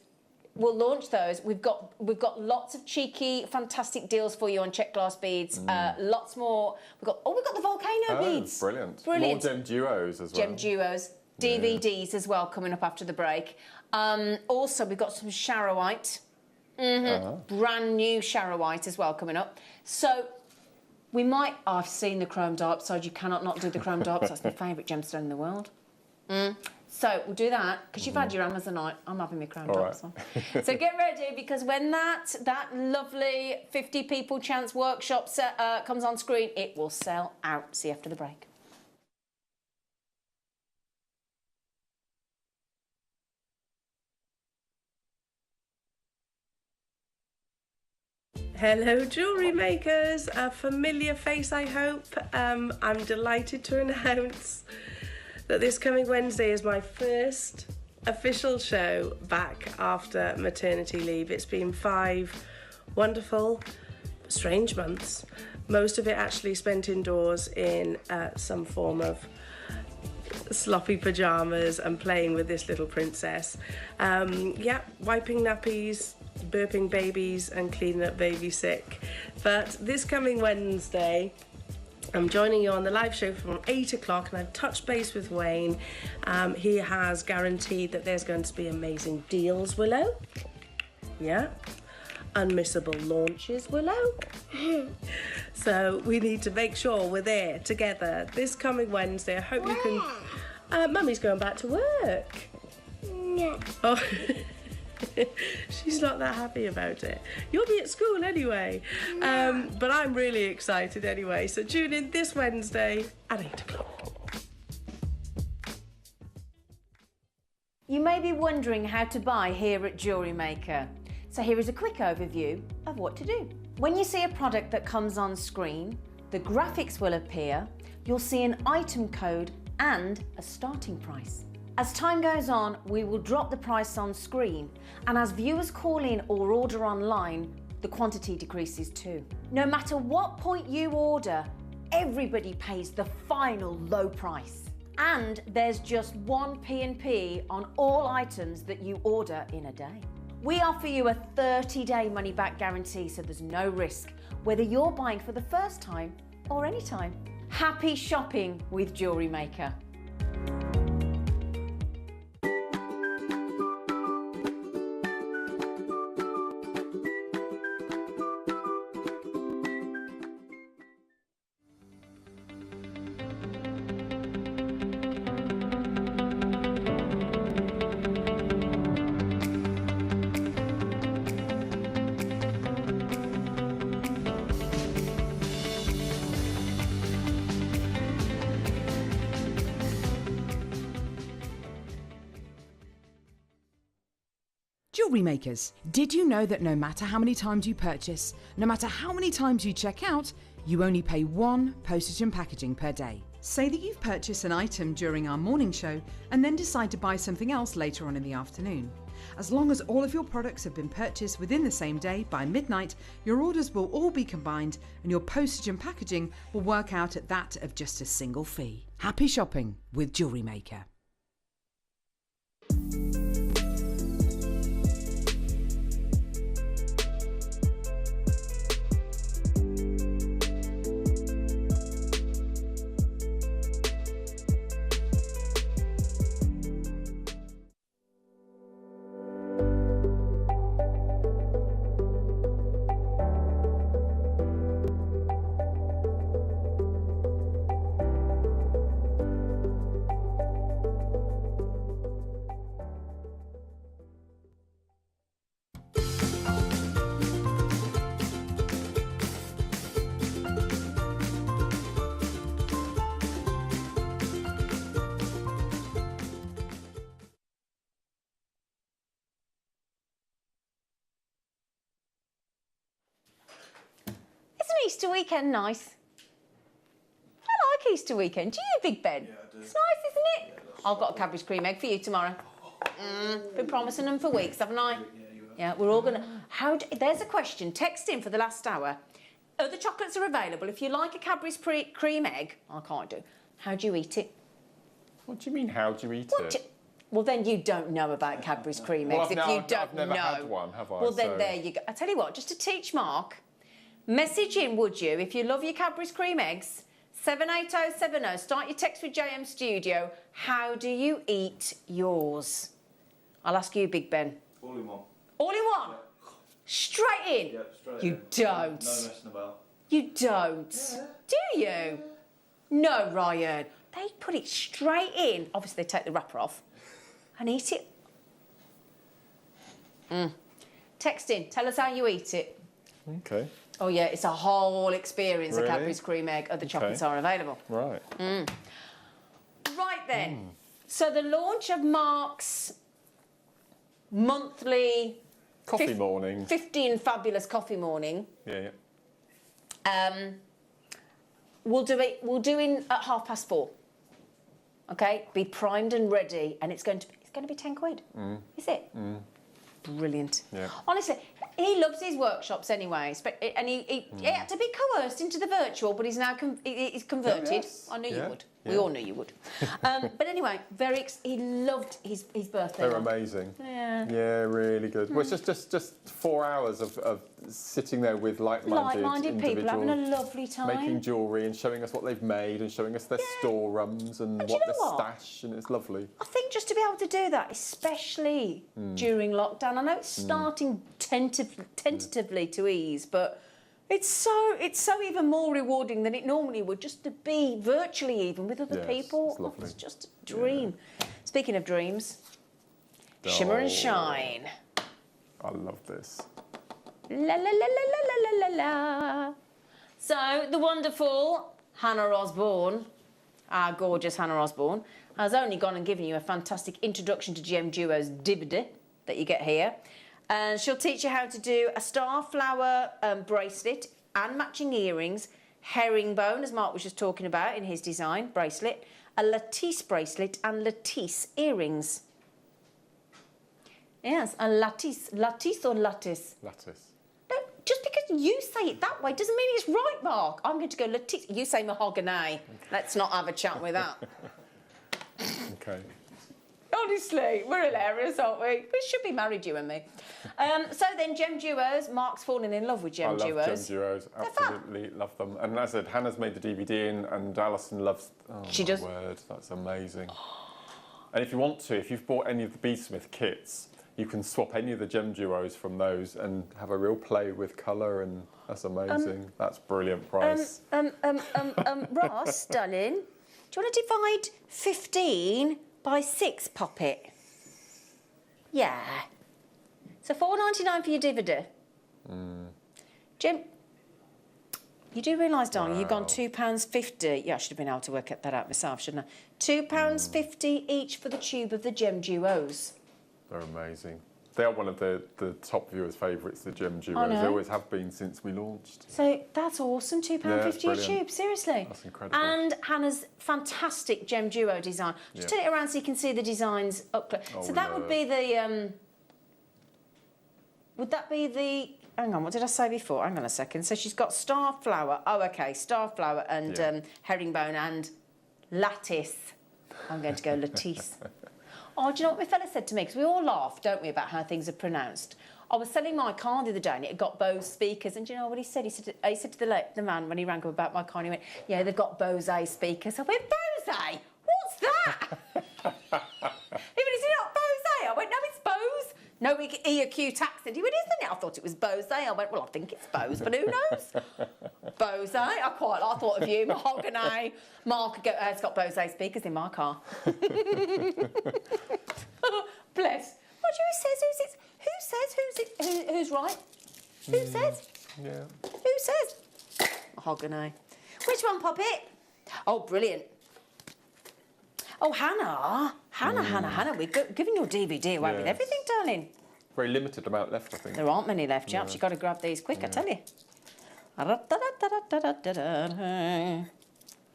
We've got lots of cheeky, fantastic deals for you on check glass beads. Lots more. We've got the volcano beads. Brilliant. More gem duos as well. Gem duos, DVDs as well coming up after the break. Also, we've got some Sharrowite, brand new Sharrowite as well coming up. So we might. I've seen the chrome diopside. You cannot not do the chrome diopside. That's my favourite gemstone in the world. So we'll do that, because you've had your Amazonite. I'm having my chrome diopside. So get ready, because when that lovely 50 people chance workshop comes on screen, it will sell out. See you after the break. Hello jewellery makers, a familiar face I hope. I'm delighted to announce that this coming Wednesday is my first official show back after maternity leave. It's been 5 wonderful, strange months, most of it actually spent indoors in some form of sloppy pyjamas and playing with this little princess. Wiping nappies, burping babies and cleaning up baby sick. But this coming Wednesday, I'm joining you on the live show from 8 o'clock, and I've touched base with Wayne. He has guaranteed that there's going to be amazing deals, Willow. Yeah. Unmissable launches, Willow. So we need to make sure we're there together this coming Wednesday. I hope you can... Mummy's going back to work. No. Oh. She's not that happy about it. You'll be at school anyway. But I'm really excited anyway. So tune in this Wednesday at 8 o'clock. You may be wondering how to buy here at JewelleryMaker. So here is a quick overview of what to do. When you see a product that comes on screen, the graphics will appear, you'll see an item code and a starting price. As time goes on, we will drop the price on screen, and as viewers call in or order online, the quantity decreases too. No matter what point you order, everybody pays the final low price. And there's just one P&P on all items that you order in a day. We offer you a 30-day money-back guarantee, so there's no risk, whether you're buying for the first time or any time. Happy shopping with JewelleryMaker. Jewellery makers, did you know that no matter how many times you purchase, no matter how many times you check out, you only pay 1 postage and packaging per day? Say that you've purchased an item during our morning show and then decide to buy something else later on in the afternoon. As long as all of your products have been purchased within the same day by midnight, your orders will all be combined and your postage and packaging will work out at that of just a single fee. Happy shopping with JewelleryMaker. Easter weekend nice? I like Easter weekend. Do you, Big Ben? Yeah, I do. It's nice, isn't it? I've got a Cadbury's cream egg for you tomorrow. Been promising them for weeks, haven't I? Yeah, we're all gonna. There's a question. Text in for the last hour. Other chocolates are available. If you like a Cadbury's cream egg, I can't do. How do you eat it? What do you mean? How do you eat it? Well, then you don't know about Cadbury's cream eggs. I've never had one, have I? Well, then there you go. I tell you what, just to teach Mark, message in, would you, if you love your Cadbury's cream eggs, 78070. Start your text with JM Studio. How do you eat yours? I'll ask you, Big Ben. All in one. All in one? Yeah. Straight in? Yeah, straight you in. don't. No messing about. You don't. Yeah. Do you? No, Ryan. They put it straight in. Obviously, they take the wrapper off and eat it. Text in. Tell us how you eat it. Okay. Oh, yeah, it's a whole experience. Really? A Cadbury's cream egg. Other chocolates are available. Right. Right then. So the launch of Mark's monthly coffee morning. 15 fabulous coffee morning. Yeah. We'll do it in at 4:30. Okay? Be primed and ready, and it's going to be 10 quid. Is it? Brilliant. Yeah. Honestly, he loves his workshops anyway, and he had to be coerced into the virtual, but he's now he's converted. Oh, yes. I knew you would. Yeah. We all knew you would. But anyway, he loved his birthday. They're amazing. Yeah. Yeah, really good. Well, it's just 4 hours of sitting there with like-minded people having a individuals, lovely time, making jewellery and showing us what they've made and showing us their storerooms and what their stash, and it's lovely. I think just to be able to do that, especially during lockdown, I know it's starting tentatively to ease, but it's so even more rewarding than it normally would, just to be virtually even with other people. It's lovely. It's just a dream. Yeah. Speaking of dreams, Shimmer and Shine. I love this. La la la la la la la la. So the wonderful Hannah Osborne, our gorgeous Hannah Osborne, has only gone and given you a fantastic introduction to Gem Duo's DVD that you get here. And she'll teach you how to do a starflower bracelet and matching earrings, herringbone, as Mark was just talking about in his design, bracelet, a lattice bracelet and lattice earrings. Yes, a lattice. Lattice or lattice? Lattice. No, just because you say it that way doesn't mean it's right, Mark. I'm going to go lattice. You say mahogany. Okay. Let's not have a chat with that. Okay. Honestly, we're hilarious, aren't we? We should be married, you and me. So then, Gem Duos. Mark's fallen in love with Gem Duos. I love Gem Duos. Absolutely love them. And as I said, Hannah's made the DVD and Alison loves. Oh, she does. Word, that's amazing. And if you want to, if you've bought any of the Beadsmith kits, you can swap any of the Gem Duos from those and have a real play with colour, and that's amazing. That's brilliant price. Ross, darling, do you want to divide 15 by 6, Poppet? Yeah. So $4.99 for your DVD. Jim, you do realise, darling, you've gone £2.50. Yeah, I should have been able to work that out myself, shouldn't I? £2.50 each for the tube of the Gem Duos. They're amazing. They are one of the top viewers' favourites, the Gem Duos. They always have been since we launched. So that's awesome, £2.50 a tube, seriously. That's incredible. And Hannah's fantastic Gem Duo design. Just turn it around so you can see the designs up close. So that would be the... would that be the... Hang on, what did I say before? Hang on a second. So she's got starflower. Oh, OK, starflower and herringbone and lattice. I'm going to go lattice. Oh, do you know what my fella said to me? Because we all laugh, don't we, about how things are pronounced. I was selling my car the other day and it had got Bose speakers. And do you know what he said? He said to the man when he rang up about my car, and he went, yeah, they've got Bose speakers. I went, Bose? What's that? He went, is it not Bose? I went, no, it's Bose. No EQ accent. He went, isn't it? I thought it was Bose. I went, well, I think it's Bose, but who knows? Bose, I thought of you, mahogany. Mark has got Bose speakers in my car. Bless. What who's right? Who says? Yeah. Who says? Mahogany. Which one, Poppet? Oh, brilliant. Oh, Hannah. Hannah. We're giving your DVD away with everything, darling. Very limited amount left, I think. There aren't many left, chaps. You've got to grab these quick, I tell you.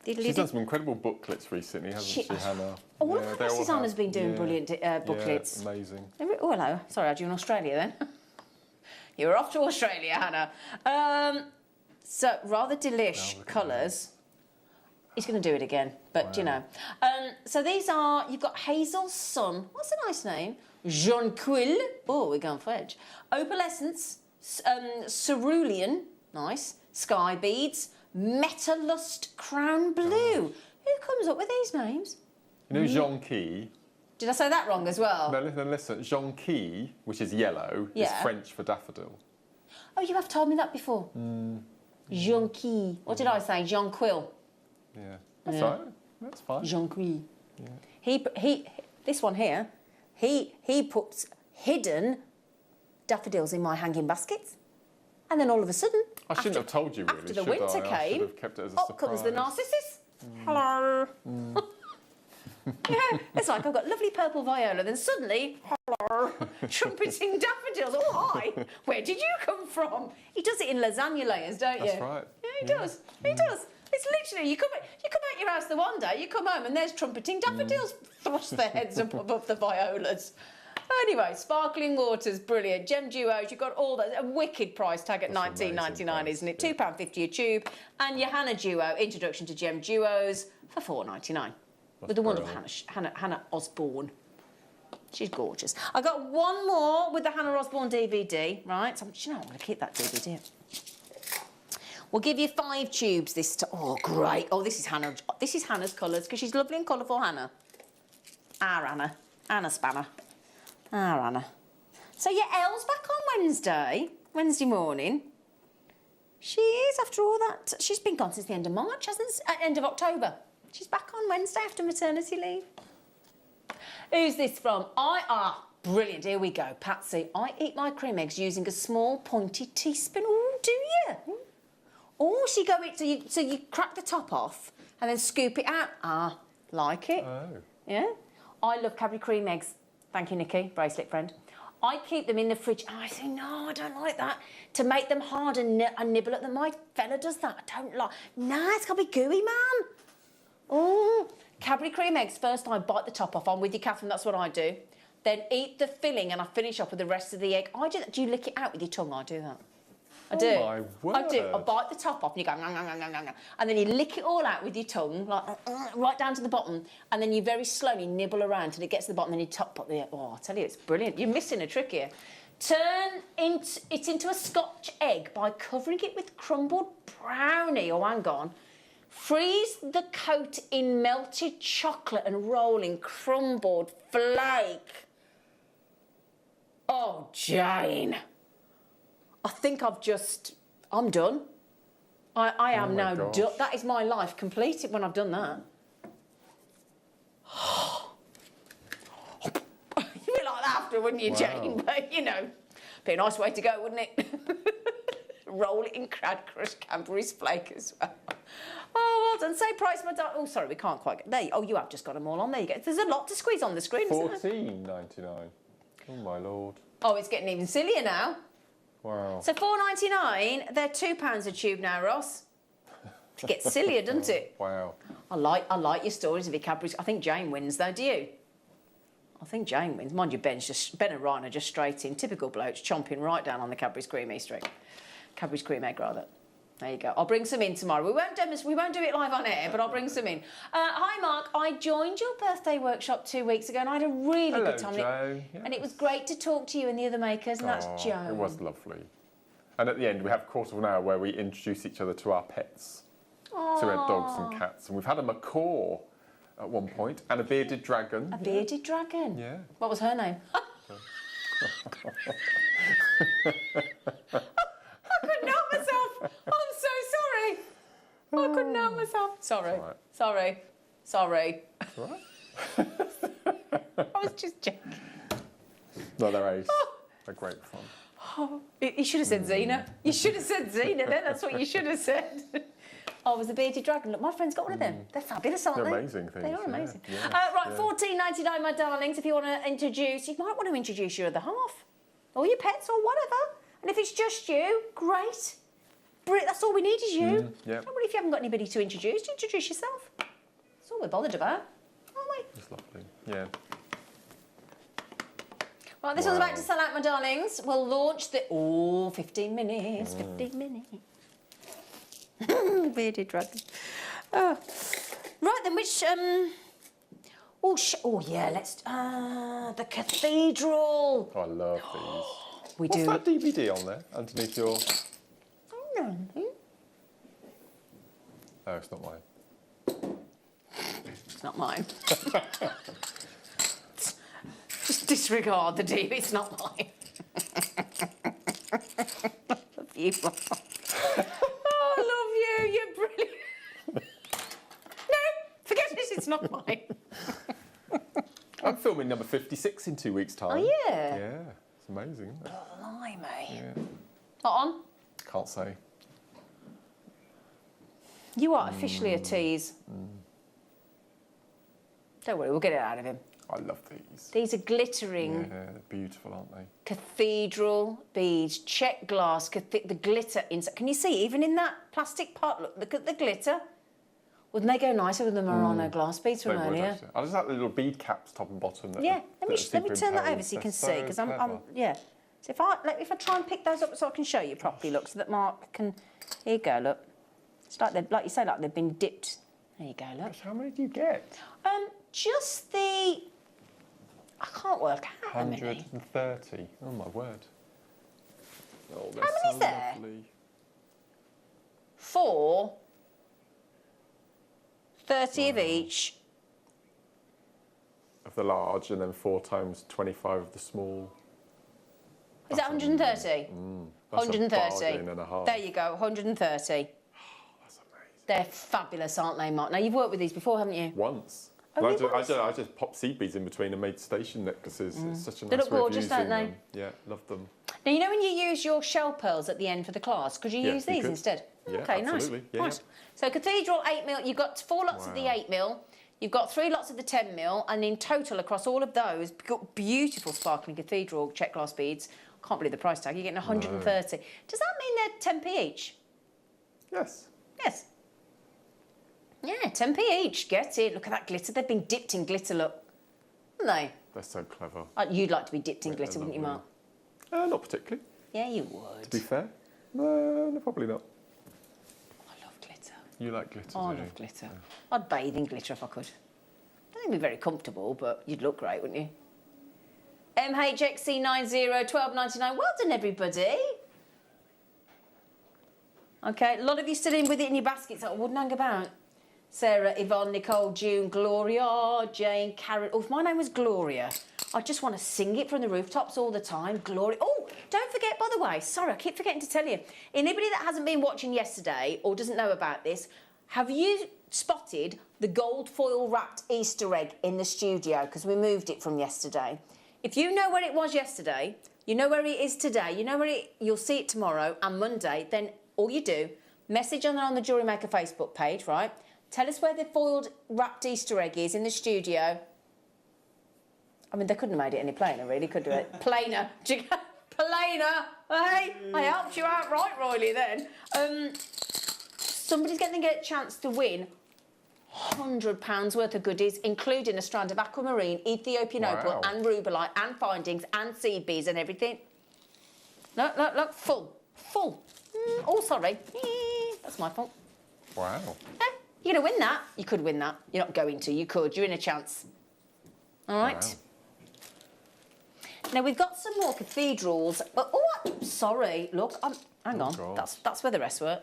She's done some incredible booklets recently, hasn't she, Hannah? All of our Susanna's been doing brilliant booklets. Yeah, amazing. Oh, hello. Sorry, I had you in Australia then. You were off to Australia, Hannah. So, rather delish colours. He's going to do it again, but you know. So these are, you've got Hazel Sun. What's a nice name? Jonquil. Oh, we're going for edge. Opalescence. Cerulean. Nice. Sky Beads. Metalust Crown Blue. Who comes up with these names? You know Jonquil? Did I say that wrong as well? No, listen. Jonquil, which is yellow, is French for daffodil. Oh, you have told me that before. Jonquil. What did I say? Jonquil. Yeah. That's right. That's fine. Jonquil. Yeah. He. This one here. He puts hidden daffodils in my hanging baskets, and then all of a sudden, I shouldn't have told you. Really, after the winter came, I should have kept it as a up comes the narcissus. Hello. Yeah, it's like I've got lovely purple viola, then suddenly, hello, trumpeting daffodils. Oh, hi, where did you come from? He does it in lasagna layers, don't you? That's right. Yeah, he does. He does. It's literally, you come out your house the one day, you come home and there's trumpeting daffodils thrust their heads up above the violas. Anyway, sparkling waters, brilliant. Gem duos, you've got all that. A wicked price tag at $19.99, isn't it? £2.50 a tube. And your Hannah Duo, Introduction to Gem Duos, for $4.99. With the wonderful Hannah Osborne. She's gorgeous. I got one more with the Hannah Osborne DVD, right? So I'm going to keep that DVD. We'll give you 5 tubes this time. Oh, great. Oh, this is Hannah. This is Hannah's colours, because she's lovely and colourful, Hannah. Our Hannah. Anna Spanner. Our Hannah. So, yeah, Elle's back on Wednesday morning. She is, after all that. She's been gone since the end of March, hasn't she? End of October. She's back on Wednesday after maternity leave. Who's this from? Brilliant. Here we go. Patsy. I eat my cream eggs using a small pointy teaspoon. Oh, do you? Oh, so you crack the top off and then scoop it out. Like it. Oh. Yeah. I love Cadbury cream eggs. Thank you, Nikki, bracelet friend. I keep them in the fridge. And I say, no, I don't like that. To make them hard and nibble at them. My fella does that. I don't like. Nah, it's got to be gooey, man. Oh, Cadbury cream eggs. First, I bite the top off. I'm with you, Catherine. That's what I do. Then eat the filling, and I finish off with the rest of the egg. I do that. Do you lick it out with your tongue? I do that. I do. Oh my word. I do. I bite the top off, and you go, and then you lick it all out with your tongue, like right down to the bottom, and then you very slowly nibble around till it gets to the bottom, and then you top the egg. Oh, I tell you, it's brilliant. You're missing a trick here. Turn it into a Scotch egg by covering it with crumbled brownie. Oh, hang on. Freeze the coat in melted chocolate and roll in crumbled flake. Oh, Jane. I think I'm done. I am now done. That is my life completed when I've done that. You'd be like that after, wouldn't you, Jane? But, you know, be a nice way to go, wouldn't it? Roll it in crushed Cadbury's flake as well. Oh, well done. Say price, my darling. Oh, sorry, we can't quite get there. Oh, you have just got them all on. There you go. There's a lot to squeeze on the screen, isn't there? $14.99. Oh, my Lord. Oh, it's getting even sillier now. Wow. So $4.99, they're £2 a tube now, Ross. It gets sillier, doesn't it? Wow. I like your stories of your Cadbury's. I think Jane wins, though, do you? I think Jane wins. Mind you, Ben and Ryan are just straight in. Typical blokes, chomping right down on the Cadbury's cream Easter egg. Cadbury's cream egg, rather. There you go. I'll bring some in tomorrow. We won't do it live on air, but I'll bring some in. Hi, Mark. I joined your birthday workshop 2 weeks ago, and I had a really good time. Joe. Yes. And it was great to talk to you and the other makers, and that's Joe. It was lovely. And at the end, we have a quarter of an hour where we introduce each other to our pets. Aww. So we had dogs and cats, and we've had a macaw at one point, and a bearded dragon. A bearded dragon? Yeah. What was her name? I couldn't help myself. I'm so sorry. I couldn't help myself. Sorry. Right. Sorry. Sorry. Right. I was just joking. No, they're ace. They're great fun. Oh, you should have said Xena. You should have said Xena then. That's what you should have said. Oh, it was a bearded dragon. Look, my friend's got one of them. They're fabulous, aren't they? They're amazing things. They are amazing. Yeah. Right, $14.99, my darlings. If you want to introduce, you might want to introduce your other half, or your pets, or whatever. And if it's just you, great. That's all we need is you. Yeah. Don't worry if you haven't got anybody to introduce yourself. That's all we're bothered about, aren't we? It's lovely. Yeah. Right, this one's about to sell out, my darlings. We'll launch the... 15 minutes, 15 minutes. Bearded dragon. Right, then, which... let's... the cathedral. Oh, I love these. What's that DVD on there, underneath your... Oh, it's not mine. It's not mine. Just disregard the DVD, it's not mine. I love you, Mum. Oh, I love you, you're brilliant. No, forget this, it's not mine. I'm filming number 56 in 2 weeks' time. Oh, yeah? Yeah, it's amazing, isn't it? Blimey. Yeah. Not on? Can't say. You are officially a tease. Don't worry, we'll get it out of him. I love these. These are glittering. Yeah, they're beautiful, aren't they? Cathedral beads, check glass, the glitter inside. Can you see, even in that plastic pot, look at the glitter. Wouldn't they go nicer with the Murano glass beads from earlier? Actually. I just like the little bead caps top and bottom. Let me turn that over so you can see, because I'm So if I try and pick those up so I can show you properly, look, so that Mark can. Here you go, look. It's like you say, like they've been dipped. There you go, look. How many do you get? Just the. I can't work out how many. 130. Oh my word. Oh, how many is there? Lovely. 4. 30 of each. Of the large, and then 4 times 25 of the small. Is that 130? 130. And a half. There you go, 130. That's amazing. They're fabulous, aren't they, Mark? Now, you've worked with these before, haven't you? Once. Only I just popped seed beads in between and made station necklaces. It's such a nice They look way gorgeous, of using don't they? them. Yeah, love them. Now, you know when you use your shell pearls at the end for the class, could you use these instead? Yeah, okay, absolutely. nice. Yeah, nice. So Cathedral 8mm, you've got 4 lots of the 8mm, you've got 3 lots of the 10mm, and in total across all of those, you've got beautiful sparkling Cathedral check glass beads. Can't believe the price tag, you're getting 130. No. Does that mean they're 10p each? Yes. Yes. Yeah, 10p each. Get it. Look at that glitter. They've been dipped in glitter, look. Haven't they? They're so clever. You'd like to be dipped in glitter, wouldn't you, Mark? Not particularly. Yeah, you would. To be fair. No, probably not. I love glitter. You like glitter, I love glitter. Yeah. I'd bathe in glitter if I could. I don't think it'd be very comfortable, but you'd look great, wouldn't you? MHXC90, $12.99. Well done, everybody. Okay, a lot of you still in with it in your baskets that I wouldn't hang about. Sarah, Yvonne, Nicole, June, Gloria, Jane, Karen. Oh, if my name was Gloria, I just want to sing it from the rooftops all the time. Gloria. Oh, don't forget, by the way, sorry, I keep forgetting to tell you. Anybody that hasn't been watching yesterday or doesn't know about this, have you spotted the gold foil wrapped Easter egg in the studio? Because we moved it from yesterday. If you know where it was yesterday, you know where it is today, you know where you'll see it tomorrow and Monday, then all you do, message on the JewelleryMaker Facebook page, right? Tell us where the foiled wrapped Easter egg is in the studio. I mean, they couldn't have made it any plainer, really, could they? Plainer. Plainer. Hey, I helped you out right royally then. Somebody's going to get a chance to win £100 worth of goodies, including a strand of aquamarine, Ethiopian opal and rubellite and findings and seed beads and everything. Look, full. Oh, sorry. That's my fault. Wow. You're going to win that. You could win that. You're not going to. You could. You're in a chance. All right. Wow. Now, we've got some more cathedrals. Oh, sorry. Look, hang on. God. That's where the rest were.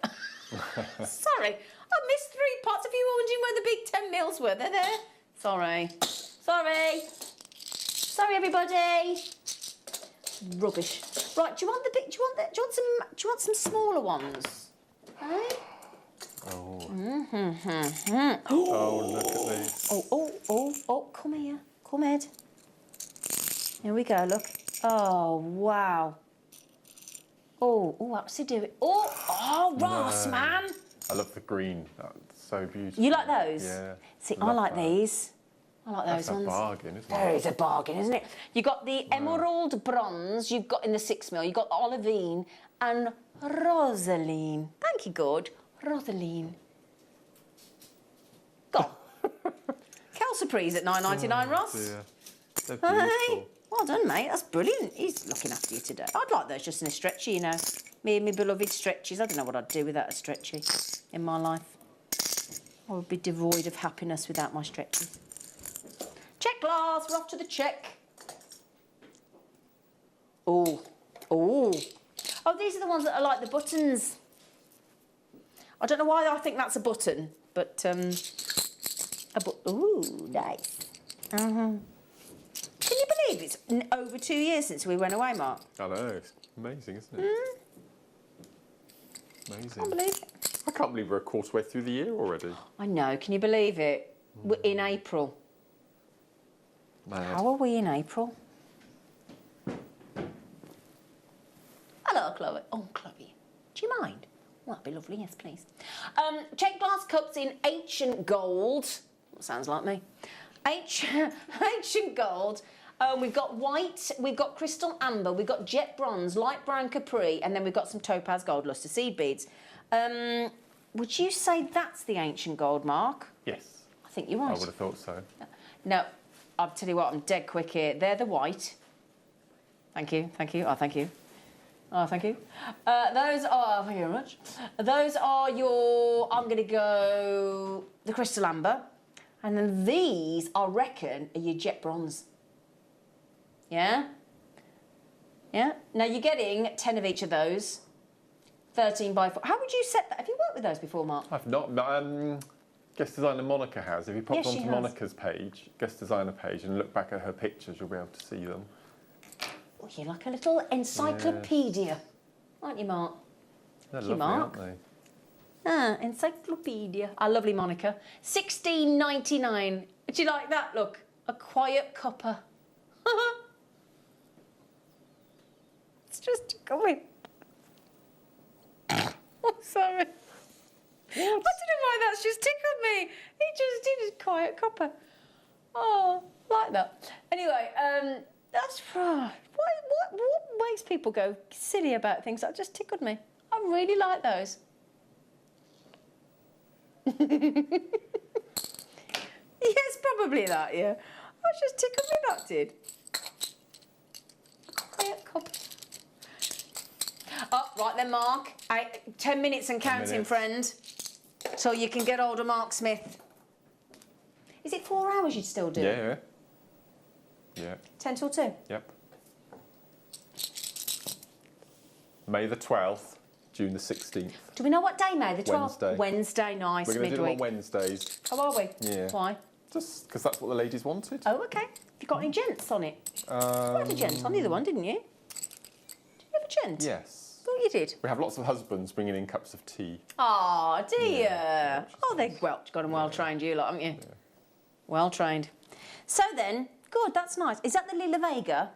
Sorry. I missed 3 pots. If you were wondering where the big 10 mils were, they're there. Sorry, everybody. Rubbish. Right, do you want some smaller ones? Hey? Oh. Oh, look at these. Oh, come here. Come, Ed. Here we go, look. Oh, wow. Oh, what's he doing? Oh, Ross, man. I love the green. That's so beautiful. You like those? Yeah. See, I like these. I like those ones. That's a bargain, isn't it? There is a bargain, isn't it? You've got the emerald bronze, you've got in the 6mm, you've got olivine and rosaline. Thank you, good. Rosaline. Go on. Calciprees at $9.99, Ross. Dear. They're beautiful. Hey, well done, mate. That's brilliant. He's looking after you today. I'd like those just in a stretchy, you know. Me and my beloved stretchies. I don't know what I'd do without a stretchy in my life. I would be devoid of happiness without my stretchies. Check glass. We're off to the check. Oh. Oh. Oh, these are the ones that are like the buttons. I don't know why I think that's a button, but ooh, nice. Can you believe it's over 2 years since we went away, Mark? I know, it's amazing, isn't it? Amazing. I can't believe it. I can't believe we're a quarter way through the year already. I know, can you believe it? We're in April. Mad. How are we in April? Hello, Chloe. Oh, Chloe, do you mind? Well, that'd be lovely, yes, please. Check glass cups in ancient gold. That sounds like me. Ancient gold. We've got white, we've got crystal amber, we've got jet bronze, light brown capri, and then we've got some topaz gold luster seed beads. Would you say that's the ancient gold, Mark? Yes. I think you're right. I would have thought so. No, I'll tell you what, I'm dead quick here. They're the white. Thank you, thank you, oh, thank you. Oh, thank you. Those are, thank you very much. Those are your, I'm going to go the crystal amber. And then these, I reckon, are your jet bronze. Yeah? Yeah? Now, you're getting 10 of each of those. 13 by 4. How would you set that? Have you worked with those before, Mark? I've not, but guest designer Monica has. If you pop Yes, she onto has. Monica's page, guest designer page, and look back at her pictures, you'll be able to see them. Oh, you're like a little encyclopedia, aren't you, Mark? They're Thank you, lovely, Mark. aren't they? Ah, encyclopedia. Our lovely Monica. $16.99. Do you like that? Look, a quiet cuppa. It's just going. I'm sorry. What? I don't know why that's just tickled me. He just did a quiet cuppa. Oh, like that. Anyway, that's what makes people go silly about things? That just tickled me. I really like those. Yes, probably that, yeah. That just tickled me, that did. Quiet cup. Oh, right then, Mark. 10 minutes and counting, friend. So you can get hold of Mark Smith. Is it 4 hours you'd still do? Yeah. Yeah. 10 till 2? Yep. May the 12th, June the 16th. Do we know what day, May? The 12th? Wednesday. Wednesday, nice, We're going to do midweek. them on Wednesdays. Oh, are we? Yeah. Why? Just because that's what the ladies wanted. Oh, okay. Have you got any gents on it? You had a gent on the other one, didn't you? Did you have a gent? Yes. Thought you did. We have lots of husbands bringing in cups of tea. Oh, dear. Yeah, oh, they've got them well trained, you lot, haven't you? Yeah. Well trained. So then, good, that's nice. Is that the Lila Vega?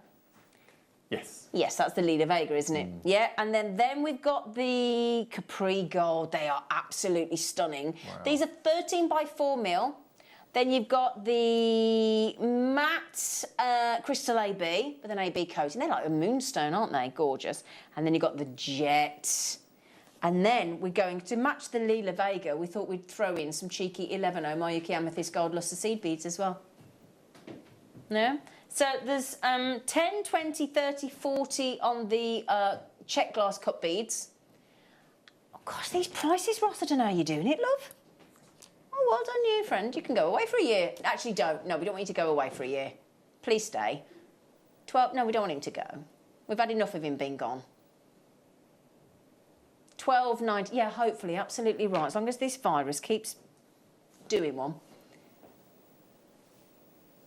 Yes. Yes, that's the Lila Vega, isn't it? Yeah, and then we've got the Capri Gold. They are absolutely stunning. Wow. These are 13 by 4 mil. Then you've got the matte crystal AB with an AB coating. They're like a moonstone, aren't they? Gorgeous. And then you've got the jet. And then we're going to match the Lila Vega. We thought we'd throw in some cheeky 11-0 Mayuki Amethyst Gold Luster Seed Beads as well. No? So there's 10, 20, 30, 40 on the check glass cup beads. Oh, gosh, these prices, Ross, I don't know how you're doing it, love. Oh, well done you, friend. You can go away for a year. Actually, don't. No, we don't want you to go away for a year. Please stay. 12. No, we don't want him to go. We've had enough of him being gone. 12.90. Yeah, hopefully, absolutely right. As long as this virus keeps doing one.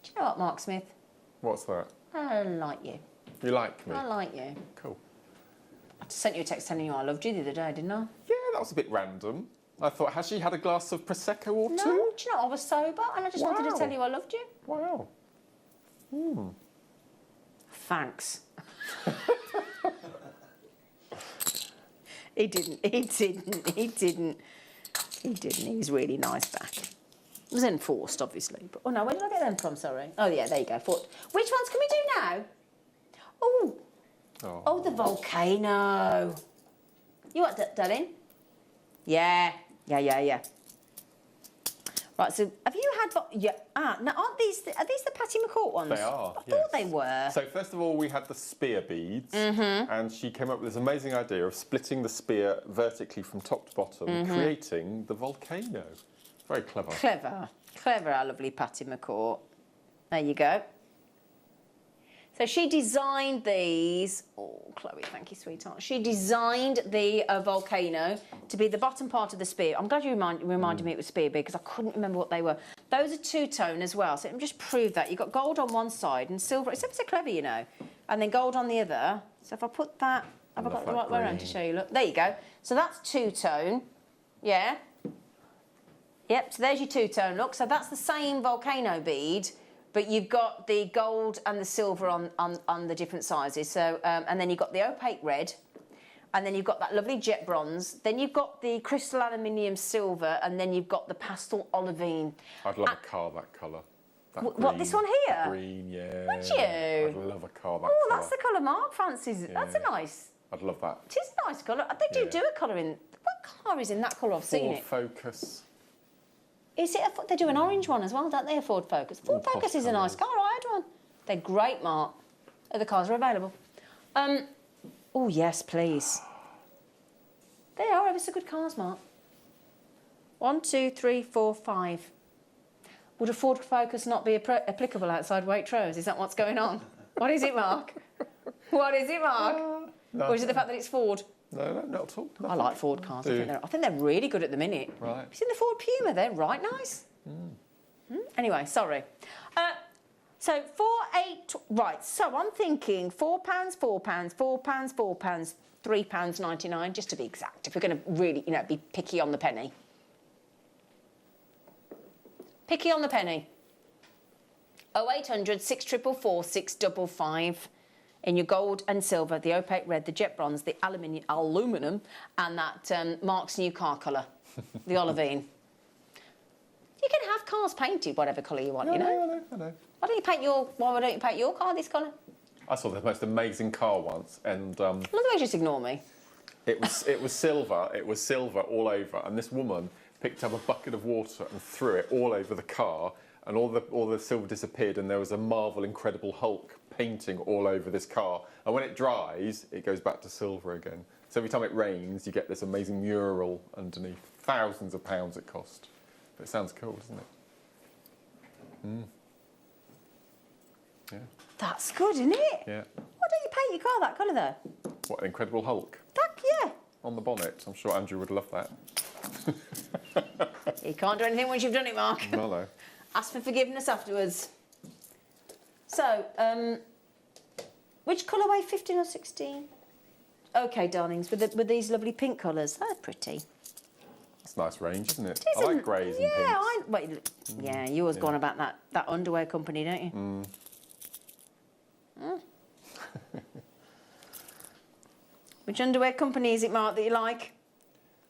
Do you know what, Mark Smith? What's that? I like you. You like me? I like you. Cool. I just sent you a text telling you I loved you the other day, didn't I? Yeah, that was a bit random. I thought, has she had a glass of Prosecco or two? No, do you know, I was sober and I just wanted to tell you I loved you. Wow. Thanks. He didn't. He was really nice back. It was enforced, obviously. But, oh, no, where did I get them from, sorry? Oh, yeah, there you go. Which ones can we do now? Oh, the volcano. You want that, darling? Yeah. Right, so have you had... now, are these the Patty McCourt ones? They are, I thought they were. So first of all, we had the spear beads, and she came up with this amazing idea of splitting the spear vertically from top to bottom, creating the volcano. Very clever. Clever, our lovely Patty McCourt. There you go. So she designed these. Oh, Chloe, thank you, sweetheart. She designed the volcano to be the bottom part of the spear. I'm glad you reminded me it was spear bead because I couldn't remember what they were. Those are two-tone as well. So let me just prove that. You've got gold on one side and silver. It's ever so clever, you know. And then gold on the other. So if I put that, have I got the right way around to show you? Look, there you go. So that's two-tone. Yeah. Yep, so there's your two-tone look. So that's the same volcano bead, but you've got the gold and the silver on the different sizes. So, and then you've got the opaque red, and then you've got that lovely jet bronze. Then you've got the crystal aluminium silver, and then you've got the pastel olivine. I'd love a car that colour. What, this one here? Green, yeah. Would you? I'd love a car that colour. Oh, that's the colour Mark fancies. Yeah. That's a nice... I'd love that. It is a nice colour. They do a colour in... What car is in that colour? I've seen it. Ford Focus. Is it? They do an orange one as well, don't they? A Ford Focus. Ford Focus is a nice car. I had one. They're great, Mark. Other cars are available. Oh yes, please. They are ever so good cars, Mark. 1, 2, 3, 4, 5. Would a Ford Focus not be applicable outside Waitrose? Is that what's going on? What is it, Mark? What is it, Mark? No, or is it the fact that it's Ford? No, not at all. Nothing. I like Ford cars. I think they're really good at the minute. Right. Have you seen the Ford Puma? They're right nice. Anyway, sorry. So right. So I'm thinking £4, £4, £4, £4, £3.99, just to be exact. If we're going to really, be picky on the penny. Picky on the penny. 0800 644 655. In your gold and silver, the opaque red, the jet bronze, the aluminium, and that Mark's new car colour, the olivine. You can have cars painted whatever colour you want, I know. Why don't you paint your car this colour? I saw the most amazing car once, and otherwise just ignore me. It was silver. It was silver all over, and this woman picked up a bucket of water and threw it all over the car, and all the silver disappeared, and there was a Marvel Incredible Hulk painting all over this car. And when it dries, it goes back to silver again. So every time it rains, you get this amazing mural underneath. Thousands of pounds it cost. But it sounds cool, doesn't it? Yeah. That's good, isn't it? Yeah. Why don't you paint your car that colour, though? What, Incredible Hulk? Yeah. On the bonnet. I'm sure Andrew would love that. You can't do anything once you've done it, Mark. No. Ask for forgiveness afterwards. So, which colourway, 15 or 16? OK, darlings, with these lovely pink colours. They're pretty. It's a nice range, isn't it? I like greys and pinks. Yeah, you always go on about that underwear company, don't you? Which underwear company is it, Mark, that you like?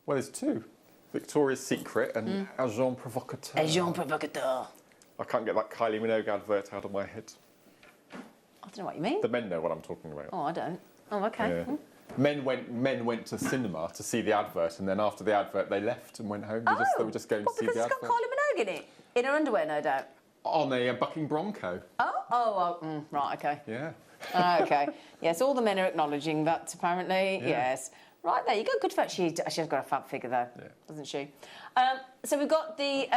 Well, there's two. Victoria's Secret and Agent Provocateur. Agent Provocateur. I can't get that Kylie Minogue advert out of my head. I don't know what you mean. The men know what I'm talking about. Oh, I don't. Oh, OK. Yeah. Men went to cinema to see the advert, and then after the advert, they left and went home. They were just going to see the advert. Because it's got Kylie Minogue in it? In her underwear, no doubt. On a bucking Bronco. Right, OK. Yeah. OK. Yes, all the men are acknowledging that, apparently. Yeah. Yes. Right, there you go. Good for her. She's got a fab figure, though, doesn't she? So we've got the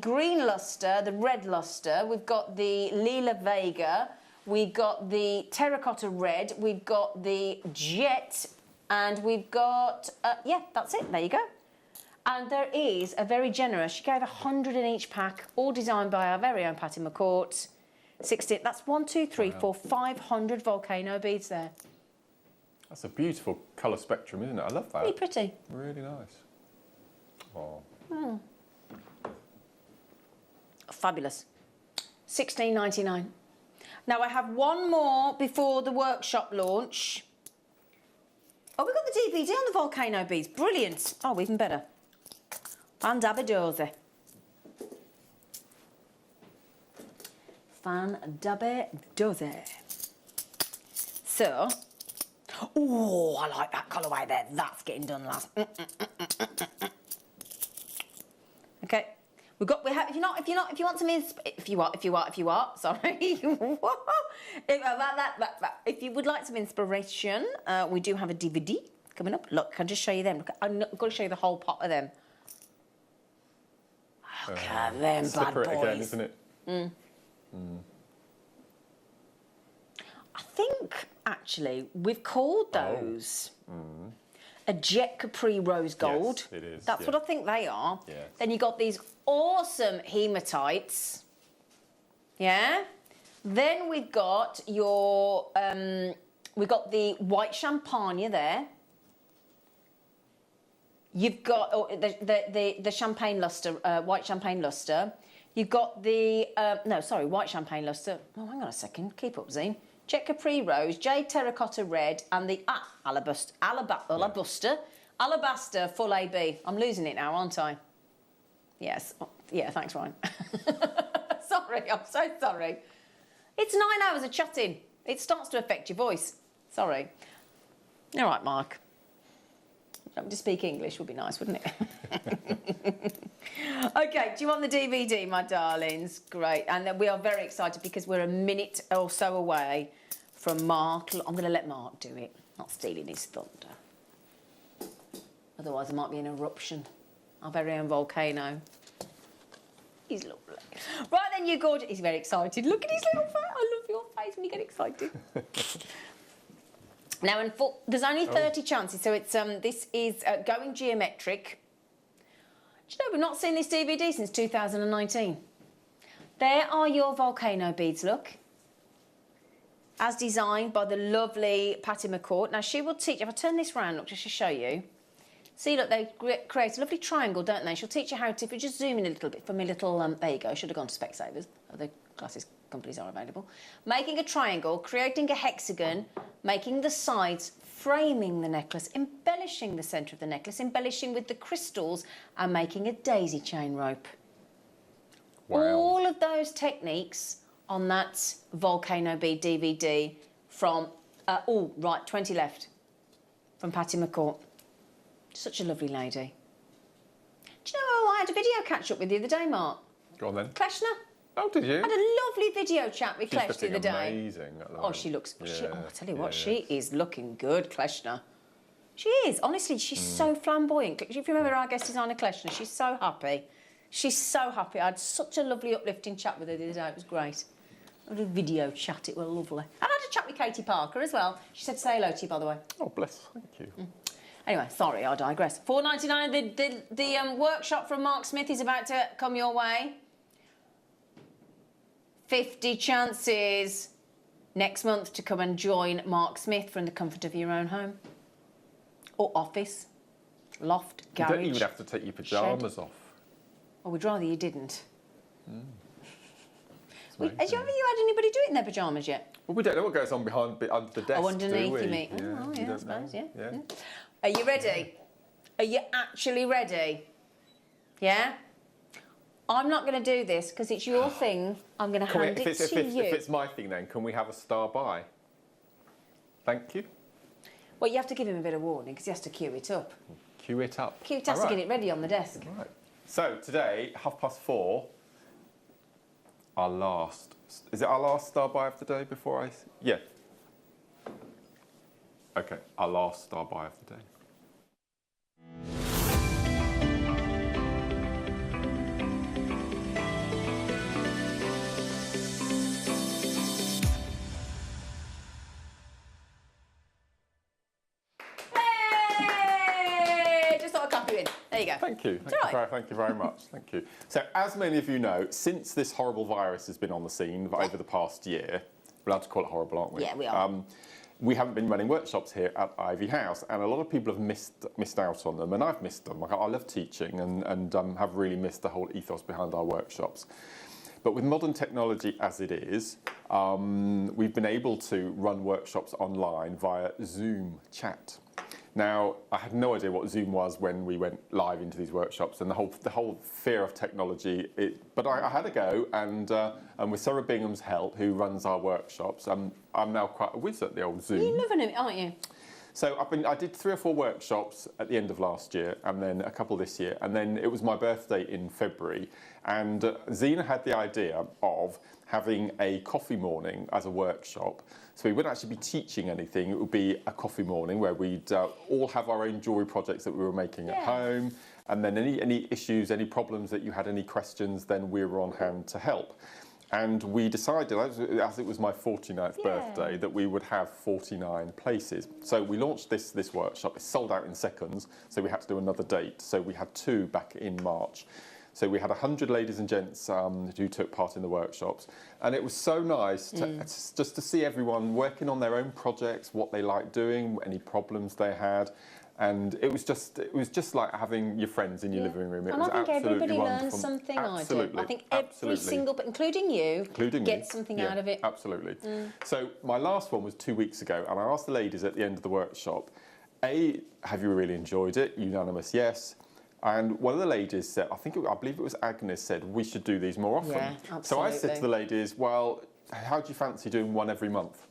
green lustre, the red lustre. We've got the Lila Vega. We've got the terracotta red. We've got the jet. And we've got... that's it. There you go. And there is a very generous... She gave 100 in each pack, all designed by our very own Patty McCourt. 16. That's 1, 2, 3, 4, 500 volcano beads there. That's a beautiful colour spectrum, isn't it? I love that. Really pretty. Really nice. Oh. Fabulous. $16.99. Now I have one more before the workshop launch. Oh, we've got the DVD on the volcano beads. Brilliant. Oh, even better. Pandabadose. Fan-dubby does it. So, oh, I like that colourway there. That's getting done last. Okay. If you want some if you would like some inspiration, we do have a DVD coming up. Look, I can just show you them. Look, I'm not going to show you the whole pot of them. Look at them bad boys. Again, isn't it? I think actually we've called those a Jet Capri Rose Gold. Yes, it is. That's what I think they are. Yeah. Then you got these awesome hematites. Yeah. Then we've got your we've got the white champagne there. You've got the champagne luster, white champagne luster. You've got the white champagne luster. Oh, hang on a second. Keep up, Zine. Jet Capri Rose, Jade Terracotta Red, and the Alabaster Full AB. I'm losing it now, aren't I? Yes. Oh, yeah, thanks, Ryan. Sorry, I'm so sorry. It's 9 hours of chatting. It starts to affect your voice. Sorry. All right, Mark. To speak English would be nice, wouldn't it? Okay, do you want the DVD, my darlings? Great. And then we are very excited because we're a minute or so away from Mark. I'm going to let Mark do it, not stealing his thunder. Otherwise, there might be an eruption. Our very own volcano. He's lovely. Right then, you gorgeous. He's very excited. Look at his little face. I love your face when you get excited. Now, there's only 30 chances, so it's this is going geometric. Do you know, we've not seen this DVD since 2019. There are your volcano beads, look. As designed by the lovely Patty McCourt. Now, she will teach, if I turn this round, look, just to show you. See, look, they create a lovely triangle, don't they? She'll teach you how to, if you just zoom in a little bit for me, little, there you go, should have gone to Specsavers. Other glasses companies are available. Making a triangle, creating a hexagon, making the sides, framing the necklace, embellishing the centre of the necklace, embellishing with the crystals, and making a daisy chain rope. Wow. All of those techniques on that Volcano Bead DVD from, 20 left, from Patty McCourt. Such a lovely lady. Do you know who I had a video catch-up with the other day, Mark? Go on then. Kleshner. Oh, did you? I had a lovely video chat with Klesh the other day. Amazing. She looks. Yeah. I tell you what, she is looking good, Kleshner. She is. Honestly, she's so flamboyant. If you remember our guest designer, Kleshner, she's so happy. She's so happy. I had such a lovely, uplifting chat with her the other day. It was great. I had a video chat. It was lovely. And I had a chat with Katie Parker as well. She said say hello to you, by the way. Oh, bless. Thank you. Anyway, sorry, I digress. $4.99. The workshop from Mark Smith is about to come your way. 50 chances next month to come and join Mark Smith from the comfort of your own home or office, loft, garage. You don't even have to take your pyjamas off. Oh, we'd rather you didn't. Have you had anybody do it in their pyjamas yet? Well, we don't know what goes on under the desk. Oh, underneath, do we? you mean? Yeah, I suppose, yeah. Yeah. Are you ready? Are you actually ready? Yeah? I'm not going to do this because it's your thing. I'm going to hand it to you. If it's my thing, then can we have a star by? Thank you. Well, you have to give him a bit of warning because he has to queue it up. Queue it up. He has to get it ready on the desk. Right. So today, 4:30, our last. Is it our last star buy of the day before I? Yeah. Okay, our last star buy of the day. There you go. Thank you. Thank you very much. Thank you. So, as many of you know, since this horrible virus has been on the scene over the past year, we're allowed to call it horrible, aren't we? Yeah, we are. We haven't been running workshops here at Ivy House, and a lot of people have missed out on them, and I've missed them. I love teaching and have really missed the whole ethos behind our workshops. But with modern technology as it is, we've been able to run workshops online via Zoom chat. Now, I had no idea what Zoom was when we went live into these workshops, and the whole fear of technology. But I had a go, and with Sarah Bingham's help, who runs our workshops, I'm now quite a whiz at the old Zoom. You're loving it, aren't you? So I did 3 or 4 workshops at the end of last year, and then a couple this year, and then it was my birthday in February, and Zena had the idea of having a coffee morning as a workshop. So we wouldn't actually be teaching anything, it would be a coffee morning where we'd all have our own jewellery projects that we were making at home, and then any issues, any problems that you had, any questions, then we were on hand to help. And we decided, as it was my 49th birthday, that we would have 49 places. So we launched this workshop. It sold out in seconds, so we had to do another date. So we had 2 back in March. So we had 100 ladies and gents who took part in the workshops. And it was so nice just to see everyone working on their own projects, what they liked doing, any problems they had. And it was just like having your friends in your living room. It was I think everybody wonderful. learns something. Absolutely. I think every single, including you, gets something out of it. Absolutely. So my last one was 2 weeks ago, and I asked the ladies at the end of the workshop, A, have you really enjoyed it? Unanimous yes. And one of the ladies said, I believe it was Agnes, said we should do these more often. Yeah, absolutely. So I said to the ladies, well, how do you fancy doing one every month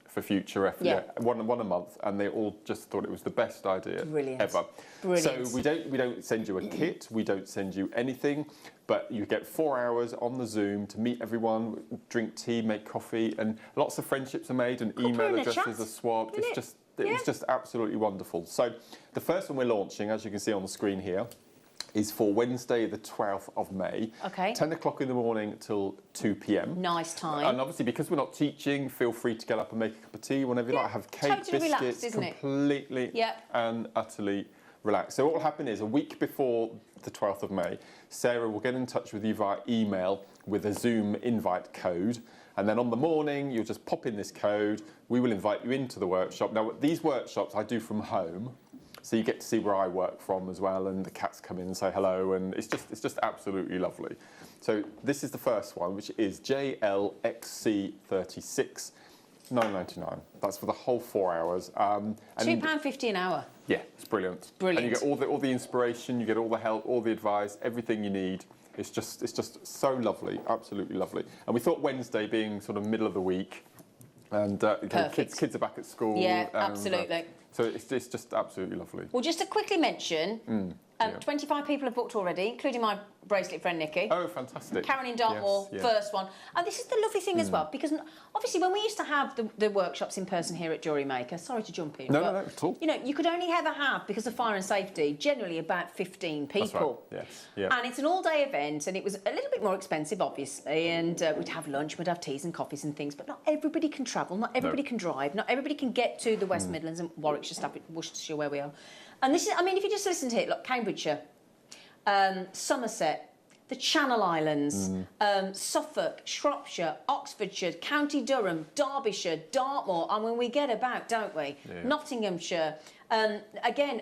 for future reference? Yeah, one a month, and they all just thought it was the best idea ever. Brilliant. So we don't send you a kit, we don't send you anything, but you get 4 hours on the Zoom to meet everyone, drink tea, make coffee, and lots of friendships are made, and email addresses are swapped. It was just absolutely wonderful. So the first one we're launching, as you can see on the screen here, is for Wednesday the 12th of May. Okay. 10 o'clock in the morning till 2 p.m. Nice time. And obviously, because we're not teaching, feel free to get up and make a cup of tea whenever you like. Have cake, totally biscuits, relaxed, isn't it? Completely and utterly relaxed. So what will happen is, a week before the 12th of May, Sarah will get in touch with you via email with a Zoom invite code. And then on the morning, you'll just pop in this code. We will invite you into the workshop. Now, these workshops I do from home, so you get to see where I work from as well, and the cats come in and say hello, and it's just absolutely lovely. So this is the first one, which is JLXC36, $9.99. That's for the whole 4 hours. £2.50 an hour. Yeah, it's brilliant. Brilliant. And you get all the inspiration, you get all the help, all the advice, everything you need. It's just so lovely, absolutely lovely. And we thought Wednesday being sort of middle of the week, and kids are back at school. Yeah, absolutely. So it's just absolutely lovely. Well, just to quickly mention, 25 people have booked already, including my bracelet friend Nikki. Oh, fantastic. Karen in Dartmoor, first one. And this is the lovely thing as well, because obviously when we used to have the workshops in person here at JewelleryMaker, sorry to jump in. No, at all. You know, you could only ever have, because of fire and safety, generally about 15 people. That's right. Yes. And it's an all-day event, and it was a little bit more expensive, obviously, and we'd have lunch, we'd have teas and coffees and things, but not everybody can travel, not everybody can drive, not everybody can get to the West Midlands and Warwickshire, Worcestershire, where we are. And this is, I mean, if you just listen to it, look, Cambridgeshire, Somerset, the Channel Islands, Suffolk, Shropshire, Oxfordshire, County Durham, Derbyshire, Dartmoor, and when we get about, don't we? Yeah. Nottinghamshire, again,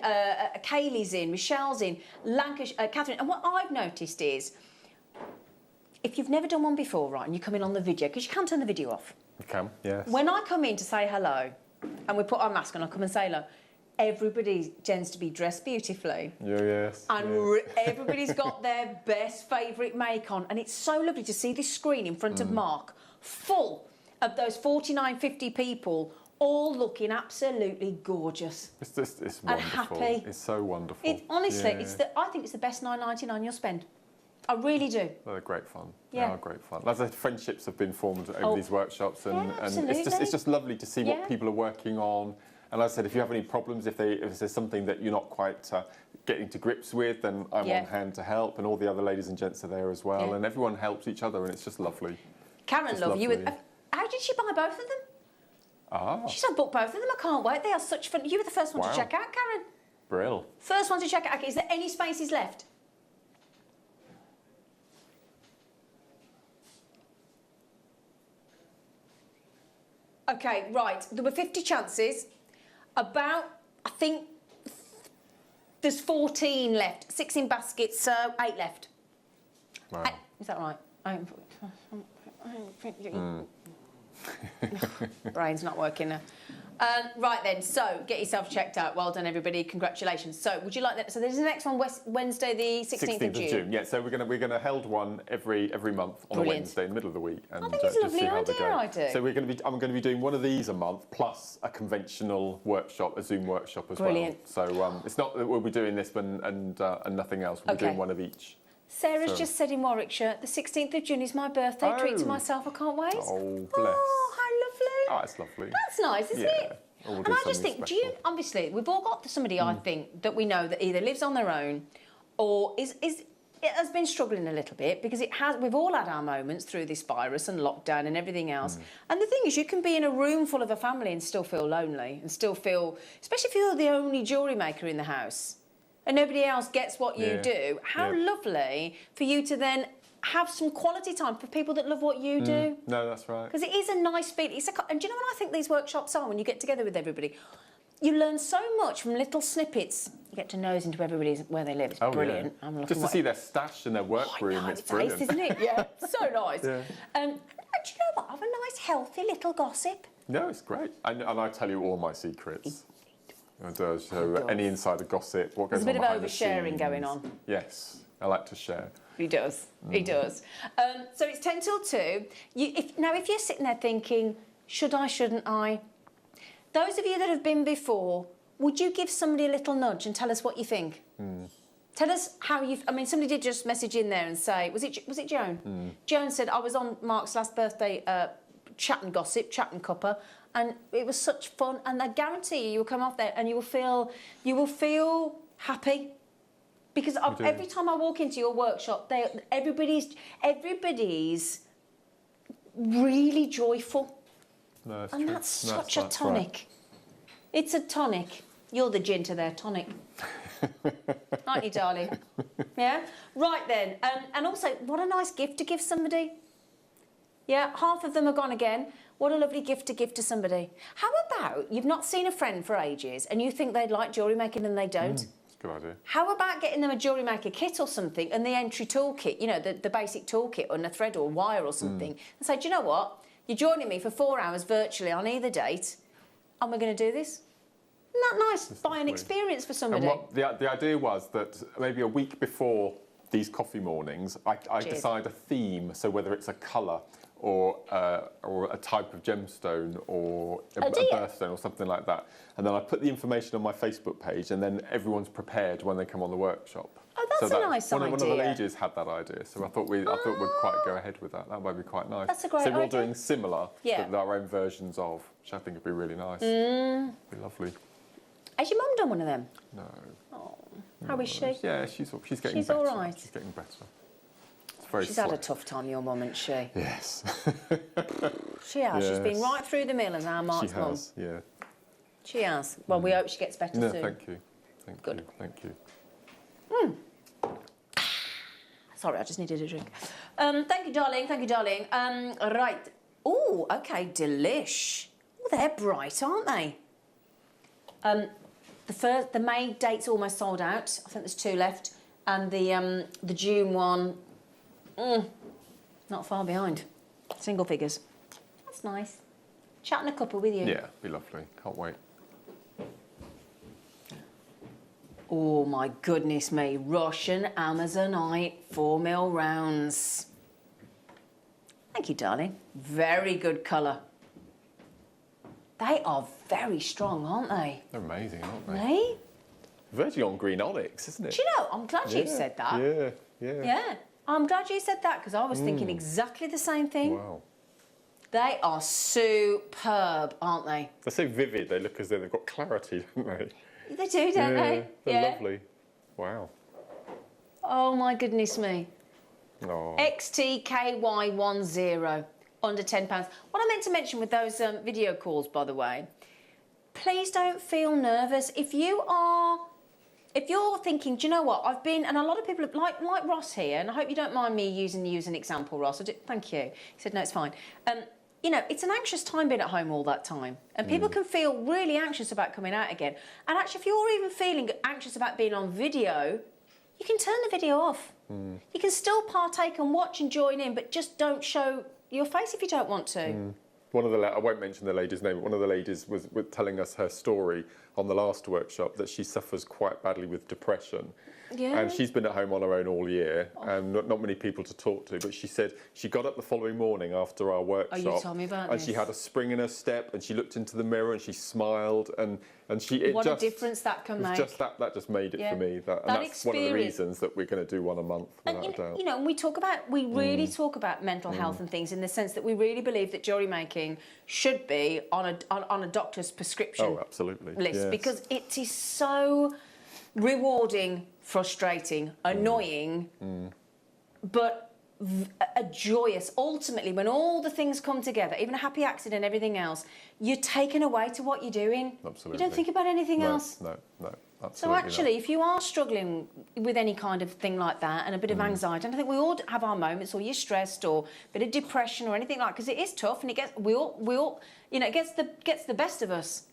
Kaylee's in, Michelle's in, Lancashire, Catherine. And what I've noticed is, if you've never done one before, right, and you come in on the video, because you can turn the video off. You can, yes. When I come in to say hello, and we put our mask on, I come and say hello, everybody tends to be dressed beautifully. Yes. And everybody's got their best favourite make on. And it's so lovely to see this screen in front of Mark, full of those 49, 50 people, all looking absolutely gorgeous. It's wonderful. And happy. It's so wonderful. Honestly, I think it's the best $9.99 you'll spend. I really do. They're great fun. Yeah. They are great fun. As I said, friendships have been formed over these workshops, and it's just lovely to see what people are working on. And as I said, if you have any problems, if there's something that you're not quite getting to grips with, then I'm on hand to help, and all the other ladies and gents are there as well, and everyone helps each other, and it's just lovely. Karen, love you. How did she buy both of them? She's had booked both of them. I can't wait. They are such fun. You were the first one to check out, Karen. Brill. First one to check out. Okay, is there any spaces left? Okay, right. There were 50 chances. I think there's 14 left. 6 in baskets, so 8 left. Wow. Is that right? Brain's not working now. Right then, so get yourself checked out. Well done, everybody. Congratulations. So, would you like that? So, there's the next one, Wednesday, the 16th of June. Yeah. So we're gonna hold one every month on a Wednesday in the middle of the week. And, I think it's a lovely idea. So I'm going to be doing one of these a month plus a conventional workshop, a Zoom workshop as well. So it's not that we'll be doing this one and nothing else. We'll be doing one of each. Sarah's just said in Warwickshire, the 16th of June is my birthday. Treat to myself. I can't wait. Oh, bless. Oh, how lovely. Oh, that's lovely. That's nice, isn't it? And I just think, obviously, we've all got somebody, I think, that we know that either lives on their own or has been struggling a little bit, because we've all had our moments through this virus and lockdown and everything else. And the thing is, you can be in a room full of a family and still feel lonely and still feel, especially if you're the only jewellery maker in the house and nobody else gets what you do. How lovely for you to then have some quality time for people that love what you do. No, that's right. Because it is a nice feeling. And do you know what I think these workshops are when you get together with everybody? You learn so much from little snippets. You get to nose into where they live. It's brilliant. Yeah. Just to see their stash and their workroom, it's brilliant. Isn't it? Yeah, so nice. And do you know what? Have a nice, healthy little gossip. No, it's great. And I tell you all my secrets. I do. So any insider gossip, what goes on behind the scenes. There's a bit of oversharing going on. Yes, I like to share. He does. He does. So it's 10 till 2. If you're sitting there thinking, should I, shouldn't I? Those of you that have been before, would you give somebody a little nudge and tell us what you think? Tell us how you... I mean, somebody did just message in there and say... Was it Joan? Joan said, I was on Mark's last birthday chat and gossip, chat and cuppa, and it was such fun. And I guarantee you will come off there and you will feel happy. Because every time I walk into your workshop, everybody's really joyful. No, that's and true. that's such a tonic. Right. It's a tonic. You're the gin to their tonic. Aren't you, darling? Yeah? Right then. And also, what a nice gift to give somebody. Yeah, half of them are gone again. What a lovely gift to give to somebody. How about you've not seen a friend for ages and you think they'd like jewellery making and they don't? Good idea. How about getting them a jewellery maker kit or something and the entry toolkit, you know, the basic toolkit and a thread or wire or something, and say, do you know what? You're joining me for 4 hours virtually on either date, and we're going to do this. Isn't that nice? Buy an experience for somebody. And the idea was that maybe a week before these coffee mornings, I decide a theme, so whether it's a colour or a type of gemstone or a birthstone or something like that. And then I put the information on my Facebook page, and then everyone's prepared when they come on the workshop. Oh, that's a nice idea. One of the ladies had that idea, so I thought we'd quite go ahead with that. That might be quite nice. That's a great idea. So we're all doing similar, but our own versions of, which I think would be really nice. It'd be lovely. Has your mum done one of them? No. Oh, how is she? Yeah, she's getting better. She's all right. She's getting better. She's had a tough time, your mum, hasn't she? Yes. She has. Yes. She's been right through the mill as our Mark's mum. She has, yeah. She has. Well, we hope she gets better soon. Thank you. Good. Thank you. Sorry, I just needed a drink. Thank you, darling. Thank you, darling. Right. Oh, okay, delish. Oh, they're bright, aren't they? The May date's almost sold out. I think there's 2 left. And the June one, not far behind. Single figures. That's nice. Chatting a couple with you. Yeah, be lovely. Can't wait. Oh my goodness me. Russian Amazonite 4mm rounds. Thank you, darling. Very good colour. They are very strong, aren't they? They're amazing, aren't they? They? Verging on green onyx, isn't it? Do you know, I'm glad you said that. Yeah. I'm glad you said that, because I was thinking exactly the same thing. Wow. They are superb, aren't they? They're so vivid, they look as though they've got clarity, don't they? They do, don't they? They're lovely. Wow. Oh, my goodness me. Oh. XTKY10, under £10. What I meant to mention with those video calls, by the way, please don't feel nervous. If you're thinking, do you know what, I've been, and a lot of people, like Ross here, and I hope you don't mind me using you as an example, Ross. Thank you. He said, no, it's fine. You know, it's an anxious time being at home all that time. And people can feel really anxious about coming out again. And actually, if you're even feeling anxious about being on video, you can turn the video off. You can still partake and watch and join in, but just don't show your face if you don't want to. One of the, I won't mention the lady's name, but one of the ladies was telling us her story on the last workshop that she suffers quite badly with depression. Yeah. And she's been at home on her own all year, and not many people to talk to. But she said she got up the following morning after our workshop, you told me about and this. she had a spring in her step, and she looked into the mirror and she smiled, and she What a difference that can make. Just that just made it for me. And that's one of the reasons that we're going to do one a month. And you know, we really talk about mental health and things in the sense that we really believe that jewellery making should be on a doctor's prescription list, because it is so rewarding, frustrating, annoying, but a joyous. Ultimately, when all the things come together, even a happy accident, everything else, you're taken away to what you're doing. Absolutely. You don't think about anything else. No, absolutely. So actually, if you are struggling with any kind of thing like that and a bit of anxiety, and I think we all have our moments, or you're stressed, or a bit of depression, or anything like, because it is tough, and it gets we all you know, it gets the best of us,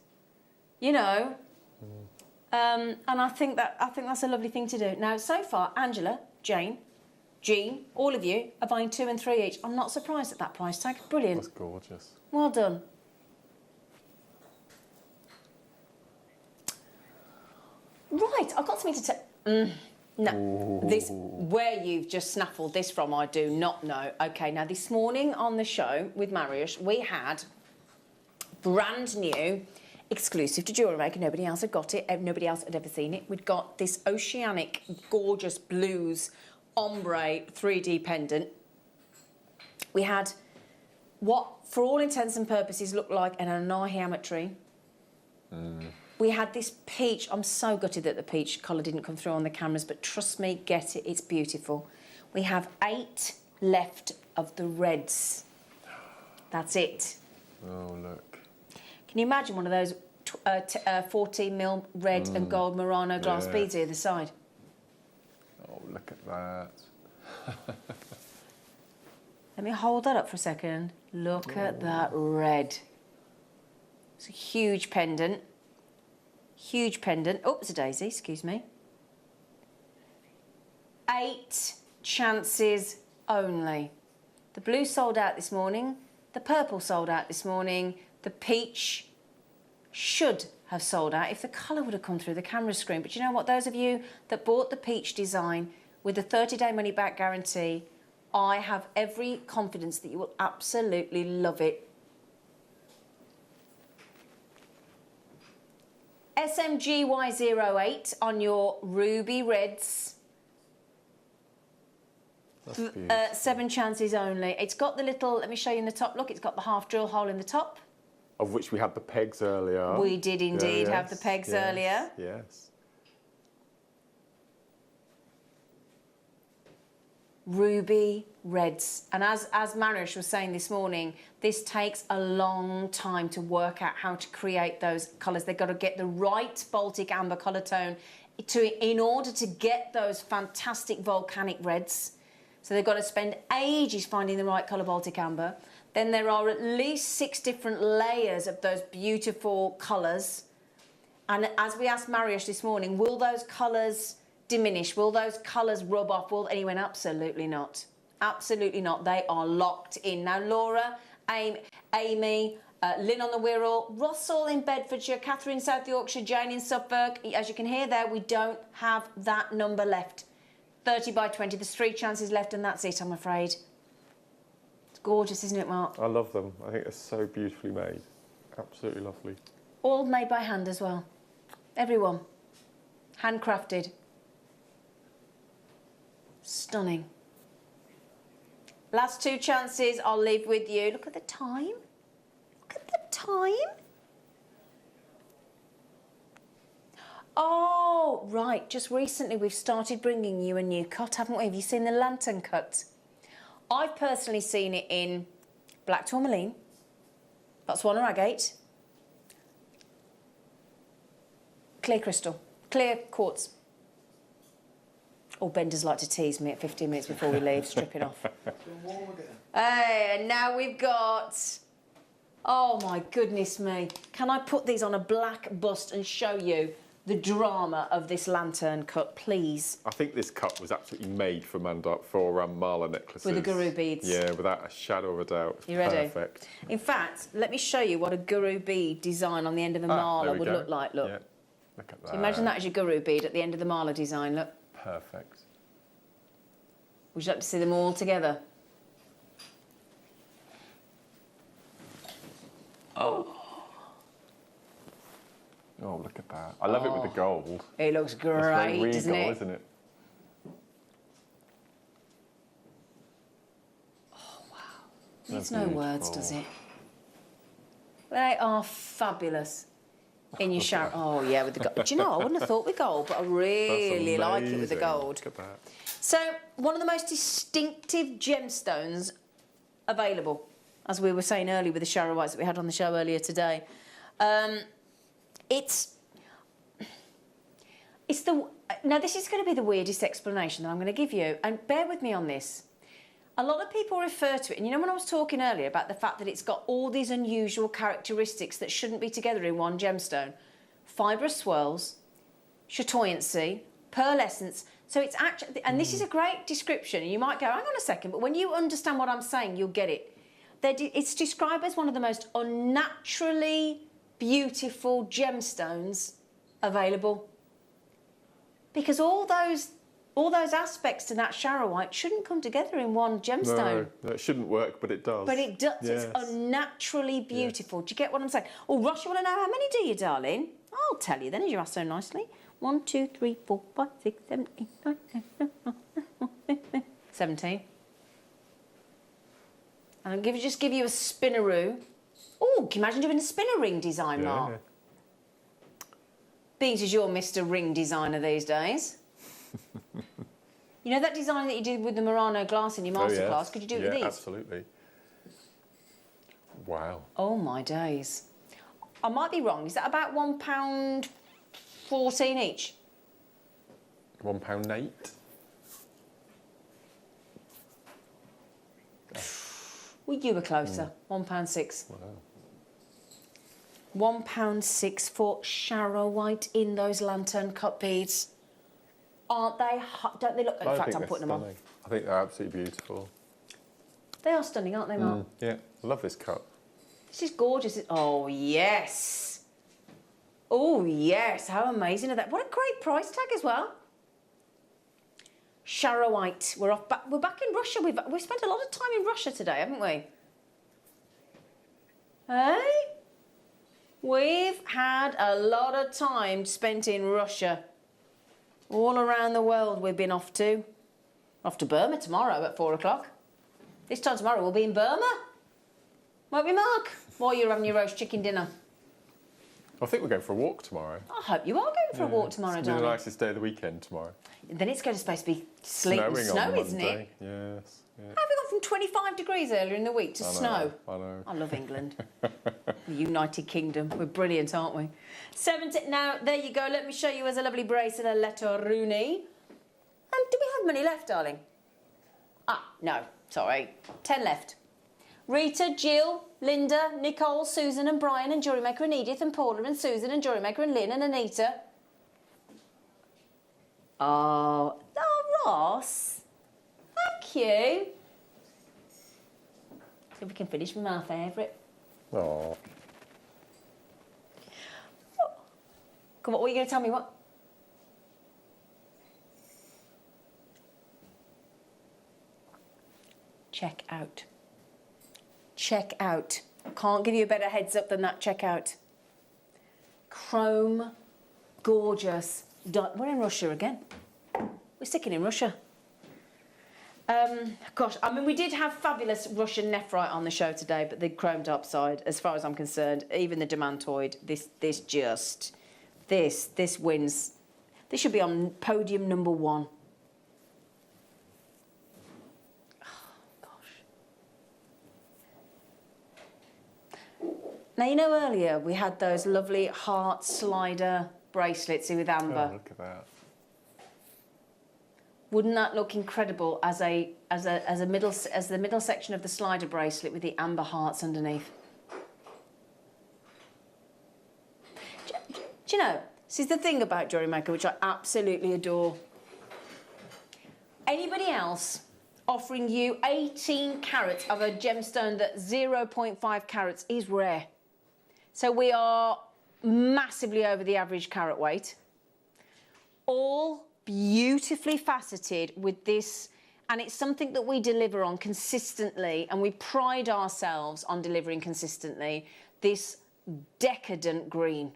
you know. And I think that's a lovely thing to do. Now, so far, Angela, Jane, Jean, all of you are buying 2 and 3 each. I'm not surprised at that price tag. Brilliant. That's gorgeous. Well done. Right, I've got something to tell. No, this, where you've just snaffled this from, I do not know. Okay, now this morning on the show with Mariusz, we had brand new, exclusive to JewelleryMaker. Nobody else had got it. Nobody else had ever seen it. We'd got this oceanic, gorgeous blues ombre 3D pendant. We had what, for all intents and purposes, looked like an anahiametry. We had this peach. I'm so gutted that the peach colour didn't come through on the cameras, but trust me, get it. It's beautiful. We have 8 left of the reds. That's it. Oh, look. Can you imagine one of those 14mm red and gold Murano glass beads either side? Oh, look at that. Let me hold that up for a second. Look at that red. It's a huge pendant. Huge pendant. Oh, it's a daisy, excuse me. 8 chances only. The blue sold out this morning. The purple sold out this morning. The peach should have sold out if the colour would have come through the camera screen. But you know what? Those of you that bought the peach design with a 30-day money-back guarantee, I have every confidence that you will absolutely love it. SMGY08 on your ruby reds. That's 7 chances only. It's got the little, let me show you in the top, look, it's got the half drill hole in the top. Of which we had the pegs earlier. We did indeed have the pegs earlier. Yes. Ruby reds. And as Mariusz was saying this morning, this takes a long time to work out how to create those colours. They've got to get the right Baltic amber colour tone in order to get those fantastic volcanic reds. So they've got to spend ages finding the right colour Baltic amber. Then there are at least 6 different layers of those beautiful colours. And as we asked Mariusz this morning, will those colours diminish? Will those colours rub off? And he went, absolutely not. Absolutely not. They are locked in. Now, Laura, Amy, Lynn on the Wirral, Russell in Bedfordshire, Catherine in South Yorkshire, Jane in Suffolk. As you can hear there, we don't have that number left. 30 by 20. There's 3 chances left, and that's it, I'm afraid. It's gorgeous, isn't it, Mark? I love them. I think they're so beautifully made. Absolutely lovely. All made by hand as well. Everyone. Handcrafted. Stunning. Last 2 chances I'll leave with you. Look at the time. Look at the time. Oh, right. Just recently we've started bringing you a new cut, haven't we? Have you seen the lantern cut? I've personally seen it in black tourmaline, Botswana agate, clear crystal, clear quartz. Oh, Bender's like to tease me at 15 minutes before we leave, stripping off. Hey, and now we've got... Oh, my goodness me. Can I put these on a black bust and show you the drama of this lantern cut, please. I think this cut was absolutely made for Marla necklaces. With the guru beads. Yeah, without a shadow of a doubt. It's You ready? Perfect. In fact, let me show you what a guru bead design on the end of a Marla would look like. Look. Yeah. Look at that. So imagine that as your guru bead at the end of the Marla design. Look. Perfect. Would you like to see them all together? Oh. Oh, look at that. I love it with the gold. It looks great, regal, doesn't it? Isn't it? Oh, wow. Needs no words, does it? They are fabulous. In your shower. Oh, yeah, with the gold. Do you know, I wouldn't have thought with gold, but I really like it with the gold. Look at that. So, one of the most distinctive gemstones available, as we were saying earlier with the Shara Whites that we had on the show earlier today. It's the... Now, this is going to be the weirdest explanation that I'm going to give you, and bear with me on this. A lot of people refer to it, and you know when I was talking earlier about the fact that it's got all these unusual characteristics that shouldn't be together in one gemstone. Fibrous swirls, chatoyancy, pearlescence. So it's actually... And this is a great description, and you might go, hang on a second, but when you understand what I'm saying, you'll get it. It's described as one of the most unnaturally beautiful gemstones available. Because all those aspects to that Shara White shouldn't come together in one gemstone. No, it shouldn't work, but it does. But it does. Yes. It's unnaturally beautiful. Do you get what I'm saying? Oh, Ross, you want to know how many do you, darling? I'll tell you then, as you asked so nicely. 1, 2, 3, 4, 5, 6, 7, 8, 9, 10, 17. And I'll just give you a spinneroo. Oh, can you imagine doing a spinner ring design, Mark? Being as you're Mr. Ring Designer these days. You know that design that you did with the Murano glass in your masterclass? Could you do it with these? Absolutely. Wow. Oh my days. I might be wrong. Is that about £1.14 each? £1.08. Well, you were closer. £1.06. Wow. £1.06 for Shara White in those lantern cut beads. Aren't they? Don't they look? In fact, I'm putting them on. I think they're absolutely beautiful. They are stunning, aren't they, Mark? Yeah, I love this cut. This is gorgeous. Oh yes. Oh yes. How amazing are that? What a great price tag as well. Shara White. We're back in Russia. We've spent a lot of time in Russia today, haven't we? Hey? We've had a lot of time spent in Russia. All around the world we've been off to. Off to Burma tomorrow at 4 o'clock. This time tomorrow we'll be in Burma. Won't we, Mark? While you're having your roast chicken dinner. I think we're going for a walk tomorrow. I hope you are going for a walk tomorrow, darling. It's the nicest day of the weekend tomorrow. Then it's supposed to be sleet and snow, isn't it? Yes. Yeah. How have we gone from 25 degrees earlier in the week to snow? I know. I love England. The United Kingdom. We're brilliant, aren't we? 17. Now, there you go. Let me show you as a lovely bracelet, a Letteruni. And do we have money left, darling? Ah, no. Sorry. 10 left. Rita, Jill, Linda, Nicole, Susan and Brian and JewelleryMaker and Edith and Paula and Susan and JewelleryMaker and Lynn and Anita. Oh, Ross. Thank you. See if we can finish with my favourite. Oh. Come on, what are you going to tell me? What? Check out. Check out. I can't give you a better heads up than that. Check out. Chrome, gorgeous. We're in Russia again. We're sticking in Russia. Gosh, I mean, we did have fabulous Russian nephrite on the show today, but the chromed up side, as far as I'm concerned, even the demantoid, this wins. This should be on podium number 1. Now, you know, earlier we had those lovely heart slider bracelets with amber. Oh, look at that. Wouldn't that look incredible as the middle section of the slider bracelet with the amber hearts underneath? Do you know, This is the thing about JewelleryMaker, which I absolutely adore. Anybody else offering you 18 carats of a gemstone that's 0.5 carats is rare. So we are massively over the average carat weight. All beautifully faceted with this, and it's something that we deliver on consistently, and we pride ourselves on delivering consistently, this decadent green.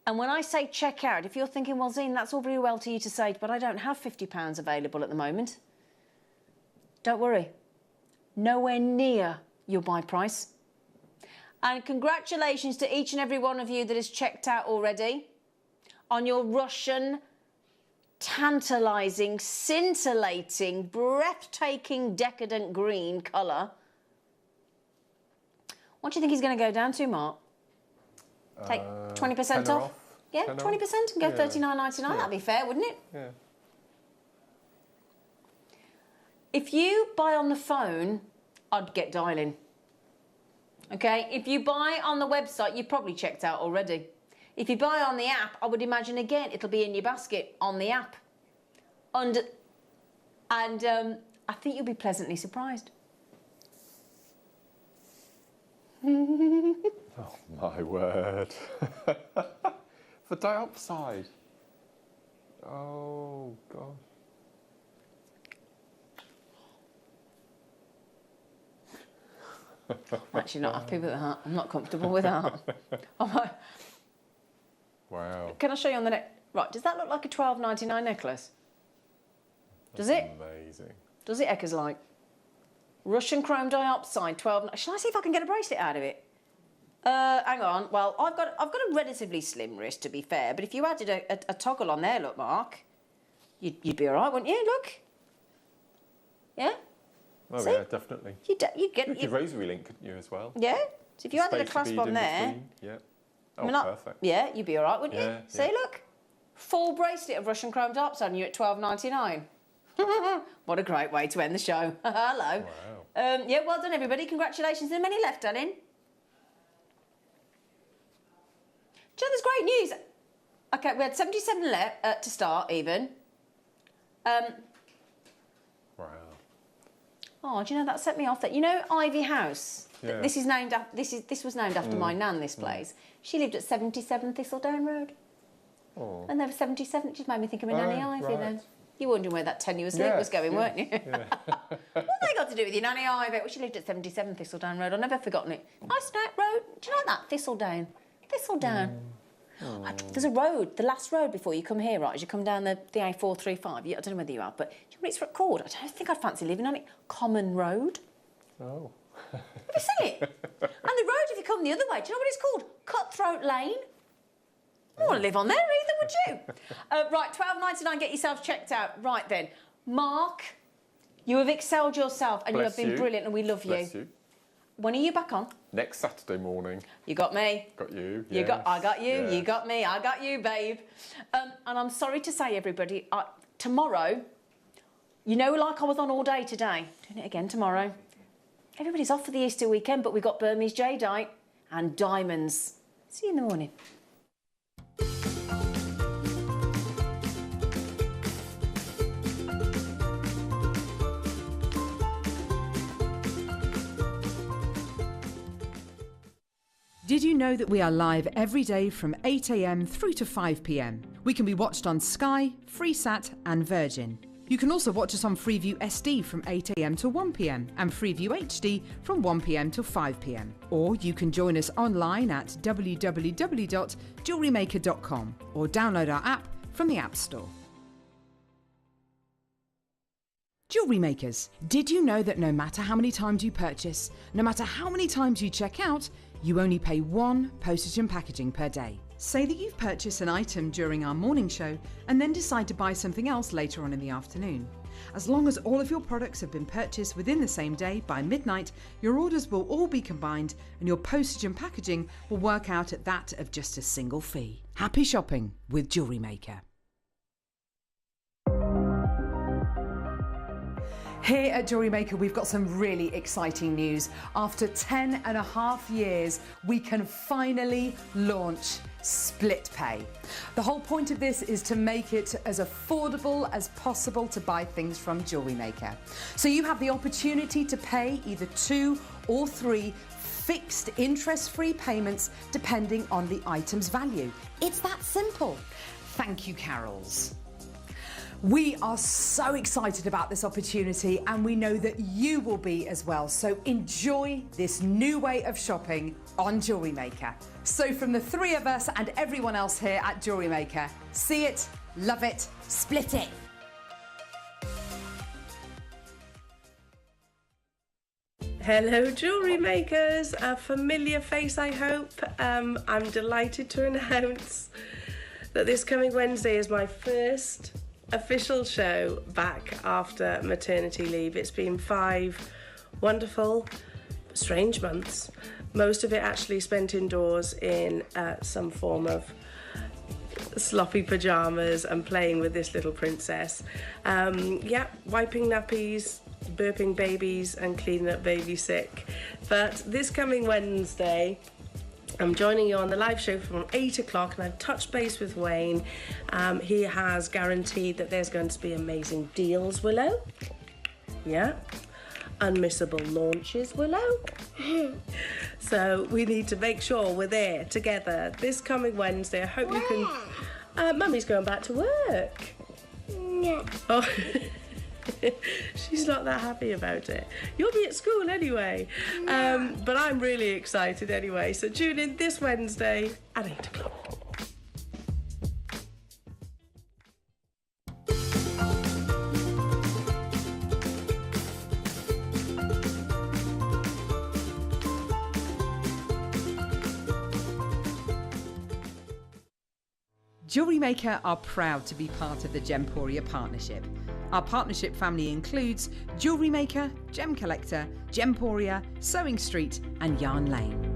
And when I say check out, if you're thinking, well, Zine, that's all very well to you to say, but I don't have £50 available at the moment. Don't worry. Nowhere near your buy price. And congratulations to each and every one of you that has checked out already on your Russian, tantalising, scintillating, breathtaking, decadent green colour. What do you think he's going to go down to, Mark? Take 20% off? Yeah, 20% and go $39.99. Yeah. That'd be fair, wouldn't it? Yeah. If you buy on the phone, I'd get dialing. Okay? If you buy on the website, you've probably checked out already. If you buy on the app, I would imagine, again, it'll be in your basket on the app. And I think you'll be pleasantly surprised. Oh, my word. For dioxide. Oh, God. I'm actually not happy with that. I'm not comfortable with that. Wow. Can I show you on the neck? Right, does that look like a $12.99 necklace? Does it? Amazing. Does it, Ekka's like? Russian chrome diopside, 12. Shall I see if I can get a bracelet out of it? Hang on. Well, I've got a relatively slim wrist, to be fair. But if you added a toggle on there, look, Mark, you'd be all right, wouldn't you? Look. Yeah. Oh see? yeah, definitely. You get you could rosary link, couldn't you, as well? Yeah. So if you added a clasp on there, yeah. Oh, perfect. Yeah, you'd be all right, wouldn't you? Yeah, see, look, full bracelet of Russian chrome diopside, and you're at $12.99. What a great way to end the show. Hello. Wow. Yeah, well done, everybody. Congratulations. There are many left, darling. Do you know, there's great news. Okay, we had 77 left to start, even. Wow. Oh, do you know, that set me off. That, you know, Ivy House. Yeah. This is named after. This was named after my nan. This place. She lived at 77 Thistledown Road. Oh. And they were 77. Just made me think of my nanny Ivy. Then you were wondering where that tenuous link was going, weren't you? Yeah. What they got to do with your nanny Ivy? Well, she lived at 77 Thistledown Road. I've never forgotten it. Nice road. Do you like that? Thistledown. Thistledown. There's a road, the last road before you come here, right, as you come down the A435. I don't know whether you have, but do you know what it's called? I don't think I'd fancy living on it. Common Road. Oh. Have you seen it? And the road, if you come the other way, do you know what it's called? Cutthroat Lane. You don't want to live on there either, would you? Right, $12.99, get yourselves checked out. Right then, Mark, you have excelled yourself and you have been brilliant and we love you. Bless you. When are you back on? Next Saturday morning. You got me. Got you. You got. I got you. Yes. You got me. I got you, babe. And I'm sorry to say, everybody, tomorrow, you know, like I was on all day today, doing it again tomorrow. Everybody's off for the Easter weekend, but we've got Burmese jadeite and diamonds. See you in the morning. Did you know that we are live every day from 8 a.m. through to 5 p.m? We can be watched on Sky, Freesat and Virgin. You can also watch us on Freeview SD from 8 a.m. to 1 p.m. and Freeview HD from 1 p.m. to 5 p.m. Or you can join us online at www.jewellerymaker.com or download our app from the App Store. Jewellery makers, did you know that no matter how many times you purchase, no matter how many times you check out, you only pay one postage and packaging per day? Say that you've purchased an item during our morning show and then decide to buy something else later on in the afternoon. As long as all of your products have been purchased within the same day by midnight, your orders will all be combined and your postage and packaging will work out at that of just a single fee. Happy shopping with Jewellery Maker. Here at JewelleryMaker, we've got some really exciting news. After 10.5 years, we can finally launch split pay. The whole point of this is to make it as affordable as possible to buy things from JewelleryMaker. So you have the opportunity to pay either 2 or 3 fixed interest-free payments depending on the item's value. It's that simple. Thank you, Carols. We are so excited about this opportunity and we know that you will be as well. So enjoy this new way of shopping on JewelleryMaker. So from the 3 of us and everyone else here at JewelleryMaker, see it, love it, split it. Hello jewellery makers, a familiar face I hope. I'm delighted to announce that this coming Wednesday is my first official show back after maternity leave. It's been 5 wonderful, strange months. Most of it actually spent indoors in some form of sloppy pyjamas and playing with this little princess. Yeah, wiping nappies, burping babies and cleaning up baby sick. But this coming Wednesday, I'm joining you on the live show from 8 o'clock and I've touched base with Wayne. He has guaranteed that there's going to be amazing deals, Willow. Yeah. Unmissable launches, Willow. So we need to make sure we're there together this coming Wednesday. I hope you can... Mummy's going back to work. No. Oh. She's not that happy about it. You'll be at school anyway. But I'm really excited anyway. So tune in this Wednesday at 8 o'clock. JewelleryMaker are proud to be part of the Gemporia partnership. Our partnership family includes JewelleryMaker, Gem Collector, Gemporia, Sewing Street and Yarn Lane.